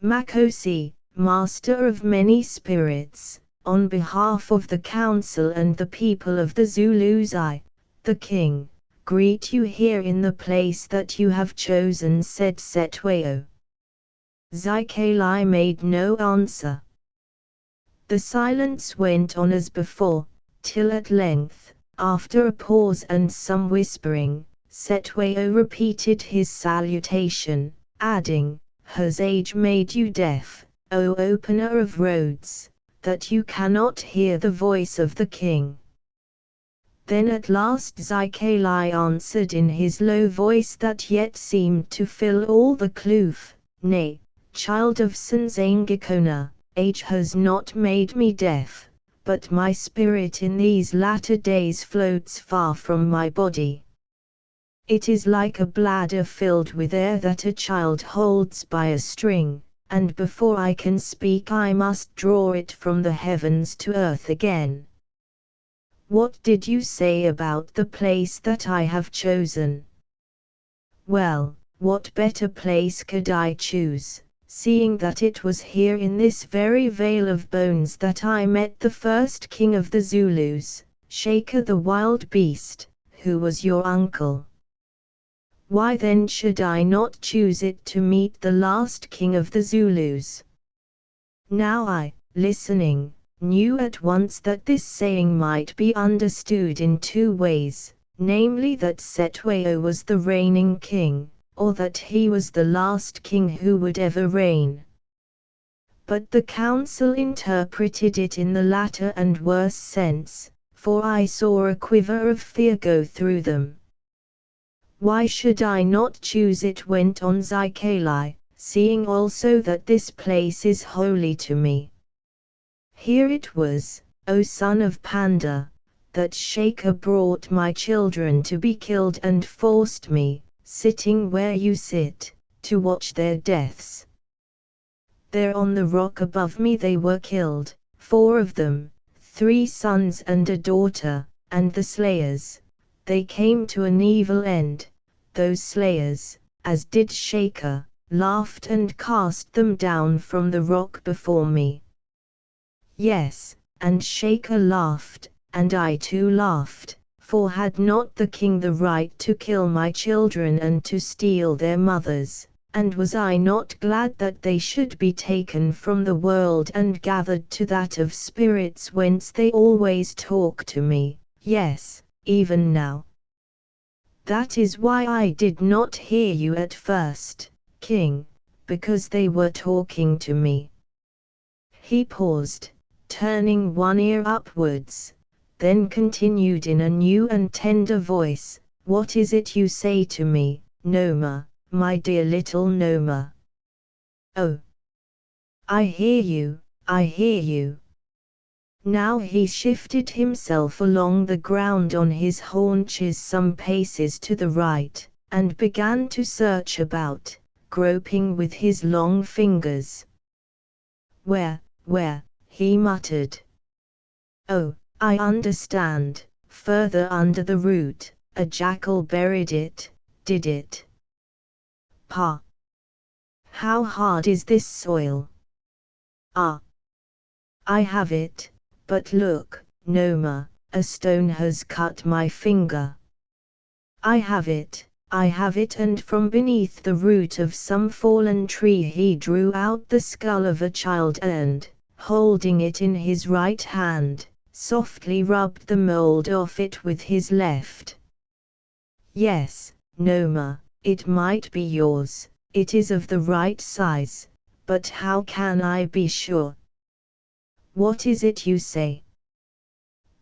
Makosi, master of many spirits, on behalf of the council and the people of the Zulus, I, the king, greet you here in the place that you have chosen, said Setwayo. Zykalai made no answer. The silence went on as before, till at length, after a pause and some whispering, Setwayo repeated his salutation, adding, "Has age made you deaf, O opener of roads, that you cannot hear the voice of the king?" Then at last Zykalai answered in his low voice that yet seemed to fill all the kloof, "Nay, child of Sanzangakona, age has not made me deaf, but my spirit in these latter days floats far from my body. It is like a bladder filled with air that a child holds by a string, and before I can speak I must draw it from the heavens to earth again. What did you say about the place that I have chosen?" "Well, what better place could I choose, seeing that it was here in this very vale of bones that I met the first king of the Zulus, Shaker the wild beast, who was your uncle. Why then should I not choose it to meet the last king of the Zulus?" Now I, listening, knew at once that this saying might be understood in two ways, namely that Setwayo was the reigning king, or that he was the last king who would ever reign. But the council interpreted it in the latter and worse sense, for I saw a quiver of fear go through them. Why should I not choose it, went on Zykalai, seeing also that this place is holy to me. Here it was, O son of Panda, that Shaker brought my children to be killed and forced me, sitting where you sit, to watch their deaths. There on the rock above me they were killed, 4 of them, 3 sons and a daughter, and the slayers, they came to an evil end, those slayers, as did Shaker, laughed and cast them down from the rock before me. Yes, and Shaker laughed, and I too laughed, for had not the king the right to kill my children and to steal their mothers, and was I not glad that they should be taken from the world and gathered to that of spirits whence they always talk to me, yes, even now. That is why I did not hear you at first, king, because they were talking to me. He paused, turning one ear upwards, then continued in a new and tender voice, what is it you say to me, Noma, my dear little Noma? Oh! I hear you, I hear you. Now he shifted himself along the ground on his haunches some paces to the right, and began to search about, groping with his long fingers. Where, he muttered. Oh, I understand, further under the root, a jackal buried it, did it? Pa! How hard is this soil? Ah! I have it, but look, Noma, a stone has cut my finger. I have it, and from beneath the root of some fallen tree he drew out the skull of a child and, holding it in his right hand, softly rubbed the mold off it with his left. Yes, Noma, it might be yours, it is of the right size, but how can I be sure? What is it you say?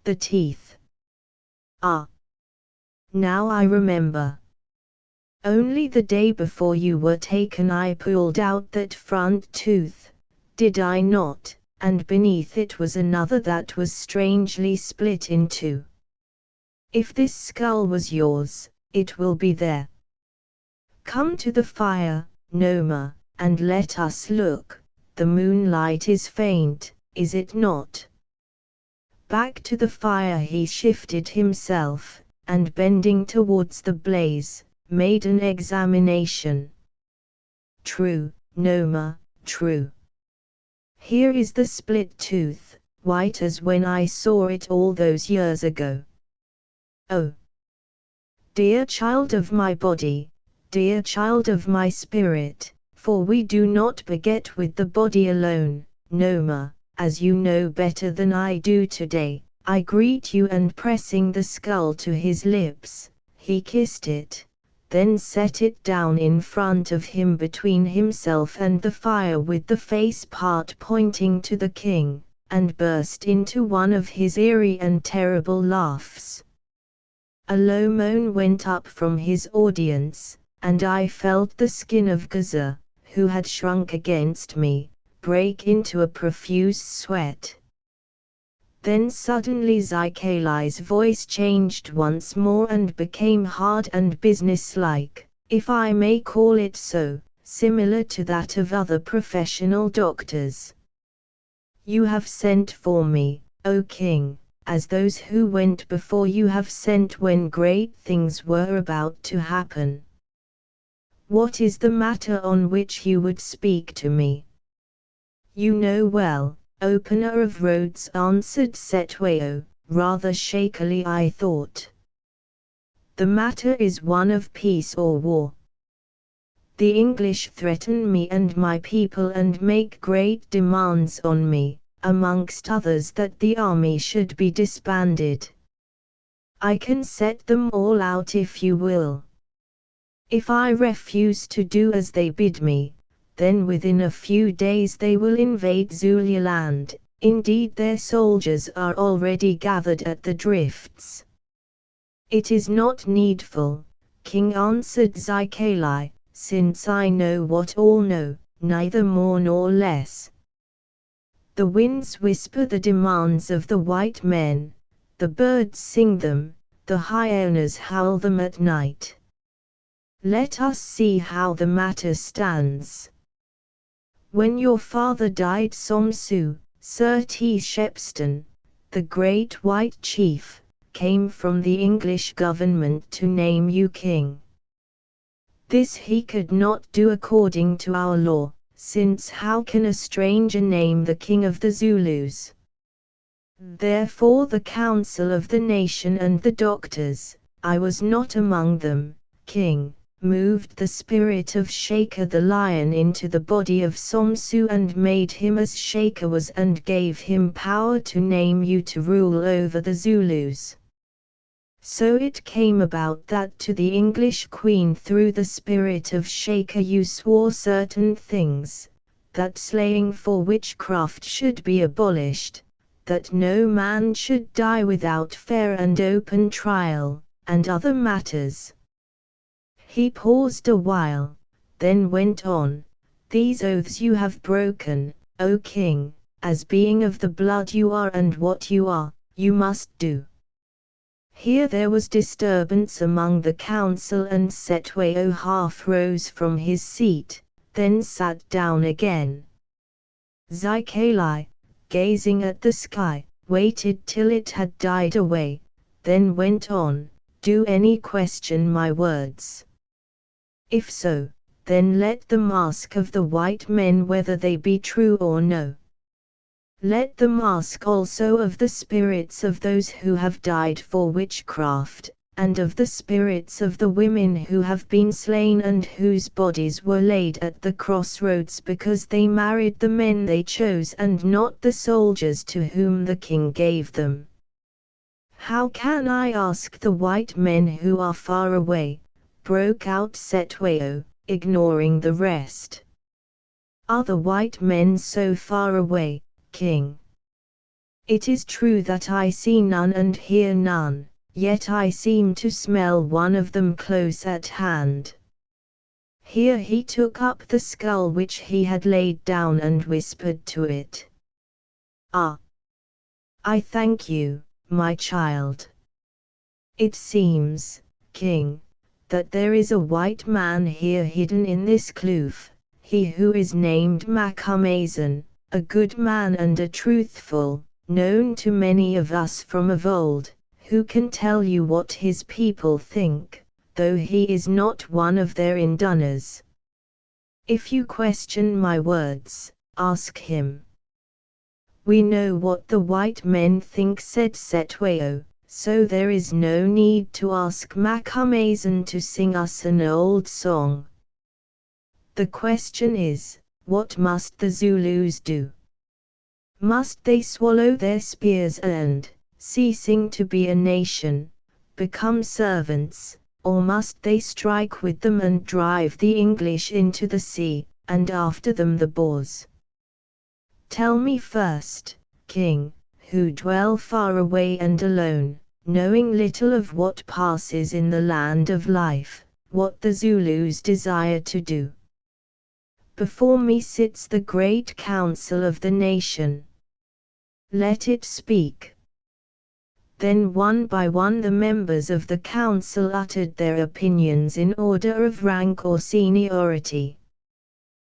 The teeth. Ah! Now I remember. Only the day before you were taken I pulled out that front tooth, did I not, and beneath it was another that was strangely split in two. If this skull was yours, it will be there. Come to the fire, Noma, and let us look, the moonlight is faint, is it not? Back to the fire he shifted himself, and bending towards the blaze, made an examination. True, Noma, true. Here is the split tooth, white as when I saw it all those years ago. Oh! Dear child of my body, dear child of my spirit, for we do not beget with the body alone, Noma, as you know better than I do today, I greet you, and pressing the skull to his lips, he kissed it, then set it down in front of him between himself and the fire with the face part pointing to the king, and burst into one of his eerie and terrible laughs. A low moan went up from his audience, and I felt the skin of Gaza, who had shrunk against me, break into a profuse sweat. Then suddenly Zykalai's voice changed once more and became hard and businesslike, if I may call it so, similar to that of other professional doctors. You have sent for me, O king, as those who went before you have sent when great things were about to happen. What is the matter on which you would speak to me? You know well, Opener of Roads, answered Setwayo, rather shakily I thought. The matter is one of peace or war. The English threaten me and my people and make great demands on me, amongst others that the army should be disbanded. I can set them all out if you will. If I refuse to do as they bid me, then within a few days they will invade Zululand. Indeed, their soldiers are already gathered at the drifts. It is not needful, King, answered Zaikali, since I know what all know, neither more nor less. The winds whisper the demands of the white men, the birds sing them, the hyenas howl them at night. Let us see how the matter stands. When your father died, Somsu, Sir T. Shepstone, the great white chief, came from the English government to name you king. This he could not do according to our law, since how can a stranger name the king of the Zulus? Therefore the council of the nation and the doctors, I was not among them, king, moved the spirit of Shaker the lion into the body of Somsu and made him as Shaker was and gave him power to name you to rule over the Zulus. So it came about that to the English Queen through the spirit of Shaker you swore certain things, that slaying for witchcraft should be abolished, that no man should die without fair and open trial, and other matters. He paused a while, then went on, these oaths you have broken, O king, as being of the blood you are and what you are, you must do. Here there was disturbance among the council, and Setwayo half rose from his seat, then sat down again. Zaikali, gazing at the sky, waited till it had died away, then went on, do any question my words? If so, then let them ask of the white men whether they be true or no. Let them ask also of the spirits of those who have died for witchcraft, and of the spirits of the women who have been slain and whose bodies were laid at the crossroads because they married the men they chose and not the soldiers to whom the king gave them. How can I ask the white men who are far away? Broke out Setwayo, ignoring the rest. Are the white men so far away, king? It is true that I see none and hear none, yet I seem to smell one of them close at hand. Here he took up the skull which he had laid down and whispered to it. Ah! I thank you, my child. It seems, king, that there is a white man here hidden in this kloof, he who is named Macumazon, a good man and a truthful, known to many of us from of old, who can tell you what his people think, though he is not one of their indunas. If you question my words, ask him. We know what the white men think, said Setwayo, so there is no need to ask Macumazon to sing us an old song. The question is, what must the Zulus do? Must they swallow their spears and, ceasing to be a nation, become servants, or must they strike with them and drive the English into the sea, and after them the Boers? Tell me first, king, who dwell far away and alone, knowing little of what passes in the land of life, what the Zulus desire to do. Before me sits the great council of the nation. Let it speak. Then one by one the members of the council uttered their opinions in order of rank or seniority.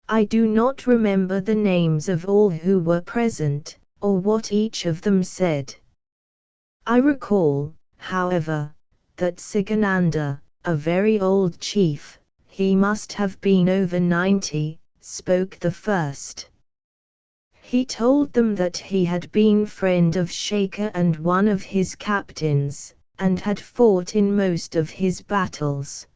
I do not remember the names of all who were present, or what each of them said. I recall, however, that Sigananda, a very old chief, he must have been over 90, spoke the first. He told them that he had been friend of Shaker and one of his captains, and had fought in most of his battles.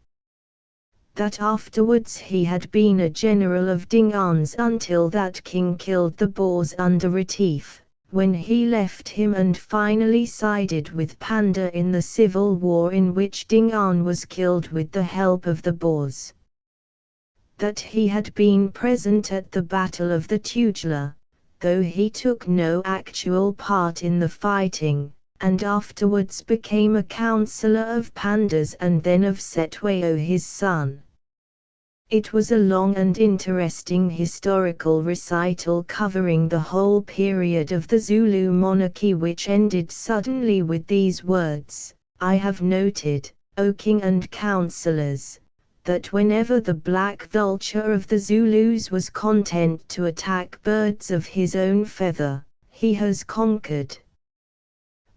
That afterwards he had been a general of Dingaans until that king killed the Boers under Retief, when he left him and finally sided with Panda in the civil war in which Dingaan was killed with the help of the Boers. that he had been present at the Battle of the Tugela, though he took no actual part in the fighting, and afterwards became a counsellor of Panda's and then of Cetwayo his son. It was a long and interesting historical recital covering the whole period of the Zulu monarchy, which ended suddenly with these words: "I have noted, O king and councillors, that whenever the black vulture of the Zulus was content to attack birds of his own feather, he has conquered.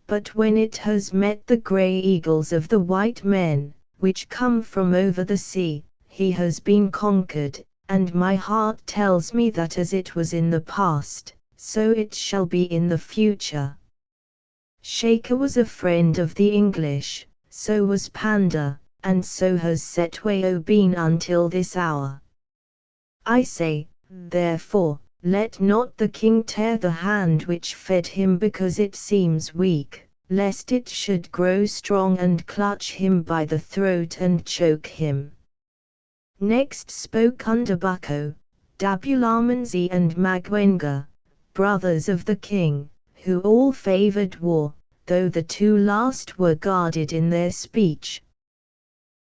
But when it has met the grey eagles of the white men, which come from over the sea, he has been conquered, and my heart tells me that as it was in the past, so it shall be in the future." Shaker was a friend of the English, so was Panda, and so has Cetwayo been until this hour. I say, therefore, let not the king tear the hand which fed him because it seems weak, lest it should grow strong and clutch him by the throat and choke him. Next spoke Underbucko, Dabulamanzi and Magwenga, brothers of the king, who all favoured war, though the two last were guarded in their speech.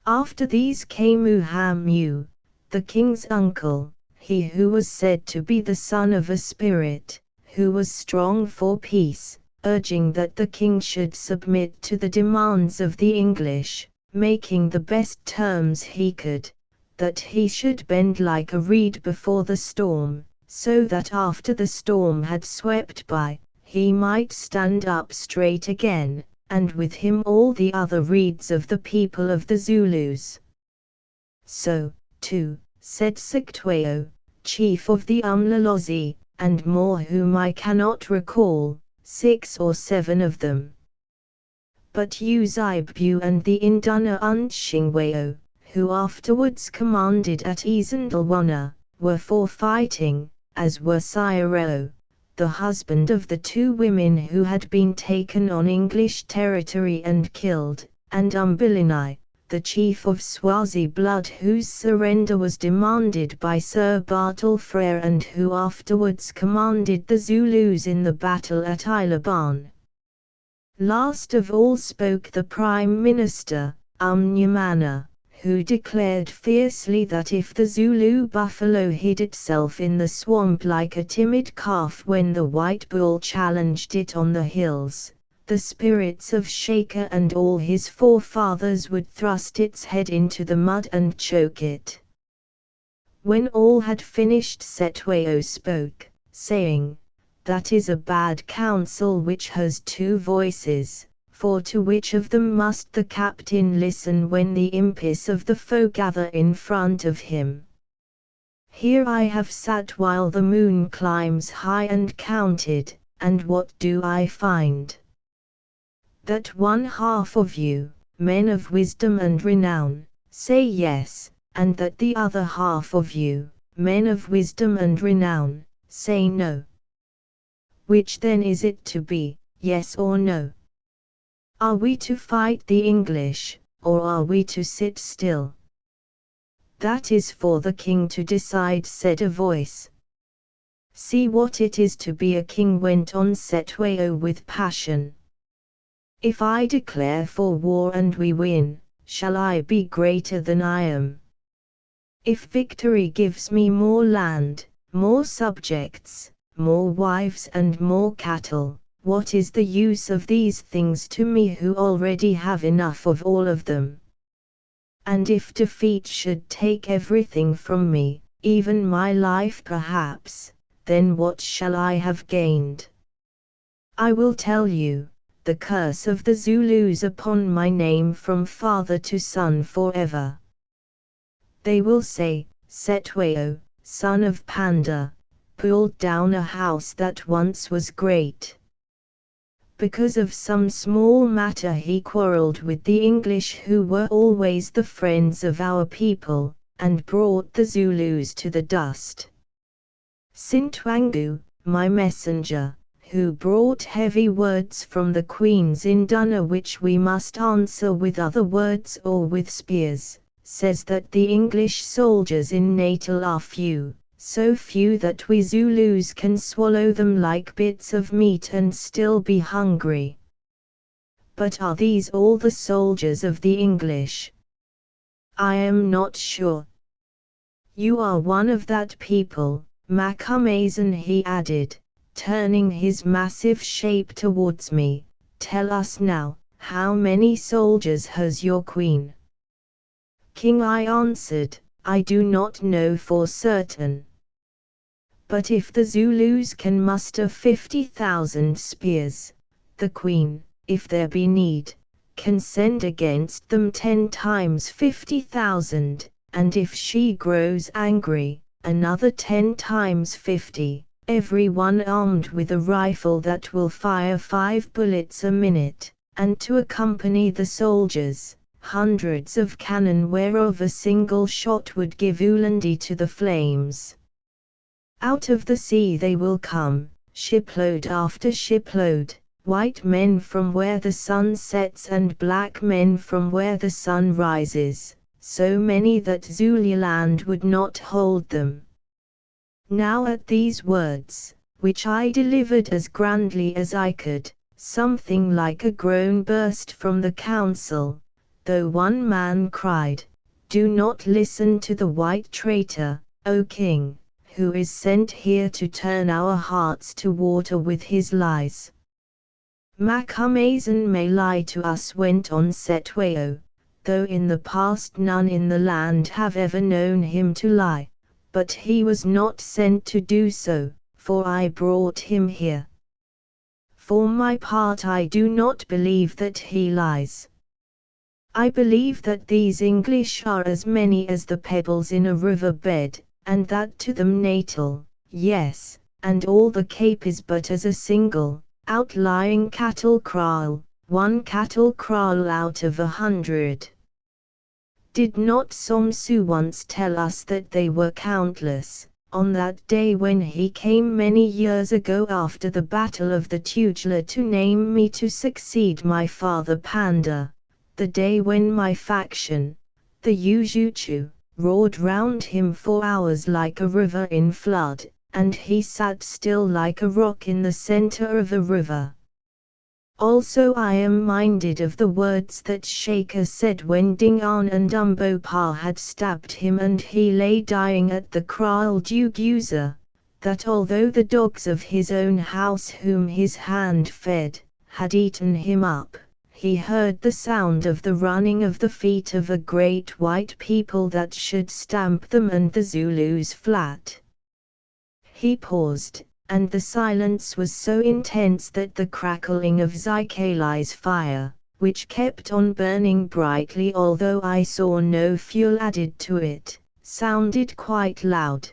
After these came Uhamu, the king's uncle, he who was said to be the son of a spirit, who was strong for peace, urging that the king should submit to the demands of the English, making the best terms he could, that he should bend like a reed before the storm, so that after the storm had swept by, he might stand up straight again, and with him all the other reeds of the people of the Zulus. So, too, said Cetwayo, chief of the Umlolozi, and more whom I cannot recall, 6 or 7 of them. But Uzaibu and the Induna Unshingwayo, who afterwards commanded at Isandlwana, were for fighting, as were Sireo, the husband of the 2 women who had been taken on English territory and killed, and Umbilini, the chief of Swazi blood whose surrender was demanded by Sir Bartle Frere and who afterwards commanded the Zulus in the battle at Ilaban. Last of all spoke the Prime Minister, Umnyamana, who declared fiercely that if the Zulu buffalo hid itself in the swamp like a timid calf when the white bull challenged it on the hills, the spirits of Shaker and all his forefathers would thrust its head into the mud and choke it. When all had finished, Cetwayo spoke, saying, "That is a bad counsel which has 2 voices. For to which of them must the captain listen when the impis of the foe gather in front of him? Here I have sat while the moon climbs high and counted, and what do I find? That 1/2 of you, men of wisdom and renown, say yes, and that the other 1/2 of you, men of wisdom and renown, say no. Which then is it to be, yes or no? Are we to fight the English, or are we to sit still?" "That is for the king to decide," said a voice. "See what it is to be a king," went on Cetwayo with passion. "If I declare for war and we win, shall I be greater than I am? If victory gives me more land, more subjects, more wives and more cattle, what is the use of these things to me who already have enough of all of them? And if defeat should take everything from me, even my life perhaps, then what shall I have gained? I will tell you, the curse of the Zulus upon my name from father to son forever. They will say, Cetwayo, son of Panda, pulled down a house that once was great. Because of some small matter he quarrelled with the English who were always the friends of our people, and brought the Zulus to the dust. Sintwangu, my messenger, who brought heavy words from the Queen's Induna which we must answer with other words or with spears, says that the English soldiers in Natal are few, so few that we Zulus can swallow them like bits of meat and still be hungry. But are these all the soldiers of the English? I am not sure. You are one of that people, Macumazahn, he added, turning his massive shape towards me. Tell us now, how many soldiers has your queen? King, I answered, I do not know for certain. But if the Zulus can muster 50,000 spears, the queen, if there be need, can send against them 10 times 50,000, and if she grows angry, another 10 times 50, every one armed with a rifle that will fire 5 bullets a minute, and to accompany the soldiers, hundreds of cannon whereof a single shot would give Ulandi to the flames. Out of the sea they will come, shipload after shipload, white men from where the sun sets and black men from where the sun rises, so many that Zululand would not hold them. Now at these words, which I delivered as grandly as I could, something like a groan burst from the council, though one man cried, Do not listen to the white traitor, O king, who is sent here to turn our hearts to water with his lies. Macumazahn may lie to us, went on Cetwayo, though in the past none in the land have ever known him to lie, but he was not sent to do so, for I brought him here. For my part I do not believe that he lies. I believe that these English are as many as the pebbles in a river bed, and that to them Natal, yes, and all the Cape is but as a single, outlying cattle kraal, one cattle kraal out of 100. Did not Somsu once tell us that they were countless, on that day when he came many years ago after the Battle of the Tugela to name me to succeed my father Panda, the day when my faction, the Ujuchu, roared round him for hours like a river in flood, and he sat still like a rock in the center of a river. Also I am minded of the words that Shaker said when Dingaan and Umbopa had stabbed him and he lay dying at the kraal Duguza, that although the dogs of his own house whom his hand fed, had eaten him up, he heard the sound of the running of the feet of a great white people that should stamp them and the Zulus flat. He paused, and the silence was so intense that the crackling of Zikali's fire, which kept on burning brightly although I saw no fuel added to it, sounded quite loud.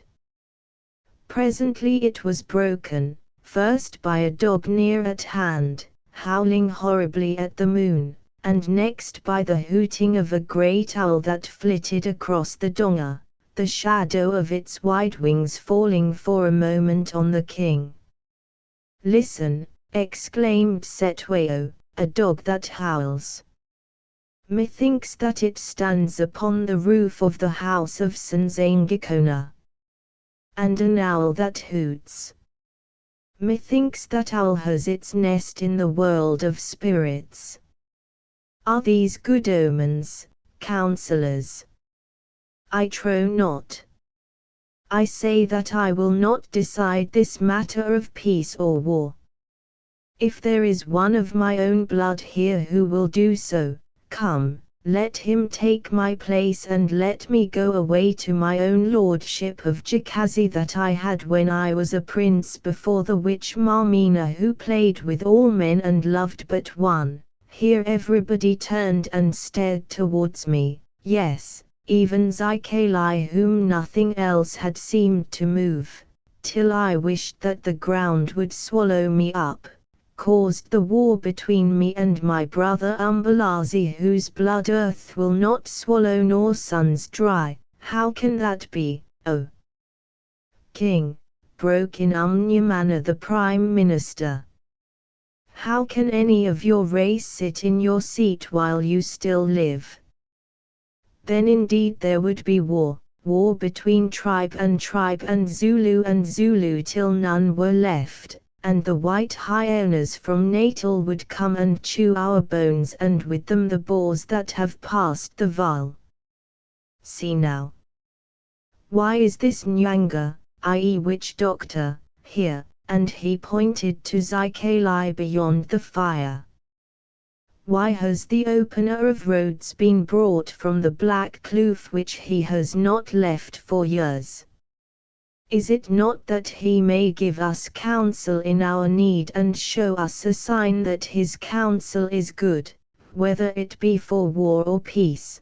Presently it was broken, first by a dog near at hand, howling horribly at the moon, and next by the hooting of a great owl that flitted across the donga, the shadow of its wide wings falling for a moment on the king. Listen, exclaimed Cetwayo, a dog that howls. Methinks that it stands upon the roof of the house of Sanzangikona. And an owl that hoots. Methinks that owl has its nest in the world of spirits. Are these good omens, counselors? I trow not. I say that I will not decide this matter of peace or war. If there is one of my own blood here who will do so, come, let him take my place and let me go away to my own lordship of Jakazi that I had when I was a prince before the witch Marmina who played with all men and loved but one. Here everybody turned and stared towards me, yes, even Zikali whom nothing else had seemed to move, till I wished that the ground would swallow me up, caused the war between me and my brother Umbalazi whose blood earth will not swallow nor suns dry. How can that be, O King? Broke in Umnyamana the Prime Minister. How can any of your race sit in your seat while you still live? Then indeed there would be war between tribe and Zulu till none were left, and the white hyenas from Natal would come and chew our bones, and with them the Boers that have passed the Vaal. See now. Why is this Nyanga, i.e. witch doctor, here? And he pointed to Zikali beyond the fire. Why has the opener of roads been brought from the Black Kloof which he has not left for years? Is it not that he may give us counsel in our need and show us a sign that his counsel is good, whether it be for war or peace?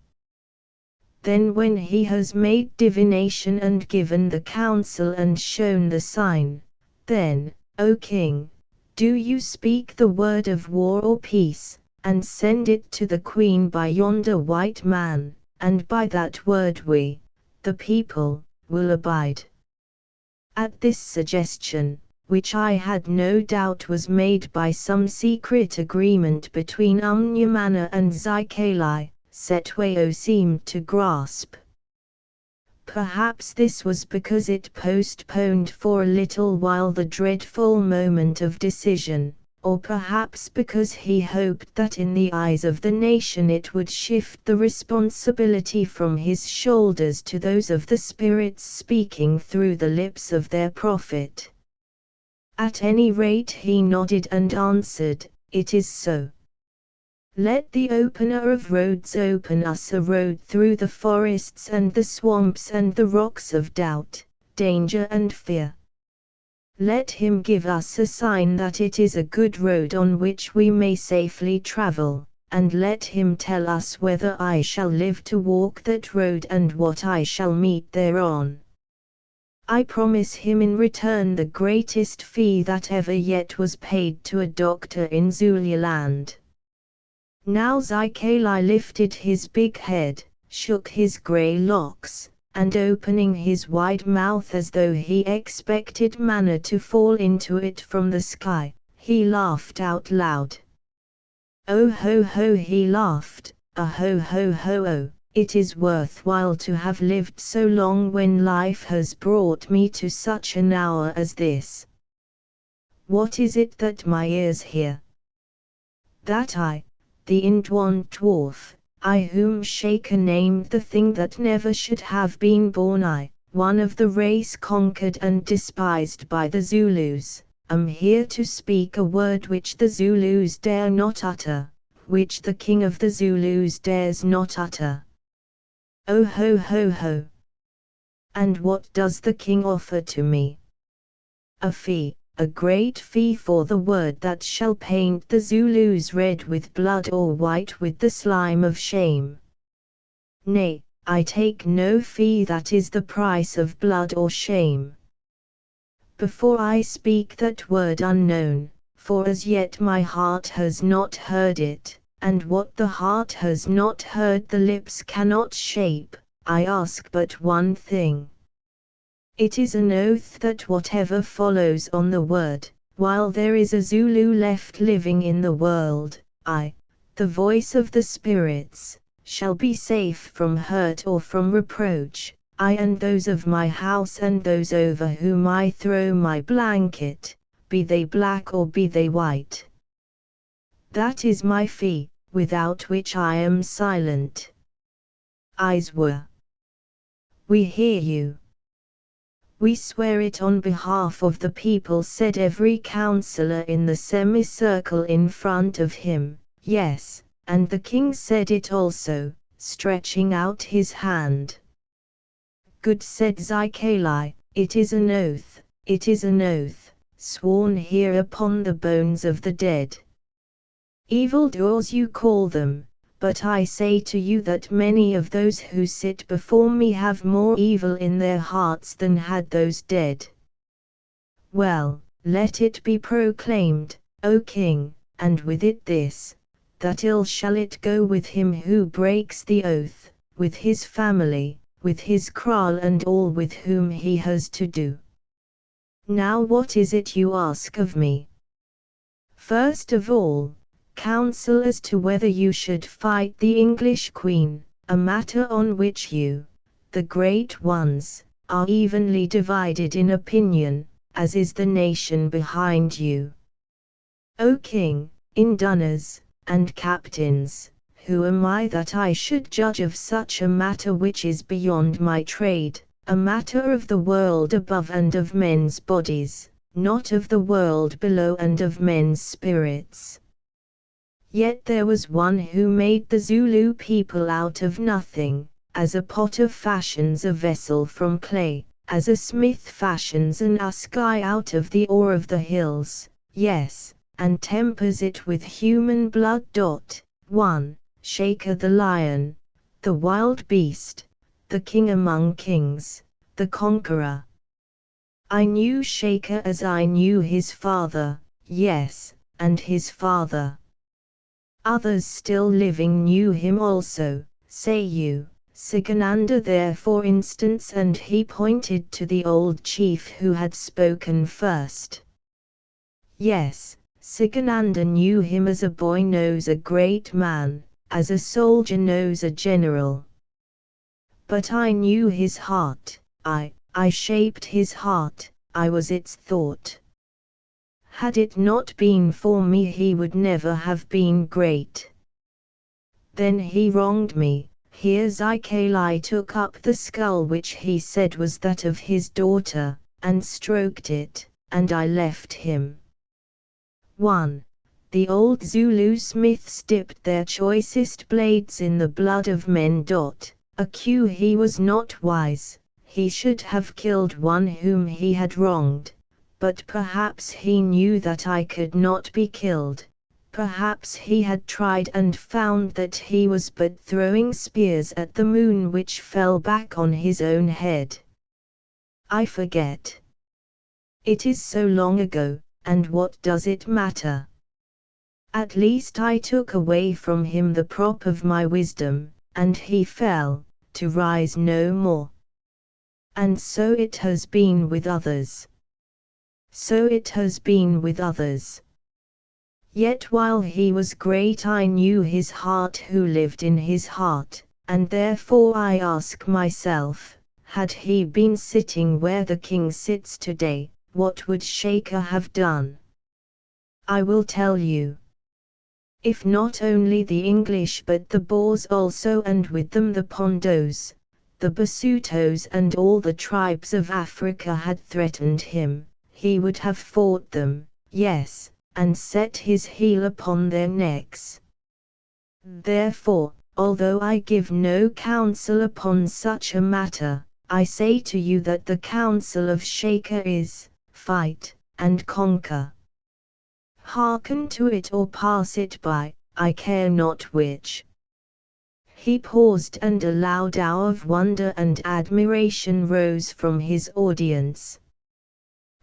Then when he has made divination and given the counsel and shown the sign, then, O king, do you speak the word of war or peace, and send it to the queen by yonder white man, and by that word we, the people, will abide. At this suggestion, which I had no doubt was made by some secret agreement between Umnyamana and Zikali, Setwayo seemed to grasp. Perhaps this was because it postponed for a little while the dreadful moment of decision, or perhaps because he hoped that in the eyes of the nation it would shift the responsibility from his shoulders to those of the spirits speaking through the lips of their prophet. At any rate he nodded and answered, "It is so. Let the opener of roads open us a road through the forests and the swamps and the rocks of doubt, danger and fear. Let him give us a sign that it is a good road on which we may safely travel, and let him tell us whether I shall live to walk that road and what I shall meet thereon. I promise him in return the greatest fee that ever yet was paid to a doctor in Zululand." Now Zikali lifted his big head, shook his grey locks, and opening his wide mouth as though he expected manna to fall into it from the sky, he laughed out loud. "Oh ho ho," he laughed, "ah ho ho ho oh, it is worthwhile to have lived so long when life has brought me to such an hour as this. What is it that my ears hear? That I, the Indwan dwarf, I whom Shaker named the thing that never should have been born, I, one of the race conquered and despised by the Zulus, am here to speak a word which the Zulus dare not utter, which the king of the Zulus dares not utter. Oh ho ho ho! And what does the king offer to me? A fee, a great fee for the word that shall paint the Zulus red with blood or white with the slime of shame. Nay, I take no fee that is the price of blood or shame. Before I speak that word unknown, for as yet my heart has not heard it, and what the heart has not heard the lips cannot shape, I ask but one thing. It is an oath that whatever follows on the word, while there is a Zulu left living in the world, I, the voice of the spirits, shall be safe from hurt or from reproach, I and those of my house and those over whom I throw my blanket, be they black or be they white. That is my fee, without which I am silent." Eyes were. "We hear you." "We swear it on behalf of the people," said every councillor in the semicircle in front of him. "Yes, and the king said it also, stretching out his hand." "Good," said Zikali, "it is an oath, it is an oath, sworn here upon the bones of the dead. Evildoers you call them, but I say to you that many of those who sit before me have more evil in their hearts than had those dead. Well, let it be proclaimed, O king, and with it this, that ill shall it go with him who breaks the oath, with his family, with his kraal and all with whom he has to do. Now what is it you ask of me? First of all, counsel as to whether you should fight the English Queen, a matter on which you, the great ones, are evenly divided in opinion, as is the nation behind you. O king, indunas, and captains, who am I that I should judge of such a matter which is beyond my trade, a matter of the world above and of men's bodies, not of the world below and of men's spirits? Yet there was one who made the Zulu people out of nothing, as a potter fashions a vessel from clay, as a smith fashions an assegai out of the ore of the hills, yes, and tempers it with human blood. 1. Shaker the lion, the wild beast, the king among kings, the conqueror. I knew Shaker as I knew his father, yes, and his father. Others still living knew him also, say you, Sigananda there for instance, and he pointed to the old chief who had spoken first. Yes, Sigananda knew him as a boy knows a great man, as a soldier knows a general. But I knew his heart, I shaped his heart, I was its thought. Had it not been for me he would never have been great. Then he wronged me. Here Zikali took up the skull which he said was that of his daughter, and stroked it, and I left him. 1. The old Zulu smiths dipped their choicest blades in the blood of men. Aq he was not wise, he should have killed one whom he had wronged. But perhaps he knew that I could not be killed. Perhaps he had tried and found that he was but throwing spears at the moon which fell back on his own head. I forget. It is so long ago, and what does it matter? At least I took away from him the prop of my wisdom, and he fell, to rise no more. And so it has been with others. So it has been with others. Yet while he was great I knew his heart who lived in his heart, and therefore I ask myself, had he been sitting where the king sits today, what would Shaker have done? I will tell you. If not only the English but the Boers also, and with them the Pondos, the Basutos and all the tribes of Africa had threatened him, he would have fought them, yes, and set his heel upon their necks. Therefore, although I give no counsel upon such a matter, I say to you that the counsel of Shaker is, fight, and conquer. Hearken to it or pass it by, I care not which. He paused, and a loud howl of wonder and admiration rose from his audience.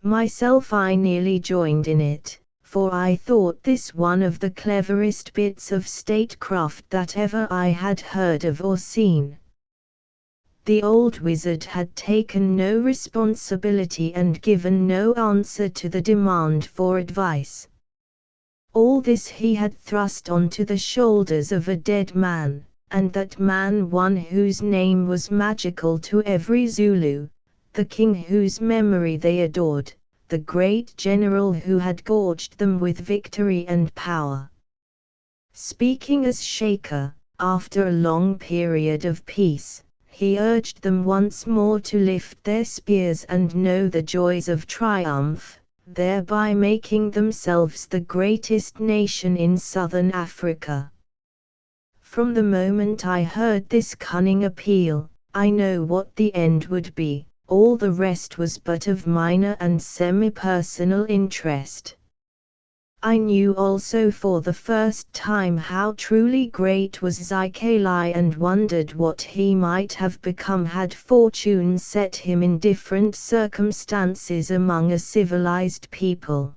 Myself I nearly joined in it, for I thought this one of the cleverest bits of statecraft that ever I had heard of or seen. The old wizard had taken no responsibility and given no answer to the demand for advice. All this he had thrust onto the shoulders of a dead man, and that man one whose name was magical to every Zulu, the king whose memory they adored, the great general who had gorged them with victory and power. Speaking as Shaker, after a long period of peace, he urged them once more to lift their spears and know the joys of triumph, thereby making themselves the greatest nation in southern Africa. From the moment I heard this cunning appeal, I know what the end would be. All the rest was but of minor and semi-personal interest. I knew also for the first time how truly great was Zikali, and wondered what he might have become had fortune set him in different circumstances among a civilized people.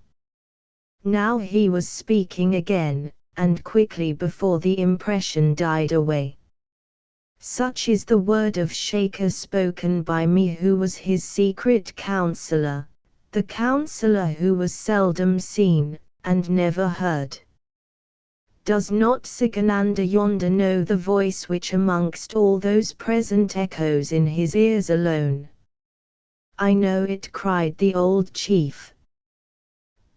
Now he was speaking again, and quickly before the impression died away. Such is the word of Shaker spoken by me who was his secret counselor, the counselor who was seldom seen, and never heard. Does not Sikanander yonder know the voice which amongst all those present echoes in his ears alone? I know it, cried the old chief.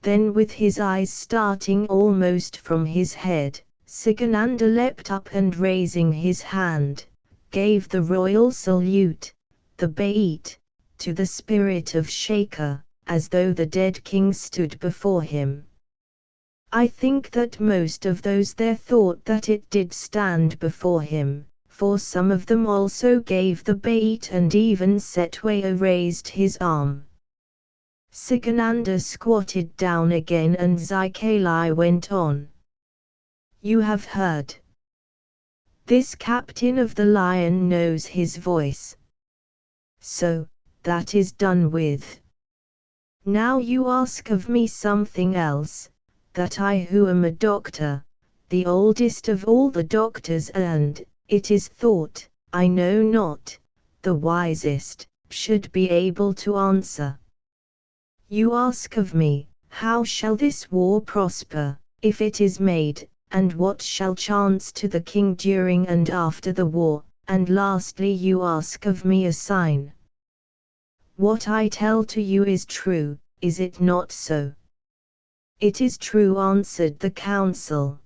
Then with his eyes starting almost from his head, Sikanander leapt up and raising his hand, gave the royal salute, the Bait, to the spirit of Shaker, as though the dead king stood before him. I think that most of those there thought that it did stand before him, for some of them also gave the Bait, and even Setwaya raised his arm. Sikanander squatted down again, and Zaikali went on. You have heard. This captain of the lion knows his voice. So, that is done with. Now you ask of me something else, that I who am a doctor, the oldest of all the doctors, and, it is thought, I know not, the wisest, should be able to answer. You ask of me, how shall this war prosper, if it is made, and what shall chance to the king during and after the war, and lastly you ask of me a sign. What I tell to you is true, is it not so? It is true, answered the council.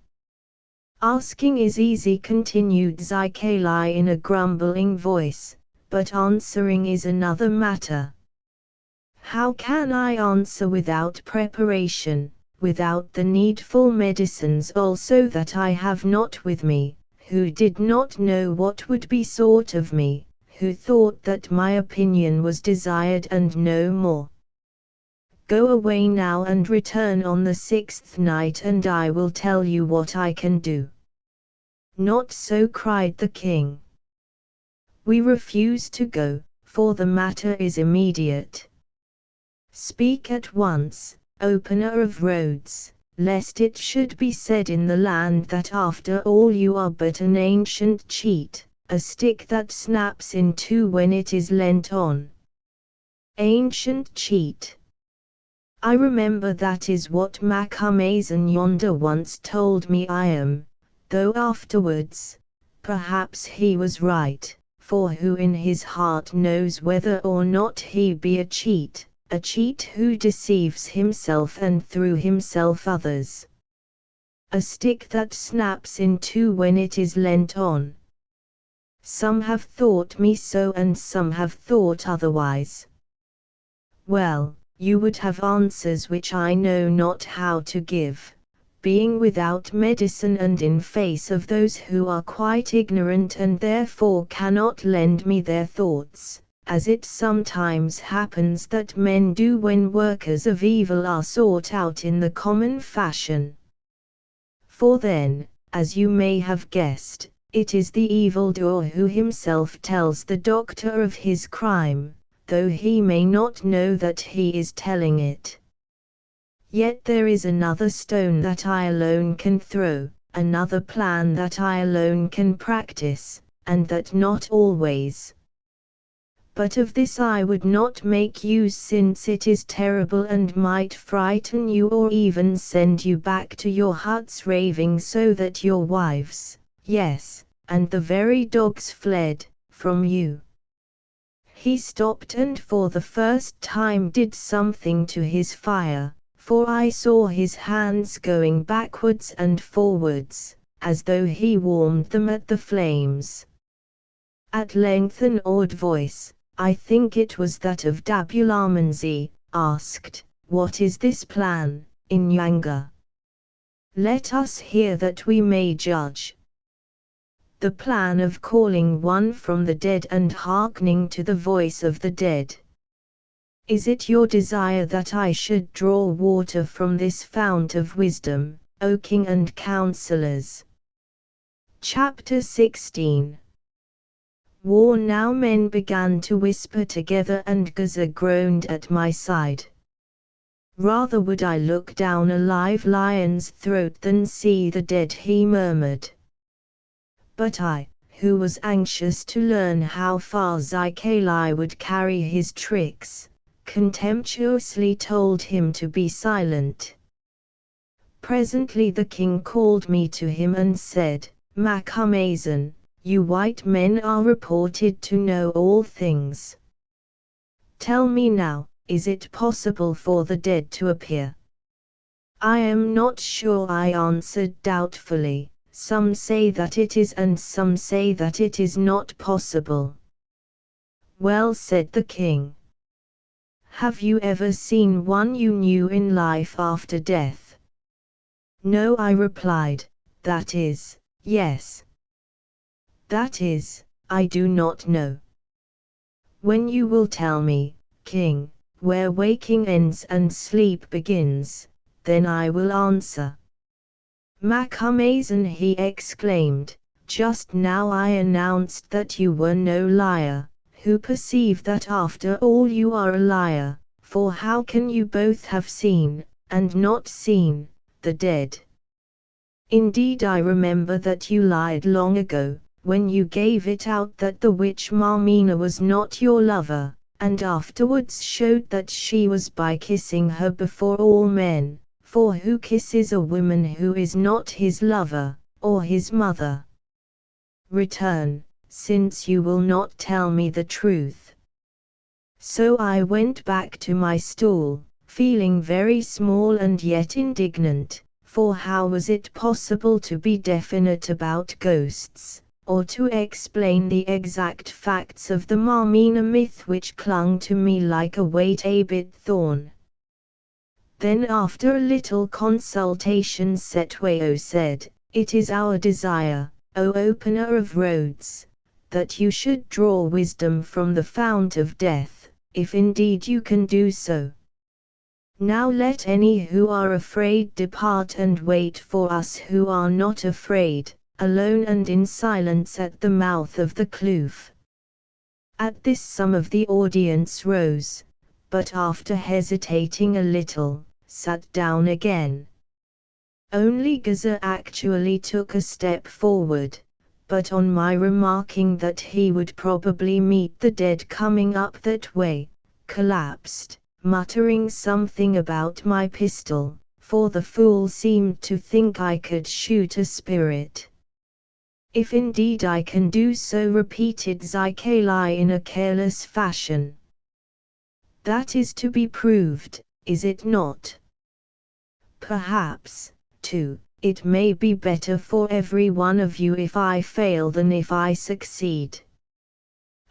Asking is easy, continued Zaikali in a grumbling voice, but answering is another matter. How can I answer without preparation, without the needful medicines also that I have not with me, who did not know what would be sought of me, who thought that my opinion was desired and no more? Go away now and return on the 6th night, and I will tell you what I can do. Not so, cried the king. We refuse to go, for the matter is immediate. Speak at once, opener of roads, lest it should be said in the land that after all you are but an ancient cheat, a stick that snaps in two when it is leant on. Ancient cheat. I remember that is what Macumazan yonder once told me I am, though afterwards, perhaps he was right, for who in his heart knows whether or not he be a cheat who deceives himself and through himself others. A stick that snaps in two when it is leant on. Some have thought me so and some have thought otherwise. Well, you would have answers which I know not how to give, being without medicine and in face of those who are quite ignorant and therefore cannot lend me their thoughts, as it sometimes happens that men do when workers of evil are sought out in the common fashion. For then, as you may have guessed, it is the evildoer who himself tells the doctor of his crime, though he may not know that he is telling it. Yet there is another stone that I alone can throw, another plan that I alone can practice, and that not always. But of this I would not make use, since it is terrible and might frighten you or even send you back to your huts raving so that your wives, yes, and the very dogs fled from you. He stopped and for the first time did something to his fire, for I saw his hands going backwards and forwards, as though he warmed them at the flames. At length an awed voice, I think it was that of Dabulamanzi, asked, What is this plan, Inyanga? Let us hear that we may judge. The plan of calling one from the dead and hearkening to the voice of the dead. Is it your desire that I should draw water from this fount of wisdom, O king and counsellors? Chapter 16. War. Now men began to whisper together, and Gaza groaned at my side. Rather would I look down a live lion's throat than see the dead, he murmured. But I, who was anxious to learn how far Zaikali would carry his tricks, contemptuously told him to be silent. Presently the king called me to him and said, "Macumazahn, you white men are reported to know all things. Tell me now, is it possible for the dead to appear?" "I am not sure," I answered doubtfully. "Some say that it is and some say that it is not possible." "Well," said the king, "have you ever seen one you knew in life after death?" "No," I replied, "that is, yes. That is, I do not know." "When you will tell me, king, where waking ends and sleep begins, then I will answer." "Macumazahn," he exclaimed, "just now I announced that you were no liar. Who perceive that after all you are a liar, for how can you both have seen, and not seen, the dead? Indeed I remember that you lied long ago, when you gave it out that the witch Marmina was not your lover, and afterwards showed that she was by kissing her before all men, for who kisses a woman who is not his lover, or his mother? Return, since you will not tell me the truth." So I went back to my stool, feeling very small and yet indignant, for how was it possible to be definite about ghosts, or to explain the exact facts of the Marmina myth which clung to me like a weight-a-bit thorn? Then after a little consultation Setwayo said, "It is our desire, O opener of roads, that you should draw wisdom from the fount of death, if indeed you can do so. Now let any who are afraid depart and wait for us who are not afraid, alone and in silence at the mouth of the kloof." At this some of the audience rose, but after hesitating a little, sat down again. Only Gaza actually took a step forward, but on my remarking that he would probably meet the dead coming up that way, collapsed, muttering something about my pistol, for the fool seemed to think I could shoot a spirit. "If indeed I can do so," repeated Zikali in a careless fashion. "That is to be proved, is it not? Perhaps, too, it may be better for every one of you if I fail than if I succeed.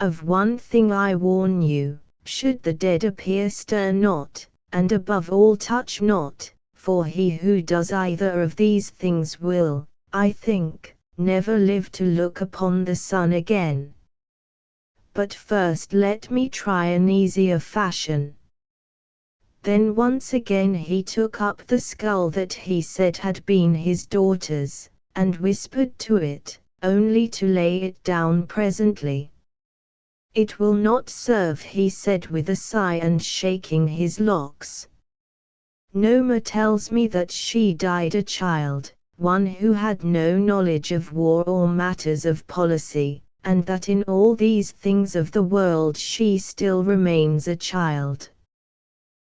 Of one thing I warn you, should the dead appear, stir not, and above all touch not, for he who does either of these things will, I think, never live to look upon the sun again. But first let me try an easier fashion." Then once again he took up the skull that he said had been his daughter's, and whispered to it, only to lay it down presently. "It will not serve," he said with a sigh and shaking his locks. "Noma tells me that she died a child, one who had no knowledge of war or matters of policy, and that in all these things of the world she still remains a child.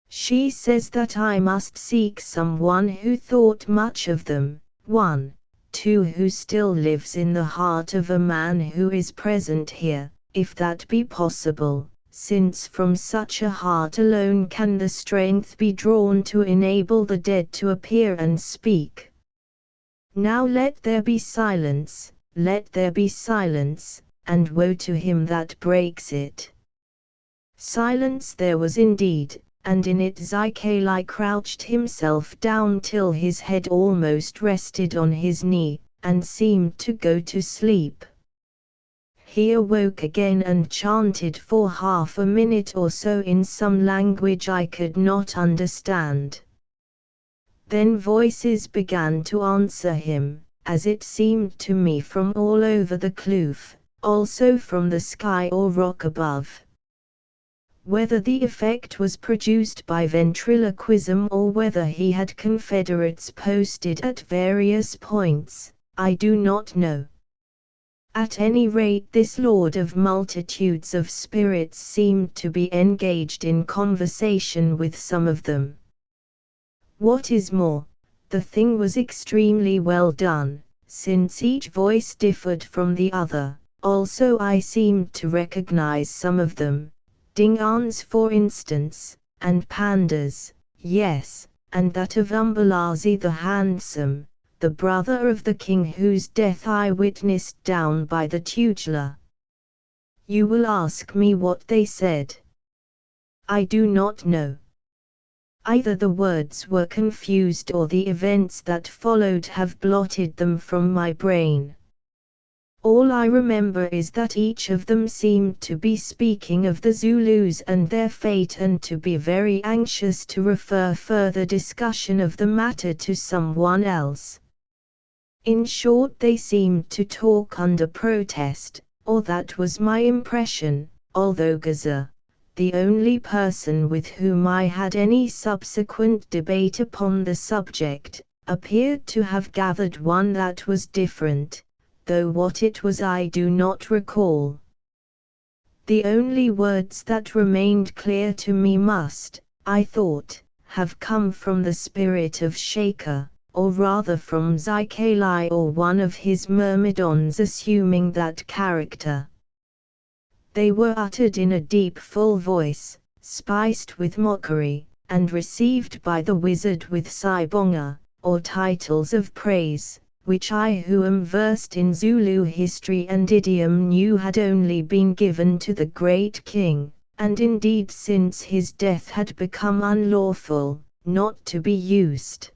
She says that I must seek someone who thought much of them, one, too, who still lives in the heart of a man who is present here, if that be possible, since from such a heart alone can the strength be drawn to enable the dead to appear and speak. Now let there be silence, let there be silence, and woe to him that breaks it." Silence there was indeed, and in it Zikali crouched himself down till his head almost rested on his knee, and seemed to go to sleep. He awoke again and chanted for half a minute or so in some language I could not understand. Then voices began to answer him, as it seemed to me from all over the kloof, also from the sky or rock above. Whether the effect was produced by ventriloquism or whether he had confederates posted at various points, I do not know. At any rate, this lord of multitudes of spirits seemed to be engaged in conversation with some of them. What is more, The thing was extremely well done, since each voice differed from the other. Also I seemed to recognize some of them, Dingaan's for instance, and Panda's, yes, and that of Umbalazi the Handsome, the brother of the king whose death I witnessed down by the Tugela. You will ask me what they said. I do not know. Either the words were confused or the events that followed have blotted them from my brain. All I remember is that each of them seemed to be speaking of the Zulus and their fate and to be very anxious to refer further discussion of the matter to someone else. In short, they seemed to talk under protest, or that was my impression, although Gaza, the only person with whom I had any subsequent debate upon the subject, appeared to have gathered one that was different, though what it was I do not recall. The only words that remained clear to me must, I thought, have come from the spirit of Shaker, or rather from Zykalai or one of his myrmidons assuming that character. They were uttered in a deep full voice, spiced with mockery, and received by the wizard with Sibonga, or titles of praise, which I who am versed in Zulu history and idiom knew had only been given to the great king, and indeed since his death had become unlawful, not to be used.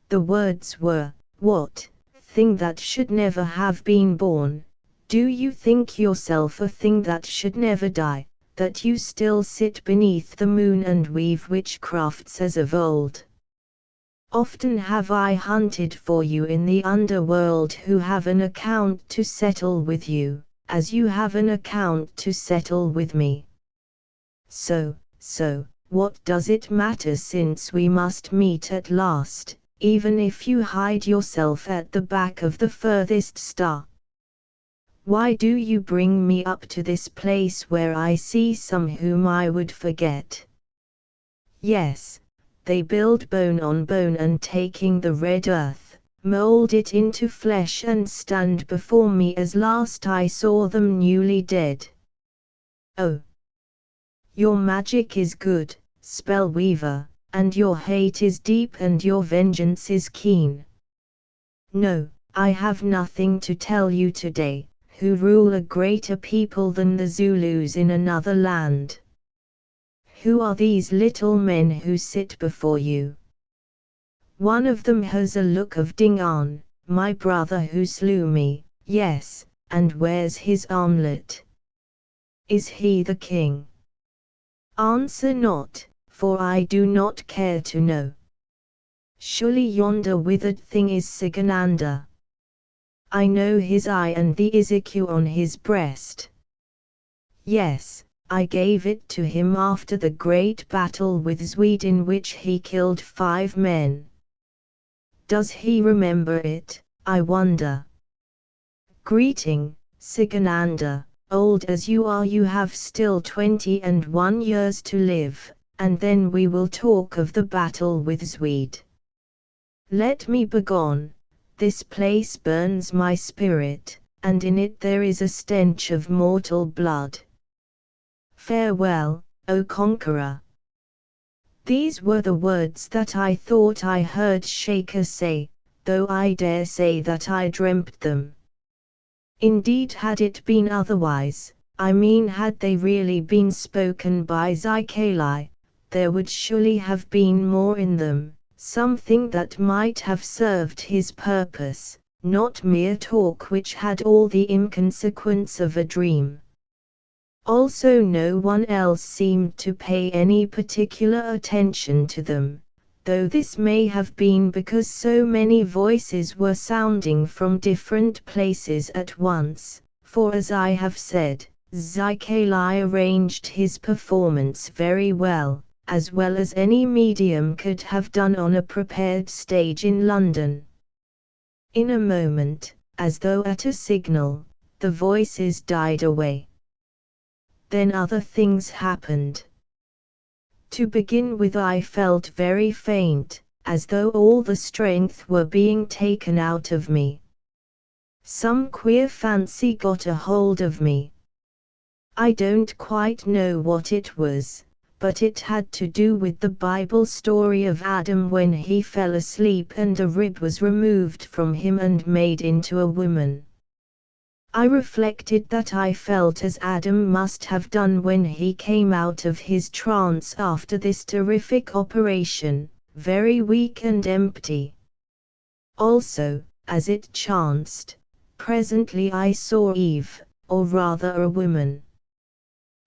The words were, "What, thing that should never have been born? Do you think yourself a thing that should never die, that you still sit beneath the moon and weave witchcrafts as of old? Often have I hunted for you in the underworld who have an account to settle with you, as you have an account to settle with me. So, what does it matter since we must meet at last, even if you hide yourself at the back of the furthest star? Why do you bring me up to this place where I see some whom I would forget? Yes, they build bone on bone and taking the red earth, mold it into flesh and stand before me as last I saw them newly dead. Oh! Your magic is good, spell weaver, and your hate is deep and your vengeance is keen. No, I have nothing to tell you today, who rule a greater people than the Zulus in another land. Who are these little men who sit before you? One of them has a look of Dingaan, my brother who slew me, yes, and wears his armlet. Is he the king? Answer not, for I do not care to know. Surely yonder withered thing is Sigananda. I know his eye and the Iziku on his breast. Yes, I gave it to him after the great battle with Zwede in which he killed 5 men. Does he remember it, I wonder? Greeting, Sigananda, old as you are, you have still 21 years to live, and then we will talk of the battle with Zwede. Let me begone, this place burns my spirit, and in it there is a stench of mortal blood. Farewell, O conqueror. These were the words that I thought I heard Shaker say, though I dare say that I dreamt them. Indeed, had it been otherwise, I mean had they really been spoken by Zykalai, there would surely have been more in them, something that might have served his purpose, not mere talk which had all the inconsequence of a dream. Also no one else seemed to pay any particular attention to them, though this may have been because so many voices were sounding from different places at once, for as I have said, Zykalai arranged his performance very well as any medium could have done on a prepared stage in London. In a moment, as though at a signal, the voices died away. Then other things happened. To begin with, I felt very faint, as though all the strength were being taken out of me. Some queer fancy got a hold of me. I don't quite know what it was, but it had to do with the Bible story of Adam when he fell asleep and a rib was removed from him and made into a woman. I reflected that I felt as Adam must have done when he came out of his trance after this terrific operation, very weak and empty. Also, as it chanced, presently I saw Eve, or rather a woman.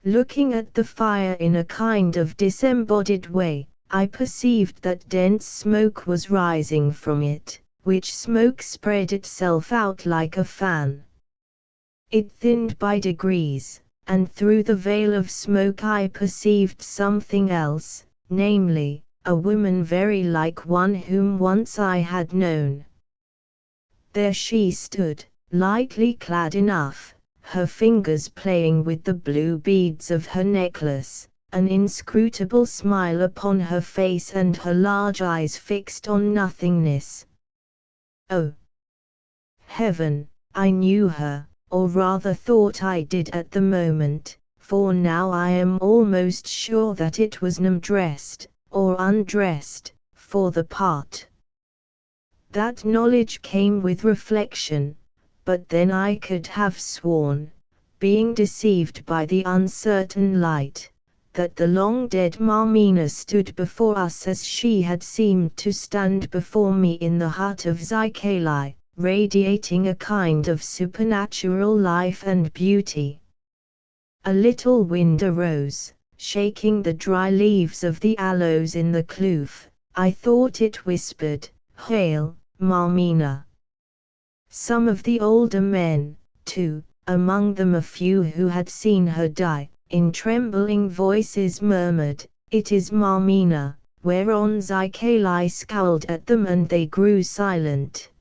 Looking at the fire in a kind of disembodied way, I perceived that dense smoke was rising from it, which smoke spread itself out like a fan. It thinned by degrees, and through the veil of smoke I perceived something else, namely, a woman very like one whom once I had known. There she stood, lightly clad enough, her fingers playing with the blue beads of her necklace, an inscrutable smile upon her face and her large eyes fixed on nothingness. Oh! Heaven, I knew her, or rather thought I did at the moment, for now I am almost sure that it was dressed, or undressed, for the part. That knowledge came with reflection, but then I could have sworn, being deceived by the uncertain light, that the long-dead Marmina stood before us as she had seemed to stand before me in the hut of Zycali, radiating a kind of supernatural life and beauty. A little wind arose, shaking the dry leaves of the aloes in the kloof. I thought it whispered, "Hail, Marmina." Some of the older men, too, among them a few who had seen her die, in trembling voices murmured, "It is Marmina," whereon Zycali scowled at them and they grew silent.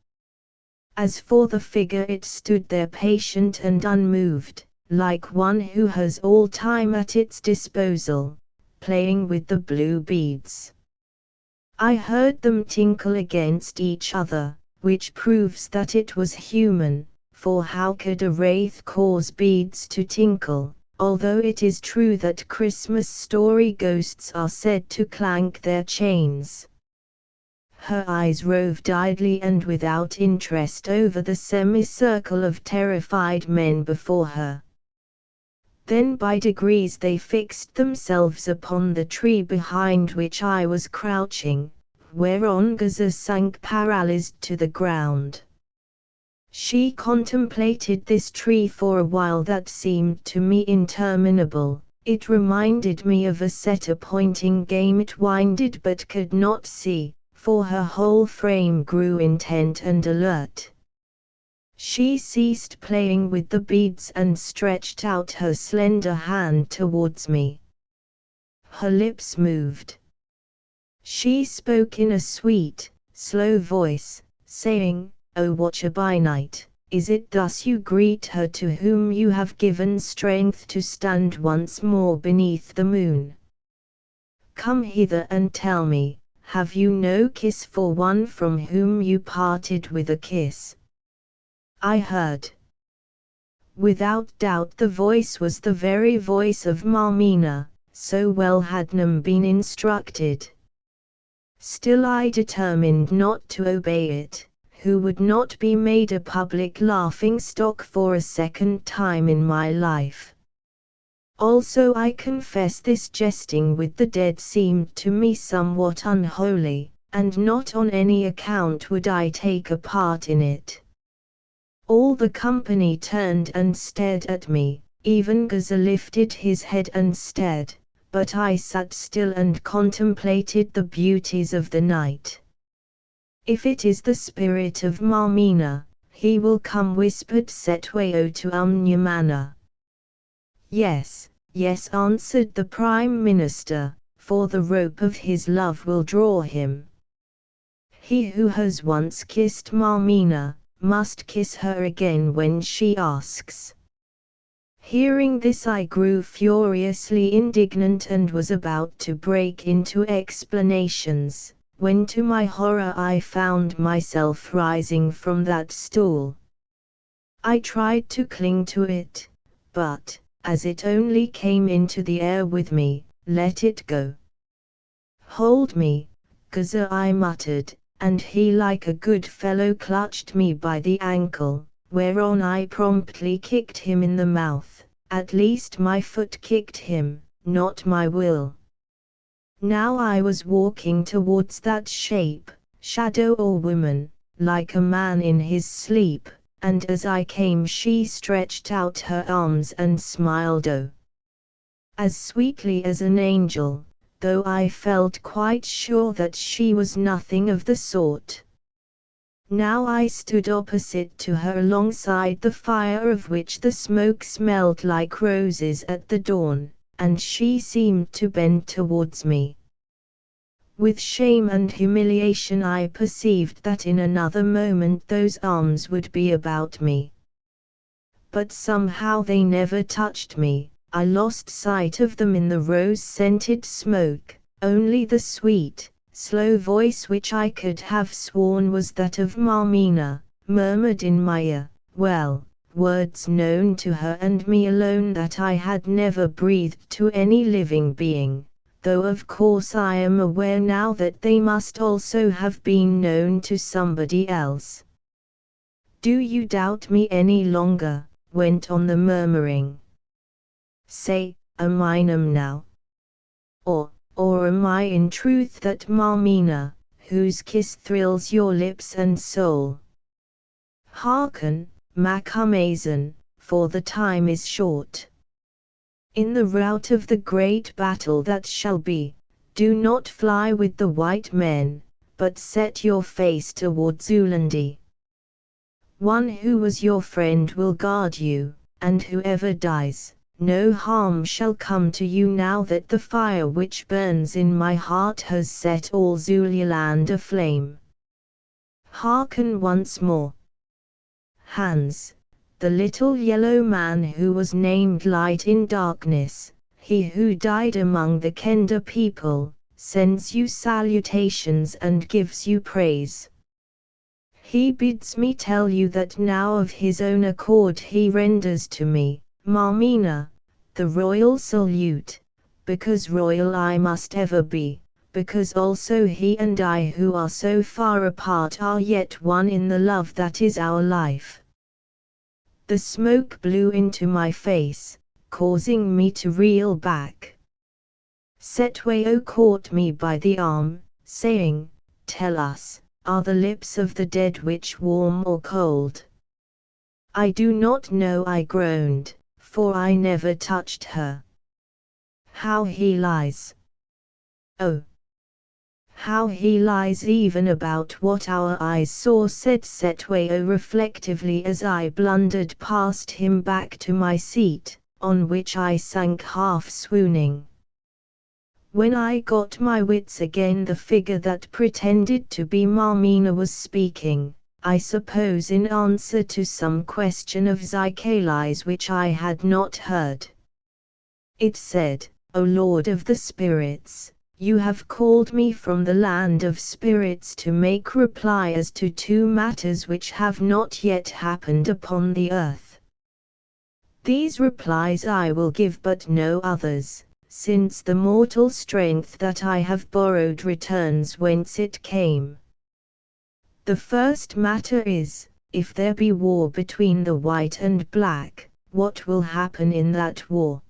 As for the figure, it stood there patient and unmoved, like one who has all time at its disposal, playing with the blue beads. I heard them tinkle against each other, which proves that it was human, for how could a wraith cause beads to tinkle, although it is true that Christmas story ghosts are said to clank their chains. Her eyes roved idly and without interest over the semicircle of terrified men before her. Then by degrees they fixed themselves upon the tree behind which I was crouching, whereon Gaza sank paralyzed to the ground. She contemplated this tree for a while that seemed to me interminable. It reminded me of a setter pointing game it winded but could not see, for her whole frame grew intent and alert. She ceased playing with the beads and stretched out her slender hand towards me. Her lips moved. She spoke in a sweet, slow voice, saying, "O watcher by night, is it thus you greet her to whom you have given strength to stand once more beneath the moon? Come hither and tell me, have you no kiss for one from whom you parted with a kiss?" I heard. Without doubt the voice was the very voice of Marmina, so well had Nam been instructed. Still I determined not to obey it, who would not be made a public laughing-stock for a second time in my life. Also I confess this jesting with the dead seemed to me somewhat unholy, and not on any account would I take a part in it. All the company turned and stared at me, even Gaza lifted his head and stared, but I sat still and contemplated the beauties of the night. "If it is the spirit of Marmina, he will come," whispered Setwayo to Umnyamana. "Yes, yes," answered the Prime Minister, "for the rope of his love will draw him. He who has once kissed Marmina, must kiss her again when she asks." Hearing this I grew furiously indignant and was about to break into explanations, when to my horror I found myself rising from that stool. I tried to cling to it, but, as it only came into the air with me, let it go. "Hold me, Gaza," I muttered, and he like a good fellow clutched me by the ankle, whereon I promptly kicked him in the mouth. At least my foot kicked him, not my will. Now I was walking towards that shape, shadow or woman, like a man in his sleep, and as I came she stretched out her arms and smiled, oh, as sweetly as an angel, though I felt quite sure that she was nothing of the sort. Now I stood opposite to her alongside the fire of which the smoke smelled like roses at the dawn, and she seemed to bend towards me. With shame and humiliation I perceived that in another moment those arms would be about me. But somehow they never touched me. I lost sight of them in the rose-scented smoke. Only the sweet, slow voice which I could have sworn was that of Marmina, murmured in my ear, well, words known to her and me alone that I had never breathed to any living being, though of course I am aware now that they must also have been known to somebody else. "Do you doubt me any longer?" went on the murmuring. "Say, am I numb now? Or am I in truth that Marmina, whose kiss thrills your lips and soul? Hearken, Macumazon, for the time is short. In the rout of the great battle that shall be, do not fly with the white men, but set your face towards Ulandi. One who was your friend will guard you, and whoever dies, no harm shall come to you now that the fire which burns in my heart has set all Zululand aflame. Hearken once more. Hans, the little yellow man who was named Light in Darkness, he who died among the Kenda people, sends you salutations and gives you praise. He bids me tell you that now of his own accord he renders to me, Marmina, the royal salute, because royal I must ever be, because also he and I who are so far apart are yet one in the love that is our life. The smoke blew into my face, causing me to reel back. Setwayo caught me by the arm, saying, "Tell us, are the lips of the dead witch warm or cold?" "I do not know," I groaned, "for I never touched her." "How he lies! Oh, how he lies even about what our eyes saw," said Setwayo reflectively as I blundered past him back to my seat, on which I sank half swooning. When I got my wits again the figure that pretended to be Marmina was speaking, I suppose in answer to some question of Zykalai's which I had not heard. It said, "O Lord of the spirits, you have called me from the land of spirits to make reply as to two matters which have not yet happened upon the earth. These replies I will give, but no others, since the mortal strength that I have borrowed returns whence it came. The first matter is, if there be war between the white and black, what will happen in that war?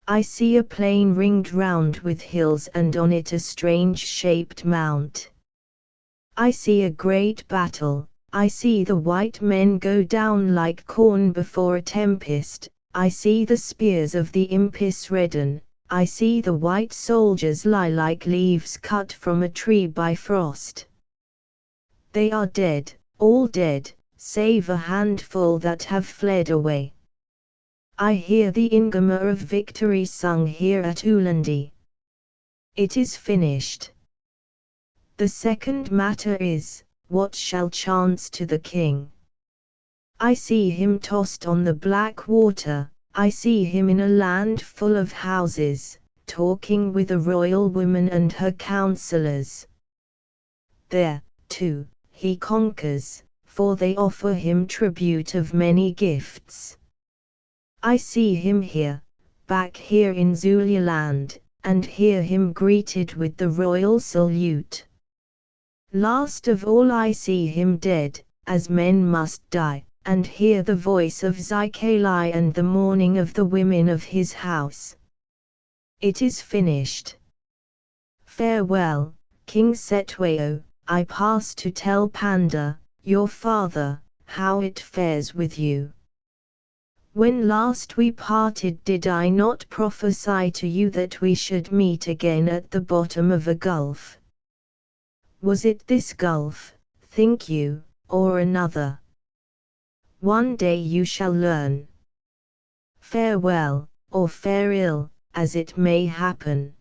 I see a plain ringed round with hills and on it a strange-shaped mount. I see a great battle, I see the white men go down like corn before a tempest, I see the spears of the impis redden, I see the white soldiers lie like leaves cut from a tree by frost. They are dead, all dead, save a handful that have fled away. I hear the ingoma of victory sung here at Ulandi. It is finished. The second matter is, what shall chance to the king? I see him tossed on the black water, I see him in a land full of houses, talking with a royal woman and her counselors. There, too, he conquers, for they offer him tribute of many gifts. I see him here, back here in Zululand, and hear him greeted with the royal salute. Last of all I see him dead, as men must die, and hear the voice of Zikali and the mourning of the women of his house. It is finished. Farewell, King Setweo, I pass to tell Panda, your father, how it fares with you. When last we parted, did I not prophesy to you that we should meet again at the bottom of a gulf? Was it this gulf, think you, or another? One day you shall learn. Farewell, or fare ill, as it may happen.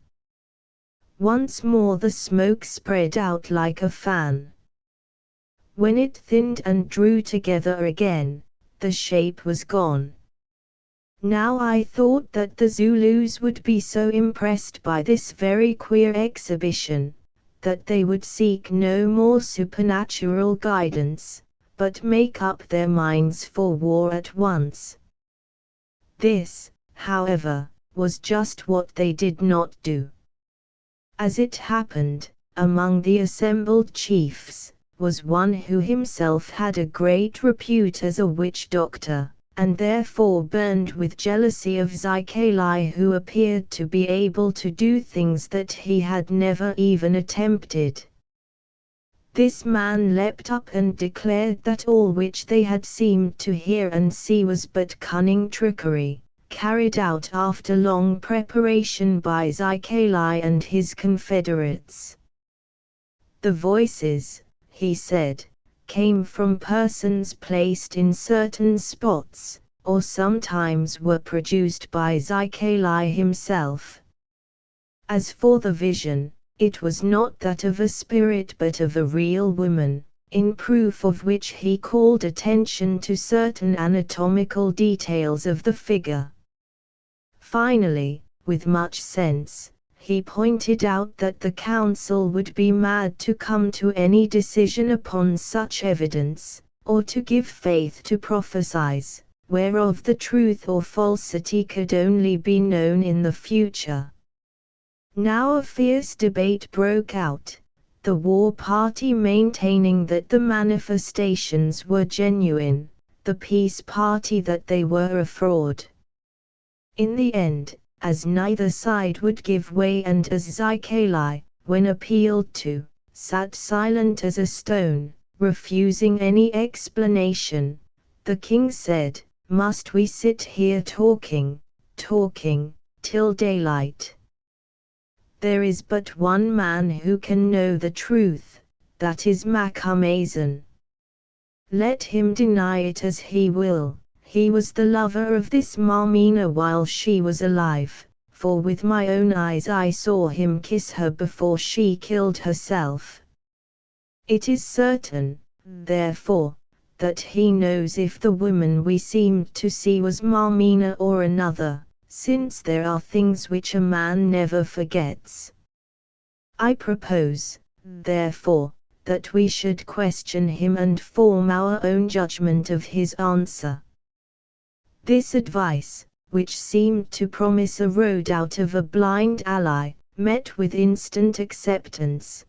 Once more the smoke spread out like a fan. When it thinned and drew together again, the shape was gone. Now I thought that the Zulus would be so impressed by this very queer exhibition, that they would seek no more supernatural guidance, but make up their minds for war at once. This, however, was just what they did not do. As it happened, among the assembled chiefs, was one who himself had a great repute as a witch doctor, and therefore burned with jealousy of Zikali, who appeared to be able to do things that he had never even attempted. This man leapt up and declared that all which they had seemed to hear and see was but cunning trickery, carried out after long preparation by Zikali and his confederates. The voices, he said, came from persons placed in certain spots, or sometimes were produced by Zikali himself. As for the vision, it was not that of a spirit but of a real woman, in proof of which he called attention to certain anatomical details of the figure. Finally, with much sense, he pointed out that the council would be mad to come to any decision upon such evidence, or to give faith to prophecies, whereof the truth or falsity could only be known in the future. Now a fierce debate broke out, the war party maintaining that the manifestations were genuine, the peace party that they were a fraud. In the end, as neither side would give way and as Zikali, when appealed to, sat silent as a stone, refusing any explanation, the king said, "Must we sit here talking, till daylight? There is but one man who can know the truth, that is Macumazan. Let him deny it as he will. He was the lover of this Marmina while she was alive, for with my own eyes I saw him kiss her before she killed herself. It is certain, therefore, that he knows if the woman we seemed to see was Marmina or another, since there are things which a man never forgets. I propose, therefore, that we should question him and form our own judgment of his answer." This advice, which seemed to promise a road out of a blind ally, met with instant acceptance.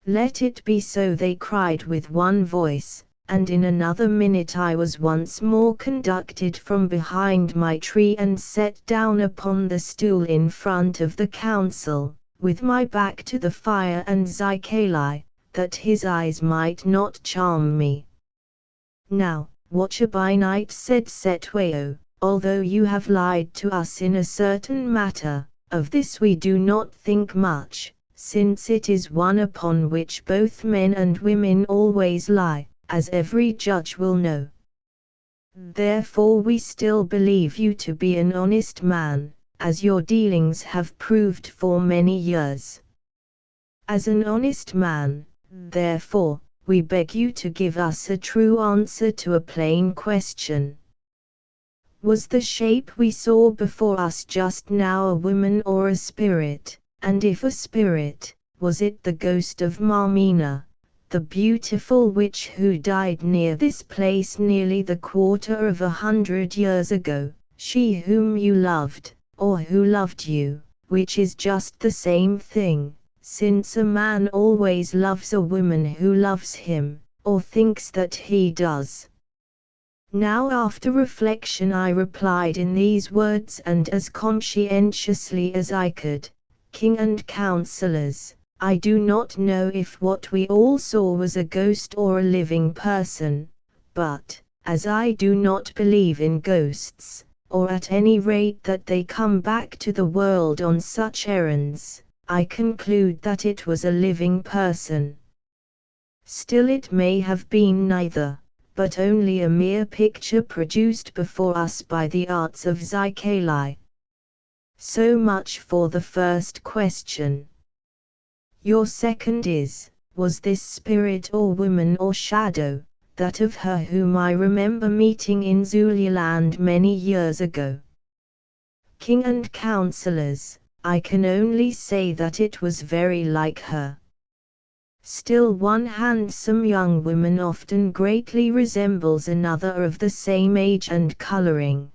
"Let it be so," they cried with one voice, and in another minute I was once more conducted from behind my tree and set down upon the stool in front of the council, with my back to the fire and Zikali, that his eyes might not charm me. "Now, watcher by night," said Setweo, "although you have lied to us in a certain matter, of this we do not think much, since it is one upon which both men and women always lie, as every judge will know. Therefore we still believe you to be an honest man, as your dealings have proved for many years. As an honest man, therefore, we beg you to give us a true answer to a plain question. Was the shape we saw before us just now a woman or a spirit, and if a spirit, was it the ghost of Marmina, the beautiful witch who died near this place nearly the 250 years ago, she whom you loved, or who loved you, which is just the same thing, since a man always loves a woman who loves him, or thinks that he does. Now after reflection I replied in these words and as conscientiously as I could, King and councillors, I do not know if what we all saw was a ghost or a living person, but, as I do not believe in ghosts, or at any rate that they come back to the world on such errands, I conclude that it was a living person. Still it may have been neither, but only a mere picture produced before us by the arts of Zykalai. So much for the first question. Your second is, was this spirit or woman or shadow, that of her whom I remember meeting in Zululand many years ago? King and councillors, I can only say that it was very like her. Still one handsome young woman often greatly resembles another of the same age and coloring.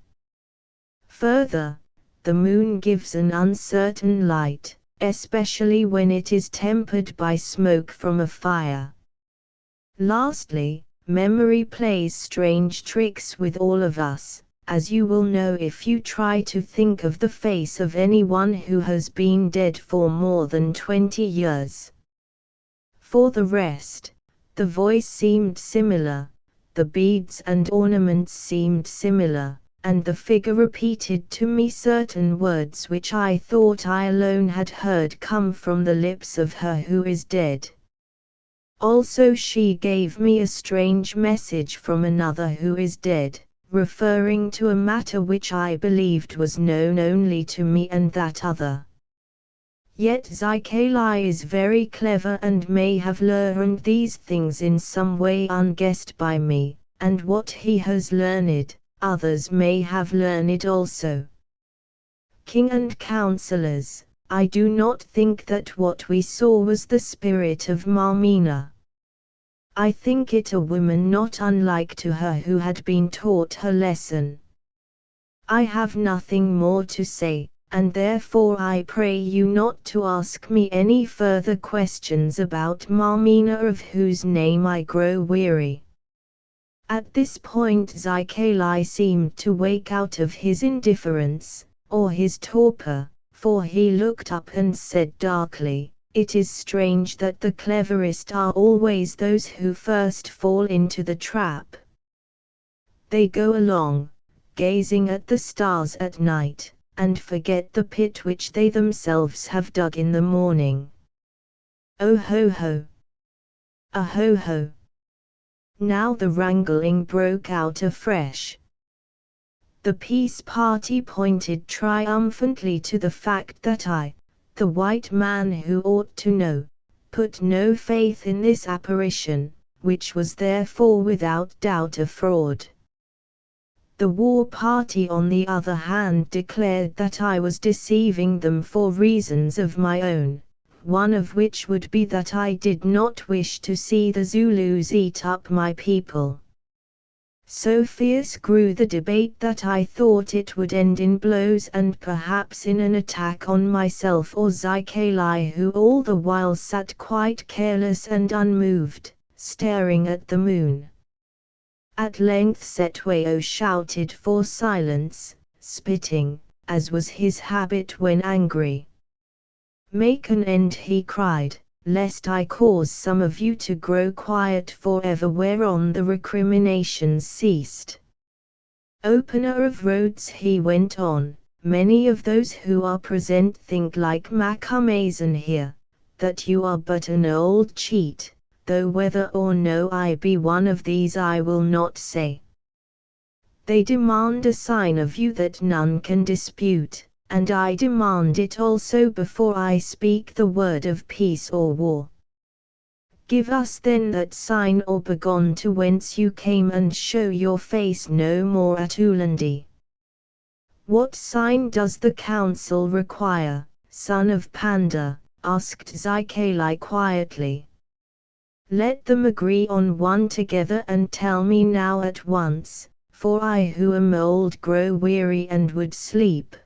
Further, the moon gives an uncertain light, especially when it is tempered by smoke from a fire. Lastly, memory plays strange tricks with all of us, as you will know if you try to think of the face of anyone who has been dead for more than 20 years. For the rest, the voice seemed similar, the beads and ornaments seemed similar, and the figure repeated to me certain words which I thought I alone had heard come from the lips of her who is dead. Also she gave me a strange message from another who is dead, referring to a matter which I believed was known only to me and that other. Yet Zykalai is very clever and may have learned these things in some way unguessed by me, and what he has learned, others may have learned also. King and councillors, I do not think that what we saw was the spirit of Marmina. I think it a woman not unlike to her who had been taught her lesson. I have nothing more to say, and therefore I pray you not to ask me any further questions about Marmina, of whose name I grow weary. At this point Zykalai seemed to wake out of his indifference, or his torpor, for he looked up and said darkly, "It is strange that the cleverest are always those who first fall into the trap. They go along, gazing at the stars at night, and forget the pit which they themselves have dug in the morning. Oh ho ho! Ah ho ho!" Now the wrangling broke out afresh. The peace party pointed triumphantly to the fact that I, the white man who ought to know, put no faith in this apparition, which was therefore without doubt a fraud. The war party on the other hand declared that I was deceiving them for reasons of my own, one of which would be that I did not wish to see the Zulus eat up my people. So fierce grew the debate that I thought it would end in blows and perhaps in an attack on myself or Zykalai, who all the while sat quite careless and unmoved, staring at the moon. At length Setwayo shouted for silence, spitting, as was his habit when angry. "Make an end," he cried, "lest I cause some of you to grow quiet forever." Whereon the recriminations ceased. "Opener of roads," he went on, "many of those who are present think like Macumazan here, that you are but an old cheat, though whether or no I be one of these I will not say. They demand a sign of you that none can dispute, and I demand it also before I speak the word of peace or war. Give us then that sign, or begone to whence you came and show your face no more at Ulandi." "What sign does the council require, son of Panda?" asked Zykalai quietly. Let them agree on one together and tell me now at once, for I who am old grow weary and would sleep.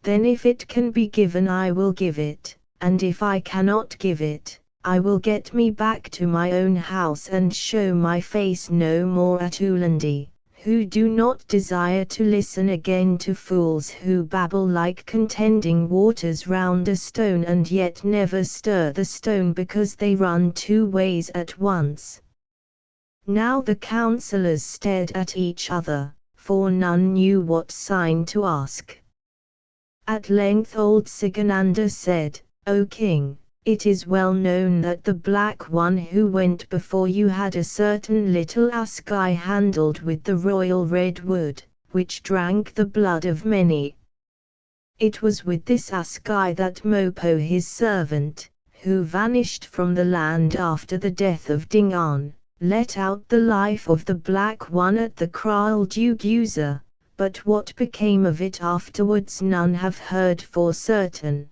Then if it can be given I will give it, and if I cannot give it, I will get me back to my own house and show my face no more at Ulandi, who do not desire to listen again to fools who babble like contending waters round a stone and yet never stir the stone because they run two ways at once. Now the councillors stared at each other, for none knew what sign to ask. At length old Sigananda said, O king, it is well known that the black one who went before you had a certain little askai handled with the royal red wood, which drank the blood of many. It was with this askai that Mopo his servant, who vanished from the land after the death of Dingan, let out the life of the black one at the Kraal Duguza, but what became of it afterwards none have heard for certain.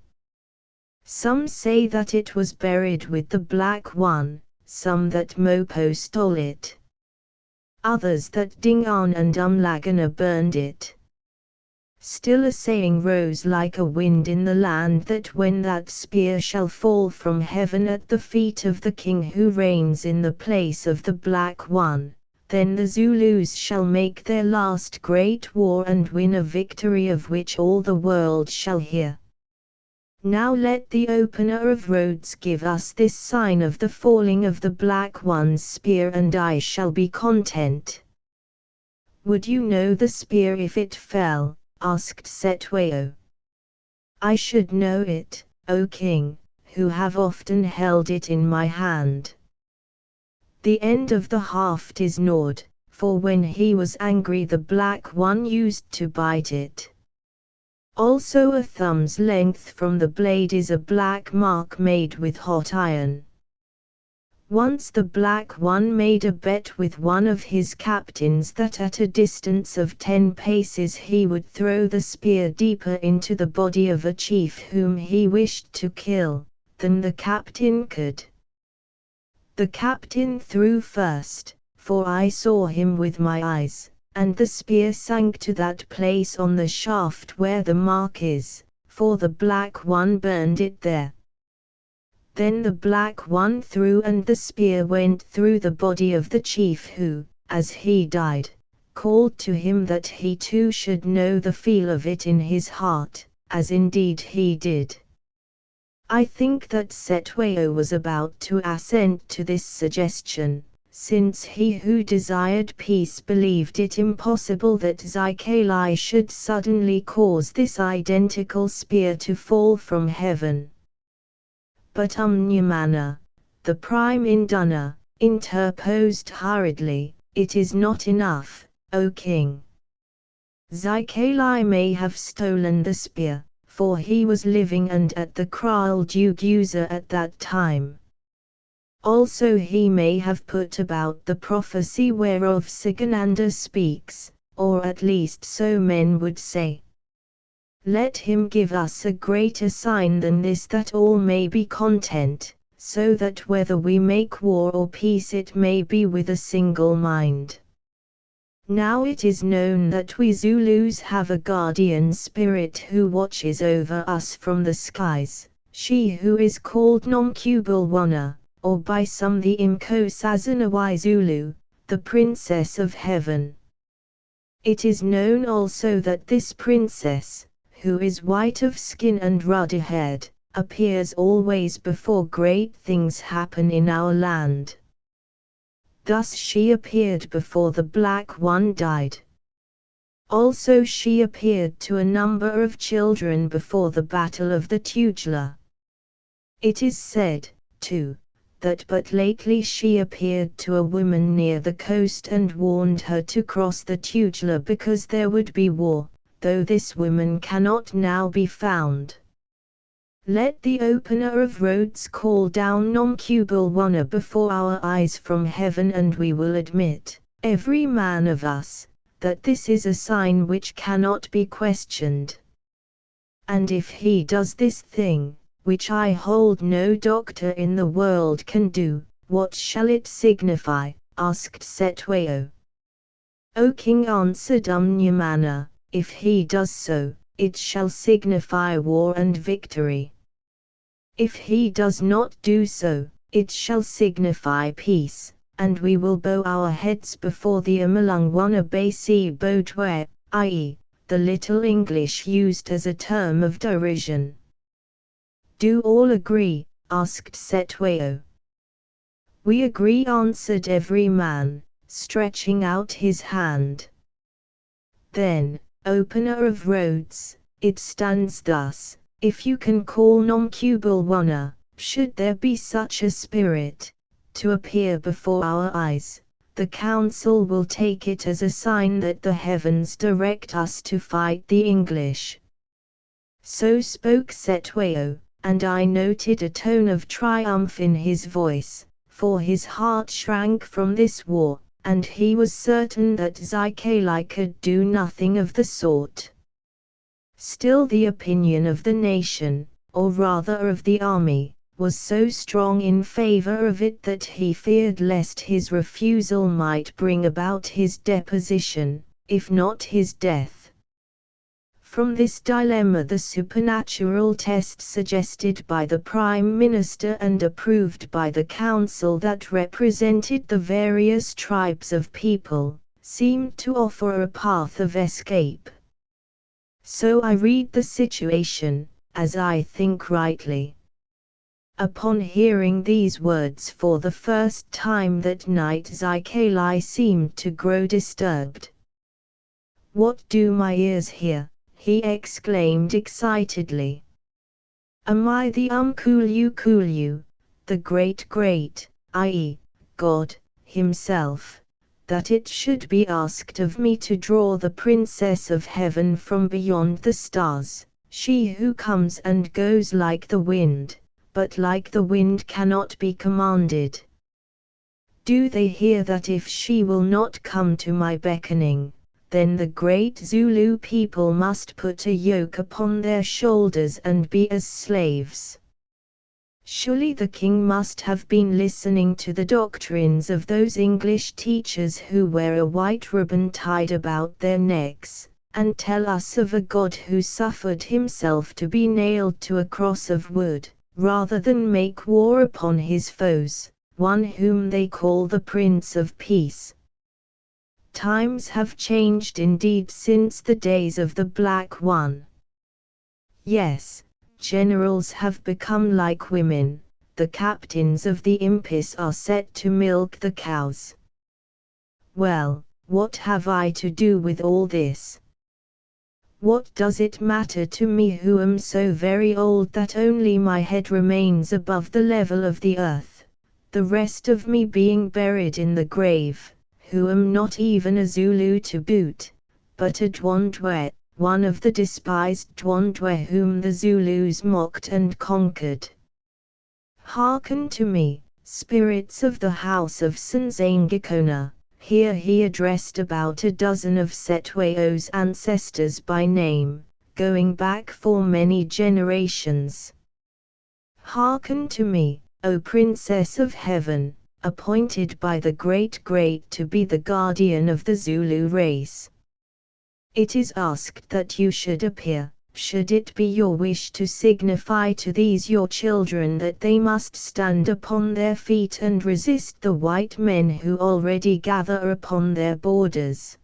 Some say that it was buried with the black one, some that Mopo stole it. Others that Dingan and Umlagana burned it. Still a saying rose like a wind in the land that when that spear shall fall from heaven at the feet of the king who reigns in the place of the black one, then the Zulus shall make their last great war and win a victory of which all the world shall hear. Now let the opener of roads give us this sign of the falling of the black one's spear and I shall be content. Would you know the spear if it fell? Asked Setwayo. I should know it, O king, who have often held it in my hand. The end of the haft is gnawed, for when he was angry the black one used to bite it. Also a thumb's length from the blade is a black mark made with hot iron. Once the black one made a bet with one of his captains that at a distance of 10 paces he would throw the spear deeper into the body of a chief whom he wished to kill, than the captain could. The captain threw first, for I saw him with my eyes, and the spear sank to that place on the shaft where the mark is, for the black one burned it there. Then the black one threw and the spear went through the body of the chief who, as he died, called to him that he too should know the feel of it in his heart, as indeed he did. I think that Setwayo was about to assent to this suggestion, since he who desired peace believed it impossible that Zykalai should suddenly cause this identical spear to fall from heaven. But Nyamana, the prime induna, interposed hurriedly, it is not enough, O king. Zykalai may have stolen the spear, for he was living and at the Kraal Duguza at that time. Also he may have put about the prophecy whereof Sigananda speaks, or at least so men would say. Let him give us a greater sign than this that all may be content, so that whether we make war or peace it may be with a single mind. Now it is known that we Zulus have a guardian spirit who watches over us from the skies, she who is called Nomkubulwana, or by some the Inkosazanawai Zulu, the Princess of Heaven. It is known also that this princess, who is white of skin and ruddy-haired, appears always before great things happen in our land. Thus she appeared before the black one died. Also she appeared to a number of children before the battle of the Tugela. It is said, too, that but lately she appeared to a woman near the coast and warned her to cross the Tugela because there would be war, though this woman cannot now be found. Let the opener of roads call down Nomkubulwana before our eyes from heaven and we will admit, every man of us, that this is a sign which cannot be questioned. And if he does this thing, which I hold no doctor in the world can do. What shall it signify? Asked Setwayo. O king, answered Umnyamana, if he does so, it shall signify war and victory. If he does not do so, it shall signify peace, and we will bow our heads before the Amalungwana Basi Bodwe, i.e., the Little English used as a term of derision. Do all agree? Asked Setwayo. We agree, answered every man, stretching out his hand. Then, opener of roads, it stands thus: if you can call Nomcubulwana, should there be such a spirit, to appear before our eyes, the council will take it as a sign that the heavens direct us to fight the English. So spoke Setwayo, and I noted a tone of triumph in his voice, for his heart shrank from this war, and he was certain that Zaikali could do nothing of the sort. Still the opinion of the nation, or rather of the army, was so strong in favor of it that he feared lest his refusal might bring about his deposition, if not his death. From this dilemma the supernatural test suggested by the Prime Minister and approved by the council that represented the various tribes of people, seemed to offer a path of escape. So I read the situation, as I think rightly. Upon hearing these words for the first time that night, Zaikali seemed to grow disturbed. What do my ears hear? He exclaimed excitedly. Am I the Kulu, the great, i.e., God, himself, that it should be asked of me to draw the Princess of Heaven from beyond the stars, she who comes and goes like the wind, but like the wind cannot be commanded? Do they hear that if she will not come to my beckoning, then the great Zulu people must put a yoke upon their shoulders and be as slaves? Surely the king must have been listening to the doctrines of those English teachers who wear a white ribbon tied about their necks, and tell us of a God who suffered himself to be nailed to a cross of wood, rather than make war upon his foes, one whom they call the Prince of Peace. Times have changed indeed since the days of the Black One. Yes, generals have become like women, the captains of the Impis are set to milk the cows. Well, what have I to do with all this? What does it matter to me who am so very old that only my head remains above the level of the earth, the rest of me being buried in the grave, who am not even a Zulu to boot, but a Dwandwe, one of the despised Dwandwe whom the Zulus mocked and conquered? Hearken to me, spirits of the house of Sanzangikona. Here he addressed about a dozen of Setwayo's ancestors by name, going back for many generations. Hearken to me, O Princess of Heaven, appointed by the Great to be the guardian of the Zulu race. It is asked that you should appear, should it be your wish to signify to these your children that they must stand upon their feet and resist the white men who already gather upon their borders.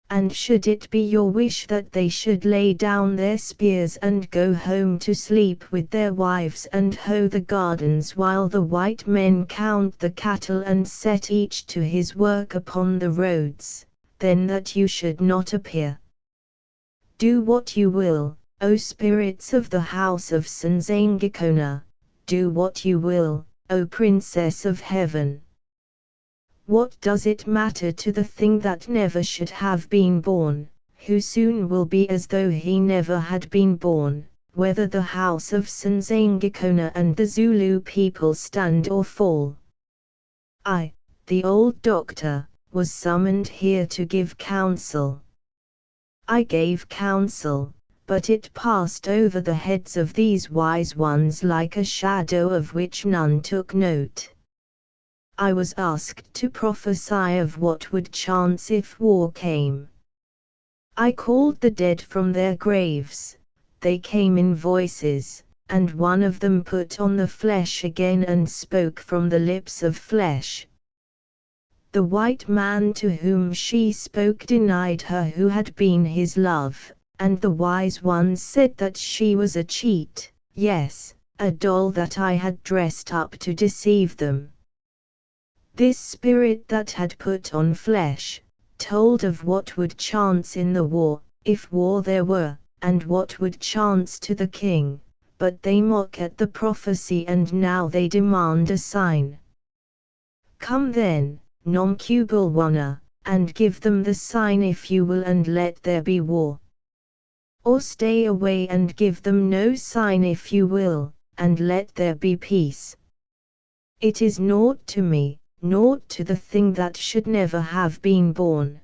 And should it be your wish that they should lay down their spears and go home to sleep with their wives and hoe the gardens while the white men count the cattle and set each to his work upon the roads, then that you should not appear. Do what you will, O spirits of the house of Sanzangikona, do what you will, O Princess of Heaven. What does it matter to the thing that never should have been born, who soon will be as though he never had been born, whether the house of Sanzangikona and the Zulu people stand or fall? I, the old doctor, was summoned here to give counsel. I gave counsel, but it passed over the heads of these wise ones like a shadow of which none took note. I was asked to prophesy of what would chance if war came. I called the dead from their graves. They came in voices, and one of them put on the flesh again and spoke from the lips of flesh. The white man to whom she spoke denied her who had been his love, and the wise ones said that she was a cheat, yes, a doll that I had dressed up to deceive them. This spirit that had put on flesh told of what would chance in the war, if war there were, and what would chance to the king, but they mock at the prophecy and now they demand a sign. Come then, Nomcubulwana, and give them the sign if you will, and let there be war. Or stay away and give them no sign if you will, and let there be peace. It is naught to me, naught to the thing that should never have been born.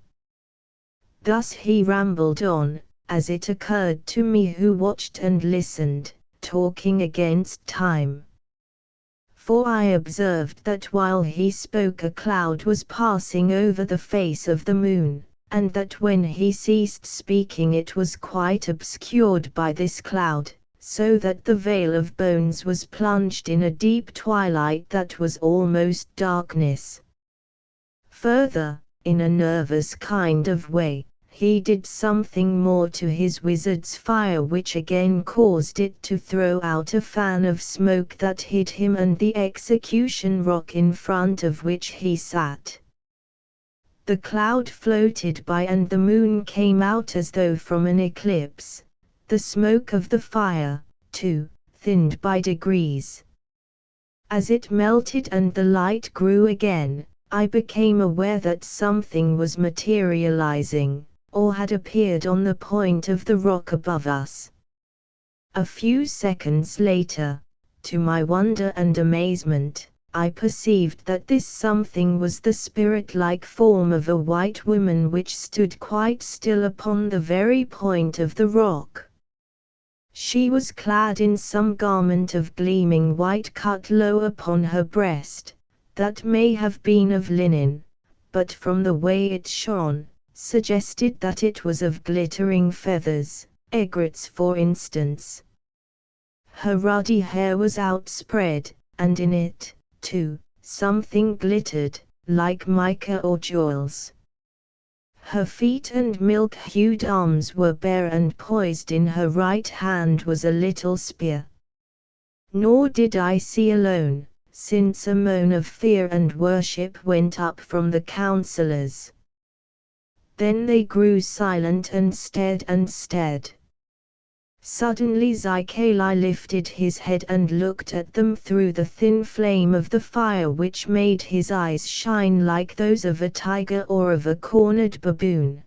Thus he rambled on, as it occurred to me who watched and listened, talking against time. For I observed that while he spoke a cloud was passing over the face of the moon, and that when he ceased speaking it was quite obscured by this cloud, so that the veil of bones was plunged in a deep twilight that was almost darkness. Further, in a nervous kind of way, he did something more to his wizard's fire which again caused it to throw out a fan of smoke that hid him and the execution rock in front of which he sat. The cloud floated by and the moon came out as though from an eclipse. The smoke of the fire, too, thinned by degrees. As it melted and the light grew again, I became aware that something was materializing, or had appeared on the point of the rock above us. A few seconds later, to my wonder and amazement, I perceived that this something was the spirit-like form of a white woman which stood quite still upon the very point of the rock. She was clad in some garment of gleaming white cut low upon her breast, that may have been of linen, but from the way it shone, suggested that it was of glittering feathers, egrets for instance. Her ruddy hair was outspread, and in it, too, something glittered, like mica or jewels. Her feet and milk-hued arms were bare and poised in her right hand was a little spear. Nor did I see alone, since a moan of fear and worship went up from the counselors. Then they grew silent and stared and stared. Suddenly Zykalai lifted his head and looked at them through the thin flame of the fire which made his eyes shine like those of a tiger or of a cornered baboon.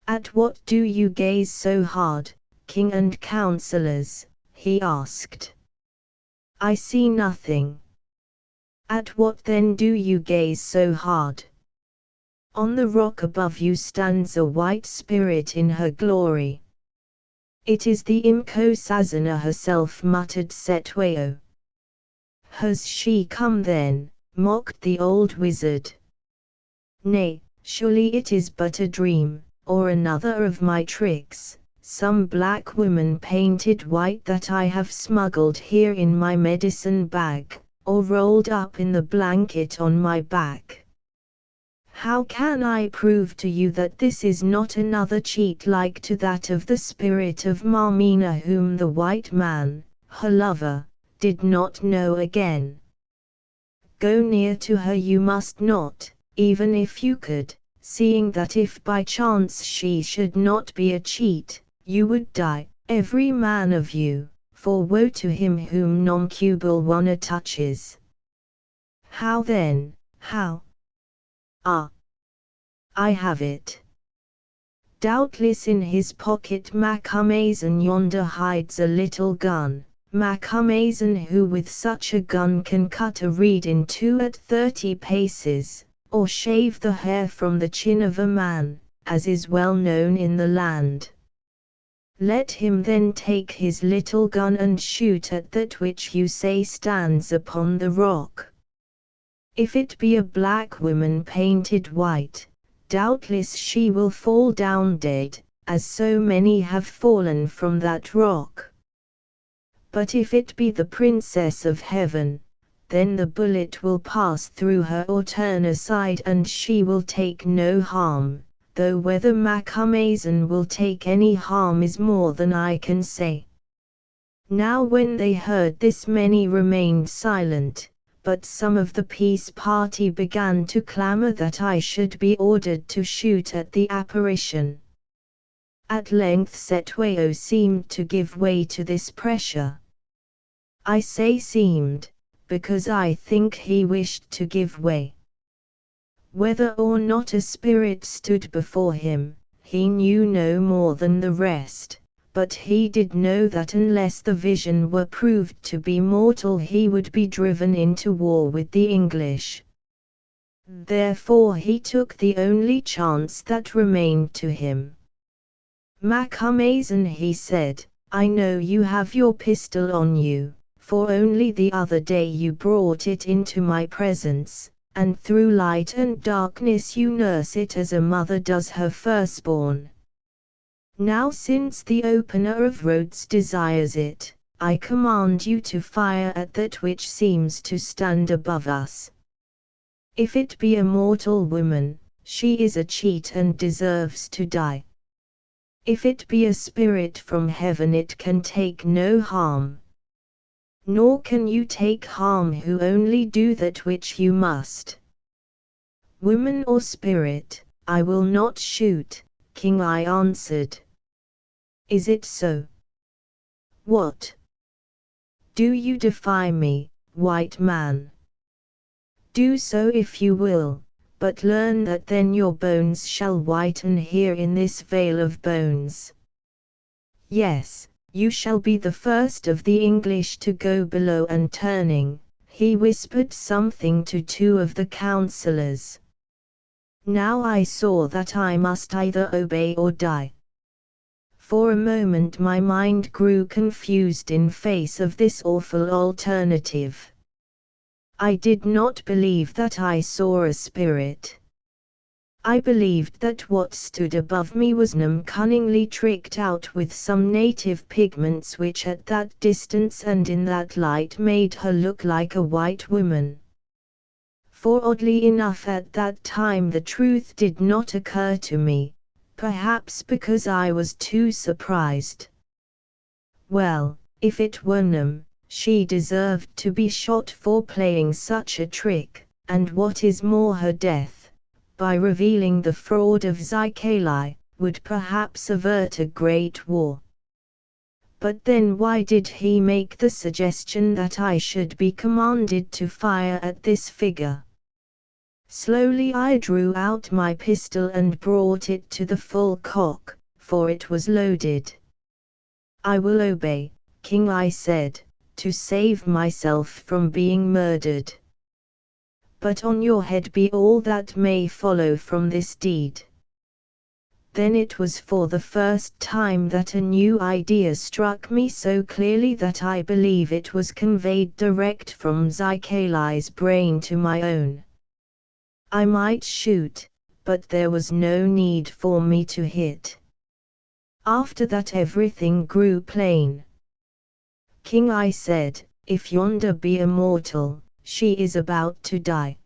"At what do you gaze so hard, king and counselors?" he asked. "I see nothing." "At what then do you gaze so hard?" "On the rock above you stands a white spirit in her glory." "It is the Inkosazana herself," muttered Setwayo. "Has she come then?" mocked the old wizard. "Nay, surely it is but a dream, or another of my tricks, some black woman painted white that I have smuggled here in my medicine bag, or rolled up in the blanket on my back. How can I prove to you that this is not another cheat like to that of the spirit of Marmina whom the white man, her lover, did not know again? Go near to her you must not, even if you could, seeing that if by chance she should not be a cheat, you would die, every man of you, for woe to him whom Nomcubulwana touches." "How then, how?" "Ah! I have it. Doubtless in his pocket Macumazan yonder hides a little gun, Macumazan who with such a gun can cut a reed in two at 30 paces, or shave the hair from the chin of a man, as is well known in the land. Let him then take his little gun and shoot at that which you say stands upon the rock. If it be a black woman painted white, doubtless she will fall down dead, as so many have fallen from that rock. But if it be the Princess of Heaven, then the bullet will pass through her or turn aside and she will take no harm, though whether Macumazahn will take any harm is more than I can say. Now when they heard this many remained silent, but some of the peace party began to clamour that I should be ordered to shoot at the apparition. At length Cetwayo seemed to give way to this pressure. I say seemed, because I think he wished to give way. Whether or not a spirit stood before him, he knew no more than the rest, but he did know that unless the vision were proved to be mortal he would be driven into war with the English. Therefore he took the only chance that remained to him. Macumazahn, he said, I know you have your pistol on you, for only the other day you brought it into my presence, and through light and darkness you nurse it as a mother does her firstborn. Now since the opener of roads desires it, I command you to fire at that which seems to stand above us. If it be a mortal woman, she is a cheat and deserves to die. If it be a spirit from heaven it can take no harm. Nor can you take harm who only do that which you must. Woman or spirit, I will not shoot, King I answered. Is it so? What? Do you defy me, white man? Do so if you will, but learn that then your bones shall whiten here in this vale of bones. Yes, you shall be the first of the English to go below. And turning, he whispered something to two of the councillors. Now I saw that I must either obey or die. For a moment my mind grew confused in face of this awful alternative. I did not believe that I saw a spirit. I believed that what stood above me was cunningly tricked out with some native pigments which at that distance and in that light made her look like a white woman. For oddly enough at that time the truth did not occur to me, perhaps because I was too surprised. Well, if it were Nym, she deserved to be shot for playing such a trick, and what is more her death, by revealing the fraud of Zycali, would perhaps avert a great war. But then why did he make the suggestion that I should be commanded to fire at this figure? Slowly I drew out my pistol and brought it to the full cock, for it was loaded. I will obey, King, I said, to save myself from being murdered. But on your head be all that may follow from this deed. Then it was for the first time that a new idea struck me so clearly that I believe it was conveyed direct from Zycali's brain to my own. I might shoot, but there was no need for me to hit. After that everything grew plain. King, I said, if yonder be a mortal, she is about to die.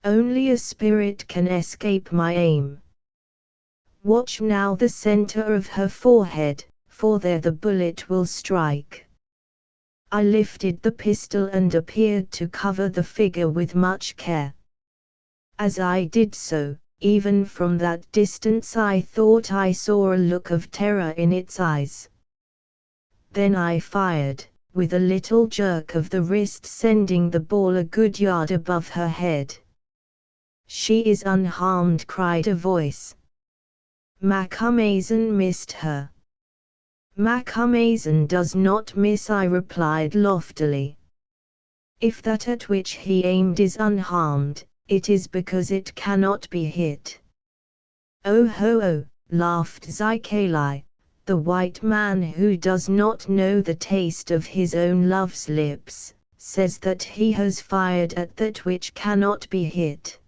Only a spirit can escape my aim. Watch now the center of her forehead, for there the bullet will strike. I lifted the pistol and appeared to cover the figure with much care. As I did so, even from that distance I thought I saw a look of terror in its eyes. Then I fired, with a little jerk of the wrist sending the ball a good yard above her head. She is unharmed, cried a voice. Macumazahn missed her. Macumazahn does not miss, I replied loftily. If that at which he aimed is unharmed, it is because it cannot be hit. Oh ho oh, laughed Zycali, The white man who does not know the taste of his own love's lips, says that he has fired at that which cannot be hit.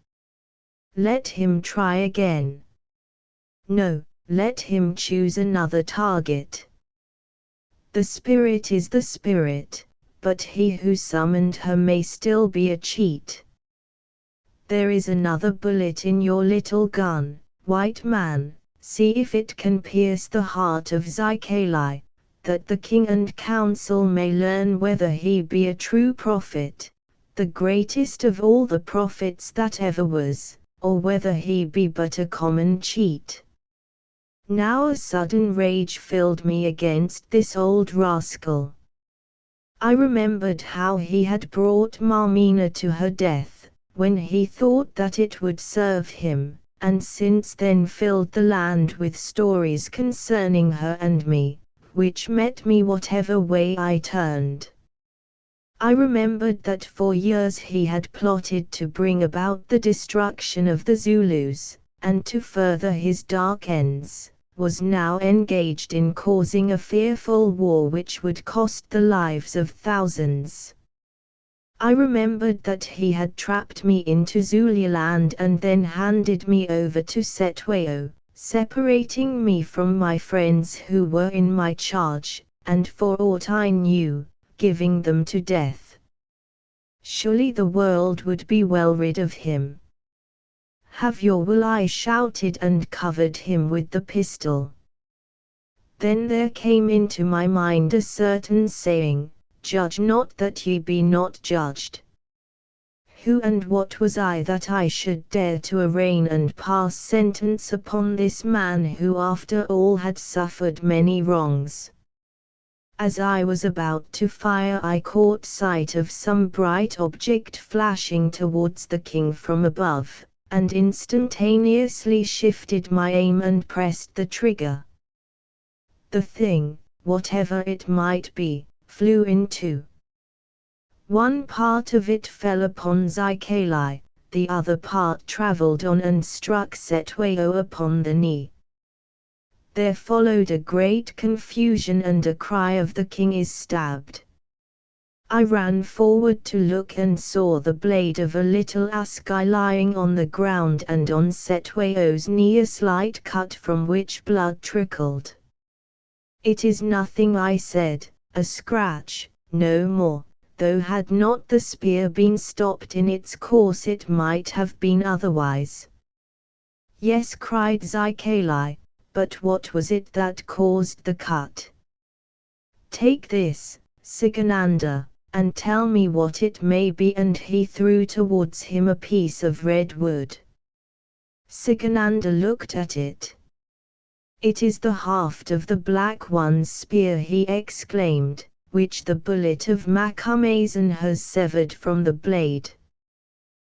Let him try again. No, let him choose another target. The spirit is the spirit, but he who summoned her may still be a cheat. There is another bullet in your little gun, white man. See if it can pierce the heart of Zycali, that the king and council may learn whether he be a true prophet, the greatest of all the prophets that ever was, or whether he be but a common cheat. Now a sudden rage filled me against this old rascal. I remembered how he had brought Marmina to her death, when he thought that it would serve him, and since then filled the land with stories concerning her and me, which met me whatever way I turned. I remembered that for years he had plotted to bring about the destruction of the Zulus, and to further his dark ends, was now engaged in causing a fearful war which would cost the lives of thousands. I remembered that he had trapped me into Zululand and then handed me over to Setwayo, separating me from my friends who were in my charge, and for aught I knew, giving them to death. Surely the world would be well rid of him. Have your will, I shouted, and covered him with the pistol. Then there came into my mind a certain saying, "Judge not that ye be not judged." Who and what was I that I should dare to arraign and pass sentence upon this man who after all had suffered many wrongs? As I was about to fire, I caught sight of some bright object flashing towards the king from above, and instantaneously shifted my aim and pressed the trigger. The thing, whatever it might be, flew into. One part of it fell upon Zycali, the other part travelled on and struck Setwayo upon the knee. There followed a great confusion and a cry of "The king is stabbed." I ran forward to look and saw the blade of a little assegai lying on the ground and on Setwayo's knee a slight cut from which blood trickled. "It is nothing," I said, "a scratch, no more, though had not the spear been stopped in its course it might have been otherwise." "Yes," cried Zycali, "but what was it that caused the cut? Take this, Sigananda, and tell me what it may be," and he threw towards him a piece of red wood. Sigananda looked at it. "It is the haft of the Black One's spear," he exclaimed, "which the bullet of Macumazahn has severed from the blade."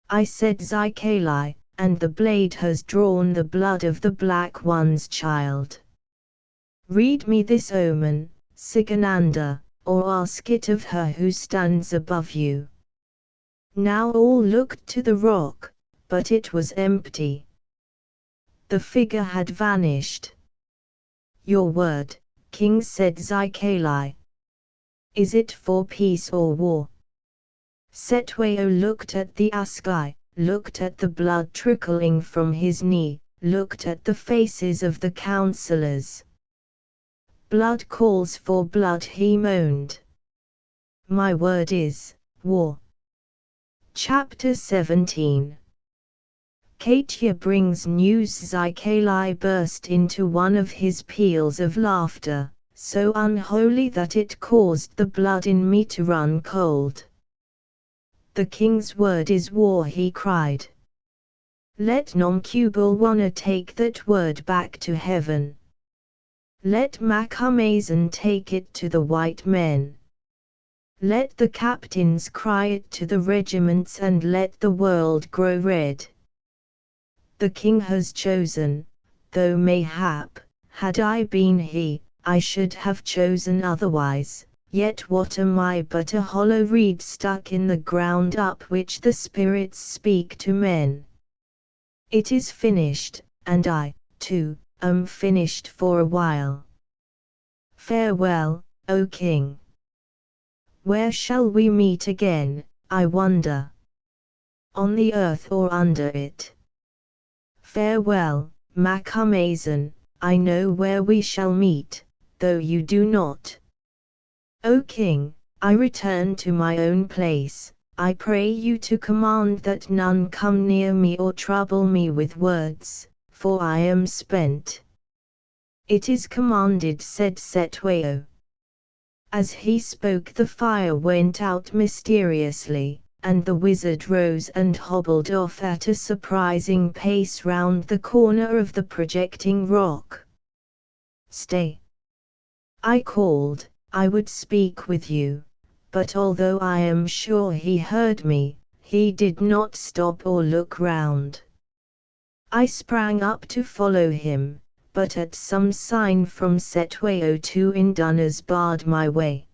I said, "Zycali, and the blade has drawn the blood of the Black One's child. Read me this omen, Sigananda, or ask it of her who stands above you." Now all looked to the rock, but it was empty. The figure had vanished. "Your word, king," said Zycali. "Is it for peace or war?" Setwayo looked at the assegai, looked at the blood trickling from his knee, looked at the faces of the councillors. "Blood calls for blood," he moaned. "My word is, war." Chapter 17. Katya brings news. Zycali burst into one of his peals of laughter, so unholy that it caused the blood in me to run cold. "The king's word is war," he cried. "Let Nomcubulwana take that word back to heaven. Let Macumazahn take it to the white men. Let the captains cry it to the regiments, and let the world grow red. The king has chosen, though mayhap, had I been he, I should have chosen otherwise, yet what am I but a hollow reed stuck in the ground up which the spirits speak to men? It is finished, and I, too, am finished for a while. Farewell, O king. Where shall we meet again, I wonder? On the earth or under it? Farewell, Macumazahn, I know where we shall meet, though you do not. O king, I return to my own place. I pray you to command that none come near me or trouble me with words, for I am spent. It is commanded, said Cetwayo. As he spoke, the fire went out mysteriously, and the wizard rose and hobbled off at a surprising pace round the corner of the projecting rock. Stay! I called. I would speak with you, but although I am sure he heard me, he did not stop or look round. I sprang up to follow him, but at some sign from Cetwayo two Indunas barred my way.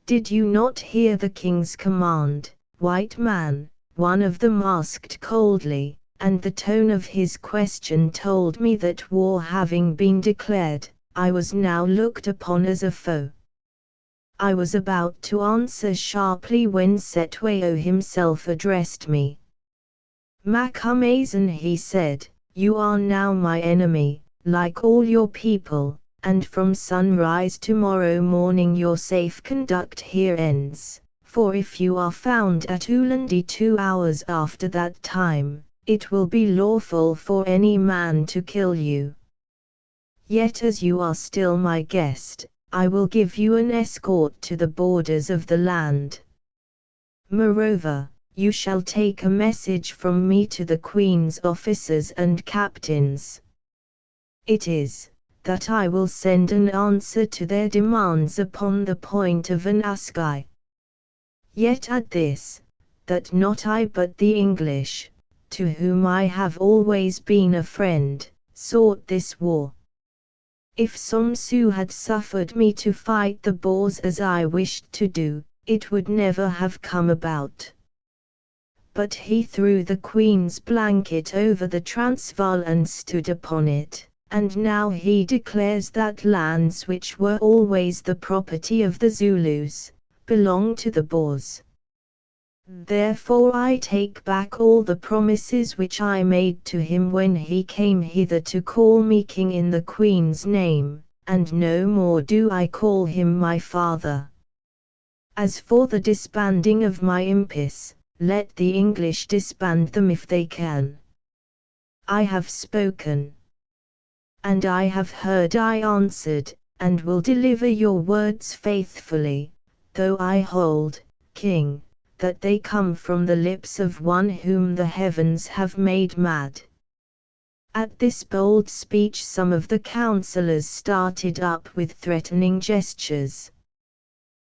Did you not hear the king's command, white man? One of them asked coldly, and the tone of his question told me that war having been declared, I was now looked upon as a foe. I was about to answer sharply when Cetwayo himself addressed me. Macumazahn, he said, you are now my enemy, like all your people, and from sunrise tomorrow morning your safe conduct here ends, for if you are found at Ulandi 2 hours after that time, it will be lawful for any man to kill you. Yet as you are still my guest, I will give you an escort to the borders of the land. Moreover, you shall take a message from me to the Queen's officers and captains. It is, that I will send an answer to their demands upon the point of an assegai. Yet add this, that not I but the English, to whom I have always been a friend, sought this war. If Somsu had suffered me to fight the Boers as I wished to do, it would never have come about. But he threw the Queen's blanket over the Transvaal and stood upon it, and now he declares that lands which were always the property of the Zulus, belong to the Boers. Therefore I take back all the promises which I made to him when he came hither to call me king in the Queen's name, and no more do I call him my father. As for the disbanding of my impis, let the English disband them if they can. I have spoken. And I have heard, I answered, and will deliver your words faithfully, though I hold, king, that they come from the lips of one whom the heavens have made mad. At this bold speech some of the councillors started up with threatening gestures.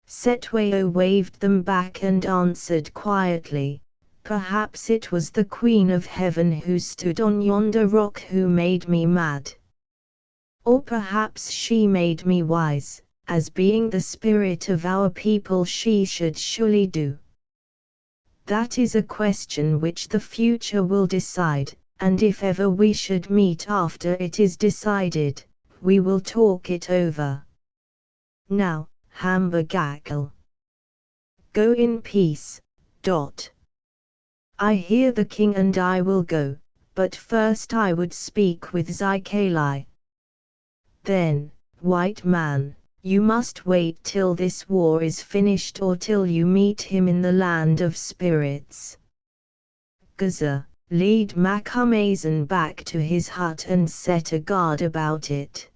Cetwayo waved them back and answered quietly, perhaps it was the Queen of Heaven who stood on yonder rock who made me mad. Or perhaps she made me wise, as being the spirit of our people she should surely do. That is a question which the future will decide, and if ever we should meet after it is decided, we will talk it over. Now, Hambagakel. Go in peace. I hear the king and I will go, but first I would speak with Zikali. Then, white man, you must wait till this war is finished or till you meet him in the land of spirits. Gaza, lead Macumazahn back to his hut and set a guard about it.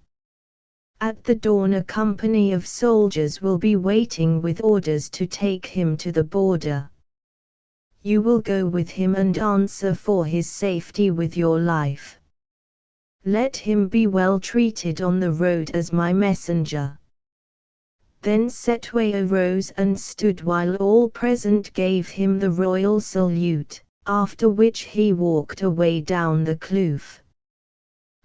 At the dawn a company of soldiers will be waiting with orders to take him to the border. You will go with him and answer for his safety with your life. Let him be well treated on the road as my messenger. Then Cetwayo rose and stood while all present gave him the royal salute, after which he walked away down the kloof.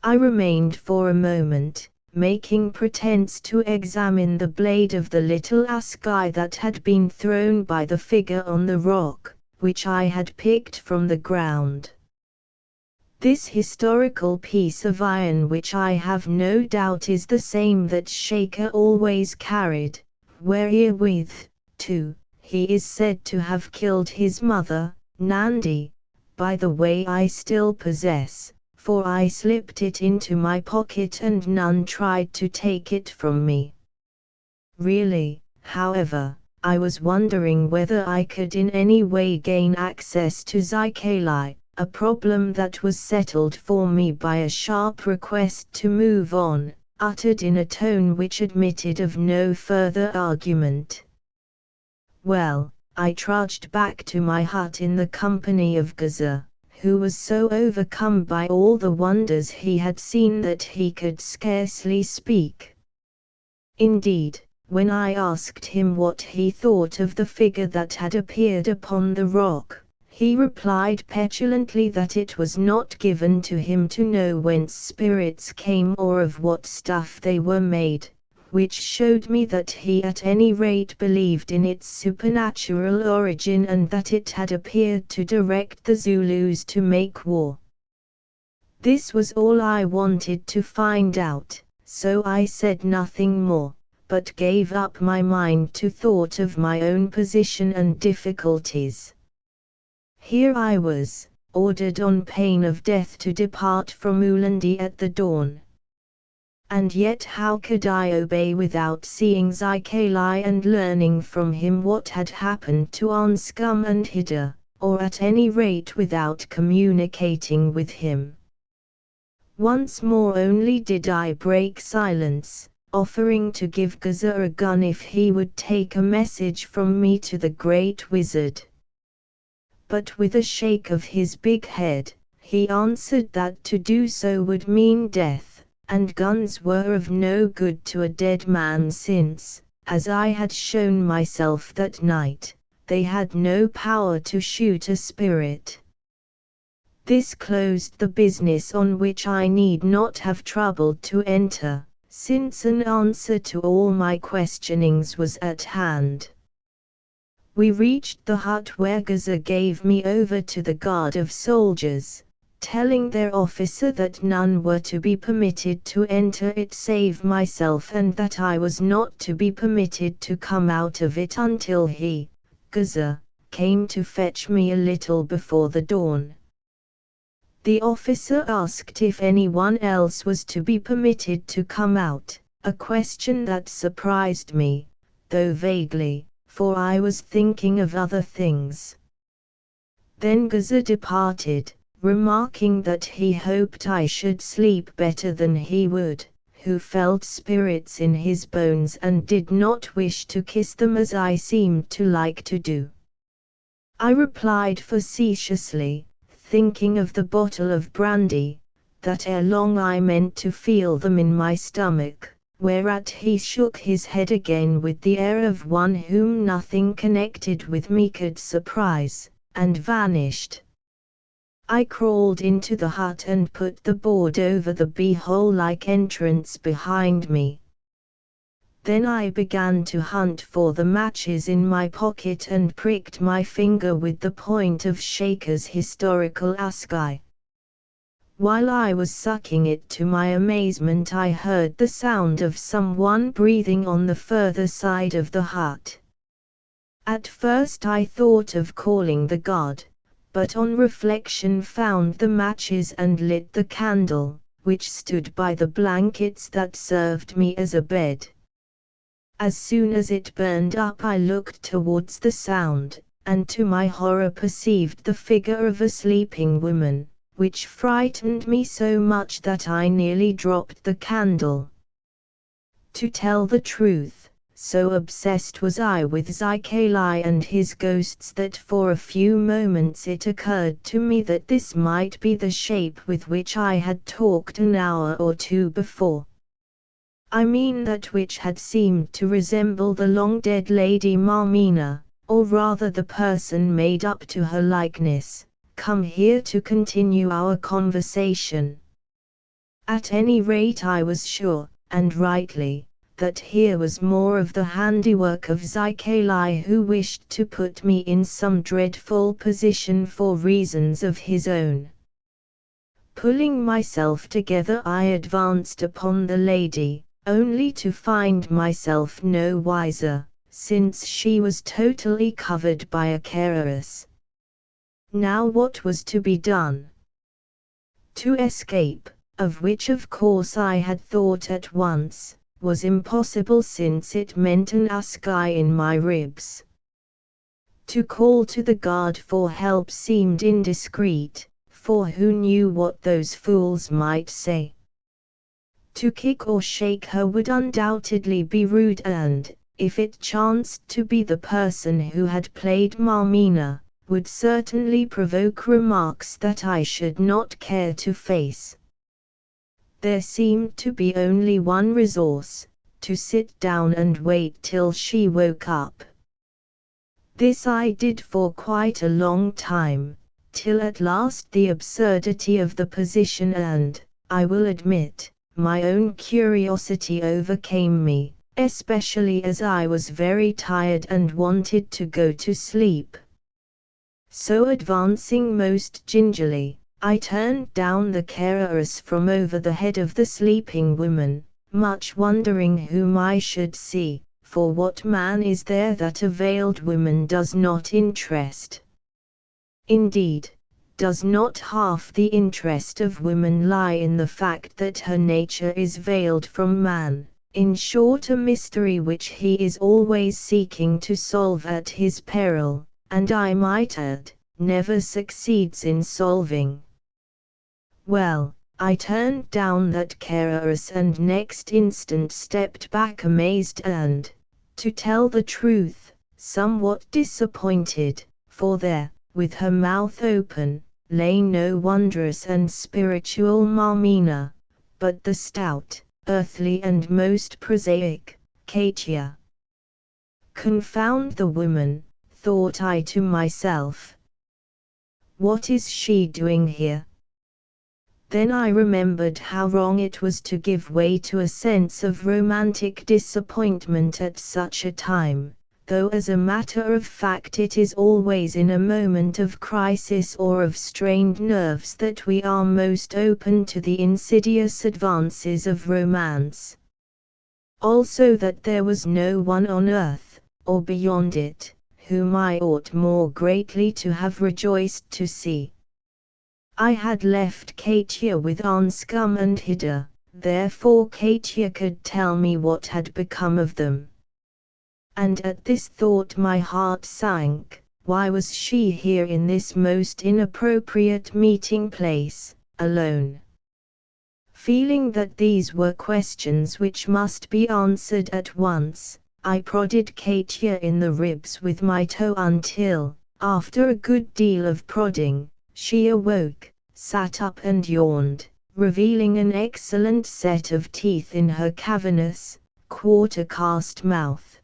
I remained for a moment, making pretense to examine the blade of the little assegai that had been thrown by the figure on the rock, which I had picked from the ground. This historical piece of iron, which I have no doubt is the same that Shaker always carried, wherewith, too, he is said to have killed his mother, Nandi, by the way I still possess, for I slipped it into my pocket and none tried to take it from me. Really, however, I was wondering whether I could in any way gain access to Zykalai, a problem that was settled for me by a sharp request to move on, uttered in a tone which admitted of no further argument. Well, I trudged back to my hut in the company of Gaza, who was so overcome by all the wonders he had seen that he could scarcely speak. Indeed, when I asked him what he thought of the figure that had appeared upon the rock, he replied petulantly that it was not given to him to know whence spirits came or of what stuff they were made, which showed me that he at any rate believed in its supernatural origin and that it had appeared to direct the Zulus to make war. This was all I wanted to find out, so I said nothing more, but gave up my mind to thought of my own position and difficulties. Here I was, ordered on pain of death to depart from Ulandi at the dawn. And yet how could I obey without seeing Zykalai and learning from him what had happened to Anscum and Hida, or at any rate without communicating with him? Once more only did I break silence, offering to give Gaza a gun if he would take a message from me to the great wizard. But with a shake of his big head, he answered that to do so would mean death, and guns were of no good to a dead man since, as I had shown myself that night, they had no power to shoot a spirit. This closed the business on which I need not have troubled to enter, since an answer to all my questionings was at hand. We reached the hut where Gaza gave me over to the guard of soldiers, telling their officer that none were to be permitted to enter it save myself and that I was not to be permitted to come out of it until he, Gaza, came to fetch me a little before the dawn. The officer asked if anyone else was to be permitted to come out, a question that surprised me, though vaguely, for I was thinking of other things. Then Gaza departed, remarking that he hoped I should sleep better than he would, who felt spirits in his bones and did not wish to kiss them as I seemed to like to do. I replied facetiously, thinking of the bottle of brandy, that ere long I meant to feel them in my stomach, whereat he shook his head again with the air of one whom nothing connected with me could surprise, and vanished. I crawled into the hut and put the board over the bee-hole-like entrance behind me. Then I began to hunt for the matches in my pocket and pricked my finger with the point of Shaker's historical ascii. While I was sucking it, to my amazement I heard the sound of someone breathing on the further side of the hut. At first I thought of calling the guard, but on reflection found the matches and lit the candle, which stood by the blankets that served me as a bed. As soon as it burned up I looked towards the sound, and to my horror perceived the figure of a sleeping woman, which frightened me so much that I nearly dropped the candle. To tell the truth, so obsessed was I with Zykalai and his ghosts that for a few moments it occurred to me that this might be the shape with which I had talked an hour or two before. I mean that which had seemed to resemble the long-dead Lady Marmina, or rather the person made up to her likeness, come here to continue our conversation. At any rate I was sure, and rightly, that here was more of the handiwork of Zykalai, who wished to put me in some dreadful position for reasons of his own. Pulling myself together, I advanced upon the lady, only to find myself no wiser, since she was totally covered by a cuirass. Now what was to be done? To escape, of which of course I had thought at once, was impossible since it meant an ascii in my ribs. To call to the guard for help seemed indiscreet, for who knew what those fools might say? To kick or shake her would undoubtedly be rude and, if it chanced to be the person who had played Marmina, would certainly provoke remarks that I should not care to face. There seemed to be only one resource, to sit down and wait till she woke up. This I did for quite a long time, till at last the absurdity of the position and, I will admit, my own curiosity overcame me, especially as I was very tired and wanted to go to sleep. So advancing most gingerly, I turned down the cuirass from over the head of the sleeping woman, much wondering whom I should see. For what man is there that a veiled woman does not interest? Indeed, does not half the interest of woman lie in the fact that her nature is veiled from man, in short a mystery which he is always seeking to solve at his peril, and I might add, never succeeds in solving? Well, I turned down that cuirass and next instant stepped back amazed and, to tell the truth, somewhat disappointed, for there, with her mouth open, lay no wondrous and spiritual Marmina, but the stout, earthly and most prosaic, Katia. Confound the woman, thought I to myself. What is she doing here? Then I remembered how wrong it was to give way to a sense of romantic disappointment at such a time, though as a matter of fact it is always in a moment of crisis or of strained nerves that we are most open to the insidious advances of romance. Also that there was no one on earth, or beyond it, whom I ought more greatly to have rejoiced to see. I had left Katia with Anscum and Hida, therefore Katia could tell me what had become of them. And at this thought my heart sank. Why was she here in this most inappropriate meeting place, alone? Feeling that these were questions which must be answered at once, I prodded Katia in the ribs with my toe until, after a good deal of prodding, she awoke, sat up and yawned, revealing an excellent set of teeth in her cavernous, quarter-cast mouth.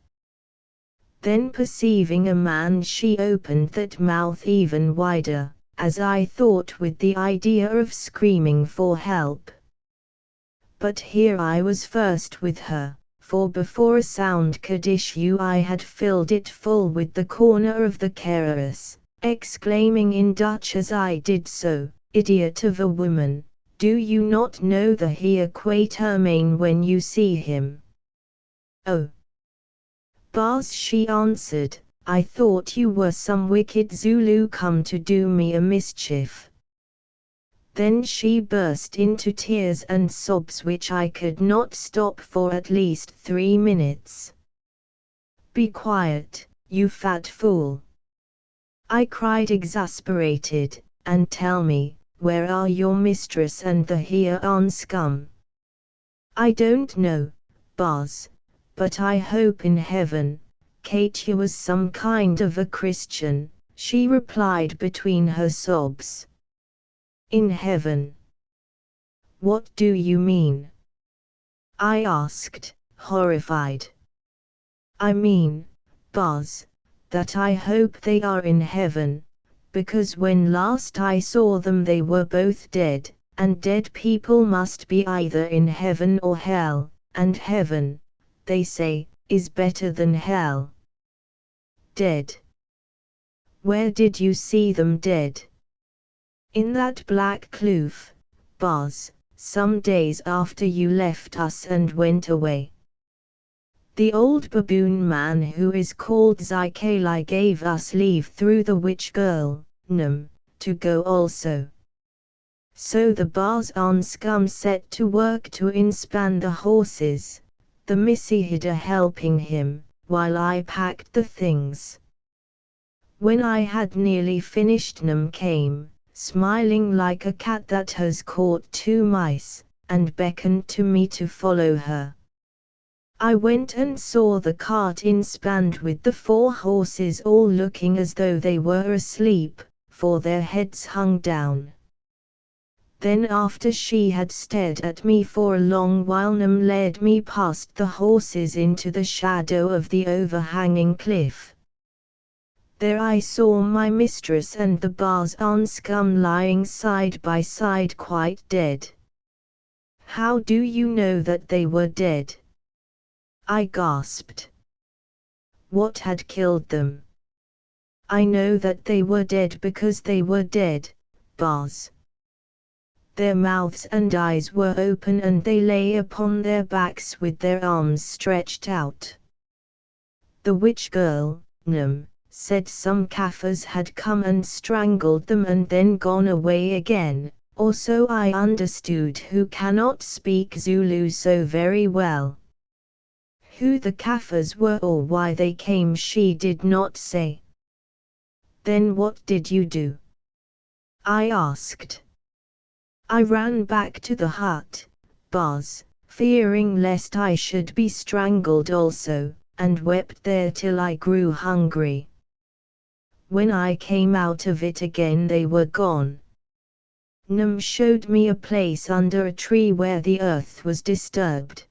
Then perceiving a man she opened that mouth even wider, as I thought with the idea of screaming for help. But here I was first with her, for before a sound could issue I had filled it full with the corner of the cuirass, exclaiming in Dutch as I did so, "Idiot of a woman, do you not know the Heer Quatermain when you see him?" "Oh, Bars," she answered, "I thought you were some wicked Zulu come to do me a mischief." Then she burst into tears and sobs which I could not stop for at least 3 minutes. "Be quiet, you fat fool!" I cried exasperated, "and tell me, where are your mistress and the Heer Anscum?" "I don't know, Bars, but I hope in heaven." Katia was some kind of a Christian, she replied between her sobs. "In heaven? What do you mean?" I asked, horrified. "I mean, Bars, that I hope they are in heaven, because when last I saw them they were both dead, and dead people must be either in heaven or hell, and heaven, they say, is better than hell." "Dead? Where did you see them dead?" "In that black kloof, Bars, some days after you left us and went away. The old baboon man who is called Zykalai gave us leave through the witch girl, Num, to go also. So the Bars Anscum set to work to inspan the horses, the Missihida helping him, while I packed the things. When I had nearly finished, Num came, smiling like a cat that has caught 2 mice, and beckoned to me to follow her. I went and saw the cart inspanned with the 4 horses all looking as though they were asleep, for their heads hung down. Then after she had stared at me for a long while, Num led me past the horses into the shadow of the overhanging cliff. There I saw my mistress and the Bars Anscum lying side by side quite dead. "How do you know that they were dead?" I gasped. What had killed them? "I know that they were dead because they were dead, Bars. Their mouths and eyes were open and they lay upon their backs with their arms stretched out. The witch girl, Num, said some Kaffirs had come and strangled them and then gone away again, or so I understood, who cannot speak Zulu so very well. Who the Kaffirs were or why they came she did not say. Then what did you do?" I asked. "I ran back to the hut, Bars, fearing lest I should be strangled also, and wept there till I grew hungry. When I came out of it again they were gone. Num showed me a place under a tree where the earth was disturbed.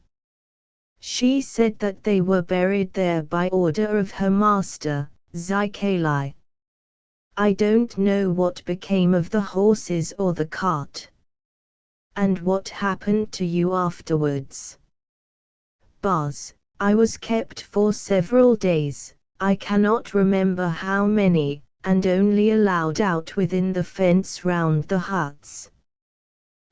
She said that they were buried there by order of her master, Zykalai. I don't know what became of the horses or the cart." "And what happened to you afterwards?" "Bars, I was kept for several days, I cannot remember how many, and only allowed out within the fence round the huts.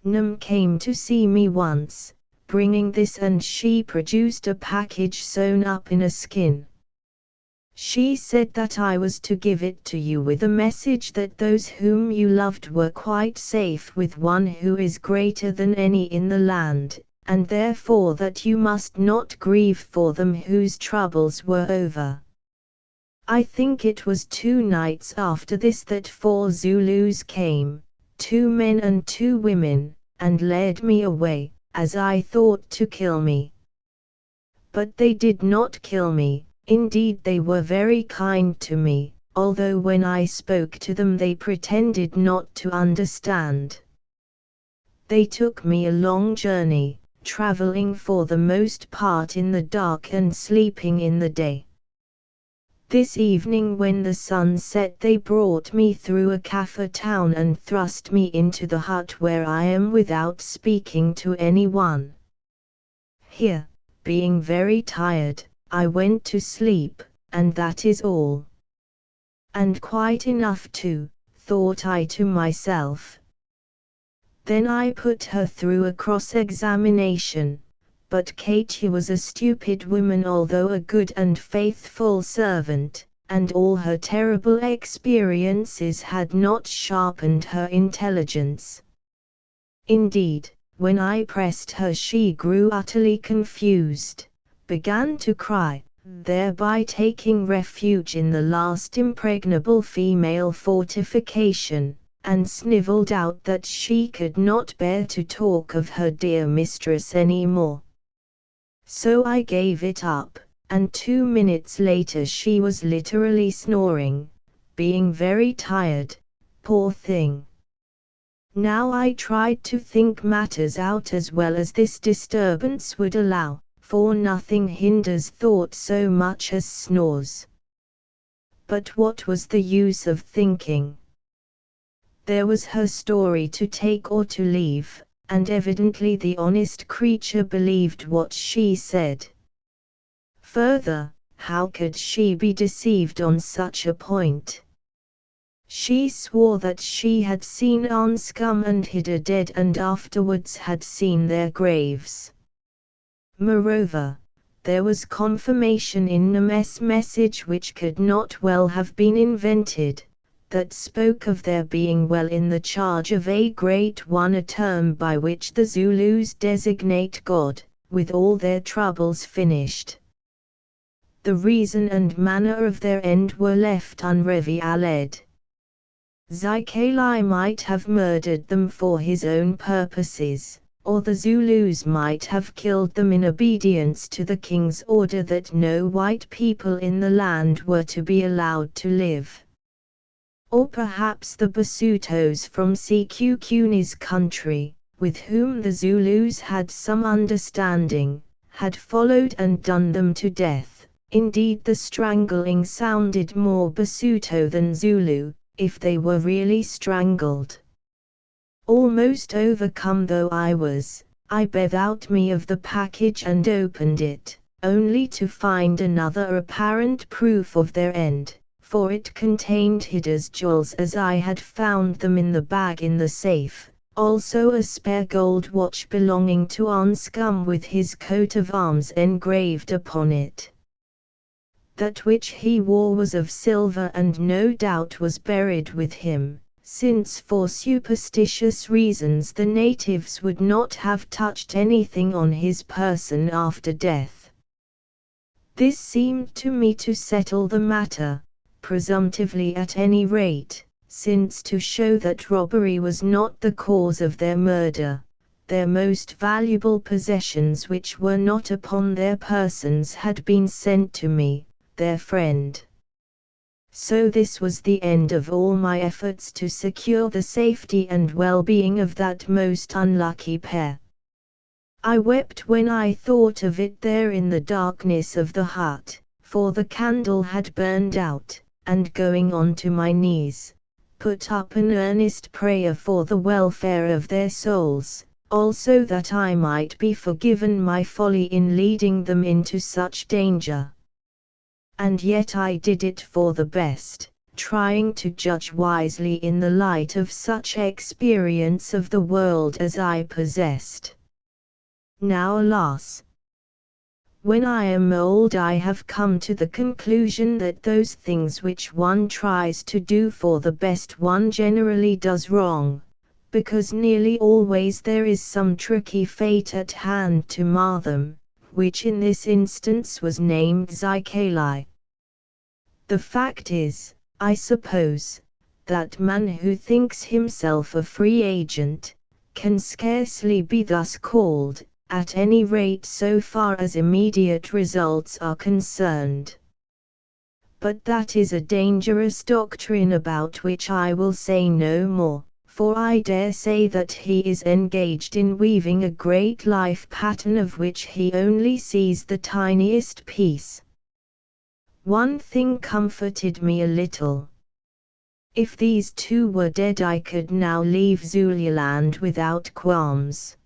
Num came to see me once, bringing this, and she produced a package sewn up in a skin. She said that I was to give it to you with a message that those whom you loved were quite safe with one who is greater than any in the land, and therefore that you must not grieve for them whose troubles were over. I think it was 2 nights after this that 4 Zulus came, 2 men and 2 women, and led me away, as I thought, to kill me. But they did not kill me. Indeed, they were very kind to me, although when I spoke to them they pretended not to understand. They took me a long journey, traveling for the most part in the dark and sleeping in the day. This evening when the sun set they brought me through a Kaffir town and thrust me into the hut where I am without speaking to anyone. Here, being very tired, I went to sleep, and that is all. And quite enough too, thought I to myself. Then I put her through a cross-examination, but Katie was a stupid woman although a good and faithful servant, and all her terrible experiences had not sharpened her intelligence. Indeed, when I pressed her she grew utterly confused, began to cry, thereby taking refuge in the last impregnable female fortification, and snivelled out that she could not bear to talk of her dear mistress any more. So I gave it up, and 2 minutes later she was literally snoring, being very tired, poor thing. Now I tried to think matters out as well as this disturbance would allow, for nothing hinders thought so much as snores. But what was the use of thinking? There was her story to take or to leave, and evidently the honest creature believed what she said. Further, how could she be deceived on such a point? She swore that she had seen Anscombe and Hidda dead and afterwards had seen their graves. Moreover, there was confirmation in Name's message which could not well have been invented, that spoke of their being well in the charge of a great one, a term by which the Zulus designate God, with all their troubles finished. The reason and manner of their end were left unrevealed. Zikali might have murdered them for his own purposes, or the Zulus might have killed them in obedience to the king's order that no white people in the land were to be allowed to live. Or perhaps the Basutos from Sekukuni's country, with whom the Zulus had some understanding, had followed and done them to death. Indeed, the strangling sounded more Basuto than Zulu, if they were really strangled. Almost overcome though I was, I bethought me of the package and opened it, only to find another apparent proof of their end, for it contained Hidda's jewels as I had found them in the bag in the safe, also a spare gold watch belonging to Anscombe with his coat of arms engraved upon it. That which he wore was of silver and no doubt was buried with him, since for superstitious reasons the natives would not have touched anything on his person after death. This seemed to me to settle the matter, presumptively at any rate, since to show that robbery was not the cause of their murder, their most valuable possessions which were not upon their persons had been sent to me, their friend. So this was the end of all my efforts to secure the safety and well-being of that most unlucky pair. I wept when I thought of it there in the darkness of the hut, for the candle had burned out, and going on to my knees, put up an earnest prayer for the welfare of their souls, also that I might be forgiven my folly in leading them into such danger. And yet I did it for the best, trying to judge wisely in the light of such experience of the world as I possessed. Now alas! When I am old I have come to the conclusion that those things which one tries to do for the best one generally does wrong, because nearly always there is some tricky fate at hand to mar them, which in this instance was named Zikali. The fact is, I suppose, that man who thinks himself a free agent, can scarcely be thus called, at any rate so far as immediate results are concerned. But that is a dangerous doctrine about which I will say no more, for I dare say that he is engaged in weaving a great life pattern of which he only sees the tiniest piece. One thing comforted me a little. If these two were dead I could now leave Zululand without qualms.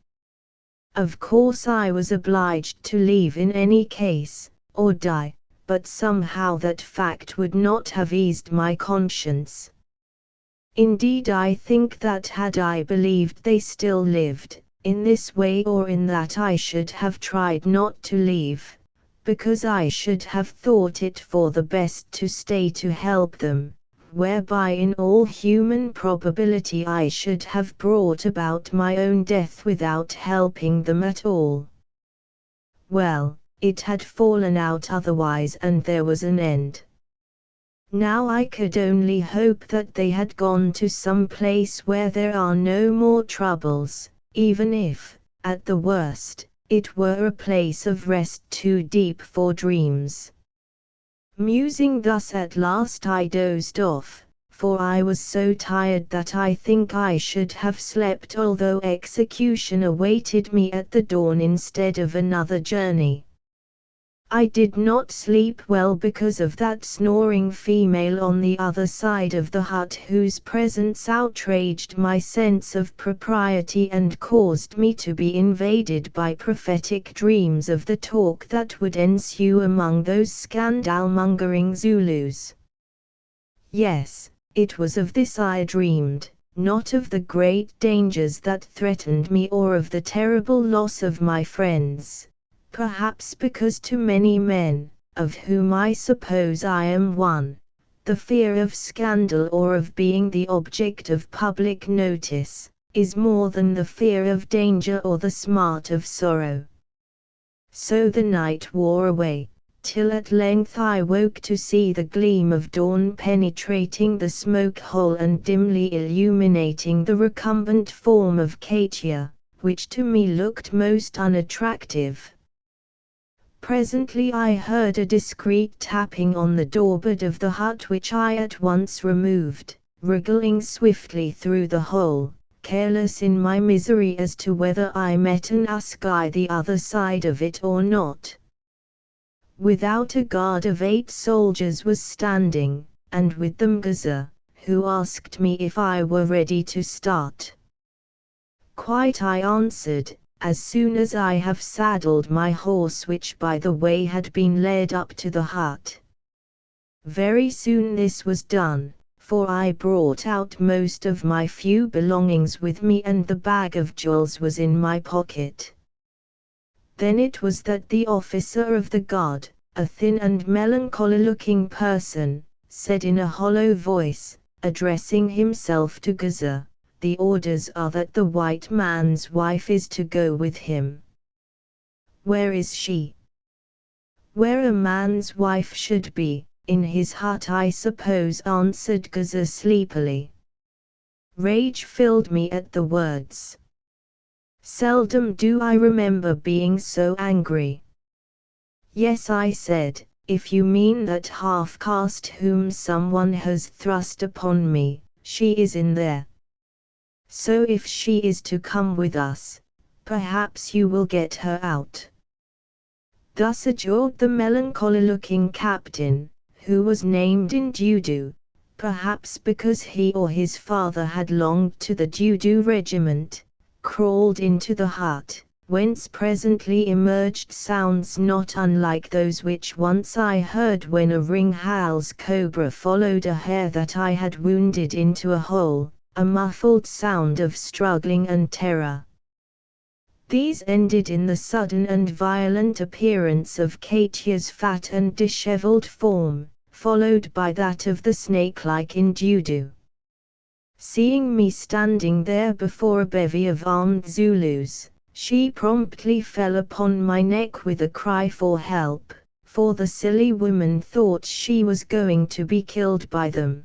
Of course I was obliged to leave in any case, or die, but somehow that fact would not have eased my conscience. Indeed I think that had I believed they still lived, in this way or in that I should have tried not to leave, because I should have thought it for the best to stay to help them, whereby in all human probability I should have brought about my own death without helping them at all. Well, it had fallen out otherwise and there was an end. Now I could only hope that they had gone to some place where there are no more troubles, even if, at the worst, it were a place of rest too deep for dreams. Musing thus at last I dozed off, for I was so tired that I think I should have slept although execution awaited me at the dawn instead of another journey. I did not sleep well because of that snoring female on the other side of the hut whose presence outraged my sense of propriety and caused me to be invaded by prophetic dreams of the talk that would ensue among those scandal-mongering Zulus. Yes, It was of this I dreamed, not of the great dangers that threatened me or of the terrible loss of my friends, perhaps because to many men, of whom I suppose I am one, the fear of scandal or of being the object of public notice, is more than the fear of danger or the smart of sorrow. So the night wore away, till at length I woke to see the gleam of dawn penetrating the smoke hole and dimly illuminating the recumbent form of Katia, which to me looked most unattractive. Presently I heard a discreet tapping on the doorbell of the hut, which I at once removed, wriggling swiftly through the hole, careless in my misery as to whether I met an ascai the other side of it or not. Without a guard of 8 soldiers was standing, and with them Gaza, who asked me if I were ready to start. Quite, I answered, as soon as I have saddled my horse, which by the way had been led up to the hut. Very soon this was done, for I brought out most of my few belongings with me and the bag of jewels was in my pocket. Then it was that the officer of the guard, a thin and melancholy-looking person, said in a hollow voice, addressing himself to Gaza, "The orders are that the white man's wife is to go with him." "Where is she?" "Where a man's wife should be, in his hut, I suppose," answered Gaza sleepily. Rage filled me at the words. Seldom do I remember being so angry. "Yes," I said, "if you mean that half-caste whom someone has thrust upon me, she is in there. So if she is to come with us, perhaps you will get her out." Thus adjured the melancholy-looking captain, who was named in Dudu, perhaps because he or his father had belonged to the Dudu regiment, crawled into the hut, whence presently emerged sounds not unlike those which once I heard when a ringhouse cobra followed a hare that I had wounded into a hole, a muffled sound of struggling and terror. These ended in the sudden and violent appearance of Katia's fat and dishevelled form, followed by that of the snake-like Indudu. Seeing me standing there before a bevy of armed Zulus, she promptly fell upon my neck with a cry for help, for the silly woman thought she was going to be killed by them.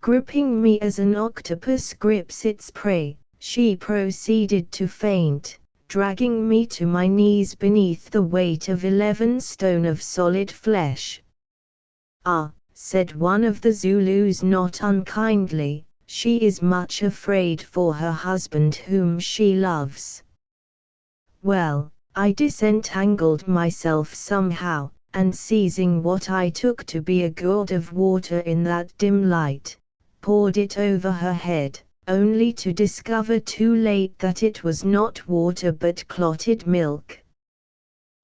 Gripping me as an octopus grips its prey, she proceeded to faint, dragging me to my knees beneath the weight of 11 stone of solid flesh. "Ah," said one of the Zulus not unkindly, "she is much afraid for her husband whom she loves." Well, I disentangled myself somehow, and seizing what I took to be a gourd of water in that dim light, poured it over her head, only to discover too late that it was not water but clotted milk.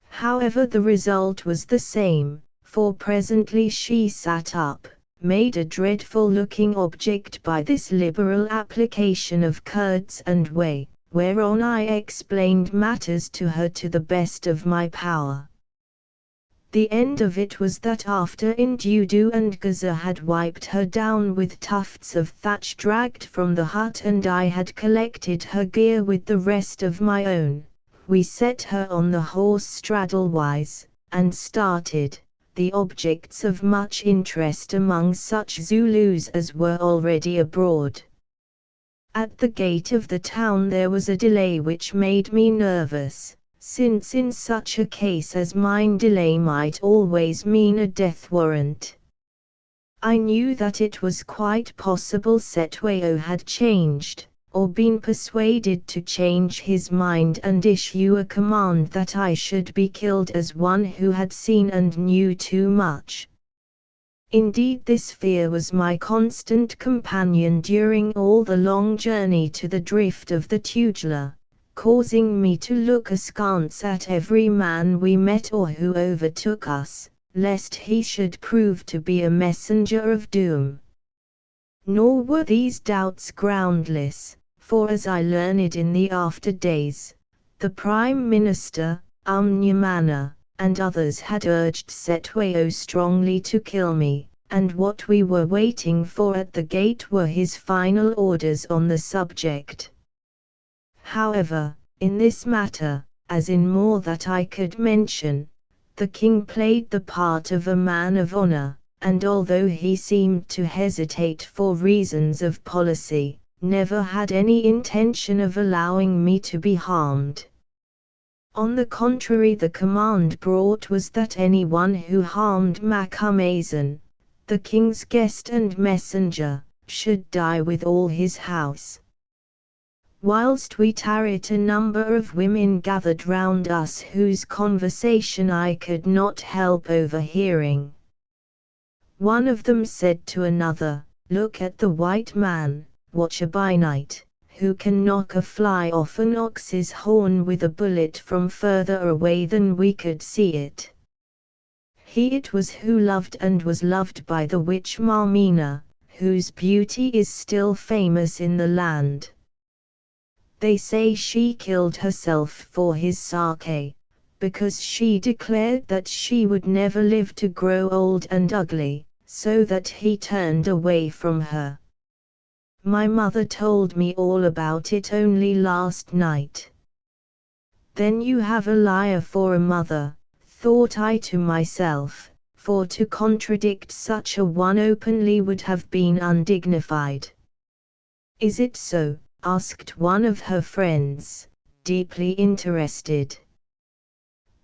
However, the result was the same, for presently she sat up, made a dreadful-looking object by this liberal application of curds and whey, whereon I explained matters to her to the best of my power. The end of it was that after Indudu and Gaza had wiped her down with tufts of thatch dragged from the hut and I had collected her gear with the rest of my own, we set her on the horse straddle-wise, and started, the objects of much interest among such Zulus as were already abroad. At the gate of the town there was a delay which made me nervous, since in such a case as mine delay might always mean a death warrant. I knew that it was quite possible Setwayo had changed, or been persuaded to change his mind and issue a command that I should be killed as one who had seen and knew too much. Indeed, this fear was my constant companion during all the long journey to the drift of the Tugela, causing me to look askance at every man we met or who overtook us, lest he should prove to be a messenger of doom. Nor were these doubts groundless, for as I learned in the after days, the Prime Minister, Umnyamana, and others had urged Setwayo strongly to kill me, and what we were waiting for at the gate were his final orders on the subject. However, in this matter, as in more that I could mention, the king played the part of a man of honor, and although he seemed to hesitate for reasons of policy, never had any intention of allowing me to be harmed. On the contrary, the command brought was that anyone who harmed Macumazan, the king's guest and messenger, should die with all his house. Whilst we tarried, a number of women gathered round us whose conversation I could not help overhearing. One of them said to another, "Look at the white man, watcher by night, who can knock a fly off an ox's horn with a bullet from further away than we could see it. He it was who loved and was loved by the witch Marmina, whose beauty is still famous in the land. They say she killed herself for his sake, because she declared that she would never live to grow old and ugly, so that he turned away from her. My mother told me all about it only last night." "Then you have a liar for a mother," thought I to myself, for to contradict such a one openly would have been undignified. "Is it so?" asked one of her friends, deeply interested.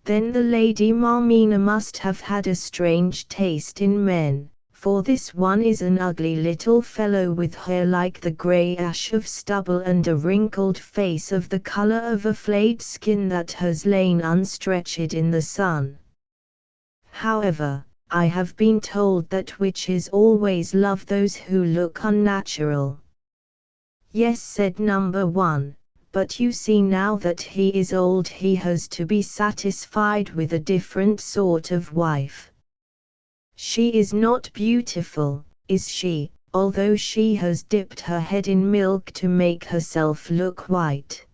"Then the Lady Marmina must have had a strange taste in men, for this one is an ugly little fellow with hair like the grey ash of stubble and a wrinkled face of the colour of a flayed skin that has lain unstretched in the sun. However, I have been told that witches always love those who look unnatural." "Yes," said number one, "but you see now that he is old he has to be satisfied with a different sort of wife. She is not beautiful, is she, although she has dipped her head in milk to make herself look white?"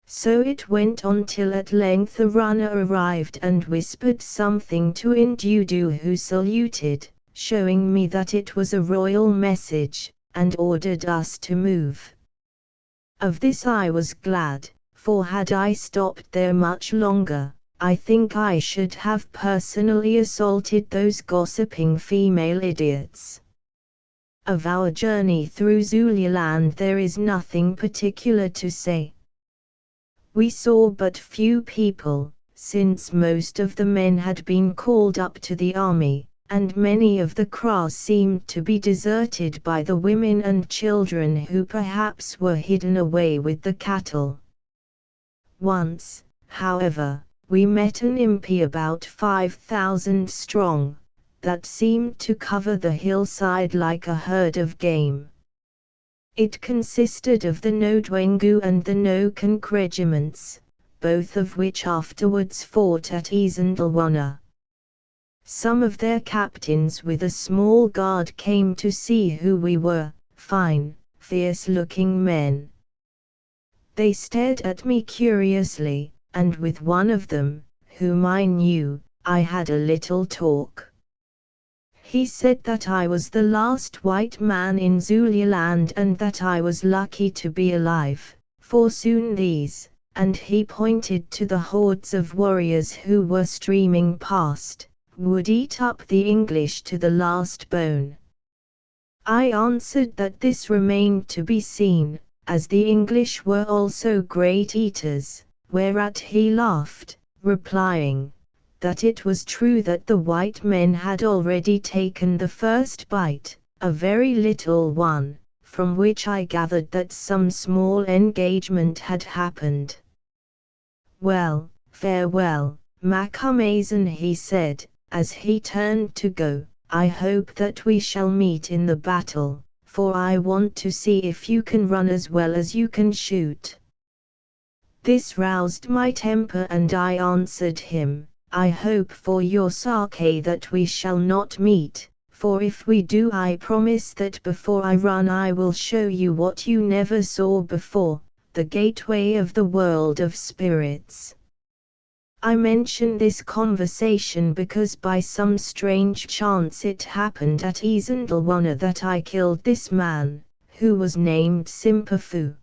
So it went on till at length a runner arrived and whispered something to Indudu, who saluted, showing me that it was a royal message, and ordered us to move. Of this I was glad, for had I stopped there much longer, I think I should have personally assaulted those gossiping female idiots. Of our journey through Zululand there is nothing particular to say. We saw but few people, since most of the men had been called up to the army, and many of the kraals seemed to be deserted by the women and children who perhaps were hidden away with the cattle. Once, however, we met an impi about 5,000 strong, that seemed to cover the hillside like a herd of game. It consisted of the Nodwengu and the Nokank regiments, both of which afterwards fought at Isandlwana. Some of their captains with a small guard came to see who we were, fine, fierce-looking men. They stared at me curiously, and with one of them, whom I knew, I had a little talk. He said that I was the last white man in Zululand and that I was lucky to be alive, for soon these, and he pointed to the hordes of warriors who were streaming past, would eat up the English to the last bone. I answered that this remained to be seen, as the English were also great eaters, whereat he laughed, replying, that it was true that the white men had already taken the first bite, a very little one, from which I gathered that some small engagement had happened. "Well, farewell, Macumazan," he said, as he turned to go. "I hope that we shall meet in the battle, for I want to see if you can run as well as you can shoot." This roused my temper and I answered him, "I hope for your sake that we shall not meet, for if we do, I promise that before I run I will show you what you never saw before, the gateway of the world of spirits. I mention this conversation because by some strange chance it happened at Isandlwana that I killed this man, who was named Simpafu.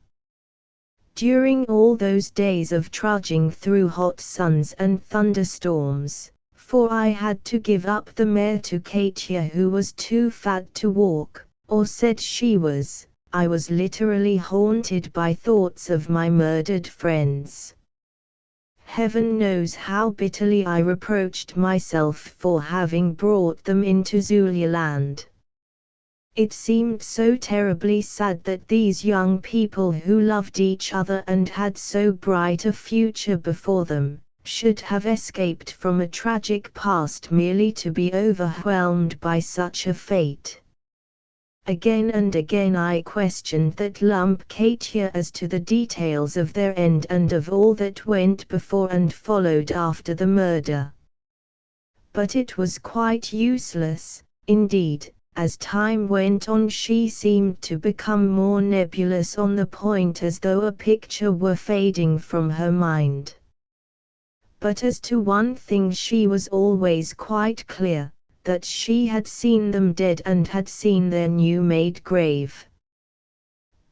During all those days of trudging through hot suns and thunderstorms, for I had to give up the mare to Katia who was too fat to walk, or said she was, I was literally haunted by thoughts of my murdered friends. Heaven knows how bitterly I reproached myself for having brought them into Zululand. It seemed so terribly sad that these young people who loved each other and had so bright a future before them, should have escaped from a tragic past merely to be overwhelmed by such a fate. Again and again I questioned that lump Katia as to the details of their end and of all that went before and followed after the murder. But it was quite useless, indeed. As time went on she seemed to become more nebulous on the point, as though a picture were fading from her mind. But as to one thing she was always quite clear, that she had seen them dead and had seen their new-made grave.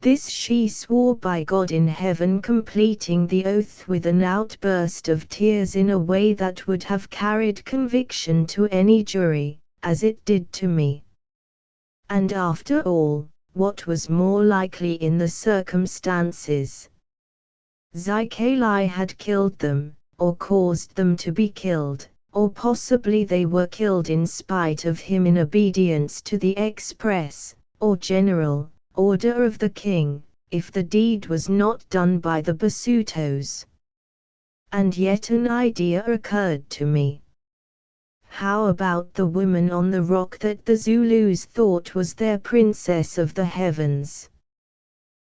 This she swore by God in heaven, completing the oath with an outburst of tears in a way that would have carried conviction to any jury, as it did to me. And after all, what was more likely in the circumstances? Zikali had killed them, or caused them to be killed, or possibly they were killed in spite of him in obedience to the express, or general, order of the king, if the deed was not done by the Basutos. And yet an idea occurred to me. How about the woman on the rock that the Zulus thought was their princess of the heavens?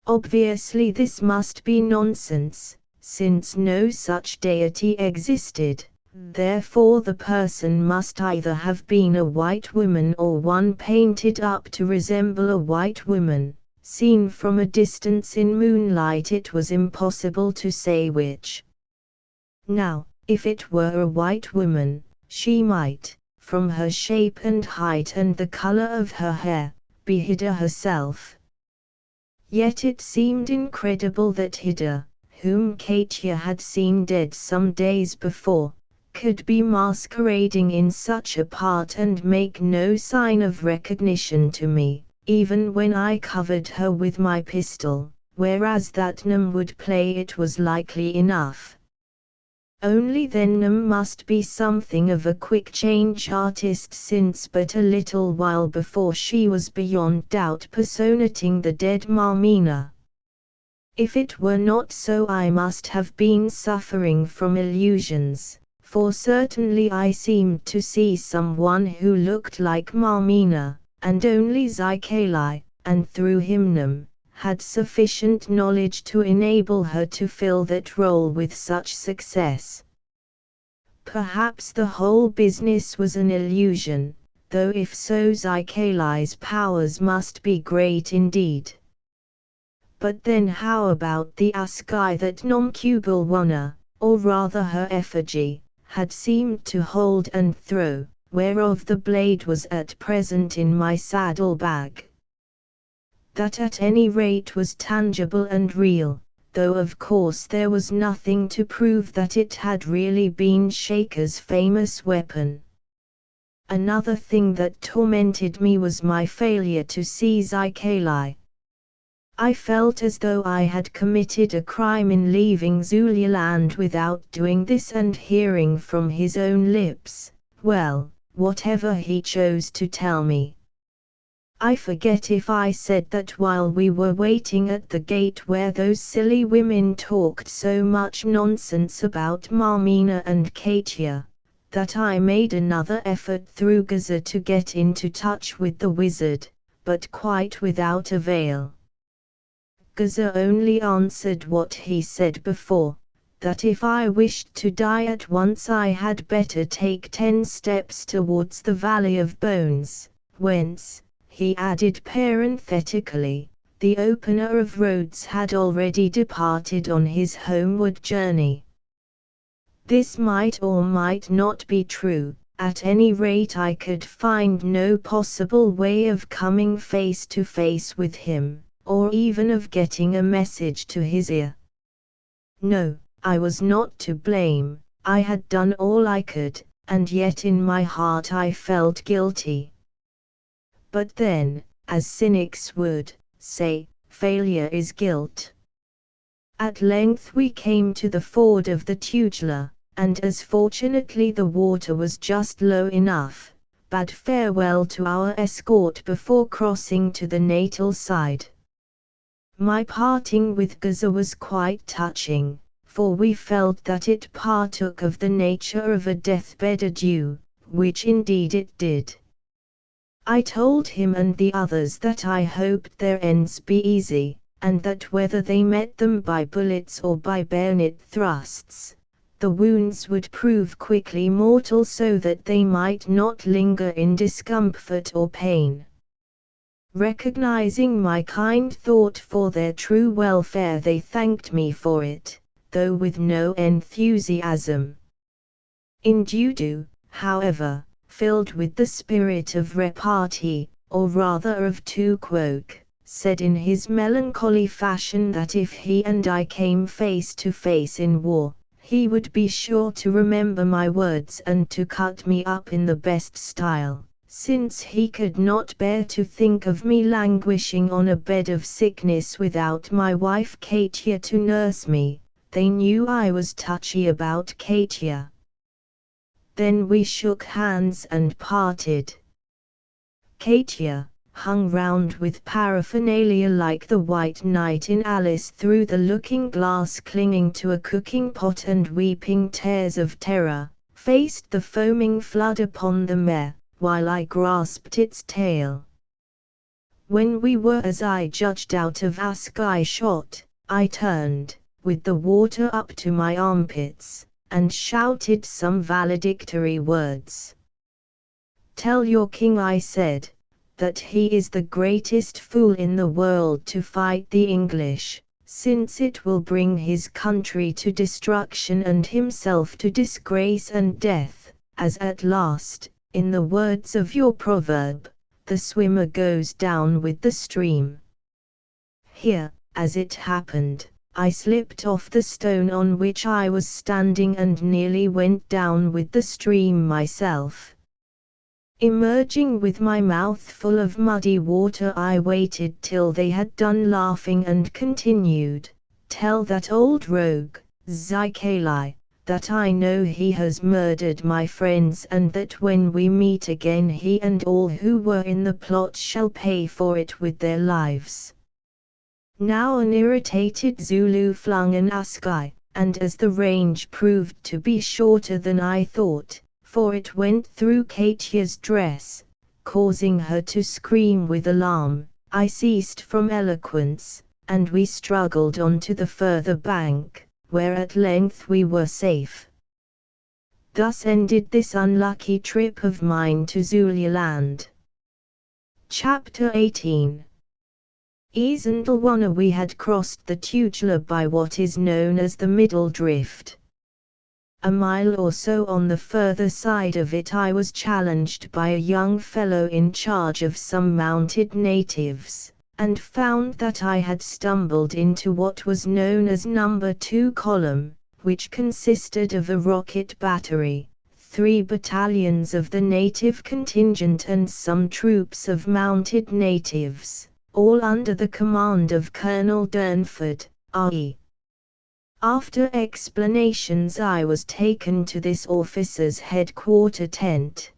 Obviously this must be nonsense, since no such deity existed. Therefore the person must either have been a white woman or one painted up to resemble a white woman. Seen from a distance in moonlight it was impossible to say which. Now, if it were a white woman, she might, from her shape and height and the color of her hair, be Hida herself. Yet it seemed incredible that Hida, whom Katia had seen dead some days before, could be masquerading in such a part and make no sign of recognition to me, even when I covered her with my pistol, whereas that Nam would play it was likely enough. Only then Nam must be something of a quick change artist, since but a little while before she was beyond doubt personating the dead Marmina. If it were not so I must have been suffering from illusions, for certainly I seemed to see someone who looked like Marmina, and only Zikali, and through him Nam, had sufficient knowledge to enable her to fill that role with such success. Perhaps the whole business was an illusion, though if so Zikali's powers must be great indeed. But then how about the askai that Nomkubalwana, or rather her effigy, had seemed to hold and throw, whereof the blade was at present in my saddle-bag? That at any rate was tangible and real, though of course there was nothing to prove that it had really been Shaker's famous weapon. Another thing that tormented me was my failure to see Zikali. I felt as though I had committed a crime in leaving Zululand without doing this and hearing from his own lips, well, whatever he chose to tell me. I forget if I said that while we were waiting at the gate where those silly women talked so much nonsense about Marmina and Katia, that I made another effort through Gaza to get into touch with the wizard, but quite without avail. Gaza only answered what he said before, that if I wished to die at once I had better take 10 steps towards the Valley of Bones, whence, he added parenthetically, the opener of roads had already departed on his homeward journey. This might or might not be true. At any rate, I could find no possible way of coming face to face with him, or even of getting a message to his ear. No, I was not to blame. I had done all I could, and yet in my heart I felt guilty. But then, as cynics would say, failure is guilt. At length we came to the ford of the Tugela, and as fortunately the water was just low enough, bade farewell to our escort before crossing to the natal side. My parting with Gaza was quite touching, for we felt that it partook of the nature of a deathbed adieu, which indeed it did. I told him and the others that I hoped their ends be easy, and that whether they met them by bullets or by bayonet thrusts, the wounds would prove quickly mortal, so that they might not linger in discomfort or pain. Recognizing my kind thought for their true welfare, they thanked me for it, though with no enthusiasm. Indudu, however, filled with the spirit of repartee, or rather of tu quoque, said in his melancholy fashion that if he and I came face to face in war, he would be sure to remember my words and to cut me up in the best style, since he could not bear to think of me languishing on a bed of sickness without my wife Katia to nurse me. They knew I was touchy about Katia. Then we shook hands and parted. Katia, hung round with paraphernalia like the White Knight in Alice Through the Looking Glass, clinging to a cooking pot and weeping tears of terror, faced the foaming flood upon the mare, while I grasped its tail. When we were, as I judged, out of Ascot shot, I turned, with the water up to my armpits, and shouted some valedictory words. "Tell your king," I said, "that he is the greatest fool in the world to fight the English, since it will bring his country to destruction and himself to disgrace and death, as at last, in the words of your proverb, the swimmer goes down with the stream." Here, as it happened, I slipped off the stone on which I was standing and nearly went down with the stream myself. Emerging with my mouth full of muddy water, I waited till they had done laughing and continued, "Tell that old rogue, Zikali, that I know he has murdered my friends, and that when we meet again he and all who were in the plot shall pay for it with their lives." Now an irritated Zulu flung an assegai, and as the range proved to be shorter than I thought, for it went through Katia's dress, causing her to scream with alarm, I ceased from eloquence, and we struggled on to the further bank, where at length we were safe. Thus ended this unlucky trip of mine to Zululand. Chapter 18. Isandlwana. We had crossed the Tugela by what is known as the Middle Drift. A mile or so on the further side of it I was challenged by a young fellow in charge of some mounted natives, and found that I had stumbled into what was known as No. 2 Column, which consisted of a rocket battery, 3 battalions of the native contingent and some troops of mounted natives, all under the command of Colonel Durnford, R.E. After explanations I was taken to this officer's headquarter tent.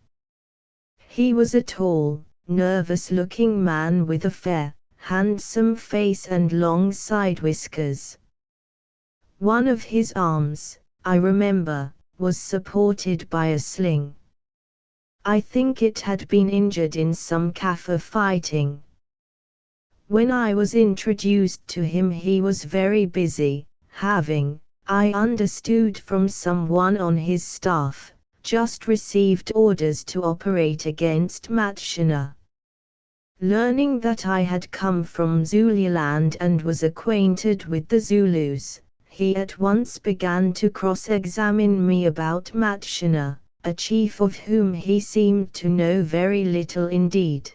He was a tall, nervous-looking man with a fair, handsome face and long side whiskers. One of his arms, I remember, was supported by a sling. I think it had been injured in some Kaffir fighting. When I was introduced to him he was very busy, having, I understood from someone on his staff, just received orders to operate against Matshana, Learning that I had come from Zululand and was acquainted with the Zulus, he at once began to cross-examine me about Matshina, a chief of whom he seemed to know very little indeed.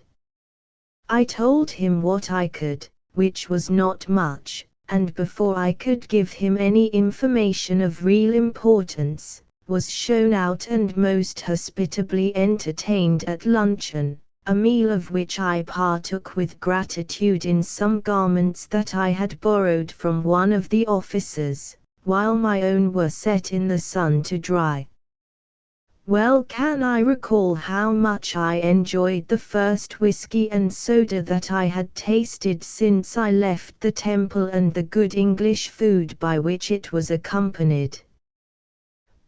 I told him what I could, which was not much, and before I could give him any information of real importance, was shown out and most hospitably entertained at luncheon, a meal of which I partook with gratitude in some garments that I had borrowed from one of the officers, while my own were set in the sun to dry. Well can I recall how much I enjoyed the first whiskey and soda that I had tasted since I left the temple and the good English food by which it was accompanied.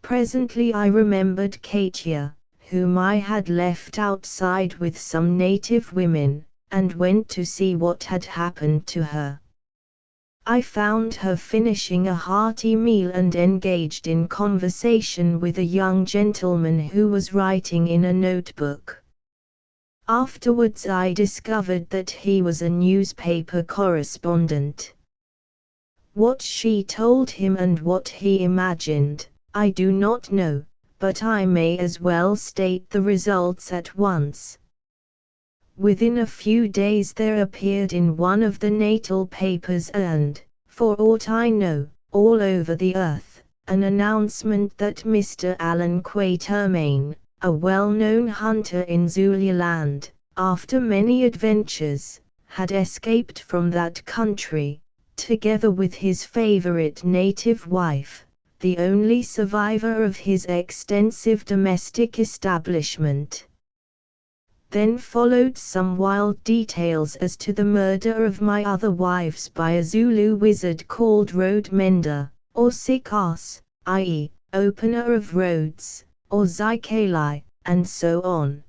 Presently I remembered Katia, whom I had left outside with some native women, and went to see what had happened to her. I found her finishing a hearty meal and engaged in conversation with a young gentleman who was writing in a notebook. Afterwards I discovered that he was a newspaper correspondent. What she told him and what he imagined, I do not know, but I may as well state the results at once. Within a few days there appeared in one of the natal papers and, for aught I know, all over the earth, an announcement that Mr. Alan Quatermain, a well-known hunter in Zululand, after many adventures, had escaped from that country, together with his favorite native wife, the only survivor of his extensive domestic establishment. Then followed some wild details as to the murder of my other wives by a Zulu wizard called Road Mender, or Sikas, i.e., opener of roads, or Zikali, and so on.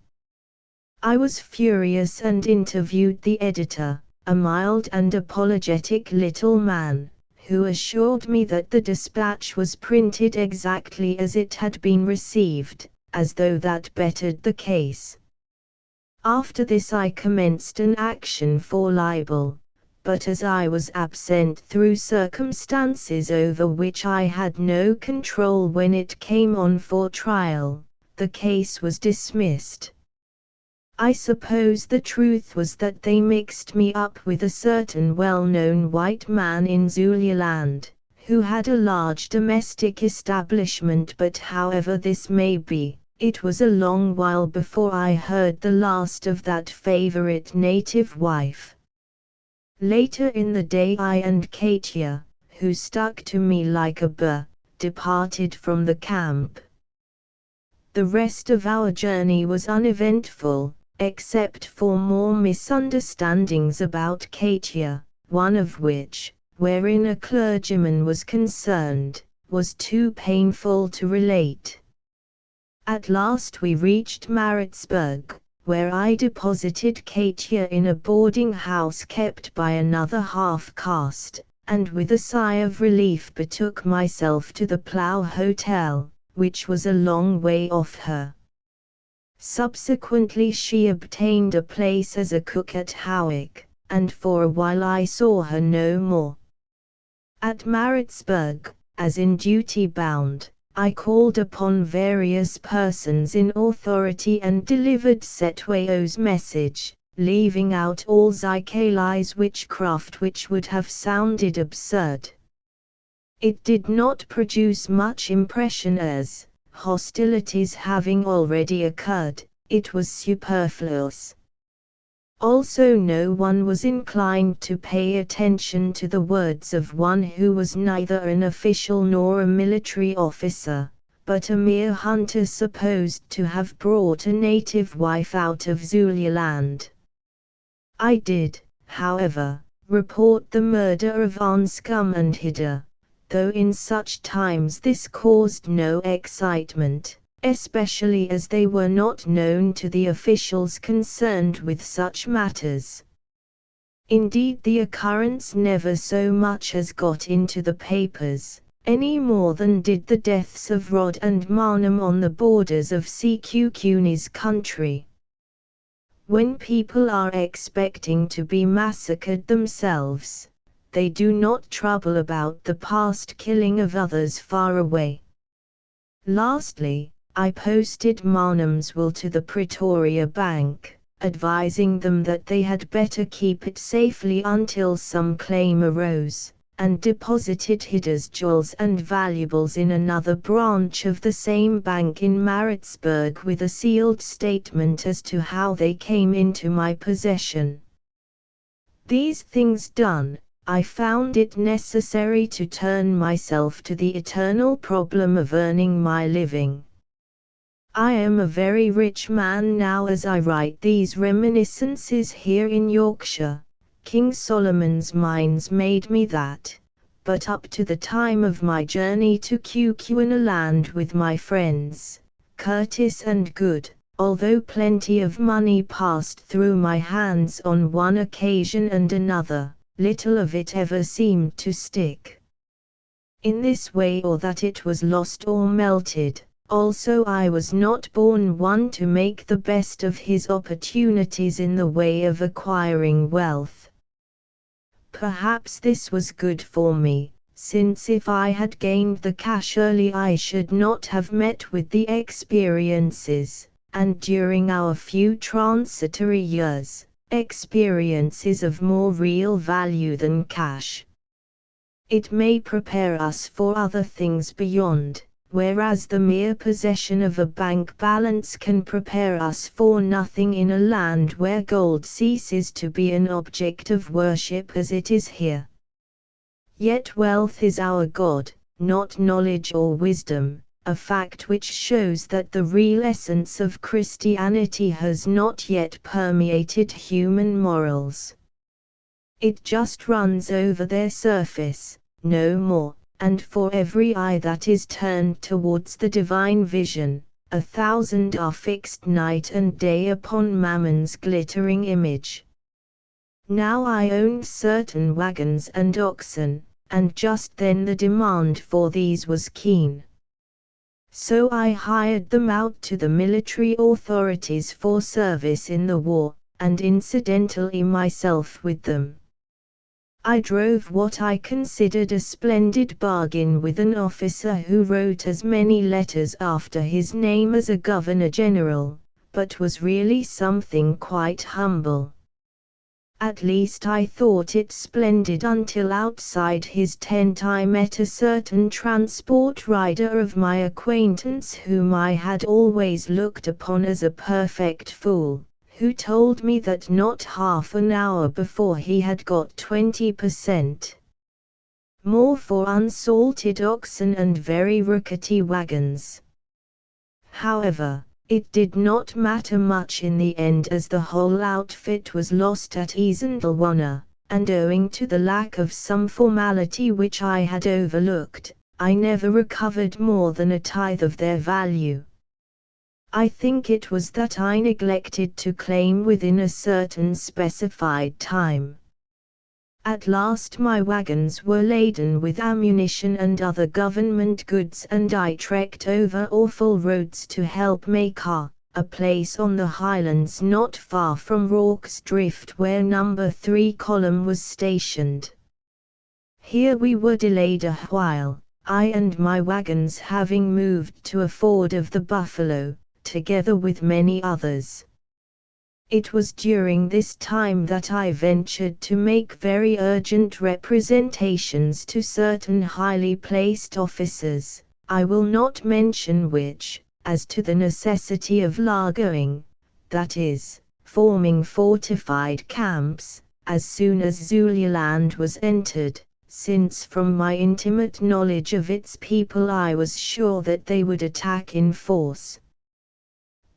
I was furious and interviewed the editor, a mild and apologetic little man, who assured me that the dispatch was printed exactly as it had been received, as though that bettered the case. After this I commenced an action for libel, but as I was absent through circumstances over which I had no control when it came on for trial, the case was dismissed. I suppose the truth was that they mixed me up with a certain well-known white man in Zululand, who had a large domestic establishment, but however this may be, it was a long while before I heard the last of that favorite native wife. Later in the day I and Katia, who stuck to me like a burr, departed from the camp. The rest of our journey was uneventful, except for more misunderstandings about Katia, one of which, wherein a clergyman was concerned, was too painful to relate. At last we reached Maritzburg, where I deposited Katia in a boarding house kept by another half-caste, and with a sigh of relief betook myself to the Plough Hotel, which was a long way off her. Subsequently she obtained a place as a cook at Howick, and for a while I saw her no more. At Maritzburg, as in duty bound, I called upon various persons in authority and delivered Setwayo's message, leaving out all Zikali's witchcraft, which would have sounded absurd. It did not produce much impression as, hostilities having already occurred, it was superfluous. Also no one was inclined to pay attention to the words of one who was neither an official nor a military officer, but a mere hunter supposed to have brought a native wife out of Zululand. I did, however, report the murder of Anscombe and Hida, though in such times this caused no excitement, especially as they were not known to the officials concerned with such matters. Indeed, the occurrence never so much as got into the papers, any more than did the deaths of Rod and Marnham on the borders of Sekukuni's country. When people are expecting to be massacred themselves, they do not trouble about the past killing of others far away. Lastly, I posted Marnham's will to the Pretoria Bank, advising them that they had better keep it safely until some claim arose, and deposited Hidda's jewels and valuables in another branch of the same bank in Maritzburg with a sealed statement as to how they came into my possession. These things done, I found it necessary to turn myself to the eternal problem of earning my living. I am a very rich man now as I write these reminiscences here in Yorkshire. King Solomon's mines made me that, but up to the time of my journey to Cucuinaland with my friends, Curtis and Good, although plenty of money passed through my hands on one occasion and another, little of it ever seemed to stick. In this way or that it was lost or melted. Also I was not born one to make the best of his opportunities in the way of acquiring wealth. Perhaps this was good for me, since if I had gained the cash early I should not have met with the experiences, and during our few transitory years, experiences of more real value than cash. It may prepare us for other things beyond, whereas the mere possession of a bank balance can prepare us for nothing in a land where gold ceases to be an object of worship as it is here. Yet wealth is our God, not knowledge or wisdom, a fact which shows that the real essence of Christianity has not yet permeated human morals. It just runs over their surface, no more. And for every eye that is turned towards the divine vision, 1,000 are fixed night and day upon Mammon's glittering image. Now I owned certain wagons and oxen, and just then the demand for these was keen. So I hired them out to the military authorities for service in the war, and incidentally myself with them. I drove what I considered a splendid bargain with an officer who wrote as many letters after his name as a governor-general, but was really something quite humble. At least I thought it splendid until outside his tent I met a certain transport rider of my acquaintance whom I had always looked upon as a perfect fool, who told me that not half an hour before he had got 20% more for unsalted oxen and very rickety wagons. However, it did not matter much in the end as the whole outfit was lost at Isandlwana, and owing to the lack of some formality which I had overlooked, I never recovered more than a tithe of their value. I think it was that I neglected to claim within a certain specified time. At last my wagons were laden with ammunition and other government goods and I trekked over awful roads to help Makar, a place on the highlands not far from Rorke's Drift where No. 3 column was stationed. Here we were delayed a while, I and my wagons having moved to a ford of the Buffalo, together with many others. It was during this time that I ventured to make very urgent representations to certain highly placed officers, I will not mention which, as to the necessity of largoing, that is, forming fortified camps, as soon as Zululand was entered, since from my intimate knowledge of its people I was sure that they would attack in force.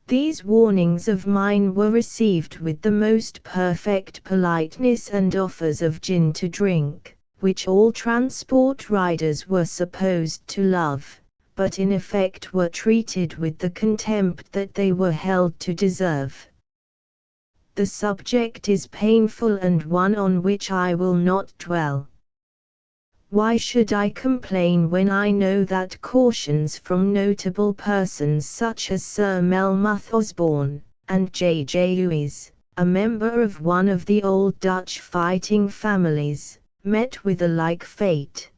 These warnings of mine were received with the most perfect politeness and offers of gin to drink, which all transport riders were supposed to love, but in effect were treated with the contempt that they were held to deserve. The subject is painful and one on which I will not dwell. Why should I complain when I know that cautions from notable persons such as Sir Melmoth Osborne, and J. J. Uys, a member of one of the old Dutch fighting families, met with a like fate.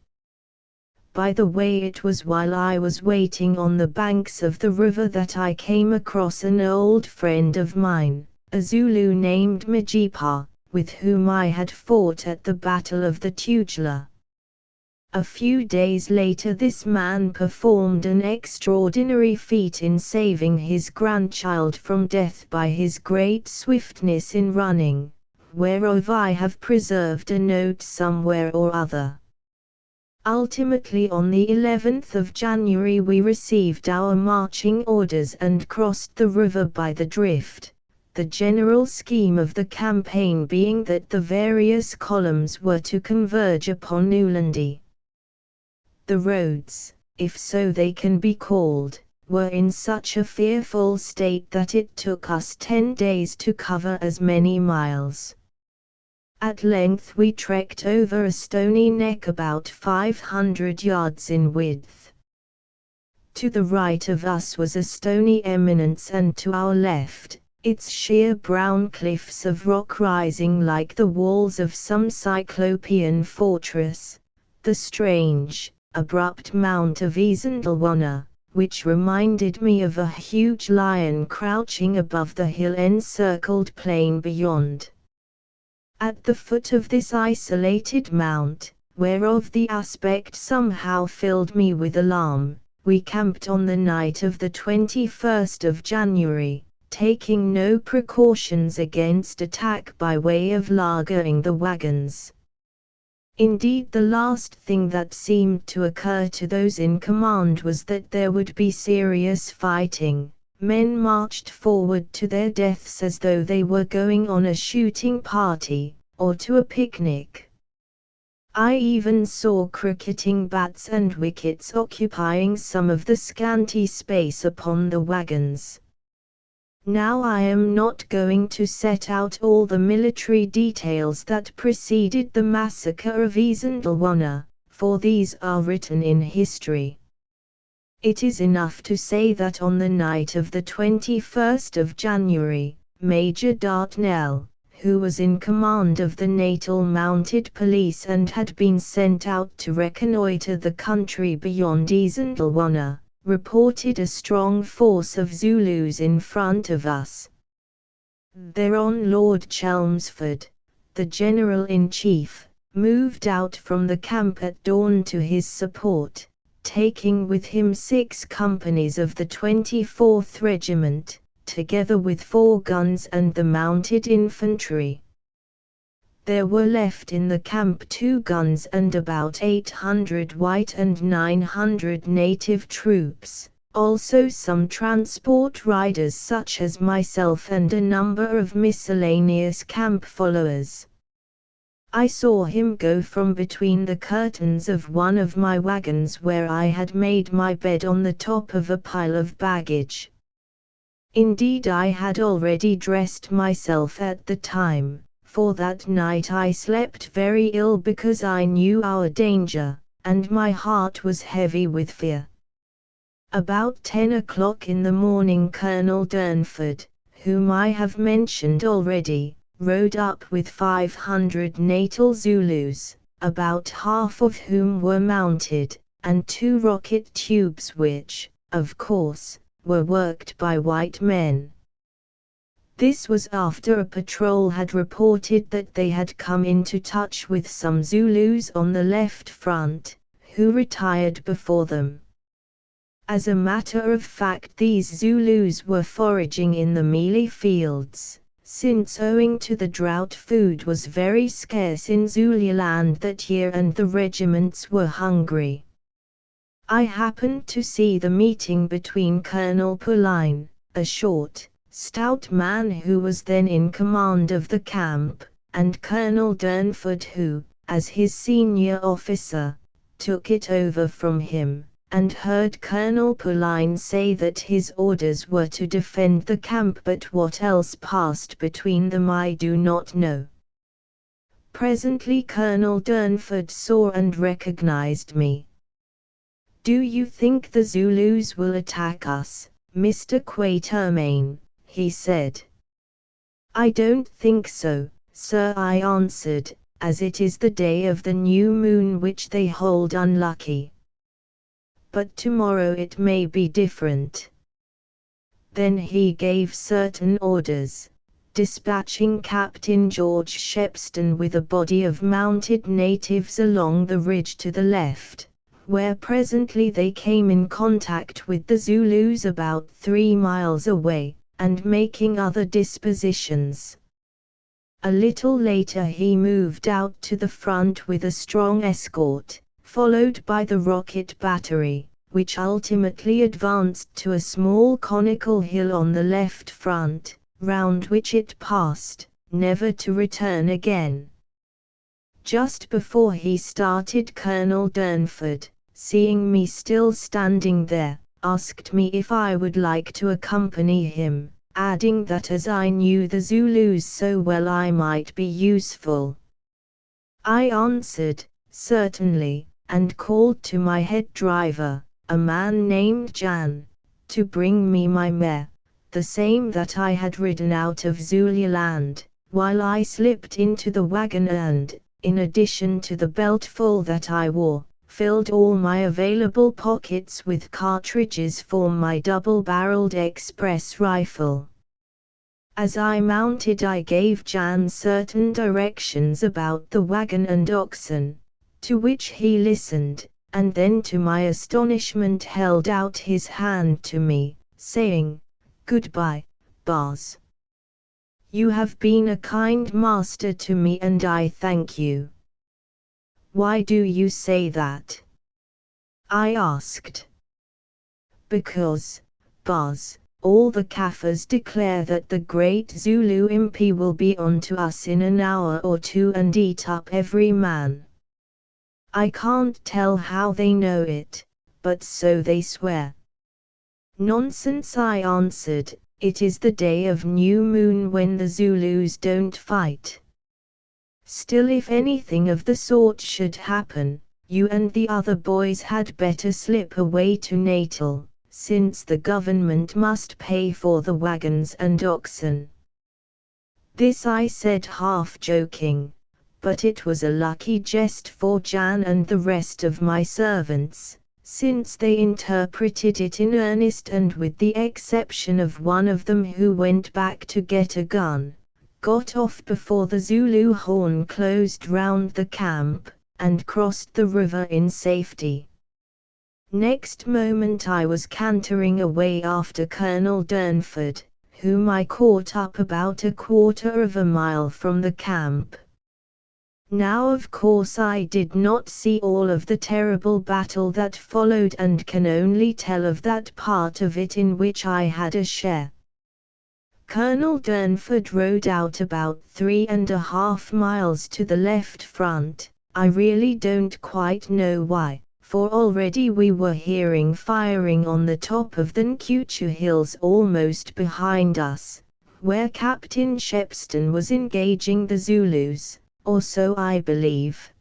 By the way, it was while I was waiting on the banks of the river that I came across an old friend of mine, a Zulu named Majipa, with whom I had fought at the Battle of the Tugela. A few days later this man performed an extraordinary feat in saving his grandchild from death by his great swiftness in running, whereof I have preserved a note somewhere or other. Ultimately on the 11th of January we received our marching orders and crossed the river by the drift, the general scheme of the campaign being that the various columns were to converge upon Newlandy. The roads, if so they can be called, were in such a fearful state that it took us 10 days to cover as many miles. At length we trekked over a stony neck about 500 yards in width. To the right of us was a stony eminence, and to our left, its sheer brown cliffs of rock rising like the walls of some cyclopean fortress, the strange, abrupt mount of Isandlwana, which reminded me of a huge lion crouching above the hill-encircled plain beyond. At the foot of this isolated mount, whereof the aspect somehow filled me with alarm, we camped on the night of the 21st of January, taking no precautions against attack by way of lagering the wagons. Indeed, the last thing that seemed to occur to those in command was that there would be serious fighting. Men marched forward to their deaths as though they were going on a shooting party, or to a picnic. I even saw cricketing bats and wickets occupying some of the scanty space upon the wagons. Now I am not going to set out all the military details that preceded the massacre of Isandlwana, for these are written in history. It is enough to say that on the night of the 21st of January, Major Dartnell, who was in command of the Natal Mounted Police and had been sent out to reconnoiter the country beyond Isandlwana, reported a strong force of Zulus in front of us. Thereon Lord Chelmsford, the General-in-Chief, moved out from the camp at dawn to his support, taking with him 6 companies of the 24th Regiment, together with 4 guns and the mounted infantry. There were left in the camp 2 guns and about 800 white and 900 native troops, also some transport riders such as myself and a number of miscellaneous camp followers. I saw him go from between the curtains of one of my wagons where I had made my bed on the top of a pile of baggage. Indeed, I had already dressed myself at the time, for that night I slept very ill because I knew our danger, and my heart was heavy with fear. About 10 o'clock in the morning Colonel Durnford, whom I have mentioned already, rode up with 500 Natal Zulus, about half of whom were mounted, and 2 rocket tubes which, of course, were worked by white men. This was after a patrol had reported that they had come into touch with some Zulus on the left front, who retired before them. As a matter of fact, these Zulus were foraging in the mealie fields, since owing to the drought food was very scarce in Zululand that year and the regiments were hungry. I happened to see the meeting between Colonel Pauline, a short, stout man who was then in command of the camp, and Colonel Durnford who, as his senior officer, took it over from him, and heard Colonel Pauline say that his orders were to defend the camp, but what else passed between them I do not know. Presently Colonel Durnford saw and recognized me. "Do you think the Zulus will attack us, Mr. Quatermain?" he said. I don't think so, sir, I answered, as it is the day of the new moon which they hold unlucky. But tomorrow it may be different. Then he gave certain orders, dispatching Captain George Shepston with a body of mounted natives along the ridge to the left, where presently they came in contact with the Zulus about 3 miles away, and making other dispositions. A little later he moved out to the front with a strong escort, followed by the rocket battery, which ultimately advanced to a small conical hill on the left front, round which it passed, never to return again. Just before he started, Colonel Durnford, seeing me still standing there, asked me if I would like to accompany him, adding that as I knew the Zulus so well I might be useful. I answered, certainly, and called to my head driver, a man named Jan, to bring me my mare, the same that I had ridden out of Zululand, while I slipped into the wagon and, in addition to the beltful that I wore, filled all my available pockets with cartridges for my double-barreled express rifle. As I mounted I gave Jan certain directions about the wagon and oxen, to which he listened, and then to my astonishment held out his hand to me, saying, "Goodbye, Bars. You have been a kind master to me and I thank you." "Why do you say that?" I asked. "Because, Bars, all the Kaffirs declare that the great Zulu impi will be on to us in an hour or two and eat up every man. I can't tell how they know it, but so they swear." "Nonsense," I answered, "it is the day of new moon when the Zulus don't fight. Still, if anything of the sort should happen, you and the other boys had better slip away to Natal, since the government must pay for the wagons and oxen." This I said half joking, but it was a lucky jest for Jan and the rest of my servants, since they interpreted it in earnest, and with the exception of one of them who went back to get a gun, got off before the Zulu horn closed round the camp, and crossed the river in safety. Next moment I was cantering away after Colonel Durnford, whom I caught up about 1/4 of a mile from the camp. Now of course I did not see all of the terrible battle that followed and can only tell of that part of it in which I had a share. Colonel Durnford rode out about 3½ miles to the left front. I really don't quite know why, for already we were hearing firing on the top of the Nkuchu hills almost behind us, where Captain Shepston was engaging the Zulus, or so I believe.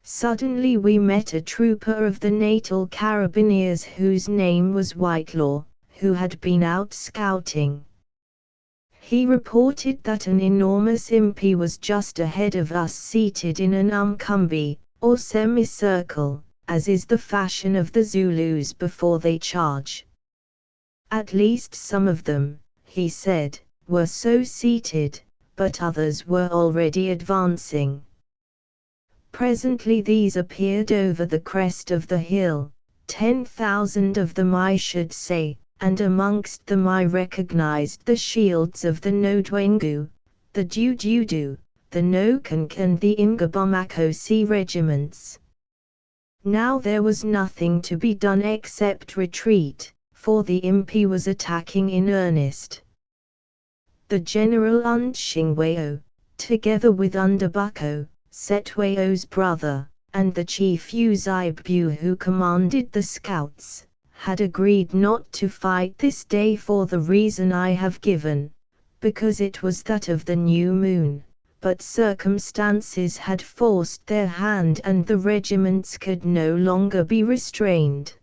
Suddenly we met a trooper of the Natal Carabineers whose name was Whitelaw, who had been out scouting. He reported that an enormous impi was just ahead of us, seated in an umkumbi, or semicircle, as is the fashion of the Zulus before they charge. At least some of them, he said, were so seated, but others were already advancing. Presently these appeared over the crest of the hill, 10,000 of them I should say, and amongst them I recognized the shields of the Nodwengu, the Dududu, the Nokank and the Ingabomakosi regiments. Now there was nothing to be done except retreat, for the impi was attacking in earnest. The General Undshingweo, together with Underbucko, Setweo's brother, and the chief Uzibbu who commanded the scouts, had agreed not to fight this day for the reason I have given, because it was that of the new moon, but circumstances had forced their hand and the regiments could no longer be restrained.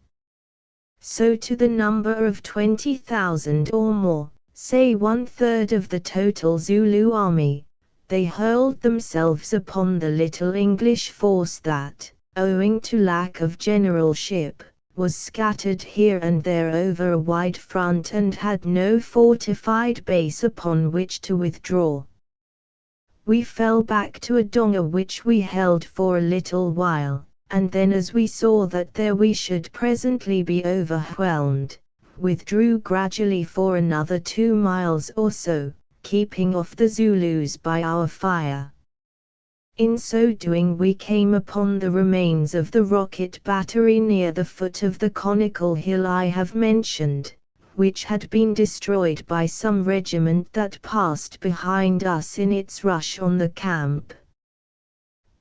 So to the number of 20,000 or more, say 1/3 of the total Zulu army, they hurled themselves upon the little English force that, owing to lack of generalship, was scattered here and there over a wide front and had no fortified base upon which to withdraw. We fell back to a donga which we held for a little while, and then as we saw that there we should presently be overwhelmed, withdrew gradually for another 2 miles or so, keeping off the Zulus by our fire. In so doing we came upon the remains of the rocket battery near the foot of the conical hill I have mentioned, which had been destroyed by some regiment that passed behind us in its rush on the camp.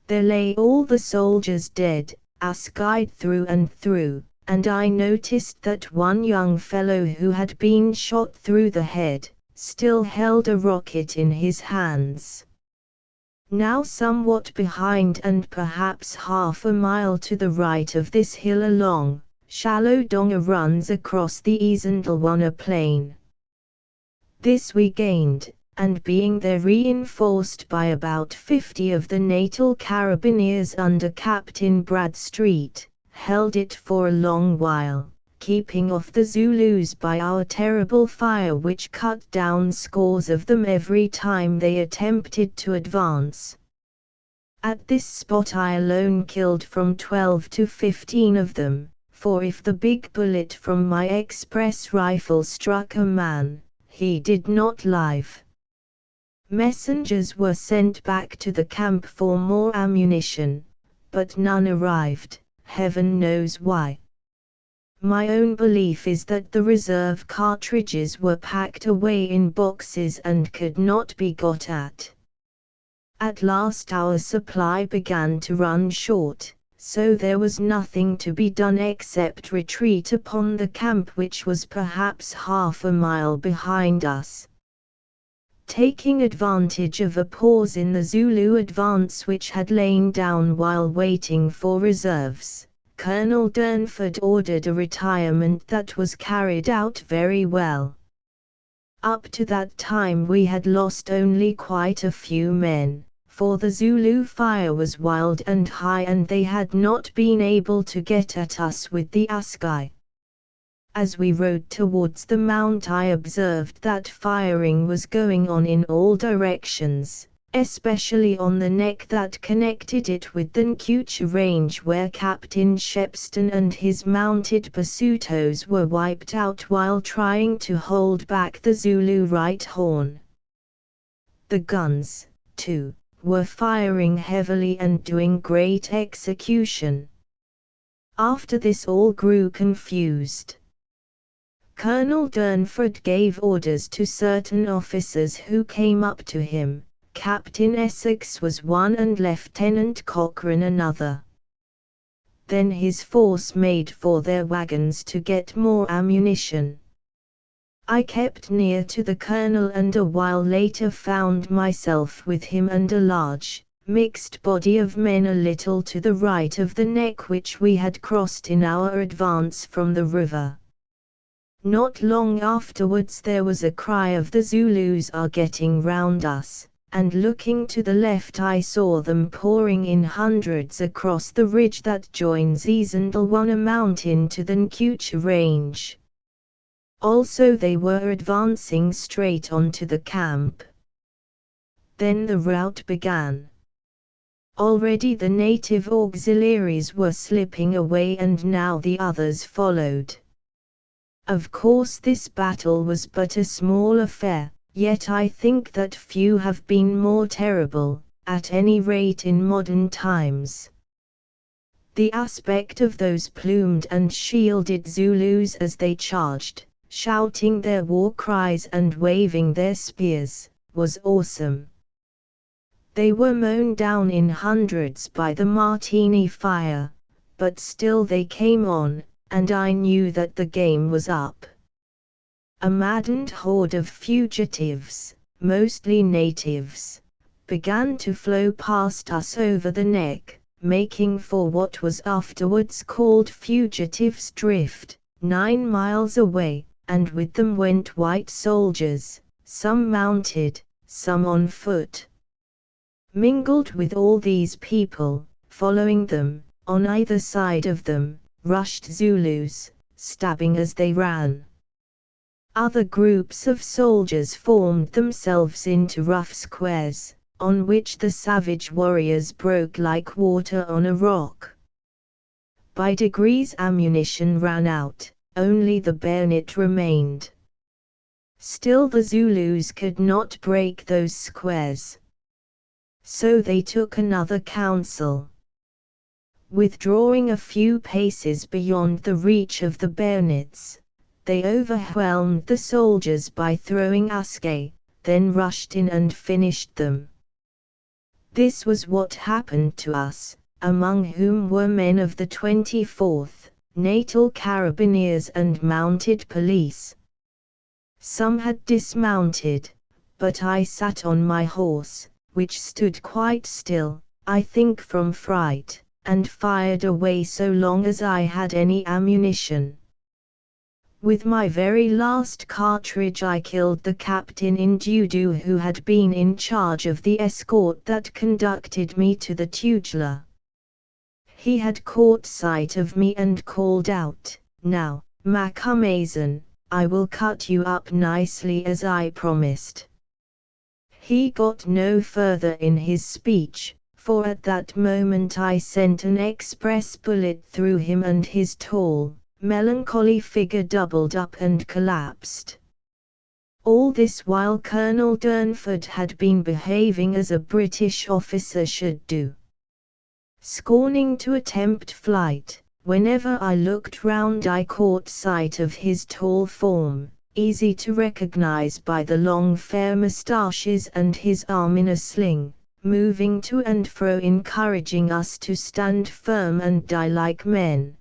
There lay all the soldiers dead, ascide through and through, and I noticed that one young fellow who had been shot through the head, still held a rocket in his hands. Now somewhat behind and perhaps half a mile to the right of this hill a long, shallow donga runs across the Isandlwana plain. This we gained, and being there reinforced by about 50 of the Natal Carabineers under Captain Bradstreet, held it for a long while, keeping off the Zulus by our terrible fire which cut down scores of them every time they attempted to advance. At this spot I alone killed from 12 to 15 of them, for if the big bullet from my express rifle struck a man, he did not live. Messengers were sent back to the camp for more ammunition, but none arrived, heaven knows why. My own belief is that the reserve cartridges were packed away in boxes and could not be got at. At last our supply began to run short, so there was nothing to be done except retreat upon the camp which was perhaps half a mile behind us. Taking advantage of a pause in the Zulu advance which had lain down while waiting for reserves, Colonel Durnford ordered a retirement that was carried out very well. Up to that time we had lost only quite a few men, for the Zulu fire was wild and high and they had not been able to get at us with the assegai. As we rode towards the mount I observed that firing was going on in all directions, especially on the neck that connected it with the Nkucha range where Captain Shepston and his mounted Basutos were wiped out while trying to hold back the Zulu right horn. The guns, too, were firing heavily and doing great execution. After this all grew confused. Colonel Durnford gave orders to certain officers who came up to him. Captain Essex was one and Lieutenant Cochrane another. Then his force made for their wagons to get more ammunition. I kept near to the colonel and a while later found myself with him and a large, mixed body of men a little to the right of the neck which we had crossed in our advance from the river. Not long afterwards there was a cry of the Zulus are getting round us, and looking to the left I saw them pouring in hundreds across the ridge that joins Isandlwana mountain to the Nkucha range. Also they were advancing straight on to the camp. Then the rout began. Already the native auxiliaries were slipping away and now the others followed. Of course this battle was but a small affair, yet I think that few have been more terrible, at any rate in modern times. The aspect of those plumed and shielded Zulus as they charged, shouting their war cries and waving their spears, was awesome. They were mown down in hundreds by the Martini fire, but still they came on, and I knew that the game was up. A maddened horde of fugitives, mostly natives, began to flow past us over the neck, making for what was afterwards called Fugitives' Drift, 9 miles away, and with them went white soldiers, some mounted, some on foot. Mingled with all these people, following them, on either side of them, rushed Zulus, stabbing as they ran. Other groups of soldiers formed themselves into rough squares, on which the savage warriors broke like water on a rock. By degrees ammunition ran out, only the bayonet remained. Still the Zulus could not break those squares. So they took another counsel. Withdrawing a few paces beyond the reach of the bayonets, they overwhelmed the soldiers by throwing assegai, then rushed in and finished them. This was what happened to us, among whom were men of the 24th, Natal Carabiniers and mounted police. Some had dismounted, but I sat on my horse, which stood quite still, I think from fright, and fired away so long as I had any ammunition. With my very last cartridge I killed the captain in Dudu who had been in charge of the escort that conducted me to the Tugela. He had caught sight of me and called out, "Now, Macumazan, I will cut you up nicely as I promised." He got no further in his speech, for at that moment I sent an express bullet through him and his tall, melancholy figure doubled up and collapsed. All this while Colonel Durnford had been behaving as a British officer should do. Scorning to attempt flight, whenever I looked round I caught sight of his tall form, easy to recognize by the long fair moustaches and his arm in a sling, moving to and fro encouraging us to stand firm and die like men.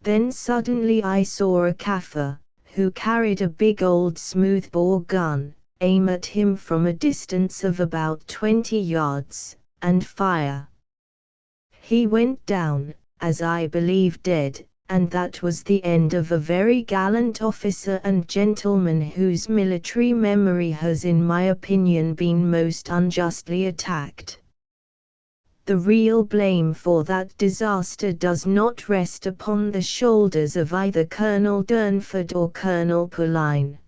Then suddenly I saw a Kaffir, who carried a big old smoothbore gun, aim at him from a distance of about 20 yards, and fire. He went down, as I believe dead, and that was the end of a very gallant officer and gentleman whose military memory has in my opinion been most unjustly attacked. The real blame for that disaster does not rest upon the shoulders of either Colonel Durnford or Colonel Pauline.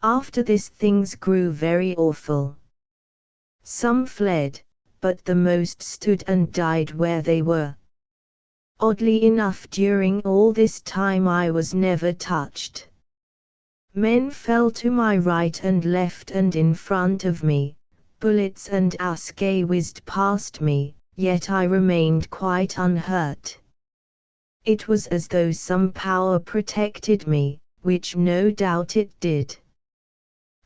After this things grew very awful. Some fled, but the most stood and died where they were. Oddly enough, during all this time I was never touched. Men fell to my right and left and in front of me. Bullets and assegai whizzed past me, yet I remained quite unhurt. It was as though some power protected me, which no doubt it did.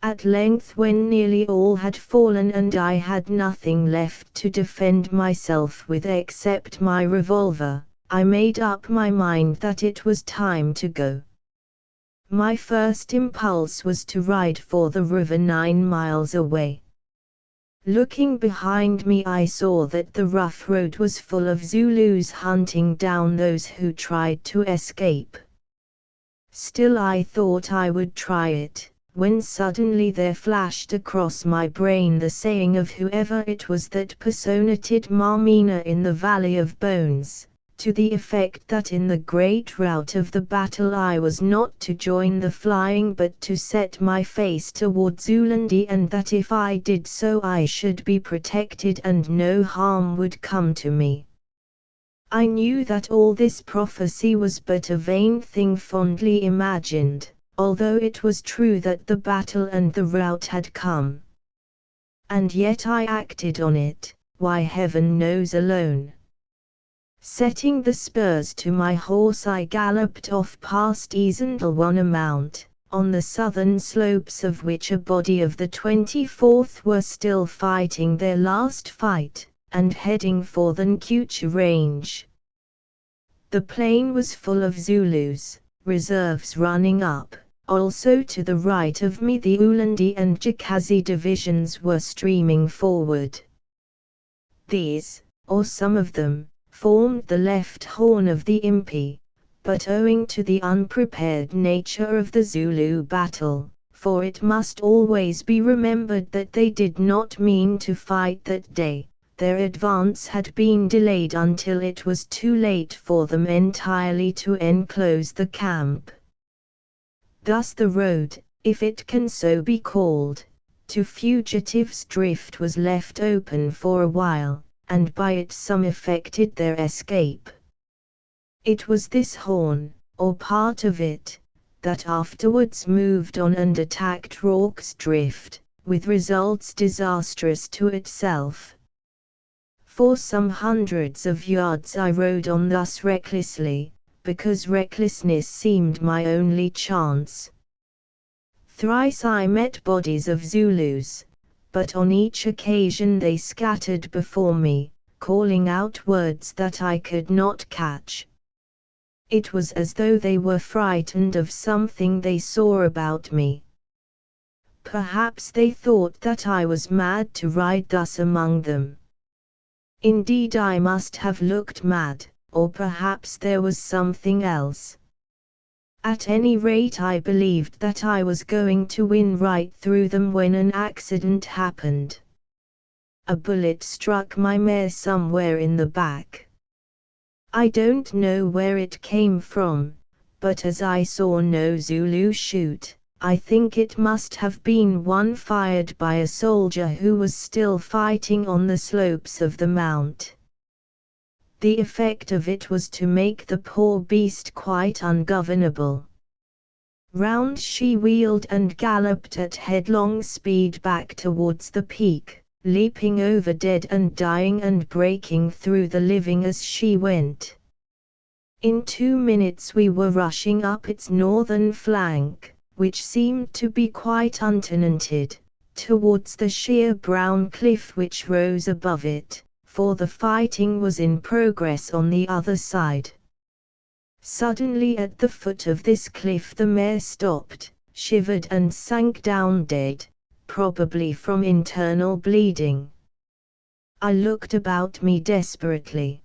At length, when nearly all had fallen and I had nothing left to defend myself with except my revolver, I made up my mind that it was time to go. My first impulse was to ride for the river 9 miles away. Looking behind me I saw that the rough road was full of Zulus hunting down those who tried to escape. Still I thought I would try it, when suddenly there flashed across my brain the saying of whoever it was that personated Marmina in the Valley of Bones, to the effect that in the great rout of the battle I was not to join the flying but to set my face toward Zulandi, and that if I did so I should be protected and no harm would come to me. I knew that all this prophecy was but a vain thing fondly imagined, although it was true that the battle and the rout had come. And yet I acted on it, why heaven knows alone. Setting the spurs to my horse I galloped off past Isandlwana Mount, on the southern slopes of which a body of the 24th were still fighting their last fight, and heading for the Nkucha range. The plain was full of Zulus, reserves running up, also to the right of me the Ulandi and Jakazi divisions were streaming forward. These, or some of them, formed the left horn of the Impi, but owing to the unprepared nature of the Zulu battle, for it must always be remembered that they did not mean to fight that day, their advance had been delayed until it was too late for them entirely to enclose the camp. Thus the road, if it can so be called, to Fugitives' Drift was left open for a while, and by it some effected their escape. It was this horn, or part of it, that afterwards moved on and attacked Rorke's Drift, with results disastrous to itself. For some hundreds of yards I rode on thus recklessly, because recklessness seemed my only chance. Thrice I met bodies of Zulus, but on each occasion they scattered before me, calling out words that I could not catch. It was as though they were frightened of something they saw about me. Perhaps they thought that I was mad to ride thus among them. Indeed, I must have looked mad, or perhaps there was something else. At any rate, I believed that I was going to win right through them when an accident happened. A bullet struck my mare somewhere in the back. I don't know where it came from, but as I saw no Zulu shoot, I think it must have been one fired by a soldier who was still fighting on the slopes of the mount. The effect of it was to make the poor beast quite ungovernable. Round she wheeled and galloped at headlong speed back towards the peak, leaping over dead and dying and breaking through the living as she went. In 2 minutes we were rushing up its northern flank, which seemed to be quite untenanted, towards the sheer brown cliff which rose above it, for the fighting was in progress on the other side. Suddenly at the foot of this cliff the mare stopped, shivered and sank down dead, probably from internal bleeding. I looked about me desperately.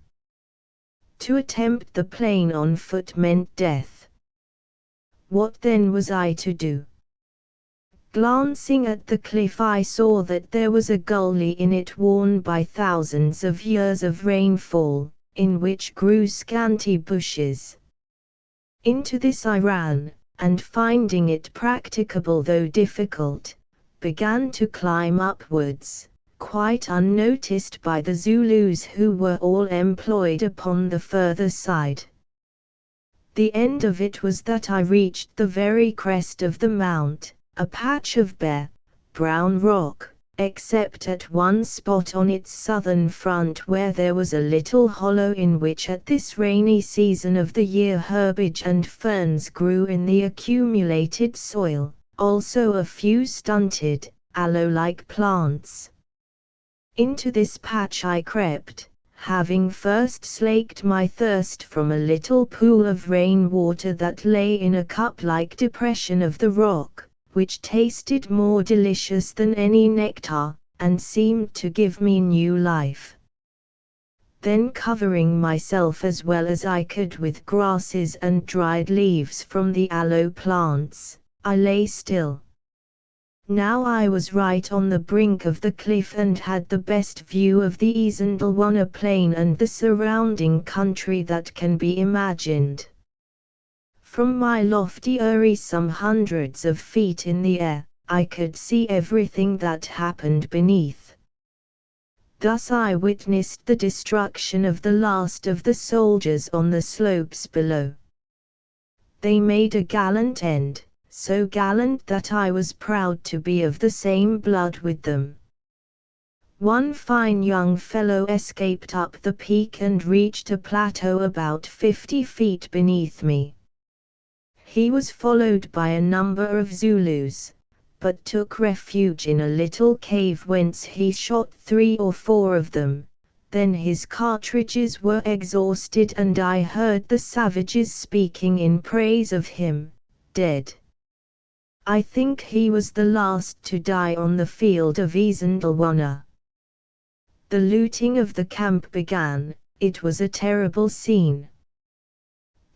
To attempt the plain on foot meant death. What then was I to do? Glancing at the cliff I saw that there was a gully in it worn by thousands of years of rainfall, in which grew scanty bushes. Into this I ran, and finding it practicable though difficult, began to climb upwards, quite unnoticed by the Zulus who were all employed upon the further side. The end of it was that I reached the very crest of the mount, a patch of bare, brown rock, except at one spot on its southern front where there was a little hollow in which at this rainy season of the year herbage and ferns grew in the accumulated soil, also a few stunted, aloe-like plants. Into this patch I crept, having first slaked my thirst from a little pool of rain-water that lay in a cup-like depression of the rock, which tasted more delicious than any nectar, and seemed to give me new life. Then covering myself as well as I could with grasses and dried leaves from the aloe plants, I lay still. Now I was right on the brink of the cliff and had the best view of the Isandlwana plain and the surrounding country that can be imagined. From my lofty eyrie some hundreds of feet in the air, I could see everything that happened beneath. Thus I witnessed the destruction of the last of the soldiers on the slopes below. They made a gallant end, so gallant that I was proud to be of the same blood with them. One fine young fellow escaped up the peak and reached a plateau about 50 feet beneath me. He was followed by a number of Zulus, but took refuge in a little cave whence he shot 3 or 4 of them. Then his cartridges were exhausted and I heard the savages speaking in praise of him, dead. I think he was the last to die on the field of Isandlwana. The looting of the camp began. It was a terrible scene.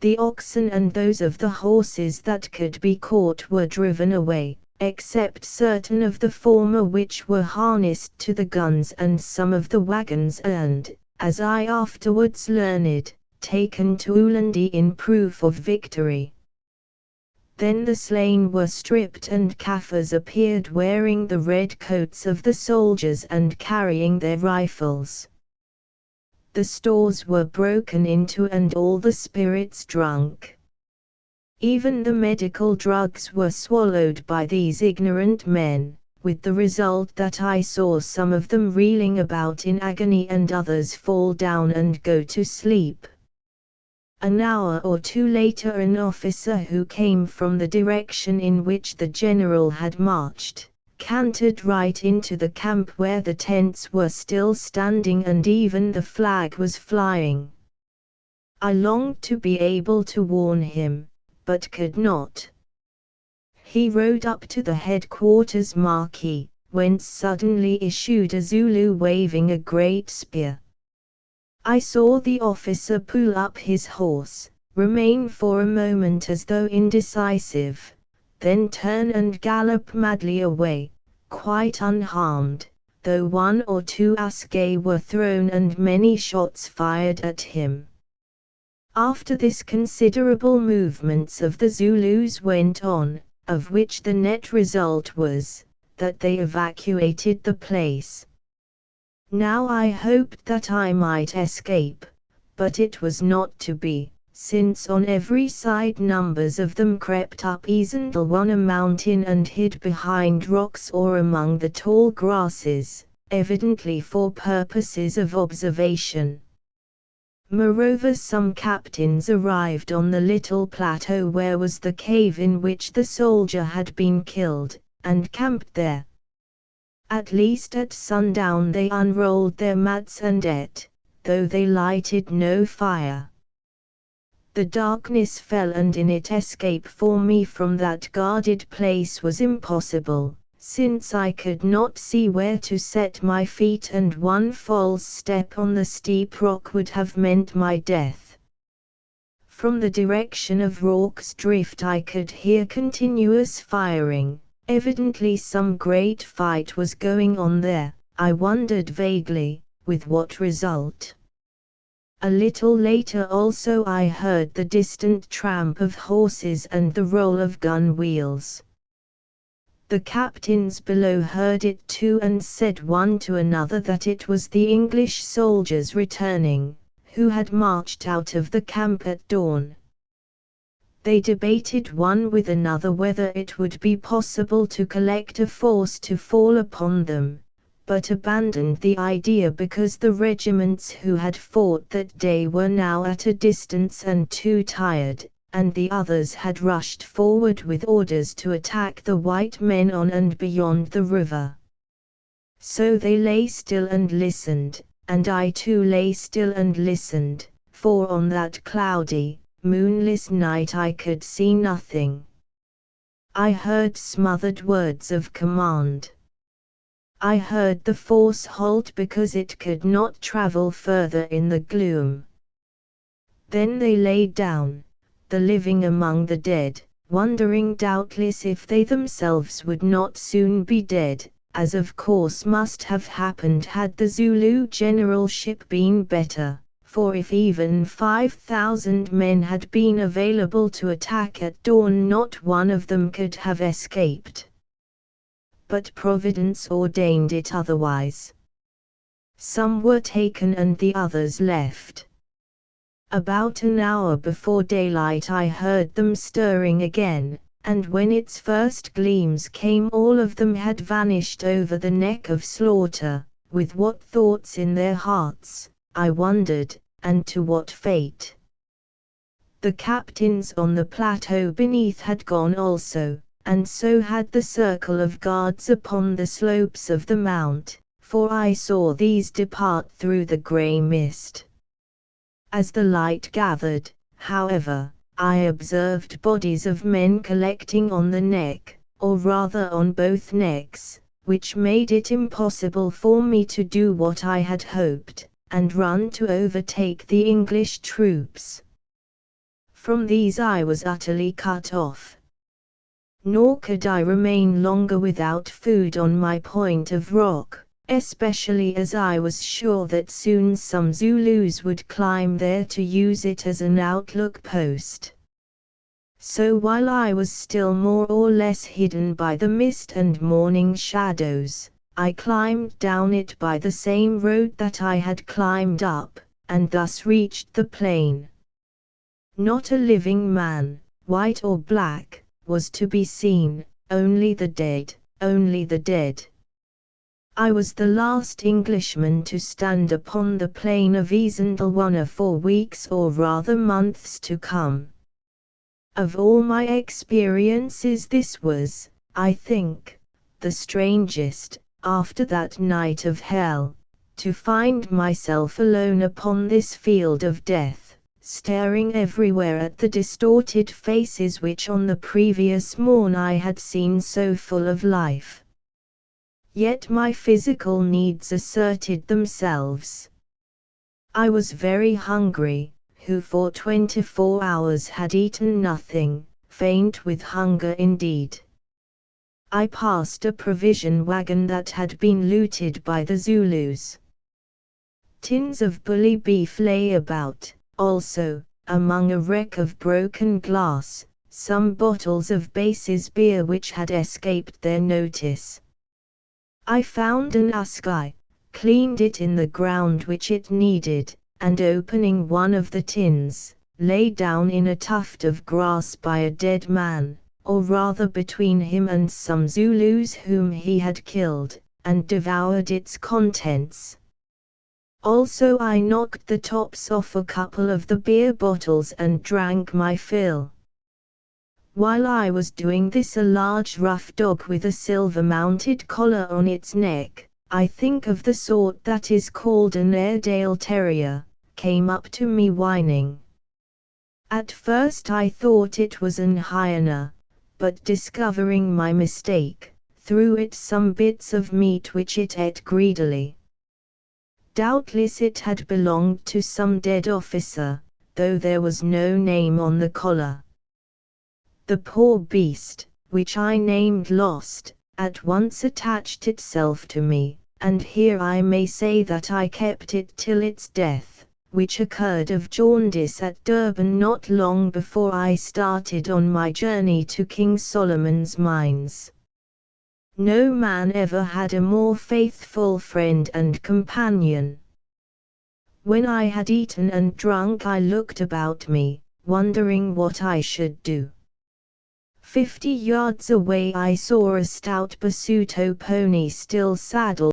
The oxen and those of the horses that could be caught were driven away, except certain of the former which were harnessed to the guns, and some of the wagons and, as I afterwards learned, taken to Ulendi in proof of victory. Then the slain were stripped, and Kaffirs appeared wearing the red coats of the soldiers and carrying their rifles. The stores were broken into and all the spirits drunk. Even the medical drugs were swallowed by these ignorant men, with the result that I saw some of them reeling about in agony and others fall down and go to sleep. An hour or two later an officer who came from the direction in which the general had marched, cantered right into the camp where the tents were still standing and even the flag was flying. I longed to be able to warn him, but could not. He rode up to the headquarters marquee, whence suddenly issued a Zulu waving a great spear. I saw the officer pull up his horse, remain for a moment as though indecisive, then turn and gallop madly away, quite unharmed, though one or two assegai were thrown and many shots fired at him. After this considerable movements of the Zulus went on, of which the net result was, that they evacuated the place. Now I hoped that I might escape, but it was not to be, since on every side numbers of them crept up Isandel on a mountain and hid behind rocks or among the tall grasses, evidently for purposes of observation. Moreover, some captains arrived on the little plateau where was the cave in which the soldier had been killed, and camped there. At least at sundown they unrolled their mats and ate, though they lighted no fire. The darkness fell, and in it escape for me from that guarded place was impossible, since I could not see where to set my feet, and one false step on the steep rock would have meant my death. From the direction of Rorke's Drift I could hear continuous firing. Evidently some great fight was going on there. I wondered vaguely, with what result. A little later also I heard the distant tramp of horses and the roll of gun wheels. The captains below heard it too and said one to another that it was the English soldiers returning, who had marched out of the camp at dawn. They debated one with another whether it would be possible to collect a force to fall upon them, but abandoned the idea because the regiments who had fought that day were now at a distance and too tired, and the others had rushed forward with orders to attack the white men on and beyond the river. So they lay still and listened, and I too lay still and listened, for on that cloudy, moonless night I could see nothing. I heard smothered words of command. I heard the force halt because it could not travel further in the gloom. Then they lay down, the living among the dead, wondering doubtless if they themselves would not soon be dead, as of course must have happened had the Zulu generalship been better. For if even 5,000 men had been available to attack at dawn, not one of them could have escaped. But Providence ordained it otherwise. Some were taken and the others left. About an hour before daylight I heard them stirring again, and when its first gleams came all of them had vanished over the neck of slaughter. With what thoughts in their hearts, I wondered, and to what fate? The captains on the plateau beneath had gone also, and so had the circle of guards upon the slopes of the mount, for I saw these depart through the grey mist. As the light gathered, however, I observed bodies of men collecting on the neck, or rather on both necks, which made it impossible for me to do what I had hoped, and run to overtake the English troops. From these I was utterly cut off. Nor could I remain longer without food on my point of rock, especially as I was sure that soon some Zulus would climb there to use it as an outlook post. So while I was still more or less hidden by the mist and morning shadows, I climbed down it by the same road that I had climbed up, and thus reached the plain. Not a living man, white or black, was to be seen, only the dead, only the dead. I was the last Englishman to stand upon the plain of Isandlwana for weeks or rather months to come. Of all my experiences this was, I think, the strangest, after that night of hell, to find myself alone upon this field of death, staring everywhere at the distorted faces which on the previous morn I had seen so full of life. Yet my physical needs asserted themselves. I was very hungry, who for 24 hours had eaten nothing, faint with hunger indeed. I passed a provision wagon that had been looted by the Zulus. Tins of bully beef lay about, also, among a wreck of broken glass, some bottles of Bass's beer which had escaped their notice. I found an askai, cleaned it in the ground which it needed, and opening one of the tins, lay down in a tuft of grass by a dead man, or rather between him and some Zulus whom he had killed, and devoured its contents. Also I knocked the tops off a couple of the beer bottles and drank my fill. While I was doing this, a large rough dog with a silver-mounted collar on its neck, I think of the sort that is called an Airedale Terrier, came up to me whining. At first I thought it was an hyena, but discovering my mistake, threw it some bits of meat which it ate greedily. Doubtless it had belonged to some dead officer, though there was no name on the collar. The poor beast, which I named Lost, at once attached itself to me, and here I may say that I kept it till its death, which occurred of jaundice at Durban not long before I started on my journey to King Solomon's Mines. No man ever had a more faithful friend and companion. When I had eaten and drunk I looked about me, wondering what I should do. 50 yards away I saw a stout Basuto pony still saddled